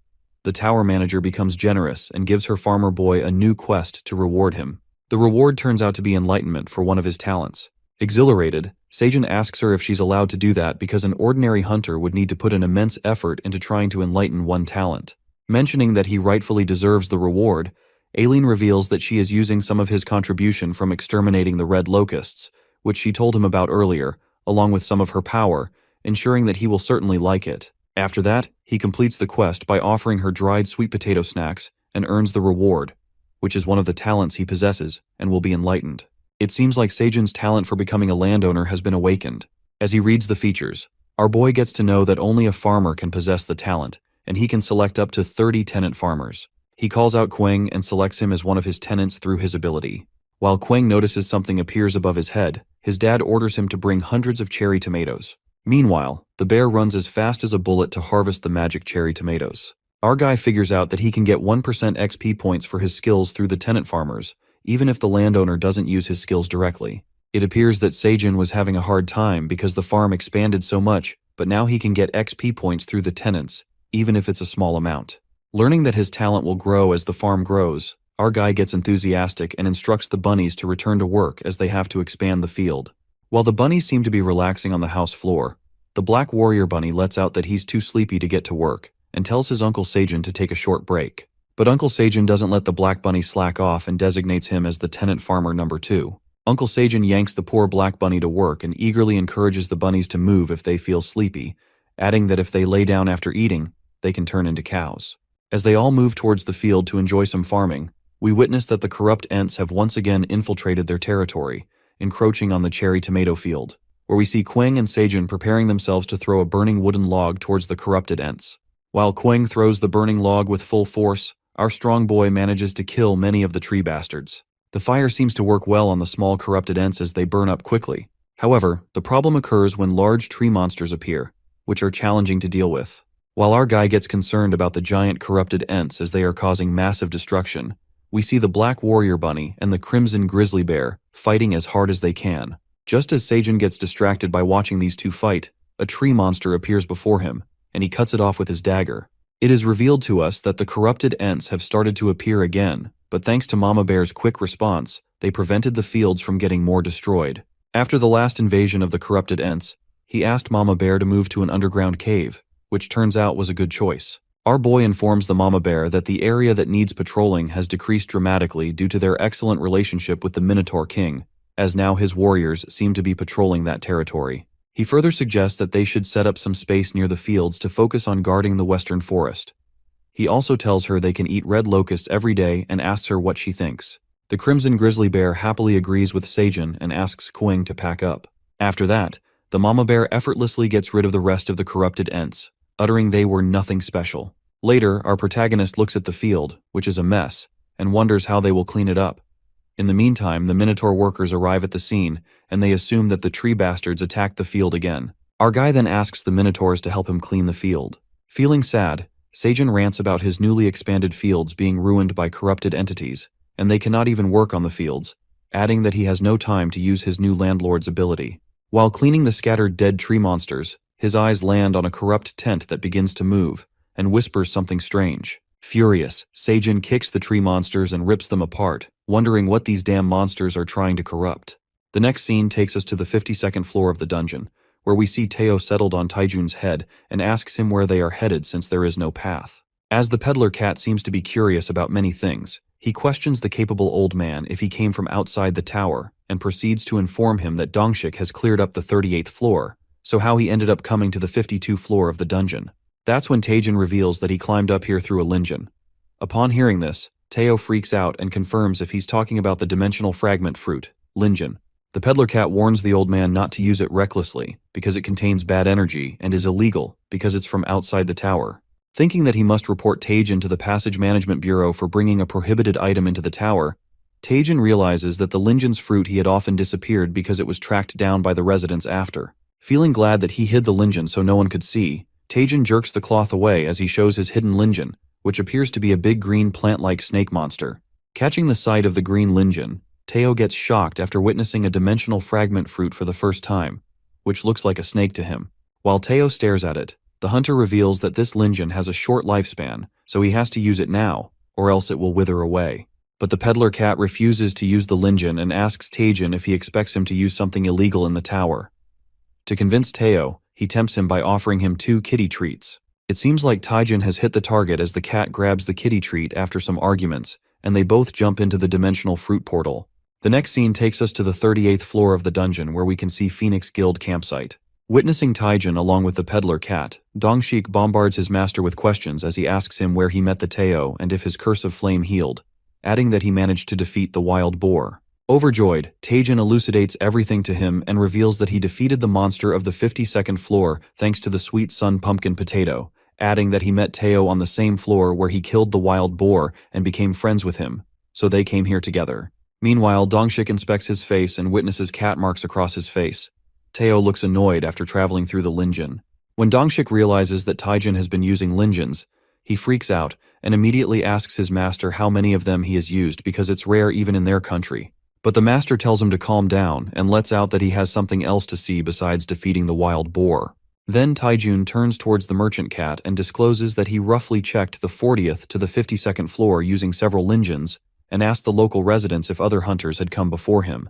The tower manager becomes generous and gives her farmer boy a new quest to reward him. The reward turns out to be enlightenment for one of his talents. Exhilarated, Sejun asks her if she's allowed to do that because an ordinary hunter would need to put an immense effort into trying to enlighten one talent. Mentioning that he rightfully deserves the reward, Aileen reveals that she is using some of his contribution from exterminating the red locusts, which she told him about earlier, along with some of her power, ensuring that he will certainly like it. After that, he completes the quest by offering her dried sweet potato snacks and earns the reward, which is one of the talents he possesses and will be enlightened. It seems like Sejun's talent for becoming a landowner has been awakened. As he reads the features, our boy gets to know that only a farmer can possess the talent, and he can select up to 30 tenant farmers. He calls out Quang and selects him as one of his tenants through his ability. While Quang notices something appears above his head, his dad orders him to bring hundreds of cherry tomatoes. Meanwhile, the bear runs as fast as a bullet to harvest the magic cherry tomatoes. Our guy figures out that he can get 1% XP points for his skills through the tenant farmers, even if the landowner doesn't use his skills directly. It appears that Sejun was having a hard time because the farm expanded so much, but now he can get XP points through the tenants, even if it's a small amount. Learning that his talent will grow as the farm grows, our guy gets enthusiastic and instructs the bunnies to return to work as they have to expand the field. While the bunnies seem to be relaxing on the house floor, the Black Warrior Bunny lets out that he's too sleepy to get to work and tells his Uncle Sejun to take a short break. But Uncle Sejun doesn't let the Black Bunny slack off and designates him as the tenant farmer number 2. Uncle Sejun yanks the poor Black Bunny to work and eagerly encourages the bunnies to move if they feel sleepy, adding that if they lay down after eating, they can turn into cows. As they all move towards the field to enjoy some farming, we witness that the corrupt Ents have once again infiltrated their territory, encroaching on the cherry tomato field, where we see Quang and Sejun preparing themselves to throw a burning wooden log towards the corrupted Ents. While Quang throws the burning log with full force, our strong boy manages to kill many of the tree bastards. The fire seems to work well on the small corrupted Ents as they burn up quickly. However, the problem occurs when large tree monsters appear, which are challenging to deal with. While our guy gets concerned about the giant corrupted Ents as they are causing massive destruction, we see the Black Warrior Bunny and the Crimson Grizzly Bear fighting as hard as they can. Just as Sejun gets distracted by watching these two fight, a tree monster appears before him, and he cuts it off with his dagger. It is revealed to us that the corrupted Ents have started to appear again, but thanks to Mama Bear's quick response, they prevented the fields from getting more destroyed. After the last invasion of the corrupted Ents, he asked Mama Bear to move to an underground cave, which turns out was a good choice. Our boy informs the Mama Bear that the area that needs patrolling has decreased dramatically due to their excellent relationship with the Minotaur King, as now his warriors seem to be patrolling that territory. He further suggests that they should set up some space near the fields to focus on guarding the western forest. He also tells her they can eat red locusts every day and asks her what she thinks. The Crimson Grizzly Bear happily agrees with Sejun and asks Quang to pack up. After that, the Mama Bear effortlessly gets rid of the rest of the corrupted Ents, uttering they were nothing special. Later, our protagonist looks at the field, which is a mess, and wonders how they will clean it up. In the meantime, the Minotaur workers arrive at the scene, and they assume that the tree bastards attacked the field again. Our guy then asks the Minotaurs to help him clean the field. Feeling sad, Sejun rants about his newly expanded fields being ruined by corrupted entities, and they cannot even work on the fields, adding that he has no time to use his new landlord's ability. While cleaning the scattered dead tree monsters, his eyes land on a corrupt tent that begins to move, and whispers something strange. Furious, Seijin kicks the tree monsters and rips them apart, wondering what these damn monsters are trying to corrupt. The next scene takes us to the 52nd floor of the dungeon, where we see Teo settled on Taijun's head and asks him where they are headed since there is no path. As the peddler cat seems to be curious about many things, he questions the capable old man if he came from outside the tower and proceeds to inform him that Dongshik has cleared up the 38th floor, so how he ended up coming to the 52nd floor of the dungeon. That's when Taijin reveals that he climbed up here through a Linjin. Upon hearing this, Teo freaks out and confirms if he's talking about the dimensional fragment fruit, Linjin. The peddler cat warns the old man not to use it recklessly because it contains bad energy and is illegal because it's from outside the tower. Thinking that he must report Taijin to the Passage Management Bureau for bringing a prohibited item into the tower, Taijin realizes that the Linjin's fruit he had often disappeared because it was tracked down by the residents after. Feeling glad that he hid the Linjin so no one could see, Taijin jerks the cloth away as he shows his hidden Linjin, which appears to be a big green plant-like snake monster. Catching the sight of the green Linjin, Teo gets shocked after witnessing a dimensional fragment fruit for the first time, which looks like a snake to him. While Teo stares at it, the hunter reveals that this Linjin has a short lifespan, so he has to use it now, or else it will wither away. But the peddler cat refuses to use the Linjin and asks Taijin if he expects him to use something illegal in the tower. To convince Teo, he tempts him by offering him 2 kitty treats. It seems like Taijin has hit the target as the cat grabs the kitty treat after some arguments, and they both jump into the dimensional fruit portal. The next scene takes us to the 38th floor of the dungeon where we can see Phoenix Guild campsite. Witnessing Taijin along with the peddler cat, Dongshik bombards his master with questions as he asks him where he met the Teo and if his curse of flame healed, adding that he managed to defeat the wild boar. Overjoyed, Taijin elucidates everything to him and reveals that he defeated the monster of the 52nd floor thanks to the sweet sun pumpkin potato, adding that he met Teo on the same floor where he killed the wild boar and became friends with him, so they came here together. Meanwhile, Dongshik inspects his face and witnesses cat marks across his face. Teo looks annoyed after traveling through the Linjin. When Dongshik realizes that Taijin has been using Linjins, he freaks out and immediately asks his master how many of them he has used because it's rare even in their country. But the master tells him to calm down and lets out that he has something else to see besides defeating the wild boar. Then Taijun turns towards the merchant cat and discloses that he roughly checked the 40th to the 52nd floor using several Linjins and asked the local residents if other hunters had come before him.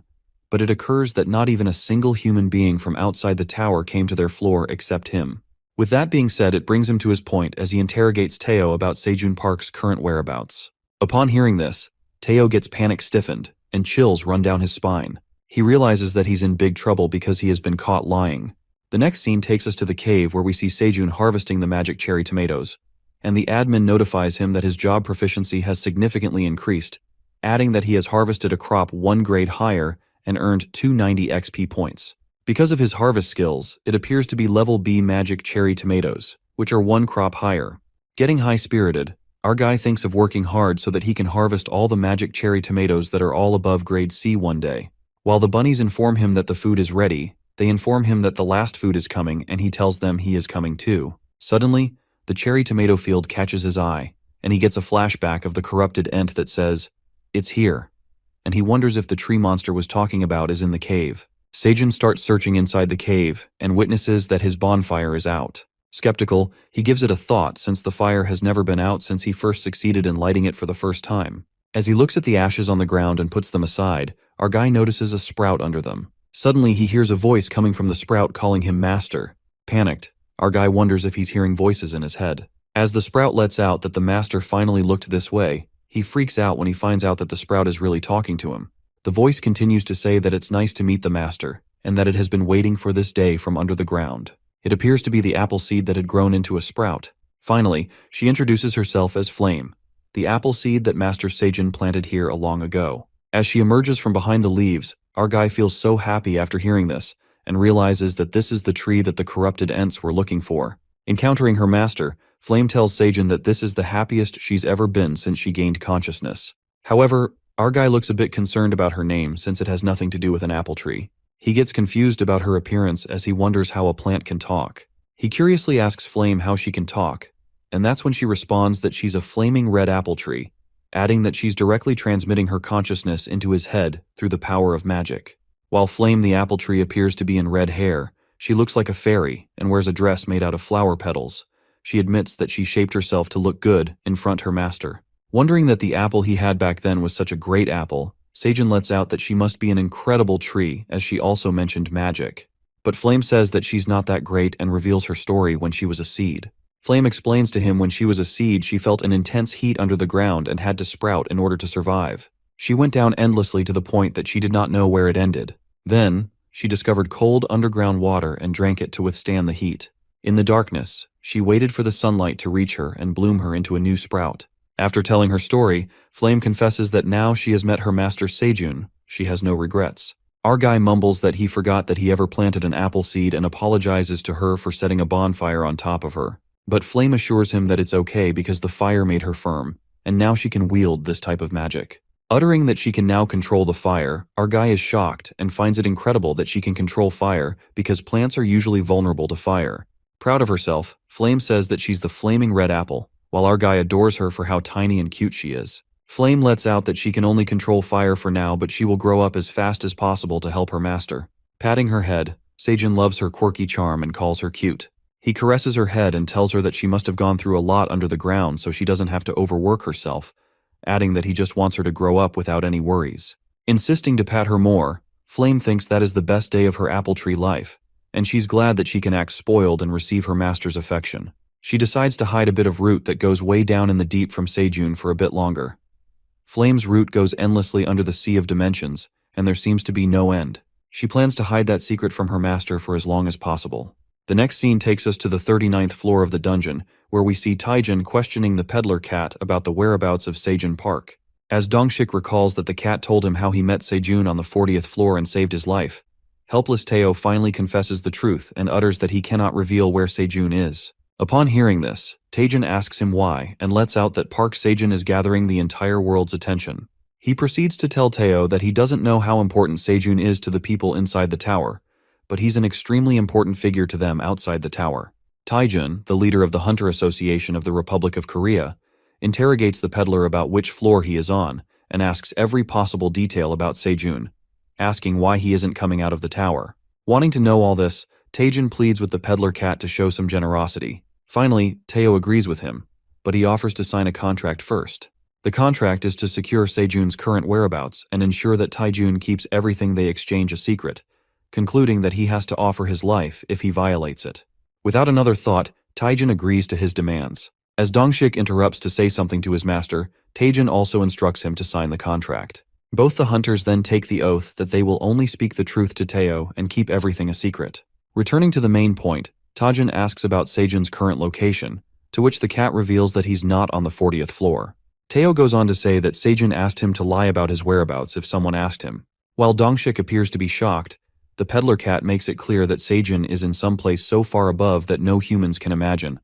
But it occurs that not even a single human being from outside the tower came to their floor except him. With that being said, it brings him to his point as he interrogates Teo about Seijun Park's current whereabouts. Upon hearing this, Teo gets panic-stiffened and chills run down his spine. He realizes that he's in big trouble because he has been caught lying. The next scene takes us to the cave where we see Seijun harvesting the magic cherry tomatoes, and the admin notifies him that his job proficiency has significantly increased, adding that he has harvested a crop 1 grade higher and earned 290 XP points. Because of his harvest skills, it appears to be level B magic cherry tomatoes, which are 1 crop higher. Getting high-spirited, our guy thinks of working hard so that he can harvest all the magic cherry tomatoes that are all above grade C one day. While the bunnies inform him that the food is ready, they inform him that the last food is coming and he tells them he is coming too. Suddenly, the cherry tomato field catches his eye, and he gets a flashback of the corrupted ent that says, "It's here," and he wonders if the tree monster was talking about is in the cave. Seijun starts searching inside the cave and witnesses that his bonfire is out. Skeptical, he gives it a thought since the fire has never been out since he first succeeded in lighting it for the first time. As he looks at the ashes on the ground and puts them aside, our guy notices a sprout under them. Suddenly, he hears a voice coming from the sprout calling him master. Panicked, our guy wonders if he's hearing voices in his head. As the sprout lets out that the master finally looked this way, he freaks out when he finds out that the sprout is really talking to him. The voice continues to say that it's nice to meet the master, and that it has been waiting for this day from under the ground. It appears to be the apple seed that had grown into a sprout. Finally, she introduces herself as Flame, the apple seed that Master Seijun planted here long ago. As she emerges from behind the leaves, our guy feels so happy after hearing this, and realizes that this is the tree that the corrupted ents were looking for. Encountering her master, Flame tells Seijun that this is the happiest she's ever been since she gained consciousness. However, our guy looks a bit concerned about her name since it has nothing to do with an apple tree. He gets confused about her appearance as he wonders how a plant can talk. He curiously asks Flame how she can talk, and that's when she responds that she's a flaming red apple tree, adding that she's directly transmitting her consciousness into his head through the power of magic. While Flame the apple tree appears to be in red hair, she looks like a fairy and wears a dress made out of flower petals. She admits that she shaped herself to look good in front her master. Wondering that the apple he had back then was such a great apple, Seijun lets out that she must be an incredible tree, as she also mentioned magic. But Flame says that she's not that great and reveals her story when she was a seed. Flame explains to him when she was a seed she felt an intense heat under the ground and had to sprout in order to survive. She went down endlessly to the point that she did not know where it ended. Then, she discovered cold underground water and drank it to withstand the heat. In the darkness, she waited for the sunlight to reach her and bloom her into a new sprout. After telling her story, Flame confesses that now she has met her master Seijun, she has no regrets. Our guy mumbles that he forgot that he ever planted an apple seed and apologizes to her for setting a bonfire on top of her. But Flame assures him that it's okay because the fire made her firm, and now she can wield this type of magic. Uttering that she can now control the fire, our guy is shocked and finds it incredible that she can control fire because plants are usually vulnerable to fire. Proud of herself, Flame says that she's the flaming red apple, while our guy adores her for how tiny and cute she is. Flame lets out that she can only control fire for now, but she will grow up as fast as possible to help her master. Patting her head, Seijun loves her quirky charm and calls her cute. He caresses her head and tells her that she must have gone through a lot under the ground so she doesn't have to overwork herself, adding that he just wants her to grow up without any worries. Insisting to pat her more, Flame thinks that is the best day of her apple tree life, and she's glad that she can act spoiled and receive her master's affection. She decides to hide a bit of root that goes way down in the deep from Seijun for a bit longer. Flame's root goes endlessly under the sea of dimensions, and there seems to be no end. She plans to hide that secret from her master for as long as possible. The next scene takes us to the 39th floor of the dungeon, where we see Taijin questioning the peddler cat about the whereabouts of Seijun Park. As Dongshik recalls that the cat told him how he met Seijun on the 40th floor and saved his life, helpless Teo finally confesses the truth and utters that he cannot reveal where Seijun is. Upon hearing this, Taijin asks him why and lets out that Park Seijun is gathering the entire world's attention. He proceeds to tell Teo that he doesn't know how important Seijun is to the people inside the tower, but he's an extremely important figure to them outside the tower. Taijin, the leader of the Hunter Association of the Republic of Korea, interrogates the peddler about which floor he is on and asks every possible detail about Seijun, asking why he isn't coming out of the tower. Wanting to know all this, Taijin pleads with the peddler cat to show some generosity. Finally, Teo agrees with him, but he offers to sign a contract first. The contract is to secure Seijun's current whereabouts and ensure that Taijun keeps everything they exchange a secret, concluding that he has to offer his life if he violates it. Without another thought, Taijin agrees to his demands. As Dongshik interrupts to say something to his master, Taijin also instructs him to sign the contract. Both the hunters then take the oath that they will only speak the truth to Teo and keep everything a secret. Returning to the main point, Taijin asks about Seijun's current location, to which the cat reveals that he's not on the 40th floor. Teo goes on to say that Seijun asked him to lie about his whereabouts if someone asked him. While Dongshik appears to be shocked, the peddler cat makes it clear that Seijun is in some place so far above that no humans can imagine,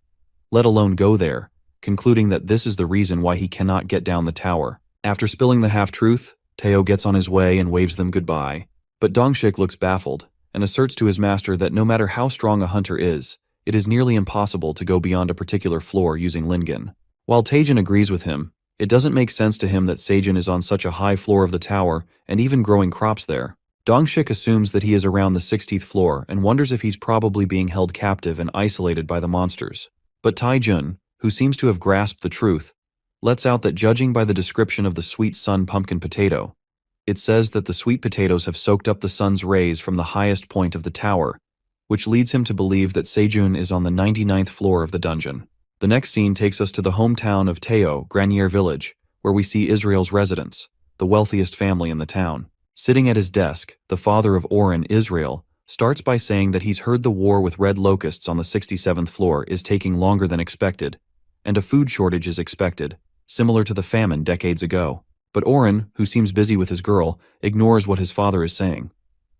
let alone go there, concluding that this is the reason why he cannot get down the tower. After spilling the half-truth, Teo gets on his way and waves them goodbye, but Dongshik looks baffled and asserts to his master that no matter how strong a hunter is, it is nearly impossible to go beyond a particular floor using Lingen. While Taijin agrees with him, it doesn't make sense to him that Seijun is on such a high floor of the tower and even growing crops there. Dongshik assumes that he is around the 60th floor and wonders if he's probably being held captive and isolated by the monsters. But Taijun, who seems to have grasped the truth, lets out that judging by the description of the sweet sun pumpkin potato, it says that the sweet potatoes have soaked up the sun's rays from the highest point of the tower, which leads him to believe that Seijun is on the 99th floor of the dungeon. The next scene takes us to the hometown of Teo, Granier Village, where we see Israel's residents, the wealthiest family in the town. Sitting at his desk, the father of Oren, Israel, starts by saying that he's heard the war with red locusts on the 67th floor is taking longer than expected, and a food shortage is expected, similar to the famine decades ago. But Oren, who seems busy with his girl, ignores what his father is saying.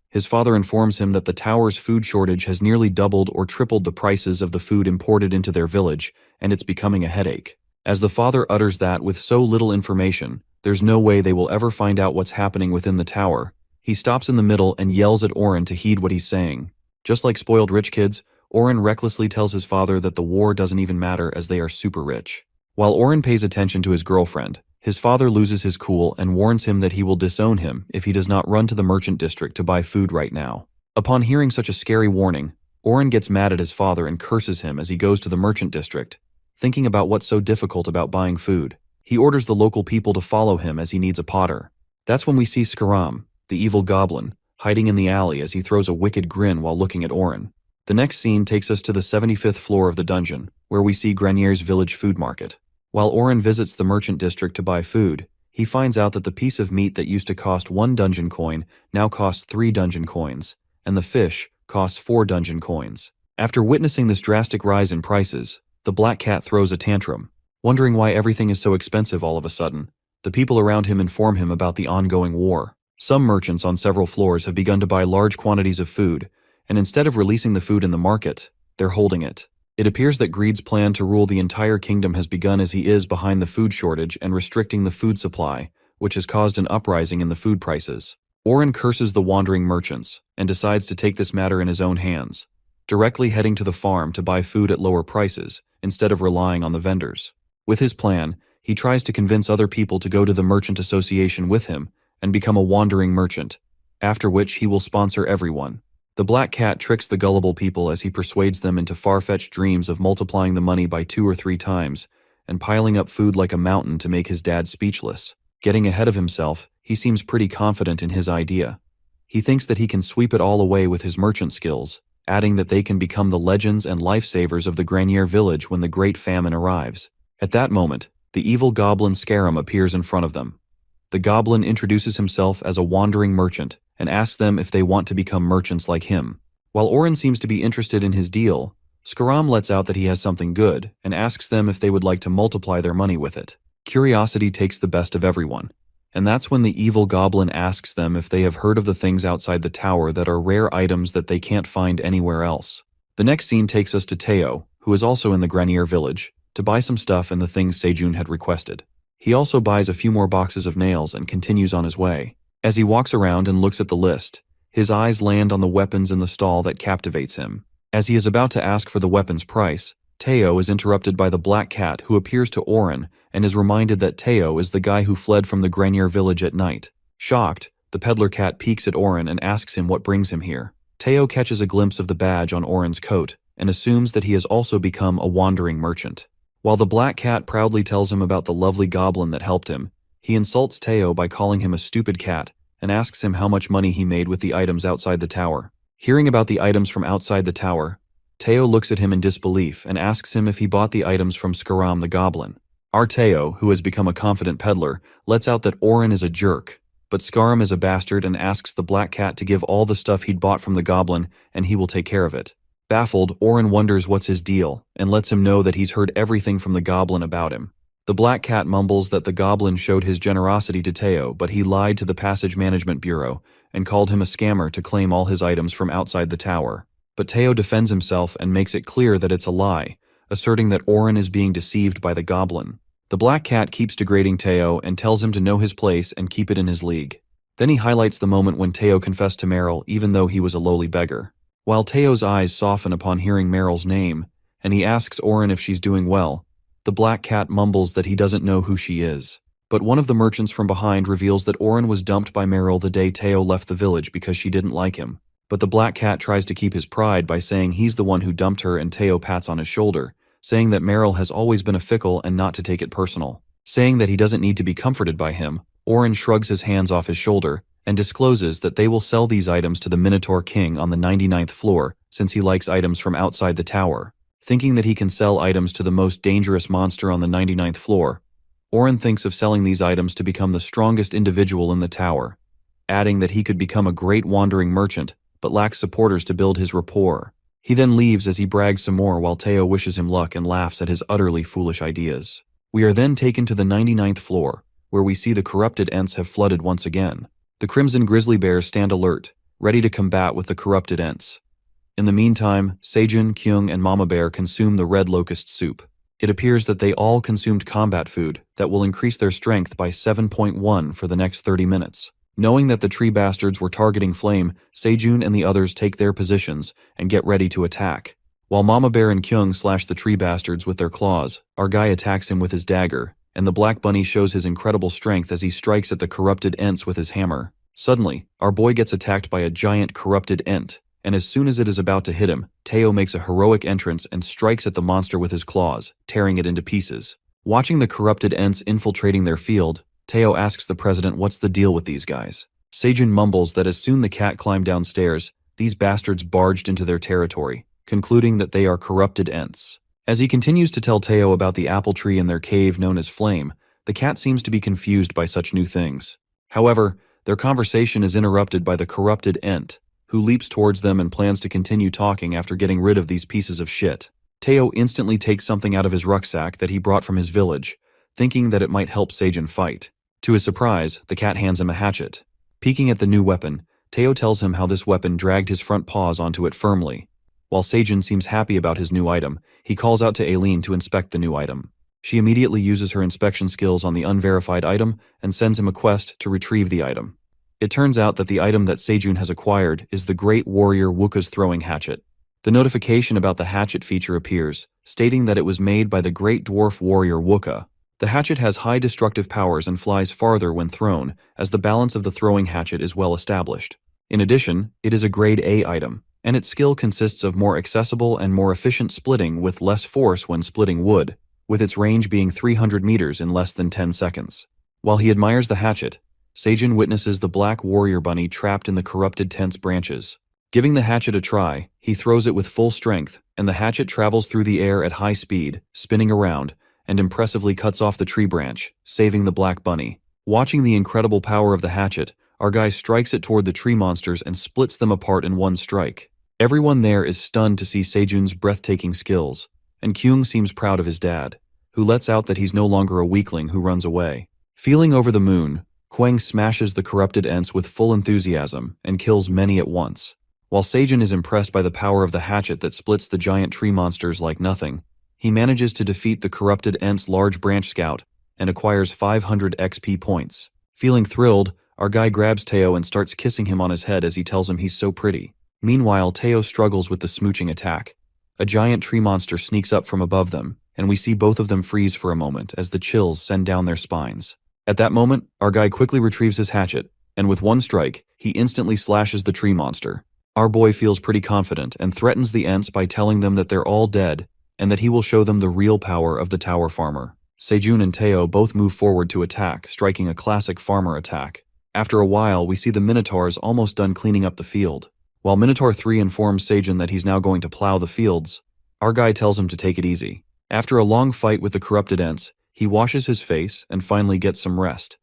His father informs him that the tower's food shortage has nearly doubled or tripled the prices of the food imported into their village, and it's becoming a headache. As the father utters that with so little information, there's no way they will ever find out what's happening within the tower, he stops in the middle and yells at Oren to heed what he's saying. Just like spoiled rich kids, Oren recklessly tells his father that the war doesn't even matter as they are super rich. While Oren pays attention to his girlfriend, His father loses his cool and warns him that he will disown him if he does not run to the merchant district to buy food right now. Upon hearing such a scary warning, Oren gets mad at his father and curses him as he goes to the merchant district, thinking about what's so difficult about buying food. He orders the local people to follow him as he needs a potter. That's when we see Skaram, the evil goblin, hiding in the alley as he throws a wicked grin while looking at Oren. The next scene takes us to the 75th floor of the dungeon, where we see Granier's village food market. While Oren visits the merchant district to buy food, he finds out that the piece of meat that used to cost 1 dungeon coin now costs 3 dungeon coins, and the fish costs 4 dungeon coins. After witnessing this drastic rise in prices, the black cat throws a tantrum, wondering why everything is so expensive all of a sudden. The people around him inform him about the ongoing war. Some merchants on several floors have begun to buy large quantities of food, and instead of releasing the food in the market, they're holding it. It appears that Greed's plan to rule the entire kingdom has begun as he is behind the food shortage and restricting the food supply, which has caused an uprising in the food prices. Oren curses the wandering merchants and decides to take this matter in his own hands, directly heading to the farm to buy food at lower prices instead of relying on the vendors. With his plan, he tries to convince other people to go to the merchant association with him and become a wandering merchant, after which he will sponsor everyone. The black cat tricks the gullible people as he persuades them into far-fetched dreams of multiplying the money by 2 or 3 times and piling up food like a mountain to make his dad speechless. Getting ahead of himself, he seems pretty confident in his idea. He thinks that he can sweep it all away with his merchant skills, adding that they can become the legends and lifesavers of the Granier village when the great famine arrives. At that moment, the evil goblin Skaram appears in front of them. The goblin introduces himself as a wandering merchant and asks them if they want to become merchants like him. While Oren seems to be interested in his deal, Skaram lets out that he has something good and asks them if they would like to multiply their money with it. Curiosity takes the best of everyone, and that's when the evil goblin asks them if they have heard of the things outside the tower that are rare items that they can't find anywhere else. The next scene takes us to Teo, who is also in the Granier village, to buy some stuff and the things Sejun had requested. He also buys a few more boxes of nails and continues on his way. As he walks around and looks at the list, his eyes land on the weapons in the stall that captivates him. As he is about to ask for the weapon's price, Teo is interrupted by the black cat who appears to Oren and is reminded that Teo is the guy who fled from the Granier village at night. Shocked, the peddler cat peeks at Oren and asks him what brings him here. Teo catches a glimpse of the badge on Oren's coat and assumes that he has also become a wandering merchant. While the black cat proudly tells him about the lovely goblin that helped him, he insults Teo by calling him a stupid cat and asks him how much money he made with the items outside the tower. Hearing about the items from outside the tower, Teo looks at him in disbelief and asks him if he bought the items from Skaram the goblin. Our Teo, who has become a confident peddler, lets out that Oren is a jerk, but Skaram is a bastard and asks the black cat to give all the stuff he'd bought from the goblin and he will take care of it. Baffled, Oren wonders what's his deal and lets him know that he's heard everything from the goblin about him. The black cat mumbles that the goblin showed his generosity to Teo, but he lied to the Passage Management Bureau and called him a scammer to claim all his items from outside the tower. But Teo defends himself and makes it clear that it's a lie, asserting that Oren is being deceived by the goblin. The black cat keeps degrading Teo and tells him to know his place and keep it in his league. Then he highlights the moment when Teo confessed to Meryl even though he was a lowly beggar. While Teo's eyes soften upon hearing Meryl's name, and he asks Oren if she's doing well, the black cat mumbles that he doesn't know who she is. But one of the merchants from behind reveals that Oren was dumped by Meryl the day Teo left the village because she didn't like him. But the black cat tries to keep his pride by saying he's the one who dumped her, and Teo pats on his shoulder, saying that Meryl has always been a fickle and not to take it personal. Saying that he doesn't need to be comforted by him, Oren shrugs his hands off his shoulder and discloses that they will sell these items to the Minotaur King on the 99th floor since he likes items from outside the tower. Thinking that he can sell items to the most dangerous monster on the 99th floor, Oren thinks of selling these items to become the strongest individual in the tower, adding that he could become a great wandering merchant but lacks supporters to build his rapport. He then leaves as he brags some more while Teo wishes him luck and laughs at his utterly foolish ideas. We are then taken to the 99th floor, where we see the corrupted Ents have flooded once again. The Crimson Grizzly Bears stand alert, ready to combat with the corrupted Ents. In the meantime, Sejun, Kyung, and Mama Bear consume the red locust soup. It appears that they all consumed combat food that will increase their strength by 7.1 for the next 30 minutes. Knowing that the tree bastards were targeting Flame, Sejun and the others take their positions and get ready to attack. While Mama Bear and Kyung slash the tree bastards with their claws, our guy attacks him with his dagger, and the black bunny shows his incredible strength as he strikes at the corrupted Ents with his hammer. Suddenly, our boy gets attacked by a giant corrupted Ent, and as soon as it is about to hit him, Teo makes a heroic entrance and strikes at the monster with his claws, tearing it into pieces. Watching the corrupted Ents infiltrating their field, Teo asks the president what's the deal with these guys. Sejun mumbles that as soon the cat climbed downstairs, these bastards barged into their territory, concluding that they are corrupted Ents. As he continues to tell Teo about the apple tree in their cave known as Flame, the cat seems to be confused by such new things. However, their conversation is interrupted by the corrupted Ent, who leaps towards them and plans to continue talking after getting rid of these pieces of shit. Teo instantly takes something out of his rucksack that he brought from his village, thinking that it might help Sejun fight. To his surprise, the cat hands him a hatchet. Peeking at the new weapon, Teo tells him how this weapon dragged his front paws onto it firmly. While Sejun seems happy about his new item, he calls out to Aileen to inspect the new item. She immediately uses her inspection skills on the unverified item and sends him a quest to retrieve the item. It turns out that the item that Sejun has acquired is the Great Warrior Wukka's throwing hatchet. The notification about the hatchet feature appears, stating that it was made by the Great Dwarf Warrior Wukka. The hatchet has high destructive powers and flies farther when thrown, as the balance of the throwing hatchet is well established. In addition, it is a Grade A item, and its skill consists of more accessible and more efficient splitting with less force when splitting wood, with its range being 300 meters in less than 10 seconds. While he admires the hatchet, Sejun witnesses the black warrior bunny trapped in the corrupted tent's branches. Giving the hatchet a try, he throws it with full strength, and the hatchet travels through the air at high speed, spinning around, and impressively cuts off the tree branch, saving the black bunny. Watching the incredible power of the hatchet, our guy strikes it toward the tree monsters and splits them apart in one strike. Everyone there is stunned to see Sejun's breathtaking skills, and Kyung seems proud of his dad, who lets out that he's no longer a weakling who runs away. Feeling over the moon, Kwang smashes the corrupted Ents with full enthusiasm and kills many at once. While Sejun is impressed by the power of the hatchet that splits the giant tree monsters like nothing, he manages to defeat the corrupted Ent's large branch scout and acquires 500 XP points. Feeling thrilled, our guy grabs Teo and starts kissing him on his head as he tells him he's so pretty. Meanwhile, Teo struggles with the smooching attack. A giant tree monster sneaks up from above them, and we see both of them freeze for a moment as the chills send down their spines. At that moment, our guy quickly retrieves his hatchet, and with one strike, he instantly slashes the tree monster. Our boy feels pretty confident and threatens the Ents by telling them that they're all dead and that he will show them the real power of the tower farmer. Sejun and Teo both move forward to attack, striking a classic farmer attack. After a while, we see the Minotaurs almost done cleaning up the field. While Minotaur 3 informs Sejun that he's now going to plow the fields, our guy tells him to take it easy. After a long fight with the corrupted Ents, he washes his face and finally gets some rest.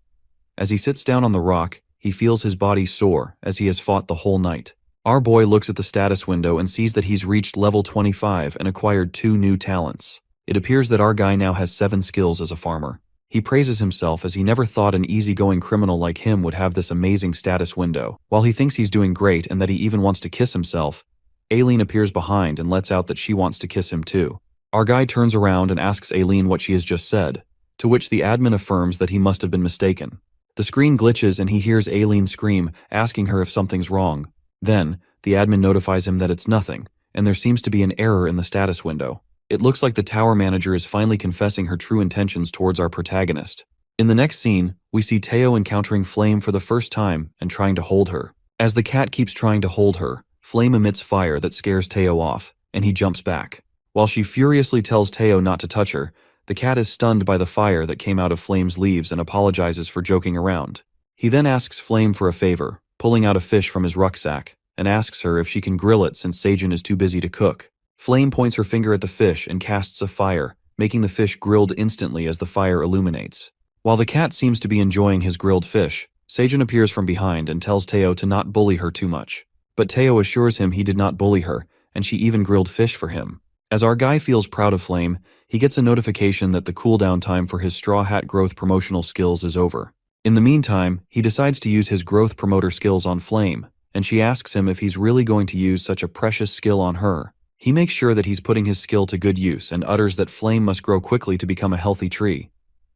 As he sits down on the rock, he feels his body sore as he has fought the whole night. Our boy looks at the status window and sees that he's reached level 25 and acquired 2 new talents. It appears that our guy now has 7 skills as a farmer. He praises himself as he never thought an easygoing criminal like him would have this amazing status window. While he thinks he's doing great and that he even wants to kiss himself, Aileen appears behind and lets out that she wants to kiss him too. Our guy turns around and asks Aileen what she has just said, to which the admin affirms that he must have been mistaken. The screen glitches and he hears Aileen scream, asking her if something's wrong. Then, the admin notifies him that it's nothing, and there seems to be an error in the status window. It looks like the tower manager is finally confessing her true intentions towards our protagonist. In the next scene, we see Teo encountering Flame for the first time and trying to hold her. As the cat keeps trying to hold her, Flame emits fire that scares Teo off, and he jumps back. While she furiously tells Teo not to touch her, the cat is stunned by the fire that came out of Flame's leaves and apologizes for joking around. He then asks Flame for a favor, pulling out a fish from his rucksack, and asks her if she can grill it since Sejun is too busy to cook. Flame points her finger at the fish and casts a fire, making the fish grilled instantly as the fire illuminates. While the cat seems to be enjoying his grilled fish, Sejun appears from behind and tells Teo to not bully her too much. But Teo assures him he did not bully her, and she even grilled fish for him. As our guy feels proud of Flame, he gets a notification that the cooldown time for his Straw Hat growth promotional skills is over. In the meantime, he decides to use his growth promoter skills on Flame, and she asks him if he's really going to use such a precious skill on her. He makes sure that he's putting his skill to good use and utters that Flame must grow quickly to become a healthy tree.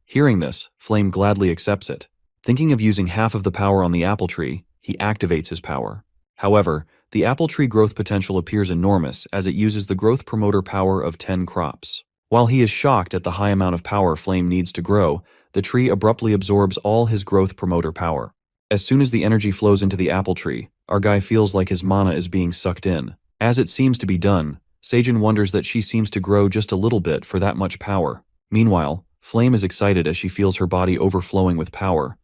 Hearing this, Flame gladly accepts it. Thinking of using half of the power on the apple tree, he activates his power. However, the apple tree growth potential appears enormous as it uses the growth promoter power of 10 crops. While he is shocked at the high amount of power Flame needs to grow, the tree abruptly absorbs all his growth promoter power. As soon as the energy flows into the apple tree, our guy feels like his mana is being sucked in. As it seems to be done, Seijun wonders that she seems to grow just a little bit for that much power. Meanwhile, Flame is excited as she feels her body overflowing with power.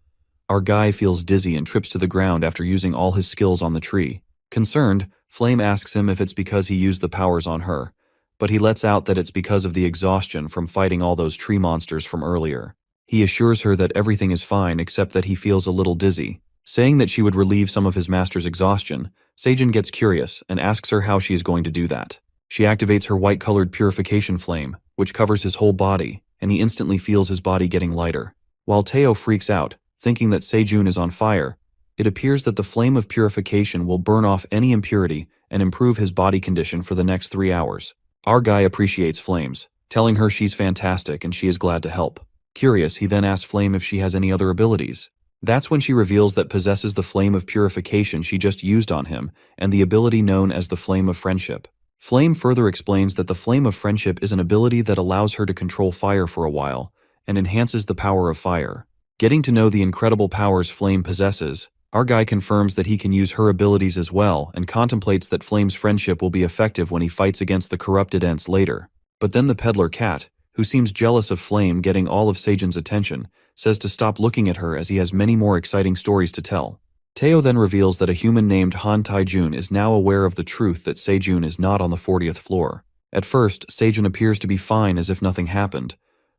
Our guy feels dizzy and trips to the ground after using all his skills on the tree. Concerned, Flame asks him if it's because he used the powers on her, but he lets out that it's because of the exhaustion from fighting all those tree monsters from earlier. He assures her that everything is fine except that he feels a little dizzy. Saying that she would relieve some of his master's exhaustion, Seijun gets curious and asks her how she is going to do that. She activates her white-colored purification flame, which covers his whole body, and he instantly feels his body getting lighter. While Teo freaks out, thinking that Seijun is on fire, it appears that the flame of purification will burn off any impurity and improve his body condition for the next 3 hours. Our guy appreciates Flames, telling her she's fantastic and she is glad to help. Curious, he then asks Flame if she has any other abilities. That's when she reveals that possesses the flame of purification she just used on him and the ability known as the Flame of Friendship. Flame further explains that the Flame of Friendship is an ability that allows her to control fire for a while and enhances the power of fire. Getting to know the incredible powers Flame possesses, our guy confirms that he can use her abilities as well and contemplates that Flame's friendship will be effective when he fights against the corrupted Ents later. But then the peddler cat, who seems jealous of Flame getting all of Seijun's attention, says to stop looking at her as he has many more exciting stories to tell. Teo then reveals that a human named Han Taijun is now aware of the truth that Seijun is not on the 40th floor. At first, Seijun appears to be fine as if nothing happened,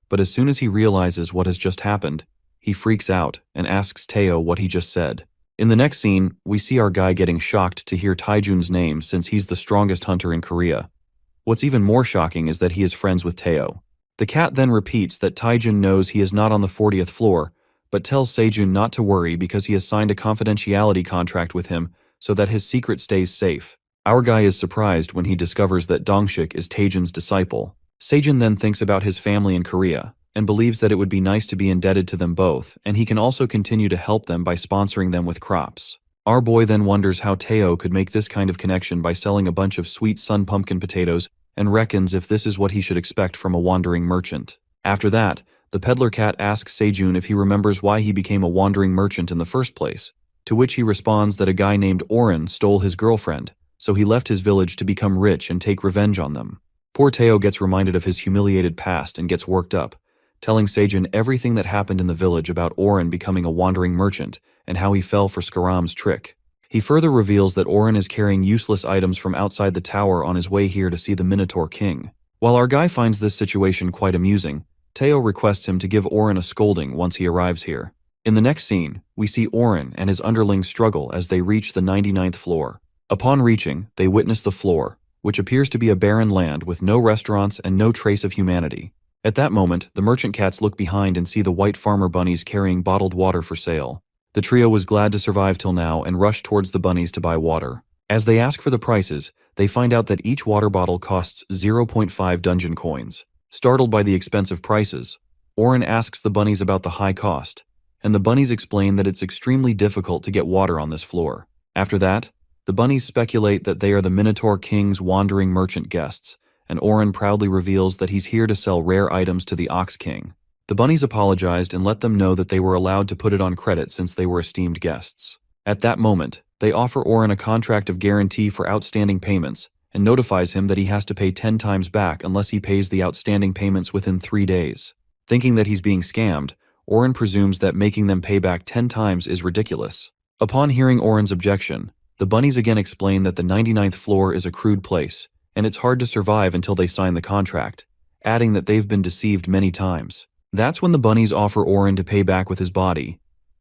but as soon as he realizes what has just happened, he freaks out and asks Teo what he just said. In the next scene, we see our guy getting shocked to hear Taijun's name since he's the strongest hunter in Korea. What's even more shocking is that he is friends with Teo. The cat then repeats that Taijun knows he is not on the 40th floor, but tells Seijun not to worry because he has signed a confidentiality contract with him so that his secret stays safe. Our guy is surprised when he discovers that Dongshik is Taejun's disciple. Seijun then thinks about his family in Korea and believes that it would be nice to be indebted to them both, and he can also continue to help them by sponsoring them with crops. Our boy then wonders how Teo could make this kind of connection by selling a bunch of sweet sun pumpkin potatoes and reckons if this is what he should expect from a wandering merchant. After that, the peddler cat asks Seijun if he remembers why he became a wandering merchant in the first place, to which he responds that a guy named Oren stole his girlfriend, so he left his village to become rich and take revenge on them. Poor Teo gets reminded of his humiliated past and gets worked up, telling Seijun everything that happened in the village about Oren becoming a wandering merchant and how he fell for Skaram's trick. He further reveals that Oren is carrying useless items from outside the tower on his way here to see the Minotaur King. While our guy finds this situation quite amusing, Teo requests him to give Oren a scolding once he arrives here. In the next scene, we see Oren and his underlings struggle as they reach the 99th floor. Upon reaching, they witness the floor, which appears to be a barren land with no restaurants and no trace of humanity. At that moment, the merchant cats look behind and see the white farmer bunnies carrying bottled water for sale. The trio was glad to survive till now and rush towards the bunnies to buy water. As they ask for the prices, they find out that each water bottle costs 0.5 dungeon coins. Startled by the expensive prices, Oren asks the bunnies about the high cost, and the bunnies explain that it's extremely difficult to get water on this floor. After that, the bunnies speculate that they are the Minotaur King's wandering merchant guests, and Oren proudly reveals that he's here to sell rare items to the Ox King. The bunnies apologized and let them know that they were allowed to put it on credit since they were esteemed guests. At that moment, they offer Oren a contract of guarantee for outstanding payments and notifies him that he has to pay 10 times back unless he pays the outstanding payments within 3 days. Thinking that he's being scammed, Oren presumes that making them pay back 10 times is ridiculous. Upon hearing Oren's objection, the bunnies again explain that the 99th floor is a crude place, and it's hard to survive until they sign the contract, adding that they've been deceived many times. That's when the bunnies offer Oren to pay back with his body,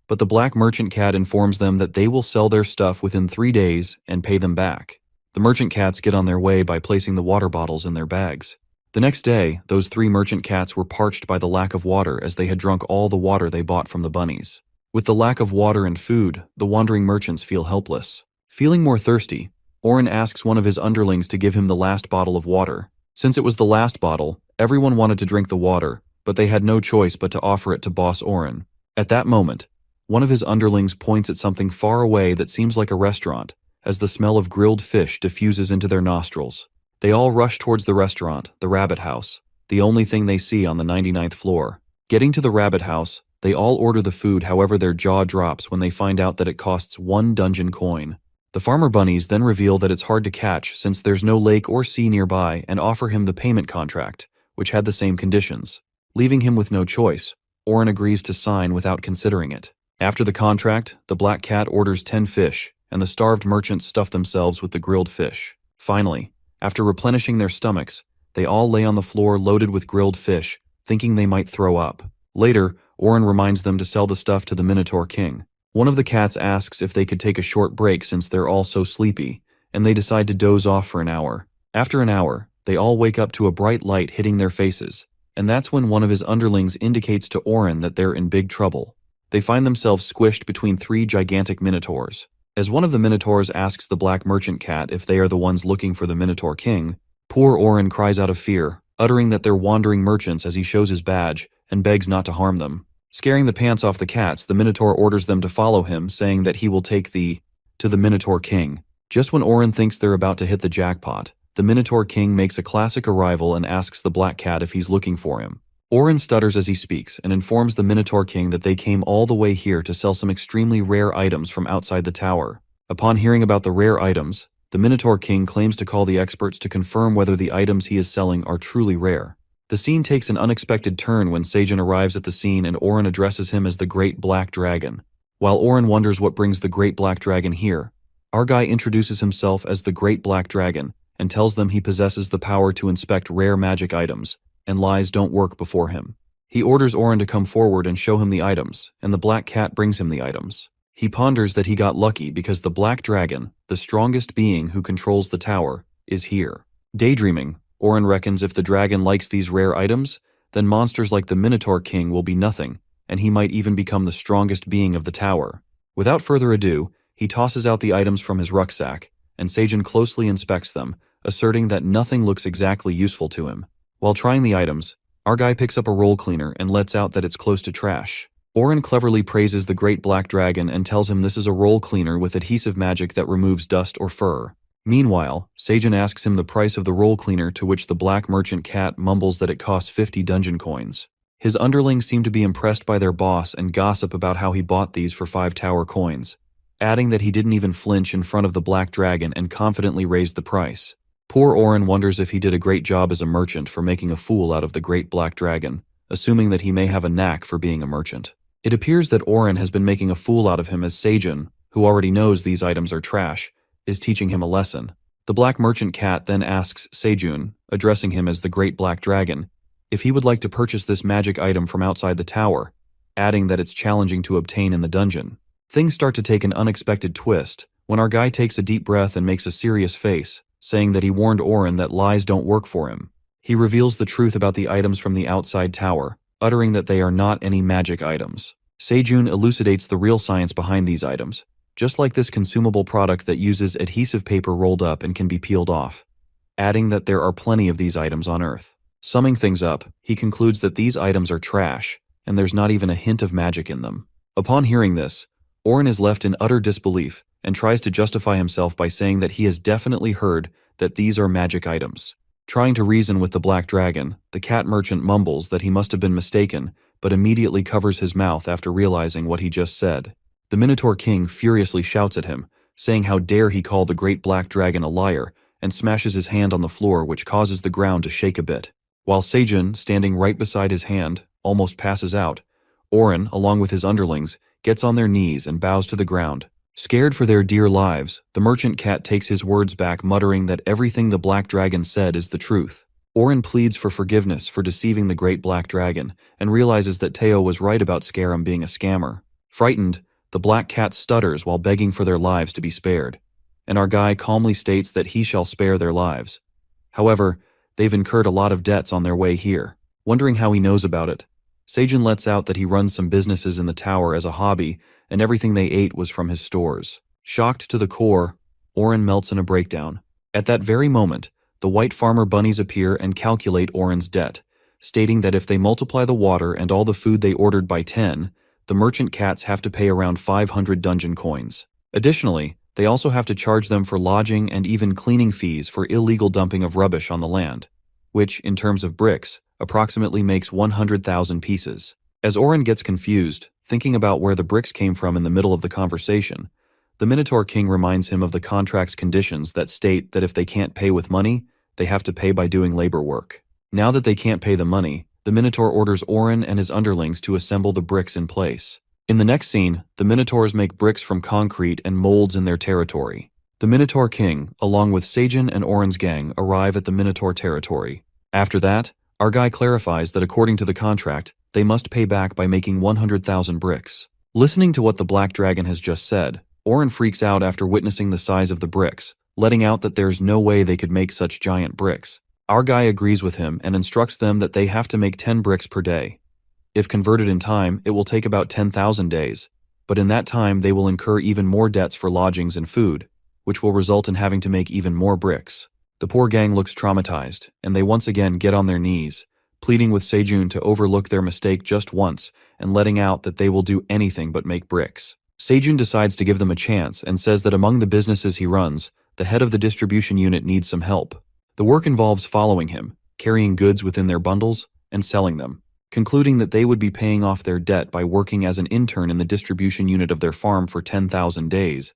but the black merchant cat informs them that they will sell their stuff within 3 days and pay them back. The merchant cats get on their way by placing the water bottles in their bags. The next day, those 3 merchant cats were parched by the lack of water as they had drunk all the water they bought from the bunnies. With the lack of water and food, the wandering merchants feel helpless. Feeling more thirsty, Oren asks one of his underlings to give him the last bottle of water. Since it was the last bottle, everyone wanted to drink the water, but they had no choice but to offer it to Boss Oren. At that moment, one of his underlings points at something far away that seems like a restaurant, as the smell of grilled fish diffuses into their nostrils. They all rush towards the restaurant, the Rabbit House, the only thing they see on the 99th floor. Getting to the rabbit house, they all order the food, however their jaw drops when they find out that it costs 1 dungeon coin. The farmer bunnies then reveal that it's hard to catch since there's no lake or sea nearby and offer him the payment contract, which had the same conditions. Leaving him with no choice, Oren agrees to sign without considering it. After the contract, the black cat orders 10 fish, and the starved merchants stuff themselves with the grilled fish. Finally, after replenishing their stomachs, they all lay on the floor loaded with grilled fish, thinking they might throw up. Later, Oren reminds them to sell the stuff to the Minotaur King. One of the cats asks if they could take a short break since they're all so sleepy, and they decide to doze off for an hour. After an hour, they all wake up to a bright light hitting their faces, and that's when one of his underlings indicates to Oren that they're in big trouble. They find themselves squished between 3 gigantic minotaurs. As one of the minotaurs asks the black merchant cat if they are the ones looking for the Minotaur King, poor Oren cries out of fear, uttering that they're wandering merchants as he shows his badge and begs not to harm them. Scaring the pants off the cats, the Minotaur orders them to follow him, saying that he will take to the Minotaur King. Just when Oren thinks they're about to hit the jackpot, the Minotaur King makes a classic arrival and asks the black cat if he's looking for him. Oren stutters as he speaks and informs the Minotaur King that they came all the way here to sell some extremely rare items from outside the tower. Upon hearing about the rare items, the Minotaur King claims to call the experts to confirm whether the items he is selling are truly rare. The scene takes an unexpected turn when Seijun arrives at the scene and Oren addresses him as the Great Black Dragon. While Oren wonders what brings the Great Black Dragon here, our guy introduces himself as the Great Black Dragon and tells them he possesses the power to inspect rare magic items, and lies don't work before him. He orders Oren to come forward and show him the items, and the black cat brings him the items. He ponders that he got lucky because the Black Dragon, the strongest being who controls the tower, is here. Daydreaming, Oren reckons if the dragon likes these rare items, then monsters like the Minotaur King will be nothing, and he might even become the strongest being of the tower. Without further ado, he tosses out the items from his rucksack, and Seijun closely inspects them, asserting that nothing looks exactly useful to him. While trying the items, our guy picks up a roll cleaner and lets out that it's close to trash. Oren cleverly praises the Great Black Dragon and tells him this is a roll cleaner with adhesive magic that removes dust or fur. Meanwhile, Seijun asks him the price of the roll cleaner, to which the black merchant cat mumbles that it costs 50 dungeon coins. His underlings seem to be impressed by their boss and gossip about how he bought these for 5 tower coins, adding that he didn't even flinch in front of the black dragon and confidently raised the price. Poor Oren wonders if he did a great job as a merchant for making a fool out of the Great Black Dragon, assuming that he may have a knack for being a merchant. It appears that Oren has been making a fool out of him as Seijun, who already knows these items are trash, is teaching him a lesson. The black merchant cat then asks Seijun, addressing him as the Great Black Dragon, if he would like to purchase this magic item from outside the tower, adding that it's challenging to obtain in the dungeon. Things start to take an unexpected twist when our guy takes a deep breath and makes a serious face, saying that he warned Oren that lies don't work for him. He reveals the truth about the items from the outside tower, uttering that they are not any magic items. Seijun elucidates the real science behind these items, just like this consumable product that uses adhesive paper rolled up and can be peeled off, adding that there are plenty of these items on Earth. Summing things up, he concludes that these items are trash, and there's not even a hint of magic in them. Upon hearing this, Oren is left in utter disbelief and tries to justify himself by saying that he has definitely heard that these are magic items. Trying to reason with the Black Dragon, the cat merchant mumbles that he must have been mistaken, but immediately covers his mouth after realizing what he just said. The Minotaur King furiously shouts at him, saying how dare he call the Great Black Dragon a liar, and smashes his hand on the floor, which causes the ground to shake a bit. While Seijun, standing right beside his hand, almost passes out, Oren, along with his underlings, gets on their knees and bows to the ground. Scared for their dear lives, the merchant cat takes his words back, muttering that everything the Black Dragon said is the truth. Oren pleads for forgiveness for deceiving the Great Black Dragon and realizes that Teo was right about Scarum being a scammer. Frightened, the black cat stutters while begging for their lives to be spared, and our guy calmly states that he shall spare their lives. However, they've incurred a lot of debts on their way here. Wondering how he knows about it, Seijun lets out that he runs some businesses in the tower as a hobby, and everything they ate was from his stores. Shocked to the core, Oren melts in a breakdown. At that very moment, the white farmer bunnies appear and calculate Oren's debt, stating that if they multiply the water and all the food they ordered by 10, the merchant cats have to pay around 500 dungeon coins. Additionally, they also have to charge them for lodging and even cleaning fees for illegal dumping of rubbish on the land, which, in terms of bricks, approximately makes 100,000 pieces. As Oren gets confused, thinking about where the bricks came from in the middle of the conversation, the Minotaur King reminds him of the contract's conditions that state that if they can't pay with money, they have to pay by doing labor work. Now that they can't pay the money, the Minotaur orders Oren and his underlings to assemble the bricks in place. In the next scene, the Minotaurs make bricks from concrete and molds in their territory. The Minotaur King, along with Seijun and Oren's gang, arrive at the Minotaur territory. After that, our guy clarifies that according to the contract, they must pay back by making 100,000 bricks. Listening to what the Black Dragon has just said, Oren freaks out after witnessing the size of the bricks, letting out that there's no way they could make such giant bricks. Our guy agrees with him and instructs them that they have to make 10 bricks per day. If converted in time, it will take about 10,000 days, but in that time they will incur even more debts for lodgings and food, which will result in having to make even more bricks. The poor gang looks traumatized, and they once again get on their knees, pleading with Seijun to overlook their mistake just once and letting out that they will do anything but make bricks. Seijun decides to give them a chance and says that among the businesses he runs, the head of the distribution unit needs some help. The work involves following him, carrying goods within their bundles, and selling them, concluding that they would be paying off their debt by working as an intern in the distribution unit of their farm for 10,000 days,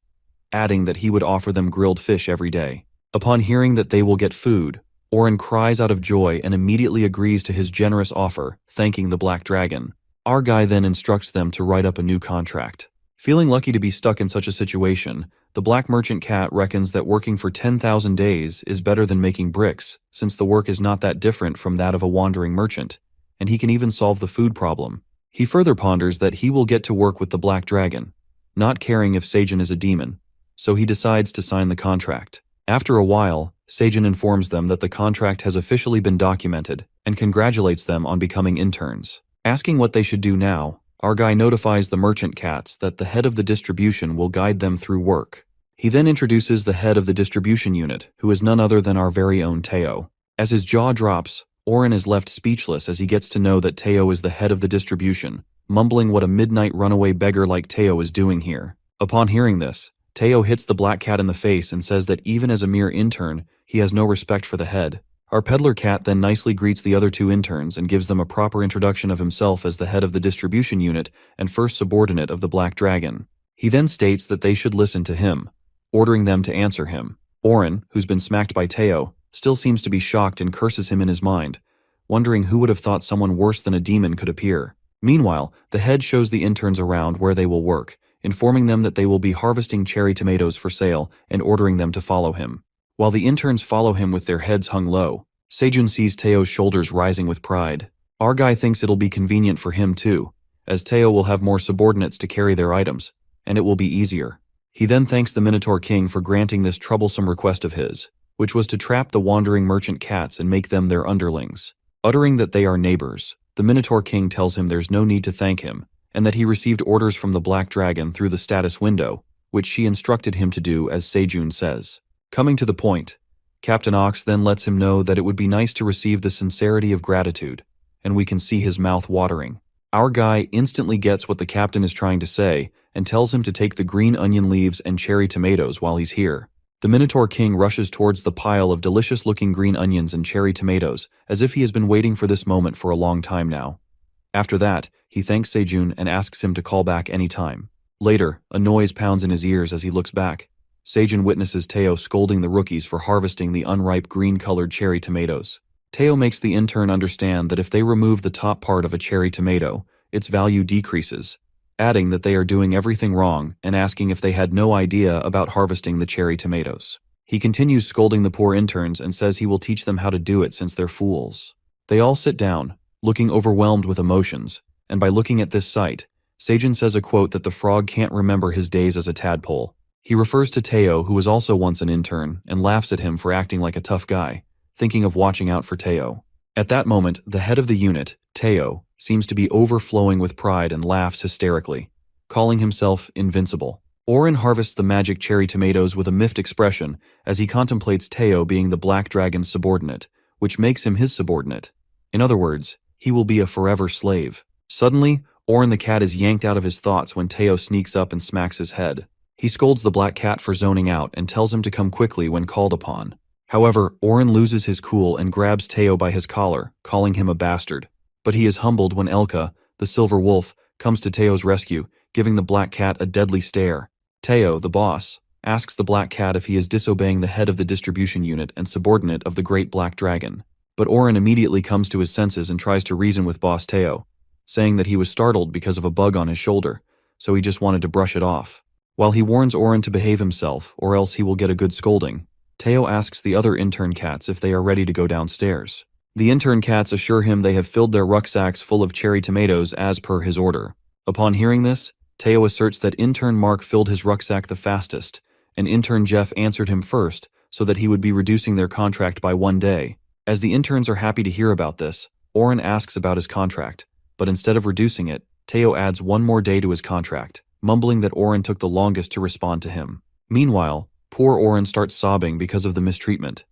adding that he would offer them grilled fish every day. Upon hearing that they will get food, Oren cries out of joy and immediately agrees to his generous offer, thanking the Black Dragon. Our guy then instructs them to write up a new contract. Feeling lucky to be stuck in such a situation, the Black Merchant Cat reckons that working for 10,000 days is better than making bricks, since the work is not that different from that of a wandering merchant, and he can even solve the food problem. He further ponders that he will get to work with the Black Dragon, not caring if Seijun is a demon, so he decides to sign the contract. After a while, Seijun informs them that the contract has officially been documented and congratulates them on becoming interns. Asking what they should do now, our guy notifies the merchant cats that the head of the distribution will guide them through work. He then introduces the head of the distribution unit, who is none other than our very own Teo. As his jaw drops, Oren is left speechless as he gets to know that Teo is the head of the distribution, mumbling what a midnight runaway beggar like Teo is doing here. Upon hearing this, Teo hits the black cat in the face and says that even as a mere intern, he has no respect for the head. Our peddler cat then nicely greets the other two interns and gives them a proper introduction of himself as the head of the distribution unit and first subordinate of the Black Dragon. He then states that they should listen to him, ordering them to answer him. Oren, who's been smacked by Teo, still seems to be shocked and curses him in his mind, wondering who would have thought someone worse than a demon could appear. Meanwhile, the head shows the interns around where they will work, informing them that they will be harvesting cherry tomatoes for sale and ordering them to follow him. While the interns follow him with their heads hung low, Seijun sees Teo's shoulders rising with pride. Our guy thinks it'll be convenient for him too, as Teo will have more subordinates to carry their items, and it will be easier. He then thanks the Minotaur King for granting this troublesome request of his, which was to trap the wandering merchant cats and make them their underlings. Uttering that they are neighbors, the Minotaur King tells him there's no need to thank him, and that he received orders from the Black Dragon through the status window, which she instructed him to do as Seijun says. Coming to the point, Captain Ox then lets him know that it would be nice to receive the sincerity of gratitude, and we can see his mouth watering. Our guy instantly gets what the captain is trying to say and tells him to take the green onion leaves and cherry tomatoes while he's here. The Minotaur King rushes towards the pile of delicious-looking green onions and cherry tomatoes, as if he has been waiting for this moment for a long time now. After that, he thanks Seijun and asks him to call back any time. Later, a noise pounds in his ears as he looks back. Seijun witnesses Teo scolding the rookies for harvesting the unripe green-colored cherry tomatoes. Teo makes the intern understand that if they remove the top part of a cherry tomato, its value decreases, adding that they are doing everything wrong and asking if they had no idea about harvesting the cherry tomatoes. He continues scolding the poor interns and says he will teach them how to do it since they're fools. They all sit down, looking overwhelmed with emotions, and by looking at this sight, Seijun says a quote that the frog can't remember his days as a tadpole. He refers to Teo, who was also once an intern, and laughs at him for acting like a tough guy, thinking of watching out for Teo. At that moment, the head of the unit, Teo, seems to be overflowing with pride and laughs hysterically, calling himself invincible. Oren harvests the magic cherry tomatoes with a miffed expression as he contemplates Teo being the Black Dragon's subordinate, which makes him his subordinate. In other words, he will be a forever slave. Suddenly, Oren the cat is yanked out of his thoughts when Teo sneaks up and smacks his head. He scolds the black cat for zoning out and tells him to come quickly when called upon. However, Oren loses his cool and grabs Teo by his collar, calling him a bastard. But he is humbled when Elka, the silver wolf, comes to Teo's rescue, giving the black cat a deadly stare. Teo, the boss, asks the black cat if he is disobeying the head of the distribution unit and subordinate of the great black dragon. But Oren immediately comes to his senses and tries to reason with boss Teo, saying that he was startled because of a bug on his shoulder, so he just wanted to brush it off. While he warns Oren to behave himself, or else he will get a good scolding, Teo asks the other intern cats if they are ready to go downstairs. The intern cats assure him they have filled their rucksacks full of cherry tomatoes as per his order. Upon hearing this, Teo asserts that intern Mark filled his rucksack the fastest, and intern Jeff answered him first so that he would be reducing their contract by 1 day. As the interns are happy to hear about this, Oren asks about his contract, but instead of reducing it, Teo adds 1 more day to his contract, mumbling that Oren took the longest to respond to him. Meanwhile, poor Oren starts sobbing because of the mistreatment.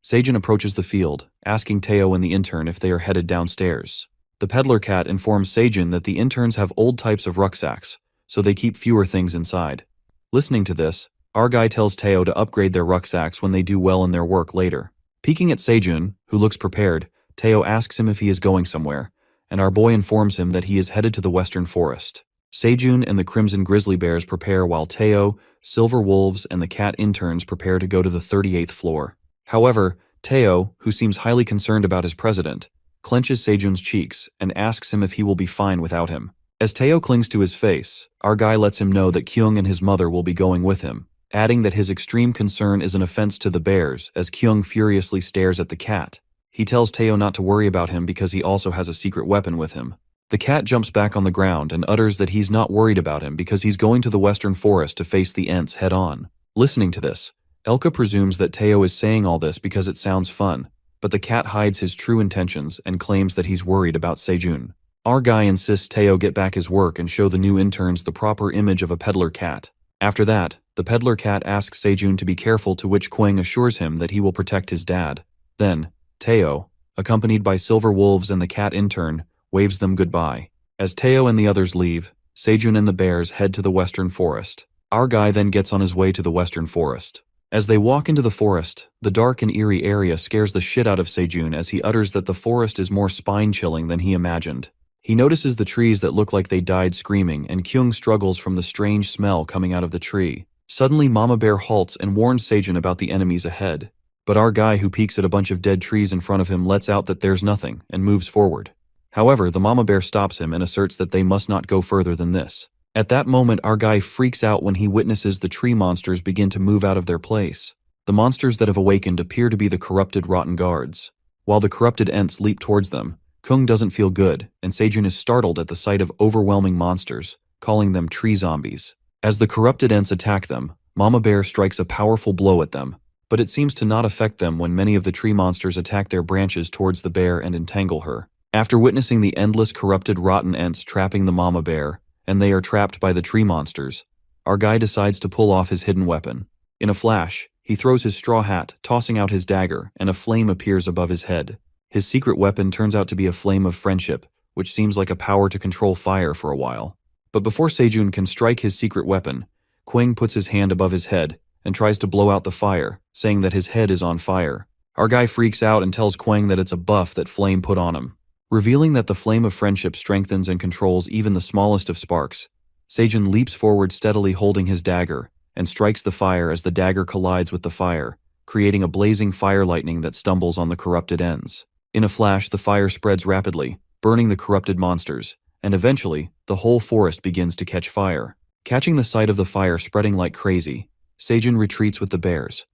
Seijun approaches the field, asking Teo and the intern if they are headed downstairs. The peddler cat informs Seijun that the interns have old types of rucksacks, so they keep fewer things inside. Listening to this, our guy tells Teo to upgrade their rucksacks when they do well in their work later. Peeking at Seijun, who looks prepared, Teo asks him if he is going somewhere, and our boy informs him that he is headed to the western forest. Seijun and the Crimson Grizzly Bears prepare while Teo, Silver Wolves, and the cat interns prepare to go to the 38th floor. However, Teo, who seems highly concerned about his president, clenches Seijun's cheeks and asks him if he will be fine without him. As Teo clings to his face, our guy lets him know that Kyung and his mother will be going with him, adding that his extreme concern is an offense to the bears as Kyung furiously stares at the cat. He tells Teo not to worry about him because he also has a secret weapon with him. The cat jumps back on the ground and utters that he's not worried about him because he's going to the western forest to face the Ents head-on. Listening to this, Elka presumes that Teo is saying all this because it sounds fun, but the cat hides his true intentions and claims that he's worried about Seijun. Our guy insists Teo get back his work and show the new interns the proper image of a peddler cat. After that, the peddler cat asks Seijun to be careful, to which Kwang assures him that he will protect his dad. Then, Teo, accompanied by Silver Wolves and the cat intern, waves them goodbye. As Teo and the others leave, Seijun and the bears head to the western forest. Our guy then gets on his way to the western forest. As they walk into the forest, the dark and eerie area scares the shit out of Seijun as he utters that the forest is more spine-chilling than he imagined. He notices the trees that look like they died screaming, and Kyung struggles from the strange smell coming out of the tree. Suddenly, Mama Bear halts and warns Seijun about the enemies ahead. But our guy, who peeks at a bunch of dead trees in front of him, lets out that there's nothing and moves forward. However, the Mama Bear stops him and asserts that they must not go further than this. At that moment, our guy freaks out when he witnesses the tree monsters begin to move out of their place. The monsters that have awakened appear to be the corrupted rotten guards. While the corrupted Ents leap towards them, Kung doesn't feel good, and Seijun is startled at the sight of overwhelming monsters, calling them tree zombies. As the corrupted Ents attack them, Mama Bear strikes a powerful blow at them, but it seems to not affect them when many of the tree monsters attack their branches towards the bear and entangle her. After witnessing the endless corrupted rotten Ents trapping the Mama Bear, and they are trapped by the tree monsters, our guy decides to pull off his hidden weapon. In a flash, he throws his straw hat, tossing out his dagger, and a flame appears above his head. His secret weapon turns out to be a flame of friendship, which seems like a power to control fire for a while. But before Seijun can strike his secret weapon, Kwang puts his hand above his head and tries to blow out the fire, saying that his head is on fire. Our guy freaks out and tells Kwang that it's a buff that Flame put on him. Revealing that the flame of friendship strengthens and controls even the smallest of sparks, Seijun leaps forward steadily holding his dagger and strikes the fire as the dagger collides with the fire, creating a blazing fire lightning that stumbles on the corrupted ends. In a flash, the fire spreads rapidly, burning the corrupted monsters, and eventually, the whole forest begins to catch fire. Catching the sight of the fire spreading like crazy, Seijun retreats with the bears,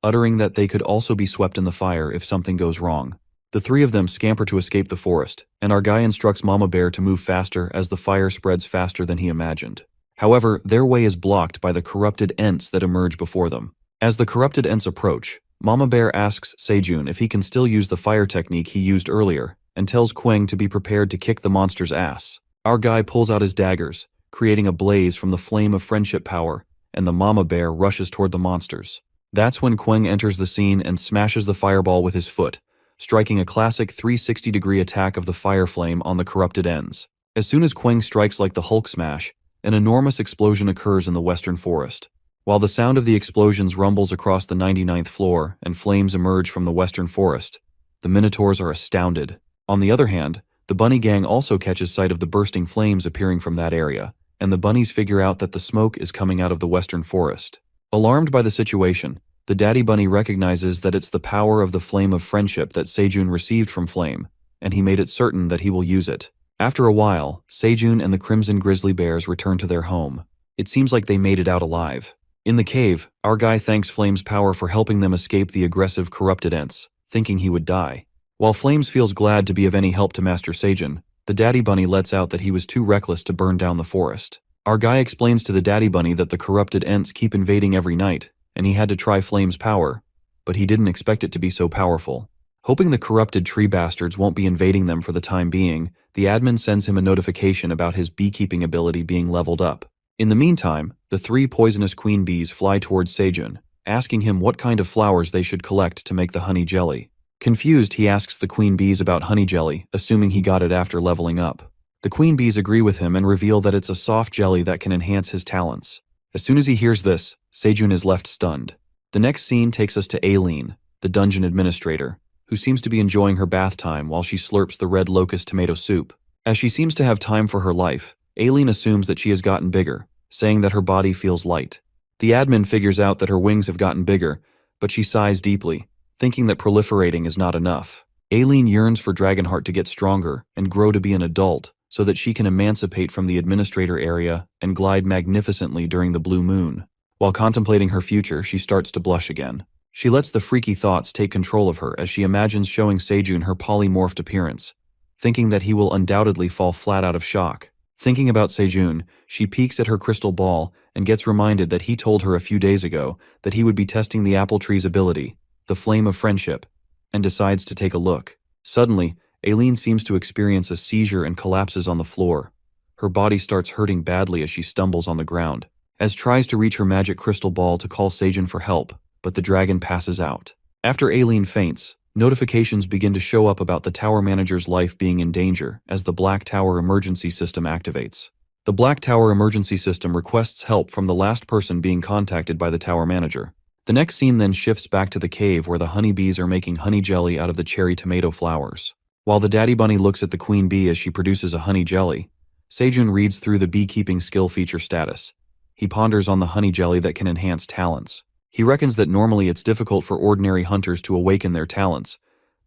uttering that they could also be swept in the fire if something goes wrong. The three of them scamper to escape the forest, and our guy instructs Mama Bear to move faster as the fire spreads faster than he imagined. However, their way is blocked by the corrupted Ents that emerge before them. As the corrupted Ents approach, Mama Bear asks Seijun if he can still use the fire technique he used earlier, and tells Kwang to be prepared to kick the monster's ass. Our guy pulls out his daggers, creating a blaze from the flame of friendship power, and the Mama Bear rushes toward the monsters. That's when Kwang enters the scene and smashes the fireball with his foot, striking a classic 360-degree attack of the fire flame on the corrupted ends. As soon as Kwang strikes like the Hulk smash, an enormous explosion occurs in the western forest. While the sound of the explosions rumbles across the 99th floor and flames emerge from the western forest, the Minotaurs are astounded. On the other hand, the bunny gang also catches sight of the bursting flames appearing from that area, and the bunnies figure out that the smoke is coming out of the western forest. Alarmed by the situation, the daddy bunny recognizes that it's the power of the flame of friendship that Sejun received from Flame, and he made it certain that he will use it. After a while, Sejun and the Crimson Grizzly Bears return to their home. It seems like they made it out alive. In the cave, our guy thanks Flame's power for helping them escape the aggressive corrupted Ents, thinking he would die. While Flames feels glad to be of any help to Master Sejun, the daddy bunny lets out that he was too reckless to burn down the forest. Our guy explains to the daddy bunny that the corrupted Ents keep invading every night, and he had to try Flame's power, but he didn't expect it to be so powerful. Hoping the corrupted tree bastards won't be invading them for the time being, the admin sends him a notification about his beekeeping ability being leveled up. In the meantime, the 3 poisonous queen bees fly towards Sejun, asking him what kind of flowers they should collect to make the honey jelly. Confused, he asks the queen bees about honey jelly, assuming he got it after leveling up. The queen bees agree with him and reveal that it's a soft jelly that can enhance his talents. As soon as he hears this, Sejun is left stunned. The next scene takes us to Aileen, the dungeon administrator, who seems to be enjoying her bath time while she slurps the red locust tomato soup. As she seems to have time for her life, Aileen assumes that she has gotten bigger, saying that her body feels light. The admin figures out that her wings have gotten bigger, but she sighs deeply, thinking that proliferating is not enough. Aileen yearns for Dragonheart to get stronger and grow to be an adult, so that she can emancipate from the administrator area and glide magnificently during the blue moon. While contemplating her future, she starts to blush again. She lets the freaky thoughts take control of her as she imagines showing Sejun her polymorphed appearance, thinking that he will undoubtedly fall flat out of shock. Thinking about Sejun, she peeks at her crystal ball and gets reminded that he told her a few days ago that he would be testing the apple tree's ability, the flame of friendship, and decides to take a look. Suddenly, Aileen seems to experience a seizure and collapses on the floor. Her body starts hurting badly as she stumbles on the ground. Az tries to reach her magic crystal ball to call Sejun for help, but the dragon passes out. After Aileen faints, notifications begin to show up about the tower manager's life being in danger as the Black Tower emergency system activates. The Black Tower emergency system requests help from the last person being contacted by the tower manager. The next scene then shifts back to the cave where the honeybees are making honey jelly out of the cherry tomato flowers. While the daddy bunny looks at the queen bee as she produces a honey jelly, Sejun reads through the beekeeping skill feature status. He ponders on the honey jelly that can enhance talents. He reckons that normally it's difficult for ordinary hunters to awaken their talents,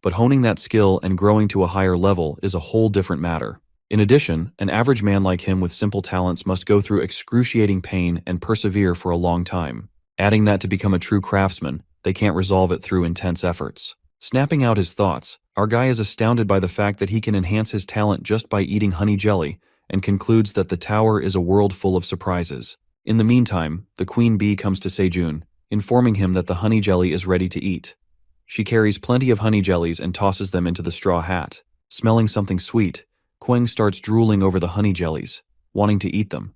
but honing that skill and growing to a higher level is a whole different matter. In addition, an average man like him with simple talents must go through excruciating pain and persevere for a long time. Adding that to become a true craftsman, they can't resolve it through intense efforts. Snapping out his thoughts, our guy is astounded by the fact that he can enhance his talent just by eating honey jelly and concludes that the tower is a world full of surprises. In the meantime, the queen bee comes to Sejun, informing him that the honey jelly is ready to eat. She carries plenty of honey jellies and tosses them into the straw hat. Smelling something sweet, Quang starts drooling over the honey jellies, wanting to eat them.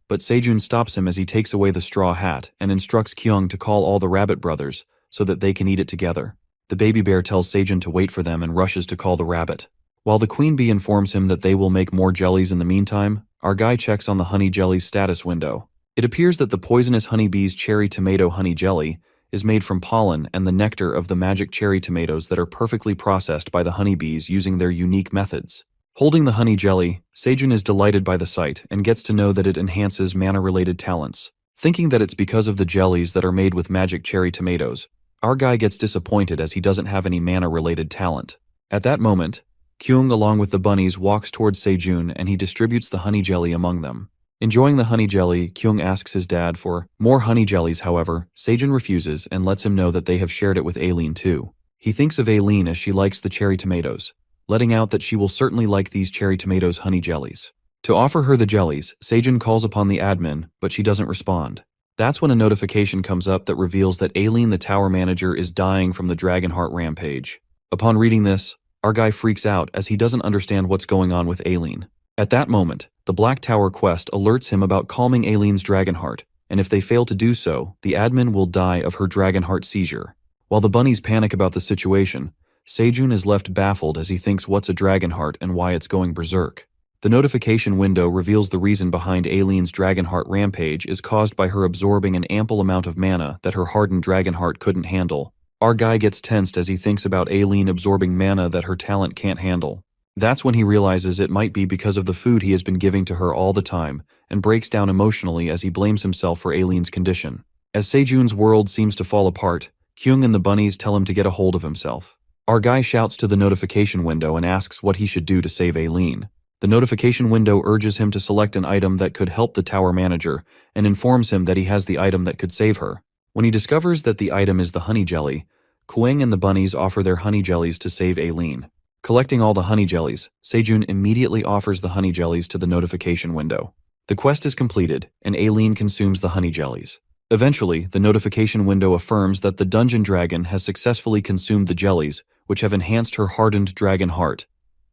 But Sejun stops him as he takes away the straw hat and instructs Kyung to call all the rabbit brothers so that they can eat it together. The baby bear tells Sejun to wait for them and rushes to call the rabbit. While the queen bee informs him that they will make more jellies in the meantime, our guy checks on the honey jelly's status window. It appears that the poisonous honeybee's cherry tomato honey jelly is made from pollen and the nectar of the magic cherry tomatoes that are perfectly processed by the honeybees using their unique methods. Holding the honey jelly, Sejun is delighted by the sight and gets to know that it enhances mana-related talents. Thinking that it's because of the jellies that are made with magic cherry tomatoes, our guy gets disappointed as he doesn't have any mana-related talent. At that moment, Kyung along with the bunnies walks towards Sejun and he distributes the honey jelly among them. Enjoying the honey jelly, Kyung asks his dad for more honey jellies. However, Sejun refuses and lets him know that they have shared it with Aileen too. He thinks of Aileen as she likes the cherry tomatoes, letting out that she will certainly like these cherry tomatoes honey jellies. To offer her the jellies, Sejun calls upon the admin, but she doesn't respond. That's when a notification comes up that reveals that Aileen the tower manager is dying from the Dragonheart rampage. Upon reading this, our guy freaks out as he doesn't understand what's going on with Aileen. At that moment, the Black Tower quest alerts him about calming Aileen's Dragonheart, and if they fail to do so, the admin will die of her Dragonheart seizure. While the bunnies panic about the situation, Sejun is left baffled as he thinks what's a Dragonheart and why it's going berserk. The notification window reveals the reason behind Aileen's Dragonheart rampage is caused by her absorbing an ample amount of mana that her hardened Dragonheart couldn't handle. Our guy gets tensed as he thinks about Aileen absorbing mana that her talent can't handle. That's when he realizes it might be because of the food he has been giving to her all the time, and breaks down emotionally as he blames himself for Aileen's condition. As Sejun's world seems to fall apart, Kyung and the bunnies tell him to get a hold of himself. Our guy shouts to the notification window and asks what he should do to save Aileen. The notification window urges him to select an item that could help the tower manager and informs him that he has the item that could save her. When he discovers that the item is the honey jelly, Kuang and the bunnies offer their honey jellies to save Aileen. Collecting all the honey jellies, Sejun immediately offers the honey jellies to the notification window. The quest is completed, and Aileen consumes the honey jellies. Eventually, the notification window affirms that the dungeon dragon has successfully consumed the jellies, which have enhanced her hardened dragon heart,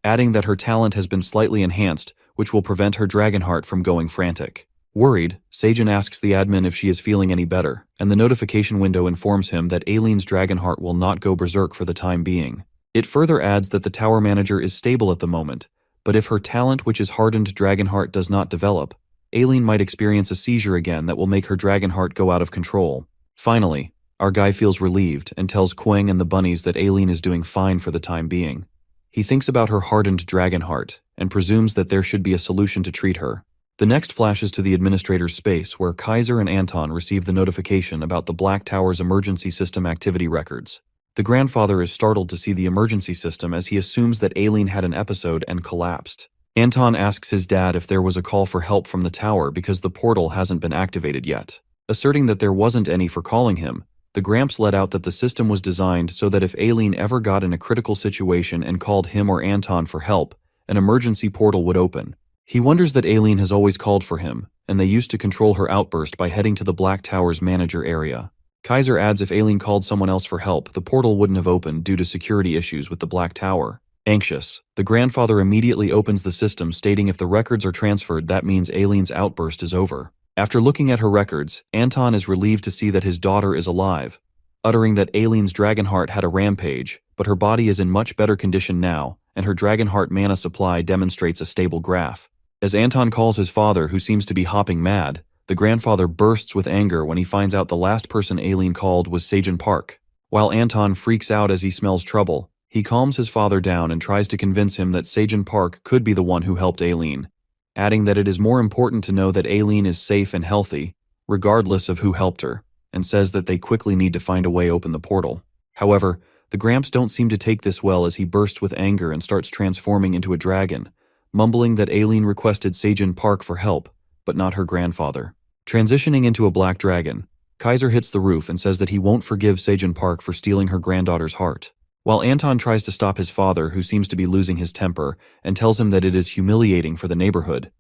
adding that her talent has been slightly enhanced, which will prevent her dragon heart from going frantic. Worried, Sejun asks the admin if she is feeling any better, and the notification window informs him that Aileen's dragon heart will not go berserk for the time being. It further adds that the tower manager is stable at the moment, but if her talent, which is hardened dragon heart, does not develop, Aileen might experience a seizure again that will make her dragon heart go out of control. Finally, our guy feels relieved and tells Kuang and the bunnies that Aileen is doing fine for the time being. He thinks about her hardened dragon heart and presumes that there should be a solution to treat her. The next flashes to the administrator's space where Kaiser and Anton receive the notification about the Black Tower's emergency system activity records. The grandfather is startled to see the emergency system as he assumes that Aileen had an episode and collapsed. Anton asks his dad if there was a call for help from the tower because the portal hasn't been activated yet. Asserting that there wasn't any for calling him, the Gramps let out that the system was designed so that if Aileen ever got in a critical situation and called him or Anton for help, an emergency portal would open. He wonders that Aileen has always called for him, and they used to control her outburst by heading to the Black Tower's manager area. Kaiser adds if Aileen called someone else for help, the portal wouldn't have opened due to security issues with the Black Tower. Anxious, the grandfather immediately opens the system stating if the records are transferred, that means Aileen's outburst is over. After looking at her records, Anton is relieved to see that his daughter is alive, uttering that Aileen's Dragonheart had a rampage, but her body is in much better condition now, and her Dragonheart mana supply demonstrates a stable graph. As Anton calls his father, who seems to be hopping mad, the grandfather bursts with anger when he finds out the last person Aileen called was Sejun Park. While Anton freaks out as he smells trouble, he calms his father down and tries to convince him that Sejun Park could be the one who helped Aileen, adding that it is more important to know that Aileen is safe and healthy, regardless of who helped her, and says that they quickly need to find a way open the portal. However, the Gramps don't seem to take this well as he bursts with anger and starts transforming into a dragon, mumbling that Aileen requested Sejun Park for help, but not her grandfather. Transitioning into a black dragon, Kaiser hits the roof and says that he won't forgive Sejun Park for stealing her granddaughter's heart. While Anton tries to stop his father, who seems to be losing his temper, and tells him that it is humiliating for the neighborhood,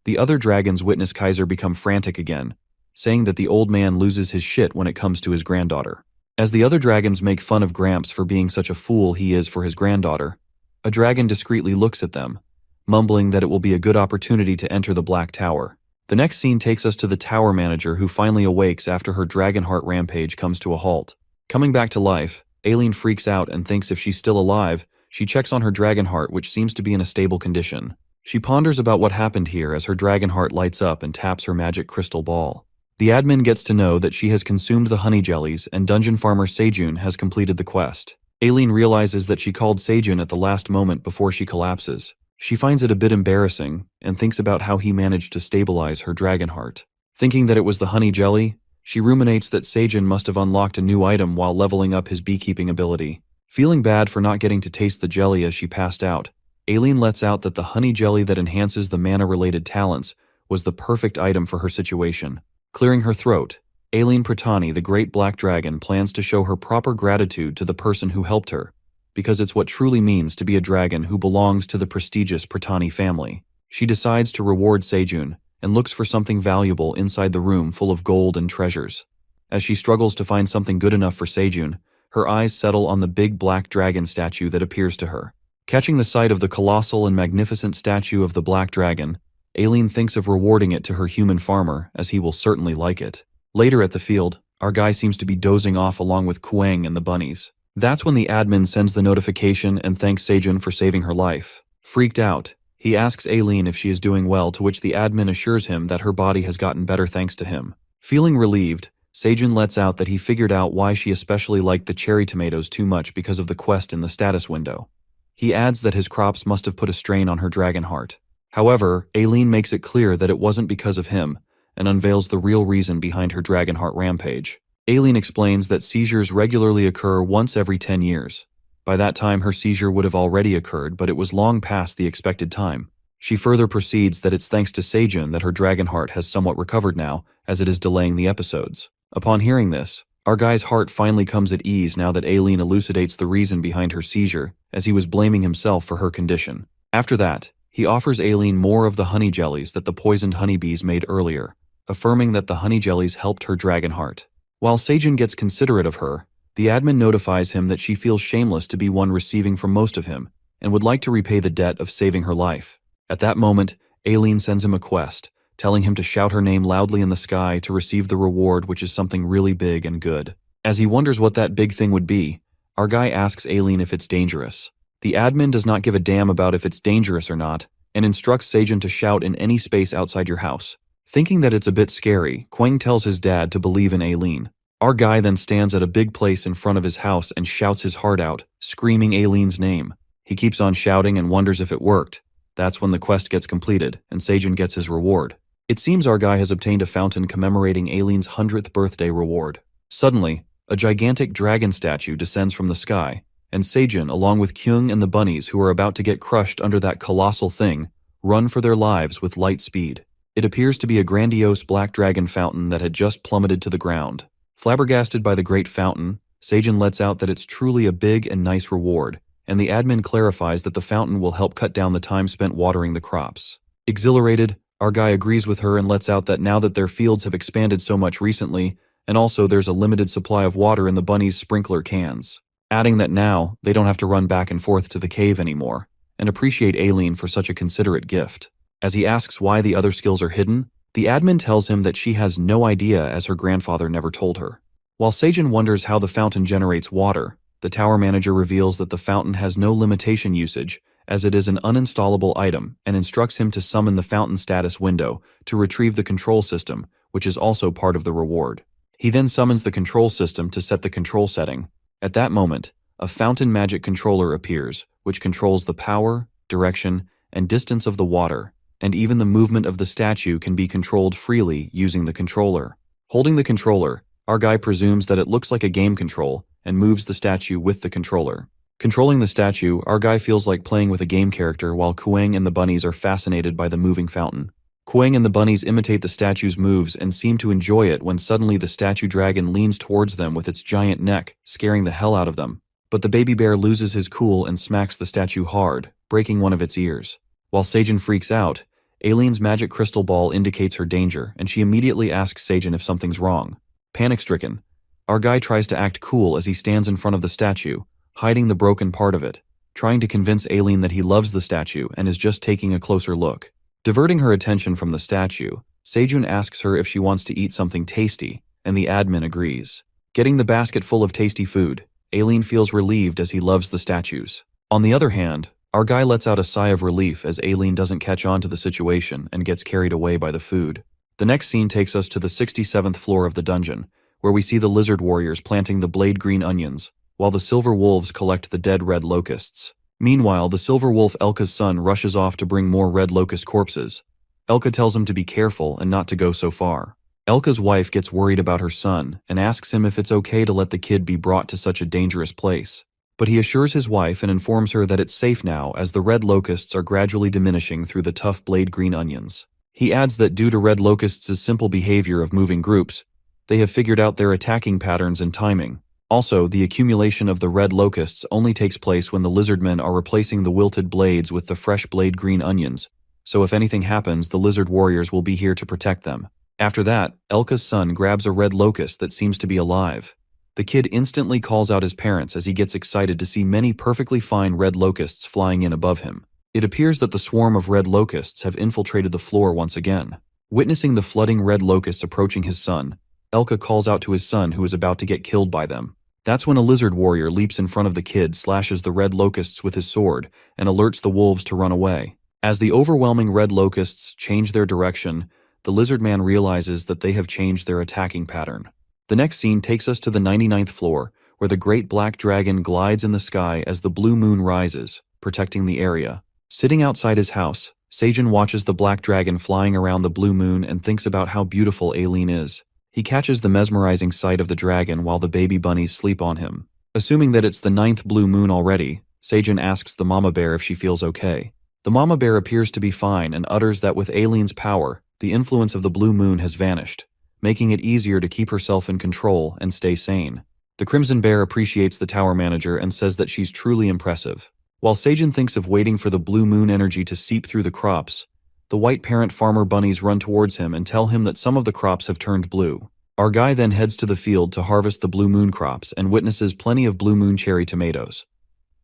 the other dragons witness Kaiser become frantic again, saying that the old man loses his shit when it comes to his granddaughter. As the other dragons make fun of Gramps for being such a fool he is for his granddaughter, a dragon discreetly looks at them, mumbling that it will be a good opportunity to enter the Black Tower. The next scene takes us to the tower manager, who finally awakes after her Dragonheart rampage comes to a halt. Coming back to life, Aileen freaks out and thinks if she's still alive, she checks on her Dragonheart, which seems to be in a stable condition. She ponders about what happened here as her Dragonheart lights up and taps her magic crystal ball. The admin gets to know that she has consumed the honey jellies and dungeon farmer Sejun has completed the quest. Aileen realizes that she called Sejun at the last moment before she collapses. She finds it a bit embarrassing and thinks about how he managed to stabilize her Dragonheart. Thinking that it was the honey jelly, she ruminates that Sejun must have unlocked a new item while leveling up his beekeeping ability. Feeling bad for not getting to taste the jelly as she passed out, Aileen lets out that the honey jelly that enhances the mana-related talents was the perfect item for her situation. Clearing her throat, Aileen Pratani, the great black dragon, plans to show her proper gratitude to the person who helped her, because it's what truly means to be a dragon who belongs to the prestigious Pratani family. She decides to reward Sejun and looks for something valuable inside the room full of gold and treasures. As she struggles to find something good enough for Sejun, her eyes settle on the big black dragon statue that appears to her. Catching the sight of the colossal and magnificent statue of the black dragon, Aileen thinks of rewarding it to her human farmer, as he will certainly like it. Later at the field, our guy seems to be dozing off along with Kuang and the bunnies. That's when the admin sends the notification and thanks Sejun for saving her life. Freaked out, He asks Aileen if she is doing well, to which the admin assures him that her body has gotten better thanks to him. Feeling relieved, Seijun lets out that he figured out why she especially liked the cherry tomatoes too much because of the quest in the status window. He adds that his crops must have put a strain on her dragon heart. However, Aileen makes it clear that it wasn't because of him, and unveils the real reason behind her dragon heart rampage. Aileen explains that seizures regularly occur once every 10 years. By that time, her seizure would have already occurred, but it was long past the expected time. She further proceeds that it's thanks to Seijun that her dragon heart has somewhat recovered now, as it is delaying the episodes. Upon hearing this, our guy's heart finally comes at ease now that Aileen elucidates the reason behind her seizure, as he was blaming himself for her condition. After that, he offers Aileen more of the honey jellies that the poisoned honeybees made earlier, affirming that the honey jellies helped her dragon heart. While Seijun gets considerate of her, the admin notifies him that she feels shameless to be one receiving from most of him, and would like to repay the debt of saving her life. At that moment, Aileen sends him a quest, telling him to shout her name loudly in the sky to receive the reward, which is something really big and good. As he wonders what that big thing would be, our guy asks Aileen if it's dangerous. The admin does not give a damn about if it's dangerous or not, and instructs Seijun to shout in any space outside your house. Thinking that it's a bit scary, Kwang tells his dad to believe in Aileen. Our guy then stands at a big place in front of his house and shouts his heart out, screaming Aileen's name. He keeps on shouting and wonders if it worked. That's when the quest gets completed, and Seijun gets his reward. It seems our guy has obtained a fountain commemorating Aileen's 100th birthday reward. Suddenly, a gigantic dragon statue descends from the sky, and Seijun, along with Kyung and the bunnies who are about to get crushed under that colossal thing, run for their lives with light speed. It appears to be a grandiose black dragon fountain that had just plummeted to the ground. Flabbergasted by the great fountain, Seijun lets out that it's truly a big and nice reward, and the admin clarifies that the fountain will help cut down the time spent watering the crops. Exhilarated, our guy agrees with her and lets out that now that their fields have expanded so much recently, and also there's a limited supply of water in the bunnies' sprinkler cans. Adding that now, they don't have to run back and forth to the cave anymore, and appreciate Aileen for such a considerate gift. As he asks why the other skills are hidden, the admin tells him that she has no idea, as her grandfather never told her. While Seijun wonders how the fountain generates water, the tower manager reveals that the fountain has no limitation usage, as it is an uninstallable item, and instructs him to summon the fountain status window to retrieve the control system, which is also part of the reward. He then summons the control system to set the control setting. At that moment, a fountain magic controller appears, which controls the power, direction, and distance of the water, and even the movement of the statue can be controlled freely using the controller. Holding the controller, our guy presumes that it looks like a game control and moves the statue with the controller. Controlling the statue, our guy feels like playing with a game character while Kuang and the bunnies are fascinated by the moving fountain. Kuang and the bunnies imitate the statue's moves and seem to enjoy it when suddenly the statue dragon leans towards them with its giant neck, scaring the hell out of them. But the baby bear loses his cool and smacks the statue hard, breaking one of its ears. While Seijun freaks out, Aileen's magic crystal ball indicates her danger, and she immediately asks Seijun if something's wrong. Panic-stricken, our guy tries to act cool as he stands in front of the statue, hiding the broken part of it, trying to convince Aileen that he loves the statue and is just taking a closer look. Diverting her attention from the statue, Seijun asks her if she wants to eat something tasty, and the admin agrees. Getting the basket full of tasty food, Aileen feels relieved as he loves the statues. On the other hand, our guy lets out a sigh of relief as Aileen doesn't catch on to the situation and gets carried away by the food. The next scene takes us to the 67th floor of the dungeon, where we see the lizard warriors planting the blade green onions, while the silver wolves collect the dead red locusts. Meanwhile, the silver wolf Elka's son rushes off to bring more red locust corpses. Elka tells him to be careful and not to go so far. Elka's wife gets worried about her son and asks him if it's okay to let the kid be brought to such a dangerous place. But he assures his wife and informs her that it's safe now as the red locusts are gradually diminishing through the tough blade green onions. He adds that due to red locusts' simple behavior of moving groups, they have figured out their attacking patterns and timing. Also, the accumulation of the red locusts only takes place when the lizardmen are replacing the wilted blades with the fresh blade green onions, so if anything happens, the lizard warriors will be here to protect them. After that, Elka's son grabs a red locust that seems to be alive. The kid instantly calls out his parents as he gets excited to see many perfectly fine red locusts flying in above him. It appears that the swarm of red locusts have infiltrated the floor once again. Witnessing the flooding red locusts approaching his son, Elka calls out to his son who is about to get killed by them. That's when a lizard warrior leaps in front of the kid, slashes the red locusts with his sword, and alerts the wolves to run away. As the overwhelming red locusts change their direction, the lizard man realizes that they have changed their attacking pattern. The next scene takes us to the 99th floor, where the great black dragon glides in the sky as the blue moon rises, protecting the area. Sitting outside his house, Seijun watches the black dragon flying around the blue moon and thinks about how beautiful Aileen is. He catches the mesmerizing sight of the dragon while the baby bunnies sleep on him. Assuming that it's the 9th blue moon already, Seijun asks the mama bear if she feels okay. The mama bear appears to be fine and utters that with Aileen's power, the influence of the blue moon has vanished, making it easier to keep herself in control and stay sane. The Crimson Bear appreciates the tower manager and says that she's truly impressive. While Seijun thinks of waiting for the blue moon energy to seep through the crops, the white parent farmer bunnies run towards him and tell him that some of the crops have turned blue. Our guy then heads to the field to harvest the blue moon crops and witnesses plenty of blue moon cherry tomatoes.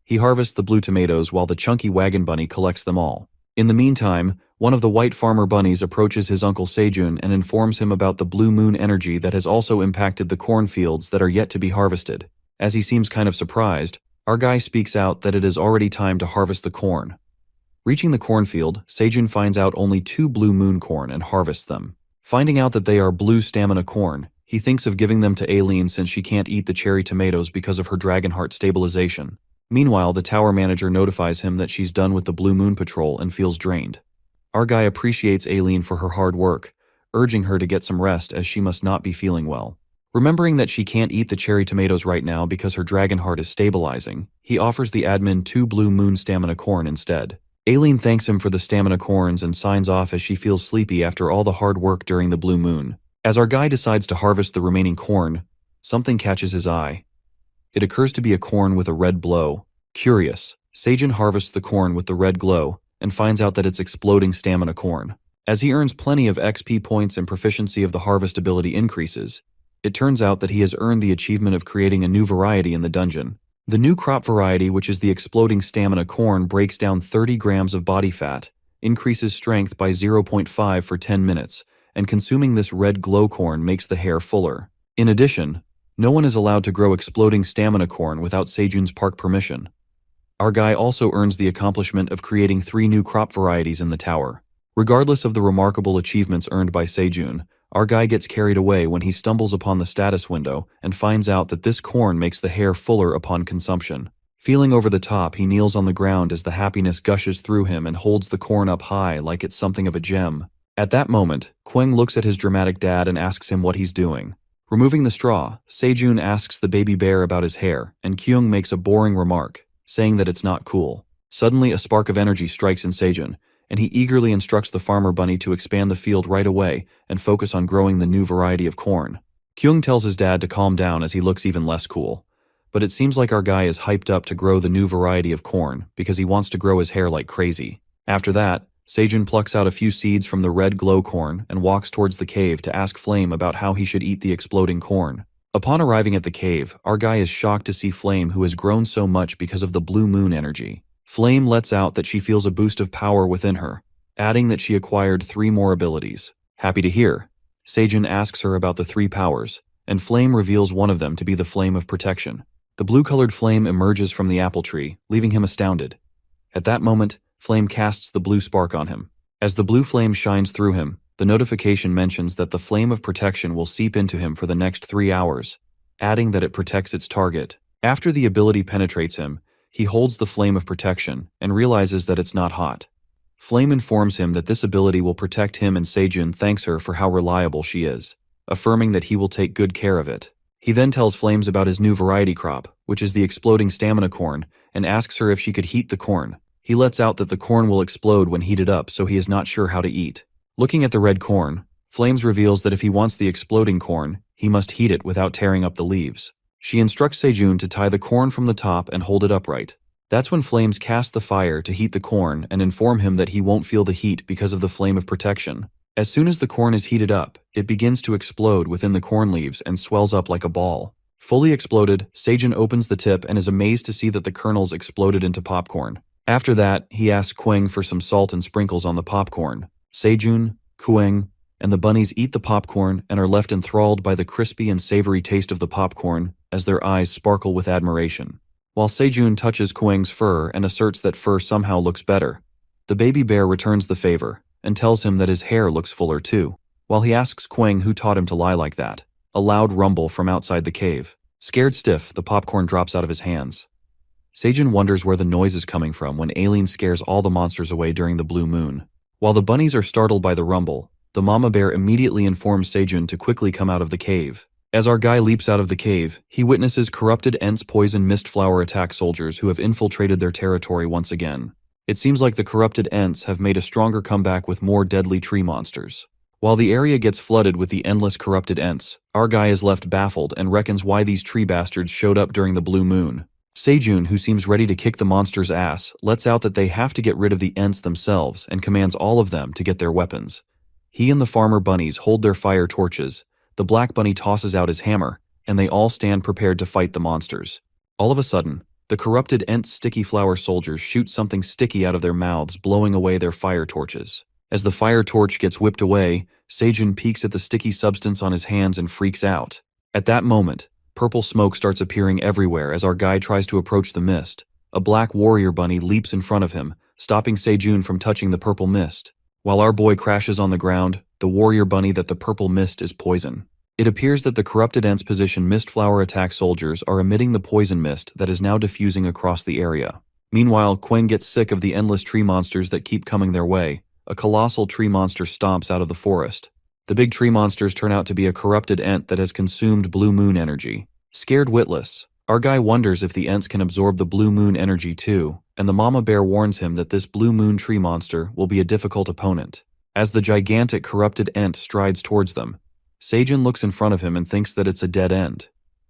He harvests the blue tomatoes while the chunky wagon bunny collects them all. In the meantime, one of the white farmer bunnies approaches his uncle Seijun and informs him about the blue moon energy that has also impacted the cornfields that are yet to be harvested. As he seems kind of surprised, our guy speaks out that it is already time to harvest the corn. Reaching the cornfield, Seijun finds out only 2 blue moon corn and harvests them. Finding out that they are blue stamina corn, he thinks of giving them to Aileen since she can't eat the cherry tomatoes because of her dragon heart stabilization. Meanwhile, the tower manager notifies him that she's done with the Blue Moon Patrol and feels drained. Our guy appreciates Aileen for her hard work, urging her to get some rest as she must not be feeling well. Remembering that she can't eat the cherry tomatoes right now because her dragon heart is stabilizing, he offers the admin 2 Blue Moon stamina corn instead. Aileen thanks him for the stamina corns and signs off as she feels sleepy after all the hard work during the blue moon. As our guy decides to harvest the remaining corn, something catches his eye. It occurs to be a corn with a red glow. Curious, Seijun harvests the corn with the red glow and finds out that it's exploding stamina corn. As he earns plenty of XP points and proficiency of the harvest ability increases, it turns out that he has earned the achievement of creating a new variety in the dungeon. The new crop variety, which is the exploding stamina corn, breaks down 30 grams of body fat, increases strength by 0.5 for 10 minutes, and consuming this red glow corn makes the hair fuller. In addition, no one is allowed to grow exploding stamina corn without Seijun's park permission. Our guy also earns the accomplishment of creating 3 new crop varieties in the tower. Regardless of the remarkable achievements earned by Seijun, our guy gets carried away when he stumbles upon the status window and finds out that this corn makes the hair fuller upon consumption. Feeling over the top, he kneels on the ground as the happiness gushes through him and holds the corn up high like it's something of a gem. At that moment, Queng looks at his dramatic dad and asks him what he's doing. Removing the straw, Seijun asks the baby bear about his hair, and Kyung makes a boring remark, saying that it's not cool. Suddenly, a spark of energy strikes in Seijun, and he eagerly instructs the farmer bunny to expand the field right away and focus on growing the new variety of corn. Kyung tells his dad to calm down as he looks even less cool. But it seems like our guy is hyped up to grow the new variety of corn because he wants to grow his hair like crazy. After that, Seijun plucks out a few seeds from the red glow corn and walks towards the cave to ask Flame about how he should eat the exploding corn. Upon arriving at the cave, our guy is shocked to see Flame, who has grown so much because of the blue moon energy. Flame lets out that she feels a boost of power within her, adding that she acquired 3 more abilities. Happy to hear. Seijun asks her about the 3 powers, and Flame reveals one of them to be the Flame of Protection. The blue-colored flame emerges from the apple tree, leaving him astounded. At that moment, Flame casts the blue spark on him. As the blue flame shines through him, the notification mentions that the Flame of Protection will seep into him for the next 3 hours, adding that it protects its target. After the ability penetrates him, he holds the Flame of Protection and realizes that it's not hot. Flame informs him that this ability will protect him, and Seijun thanks her for how reliable she is, affirming that he will take good care of it. He then tells Flames about his new variety crop, which is the exploding stamina corn, and asks her if she could heat the corn. He lets out that the corn will explode when heated up, so he is not sure how to eat. Looking at the red corn, Flames reveals that if he wants the exploding corn, he must heat it without tearing up the leaves. She instructs Seijun to tie the corn from the top and hold it upright. That's when Flames cast the fire to heat the corn and inform him that he won't feel the heat because of the Flame of Protection. As soon as the corn is heated up, it begins to explode within the corn leaves and swells up like a ball. Fully exploded, Seijun opens the tip and is amazed to see that the kernels exploded into popcorn. After that, he asks Queng for some salt and sprinkles on the popcorn. Seijun, Queng, and the bunnies eat the popcorn and are left enthralled by the crispy and savory taste of the popcorn as their eyes sparkle with admiration. While Seijun touches Queng's fur and asserts that fur somehow looks better, The baby bear returns the favor and tells him that his hair looks fuller too. While he asks Quang who taught him to lie like that, a loud rumble from outside the cave. Scared stiff, the popcorn drops out of his hands. Sejun wonders where the noise is coming from when Aileen scares all the monsters away during the blue moon. While the bunnies are startled by the rumble, the mama bear immediately informs Sejun to quickly come out of the cave. As our guy leaps out of the cave, he witnesses corrupted Ent's poison mist flower attack soldiers who have infiltrated their territory once again. It seems like the corrupted Ents have made a stronger comeback with more deadly tree monsters. While the area gets flooded with the endless corrupted Ents, our guy is left baffled and reckons why these tree bastards showed up during the blue moon. Sejun, who seems ready to kick the monster's ass, lets out that they have to get rid of the Ents themselves and commands all of them to get their weapons. He and the farmer bunnies hold their fire torches, the black bunny tosses out his hammer, and they all stand prepared to fight the monsters. All of a sudden, the corrupted Ent sticky flower soldiers shoot something sticky out of their mouths, blowing away their fire torches. As the fire torch gets whipped away, Sejun peeks at the sticky substance on his hands and freaks out. At that moment, purple smoke starts appearing everywhere as our guy tries to approach the mist. A black warrior bunny leaps in front of him, stopping Sejun from touching the purple mist. While our boy crashes on the ground, the warrior bunny that the purple mist is poison. It appears that the corrupted Ents position mist flower attack soldiers are emitting the poison mist that is now diffusing across the area. Meanwhile, Quang gets sick of the endless tree monsters that keep coming their way. A colossal tree monster stomps out of the forest. The big tree monsters turn out to be a corrupted Ent that has consumed blue moon energy. Scared witless, our guy wonders if the Ents can absorb the blue moon energy too, and the mama bear warns him that this blue moon tree monster will be a difficult opponent. As the gigantic corrupted Ent strides towards them, Sejun looks in front of him and thinks that it's a dead end.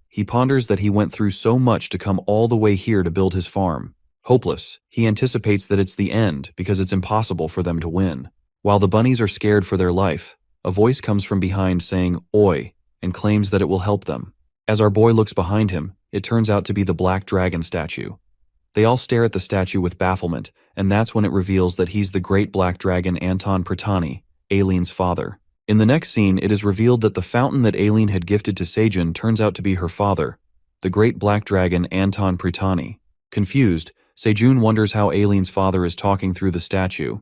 He ponders that he went through so much to come all the way here to build his farm. Hopeless, he anticipates that it's the end because it's impossible for them to win. While the bunnies are scared for their life, a voice comes from behind saying, "Oi," and claims that it will help them. As our boy looks behind him, it turns out to be the black dragon statue. They all stare at the statue with bafflement, and that's when it reveals that he's the great black dragon Anton Pratani, Aileen's father. In the next scene, it is revealed that the fountain that Aileen had gifted to Sejun turns out to be her father, the great black dragon Anton Pratani. Confused, Sejun wonders how Aileen's father is talking through the statue.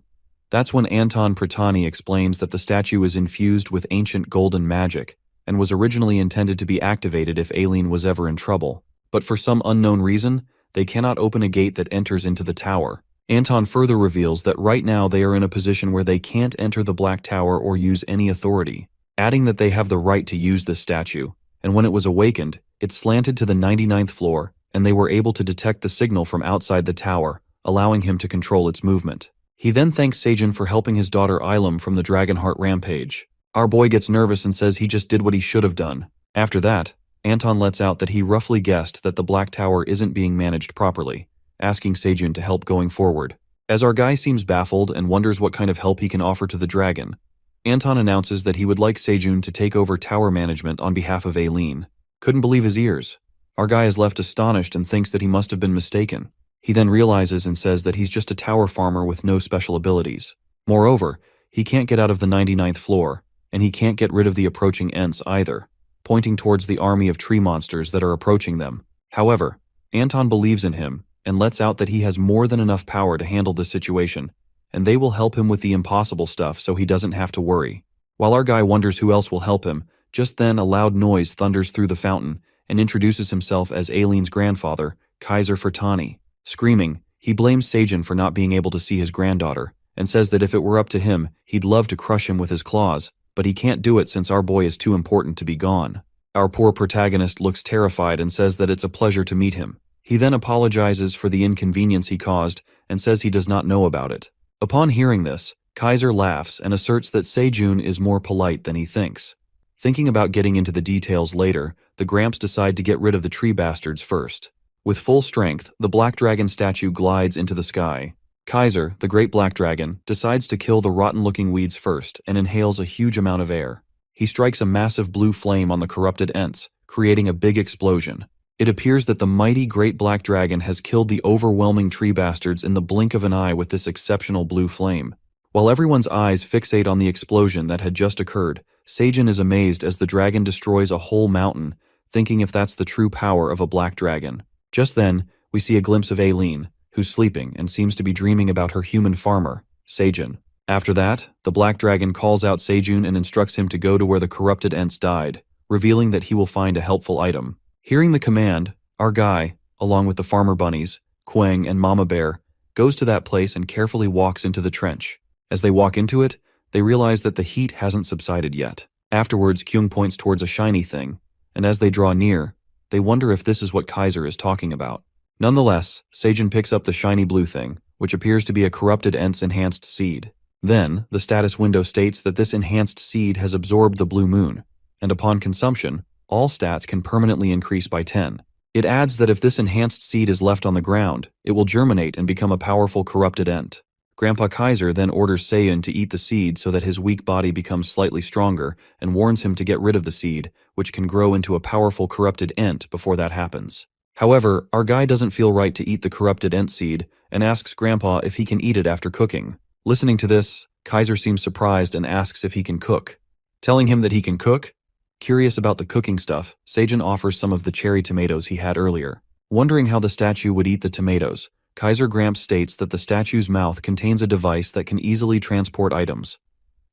That's when Anton Pratani explains that the statue is infused with ancient golden magic and was originally intended to be activated if Aileen was ever in trouble. But for some unknown reason, they cannot open a gate that enters into the tower. Anton further reveals that right now they are in a position where they can't enter the Black Tower or use any authority, adding that they have the right to use this statue, and when it was awakened, it slanted to the 99th floor, and they were able to detect the signal from outside the tower, allowing him to control its movement. He then thanks Sejun for helping his daughter Ilum from the Dragonheart rampage. Our boy gets nervous and says he just did what he should have done. After that, Anton lets out that he roughly guessed that the Black Tower isn't being managed properly, asking Sejun to help going forward. As our guy seems baffled and wonders what kind of help he can offer to the dragon, Anton announces that he would like Sejun to take over tower management on behalf of Aileen. Couldn't believe his ears. Our guy is left astonished and thinks that he must have been mistaken. He then realizes and says that he's just a tower farmer with no special abilities. Moreover, he can't get out of the 99th floor, and he can't get rid of the approaching Ents either, pointing towards the army of tree monsters that are approaching them. However, Anton believes in him and lets out that he has more than enough power to handle this situation, and they will help him with the impossible stuff so he doesn't have to worry. While our guy wonders who else will help him, just then a loud noise thunders through the fountain and introduces himself as Aileen's grandfather, Kaiser Fertani. Screaming, he blames Sejun for not being able to see his granddaughter, and says that if it were up to him, he'd love to crush him with his claws, but he can't do it since our boy is too important to be gone. Our poor protagonist looks terrified and says that it's a pleasure to meet him. He then apologizes for the inconvenience he caused and says he does not know about it. Upon hearing this, Kaiser laughs and asserts that Sejun is more polite than he thinks. Thinking about getting into the details later, the Gramps decide to get rid of the tree bastards first. With full strength, the Black Dragon statue glides into the sky. Kaiser, the great Black Dragon, decides to kill the rotten-looking weeds first and inhales a huge amount of air. He strikes a massive blue flame on the corrupted Ents, creating a big explosion. It appears that the mighty Great Black Dragon has killed the overwhelming tree bastards in the blink of an eye with this exceptional blue flame. While everyone's eyes fixate on the explosion that had just occurred, Sejun is amazed as the dragon destroys a whole mountain, thinking if that's the true power of a black dragon. Just then, we see a glimpse of Aileen, who's sleeping and seems to be dreaming about her human farmer, Seijun. After that, the Black Dragon calls out Seijun and instructs him to go to where the corrupted Ents died, revealing that he will find a helpful item. Hearing the command, our guy, along with the farmer bunnies, Quang and Mama Bear, goes to that place and carefully walks into the trench. As they walk into it, they realize that the heat hasn't subsided yet. Afterwards, Kyung points towards a shiny thing, and as they draw near, they wonder if this is what Kaiser is talking about. Nonetheless, Seijun picks up the shiny blue thing, which appears to be a corrupted Ents enhanced seed. Then, the status window states that this enhanced seed has absorbed the blue moon, and upon consumption, all stats can permanently increase by 10. It adds that if this enhanced seed is left on the ground, it will germinate and become a powerful corrupted Ent. Grandpa Kaiser then orders Seiyun to eat the seed so that his weak body becomes slightly stronger and warns him to get rid of the seed, which can grow into a powerful corrupted Ent before that happens. However, our guy doesn't feel right to eat the corrupted Ent seed and asks Grandpa if he can eat it after cooking. Listening to this, Kaiser seems surprised and asks if he can cook. Telling him that he can cook? Curious about the cooking stuff, Seijun offers some of the cherry tomatoes he had earlier. Wondering how the statue would eat the tomatoes, Kaiser Gramps states that the statue's mouth contains a device that can easily transport items.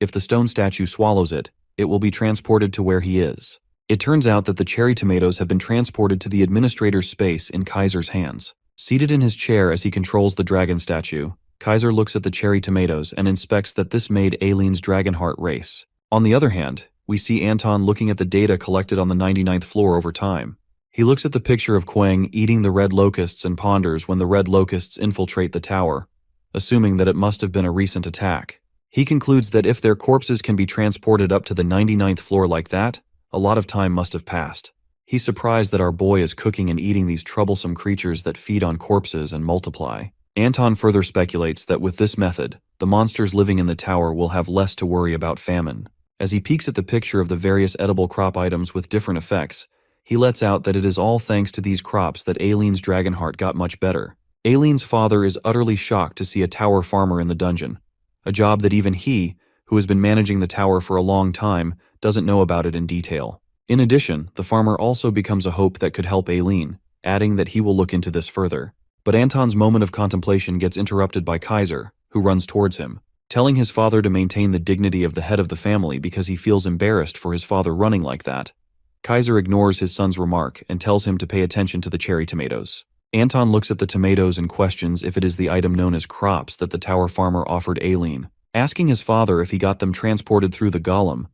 If the stone statue swallows it, it will be transported to where he is. It turns out that the cherry tomatoes have been transported to the administrator's space in Kaiser's hands. Seated in his chair as he controls the dragon statue, Kaiser looks at the cherry tomatoes and inspects that this made Aileen's Dragonheart race. On the other hand, we see Anton looking at the data collected on the 99th floor over time. He looks at the picture of Quang eating the red locusts and ponders when the red locusts infiltrate the tower, assuming that it must have been a recent attack. He concludes that if their corpses can be transported up to the 99th floor like that, a lot of time must have passed. He's surprised that our boy is cooking and eating these troublesome creatures that feed on corpses and multiply. Anton further speculates that with this method, the monsters living in the tower will have less to worry about famine. As he peeks at the picture of the various edible crop items with different effects, he lets out that it is all thanks to these crops that Aileen's Dragonheart got much better. Aileen's father is utterly shocked to see a tower farmer in the dungeon, a job that even he, who has been managing the tower for a long time, doesn't know about it in detail. In addition, the farmer also becomes a hope that could help Aileen, adding that he will look into this further. But Anton's moment of contemplation gets interrupted by Kaiser, who runs towards him, telling his father to maintain the dignity of the head of the family because he feels embarrassed for his father running like that. Kaiser ignores his son's remark and tells him to pay attention to the cherry tomatoes. Anton looks at the tomatoes and questions if it is the item known as crops that the tower farmer offered Aileen. Asking his father if he got them transported through the golem,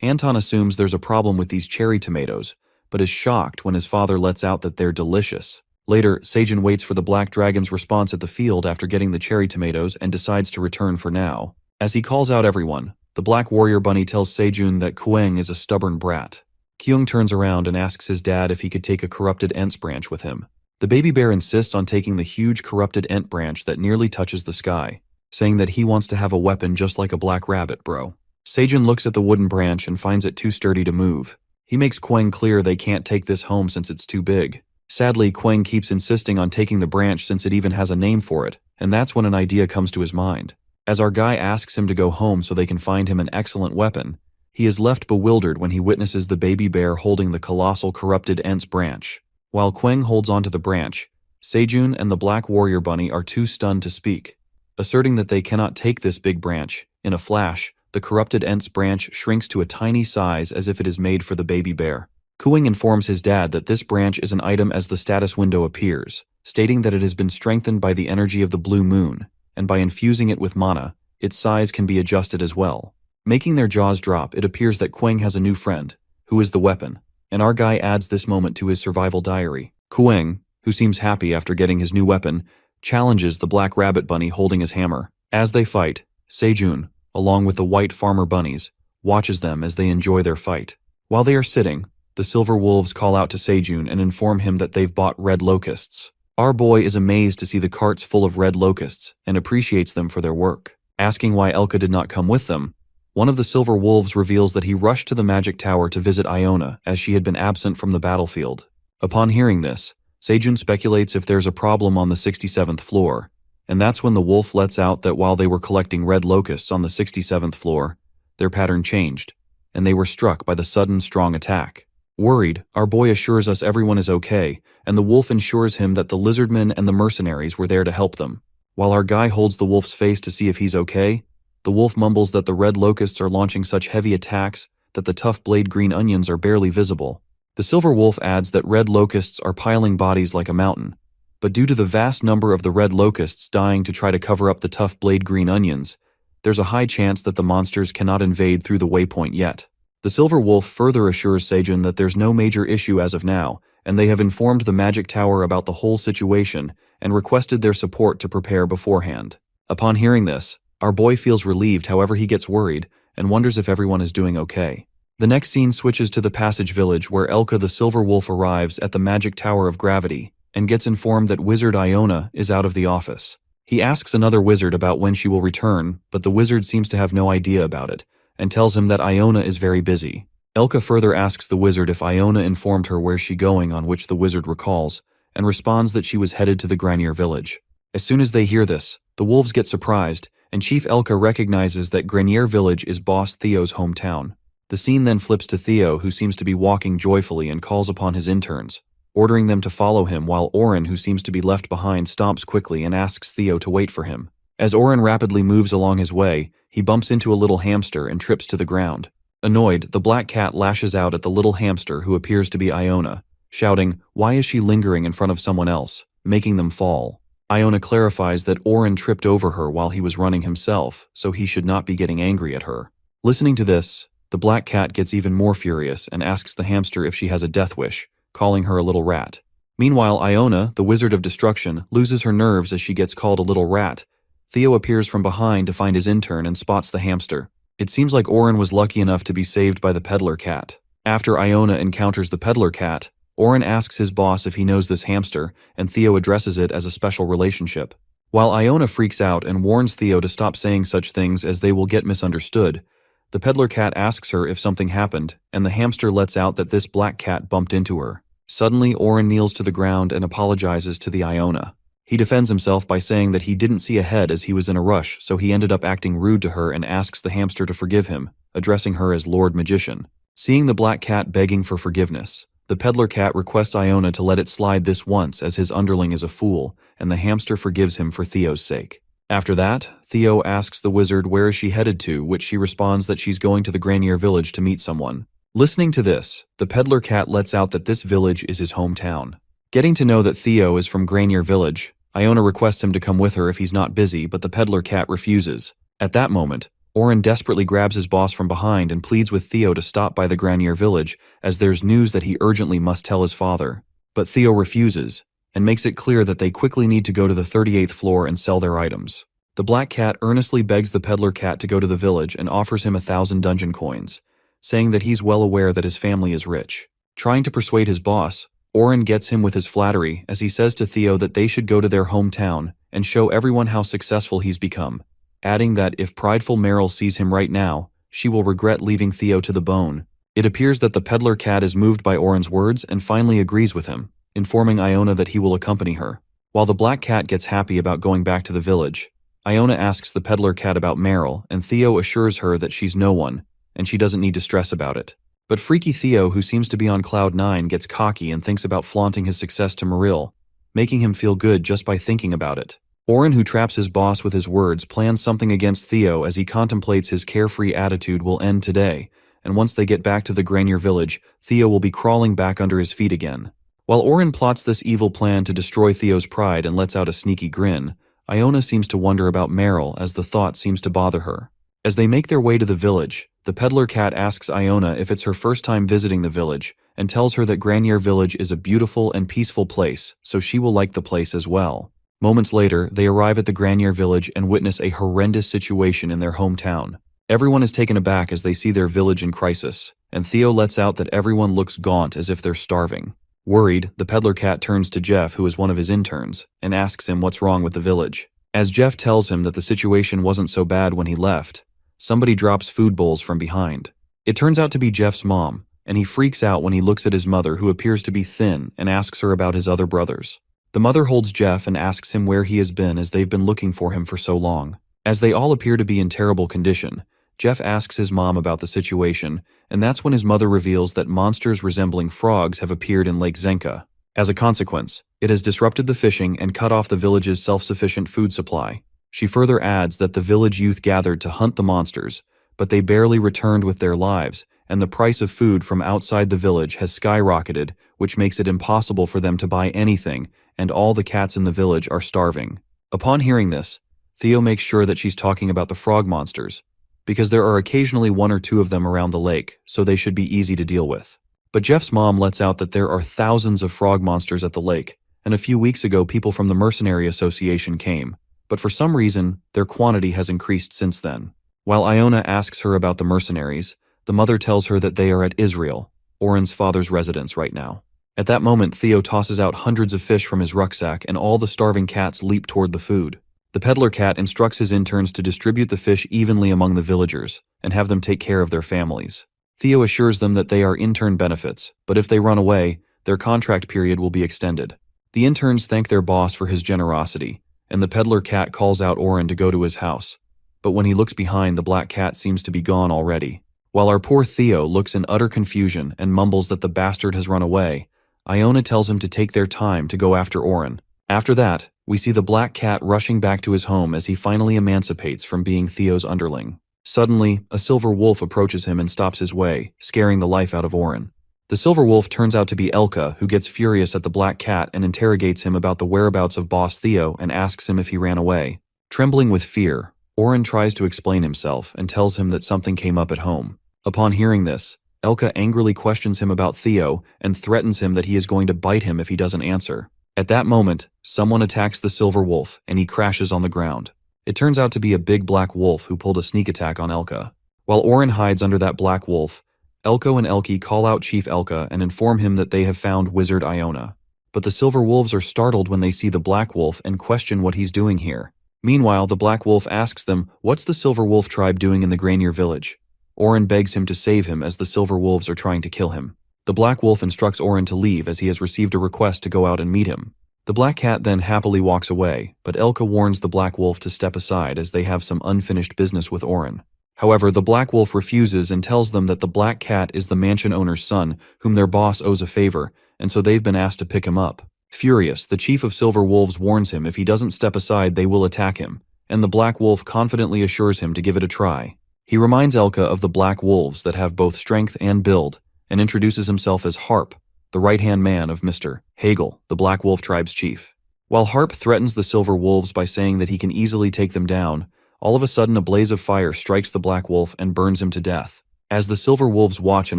Anton assumes there's a problem with these cherry tomatoes, but is shocked when his father lets out that they're delicious. Later, Seijun waits for the Black Dragon's response at the field after getting the cherry tomatoes and decides to return for now. As he calls out everyone, the Black Warrior Bunny tells Seijun that Quang is a stubborn brat. Kyung turns around and asks his dad if he could take a corrupted Ents branch with him. The baby bear insists on taking the huge corrupted Ent branch that nearly touches the sky, saying that he wants to have a weapon just like a black rabbit, bro. Seijun looks at the wooden branch and finds it too sturdy to move. He makes Quang clear they can't take this home since it's too big. Sadly, Quang keeps insisting on taking the branch since it even has a name for it, and that's when an idea comes to his mind. As our guy asks him to go home so they can find him an excellent weapon, he is left bewildered when he witnesses the baby bear holding the colossal corrupted Ents branch. While Quang holds onto the branch, Seijun and the Black Warrior Bunny are too stunned to speak. Asserting that they cannot take this big branch, in a flash, the corrupted Ents branch shrinks to a tiny size as if it is made for the baby bear. Quang informs his dad that this branch is an item as the status window appears, stating that it has been strengthened by the energy of the blue moon, and by infusing it with mana, its size can be adjusted as well. Making their jaws drop, it appears that Quang has a new friend, who is the weapon, and our guy adds this moment to his survival diary. Quang, who seems happy after getting his new weapon, challenges the Black Rabbit Bunny holding his hammer. As they fight, Seijun, along with the white farmer bunnies, watches them as they enjoy their fight. While they are sitting, the silver wolves call out to Seijun and inform him that they've bought red locusts. Our boy is amazed to see the carts full of red locusts and appreciates them for their work. Asking why Elka did not come with them, one of the silver wolves reveals that he rushed to the magic tower to visit Iona as she had been absent from the battlefield. Upon hearing this, Seijun speculates if there's a problem on the 67th floor, and that's when the wolf lets out that while they were collecting red locusts on the 67th floor, their pattern changed, and they were struck by the sudden strong attack. Worried, our boy assures us everyone is okay, and the wolf ensures him that the lizardmen and the mercenaries were there to help them. While our guy holds the wolf's face to see if he's okay, the wolf mumbles that the red locusts are launching such heavy attacks that the tough blade green onions are barely visible. The silver wolf adds that red locusts are piling bodies like a mountain, but due to the vast number of the red locusts dying to try to cover up the tough blade green onions, there's a high chance that the monsters cannot invade through the waypoint yet. The silver wolf further assures Seijun that there's no major issue as of now, and they have informed the magic tower about the whole situation and requested their support to prepare beforehand. Upon hearing this, our boy feels relieved, however he gets worried and wonders if everyone is doing okay. The next scene switches to the Passage Village where Elka the Silver Wolf arrives at the Magic Tower of Gravity and gets informed that Wizard Iona is out of the office. He asks another wizard about when she will return, but the wizard seems to have no idea about it and tells him that Iona is very busy. Elka further asks the wizard if Iona informed her where she going, on which the wizard recalls and responds that she was headed to the Granier Village. As soon as they hear this, the wolves get surprised and Chief Elka recognizes that Granier Village is Boss Theo's hometown. The scene then flips to Theo, who seems to be walking joyfully and calls upon his interns, ordering them to follow him, while Oren, who seems to be left behind, stomps quickly and asks Theo to wait for him. As Oren rapidly moves along his way, he bumps into a little hamster and trips to the ground. Annoyed, the black cat lashes out at the little hamster, who appears to be Iona, shouting, "Why is she lingering in front of someone else?" making them fall. Iona clarifies that Oren tripped over her while he was running himself, so he should not be getting angry at her. Listening to this, the black cat gets even more furious and asks the hamster if she has a death wish, calling her a little rat. Meanwhile, Iona, the Wizard of Destruction, loses her nerves as she gets called a little rat. Theo appears from behind to find his intern and spots the hamster. It seems like Oren was lucky enough to be saved by the peddler cat. After Iona encounters the peddler cat, Oren asks his boss if he knows this hamster, and Theo addresses it as a special relationship. While Iona freaks out and warns Theo to stop saying such things as they will get misunderstood, the peddler cat asks her if something happened, and the hamster lets out that this black cat bumped into her. Suddenly, Oren kneels to the ground and apologizes to the Iona. He defends himself by saying that he didn't see ahead as he was in a rush, so he ended up acting rude to her and asks the hamster to forgive him, addressing her as Lord Magician. Seeing the black cat begging for forgiveness, the peddler cat requests Iona to let it slide this once, as his underling is a fool, and the hamster forgives him for Theo's sake. After that, Theo asks the wizard where is she headed to, which she responds that she's going to the Granier Village to meet someone. Listening to this, the peddler cat lets out that this village is his hometown. Getting to know that Theo is from Granier Village, Iona requests him to come with her if he's not busy, but the peddler cat refuses. At that moment, Oren desperately grabs his boss from behind and pleads with Theo to stop by the Granier Village, as there's news that he urgently must tell his father. But Theo refuses, and makes it clear that they quickly need to go to the 38th floor and sell their items. The black cat earnestly begs the peddler cat to go to the village and offers him 1,000 dungeon coins, saying that he's well aware that his family is rich. Trying to persuade his boss, Oren gets him with his flattery as he says to Theo that they should go to their hometown and show everyone how successful he's become, adding that if prideful Meryl sees him right now, she will regret leaving Theo to the bone. It appears that the peddler cat is moved by Oren's words and finally agrees with him, informing Iona that he will accompany her. While the black cat gets happy about going back to the village, Iona asks the peddler cat about Meryl, and Theo assures her that she's no one, and she doesn't need to stress about it. But freaky Theo, who seems to be on cloud 9, gets cocky and thinks about flaunting his success to Meryl, making him feel good just by thinking about it. Oren, who traps his boss with his words, plans something against Theo as he contemplates his carefree attitude will end today, and once they get back to the Granier Village, Theo will be crawling back under his feet again. While Oren plots this evil plan to destroy Theo's pride and lets out a sneaky grin, Iona seems to wonder about Meryl as the thought seems to bother her. As they make their way to the village, the peddler cat asks Iona if it's her first time visiting the village and tells her that Granier Village is a beautiful and peaceful place, so she will like the place as well. Moments later, they arrive at the Granier Village and witness a horrendous situation in their hometown. Everyone is taken aback as they see their village in crisis, and Theo lets out that everyone looks gaunt as if they're starving. Worried, the peddler cat turns to Jeff, who is one of his interns, and asks him what's wrong with the village. As Jeff tells him that the situation wasn't so bad when he left, somebody drops food bowls from behind. It turns out to be Jeff's mom, and he freaks out when he looks at his mother, who appears to be thin, and asks her about his other brothers. The mother holds Jeff and asks him where he has been, as they've been looking for him for so long. As they all appear to be in terrible condition, Jeff asks his mom about the situation, and that's when his mother reveals that monsters resembling frogs have appeared in Lake Zenka. As a consequence, it has disrupted the fishing and cut off the village's self-sufficient food supply. She further adds that the village youth gathered to hunt the monsters, but they barely returned with their lives, and the price of food from outside the village has skyrocketed, which makes it impossible for them to buy anything, and all the cats in the village are starving. Upon hearing this, Theo makes sure that she's talking about the frog monsters, because there are occasionally one or two of them around the lake, so they should be easy to deal with. But Jeff's mom lets out that there are thousands of frog monsters at the lake, and a few weeks ago people from the Mercenary Association came, but for some reason, their quantity has increased since then. While Iona asks her about the mercenaries, the mother tells her that they are at Israel, Oren's father's residence right now. At that moment, Theo tosses out hundreds of fish from his rucksack and all the starving cats leap toward the food. The peddler cat instructs his interns to distribute the fish evenly among the villagers and have them take care of their families. Theo assures them that they are intern benefits, but if they run away, their contract period will be extended. The interns thank their boss for his generosity, and the peddler cat calls out Oren to go to his house. But when he looks behind, the black cat seems to be gone already. While our poor Theo looks in utter confusion and mumbles that the bastard has run away, Iona tells him to take their time to go after Oren. After that, we see the black cat rushing back to his home as he finally emancipates from being Theo's underling. Suddenly, a silver wolf approaches him and stops his way, scaring the life out of Oren. The silver wolf turns out to be Elka, who gets furious at the black cat and interrogates him about the whereabouts of boss Theo and asks him if he ran away. Trembling with fear, Oren tries to explain himself and tells him that something came up at home. Upon hearing this, Elka angrily questions him about Theo and threatens him that he is going to bite him if he doesn't answer. At that moment, someone attacks the silver wolf and he crashes on the ground. It turns out to be a big black wolf who pulled a sneak attack on Elka. While Oren hides under that black wolf, Elko and Elki call out Chief Elka and inform him that they have found Wizard Iona. But the silver wolves are startled when they see the black wolf and question what he's doing here. Meanwhile, the black wolf asks them, what's the silver wolf tribe doing in the Granier village? Oren begs him to save him as the silver wolves are trying to kill him. The black wolf instructs Oren to leave as he has received a request to go out and meet him. The black cat then happily walks away, but Elka warns the black wolf to step aside as they have some unfinished business with Oren. However, the black wolf refuses and tells them that the black cat is the mansion owner's son, whom their boss owes a favor, and so they've been asked to pick him up. Furious, the chief of silver wolves warns him if he doesn't step aside they will attack him, and the black wolf confidently assures him to give it a try. He reminds Elka of the black wolves that have both strength and build, and introduces himself as Harp, the right-hand man of Mr. Hagel, the Black Wolf tribe's chief. While Harp threatens the silver wolves by saying that he can easily take them down, all of a sudden a blaze of fire strikes the black wolf and burns him to death. As the silver wolves watch in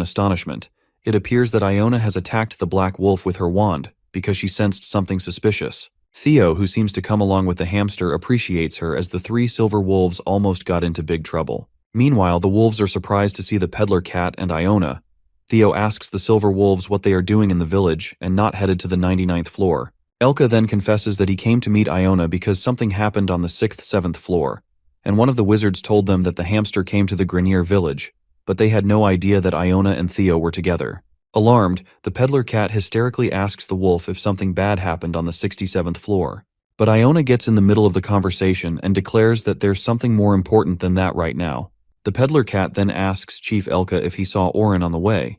astonishment, it appears that Iona has attacked the black wolf with her wand because she sensed something suspicious. Theo, who seems to come along with the hamster, appreciates her as the three silver wolves almost got into big trouble. Meanwhile, the wolves are surprised to see the peddler cat and Iona. Theo asks the silver wolves what they are doing in the village and not headed to the 99th floor. Elka then confesses that he came to meet Iona because something happened on the 6th, 7th floor, and one of the wizards told them that the hamster came to the Granier village, but they had no idea that Iona and Theo were together. Alarmed, the peddler cat hysterically asks the wolf if something bad happened on the 67th floor. But Iona gets in the middle of the conversation and declares that there's something more important than that right now. The peddler cat then asks Chief Elka if he saw Oren on the way,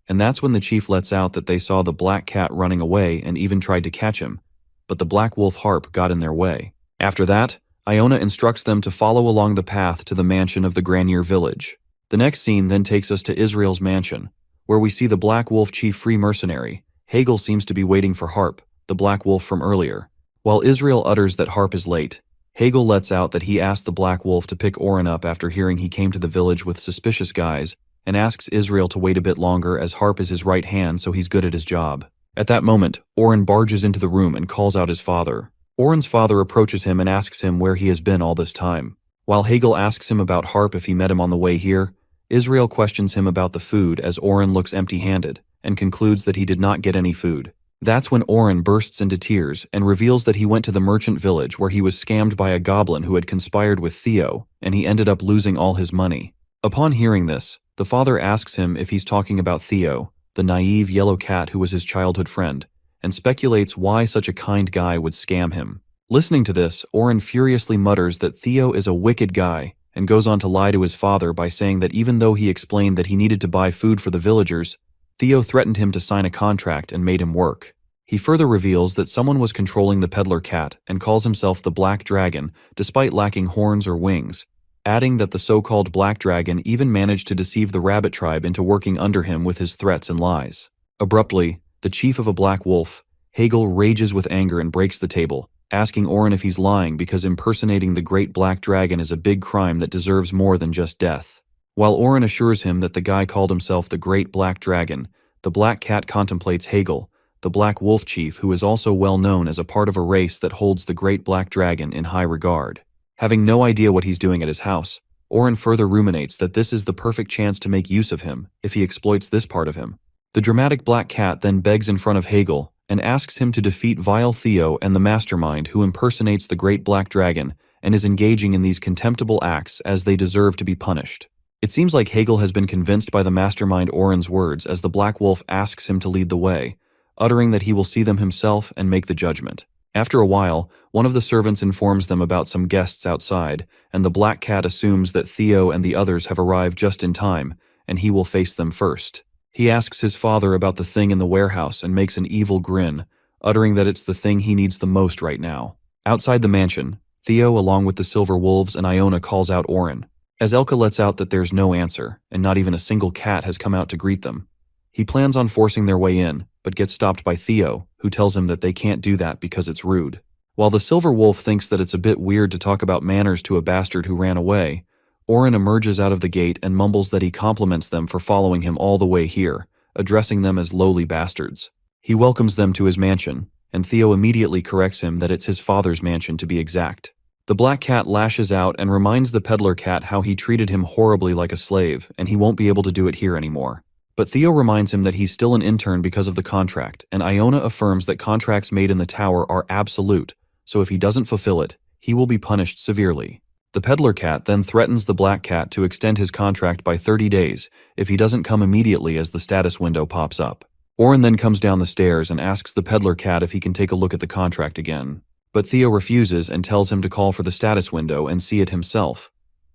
and that's when the chief lets out that they saw the black cat running away and even tried to catch him, but the black wolf Harp got in their way. After that, Iona instructs them to follow along the path to the mansion of the Granier village. The next scene then takes us to Israel's mansion, where we see the black wolf chief free mercenary. Hagel seems to be waiting for Harp, the black wolf from earlier. While Israel utters that Harp is late, Hagel lets out that he asked the black wolf to pick Oren up after hearing he came to the village with suspicious guys, and asks Israel to wait a bit longer as Harp is his right hand so he's good at his job. At that moment, Oren barges into the room and calls out his father. Oren's father approaches him and asks him where he has been all this time. While Hagel asks him about Harp if he met him on the way here, Israel questions him about the food as Oren looks empty-handed, and concludes that he did not get any food. That's when Oren bursts into tears and reveals that he went to the merchant village where he was scammed by a goblin who had conspired with Theo, and he ended up losing all his money. Upon hearing this, the father asks him if he's talking about Theo, the naive yellow cat who was his childhood friend, and speculates why such a kind guy would scam him. Listening to this, Oren furiously mutters that Theo is a wicked guy, and goes on to lie to his father by saying that even though he explained that he needed to buy food for the villagers, Theo threatened him to sign a contract and made him work. He further reveals that someone was controlling the peddler cat and calls himself the Black Dragon despite lacking horns or wings, adding that the so-called Black Dragon even managed to deceive the rabbit tribe into working under him with his threats and lies. Abruptly, the chief of a black wolf, Hegel, rages with anger and breaks the table, asking Oren if he's lying because impersonating the great Black Dragon is a big crime that deserves more than just death. While Oren assures him that the guy called himself the Great Black Dragon, the Black Cat contemplates Hegel, the Black Wolf Chief, who is also well known as a part of a race that holds the Great Black Dragon in high regard. Having no idea what he's doing at his house, Oren further ruminates that this is the perfect chance to make use of him if he exploits this part of him. The dramatic Black Cat then begs in front of Hegel and asks him to defeat vile Theo and the mastermind who impersonates the Great Black Dragon and is engaging in these contemptible acts as they deserve to be punished. It seems like Hegel has been convinced by the mastermind Oren's words as the Black Wolf asks him to lead the way, uttering that he will see them himself and make the judgment. After a while, one of the servants informs them about some guests outside, and the Black Cat assumes that Theo and the others have arrived just in time, and he will face them first. He asks his father about the thing in the warehouse and makes an evil grin, uttering that it's the thing he needs the most right now. Outside the mansion, Theo, along with the Silver Wolves and Iona, calls out Oren. As Elka lets out that there's no answer, and not even a single cat has come out to greet them, he plans on forcing their way in, but gets stopped by Theo, who tells him that they can't do that because it's rude. While the Silver Wolf thinks that it's a bit weird to talk about manners to a bastard who ran away, Oren emerges out of the gate and mumbles that he compliments them for following him all the way here, addressing them as lowly bastards. He welcomes them to his mansion, and Theo immediately corrects him that it's his father's mansion to be exact. The Black Cat lashes out and reminds the peddler cat how he treated him horribly like a slave, and he won't be able to do it here anymore. But Theo reminds him that he's still an intern because of the contract, and Iona affirms that contracts made in the tower are absolute, so if he doesn't fulfill it, he will be punished severely. The peddler cat then threatens the Black Cat to extend his contract by 30 days if he doesn't come immediately as the status window pops up. Oren then comes down the stairs and asks the peddler cat if he can take a look at the contract again. But Theo refuses and tells him to call for the status window and see it himself.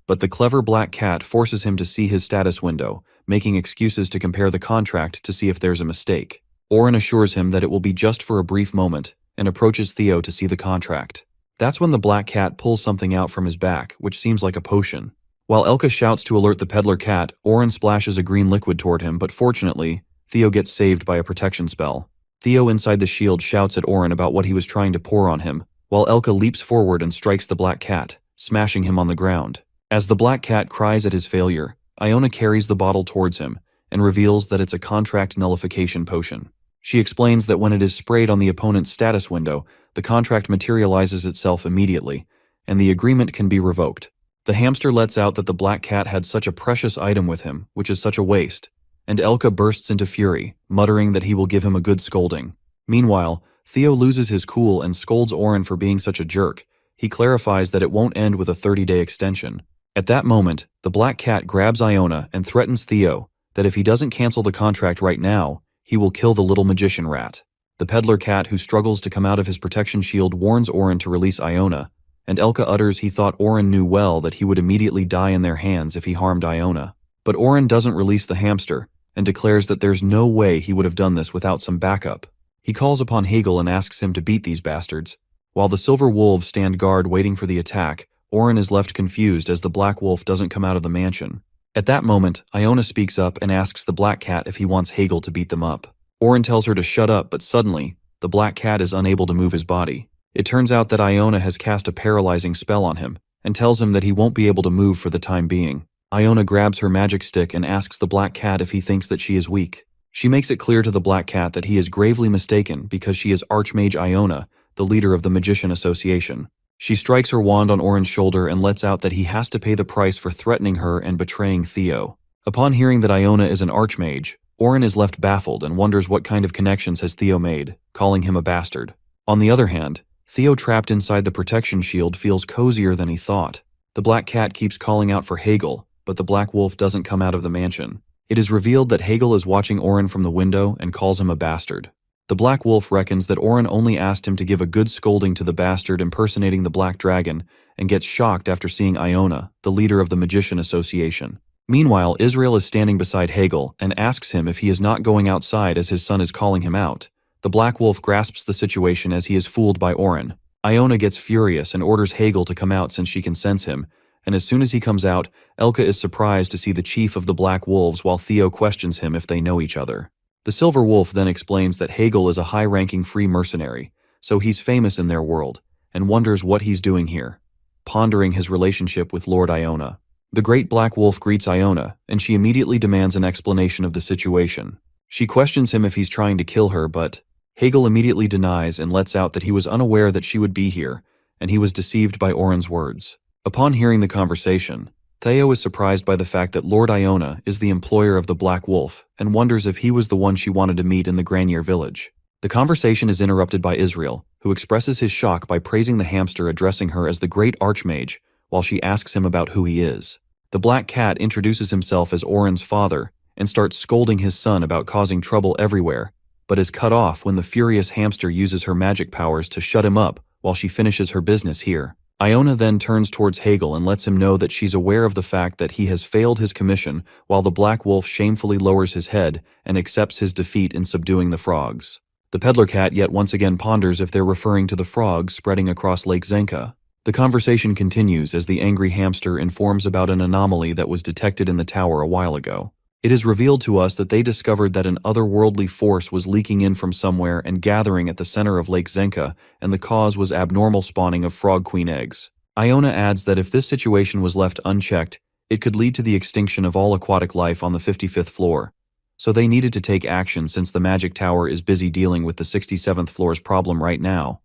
But the clever Black Cat forces him to see his status window, making excuses to compare the contract to see if there's a mistake. Oren assures him that it will be just for a brief moment and approaches Theo to see the contract. That's when the Black Cat pulls something out from his back, which seems like a potion. While Elka shouts to alert the peddler cat, Oren splashes a green liquid toward him, but fortunately, Theo gets saved by a protection spell. Theo inside the shield shouts at Oren about what he was trying to pour on him, while Elka leaps forward and strikes the Black Cat, smashing him on the ground. As the Black Cat cries at his failure, Iona carries the bottle towards him and reveals that it's a contract nullification potion. She explains that when it is sprayed on the opponent's status window, the contract materializes itself immediately, and the agreement can be revoked. The hamster lets out that the Black Cat had such a precious item with him, which is such a waste, and Elka bursts into fury, muttering that he will give him a good scolding. Meanwhile, Theo loses his cool and scolds Oren for being such a jerk. He clarifies that it won't end with a 30-day extension. At that moment, the Black Cat grabs Iona and threatens Theo that if he doesn't cancel the contract right now, he will kill the little magician rat. The peddler cat, who struggles to come out of his protection shield, warns Oren to release Iona, and Elka utters he thought Oren knew well that he would immediately die in their hands if he harmed Iona. But Oren doesn't release the hamster, and declares that there's no way he would have done this without some backup. He calls upon Hegel and asks him to beat these bastards. While the Silver Wolves stand guard waiting for the attack, Oren is left confused as the Black Wolf doesn't come out of the mansion. At that moment, Iona speaks up and asks the Black Cat if he wants Hegel to beat them up. Oren tells her to shut up, but suddenly, the Black Cat is unable to move his body. It turns out that Iona has cast a paralyzing spell on him, and tells him that he won't be able to move for the time being. Iona grabs her magic stick and asks the Black Cat if he thinks that she is weak. She makes it clear to the Black Cat that he is gravely mistaken because she is Archmage Iona, the leader of the Magician Association. She strikes her wand on Oren's shoulder and lets out that he has to pay the price for threatening her and betraying Theo. Upon hearing that Iona is an Archmage, Oren is left baffled and wonders what kind of connections has Theo made, calling him a bastard. On the other hand, Theo trapped inside the protection shield feels cozier than he thought. The Black Cat keeps calling out for Hegel, but the Black Wolf doesn't come out of the mansion. It is revealed that Hegel is watching Oren from the window and calls him a bastard. The Black Wolf reckons that Oren only asked him to give a good scolding to the bastard impersonating the Black Dragon, and gets shocked after seeing Iona, the leader of the Magician Association. Meanwhile, Israel is standing beside Hegel and asks him if he is not going outside as his son is calling him out. The Black Wolf grasps the situation as he is fooled by Oren. Iona gets furious and orders Hegel to come out since she can sense him, and as soon as he comes out, Elka is surprised to see the chief of the Black Wolves while Theo questions him if they know each other. The Silver Wolf then explains that Hegel is a high-ranking free mercenary, so he's famous in their world, and wonders what he's doing here, pondering his relationship with Lord Iona. The Great Black Wolf greets Iona, and she immediately demands an explanation of the situation. She questions him if he's trying to kill her, but Hegel immediately denies and lets out that he was unaware that she would be here, and he was deceived by Oren's words. Upon hearing the conversation, Theo is surprised by the fact that Lord Iona is the employer of the Black Wolf and wonders if he was the one she wanted to meet in the Granier village. The conversation is interrupted by Israel, who expresses his shock by praising the hamster, addressing her as the Great Archmage, while she asks him about who he is. The Black Cat introduces himself as Oren's father and starts scolding his son about causing trouble everywhere, but is cut off when the furious hamster uses her magic powers to shut him up while she finishes her business here. Iona then turns towards Hegel and lets him know that she's aware of the fact that he has failed his commission, while the Black Wolf shamefully lowers his head and accepts his defeat in subduing the frogs. The Peddler Cat yet once again ponders if they're referring to the frogs spreading across Lake Zenka. The conversation continues as the angry hamster informs about an anomaly that was detected in the tower a while ago. It is revealed to us that they discovered that an otherworldly force was leaking in from somewhere and gathering at the center of Lake Zenka, and the cause was abnormal spawning of frog queen eggs. Iona adds that if this situation was left unchecked, it could lead to the extinction of all aquatic life on the 55th floor. So they needed to take action since the magic tower is busy dealing with the 67th floor's problem right now.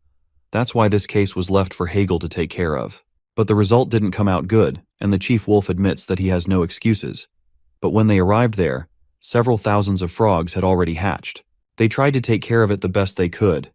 That's why this case was left for Hegel to take care of. But the result didn't come out good, and the Chief Wolf admits that he has no excuses. But when they arrived there, several thousands of frogs had already hatched. They tried to take care of it the best they could,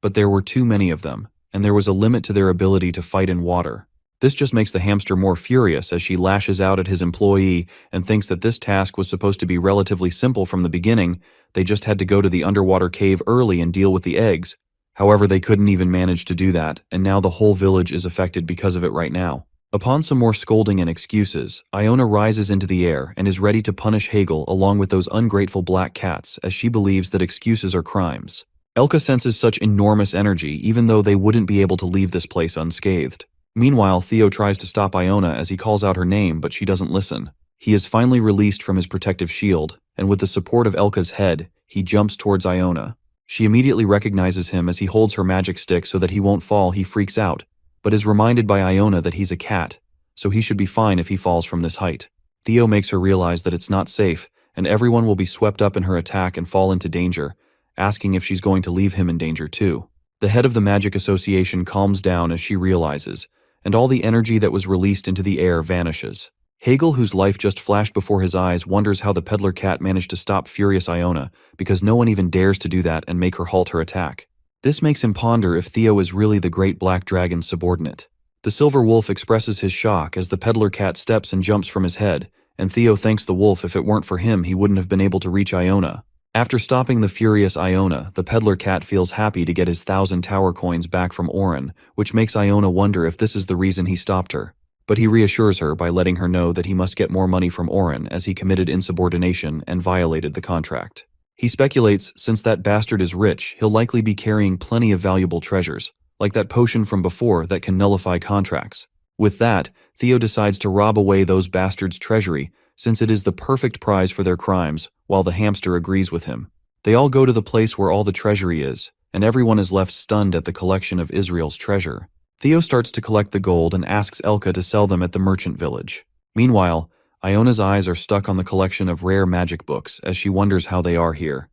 but there were too many of them, and there was a limit to their ability to fight in water. This just makes the hamster more furious as she lashes out at his employee and thinks that this task was supposed to be relatively simple from the beginning. They just had to go to the underwater cave early and deal with the eggs. However, they couldn't even manage to do that, and now the whole village is affected because of it right now. Upon some more scolding and excuses, Iona rises into the air and is ready to punish Hegel along with those ungrateful black cats, as she believes that excuses are crimes. Elka senses such enormous energy even though they wouldn't be able to leave this place unscathed. Meanwhile, Theo tries to stop Iona as he calls out her name, but she doesn't listen. He is finally released from his protective shield, and with the support of Elka's head, he jumps towards Iona. She immediately recognizes him as he holds her magic stick so that he won't fall. He freaks out, but is reminded by Iona that he's a cat, so he should be fine if he falls from this height. Theo makes her realize that it's not safe, and everyone will be swept up in her attack and fall into danger, asking if she's going to leave him in danger too. The head of the Magic Association calms down as she realizes, and all the energy that was released into the air vanishes. Hegel, whose life just flashed before his eyes, wonders how the Peddler Cat managed to stop furious Iona, because no one even dares to do that and make her halt her attack. This makes him ponder if Theo is really the Great Black Dragon's subordinate. The Silver Wolf expresses his shock as the Peddler Cat steps and jumps from his head, and Theo thanks the wolf. If it weren't for him, he wouldn't have been able to reach Iona. After stopping the furious Iona, the Peddler Cat feels happy to get his 1,000 tower coins back from Oren, which makes Iona wonder if this is the reason he stopped her. But he reassures her by letting her know that he must get more money from Oren as he committed insubordination and violated the contract. He speculates, since that bastard is rich, he'll likely be carrying plenty of valuable treasures, like that potion from before that can nullify contracts. With that, Theo decides to rob away those bastards' treasury, since it is the perfect prize for their crimes, while the hamster agrees with him. They all go to the place where all the treasury is, and everyone is left stunned at the collection of Israel's treasure. Theo starts to collect the gold and asks Elka to sell them at the merchant village. Meanwhile, Iona's eyes are stuck on the collection of rare magic books as she wonders how they are here.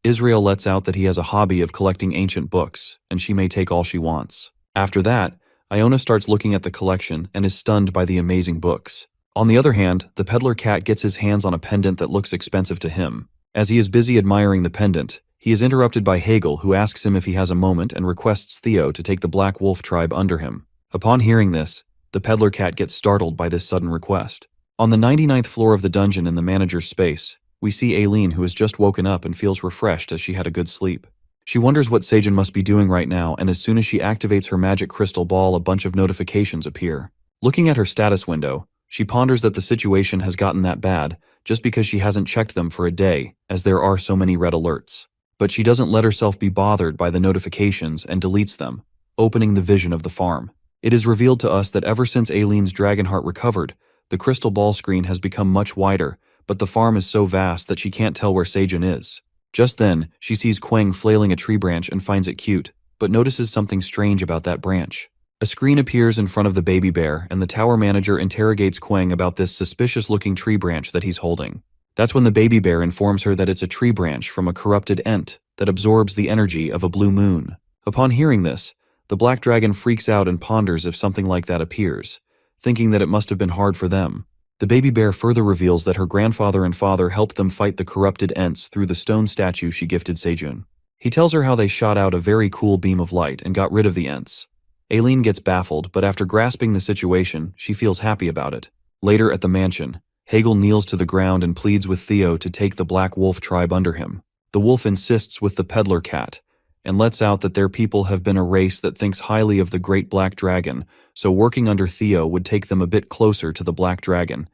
Israel lets out that he has a hobby of collecting ancient books, and she may take all she wants. After that, Iona starts looking at the collection and is stunned by the amazing books. On the other hand, the Peddler Cat gets his hands on a pendant that looks expensive to him. As he is busy admiring the pendant, he is interrupted by Hegel, who asks him if he has a moment and requests Theo to take the Black Wolf tribe under him. Upon hearing this, the Peddler Cat gets startled by this sudden request. On the 99th floor of the dungeon in the manager's space, we see Aileen, who has just woken up and feels refreshed as she had a good sleep. She wonders what Seijin must be doing right now, and as soon as she activates her magic crystal ball, a bunch of notifications appear. Looking at her status window, she ponders that the situation has gotten that bad just because she hasn't checked them for a day, as there are so many red alerts. but she doesn't let herself be bothered by the notifications and deletes them, opening the vision of the farm. It is revealed to us that ever since Aileen's dragon heart recovered, the crystal ball screen has become much wider, but the farm is so vast that she can't tell where Sejun is. Just then, she sees Quang flailing a tree branch and finds it cute, but notices something strange about that branch. A screen appears in front of the baby bear, and the tower manager interrogates Quang about this suspicious-looking tree branch that he's holding. That's when the baby bear informs her that it's a tree branch from a corrupted ent that absorbs the energy of a blue moon. Upon hearing this, the black dragon freaks out and ponders if something like that appears, thinking that it must have been hard for them. The baby bear further reveals that her grandfather and father helped them fight the corrupted ents through the stone statue she gifted Sejun. He tells her how they shot out a very cool beam of light and got rid of the ents. Aileen gets baffled, but after grasping the situation, she feels happy about it. Later at the mansion, Hegel kneels to the ground and pleads with Theo to take the Black Wolf tribe under him. The wolf insists with the peddler cat, and lets out that their people have been a race that thinks highly of the great black dragon, so working under Theo would take them a bit closer to the black dragon,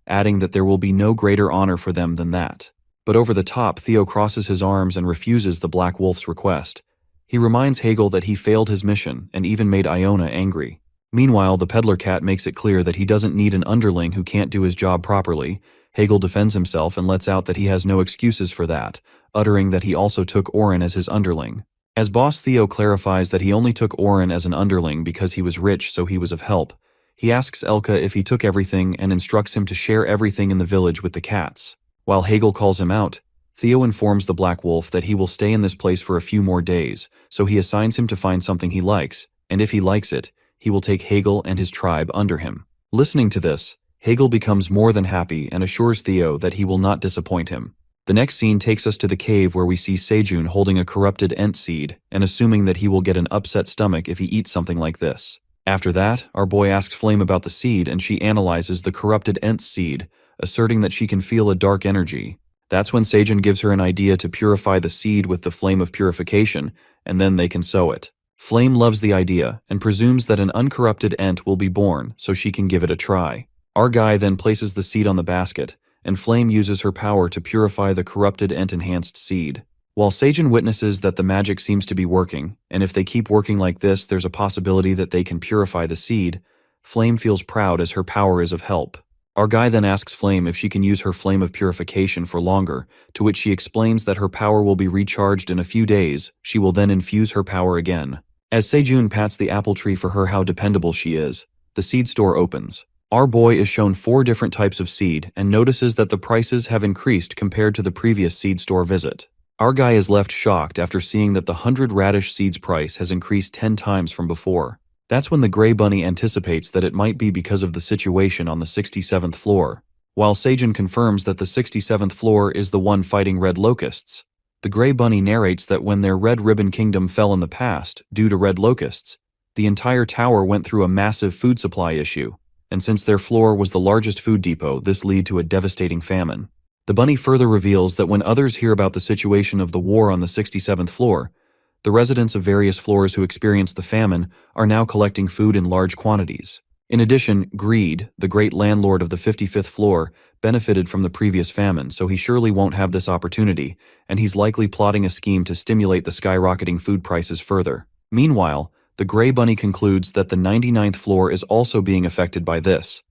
adding that there will be no greater honor for them than that. But over the top, Theo crosses his arms and refuses the Black Wolf's request. He reminds Hegel that he failed his mission and even made Iona angry. Meanwhile, the peddler cat makes it clear that he doesn't need an underling who can't do his job properly. Hegel defends himself and lets out that he has no excuses for that, uttering that he also took Oren as his underling. As boss Theo clarifies that he only took Oren as an underling because he was rich so he was of help, he asks Elka if he took everything and instructs him to share everything in the village with the cats. While Hegel calls him out, Theo informs the Black Wolf that he will stay in this place for a few more days, so he assigns him to find something he likes, and if he likes it, he will take Hegel and his tribe under him. Listening to this, Hegel becomes more than happy and assures Theo that he will not disappoint him. The next scene takes us to the cave where we see Sejun holding a corrupted ent seed and assuming that he will get an upset stomach if he eats something like this. After that, our boy asks Flame about the seed and she analyzes the corrupted ent seed, asserting that she can feel a dark energy. That's when Sejun gives her an idea to purify the seed with the flame of purification, and then they can sow it. Flame loves the idea and presumes that an uncorrupted ent will be born so she can give it a try. Our guy then places the seed on the basket, and Flame uses her power to purify the corrupted ent-enhanced seed. While Sejun witnesses that the magic seems to be working, and if they keep working like this there's a possibility that they can purify the seed, Flame feels proud as her power is of help. Our guy then asks Flame if she can use her flame of purification for longer, to which she explains that her power will be recharged in a few days, she will then infuse her power again. As Sejun pats the apple tree for her how dependable she is, the seed store opens. Our boy is shown 4 different types of seed and notices that the prices have increased compared to the previous seed store visit. Our guy is left shocked after seeing that the 100 radish seeds price has increased 10 times from before. That's when the Grey Bunny anticipates that it might be because of the situation on the 67th floor, while Sejun confirms that the 67th floor is the one fighting red locusts. The Grey Bunny narrates that when their Red Ribbon Kingdom fell in the past, due to red locusts, the entire tower went through a massive food supply issue, and since their floor was the largest food depot, this led to a devastating famine. The bunny further reveals that when others hear about the situation of the war on the 67th floor, the residents of various floors who experienced the famine are now collecting food in large quantities. In addition, Greed, the great landlord of the 55th floor, benefited from the previous famine, so he surely won't have this opportunity, and he's likely plotting a scheme to stimulate the skyrocketing food prices further. Meanwhile, the Grey Bunny concludes that the 99th floor is also being affected by this.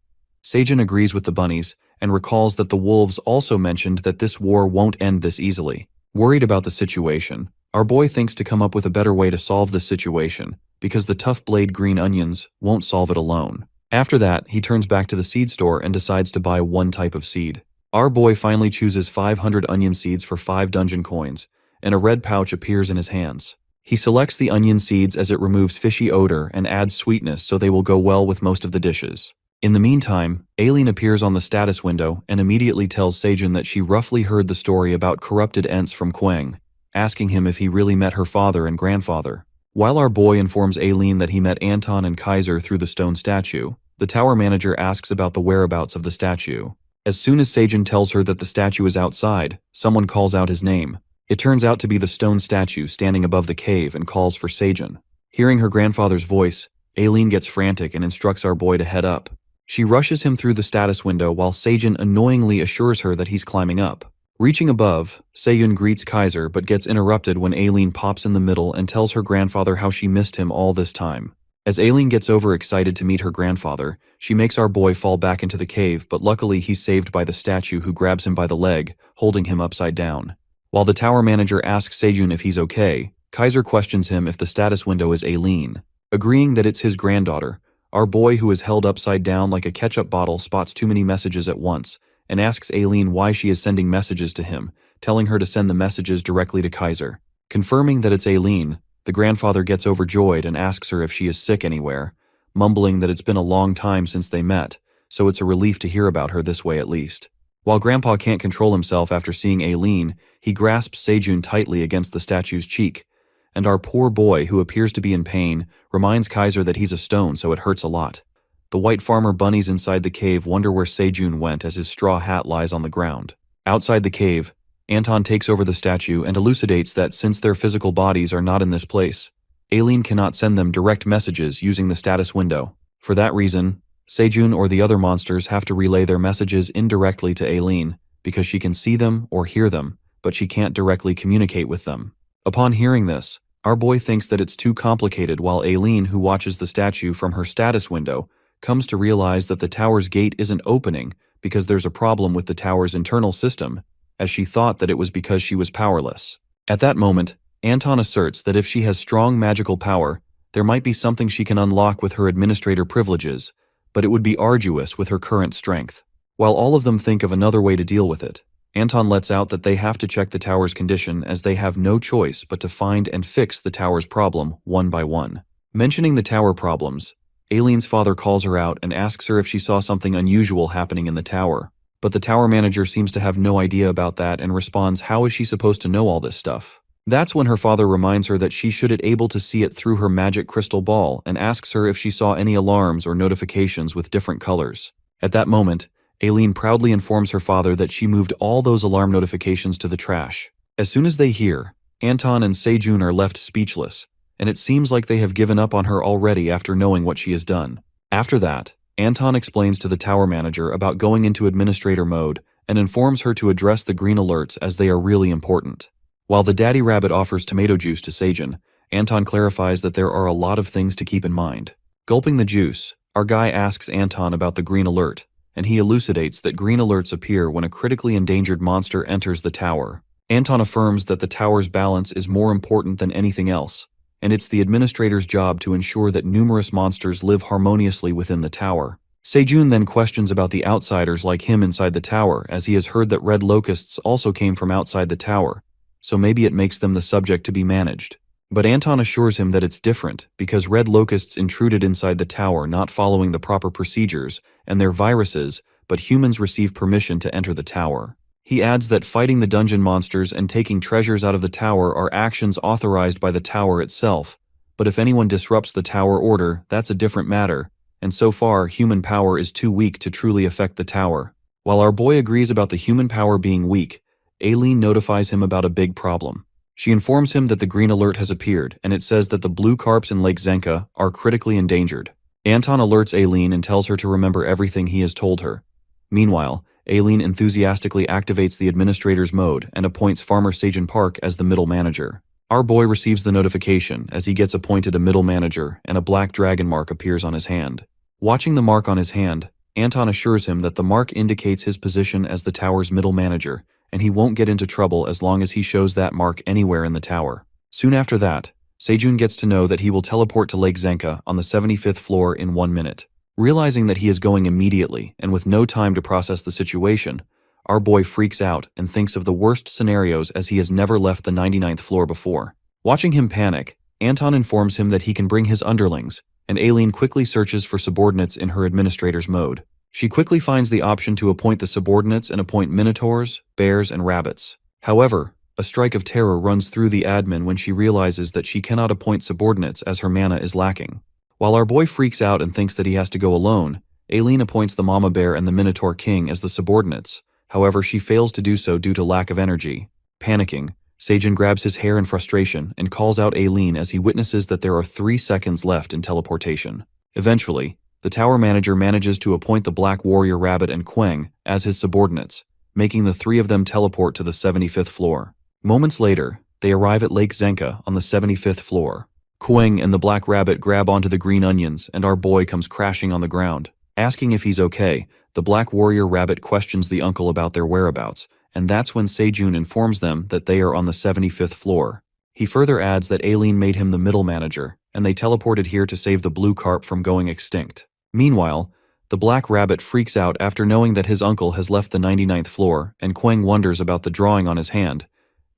Sejun agrees with the bunnies and recalls that the wolves also mentioned that this war won't end this easily. Worried about the situation, our boy thinks to come up with a better way to solve this situation, because the tough blade green onions won't solve it alone. After that, he turns back to the seed store and decides to buy one type of seed. Our boy finally chooses 500 onion seeds for 5 dungeon coins, and a red pouch appears in his hands. He selects the onion seeds as it removes fishy odor and adds sweetness so they will go well with most of the dishes. In the meantime, Aileen appears on the status window and immediately tells Sejun that she roughly heard the story about corrupted ents from Quang, asking him if he really met her father and grandfather. While our boy informs Aileen that he met Anton and Kaiser through the stone statue, the tower manager asks about the whereabouts of the statue. As soon as Sejun tells her that the statue is outside, someone calls out his name. It turns out to be the stone statue standing above the cave and calls for Sejun. Hearing her grandfather's voice, Aileen gets frantic and instructs our boy to head up. She rushes him through the status window while Sejun annoyingly assures her that he's climbing up. Reaching above, Seyun greets Kaiser but gets interrupted when Aileen pops in the middle and tells her grandfather how she missed him all this time. As Aileen gets overexcited to meet her grandfather, she makes our boy fall back into the cave, but luckily he's saved by the statue who grabs him by the leg, holding him upside down. While the tower manager asks Sejun if he's okay, Kaiser questions him if the status window is Aileen. Agreeing that it's his granddaughter, our boy, who is held upside down like a ketchup bottle, spots too many messages at once and asks Aileen why she is sending messages to him, telling her to send the messages directly to Kaiser. Confirming that it's Aileen, the grandfather gets overjoyed and asks her if she is sick anywhere, mumbling that it's been a long time since they met, so it's a relief to hear about her this way at least. While Grandpa can't control himself after seeing Aileen, he grasps Sejun tightly against the statue's cheek, and our poor boy, who appears to be in pain, reminds Kaiser that he's a stone, so it hurts a lot. The white farmer bunnies inside the cave wonder where Sejun went as his straw hat lies on the ground. Outside the cave, Anton takes over the statue and elucidates that since their physical bodies are not in this place, Aileen cannot send them direct messages using the status window. For that reason, Sejun or the other monsters have to relay their messages indirectly to Aileen because she can see them or hear them, but she can't directly communicate with them. Upon hearing this, our boy thinks that it's too complicated, while Aileen, who watches the statue from her status window, comes to realize that the tower's gate isn't opening because there's a problem with the tower's internal system, as she thought that it was because she was powerless. At that moment, Anton asserts that if she has strong magical power, there might be something she can unlock with her administrator privileges, but it would be arduous with her current strength. While all of them think of another way to deal with it, Anton lets out that they have to check the tower's condition, as they have no choice but to find and fix the tower's problem one by one. Mentioning the tower problems, Aileen's father calls her out and asks her if she saw something unusual happening in the tower. But the tower manager seems to have no idea about that and responds, how is she supposed to know all this stuff? That's when her father reminds her that she should be able to see it through her magic crystal ball and asks her if she saw any alarms or notifications with different colors. At that moment, Aileen proudly informs her father that she moved all those alarm notifications to the trash. As soon as they hear, Anton and Sejun are left speechless, and it seems like they have given up on her already after knowing what she has done. After that, Anton explains to the tower manager about going into administrator mode and informs her to address the green alerts as they are really important. While the daddy rabbit offers tomato juice to Sejun, Anton clarifies that there are a lot of things to keep in mind. Gulping the juice, our guy asks Anton about the green alert, and he elucidates that green alerts appear when a critically endangered monster enters the tower. Anton affirms that the tower's balance is more important than anything else, and it's the administrator's job to ensure that numerous monsters live harmoniously within the tower. Sejun then questions about the outsiders like him inside the tower, as he has heard that red locusts also came from outside the tower, so maybe it makes them the subject to be managed. But Anton assures him that it's different, because red locusts intruded inside the tower not following the proper procedures, and they're viruses, but humans receive permission to enter the tower. He adds that fighting the dungeon monsters and taking treasures out of the tower are actions authorized by the tower itself, but if anyone disrupts the tower order, that's a different matter, and so far human power is too weak to truly affect the tower. While our boy agrees about the human power being weak, Aileen notifies him about a big problem. She informs him that the green alert has appeared, and it says that the blue carps in Lake Zenka are critically endangered. Anton alerts Aileen and tells her to remember everything he has told her. Meanwhile, Aileen enthusiastically activates the administrator's mode and appoints Farmer Sejun Park as the middle manager. Our boy receives the notification as he gets appointed a middle manager, and a black dragon mark appears on his hand. Watching the mark on his hand, Anton assures him that the mark indicates his position as the tower's middle manager, and he won't get into trouble as long as he shows that mark anywhere in the tower. Soon after that, Sejun gets to know that he will teleport to Lake Zenka on the 75th floor in 1 minute. Realizing that he is going immediately, and with no time to process the situation, our boy freaks out and thinks of the worst scenarios as he has never left the 99th floor before. Watching him panic, Anton informs him that he can bring his underlings, and Aileen quickly searches for subordinates in her administrator's mode. She quickly finds the option to appoint the subordinates and appoint minotaurs, bears, and rabbits. However, a strike of terror runs through the admin when she realizes that she cannot appoint subordinates as her mana is lacking. While our boy freaks out and thinks that he has to go alone, Aileen appoints the Mama Bear and the Minotaur King as the subordinates. However, she fails to do so due to lack of energy. Panicking, Sejun grabs his hair in frustration and calls out Aileen as he witnesses that there are 3 seconds left in teleportation. Eventually, the tower manager manages to appoint the Black Warrior Rabbit and Queng as his subordinates, making the three of them teleport to the 75th floor. Moments later, they arrive at Lake Zenka on the 75th floor. Queng and the Black Rabbit grab onto the green onions, and our boy comes crashing on the ground. Asking if he's okay, the Black Warrior Rabbit questions the uncle about their whereabouts, and that's when Sejun informs them that they are on the 75th floor. He further adds that Aileen made him the middle manager, and they teleported here to save the blue carp from going extinct. Meanwhile, the Black Rabbit freaks out after knowing that his uncle has left the 99th floor, and Queng wonders about the drawing on his hand.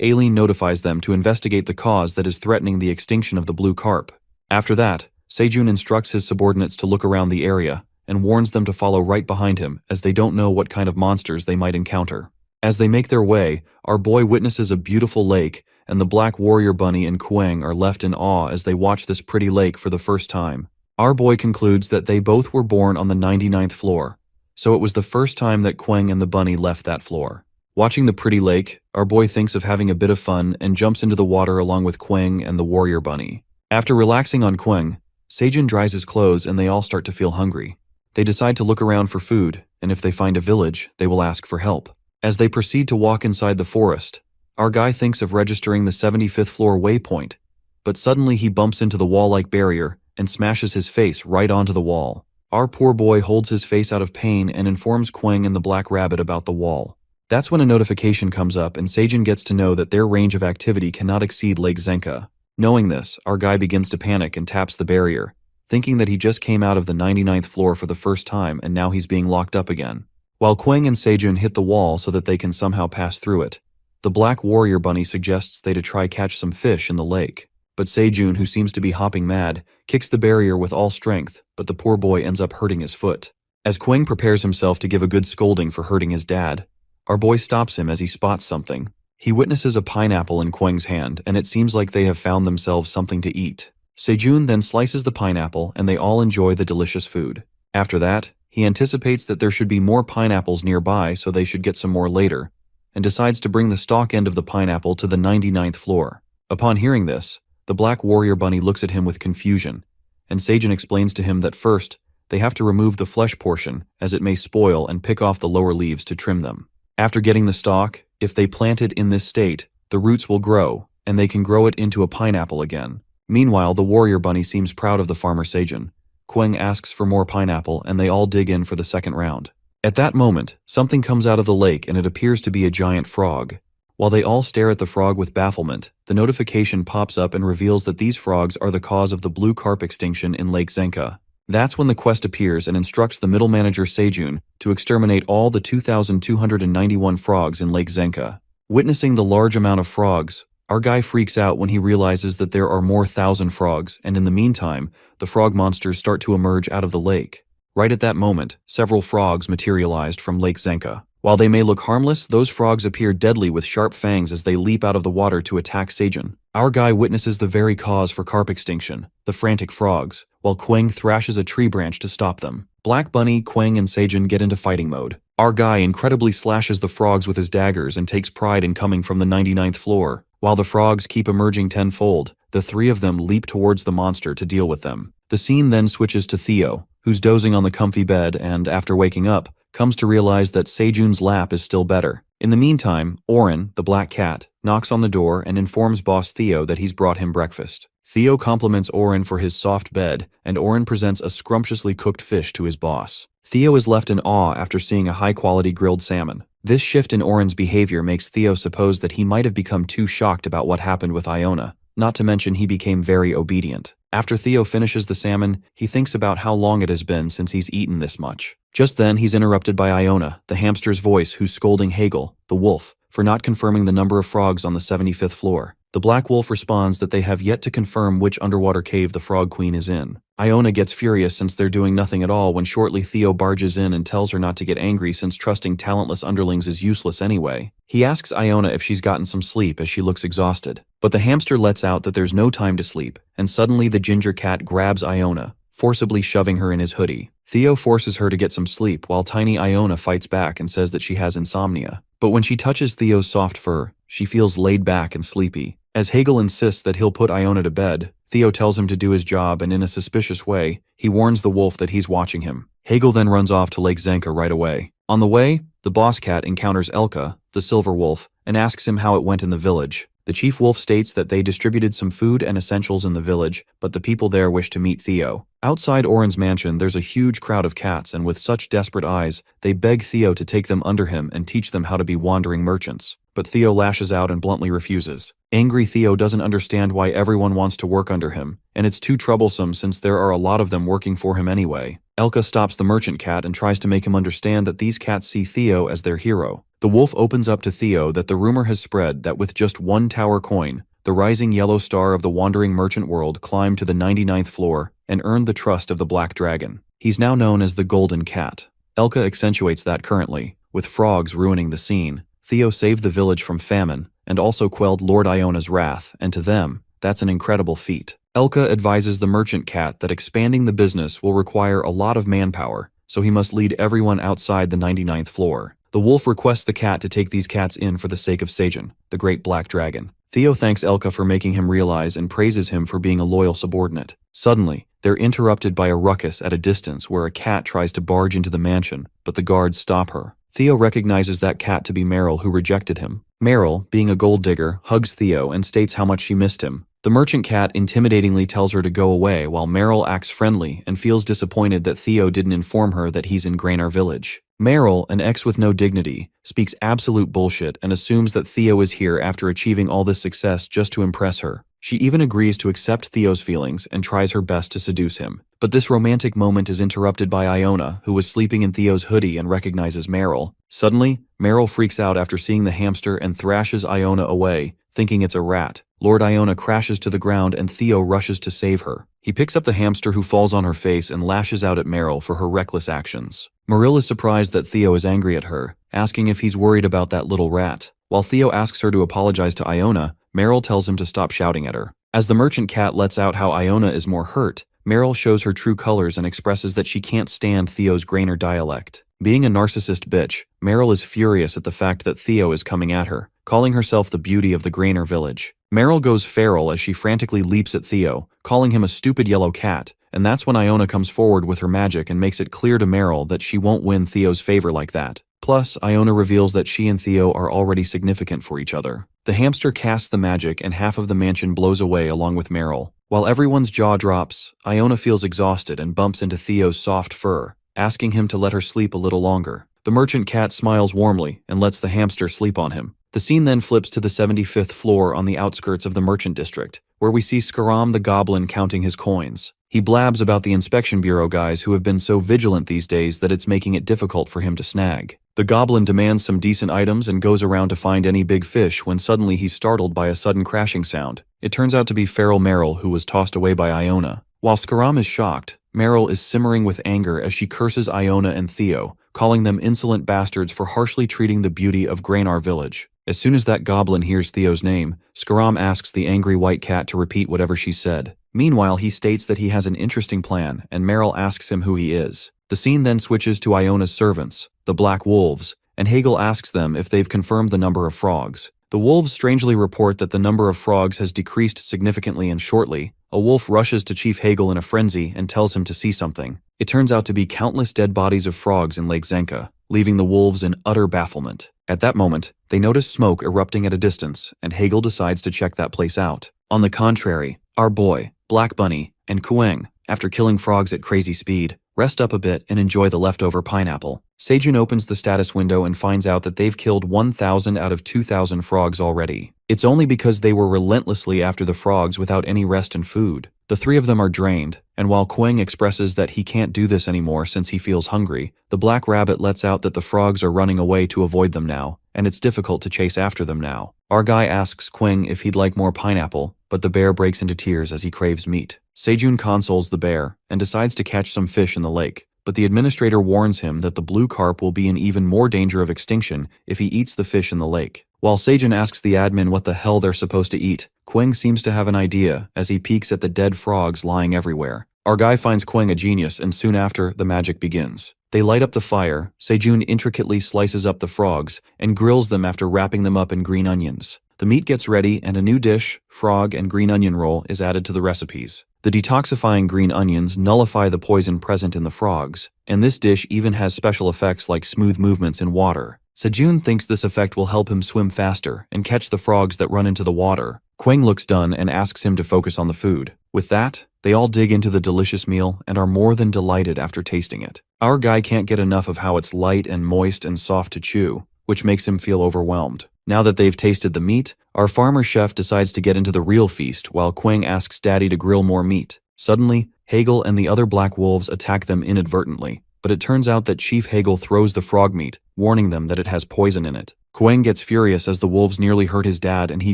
Aileen notifies them to investigate the cause that is threatening the extinction of the blue carp. After that, Sejun instructs his subordinates to look around the area, and warns them to follow right behind him as they don't know what kind of monsters they might encounter. As they make their way, our boy witnesses a beautiful lake, and the Black Warrior Bunny and Queng are left in awe as they watch this pretty lake for the first time. Our boy concludes that they both were born on the 99th floor, so it was the first time that Queng and the bunny left that floor. Watching the pretty lake, our boy thinks of having a bit of fun and jumps into the water along with Queng and the warrior bunny. After relaxing on Queng, Sejun dries his clothes and they all start to feel hungry. They decide to look around for food, and if they find a village, they will ask for help. As they proceed to walk inside the forest, our guy thinks of registering the 75th floor waypoint, but suddenly he bumps into the wall-like barrier and smashes his face right onto the wall. Our poor boy holds his face out of pain and informs Queng and the Black Rabbit about the wall. That's when a notification comes up and Sejun gets to know that their range of activity cannot exceed Lake Zenka. Knowing this, our guy begins to panic and taps the barrier, thinking that he just came out of the 99th floor for the first time and now he's being locked up again. While Queng and Sejun hit the wall so that they can somehow pass through it, the Black Warrior Bunny suggests they to try catch some fish in the lake. But Sejun, who seems to be hopping mad, kicks the barrier with all strength, but the poor boy ends up hurting his foot. As Queng prepares himself to give a good scolding for hurting his dad, our boy stops him as he spots something. He witnesses a pineapple in Queng's hand, and it seems like they have found themselves something to eat. Sejun then slices the pineapple, and they all enjoy the delicious food. After that, he anticipates that there should be more pineapples nearby, so they should get some more later, and decides to bring the stalk end of the pineapple to the 99th floor. Upon hearing this, the Black Warrior Bunny looks at him with confusion, and Sejun explains to him that first, they have to remove the flesh portion, as it may spoil, and pick off the lower leaves to trim them. After getting the stalk, if they plant it in this state, the roots will grow, and they can grow it into a pineapple again. Meanwhile, the Warrior Bunny seems proud of the farmer Sejun. Queng asks for more pineapple, and they all dig in for the second round. At that moment, something comes out of the lake, and it appears to be a giant frog. While they all stare at the frog with bafflement, the notification pops up and reveals that these frogs are the cause of the blue carp extinction in Lake Zenka. That's when the quest appears and instructs the middle manager Sejun to exterminate all the 2,291 frogs in Lake Zenka. Witnessing the large amount of frogs, our guy freaks out when he realizes that there are more thousand frogs, and in the meantime, the frog monsters start to emerge out of the lake. Right at that moment, several frogs materialized from Lake Zenka. While they may look harmless, those frogs appear deadly with sharp fangs as they leap out of the water to attack Sejun. Our guy witnesses the very cause for carp extinction, the frantic frogs, while Queng thrashes a tree branch to stop them. Black Bunny, Queng, and Sejun get into fighting mode. Our guy incredibly slashes the frogs with his daggers and takes pride in coming from the 99th floor. While the frogs keep emerging tenfold, the three of them leap towards the monster to deal with them. The scene then switches to Theo, who's dozing on the comfy bed and, after waking up, comes to realize that Sejun's lap is still better. In the meantime, Oren, the black cat, knocks on the door and informs boss Theo that he's brought him breakfast. Theo compliments Oren for his soft bed, and Oren presents a scrumptiously cooked fish to his boss. Theo is left in awe after seeing a high-quality grilled salmon. This shift in Oren's behavior makes Theo suppose that he might have become too shocked about what happened with Iona, not to mention he became very obedient. After Theo finishes the salmon, he thinks about how long it has been since he's eaten this much. Just then, he's interrupted by Iona, the hamster's voice, who's scolding Hegel, the wolf, for not confirming the number of frogs on the 75th floor. The Black Wolf responds that they have yet to confirm which underwater cave the Frog Queen is in. Iona gets furious since they're doing nothing at all when shortly Theo barges in and tells her not to get angry since trusting talentless underlings is useless anyway. He asks Iona if she's gotten some sleep as she looks exhausted. But the hamster lets out that there's no time to sleep, and suddenly the ginger cat grabs Iona, forcibly shoving her in his hoodie. Theo forces her to get some sleep while tiny Iona fights back and says that she has insomnia. But when she touches Theo's soft fur, she feels laid back and sleepy. As Hegel insists that he'll put Iona to bed, Theo tells him to do his job, and in a suspicious way, he warns the wolf that he's watching him. Hegel then runs off to Lake Zenka right away. On the way, the boss cat encounters Elka, the silver wolf, and asks him how it went in the village. The chief wolf states that they distributed some food and essentials in the village, but the people there wish to meet Theo. Outside Oren's mansion, there's a huge crowd of cats, and with such desperate eyes, they beg Theo to take them under him and teach them how to be wandering merchants. But Theo lashes out and bluntly refuses. Angry Theo doesn't understand why everyone wants to work under him, and it's too troublesome since there are a lot of them working for him anyway. Elka stops the merchant cat and tries to make him understand that these cats see Theo as their hero. The wolf opens up to Theo that the rumor has spread that with just one tower coin, the rising yellow star of the wandering merchant world climbed to the 99th floor and earned the trust of the Black Dragon. He's now known as the Golden Cat. Elka accentuates that currently, with frogs ruining the scene. Theo saved the village from famine and also quelled Lord Iona's wrath, and to them, that's an incredible feat. Elka advises the merchant cat that expanding the business will require a lot of manpower, so he must lead everyone outside the 99th floor. The wolf requests the cat to take these cats in for the sake of Seijun, the great black dragon. Theo thanks Elka for making him realize and praises him for being a loyal subordinate. Suddenly, they're interrupted by a ruckus at a distance where a cat tries to barge into the mansion, but the guards stop her. Theo recognizes that cat to be Meryl, who rejected him. Meryl, being a gold digger, hugs Theo and states how much she missed him. The merchant cat intimidatingly tells her to go away while Meryl acts friendly and feels disappointed that Theo didn't inform her that he's in Grainar village. Meryl, an ex with no dignity, speaks absolute bullshit and assumes that Theo is here after achieving all this success just to impress her. She even agrees to accept Theo's feelings and tries her best to seduce him. But this romantic moment is interrupted by Iona, who was sleeping in Theo's hoodie and recognizes Meryl. Suddenly, Meryl freaks out after seeing the hamster and thrashes Iona away, thinking it's a rat. Lord Iona crashes to the ground and Theo rushes to save her. He picks up the hamster, who falls on her face and lashes out at Meryl for her reckless actions. Meryl is surprised that Theo is angry at her, asking if he's worried about that little rat. While Theo asks her to apologize to Iona, Meryl tells him to stop shouting at her. As the merchant cat lets out how Iona is more hurt, Meryl shows her true colors and expresses that she can't stand Theo's Grainar dialect. Being a narcissist bitch, Meryl is furious at the fact that Theo is coming at her, calling herself the beauty of the Grainar village. Meryl goes feral as she frantically leaps at Theo, calling him a stupid yellow cat, and that's when Iona comes forward with her magic and makes it clear to Meryl that she won't win Theo's favor like that. Plus, Iona reveals that she and Theo are already significant for each other. The hamster casts the magic and half of the mansion blows away along with Meryl. While everyone's jaw drops, Iona feels exhausted and bumps into Theo's soft fur, asking him to let her sleep a little longer. The merchant cat smiles warmly and lets the hamster sleep on him. The scene then flips to the 75th floor on the outskirts of the merchant district, where we see Skaram the goblin counting his coins. He blabs about the inspection bureau guys who have been so vigilant these days that it's making it difficult for him to snag. The goblin demands some decent items and goes around to find any big fish when suddenly he's startled by a sudden crashing sound. It turns out to be feral Meryl, who was tossed away by Iona. While Skaram is shocked, Meryl is simmering with anger as she curses Iona and Theo, calling them insolent bastards for harshly treating the beauty of Grainar village. As soon as that goblin hears Theo's name, Skaram asks the angry white cat to repeat whatever she said. Meanwhile, he states that he has an interesting plan, and Meryl asks him who he is. The scene then switches to Iona's servants, the Black Wolves, and Hegel asks them if they've confirmed the number of frogs. The wolves strangely report that the number of frogs has decreased significantly, and shortly, a wolf rushes to Chief Hegel in a frenzy and tells him to see something. It turns out to be countless dead bodies of frogs in Lake Zenka, leaving the wolves in utter bafflement. At that moment, they notice smoke erupting at a distance, and Hegel decides to check that place out. On the contrary, our boy, Black Bunny, and Kueng, after killing frogs at crazy speed, rest up a bit and enjoy the leftover pineapple. Seijun opens the status window and finds out that they've killed 1,000 out of 2,000 frogs already. It's only because they were relentlessly after the frogs without any rest and food. The three of them are drained, and while Kueng expresses that he can't do this anymore since he feels hungry, the black rabbit lets out that the frogs are running away to avoid them now, and it's difficult to chase after them now. Our guy asks Kueng if he'd like more pineapple, but the bear breaks into tears as he craves meat. Seijun consoles the bear and decides to catch some fish in the lake, but the administrator warns him that the blue carp will be in even more danger of extinction if he eats the fish in the lake. While Seijun asks the admin what the hell they're supposed to eat, Kueng seems to have an idea as he peeks at the dead frogs lying everywhere. Our guy finds Kueng a genius, and soon after, the magic begins. They light up the fire, Seijun intricately slices up the frogs, and grills them after wrapping them up in green onions. The meat gets ready and a new dish, frog and green onion roll, is added to the recipes. The detoxifying green onions nullify the poison present in the frogs, and this dish even has special effects like smooth movements in water. Sejun thinks this effect will help him swim faster and catch the frogs that run into the water. Kwang looks done and asks him to focus on the food. With that, they all dig into the delicious meal and are more than delighted after tasting it. Our guy can't get enough of how it's light and moist and soft to chew, which makes him feel overwhelmed. Now that they've tasted the meat, our farmer chef decides to get into the real feast while Kwang asks Daddy to grill more meat. Suddenly, Hegel and the other black wolves attack them inadvertently, but it turns out that Chief Hegel throws the frog meat, warning them that it has poison in it. Kwang gets furious as the wolves nearly hurt his dad and he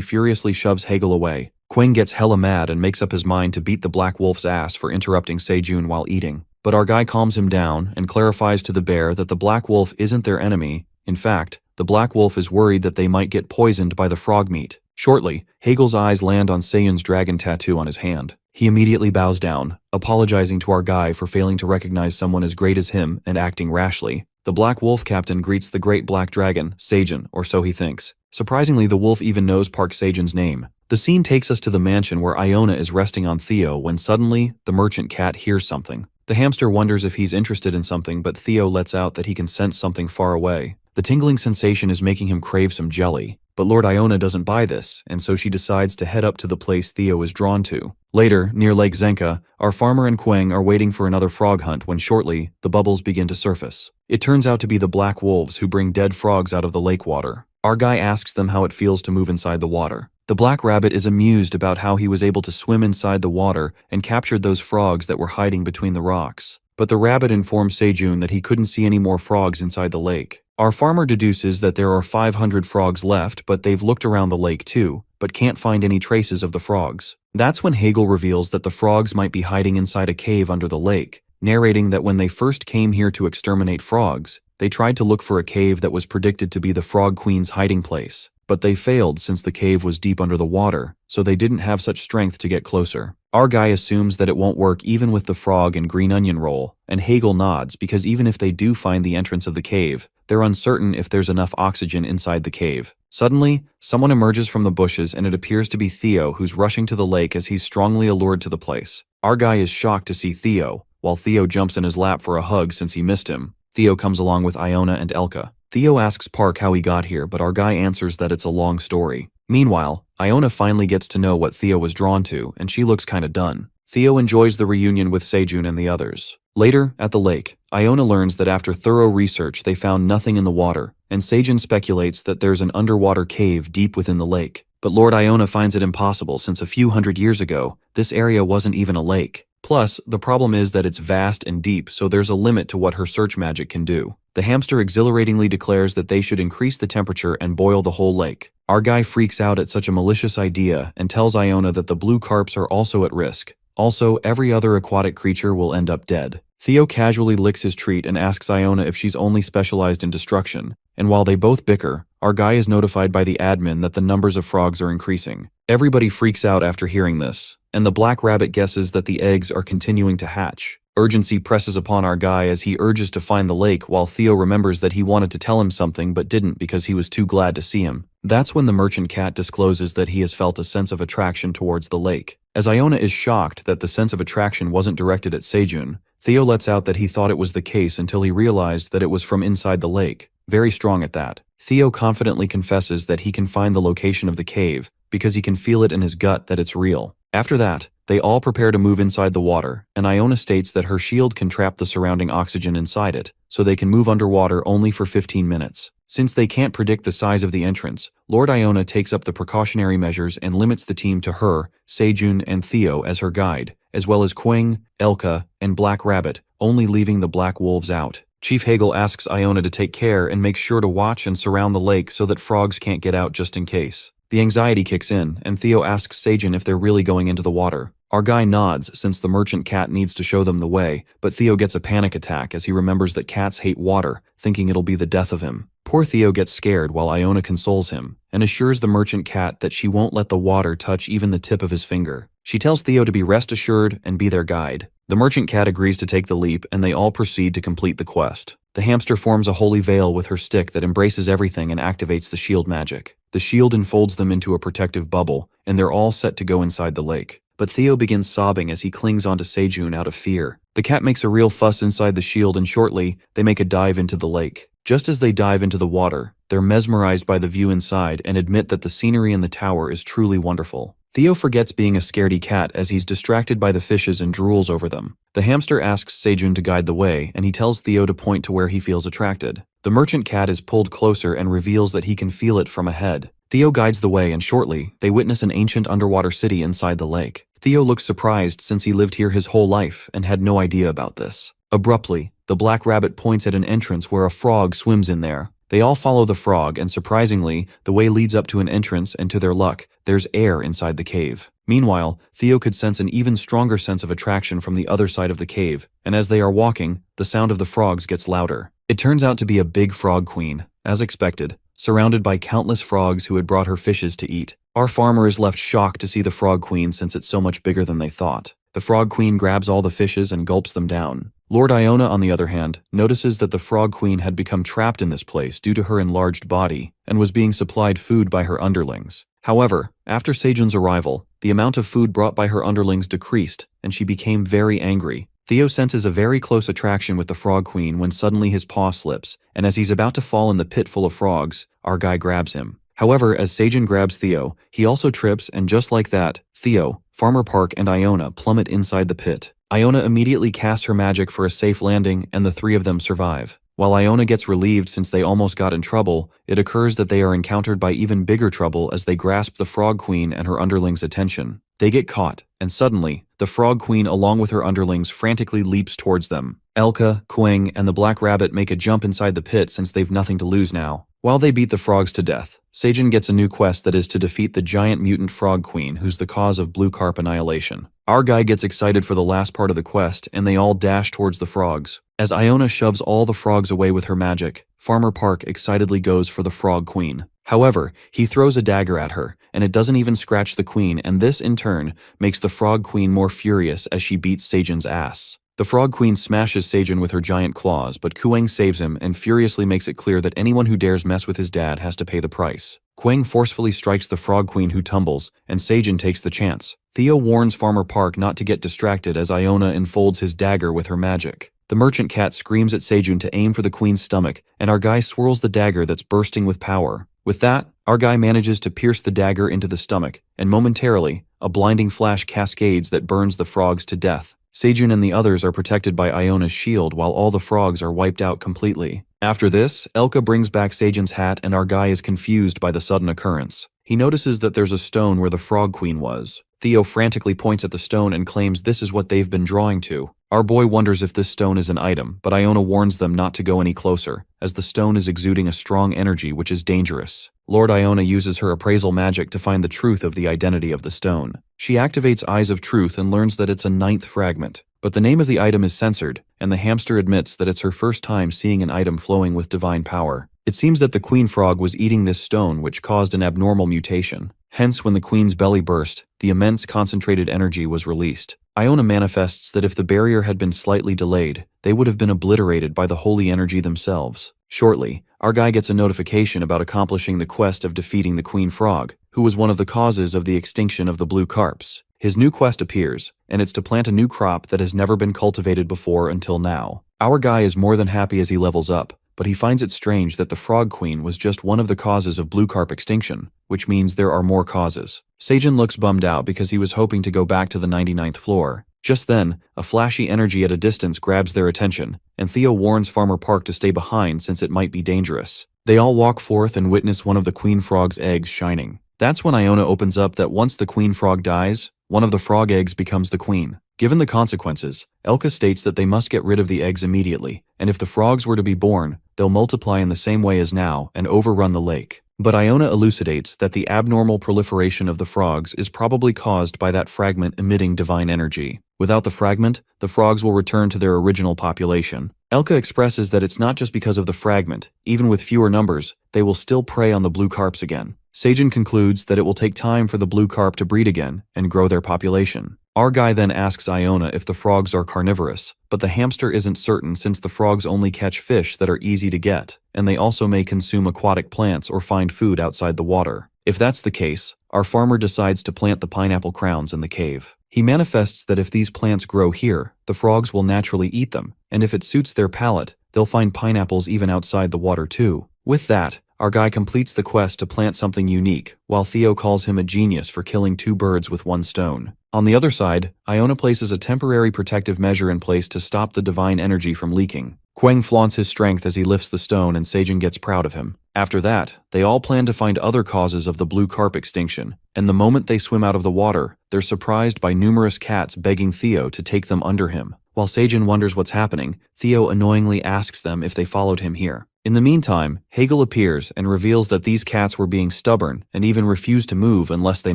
furiously shoves Hegel away. Kwang gets hella mad and makes up his mind to beat the black wolf's ass for interrupting Sejun while eating. But our guy calms him down and clarifies to the bear that the black wolf isn't their enemy. In fact, the black wolf is worried that they might get poisoned by the frog meat. Shortly, Hegel's eyes land on Seyun's dragon tattoo on his hand. He immediately bows down, apologizing to our guy for failing to recognize someone as great as him and acting rashly. The Black Wolf captain greets the great black dragon, Sejun, or so he thinks. Surprisingly, the wolf even knows Park Sejun's name. The scene takes us to the mansion where Iona is resting on Theo when suddenly, the merchant cat hears something. The hamster wonders if he's interested in something, but Theo lets out that he can sense something far away. The tingling sensation is making him crave some jelly. But Lord Iona doesn't buy this, and so she decides to head up to the place Theo is drawn to. Later, near Lake Zenka, our farmer and Kwang are waiting for another frog hunt when shortly, the bubbles begin to surface. It turns out to be the black wolves who bring dead frogs out of the lake water. Our guy asks them how it feels to move inside the water. The black rabbit is amused about how he was able to swim inside the water and captured those frogs that were hiding between the rocks. But the rabbit informs Sejun that he couldn't see any more frogs inside the lake. Our farmer deduces that there are 500 frogs left, but they've looked around the lake too, but can't find any traces of the frogs. That's when Hegel reveals that the frogs might be hiding inside a cave under the lake, narrating that when they first came here to exterminate frogs, they tried to look for a cave that was predicted to be the Frog Queen's hiding place. But they failed since the cave was deep under the water, so they didn't have such strength to get closer. Our guy assumes that it won't work even with the frog and green onion roll, and Hegel nods because even if they do find the entrance of the cave, they're uncertain if there's enough oxygen inside the cave. Suddenly, someone emerges from the bushes and it appears to be Theo who's rushing to the lake as he's strongly allured to the place. Our guy is shocked to see Theo, while Theo jumps in his lap for a hug since he missed him. Theo comes along with Iona and Elka. Theo asks Park how he got here, but our guy answers that it's a long story. Meanwhile, Iona finally gets to know what Theo was drawn to, and she looks kinda done. Theo enjoys the reunion with Sejun and the others. Later, at the lake, Iona learns that after thorough research they found nothing in the water, and Sejun speculates that there's an underwater cave deep within the lake. But Lord Iona finds it impossible since a few hundred years ago, this area wasn't even a lake. Plus, the problem is that it's vast and deep, so there's a limit to what her search magic can do. The hamster exhilaratingly declares that they should increase the temperature and boil the whole lake. Our guy freaks out at such a malicious idea and tells Iona that the blue carps are also at risk. Also, every other aquatic creature will end up dead. Theo casually licks his treat and asks Iona if she's only specialized in destruction, and while they both bicker, our guy is notified by the admin that the numbers of frogs are increasing. Everybody freaks out after hearing this, and the black rabbit guesses that the eggs are continuing to hatch. Urgency presses upon our guy as he urges to find the lake while Theo remembers that he wanted to tell him something but didn't because he was too glad to see him. That's when the merchant cat discloses that he has felt a sense of attraction towards the lake. As Iona is shocked that the sense of attraction wasn't directed at Sejun, Theo lets out that he thought it was the case until he realized that it was from inside the lake. Very strong at that. Theo confidently confesses that he can find the location of the cave because he can feel it in his gut that it's real. After that, they all prepare to move inside the water, and Iona states that her shield can trap the surrounding oxygen inside it, so they can move underwater only for 15 minutes. Since they can't predict the size of the entrance, Lord Iona takes up the precautionary measures and limits the team to her, Sejun, and Theo as her guide, as well as Kwang, Elka, and Black Rabbit, only leaving the Black Wolves out. Chief Hegel asks Iona to take care and make sure to watch and surround the lake so that frogs can't get out just in case. The anxiety kicks in, and Theo asks Sejun if they're really going into the water. Our guy nods since the merchant cat needs to show them the way, but Theo gets a panic attack as he remembers that cats hate water, thinking it'll be the death of him. Poor Theo gets scared while Iona consoles him, and assures the merchant cat that she won't let the water touch even the tip of his finger. She tells Theo to be rest assured and be their guide. The merchant cat agrees to take the leap, and they all proceed to complete the quest. The hamster forms a holy veil with her stick that embraces everything and activates the shield magic. The shield enfolds them into a protective bubble, and they're all set to go inside the lake. But Theo begins sobbing as he clings onto Sejun out of fear. The cat makes a real fuss inside the shield, and shortly, they make a dive into the lake. Just as they dive into the water, they're mesmerized by the view inside and admit that the scenery in the tower is truly wonderful. Theo forgets being a scaredy cat as he's distracted by the fishes and drools over them. The hamster asks Sejun to guide the way, and he tells Theo to point to where he feels attracted. The merchant cat is pulled closer and reveals that he can feel it from ahead. Theo guides the way, and shortly, they witness an ancient underwater city inside the lake. Theo looks surprised since he lived here his whole life and had no idea about this. Abruptly, the black rabbit points at an entrance where a frog swims in there. They all follow the frog, and surprisingly, the way leads up to an entrance, and to their luck, there's air inside the cave. Meanwhile, Theo could sense an even stronger sense of attraction from the other side of the cave, and as they are walking, the sound of the frogs gets louder. It turns out to be a big frog queen, as expected, surrounded by countless frogs who had brought her fishes to eat. Our farmer is left shocked to see the frog queen since it's so much bigger than they thought. The frog queen grabs all the fishes and gulps them down. Lord Iona, on the other hand, notices that the frog queen had become trapped in this place due to her enlarged body and was being supplied food by her underlings. However, after Sejun's arrival, the amount of food brought by her underlings decreased, and she became very angry. Theo senses a very close attraction with the frog queen when suddenly his paw slips, and as he's about to fall in the pit full of frogs, our guy grabs him. However, as Sejun grabs Theo, he also trips, and just like that, Theo, Farmer Park, and Iona plummet inside the pit. Iona immediately casts her magic for a safe landing, and the three of them survive. While Iona gets relieved since they almost got in trouble, it occurs that they are encountered by even bigger trouble as they grasp the frog queen and her underlings' attention. They get caught, and suddenly, the frog queen along with her underlings frantically leaps towards them. Elka, Quang, and the black rabbit make a jump inside the pit since they've nothing to lose now. While they beat the frogs to death, Sejun gets a new quest that is to defeat the giant mutant frog queen who's the cause of blue carp annihilation. Our guy gets excited for the last part of the quest, and they all dash towards the frogs. As Iona shoves all the frogs away with her magic, Farmer Park excitedly goes for the frog queen. However, he throws a dagger at her, and it doesn't even scratch the queen, and this, in turn, makes the frog queen more furious as she beats Sejun's ass. The frog queen smashes Sejun with her giant claws, but Quang saves him and furiously makes it clear that anyone who dares mess with his dad has to pay the price. Quang forcefully strikes the frog queen who tumbles, and Sejun takes the chance. Theo warns Farmer Park not to get distracted as Iona enfolds his dagger with her magic. The merchant cat screams at Sejun to aim for the queen's stomach, and our guy swirls the dagger that's bursting with power. With that, our guy manages to pierce the dagger into the stomach, and momentarily, a blinding flash cascades that burns the frogs to death. Sejun and the others are protected by Iona's shield while all the frogs are wiped out completely. After this, Elka brings back Sejun's hat, and our guy is confused by the sudden occurrence. He notices that there's a stone where the frog queen was. Theo frantically points at the stone and claims this is what they've been drawing to. Our boy wonders if this stone is an item, but Iona warns them not to go any closer, as the stone is exuding a strong energy which is dangerous. Lord Iona uses her appraisal magic to find the truth of the identity of the stone. She activates Eyes of Truth and learns that it's a 9th fragment, but the name of the item is censored, and the hamster admits that it's her first time seeing an item flowing with divine power. It seems that the queen frog was eating this stone, which caused an abnormal mutation. Hence, when the queen's belly burst, the immense concentrated energy was released. Iona manifests that if the barrier had been slightly delayed, they would have been obliterated by the holy energy themselves. Shortly, our guy gets a notification about accomplishing the quest of defeating the queen frog, who was one of the causes of the extinction of the blue carps. His new quest appears, and it's to plant a new crop that has never been cultivated before until now. Our guy is more than happy as he levels up, but he finds it strange that the frog queen was just one of the causes of blue carp extinction, which means there are more causes. Sejun looks bummed out because he was hoping to go back to the 99th floor. Just then, a flashy energy at a distance grabs their attention, and Theo warns Farmer Park to stay behind since it might be dangerous. They all walk forth and witness one of the queen frog's eggs shining. That's when Iona opens up that once the queen frog dies, one of the frog eggs becomes the queen. Given the consequences, Elka states that they must get rid of the eggs immediately, and if the frogs were to be born, they'll multiply in the same way as now and overrun the lake. But Iona elucidates that the abnormal proliferation of the frogs is probably caused by that fragment emitting divine energy. Without the fragment, the frogs will return to their original population. Elka expresses that it's not just because of the fragment. Even with fewer numbers, they will still prey on the blue carps again. Seijun concludes that it will take time for the blue carp to breed again and grow their population. Our guy then asks Iona if the frogs are carnivorous, but the hamster isn't certain since the frogs only catch fish that are easy to get, and they also may consume aquatic plants or find food outside the water. If that's the case, our farmer decides to plant the pineapple crowns in the cave. He manifests that if these plants grow here, the frogs will naturally eat them, and if it suits their palate, they'll find pineapples even outside the water too. With that, our guy completes the quest to plant something unique, while Theo calls him a genius for killing 2 birds with 1 stone. On the other side, Iona places a temporary protective measure in place to stop the divine energy from leaking. Quang flaunts his strength as he lifts the stone and Seijun gets proud of him. After that, they all plan to find other causes of the blue carp extinction, and the moment they swim out of the water, they're surprised by numerous cats begging Theo to take them under him. While Seijun wonders what's happening, Theo annoyingly asks them if they followed him here. In the meantime, Hegel appears and reveals that these cats were being stubborn and even refused to move unless they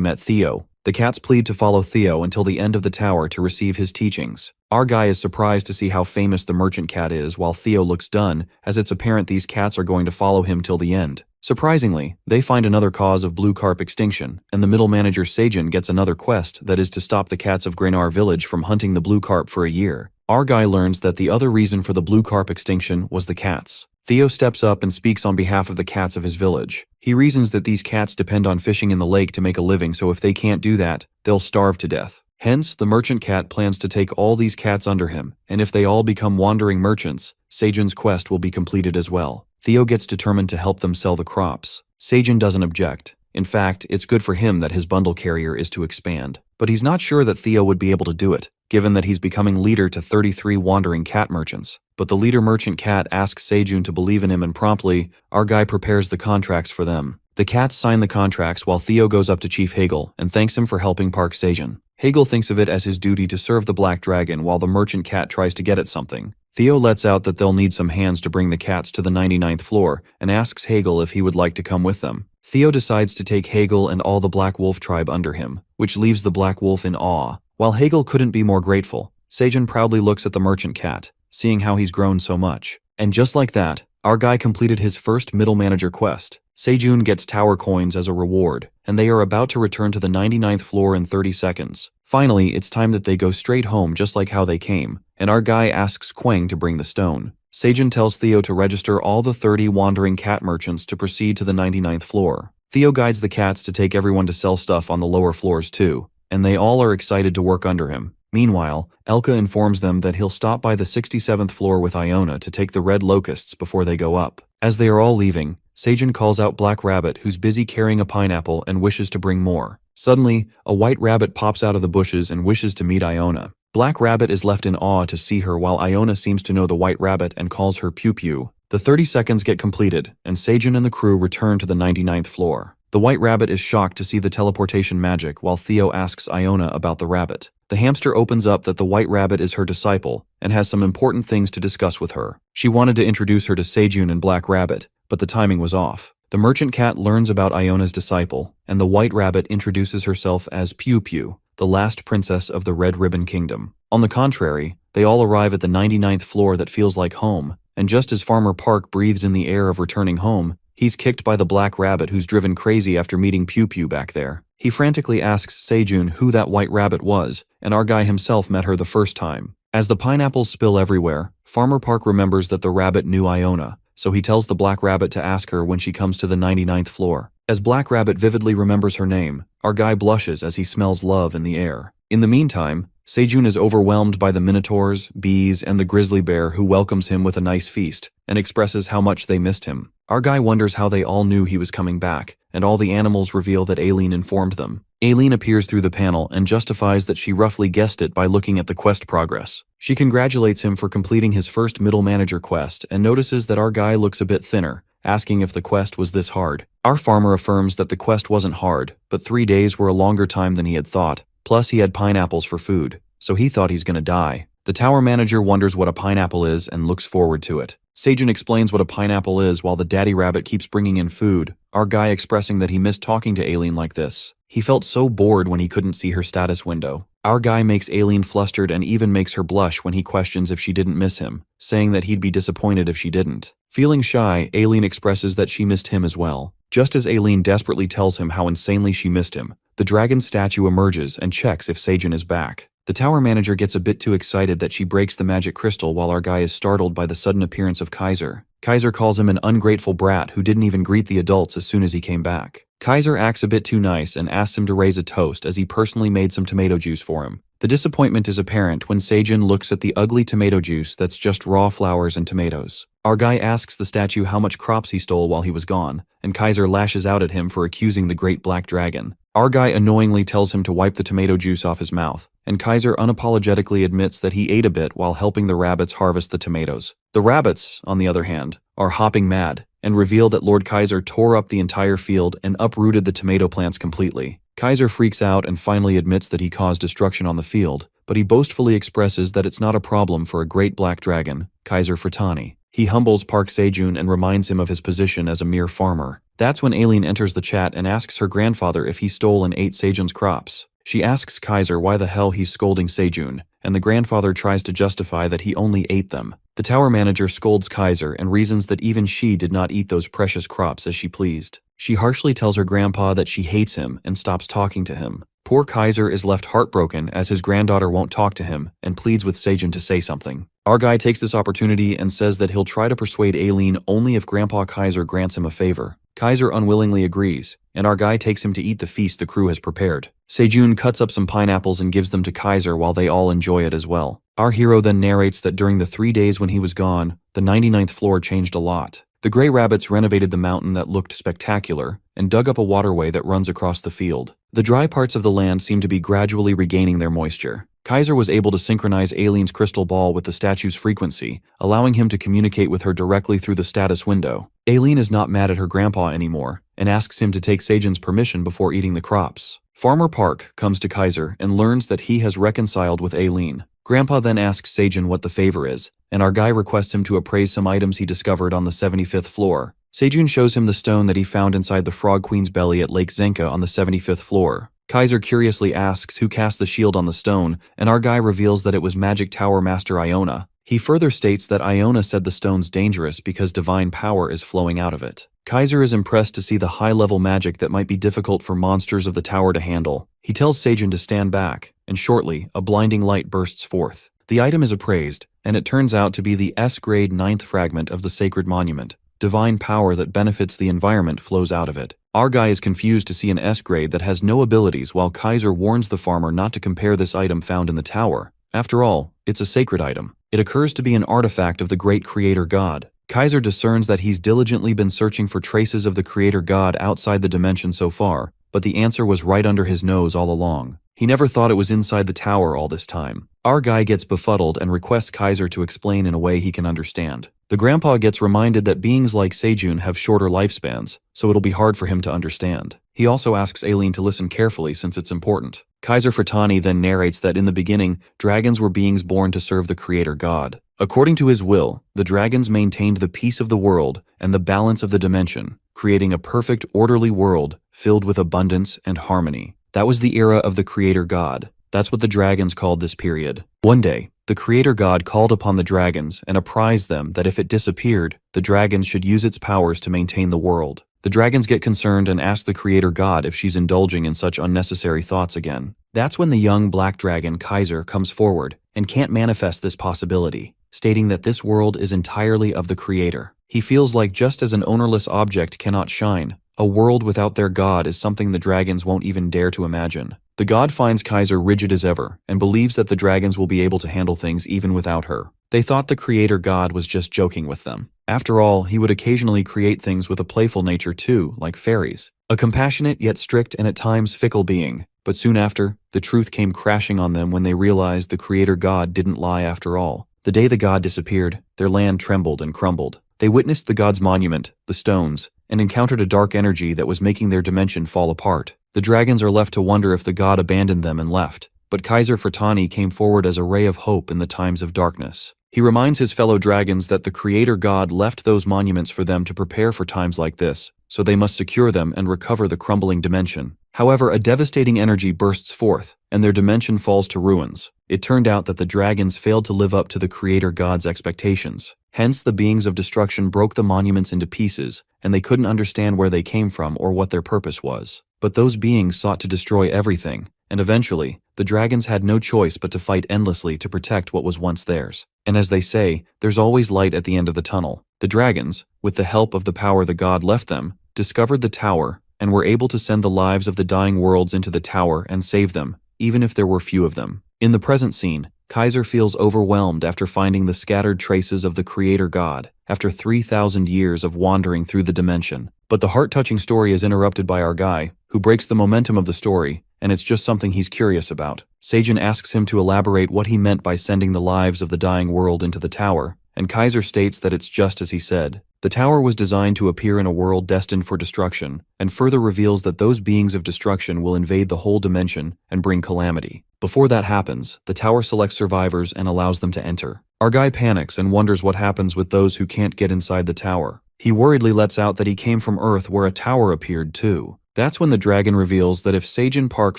met Theo. The cats plead to follow Theo until the end of the tower to receive his teachings. Our guy is surprised to see how famous the merchant cat is, while Theo looks done, as it's apparent these cats are going to follow him till the end. Surprisingly, they find another cause of blue carp extinction, and the middle manager Seijun gets another quest that is to stop the cats of Grenar village from hunting the blue carp for a year. Our guy learns that the other reason for the blue carp extinction was the cats. Theo steps up and speaks on behalf of the cats of his village. He reasons that these cats depend on fishing in the lake to make a living, so if they can't do that, they'll starve to death. Hence, the merchant cat plans to take all these cats under him, and if they all become wandering merchants, Seijun's quest will be completed as well. Theo gets determined to help them sell the crops. Seijun doesn't object. In fact, it's good for him that his bundle carrier is to expand. But he's not sure that Theo would be able to do it, given that he's becoming leader to 33 wandering cat merchants. But the leader merchant cat asks Seijun to believe in him, and promptly, our guy prepares the contracts for them. The cats sign the contracts while Theo goes up to Chief Hegel and thanks him for helping Park Seijun. Hegel thinks of it as his duty to serve the black dragon while the merchant cat tries to get at something. Theo lets out that they'll need some hands to bring the cats to the 99th floor and asks Hegel if he would like to come with them. Theo decides to take Hegel and all the Black Wolf tribe under him, which leaves the Black Wolf in awe. While Hegel couldn't be more grateful, Seijun proudly looks at the merchant cat, seeing how he's grown so much. And just like that, our guy completed his first middle manager quest. Seijun gets tower coins as a reward, and they are about to return to the 99th floor in 30 seconds. Finally, it's time that they go straight home just like how they came, and our guy asks Quang to bring the stone. Seijun tells Theo to register all the 30 wandering cat merchants to proceed to the 99th floor. Theo guides the cats to take everyone to sell stuff on the lower floors too, and they all are excited to work under him. Meanwhile, Elka informs them that he'll stop by the 67th floor with Iona to take the red locusts before they go up. As they are all leaving, Seijun calls out Black Rabbit, who's busy carrying a pineapple and wishes to bring more. Suddenly, a white rabbit pops out of the bushes and wishes to meet Iona. Black Rabbit is left in awe to see her, while Iona seems to know the white rabbit and calls her Pew Pew. The 30 seconds get completed, and Seijun and the crew return to the 99th floor. The white rabbit is shocked to see the teleportation magic, while Theo asks Iona about the rabbit. The hamster opens up that the white rabbit is her disciple and has some important things to discuss with her. She wanted to introduce her to Seijun and Black Rabbit, but the timing was off. The merchant cat learns about Iona's disciple, and the white rabbit introduces herself as Pew Pew, the last princess of the Red Ribbon Kingdom. On the contrary, they all arrive at the 99th floor that feels like home, and just as Farmer Park breathes in the air of returning home, he's kicked by the black rabbit who's driven crazy after meeting Pew Pew back there. He frantically asks Seijun who that white rabbit was, and our guy himself met her the first time. As the pineapples spill everywhere, Farmer Park remembers that the rabbit knew Iona, so he tells the black rabbit to ask her when she comes to the 99th floor. As Black Rabbit vividly remembers her name, our guy blushes as he smells love in the air. In the meantime, Seijun is overwhelmed by the minotaurs, bees, and the grizzly bear, who welcomes him with a nice feast and expresses how much they missed him. Our guy wonders how they all knew he was coming back, and all the animals reveal that Aileen informed them. Aileen appears through the panel and justifies that she roughly guessed it by looking at the quest progress. She congratulates him for completing his first middle manager quest and notices that our guy looks a bit thinner, asking if the quest was this hard. Our farmer affirms that the quest wasn't hard, but 3 days were a longer time than he had thought. Plus, he had pineapples for food, so he thought he's gonna die. The tower manager wonders what a pineapple is and looks forward to it. Seijun explains what a pineapple is while the daddy rabbit keeps bringing in food, our guy expressing that he missed talking to Aileen like this. He felt so bored when he couldn't see her status window. Our guy makes Aileen flustered and even makes her blush when he questions if she didn't miss him, saying that he'd be disappointed if she didn't. Feeling shy, Aileen expresses that she missed him as well. Just as Aileen desperately tells him how insanely she missed him, the dragon statue emerges and checks if Seijun is back. The tower manager gets a bit too excited that she breaks the magic crystal while our guy is startled by the sudden appearance of Kaiser. Kaiser calls him an ungrateful brat who didn't even greet the adults as soon as he came back. Kaiser acts a bit too nice and asks him to raise a toast as he personally made some tomato juice for him. The disappointment is apparent when Seijun looks at the ugly tomato juice that's just raw flowers and tomatoes. Our guy asks the statue how much crops he stole while he was gone, and Kaiser lashes out at him for accusing the great black dragon. Our guy annoyingly tells him to wipe the tomato juice off his mouth, and Kaiser unapologetically admits that he ate a bit while helping the rabbits harvest the tomatoes. The rabbits, on the other hand, are hopping mad and reveal that Lord Kaiser tore up the entire field and uprooted the tomato plants completely. Kaiser freaks out and finally admits that he caused destruction on the field, but he boastfully expresses that it's not a problem for a great black dragon, Kaiser Furtani. He humbles Park Seijun and reminds him of his position as a mere farmer. That's when Aileen enters the chat and asks her grandfather if he stole and ate Seijun's crops. She asks Kaiser why the hell he's scolding Seijun, and the grandfather tries to justify that he only ate them. The tower manager scolds Kaiser and reasons that even she did not eat those precious crops as she pleased. She harshly tells her grandpa that she hates him and stops talking to him. Poor Kaiser is left heartbroken as his granddaughter won't talk to him and pleads with Seijun to say something. Our guy takes this opportunity and says that he'll try to persuade Aileen only if Grandpa Kaiser grants him a favor. Kaiser unwillingly agrees, and our guy takes him to eat the feast the crew has prepared. Seijun cuts up some pineapples and gives them to Kaiser while they all enjoy it as well. Our hero then narrates that during the 3 days when he was gone, the 99th floor changed a lot. The gray rabbits renovated the mountain that looked spectacular and dug up a waterway that runs across the field. The dry parts of the land seem to be gradually regaining their moisture. Kaiser was able to synchronize Aileen's crystal ball with the statue's frequency, allowing him to communicate with her directly through the status window. Aileen is not mad at her grandpa anymore and asks him to take Seijun's permission before eating the crops. Farmer Park comes to Kaiser and learns that he has reconciled with Aileen. Grandpa then asks Seijun what the favor is, and our guy requests him to appraise some items he discovered on the 75th floor. Seijun shows him the stone that he found inside the Frog Queen's belly at Lake Zenka on the 75th floor. Kaiser curiously asks who cast the shield on the stone, and our guy reveals that it was Magic Tower Master Iona. He further states that Iona said the stone's dangerous because divine power is flowing out of it. Kaiser is impressed to see the high-level magic that might be difficult for monsters of the tower to handle. He tells Seijun to stand back, and shortly, a blinding light bursts forth. The item is appraised, and it turns out to be the S-grade 9th fragment of the sacred monument. Divine power that benefits the environment flows out of it. Our guy is confused to see an S-grade that has no abilities while Kaiser warns the farmer not to compare this item found in the tower. After all, it's a sacred item. It occurs to be an artifact of the great creator god. Kaiser discerns that he's diligently been searching for traces of the creator god outside the dimension so far, but the answer was right under his nose all along. He never thought it was inside the tower all this time. Our guy gets befuddled and requests Kaiser to explain in a way he can understand. The grandpa gets reminded that beings like Seijun have shorter lifespans, so it'll be hard for him to understand. He also asks Aileen to listen carefully since it's important. Kaiser Furtani then narrates that in the beginning, dragons were beings born to serve the creator god. According to his will, the dragons maintained the peace of the world and the balance of the dimension, creating a perfect, orderly world filled with abundance and harmony. That was the era of the creator god. That's what the dragons called this period. One day, the creator god called upon the dragons and apprised them that if it disappeared, the dragons should use its powers to maintain the world. The dragons get concerned and ask the creator god if she's indulging in such unnecessary thoughts again. That's when the young black dragon Kaiser comes forward and can't manifest this possibility, stating that this world is entirely of the creator. He feels like just as an ownerless object cannot shine, a world without their god is something the dragons won't even dare to imagine. The god finds Kaiser rigid as ever and believes that the dragons will be able to handle things even without her. They thought the creator god was just joking with them. After all, he would occasionally create things with a playful nature too, like fairies. A compassionate yet strict and at times fickle being. But soon after, the truth came crashing on them when they realized the creator god didn't lie after all. The day the god disappeared, their land trembled and crumbled. They witnessed the god's monument, the stones, and encountered a dark energy that was making their dimension fall apart. The dragons are left to wonder if the god abandoned them and left, but Kaiser Furtani came forward as a ray of hope in the times of darkness. He reminds his fellow dragons that the creator god left those monuments for them to prepare for times like this, so they must secure them and recover the crumbling dimension. However, a devastating energy bursts forth, and their dimension falls to ruins. It turned out that the dragons failed to live up to the Creator God's expectations. Hence, the beings of destruction broke the monuments into pieces, and they couldn't understand where they came from or what their purpose was. But those beings sought to destroy everything, and eventually, the dragons had no choice but to fight endlessly to protect what was once theirs. And as they say, there's always light at the end of the tunnel. The dragons, with the help of the power the god left them, discovered the tower and were able to send the lives of the dying worlds into the tower and save them, even if there were few of them. In the present scene, Kaiser feels overwhelmed after finding the scattered traces of the Creator God after 3,000 years of wandering through the dimension. But the heart-touching story is interrupted by our guy, who breaks the momentum of the story, and it's just something he's curious about. Seijin asks him to elaborate what he meant by sending the lives of the dying world into the tower, and Kaiser states that it's just as he said. The tower was designed to appear in a world destined for destruction, and further reveals that those beings of destruction will invade the whole dimension and bring calamity. Before that happens, the tower selects survivors and allows them to enter. Our guy panics and wonders what happens with those who can't get inside the tower. He worriedly lets out that he came from Earth where a tower appeared too. That's when the dragon reveals that if Seijin Park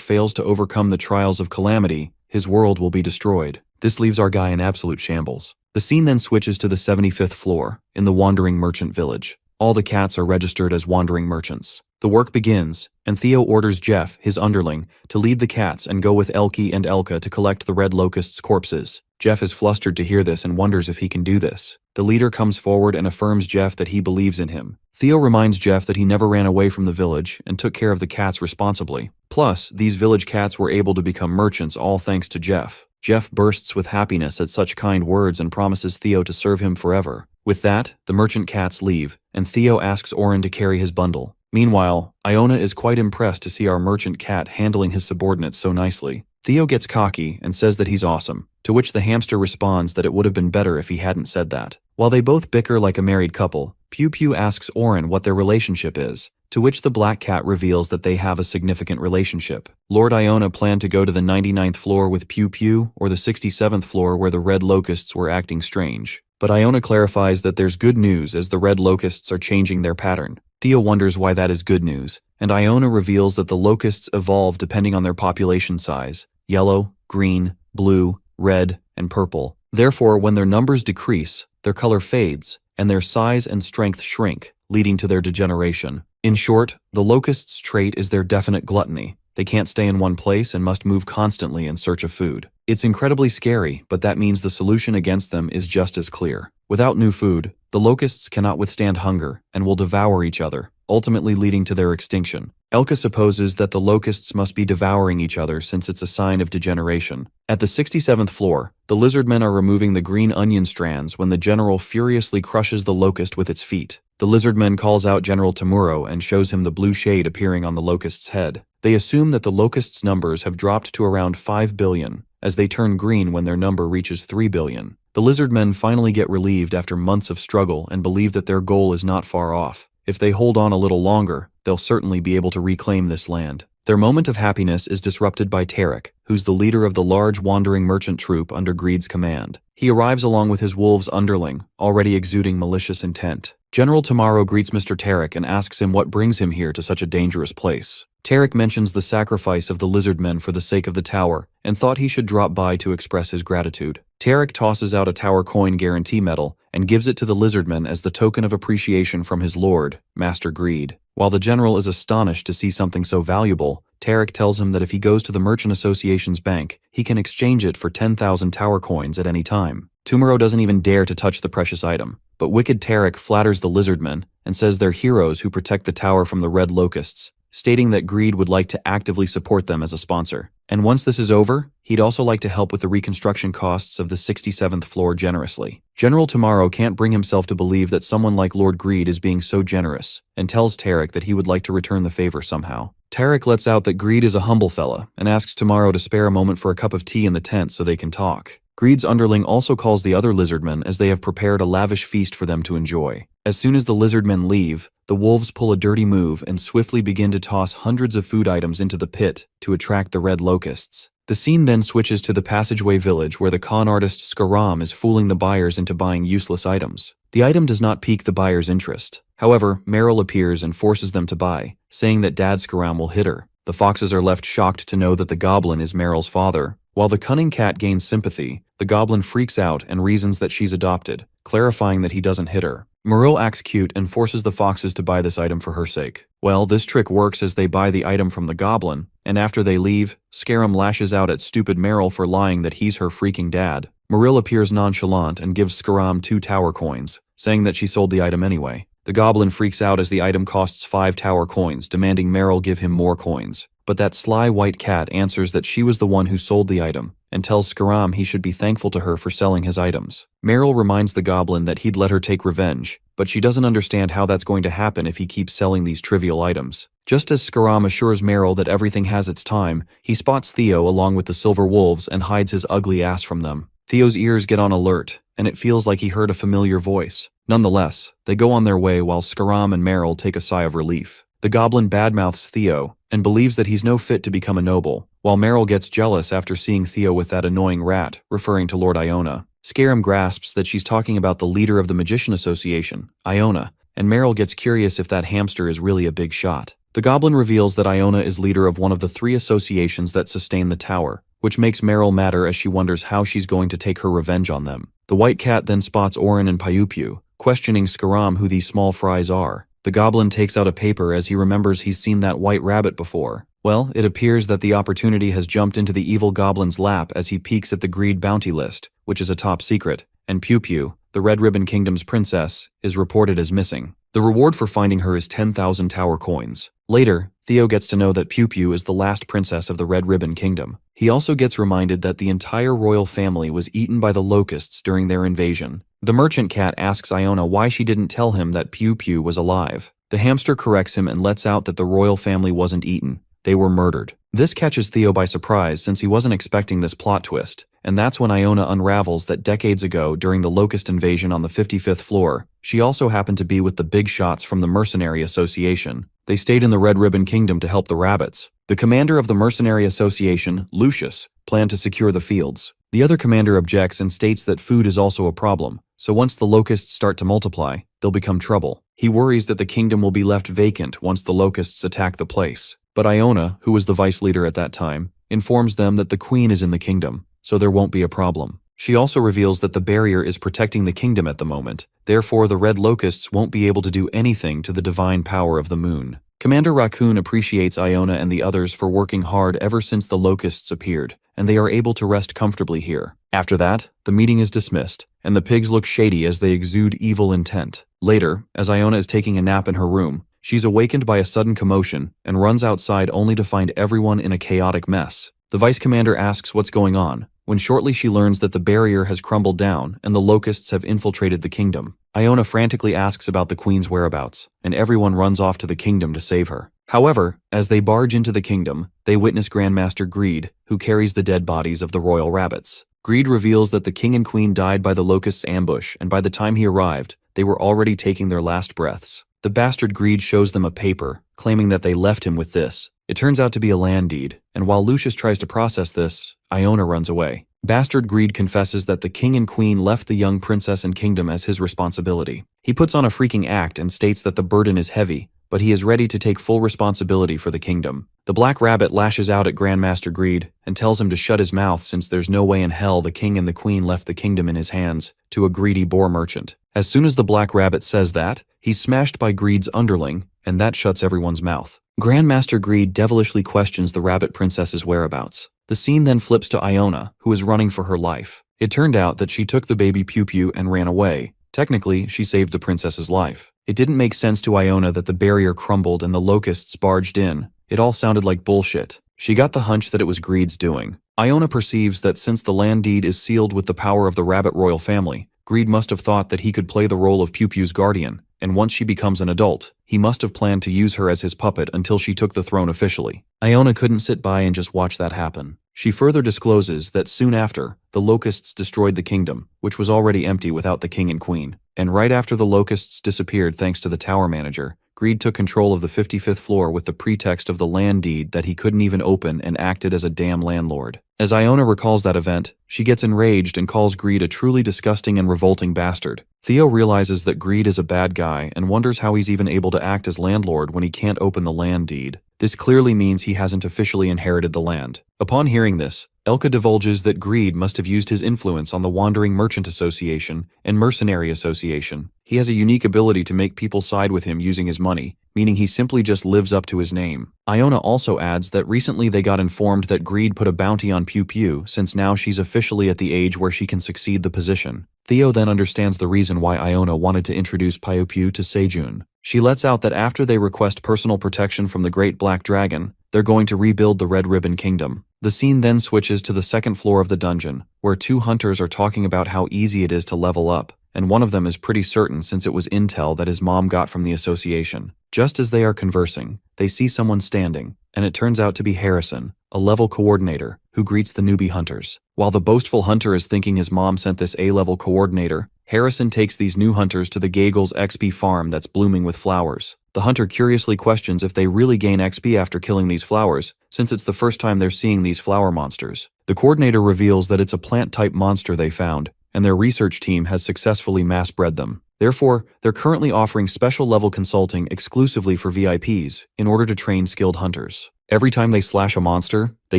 fails to overcome the trials of calamity, his world will be destroyed. This leaves our guy in absolute shambles. The scene then switches to the 75th floor, in the Wandering Merchant Village. All the cats are registered as wandering merchants. The work begins, and Theo orders Jeff, his underling, to lead the cats and go with Elke and Elka to collect the red locust's corpses. Jeff is flustered to hear this and wonders if he can do this. The leader comes forward and affirms Jeff that he believes in him. Theo reminds Jeff that he never ran away from the village and took care of the cats responsibly. Plus, these village cats were able to become merchants all thanks to Jeff. Jeff bursts with happiness at such kind words and promises Theo to serve him forever. With that, the merchant cats leave, and Theo asks Oren to carry his bundle. Meanwhile, Iona is quite impressed to see our merchant cat handling his subordinates so nicely. Theo gets cocky and says that he's awesome, to which the hamster responds that it would have been better if he hadn't said that. While they both bicker like a married couple, Pew Pew asks Oren what their relationship is, to which the black cat reveals that they have a significant relationship. Lord Iona planned to go to the 99th floor with Pew Pew or the 67th floor where the red locusts were acting strange. But Iona clarifies that there's good news as the red locusts are changing their pattern. Theo wonders why that is good news, and Iona reveals that the locusts evolve depending on their population size: yellow, green, blue, red, and purple. Therefore, when their numbers decrease, their color fades, and their size and strength shrink, leading to their degeneration. In short, the locust's trait is their definite gluttony. They can't stay in one place and must move constantly in search of food. It's incredibly scary, but that means the solution against them is just as clear. Without new food, the locusts cannot withstand hunger and will devour each other, ultimately leading to their extinction. Elka supposes that the locusts must be devouring each other since it's a sign of degeneration. At the 67th floor, the lizardmen are removing the green onion strands when the general furiously crushes the locust with its feet. The lizardman calls out General Tamuro and shows him the blue shade appearing on the locust's head. They assume that the locust's numbers have dropped to around 5 billion, as they turn green when their number reaches 3 billion. The lizardmen finally get relieved after months of struggle and believe that their goal is not far off. If they hold on a little longer, they'll certainly be able to reclaim this land. Their moment of happiness is disrupted by Tarek, who's the leader of the large wandering merchant troop under Greed's command. He arrives along with his wolves underling, already exuding malicious intent. General Tamaro greets Mr. Tarek and asks him what brings him here to such a dangerous place. Tarek mentions the sacrifice of the lizardmen for the sake of the tower and thought he should drop by to express his gratitude. Tarek tosses out a tower coin guarantee medal and gives it to the lizardmen as the token of appreciation from his lord, Master Greed. While the general is astonished to see something so valuable, Tarek tells him that if he goes to the Merchant Association's bank, he can exchange it for 10,000 tower coins at any time. Tumaro doesn't even dare to touch the precious item, but wicked Tarek flatters the lizardmen and says they're heroes who protect the tower from the red locusts, stating that Greed would like to actively support them as a sponsor. And once this is over, he'd also like to help with the reconstruction costs of the 67th floor generously. General Tamaro can't bring himself to believe that someone like Lord Greed is being so generous, and tells Tarek that he would like to return the favor somehow. Tarek lets out that Greed is a humble fella, and asks Tamaro to spare a moment for a cup of tea in the tent so they can talk. Greed's underling also calls the other lizardmen as they have prepared a lavish feast for them to enjoy. As soon as the lizardmen leave, the wolves pull a dirty move and swiftly begin to toss hundreds of food items into the pit to attract the red locusts. The scene then switches to the passageway village where the con artist Skaram is fooling the buyers into buying useless items. The item does not pique the buyer's interest. However, Meryl appears and forces them to buy, saying that Dad Skaram will hit her. The foxes are left shocked to know that the goblin is Meryl's father. While the cunning cat gains sympathy, the goblin freaks out and reasons that she's adopted, clarifying that he doesn't hit her. Meryl acts cute and forces the foxes to buy this item for her sake. Well, this trick works as they buy the item from the goblin, and after they leave, Scarum lashes out at stupid Meryl for lying that he's her freaking dad. Meryl appears nonchalant and gives Scarum 2 tower coins, saying that she sold the item anyway. The goblin freaks out as the item costs 5 tower coins, demanding Meryl give him more coins. But that sly white cat answers that she was the one who sold the item, and tells Scarum he should be thankful to her for selling his items. Meryl reminds the goblin that he'd let her take revenge, but she doesn't understand how that's going to happen if he keeps selling these trivial items. Just as Scarum assures Meryl that everything has its time, he spots Theo along with the silver wolves and hides his ugly ass from them. Theo's ears get on alert, and it feels like he heard a familiar voice. Nonetheless, they go on their way while Scarum and Meryl take a sigh of relief. The goblin badmouths Theo and believes that he's no fit to become a noble, while Meryl gets jealous after seeing Theo with that annoying rat, referring to Lord Iona. Scarum grasps that she's talking about the leader of the Magician Association, Iona, and Meryl gets curious if that hamster is really a big shot. The goblin reveals that Iona is leader of one of the 3 associations that sustain the tower, which makes Meryl madder as she wonders how she's going to take her revenge on them. The white cat then spots Orin and Piu-Piu, questioning Scarum who these small fries are. The goblin takes out a paper as he remembers he's seen that white rabbit before. Well, it appears that the opportunity has jumped into the evil goblin's lap as he peeks at the Greed bounty list, which is a top secret, and Piu-Piu, the Red Ribbon Kingdom's princess, is reported as missing. The reward for finding her is 10,000 tower coins. Later, Theo gets to know that Piu-Piu is the last princess of the Red Ribbon Kingdom. He also gets reminded that the entire royal family was eaten by the locusts during their invasion. The merchant cat asks Iona why she didn't tell him that Piu-Piu was alive. The hamster corrects him and lets out that the royal family wasn't eaten. They were murdered. This catches Theo by surprise since he wasn't expecting this plot twist, and that's when Iona unravels that decades ago during the locust invasion on the 55th floor, she also happened to be with the big shots from the Mercenary Association. They stayed in the Red Ribbon Kingdom to help the rabbits. The commander of the Mercenary Association, Lucius, planned to secure the fields. The other commander objects and states that food is also a problem, so once the locusts start to multiply, they'll become trouble. He worries that the kingdom will be left vacant once the locusts attack the place. But Iona, who was the vice leader at that time, informs them that the queen is in the kingdom, so there won't be a problem. She also reveals that the barrier is protecting the kingdom at the moment, therefore the red locusts won't be able to do anything to the divine power of the moon. Commander Raccoon appreciates Iona and the others for working hard ever since the locusts appeared, and they are able to rest comfortably here. After that, the meeting is dismissed, and the pigs look shady as they exude evil intent. Later, as Iona is taking a nap in her room, she's awakened by a sudden commotion and runs outside only to find everyone in a chaotic mess. The vice commander asks what's going on, when shortly she learns that the barrier has crumbled down and the locusts have infiltrated the kingdom. Iona frantically asks about the queen's whereabouts, and everyone runs off to the kingdom to save her. However, as they barge into the kingdom, they witness Grandmaster Greed, who carries the dead bodies of the royal rabbits. Greed reveals that the king and queen died by the locusts' ambush, and by the time he arrived, they were already taking their last breaths. The bastard Greed shows them a paper, claiming that they left him with this. It turns out to be a land deed, and while Lucius tries to process this, Iona runs away. Bastard Greed confesses that the king and queen left the young princess and kingdom as his responsibility. He puts on a freaking act and states that the burden is heavy, but he is ready to take full responsibility for the kingdom. The Black Rabbit lashes out at Grandmaster Greed and tells him to shut his mouth since there's no way in hell the king and the queen left the kingdom in his hands to a greedy boar merchant. As soon as the Black Rabbit says that, he's smashed by Greed's underling, and that shuts everyone's mouth. Grandmaster Greed devilishly questions the rabbit princess's whereabouts. The scene then flips to Iona, who is running for her life. It turned out that she took the baby Piu-Piu and ran away. Technically, she saved the princess's life. It didn't make sense to Iona that the barrier crumbled and the locusts barged in. It all sounded like bullshit. She got the hunch that it was Greed's doing. Iona perceives that since the land deed is sealed with the power of the rabbit royal family, Greed must have thought that he could play the role of Piu-Piu's guardian, and once she becomes an adult, he must have planned to use her as his puppet until she took the throne officially. Iona couldn't sit by and just watch that happen. She further discloses that soon after, the locusts destroyed the kingdom, which was already empty without the king and queen. And right after the locusts disappeared thanks to the tower manager, Greed took control of the 55th floor with the pretext of the land deed that he couldn't even open and acted as a damn landlord. As Iona recalls that event, she gets enraged and calls Greed a truly disgusting and revolting bastard. Theo realizes that Greed is a bad guy and wonders how he's even able to act as landlord when he can't open the land deed. This clearly means he hasn't officially inherited the land. Upon hearing this, Elka divulges that Greed must have used his influence on the Wandering Merchant Association and Mercenary Association. He has a unique ability to make people side with him using his money, meaning he simply just lives up to his name. Iona also adds that recently they got informed that Greed put a bounty on Pew Pew since now she's officially at the age where she can succeed the position. Theo then understands the reason why Iona wanted to introduce Pew Pew to Sejun. She lets out that after they request personal protection from the Great Black Dragon, they're going to rebuild the Red Ribbon Kingdom. The scene then switches to the second floor of the dungeon, where two hunters are talking about how easy it is to level up, and one of them is pretty certain since it was intel that his mom got from the association. Just as they are conversing, they see someone standing, and it turns out to be Harrison, a level coordinator, who greets the newbie hunters. While the boastful hunter is thinking his mom sent this A-level coordinator, Harrison takes these new hunters to the Gagel's XP farm that's blooming with flowers. The hunter curiously questions if they really gain XP after killing these flowers, since it's the first time they're seeing these flower monsters. The coordinator reveals that it's a plant-type monster they found, and their research team has successfully mass-bred them. Therefore, they're currently offering special-level consulting exclusively for VIPs in order to train skilled hunters. Every time they slash a monster, they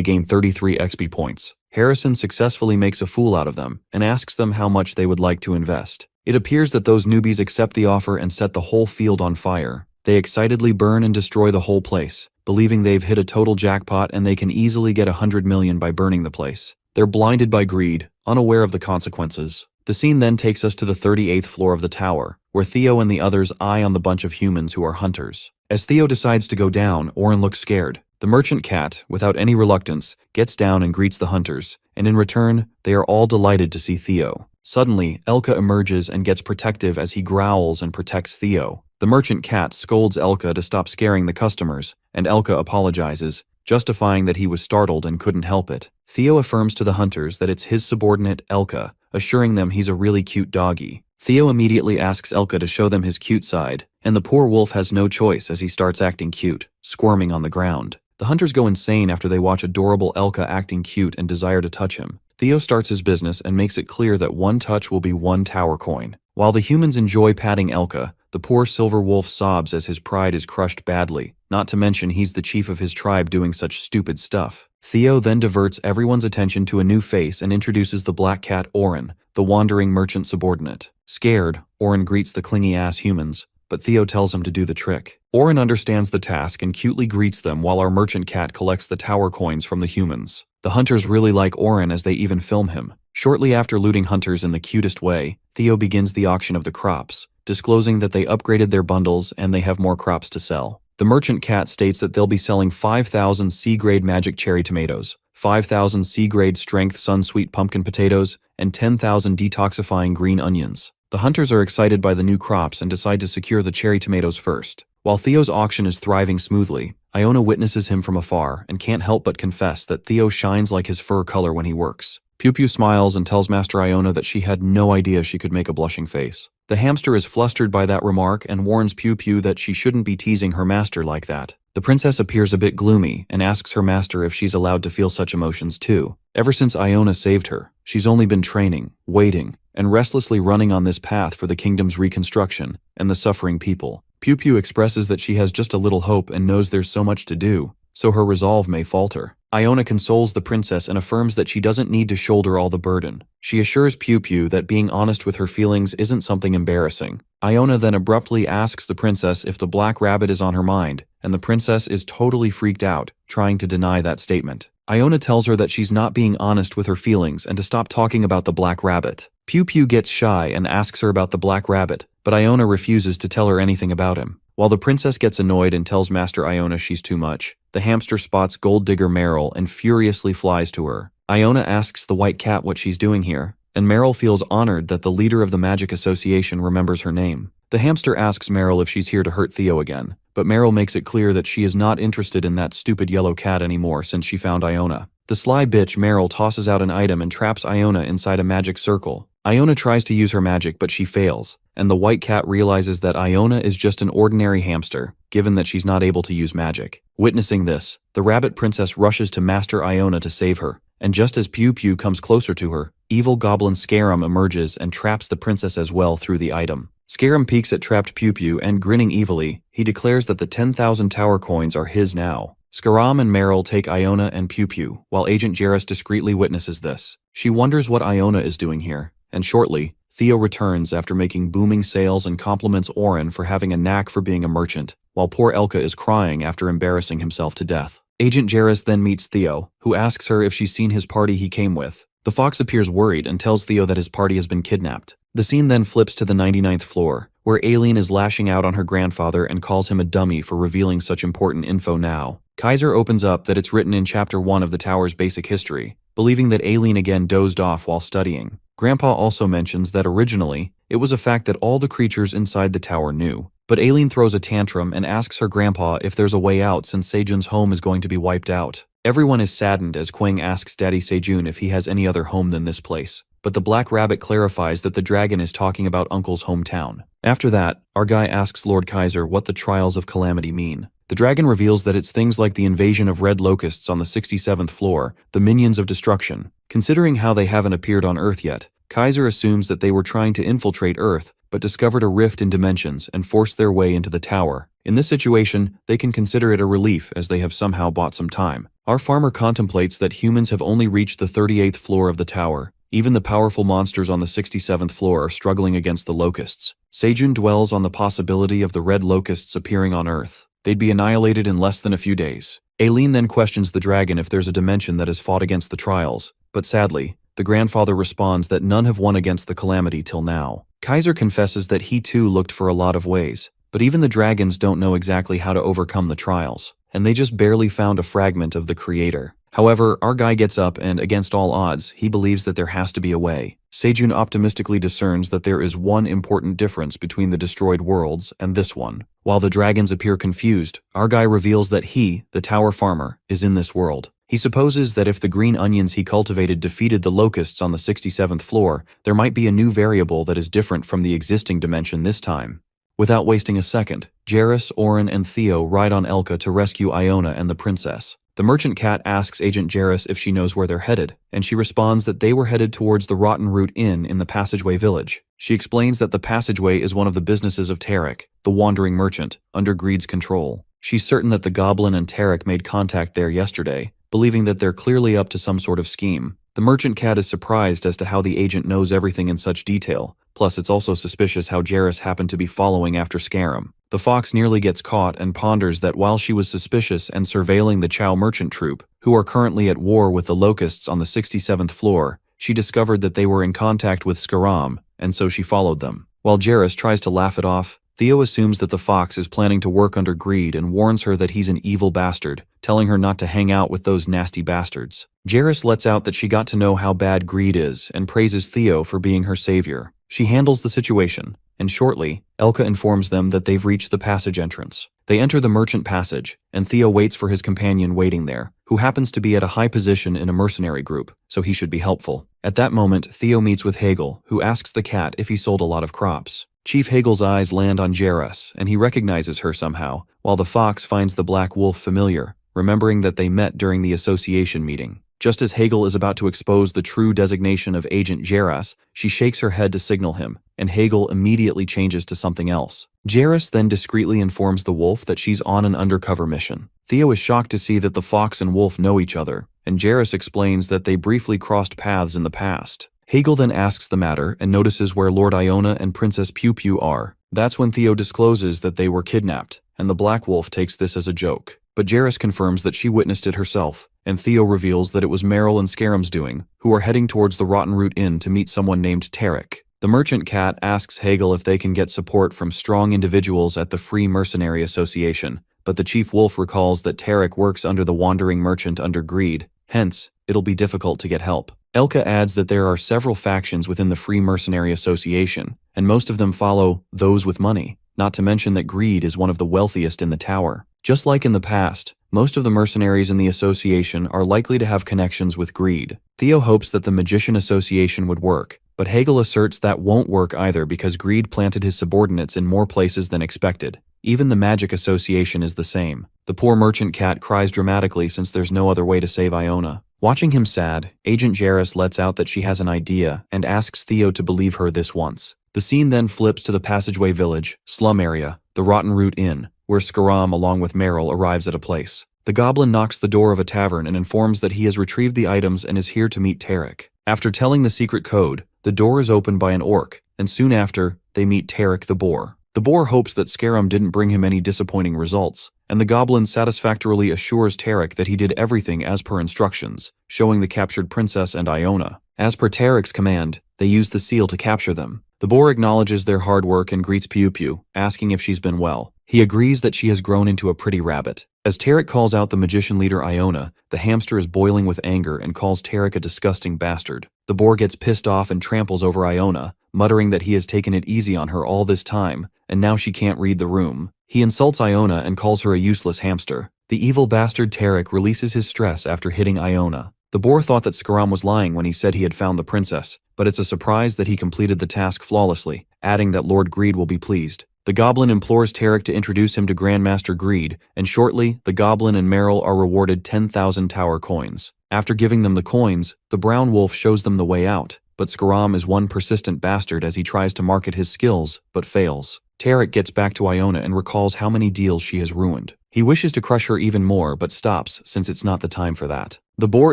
gain 33 XP points. Harrison successfully makes a fool out of them and asks them how much they would like to invest. It appears that those newbies accept the offer and set the whole field on fire. They excitedly burn and destroy the whole place, believing they've hit a total jackpot and they can easily get 100 million by burning the place. They're blinded by greed, unaware of the consequences. The scene then takes us to the 38th floor of the tower, where Theo and the others eye on the bunch of humans who are hunters. As Theo decides to go down, Oren looks scared. The merchant cat, without any reluctance, gets down and greets the hunters, and in return, they are all delighted to see Theo. Suddenly, Elka emerges and gets protective as he growls and protects Theo. The merchant cat scolds Elka to stop scaring the customers, and Elka apologizes, justifying that he was startled and couldn't help it. Theo affirms to the hunters that it's his subordinate, Elka, assuring them he's a really cute doggy. Theo immediately asks Elka to show them his cute side, and the poor wolf has no choice as he starts acting cute, squirming on the ground. The hunters go insane after they watch adorable Elka acting cute and desire to touch him. Theo starts his business and makes it clear that one touch will be 1 tower coin. While the humans enjoy patting Elka, the poor silver wolf sobs as his pride is crushed badly, not to mention he's the chief of his tribe doing such stupid stuff. Theo then diverts everyone's attention to a new face and introduces the black cat Oren, the wandering merchant subordinate. Scared, Oren greets the clingy-ass humans, but Theo tells him to do the trick. Oren understands the task and cutely greets them while our merchant cat collects the tower coins from the humans. The hunters really like Oren as they even film him. Shortly after looting hunters in the cutest way, Theo begins the auction of the crops, disclosing that they upgraded their bundles and they have more crops to sell. The merchant cat states that they'll be selling 5,000 C-grade magic cherry tomatoes, 5,000 C-grade strength sun-sweet pumpkin potatoes, and 10,000 detoxifying green onions. The hunters are excited by the new crops and decide to secure the cherry tomatoes first. While Theo's auction is thriving smoothly, Iona witnesses him from afar and can't help but confess that Theo shines like his fur color when he works. Pew Pew smiles and tells Master Iona that she had no idea she could make a blushing face. The hamster is flustered by that remark and warns Pew Pew that she shouldn't be teasing her master like that. The princess appears a bit gloomy and asks her master if she's allowed to feel such emotions too. Ever since Iona saved her, she's only been training, waiting, and restlessly running on this path for the kingdom's reconstruction and the suffering people. Pew Pew expresses that she has just a little hope and knows there's so much to do, so her resolve may falter. Iona consoles the princess and affirms that she doesn't need to shoulder all the burden. She assures Pew Pew that being honest with her feelings isn't something embarrassing. Iona then abruptly asks the princess if the black rabbit is on her mind, and the princess is totally freaked out, trying to deny that statement. Iona tells her that she's not being honest with her feelings and to stop talking about the black rabbit. Pew Pew gets shy and asks her about the black rabbit, but Iona refuses to tell her anything about him. While the princess gets annoyed and tells Master Iona she's too much, the hamster spots gold digger Meryl and furiously flies to her. Iona asks the white cat what she's doing here, and Meryl feels honored that the leader of the Magic Association remembers her name. The hamster asks Meryl if she's here to hurt Theo again, but Meryl makes it clear that she is not interested in that stupid yellow cat anymore since she found Iona. The sly bitch Meryl tosses out an item and traps Iona inside a magic circle. Iona tries to use her magic but she fails, and the white cat realizes that Iona is just an ordinary hamster, given that she's not able to use magic. Witnessing this, the rabbit princess rushes to Master Iona to save her, and just as Pew Pew comes closer to her, evil goblin Scarum emerges and traps the princess as well through the item. Scarum peeks at trapped Pew Pew and, grinning evilly, he declares that the 10,000 tower coins are his now. Scarum and Meryl take Iona and Pew Pew, while Agent Jarrus discreetly witnesses this. She wonders what Iona is doing here, and shortly, Theo returns after making booming sales and compliments Oren for having a knack for being a merchant, while poor Elka is crying after embarrassing himself to death. Agent Jarrus then meets Theo, who asks her if she's seen his party he came with. The fox appears worried and tells Theo that his party has been kidnapped. The scene then flips to the 99th floor, where Aileen is lashing out on her grandfather and calls him a dummy for revealing such important info now. Kaiser opens up that it's written in Chapter 1 of the tower's basic history, believing that Aileen again dozed off while studying. Grandpa also mentions that originally, it was a fact that all the creatures inside the tower knew. But Aileen throws a tantrum and asks her grandpa if there's a way out since Sejun's home is going to be wiped out. Everyone is saddened as Quang asks Daddy Sejun if he has any other home than this place. But the Black Rabbit clarifies that the dragon is talking about Uncle's hometown. After that, our guy asks Lord Kaiser what the Trials of Calamity mean. The dragon reveals that it's things like the invasion of red locusts on the 67th floor, the minions of destruction. Considering how they haven't appeared on Earth yet, Kaiser assumes that they were trying to infiltrate Earth, but discovered a rift in dimensions and forced their way into the tower. In this situation, they can consider it a relief as they have somehow bought some time. Our farmer contemplates that humans have only reached the 38th floor of the tower. Even the powerful monsters on the 67th floor are struggling against the locusts. Sejun dwells on the possibility of the red locusts appearing on Earth. They'd be annihilated in less than a few days. Aileen then questions the dragon if there's a dimension that has fought against the trials, but sadly, the grandfather responds that none have won against the calamity till now. Kaiser confesses that he too looked for a lot of ways, but even the dragons don't know exactly how to overcome the trials, and they just barely found a fragment of the creator. However, our guy gets up and, against all odds, he believes that there has to be a way. Sejun optimistically discerns that there is one important difference between the destroyed worlds and this one. While the dragons appear confused, our guy reveals that he, the tower farmer, is in this world. He supposes that if the green onions he cultivated defeated the locusts on the 67th floor, there might be a new variable that is different from the existing dimension this time. Without wasting a second, Jarrus, Oren, and Theo ride on Elka to rescue Iona and the princess. The merchant cat asks Agent Jarrus if she knows where they're headed, and she responds that they were headed towards the Rotten Root Inn in the Passageway Village. She explains that the Passageway is one of the businesses of Tarek, the wandering merchant, under Greed's control. She's certain that the goblin and Tarek made contact there yesterday, believing that they're clearly up to some sort of scheme. The merchant cat is surprised as to how the agent knows everything in such detail, plus it's also suspicious how Jarrus happened to be following after Scarum. The fox nearly gets caught and ponders that while she was suspicious and surveilling the Chow merchant troupe, who are currently at war with the locusts on the 67th floor, she discovered that they were in contact with Scarum, and so she followed them. While Jarrus tries to laugh it off, Theo assumes that the fox is planning to work under Greed and warns her that he's an evil bastard, telling her not to hang out with those nasty bastards. Jarrus lets out that she got to know how bad Greed is and praises Theo for being her savior. She handles the situation, and shortly, Elka informs them that they've reached the passage entrance. They enter the merchant passage, and Theo waits for his companion waiting there, who happens to be at a high position in a mercenary group, so he should be helpful. At that moment, Theo meets with Hegel, who asks the cat if he sold a lot of crops. Chief Hegel's eyes land on Jarrus, and he recognizes her somehow, while the fox finds the black wolf familiar, remembering that they met during the association meeting. Just as Hegel is about to expose the true designation of Agent Jarrus, she shakes her head to signal him, and Hegel immediately changes to something else. Jarrus then discreetly informs the wolf that she's on an undercover mission. Theo is shocked to see that the fox and wolf know each other, and Jarrus explains that they briefly crossed paths in the past. Hegel then asks the matter and notices where Lord Iona and Princess Pew Pew are. That's when Theo discloses that they were kidnapped, and the Black Wolf takes this as a joke. But Jarrus confirms that she witnessed it herself, and Theo reveals that it was Meryl and Scarum's doing, who are heading towards the Rotten Root Inn to meet someone named Tarek. The merchant cat asks Hegel if they can get support from strong individuals at the Free Mercenary Association, but the chief wolf recalls that Tarek works under the wandering merchant under Greed, hence, it'll be difficult to get help. Elka adds that there are several factions within the Free Mercenary Association, and most of them follow those with money, not to mention that Greed is one of the wealthiest in the tower. Just like in the past, most of the mercenaries in the association are likely to have connections with Greed. Theo hopes that the Magician Association would work, but Hegel asserts that won't work either because Greed planted his subordinates in more places than expected. Even the Magic Association is the same. The poor merchant cat cries dramatically since there's no other way to save Iona. Watching him sad, Agent Jarrus lets out that she has an idea and asks Theo to believe her this once. The scene then flips to the Passageway Village, slum area, the Rotten Root Inn, where Skaram along with Meryl arrives at a place. The goblin knocks the door of a tavern and informs that he has retrieved the items and is here to meet Tarek. After telling the secret code, the door is opened by an orc, and soon after, they meet Tarek the boar. The boar hopes that Skaram didn't bring him any disappointing results, and the goblin satisfactorily assures Tarek that he did everything as per instructions, showing the captured princess and Iona. As per Tarek's command, they use the seal to capture them. The boar acknowledges their hard work and greets Pew Pew, asking if she's been well. He agrees that she has grown into a pretty rabbit. As Tarek calls out the magician leader Iona, the hamster is boiling with anger and calls Tarek a disgusting bastard. The boar gets pissed off and tramples over Iona, muttering that he has taken it easy on her all this time, and now she can't read the room. He insults Iona and calls her a useless hamster. The evil bastard Tarek releases his stress after hitting Iona. The boar thought that Skaram was lying when he said he had found the princess, but it's a surprise that he completed the task flawlessly, adding that Lord Greed will be pleased. The goblin implores Tarek to introduce him to Grandmaster Greed, and shortly, the goblin and Meryl are rewarded 10,000 tower coins. After giving them the coins, the brown wolf shows them the way out, but Skaram is one persistent bastard as he tries to market his skills, but fails. Tarek gets back to Iona and recalls how many deals she has ruined. He wishes to crush her even more, but stops since it's not the time for that. The boar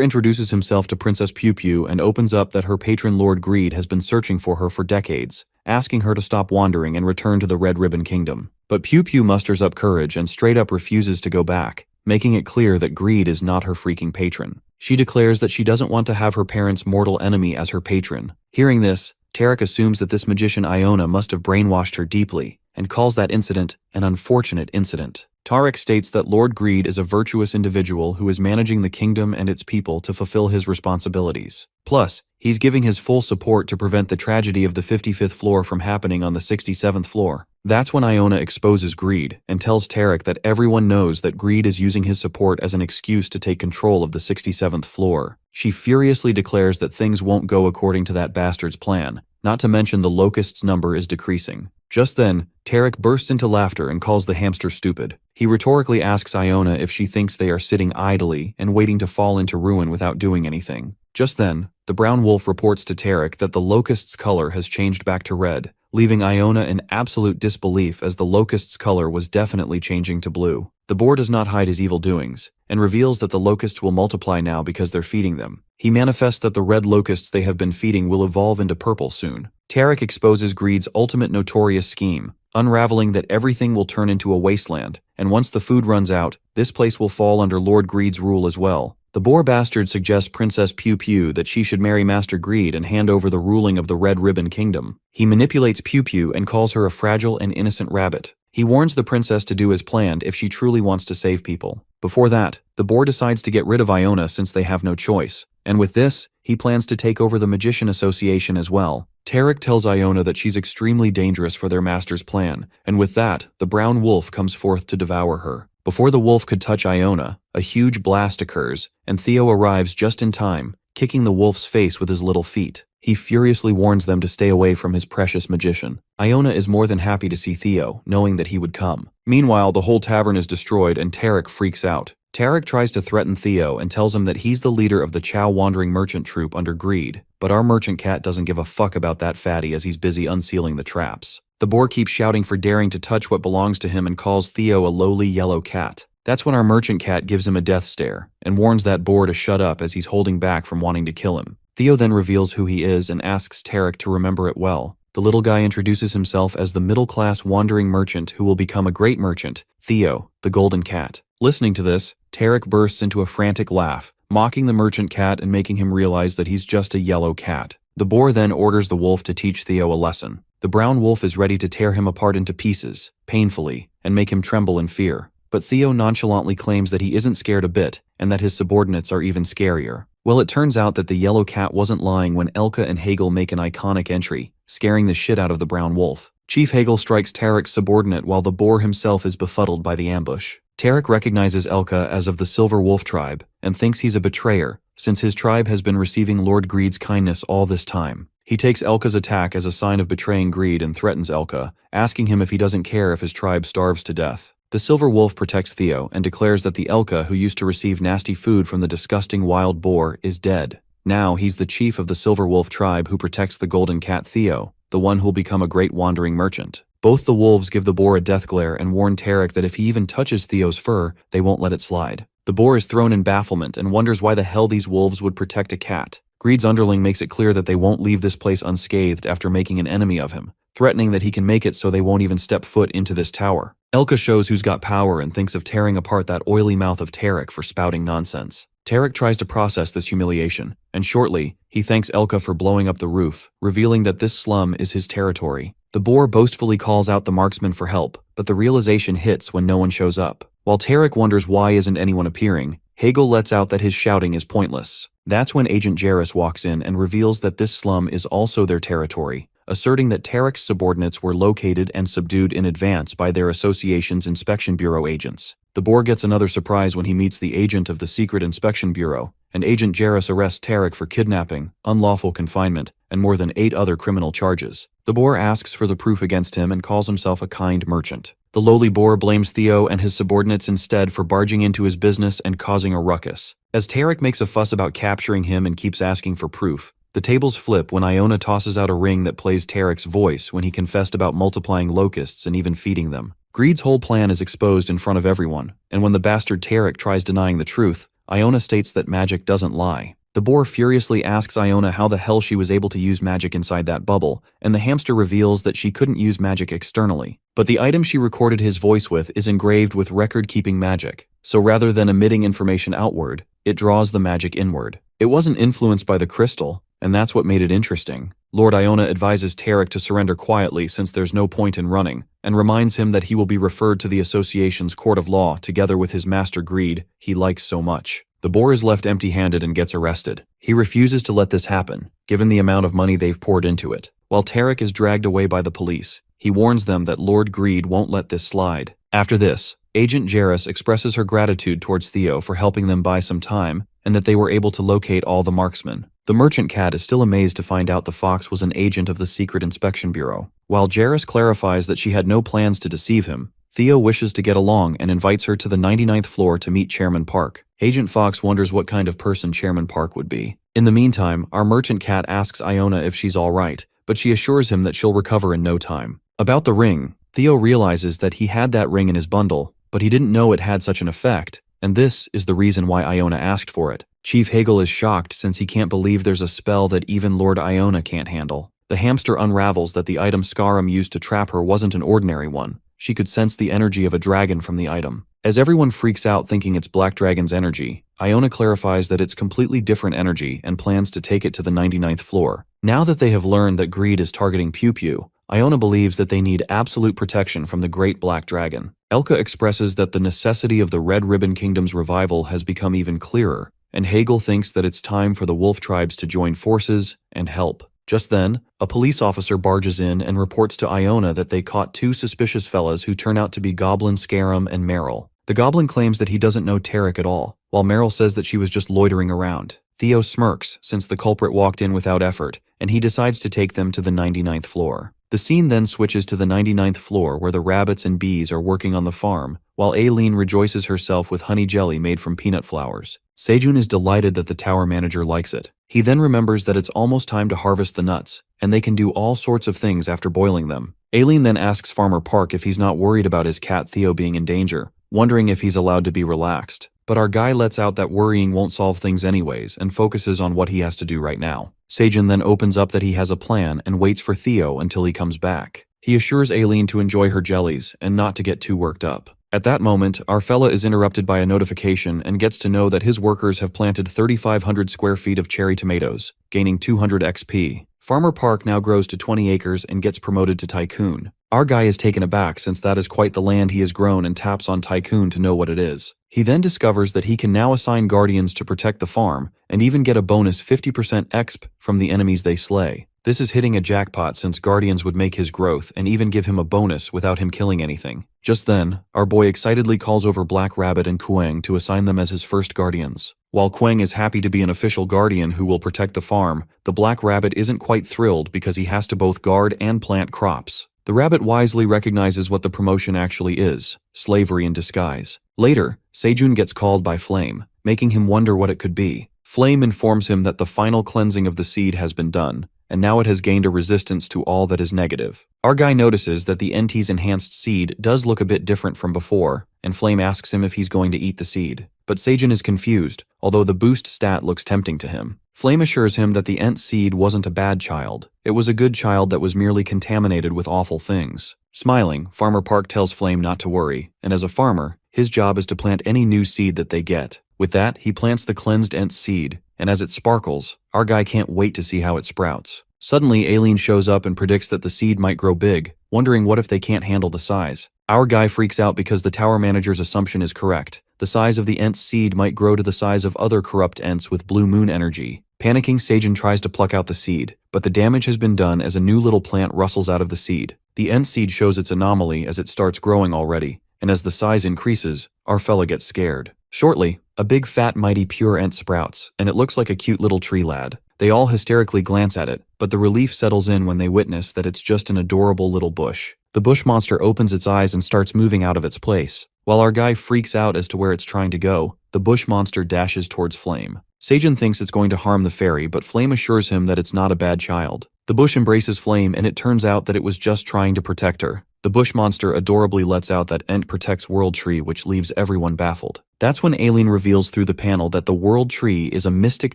introduces himself to Princess Pew Pew and opens up that her patron Lord Greed has been searching for her for decades, asking her to stop wandering and return to the Red Ribbon Kingdom. But Pew Pew musters up courage and straight up refuses to go back, making it clear that Greed is not her freaking patron. She declares that she doesn't want to have her parents' mortal enemy as her patron. Hearing this, Tarek assumes that this magician Iona must have brainwashed her deeply, and calls that incident an unfortunate incident. Tarek states that Lord Greed is a virtuous individual who is managing the kingdom and its people to fulfill his responsibilities. Plus, he's giving his full support to prevent the tragedy of the 55th floor from happening on the 67th floor. That's when Iona exposes Greed and tells Tarek that everyone knows that Greed is using his support as an excuse to take control of the 67th floor. She furiously declares that things won't go according to that bastard's plan, not to mention the Locust's number is decreasing. Just then, Tarek bursts into laughter and calls the hamster stupid. He rhetorically asks Iona if she thinks they are sitting idly and waiting to fall into ruin without doing anything. Just then, the brown wolf reports to Tarek that the Locust's color has changed back to red, leaving Iona in absolute disbelief as the Locust's color was definitely changing to blue. The boar does not hide his evil doings, and reveals that the locusts will multiply now because they're feeding them. He manifests that the red locusts they have been feeding will evolve into purple soon. Tarek exposes Greed's ultimate notorious scheme, unraveling that everything will turn into a wasteland, and once the food runs out, this place will fall under Lord Greed's rule as well. The boar bastard suggests Princess Pew Pew that she should marry Master Greed and hand over the ruling of the Red Ribbon Kingdom. He manipulates Pew Pew and calls her a fragile and innocent rabbit. He warns the princess to do as planned if she truly wants to save people. Before that, the boar decides to get rid of Iona since they have no choice, and with this, he plans to take over the Magician Association as well. Tarek tells Iona that she's extremely dangerous for their master's plan, and with that, the brown wolf comes forth to devour her. Before the wolf could touch Iona, a huge blast occurs, and Theo arrives just in time, kicking the wolf's face with his little feet. He furiously warns them to stay away from his precious magician. Iona is more than happy to see Theo, knowing that he would come. Meanwhile, the whole tavern is destroyed and Tarek freaks out. Tarek tries to threaten Theo and tells him that he's the leader of the Chow Wandering Merchant Troupe under Greed, but our merchant cat doesn't give a fuck about that fatty as he's busy unsealing the traps. The boar keeps shouting for daring to touch what belongs to him and calls Theo a lowly yellow cat. That's when our merchant cat gives him a death stare and warns that boar to shut up as he's holding back from wanting to kill him. Theo then reveals who he is and asks Tarek to remember it well. The little guy introduces himself as the middle-class wandering merchant who will become a great merchant, Theo, the golden cat. Listening to this, Tarek bursts into a frantic laugh, mocking the merchant cat and making him realize that he's just a yellow cat. The boar then orders the wolf to teach Theo a lesson. The brown wolf is ready to tear him apart into pieces, painfully, and make him tremble in fear. But Theo nonchalantly claims that he isn't scared a bit, and that his subordinates are even scarier. Well, it turns out that the yellow cat wasn't lying when Elka and Hagel make an iconic entry, scaring the shit out of the brown wolf. Chief Hagel strikes Tarek's subordinate while the boar himself is befuddled by the ambush. Tarek recognizes Elka as of the Silver Wolf tribe, and thinks he's a betrayer, since his tribe has been receiving Lord Greed's kindness all this time. He takes Elka's attack as a sign of betraying Greed and threatens Elka, asking him if he doesn't care if his tribe starves to death. The silver wolf protects Theo and declares that the Elka who used to receive nasty food from the disgusting wild boar is dead. Now he's the chief of the silver wolf tribe who protects the golden cat Theo, the one who'll become a great wandering merchant. Both the wolves give the boar a death glare and warn Tarek that if he even touches Theo's fur, they won't let it slide. The boar is thrown in bafflement and wonders why the hell these wolves would protect a cat. Greed's underling makes it clear that they won't leave this place unscathed after making an enemy of him, threatening that he can make it so they won't even step foot into this tower. Elka shows who's got power and thinks of tearing apart that oily mouth of Tarek for spouting nonsense. Tarek tries to process this humiliation, and shortly, he thanks Elka for blowing up the roof, revealing that this slum is his territory. The boar boastfully calls out the marksman for help, but the realization hits when no one shows up. While Tarek wonders why isn't anyone appearing, Hegel lets out that his shouting is pointless. That's when Agent Jarrus walks in and reveals that this slum is also their territory, asserting that Tarek's subordinates were located and subdued in advance by their association's Inspection Bureau agents. The boar gets another surprise when he meets the agent of the Secret Inspection Bureau, and Agent Jarrus arrests Tarek for kidnapping, unlawful confinement, and more than 8 other criminal charges. The boar asks for the proof against him and calls himself a kind merchant. The lowly boar blames Theo and his subordinates instead for barging into his business and causing a ruckus. As Tarek makes a fuss about capturing him and keeps asking for proof, the tables flip when Iona tosses out a ring that plays Tarek's voice when he confessed about multiplying locusts and even feeding them. Greed's whole plan is exposed in front of everyone, and when the bastard Tarek tries denying the truth, Iona states that magic doesn't lie. The boar furiously asks Iona how the hell she was able to use magic inside that bubble, and the hamster reveals that she couldn't use magic externally. But the item she recorded his voice with is engraved with record-keeping magic, so rather than emitting information outward, it draws the magic inward. It wasn't influenced by the crystal, and that's what made it interesting. Lord Iona advises Tarek to surrender quietly since there's no point in running, and reminds him that he will be referred to the association's court of law together with his master Greed he likes so much. The boar is left empty-handed and gets arrested. He refuses to let this happen, given the amount of money they've poured into it. While Tarek is dragged away by the police, he warns them that Lord Greed won't let this slide. After this, Agent Jarrus expresses her gratitude towards Theo for helping them buy some time, and that they were able to locate all the marksmen. The merchant cat is still amazed to find out the fox was an agent of the Secret Inspection Bureau. While Jarrus clarifies that she had no plans to deceive him, Theo wishes to get along and invites her to the 99th floor to meet Chairman Park. Agent Fox wonders what kind of person Chairman Park would be. In the meantime, our merchant cat asks Iona if she's alright, but she assures him that she'll recover in no time. About the ring, Theo realizes that he had that ring in his bundle, but he didn't know it had such an effect, and this is the reason why Iona asked for it. Chief Hegel is shocked since he can't believe there's a spell that even Lord Iona can't handle. The hamster unravels that the item Scarum used to trap her wasn't an ordinary one. She could sense the energy of a dragon from the item. As everyone freaks out thinking it's Black Dragon's energy, Iona clarifies that it's completely different energy and plans to take it to the 99th floor. Now that they have learned that Greed is targeting Pew Pew, Iona believes that they need absolute protection from the Great Black Dragon. Elka expresses that the necessity of the Red Ribbon Kingdom's revival has become even clearer, and Hegel thinks that it's time for the wolf tribes to join forces and help. Just then, a police officer barges in and reports to Iona that they caught 2 suspicious fellas who turn out to be Goblin Scarum and Meryl. The Goblin claims that he doesn't know Tarek at all, while Meryl says that she was just loitering around. Theo smirks since the culprit walked in without effort, and he decides to take them to the 99th floor. The scene then switches to the 99th floor where the rabbits and bees are working on the farm, while Aileen rejoices herself with honey jelly made from peanut flowers. Sejun is delighted that the tower manager likes it. He then remembers that it's almost time to harvest the nuts, and they can do all sorts of things after boiling them. Aileen then asks Farmer Park if he's not worried about his cat Theo being in danger, wondering if he's allowed to be relaxed. But our guy lets out that worrying won't solve things anyways and focuses on what he has to do right now. Sejun then opens up that he has a plan and waits for Theo until he comes back. He assures Aileen to enjoy her jellies and not to get too worked up. At that moment, our fella is interrupted by a notification and gets to know that his workers have planted 3,500 square feet of cherry tomatoes, gaining 200 XP. Farmer Park now grows to 20 acres and gets promoted to Tycoon. Our guy is taken aback since that is quite the land he has grown and taps on Tycoon to know what it is. He then discovers that he can now assign guardians to protect the farm and even get a bonus 50% exp from the enemies they slay. This is hitting a jackpot since guardians would make his growth and even give him a bonus without him killing anything. Just then, our boy excitedly calls over Black Rabbit and Kuang to assign them as his first guardians. While Kuang is happy to be an official guardian who will protect the farm, the Black Rabbit isn't quite thrilled because he has to both guard and plant crops. The rabbit wisely recognizes what the promotion actually is: slavery in disguise. Later, Sejun gets called by Flame, making him wonder what it could be. Flame informs him that the final cleansing of the seed has been done, and now it has gained a resistance to all that is negative. Our guy notices that the NT's enhanced seed does look a bit different from before, and Flame asks him if he's going to eat the seed. But Sejun is confused, although the boost stat looks tempting to him. Flame assures him that the Ent seed wasn't a bad child. It was a good child that was merely contaminated with awful things. Smiling, Farmer Park tells Flame not to worry, and as a farmer, his job is to plant any new seed that they get. With that, he plants the cleansed Ent seed, and as it sparkles, our guy can't wait to see how it sprouts. Suddenly, Aileen shows up and predicts that the seed might grow big, wondering what if they can't handle the size. Our guy freaks out because the tower manager's assumption is correct. The size of the Ent seed might grow to the size of other corrupt Ents with blue moon energy. Panicking, Sejun tries to pluck out the seed, but the damage has been done as a new little plant rustles out of the seed. The Ent seed shows its anomaly as it starts growing already, and as the size increases, our fella gets scared. Shortly, a big fat mighty pure Ent sprouts, and it looks like a cute little tree lad. They all hysterically glance at it, but the relief settles in when they witness that it's just an adorable little bush. The bush monster opens its eyes and starts moving out of its place. While our guy freaks out as to where it's trying to go, the bush monster dashes towards Flame. Sejun thinks it's going to harm the fairy, but Flame assures him that it's not a bad child. The bush embraces Flame, and it turns out that it was just trying to protect her. The bush monster adorably lets out that Ent protects World Tree, which leaves everyone baffled. That's when Aileen reveals through the panel that the World Tree is a mystic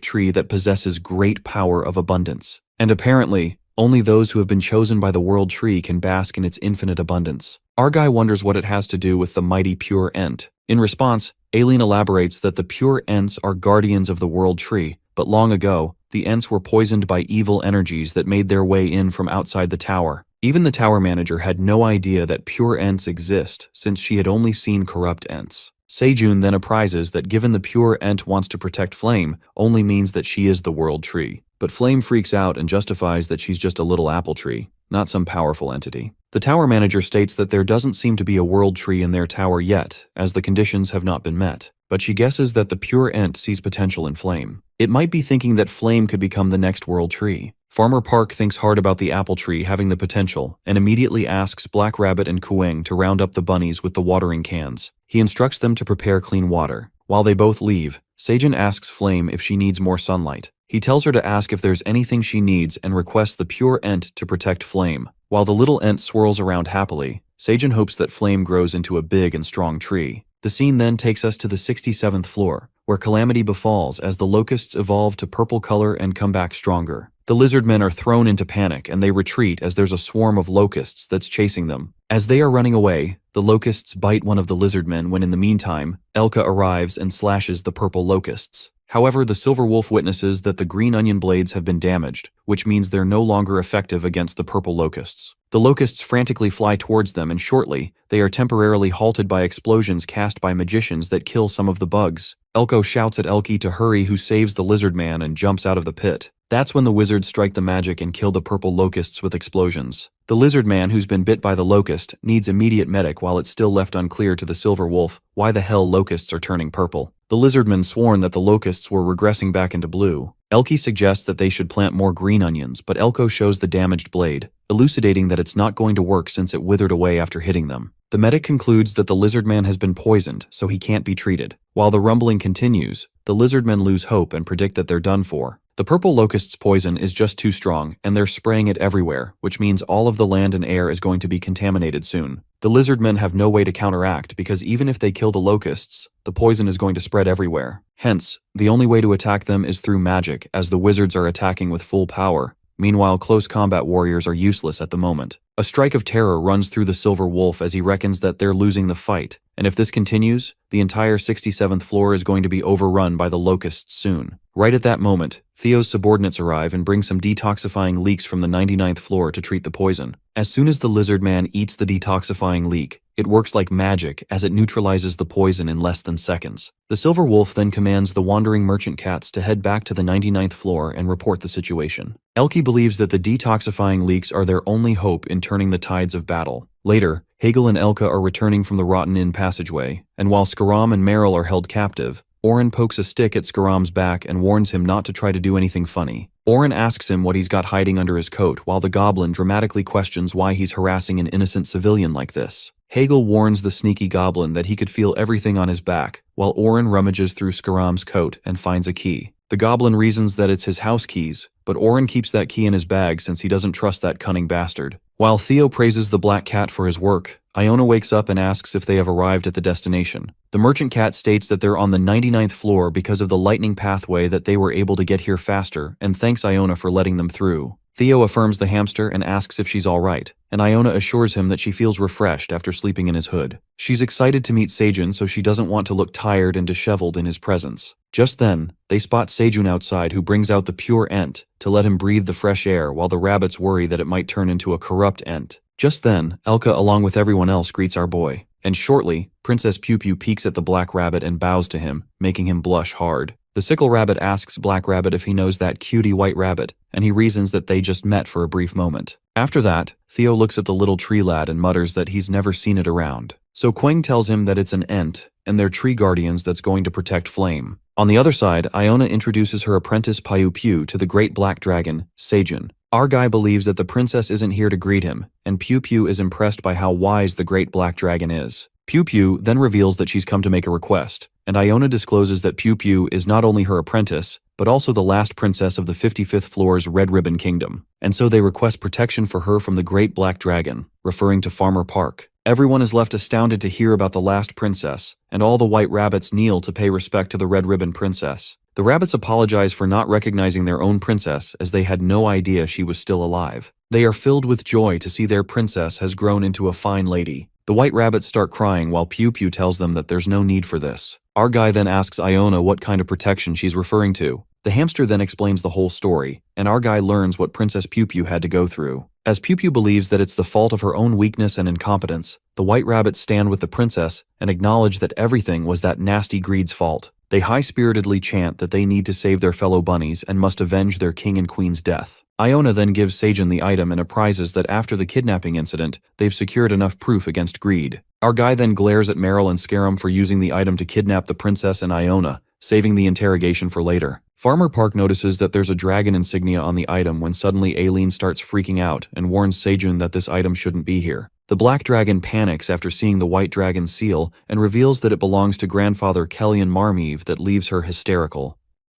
tree that possesses great power of abundance. And apparently, only those who have been chosen by the World Tree can bask in its infinite abundance. Our guy wonders what it has to do with the mighty pure Ent. In response, Aileen elaborates that the pure Ents are guardians of the World Tree, but long ago, the Ents were poisoned by evil energies that made their way in from outside the tower. Even the tower manager had no idea that pure Ents exist, since she had only seen corrupt Ents. Sejun then apprises that given the pure Ent wants to protect Flame, only means that she is the World Tree. But Flame freaks out and justifies that she's just a little apple tree, not some powerful entity. The tower manager states that there doesn't seem to be a World Tree in their tower yet, as the conditions have not been met. But she guesses that the pure Ent sees potential in Flame. It might be thinking that Flame could become the next World Tree. Farmer Park thinks hard about the apple tree having the potential and immediately asks Black Rabbit and Kueng to round up the bunnies with the watering cans. He instructs them to prepare clean water. While they both leave, Sejun asks Flame if she needs more sunlight. He tells her to ask if there's anything she needs and requests the pure Ent to protect Flame. While the little Ent swirls around happily, Sejun hopes that Flame grows into a big and strong tree. The scene then takes us to the 67th floor, where calamity befalls as the locusts evolve to purple color and come back stronger. The lizard men are thrown into panic and they retreat as there's a swarm of locusts that's chasing them. As they are running away, the locusts bite one of the lizard men when in the meantime, Elka arrives and slashes the purple locusts. However, the silver wolf witnesses that the green onion blades have been damaged, which means they're no longer effective against the purple locusts. The locusts frantically fly towards them and shortly, they are temporarily halted by explosions cast by magicians that kill some of the bugs. Elko shouts at Elki to hurry, who saves the lizard man and jumps out of the pit. That's when the wizards strike the magic and kill the purple locusts with explosions. The lizard man who's been bit by the locust needs immediate medic while it's still left unclear to the silver wolf why the hell locusts are turning purple. The lizardmen sworn that the locusts were regressing back into blue. Elki suggests that they should plant more green onions, but Elko shows the damaged blade, elucidating that it's not going to work since it withered away after hitting them. The medic concludes that the lizard man has been poisoned, so he can't be treated. While the rumbling continues, the lizard men lose hope and predict that they're done for. The purple locust's poison is just too strong, and they're spraying it everywhere, which means all of the land and air is going to be contaminated soon. The lizard men have no way to counteract because even if they kill the locusts, the poison is going to spread everywhere. Hence, the only way to attack them is through magic, as the wizards are attacking with full power. Meanwhile, close combat warriors are useless at the moment. A strike of terror runs through the silver wolf as he reckons that they're losing the fight, and if this continues, the entire 67th floor is going to be overrun by the locusts soon. Right at that moment, Theo's subordinates arrive and bring some detoxifying leeks from the 99th floor to treat the poison. As soon as the lizard man eats the detoxifying leek, it works like magic as it neutralizes the poison in less than seconds. The silver wolf then commands the wandering merchant cats to head back to the 99th floor and report the situation. Elki believes that the detoxifying leeks are their only hope in turning the tides of battle. Later, Hegel and Elka are returning from the Rotten Inn passageway, and while Skaram and Meryl are held captive, Oren pokes a stick at Skaram's back and warns him not to try to do anything funny. Oren asks him what he's got hiding under his coat, while the goblin dramatically questions why he's harassing an innocent civilian like this. Hegel warns the sneaky goblin that he could feel everything on his back, while Oren rummages through Skaram's coat and finds a key. The goblin reasons that it's his house keys, but Oren keeps that key in his bag since he doesn't trust that cunning bastard. While Theo praises the black cat for his work, Iona wakes up and asks if they have arrived at the destination. The merchant cat states that they're on the 99th floor because of the lightning pathway, that they were able to get here faster, and thanks Iona for letting them through. Theo affirms the hamster and asks if she's alright, and Iona assures him that she feels refreshed after sleeping in his hood. She's excited to meet Seijun, so she doesn't want to look tired and disheveled in his presence. Just then, they spot Seijun outside, who brings out the pure Ent to let him breathe the fresh air, while the rabbits worry that it might turn into a corrupt Ent. Just then, Elka along with everyone else greets our boy, and shortly, Princess Pew Pew peeks at the black rabbit and bows to him, making him blush hard. The sickle rabbit asks Black Rabbit if he knows that cutie white rabbit, and he reasons that they just met for a brief moment. After that, Theo looks at the little tree lad and mutters that he's never seen it around. So Quang tells him that it's an Ent, and they're tree guardians that's going to protect Flame. On the other side, Iona introduces her apprentice Piu Piu to the great black dragon, Seijun. Our guy believes that the princess isn't here to greet him, and Piu Piu is impressed by how wise the great black dragon is. Piu Piu then reveals that she's come to make a request, and Iona discloses that Piu Piu is not only her apprentice, but also the last princess of the 55th floor's Red Ribbon Kingdom, and so they request protection for her from the Great Black Dragon, referring to Farmer Park. Everyone is left astounded to hear about the last princess, and all the white rabbits kneel to pay respect to the Red Ribbon Princess. The rabbits apologize for not recognizing their own princess, as they had no idea she was still alive. They are filled with joy to see their princess has grown into a fine lady. The white rabbits start crying while Piu Piu tells them that there's no need for this. Our guy then asks Iona what kind of protection she's referring to. The hamster then explains the whole story, and our guy learns what Princess Piu Piu had to go through. As Piu Piu believes that it's the fault of her own weakness and incompetence, the white rabbits stand with the princess and acknowledge that everything was that nasty greed's fault. They high-spiritedly chant that they need to save their fellow bunnies and must avenge their king and queen's death. Iona then gives Seijun the item and apprises that after the kidnapping incident, they've secured enough proof against greed. Our guy then glares at Meryl and Scarum for using the item to kidnap the princess and Iona, saving the interrogation for later. Farmer Park notices that there's a dragon insignia on the item when suddenly Aileen starts freaking out and warns Seijun that this item shouldn't be here. The black dragon panics after seeing the white dragon's seal and reveals that it belongs to grandfather Kellyan Marmeave, that leaves her hysterical.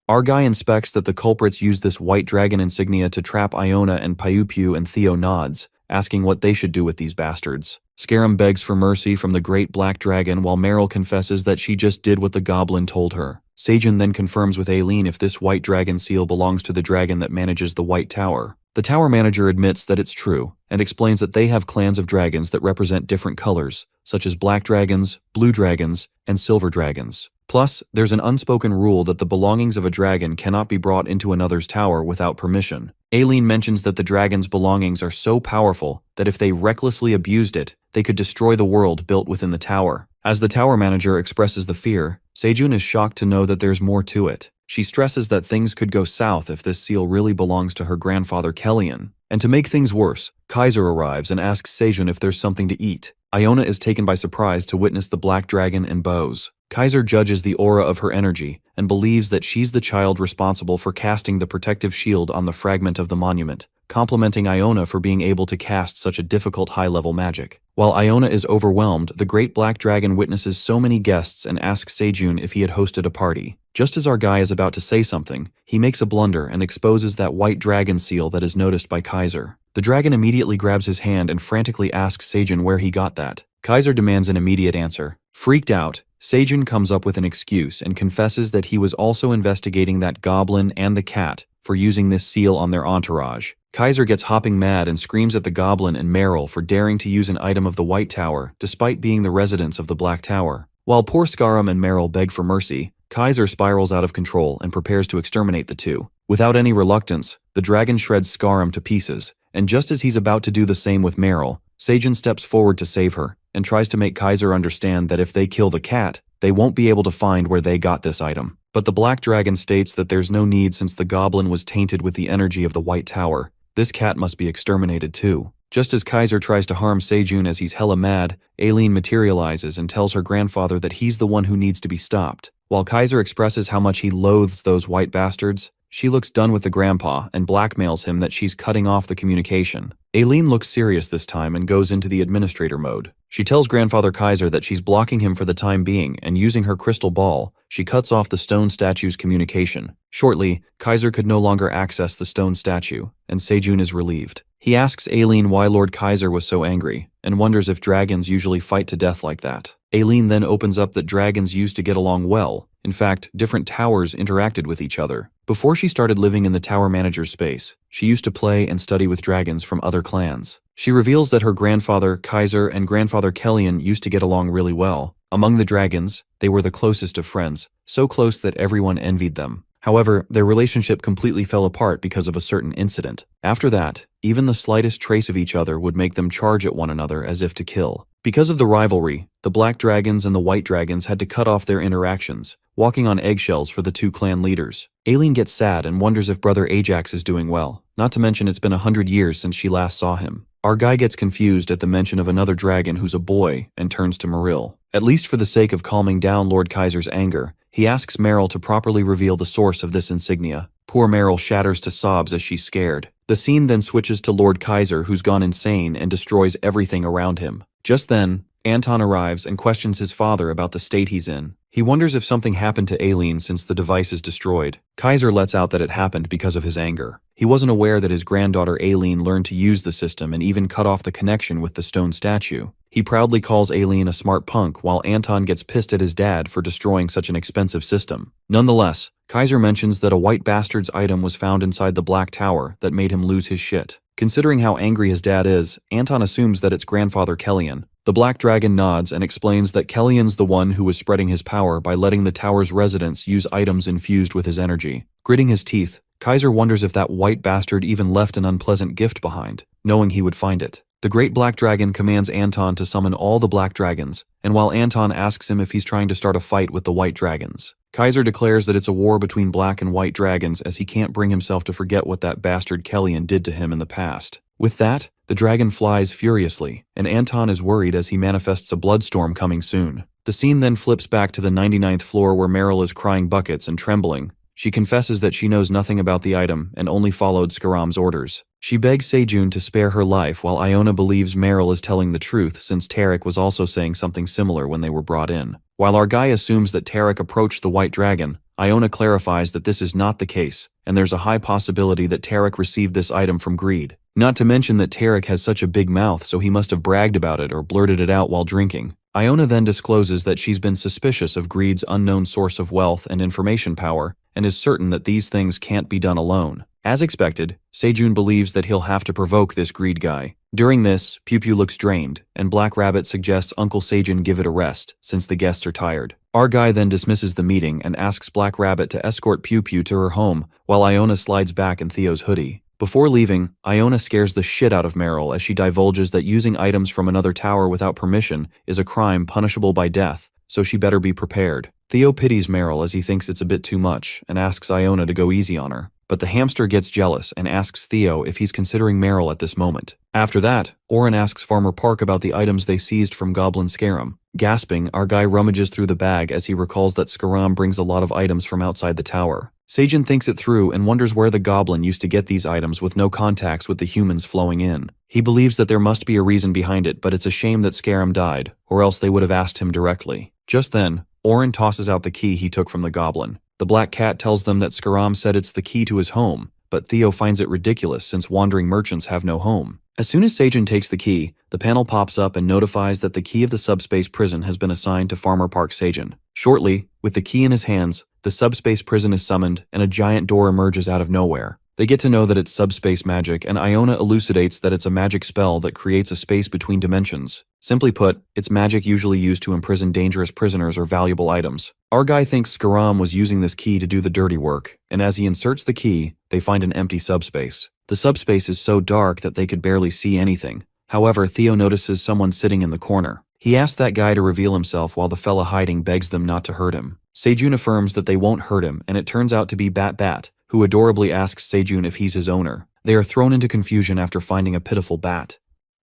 Our guy inspects that the culprits used this white dragon insignia to trap Iona, and Piu Piu and Theo nods, asking what they should do with these bastards. Scarum begs for mercy from the great black dragon, while Meryl confesses that she just did what the goblin told her. Seijun then confirms with Aileen if this white dragon seal belongs to the dragon that manages the White Tower. The tower manager admits that it's true, and explains that they have clans of dragons that represent different colors, such as black dragons, blue dragons, and silver dragons. Plus, there's an unspoken rule that the belongings of a dragon cannot be brought into another's tower without permission. Aileen mentions that the dragon's belongings are so powerful that if they recklessly abused it, they could destroy the world built within the tower. As the tower manager expresses the fear, Seijun is shocked to know that there's more to it. She stresses that things could go south if this seal really belongs to her grandfather Kellyan. And to make things worse, Kaiser arrives and asks Seijun if there's something to eat. Iona is taken by surprise to witness the black dragon and bows. Kaiser judges the aura of her energy and believes that she's the child responsible for casting the protective shield on the fragment of the monument, complimenting Iona for being able to cast such a difficult high-level magic. While Iona is overwhelmed, the great black dragon witnesses so many guests and asks Seijun if he had hosted a party. Just as our guy is about to say something, he makes a blunder and exposes that white dragon seal that is noticed by Kaiser. The dragon immediately grabs his hand and frantically asks Seijun where he got that. Kaiser demands an immediate answer. Freaked out, Seijun comes up with an excuse and confesses that he was also investigating that goblin and the cat for using this seal on their entourage. Kaiser gets hopping mad and screams at the goblin and Meryl for daring to use an item of the White Tower despite being the residents of the Black Tower. While poor Scarum and Meryl beg for mercy, Kaiser spirals out of control and prepares to exterminate the two. Without any reluctance, the dragon shreds Scarum to pieces, and just as he's about to do the same with Meryl, Seijun steps forward to save her and tries to make Kaiser understand that if they kill the cat, they won't be able to find where they got this item. But the black dragon states that there's no need since the goblin was tainted with the energy of the White Tower. This cat must be exterminated too. Just as Kaiser tries to harm Seijun as he's hella mad, Aileen materializes and tells her grandfather that he's the one who needs to be stopped. While Kaiser expresses how much he loathes those white bastards, she looks done with the grandpa and blackmails him that she's cutting off the communication. Aileen looks serious this time and goes into the administrator mode. She tells Grandfather Kaiser that she's blocking him for the time being, and using her crystal ball, she cuts off the stone statue's communication. Shortly, Kaiser could no longer access the stone statue, and Sejun is relieved. He asks Aileen why Lord Kaiser was so angry, and wonders if dragons usually fight to death like that. Aileen then opens up that dragons used to get along well. In fact, different towers interacted with each other. Before she started living in the tower manager's space, she used to play and study with dragons from other clans. She reveals that her grandfather, Kaiser, and grandfather Kellyan used to get along really well. Among the dragons, they were the closest of friends, so close that everyone envied them. However, their relationship completely fell apart because of a certain incident. After that, even the slightest trace of each other would make them charge at one another as if to kill. Because of the rivalry, the black dragons and the white dragons had to cut off their interactions, walking on eggshells for the two clan leaders. Aileen gets sad and wonders if brother Ajax is doing well, not to mention it's been 100 years since she last saw him. Our guy gets confused at the mention of another dragon who's a boy and turns to Maril. At least for the sake of calming down Lord Kaiser's anger, he asks Meryl to properly reveal the source of this insignia. Poor Meryl shatters to sobs as she's scared. The scene then switches to Lord Kaiser, who's gone insane and destroys everything around him. Just then, Anton arrives and questions his father about the state he's in. He wonders if something happened to Aileen since the device is destroyed. Kaiser lets out that it happened because of his anger. He wasn't aware that his granddaughter Aileen learned to use the system and even cut off the connection with the stone statue. He proudly calls Aileen a smart punk, while Anton gets pissed at his dad for destroying such an expensive system. Nonetheless, Kaiser mentions that a white bastard's item was found inside the Black Tower that made him lose his shit. Considering how angry his dad is, Anton assumes that it's grandfather Kellyan. The Black Dragon nods and explains that Kellyan's the one who was spreading his power by letting the tower's residents use items infused with his energy. Gritting his teeth, Kaiser wonders if that white bastard even left an unpleasant gift behind, knowing he would find it. The Great Black Dragon commands Anton to summon all the Black Dragons, and while Anton asks him if he's trying to start a fight with the White Dragons, Kaiser declares that it's a war between Black and White Dragons, as he can't bring himself to forget what that bastard Kellyan did to him in the past. With that, the dragon flies furiously, and Anton is worried as he manifests a bloodstorm coming soon. The scene then flips back to the 99th floor where Meryl is crying buckets and trembling. She confesses that she knows nothing about the item and only followed Skaram's orders. She begs Sejun to spare her life, while Iona believes Meryl is telling the truth, since Tarek was also saying something similar when they were brought in. While our guy assumes that Tarek approached the White Dragon, Iona clarifies that this is not the case, and there's a high possibility that Tarek received this item from greed. Not to mention that Tarek has such a big mouth, so he must have bragged about it or blurted it out while drinking. Iona then discloses that she's been suspicious of greed's unknown source of wealth and information power, and is certain that these things can't be done alone. As expected, Sejun believes that he'll have to provoke this greed guy. During this, Pew Pew looks drained, and Black Rabbit suggests Uncle Sejun give it a rest, since the guests are tired. Our guy then dismisses the meeting and asks Black Rabbit to escort Pew Pew to her home, while Iona slides back in Theo's hoodie. Before leaving, Iona scares the shit out of Meryl as she divulges that using items from another tower without permission is a crime punishable by death, so she better be prepared. Theo pities Meryl as he thinks it's a bit too much and asks Iona to go easy on her. But the hamster gets jealous and asks Theo if he's considering Meryl at this moment. After that, Oren asks Farmer Park about the items they seized from Goblin Scarum. Gasping, our guy rummages through the bag as he recalls that Scaram brings a lot of items from outside the tower. Sejun thinks it through and wonders where the goblin used to get these items with no contacts with the humans flowing in. He believes that there must be a reason behind it, but it's a shame that Scarum died, or else they would have asked him directly. Just then, Oren tosses out the key he took from the goblin. The black cat tells them that Scaram said it's the key to his home, but Theo finds it ridiculous since wandering merchants have no home. As soon as Sejun takes the key, the panel pops up and notifies that the key of the subspace prison has been assigned to Farmer Park Sejun. Shortly, with the key in his hands, the subspace prison is summoned and a giant door emerges out of nowhere. They get to know that it's subspace magic, and Iona elucidates that it's a magic spell that creates a space between dimensions. Simply put, it's magic usually used to imprison dangerous prisoners or valuable items. Our guy thinks Scaram was using this key to do the dirty work, and as he inserts the key, they find an empty subspace. The subspace is so dark that they could barely see anything. However, Theo notices someone sitting in the corner. He asks that guy to reveal himself while the fella hiding begs them not to hurt him. Sejun affirms that they won't hurt him, and it turns out to be Bat, who adorably asks Sejun if he's his owner. They are thrown into confusion after finding a pitiful bat.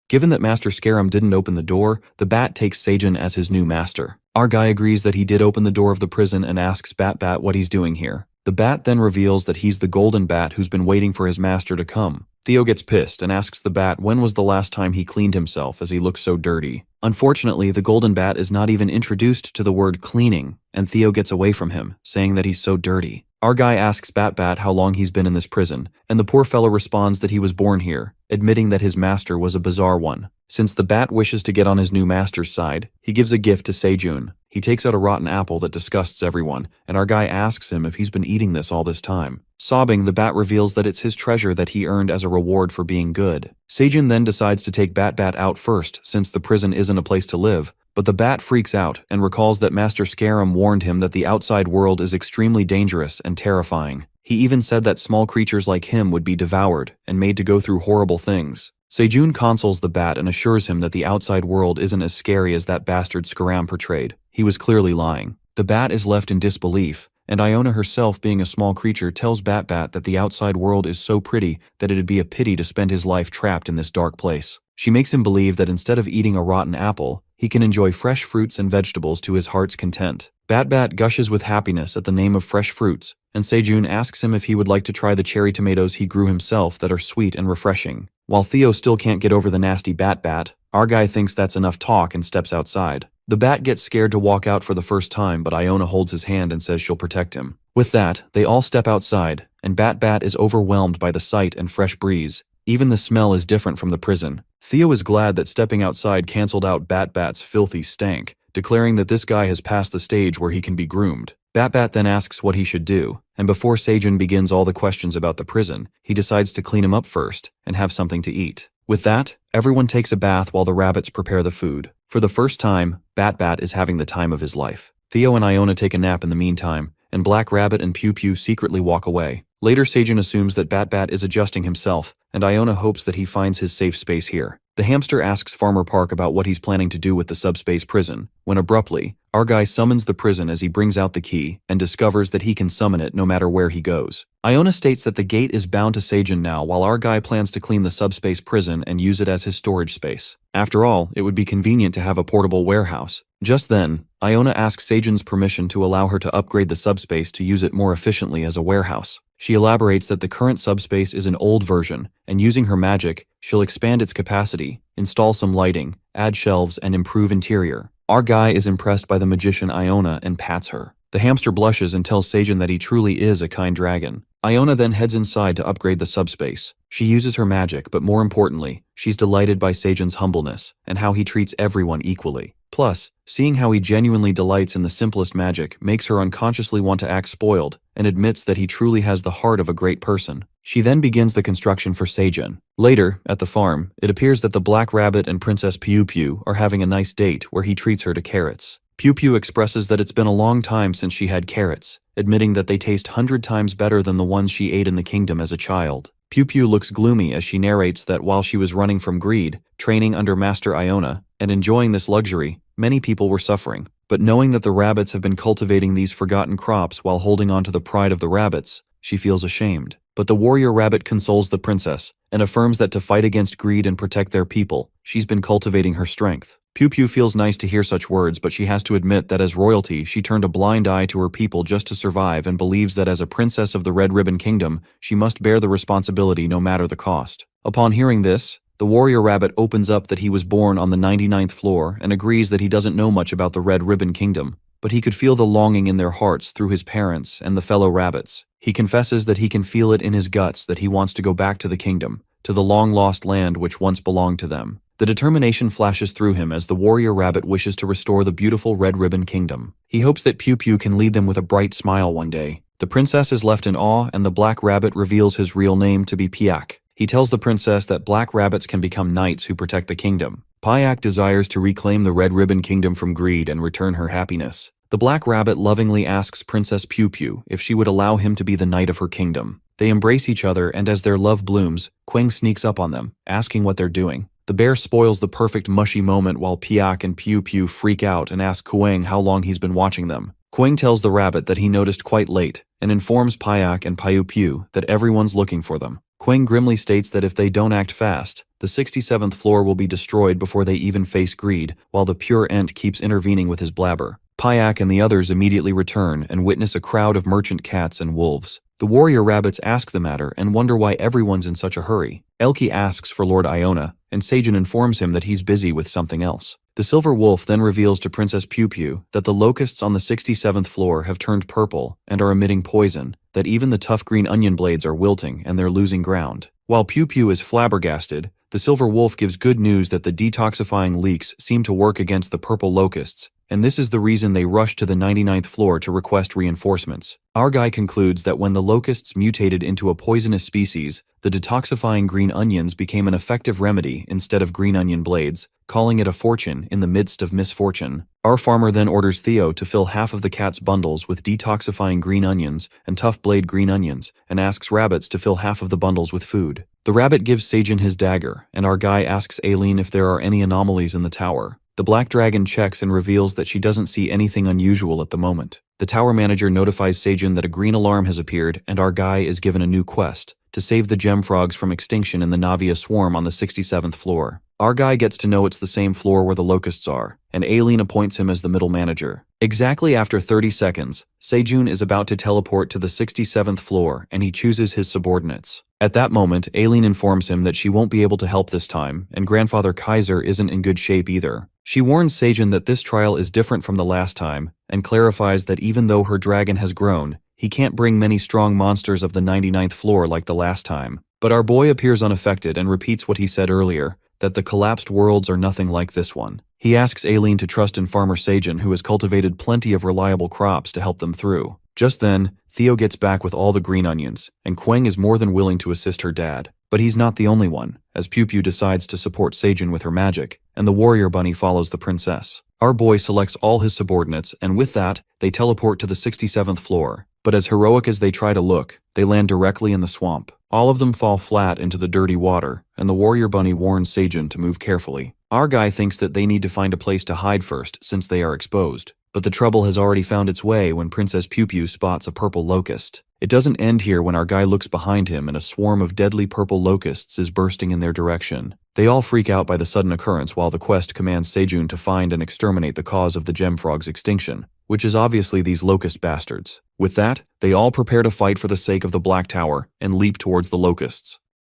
Given that Master Scarum didn't open the door, the bat takes Sejun as his new master. Our guy agrees that he did open the door of the prison and asks Bat what he's doing here. The bat then reveals that he's the golden bat who's been waiting for his master to come. Theo gets pissed and asks the bat when was the last time he cleaned himself as he looks so dirty. Unfortunately, the golden bat is not even introduced to the word cleaning, and Theo gets away from him, saying that he's so dirty. Our guy asks Bat how long he's been in this prison, and the poor fellow responds that he was born here, admitting that his master was a bizarre one. Since the bat wishes to get on his new master's side, he gives a gift to Sejun. He takes out a rotten apple that disgusts everyone, and our guy asks him if he's been eating this all this time. Sobbing, the bat reveals that it's his treasure that he earned as a reward for being good. Sejun then decides to take Bat out first, since the prison isn't a place to live, but the bat freaks out and recalls that Master Scarum warned him that the outside world is extremely dangerous and terrifying. He even said that small creatures like him would be devoured and made to go through horrible things. Sejun consoles the bat and assures him that the outside world isn't as scary as that bastard Scarum portrayed. He was clearly lying. The bat is left in disbelief, and Iona herself, being a small creature, tells Bat that the outside world is so pretty that it'd be a pity to spend his life trapped in this dark place. She makes him believe that instead of eating a rotten apple, he can enjoy fresh fruits and vegetables to his heart's content. Bat gushes with happiness at the name of fresh fruits, and Sejun asks him if he would like to try the cherry tomatoes he grew himself that are sweet and refreshing. While Theo still can't get over the nasty Bat, our guy thinks that's enough talk and steps outside. The bat gets scared to walk out for the first time, but Iona holds his hand and says she'll protect him. With that, they all step outside, and Bat is overwhelmed by the sight and fresh breeze. Even the smell is different from the prison. Theo is glad that stepping outside canceled out Bat's filthy stank, declaring that this guy has passed the stage where he can be groomed. Bat then asks what he should do, and before Sejun begins all the questions about the prison, he decides to clean him up first and have something to eat. With that, everyone takes a bath while the rabbits prepare the food. For the first time, Bat is having the time of his life. Theo and Iona take a nap in the meantime, and Black Rabbit and Pew secretly walk away. Later, Sejun assumes that Bat is adjusting himself, and Iona hopes that he finds his safe space here. The hamster asks Farmer Park about what he's planning to do with the subspace prison, when abruptly, our guy summons the prison as he brings out the key and discovers that he can summon it no matter where he goes. Iona states that the gate is bound to Sejun now, while our guy plans to clean the subspace prison and use it as his storage space. After all, it would be convenient to have a portable warehouse. Just then, Iona asks Sejun's permission to allow her to upgrade the subspace to use it more efficiently as a warehouse. She elaborates that the current subspace is an old version, and using her magic, she'll expand its capacity, install some lighting, add shelves, and improve interior. Our guy is impressed by the magician Iona and pats her. The hamster blushes and tells Sejun that he truly is a kind dragon. Iona then heads inside to upgrade the subspace. She uses her magic, but more importantly, she's delighted by Sejun's humbleness and how he treats everyone equally. Plus, seeing how he genuinely delights in the simplest magic makes her unconsciously want to act spoiled and admits that he truly has the heart of a great person. She then begins the construction for Sejun. Later, at the farm, it appears that the Black Rabbit and Princess Pew are having a nice date where he treats her to carrots. Pew expresses that it's been a long time since she had carrots, admitting that they taste 100 times better than the ones she ate in the kingdom as a child. Pew looks gloomy as she narrates that while she was running from greed, training under Master Iona, and enjoying this luxury, many people were suffering. But knowing that the rabbits have been cultivating these forgotten crops while holding on to the pride of the rabbits, she feels ashamed. But the warrior rabbit consoles the princess and affirms that to fight against greed and protect their people, she's been cultivating her strength. Pew feels nice to hear such words, but she has to admit that as royalty, she turned a blind eye to her people just to survive and believes that as a princess of the Red Ribbon Kingdom, she must bear the responsibility no matter the cost. Upon hearing this, the warrior rabbit opens up that he was born on the 99th floor and agrees that he doesn't know much about the Red Ribbon Kingdom, but he could feel the longing in their hearts through his parents and the fellow rabbits. He confesses that he can feel it in his guts that he wants to go back to the kingdom, to the long-lost land which once belonged to them. The determination flashes through him as the warrior rabbit wishes to restore the beautiful Red Ribbon Kingdom. He hopes that Pew can lead them with a bright smile one day. The princess is left in awe, and the Black Rabbit reveals his real name to be Piak. He tells the princess that black rabbits can become knights who protect the kingdom. Piak desires to reclaim the Red Ribbon Kingdom from greed and return her happiness. The Black Rabbit lovingly asks Princess Pew if she would allow him to be the knight of her kingdom. They embrace each other, and as their love blooms, Quang sneaks up on them, asking what they're doing. The bear spoils the perfect mushy moment while Piak and Pew freak out and ask Quang how long he's been watching them. Quang tells the rabbit that he noticed quite late and informs Piak and Pew that everyone's looking for them. Quang grimly states that if they don't act fast, the 67th floor will be destroyed before they even face greed, while the pure Ent keeps intervening with his blabber. Payak and the others immediately return and witness a crowd of merchant cats and wolves. The warrior rabbits ask the matter and wonder why everyone's in such a hurry. Elki asks for Lord Iona, and Seijun informs him that he's busy with something else. The silver wolf then reveals to Princess Pew Pew that the locusts on the 67th floor have turned purple and are emitting poison, that even the tough green onion blades are wilting and they're losing ground. While Pew Pew is flabbergasted, the silver wolf gives good news that the detoxifying leaks seem to work against the purple locusts, and this is the reason they rush to the 99th floor to request reinforcements. Our guy concludes that when the locusts mutated into a poisonous species, the detoxifying green onions became an effective remedy instead of green onion blades, calling it a fortune in the midst of misfortune. Our farmer then orders Theo to fill half of the cat's bundles with detoxifying green onions and tough blade green onions, and asks rabbits to fill half of the bundles with food. The rabbit gives Seijun his dagger, and our guy asks Aileen if there are any anomalies in the tower. The black dragon checks and reveals that she doesn't see anything unusual at the moment. The tower manager notifies Seijun that a green alarm has appeared and our guy is given a new quest, to save the gem frogs from extinction in the Navia swarm on the 67th floor. Our guy gets to know it's the same floor where the locusts are, and Aileen appoints him as the middle manager. Exactly after 30 seconds, Seijun is about to teleport to the 67th floor and he chooses his subordinates. At that moment, Aileen informs him that she won't be able to help this time, and Grandfather Kaiser isn't in good shape either. She warns Seijun that this trial is different from the last time, and clarifies that even though her dragon has grown, he can't bring many strong monsters of the 99th floor like the last time. But our boy appears unaffected and repeats what he said earlier, that the collapsed worlds are nothing like this one. He asks Aileen to trust in Farmer Seijun, who has cultivated plenty of reliable crops to help them through. Just then, Theo gets back with all the green onions, and Quang is more than willing to assist her dad. But he's not the only one, as Pew Pew decides to support Seijun with her magic, and the warrior bunny follows the princess. Our boy selects all his subordinates, and with that, they teleport to the 67th floor. But as heroic as they try to look, they land directly in the swamp. All of them fall flat into the dirty water, and the warrior bunny warns Seijun to move carefully. Our guy thinks that they need to find a place to hide first since they are exposed. But the trouble has already found its way when Princess Pew Pew spots a purple locust. It doesn't end here when our guy looks behind him and a swarm of deadly purple locusts is bursting in their direction. They all freak out by the sudden occurrence while the quest commands Seijun to find and exterminate the cause of the gem frog's extinction, which is obviously these locust bastards. With that, they all prepare to fight for the sake of the Black Tower and leap towards the locusts.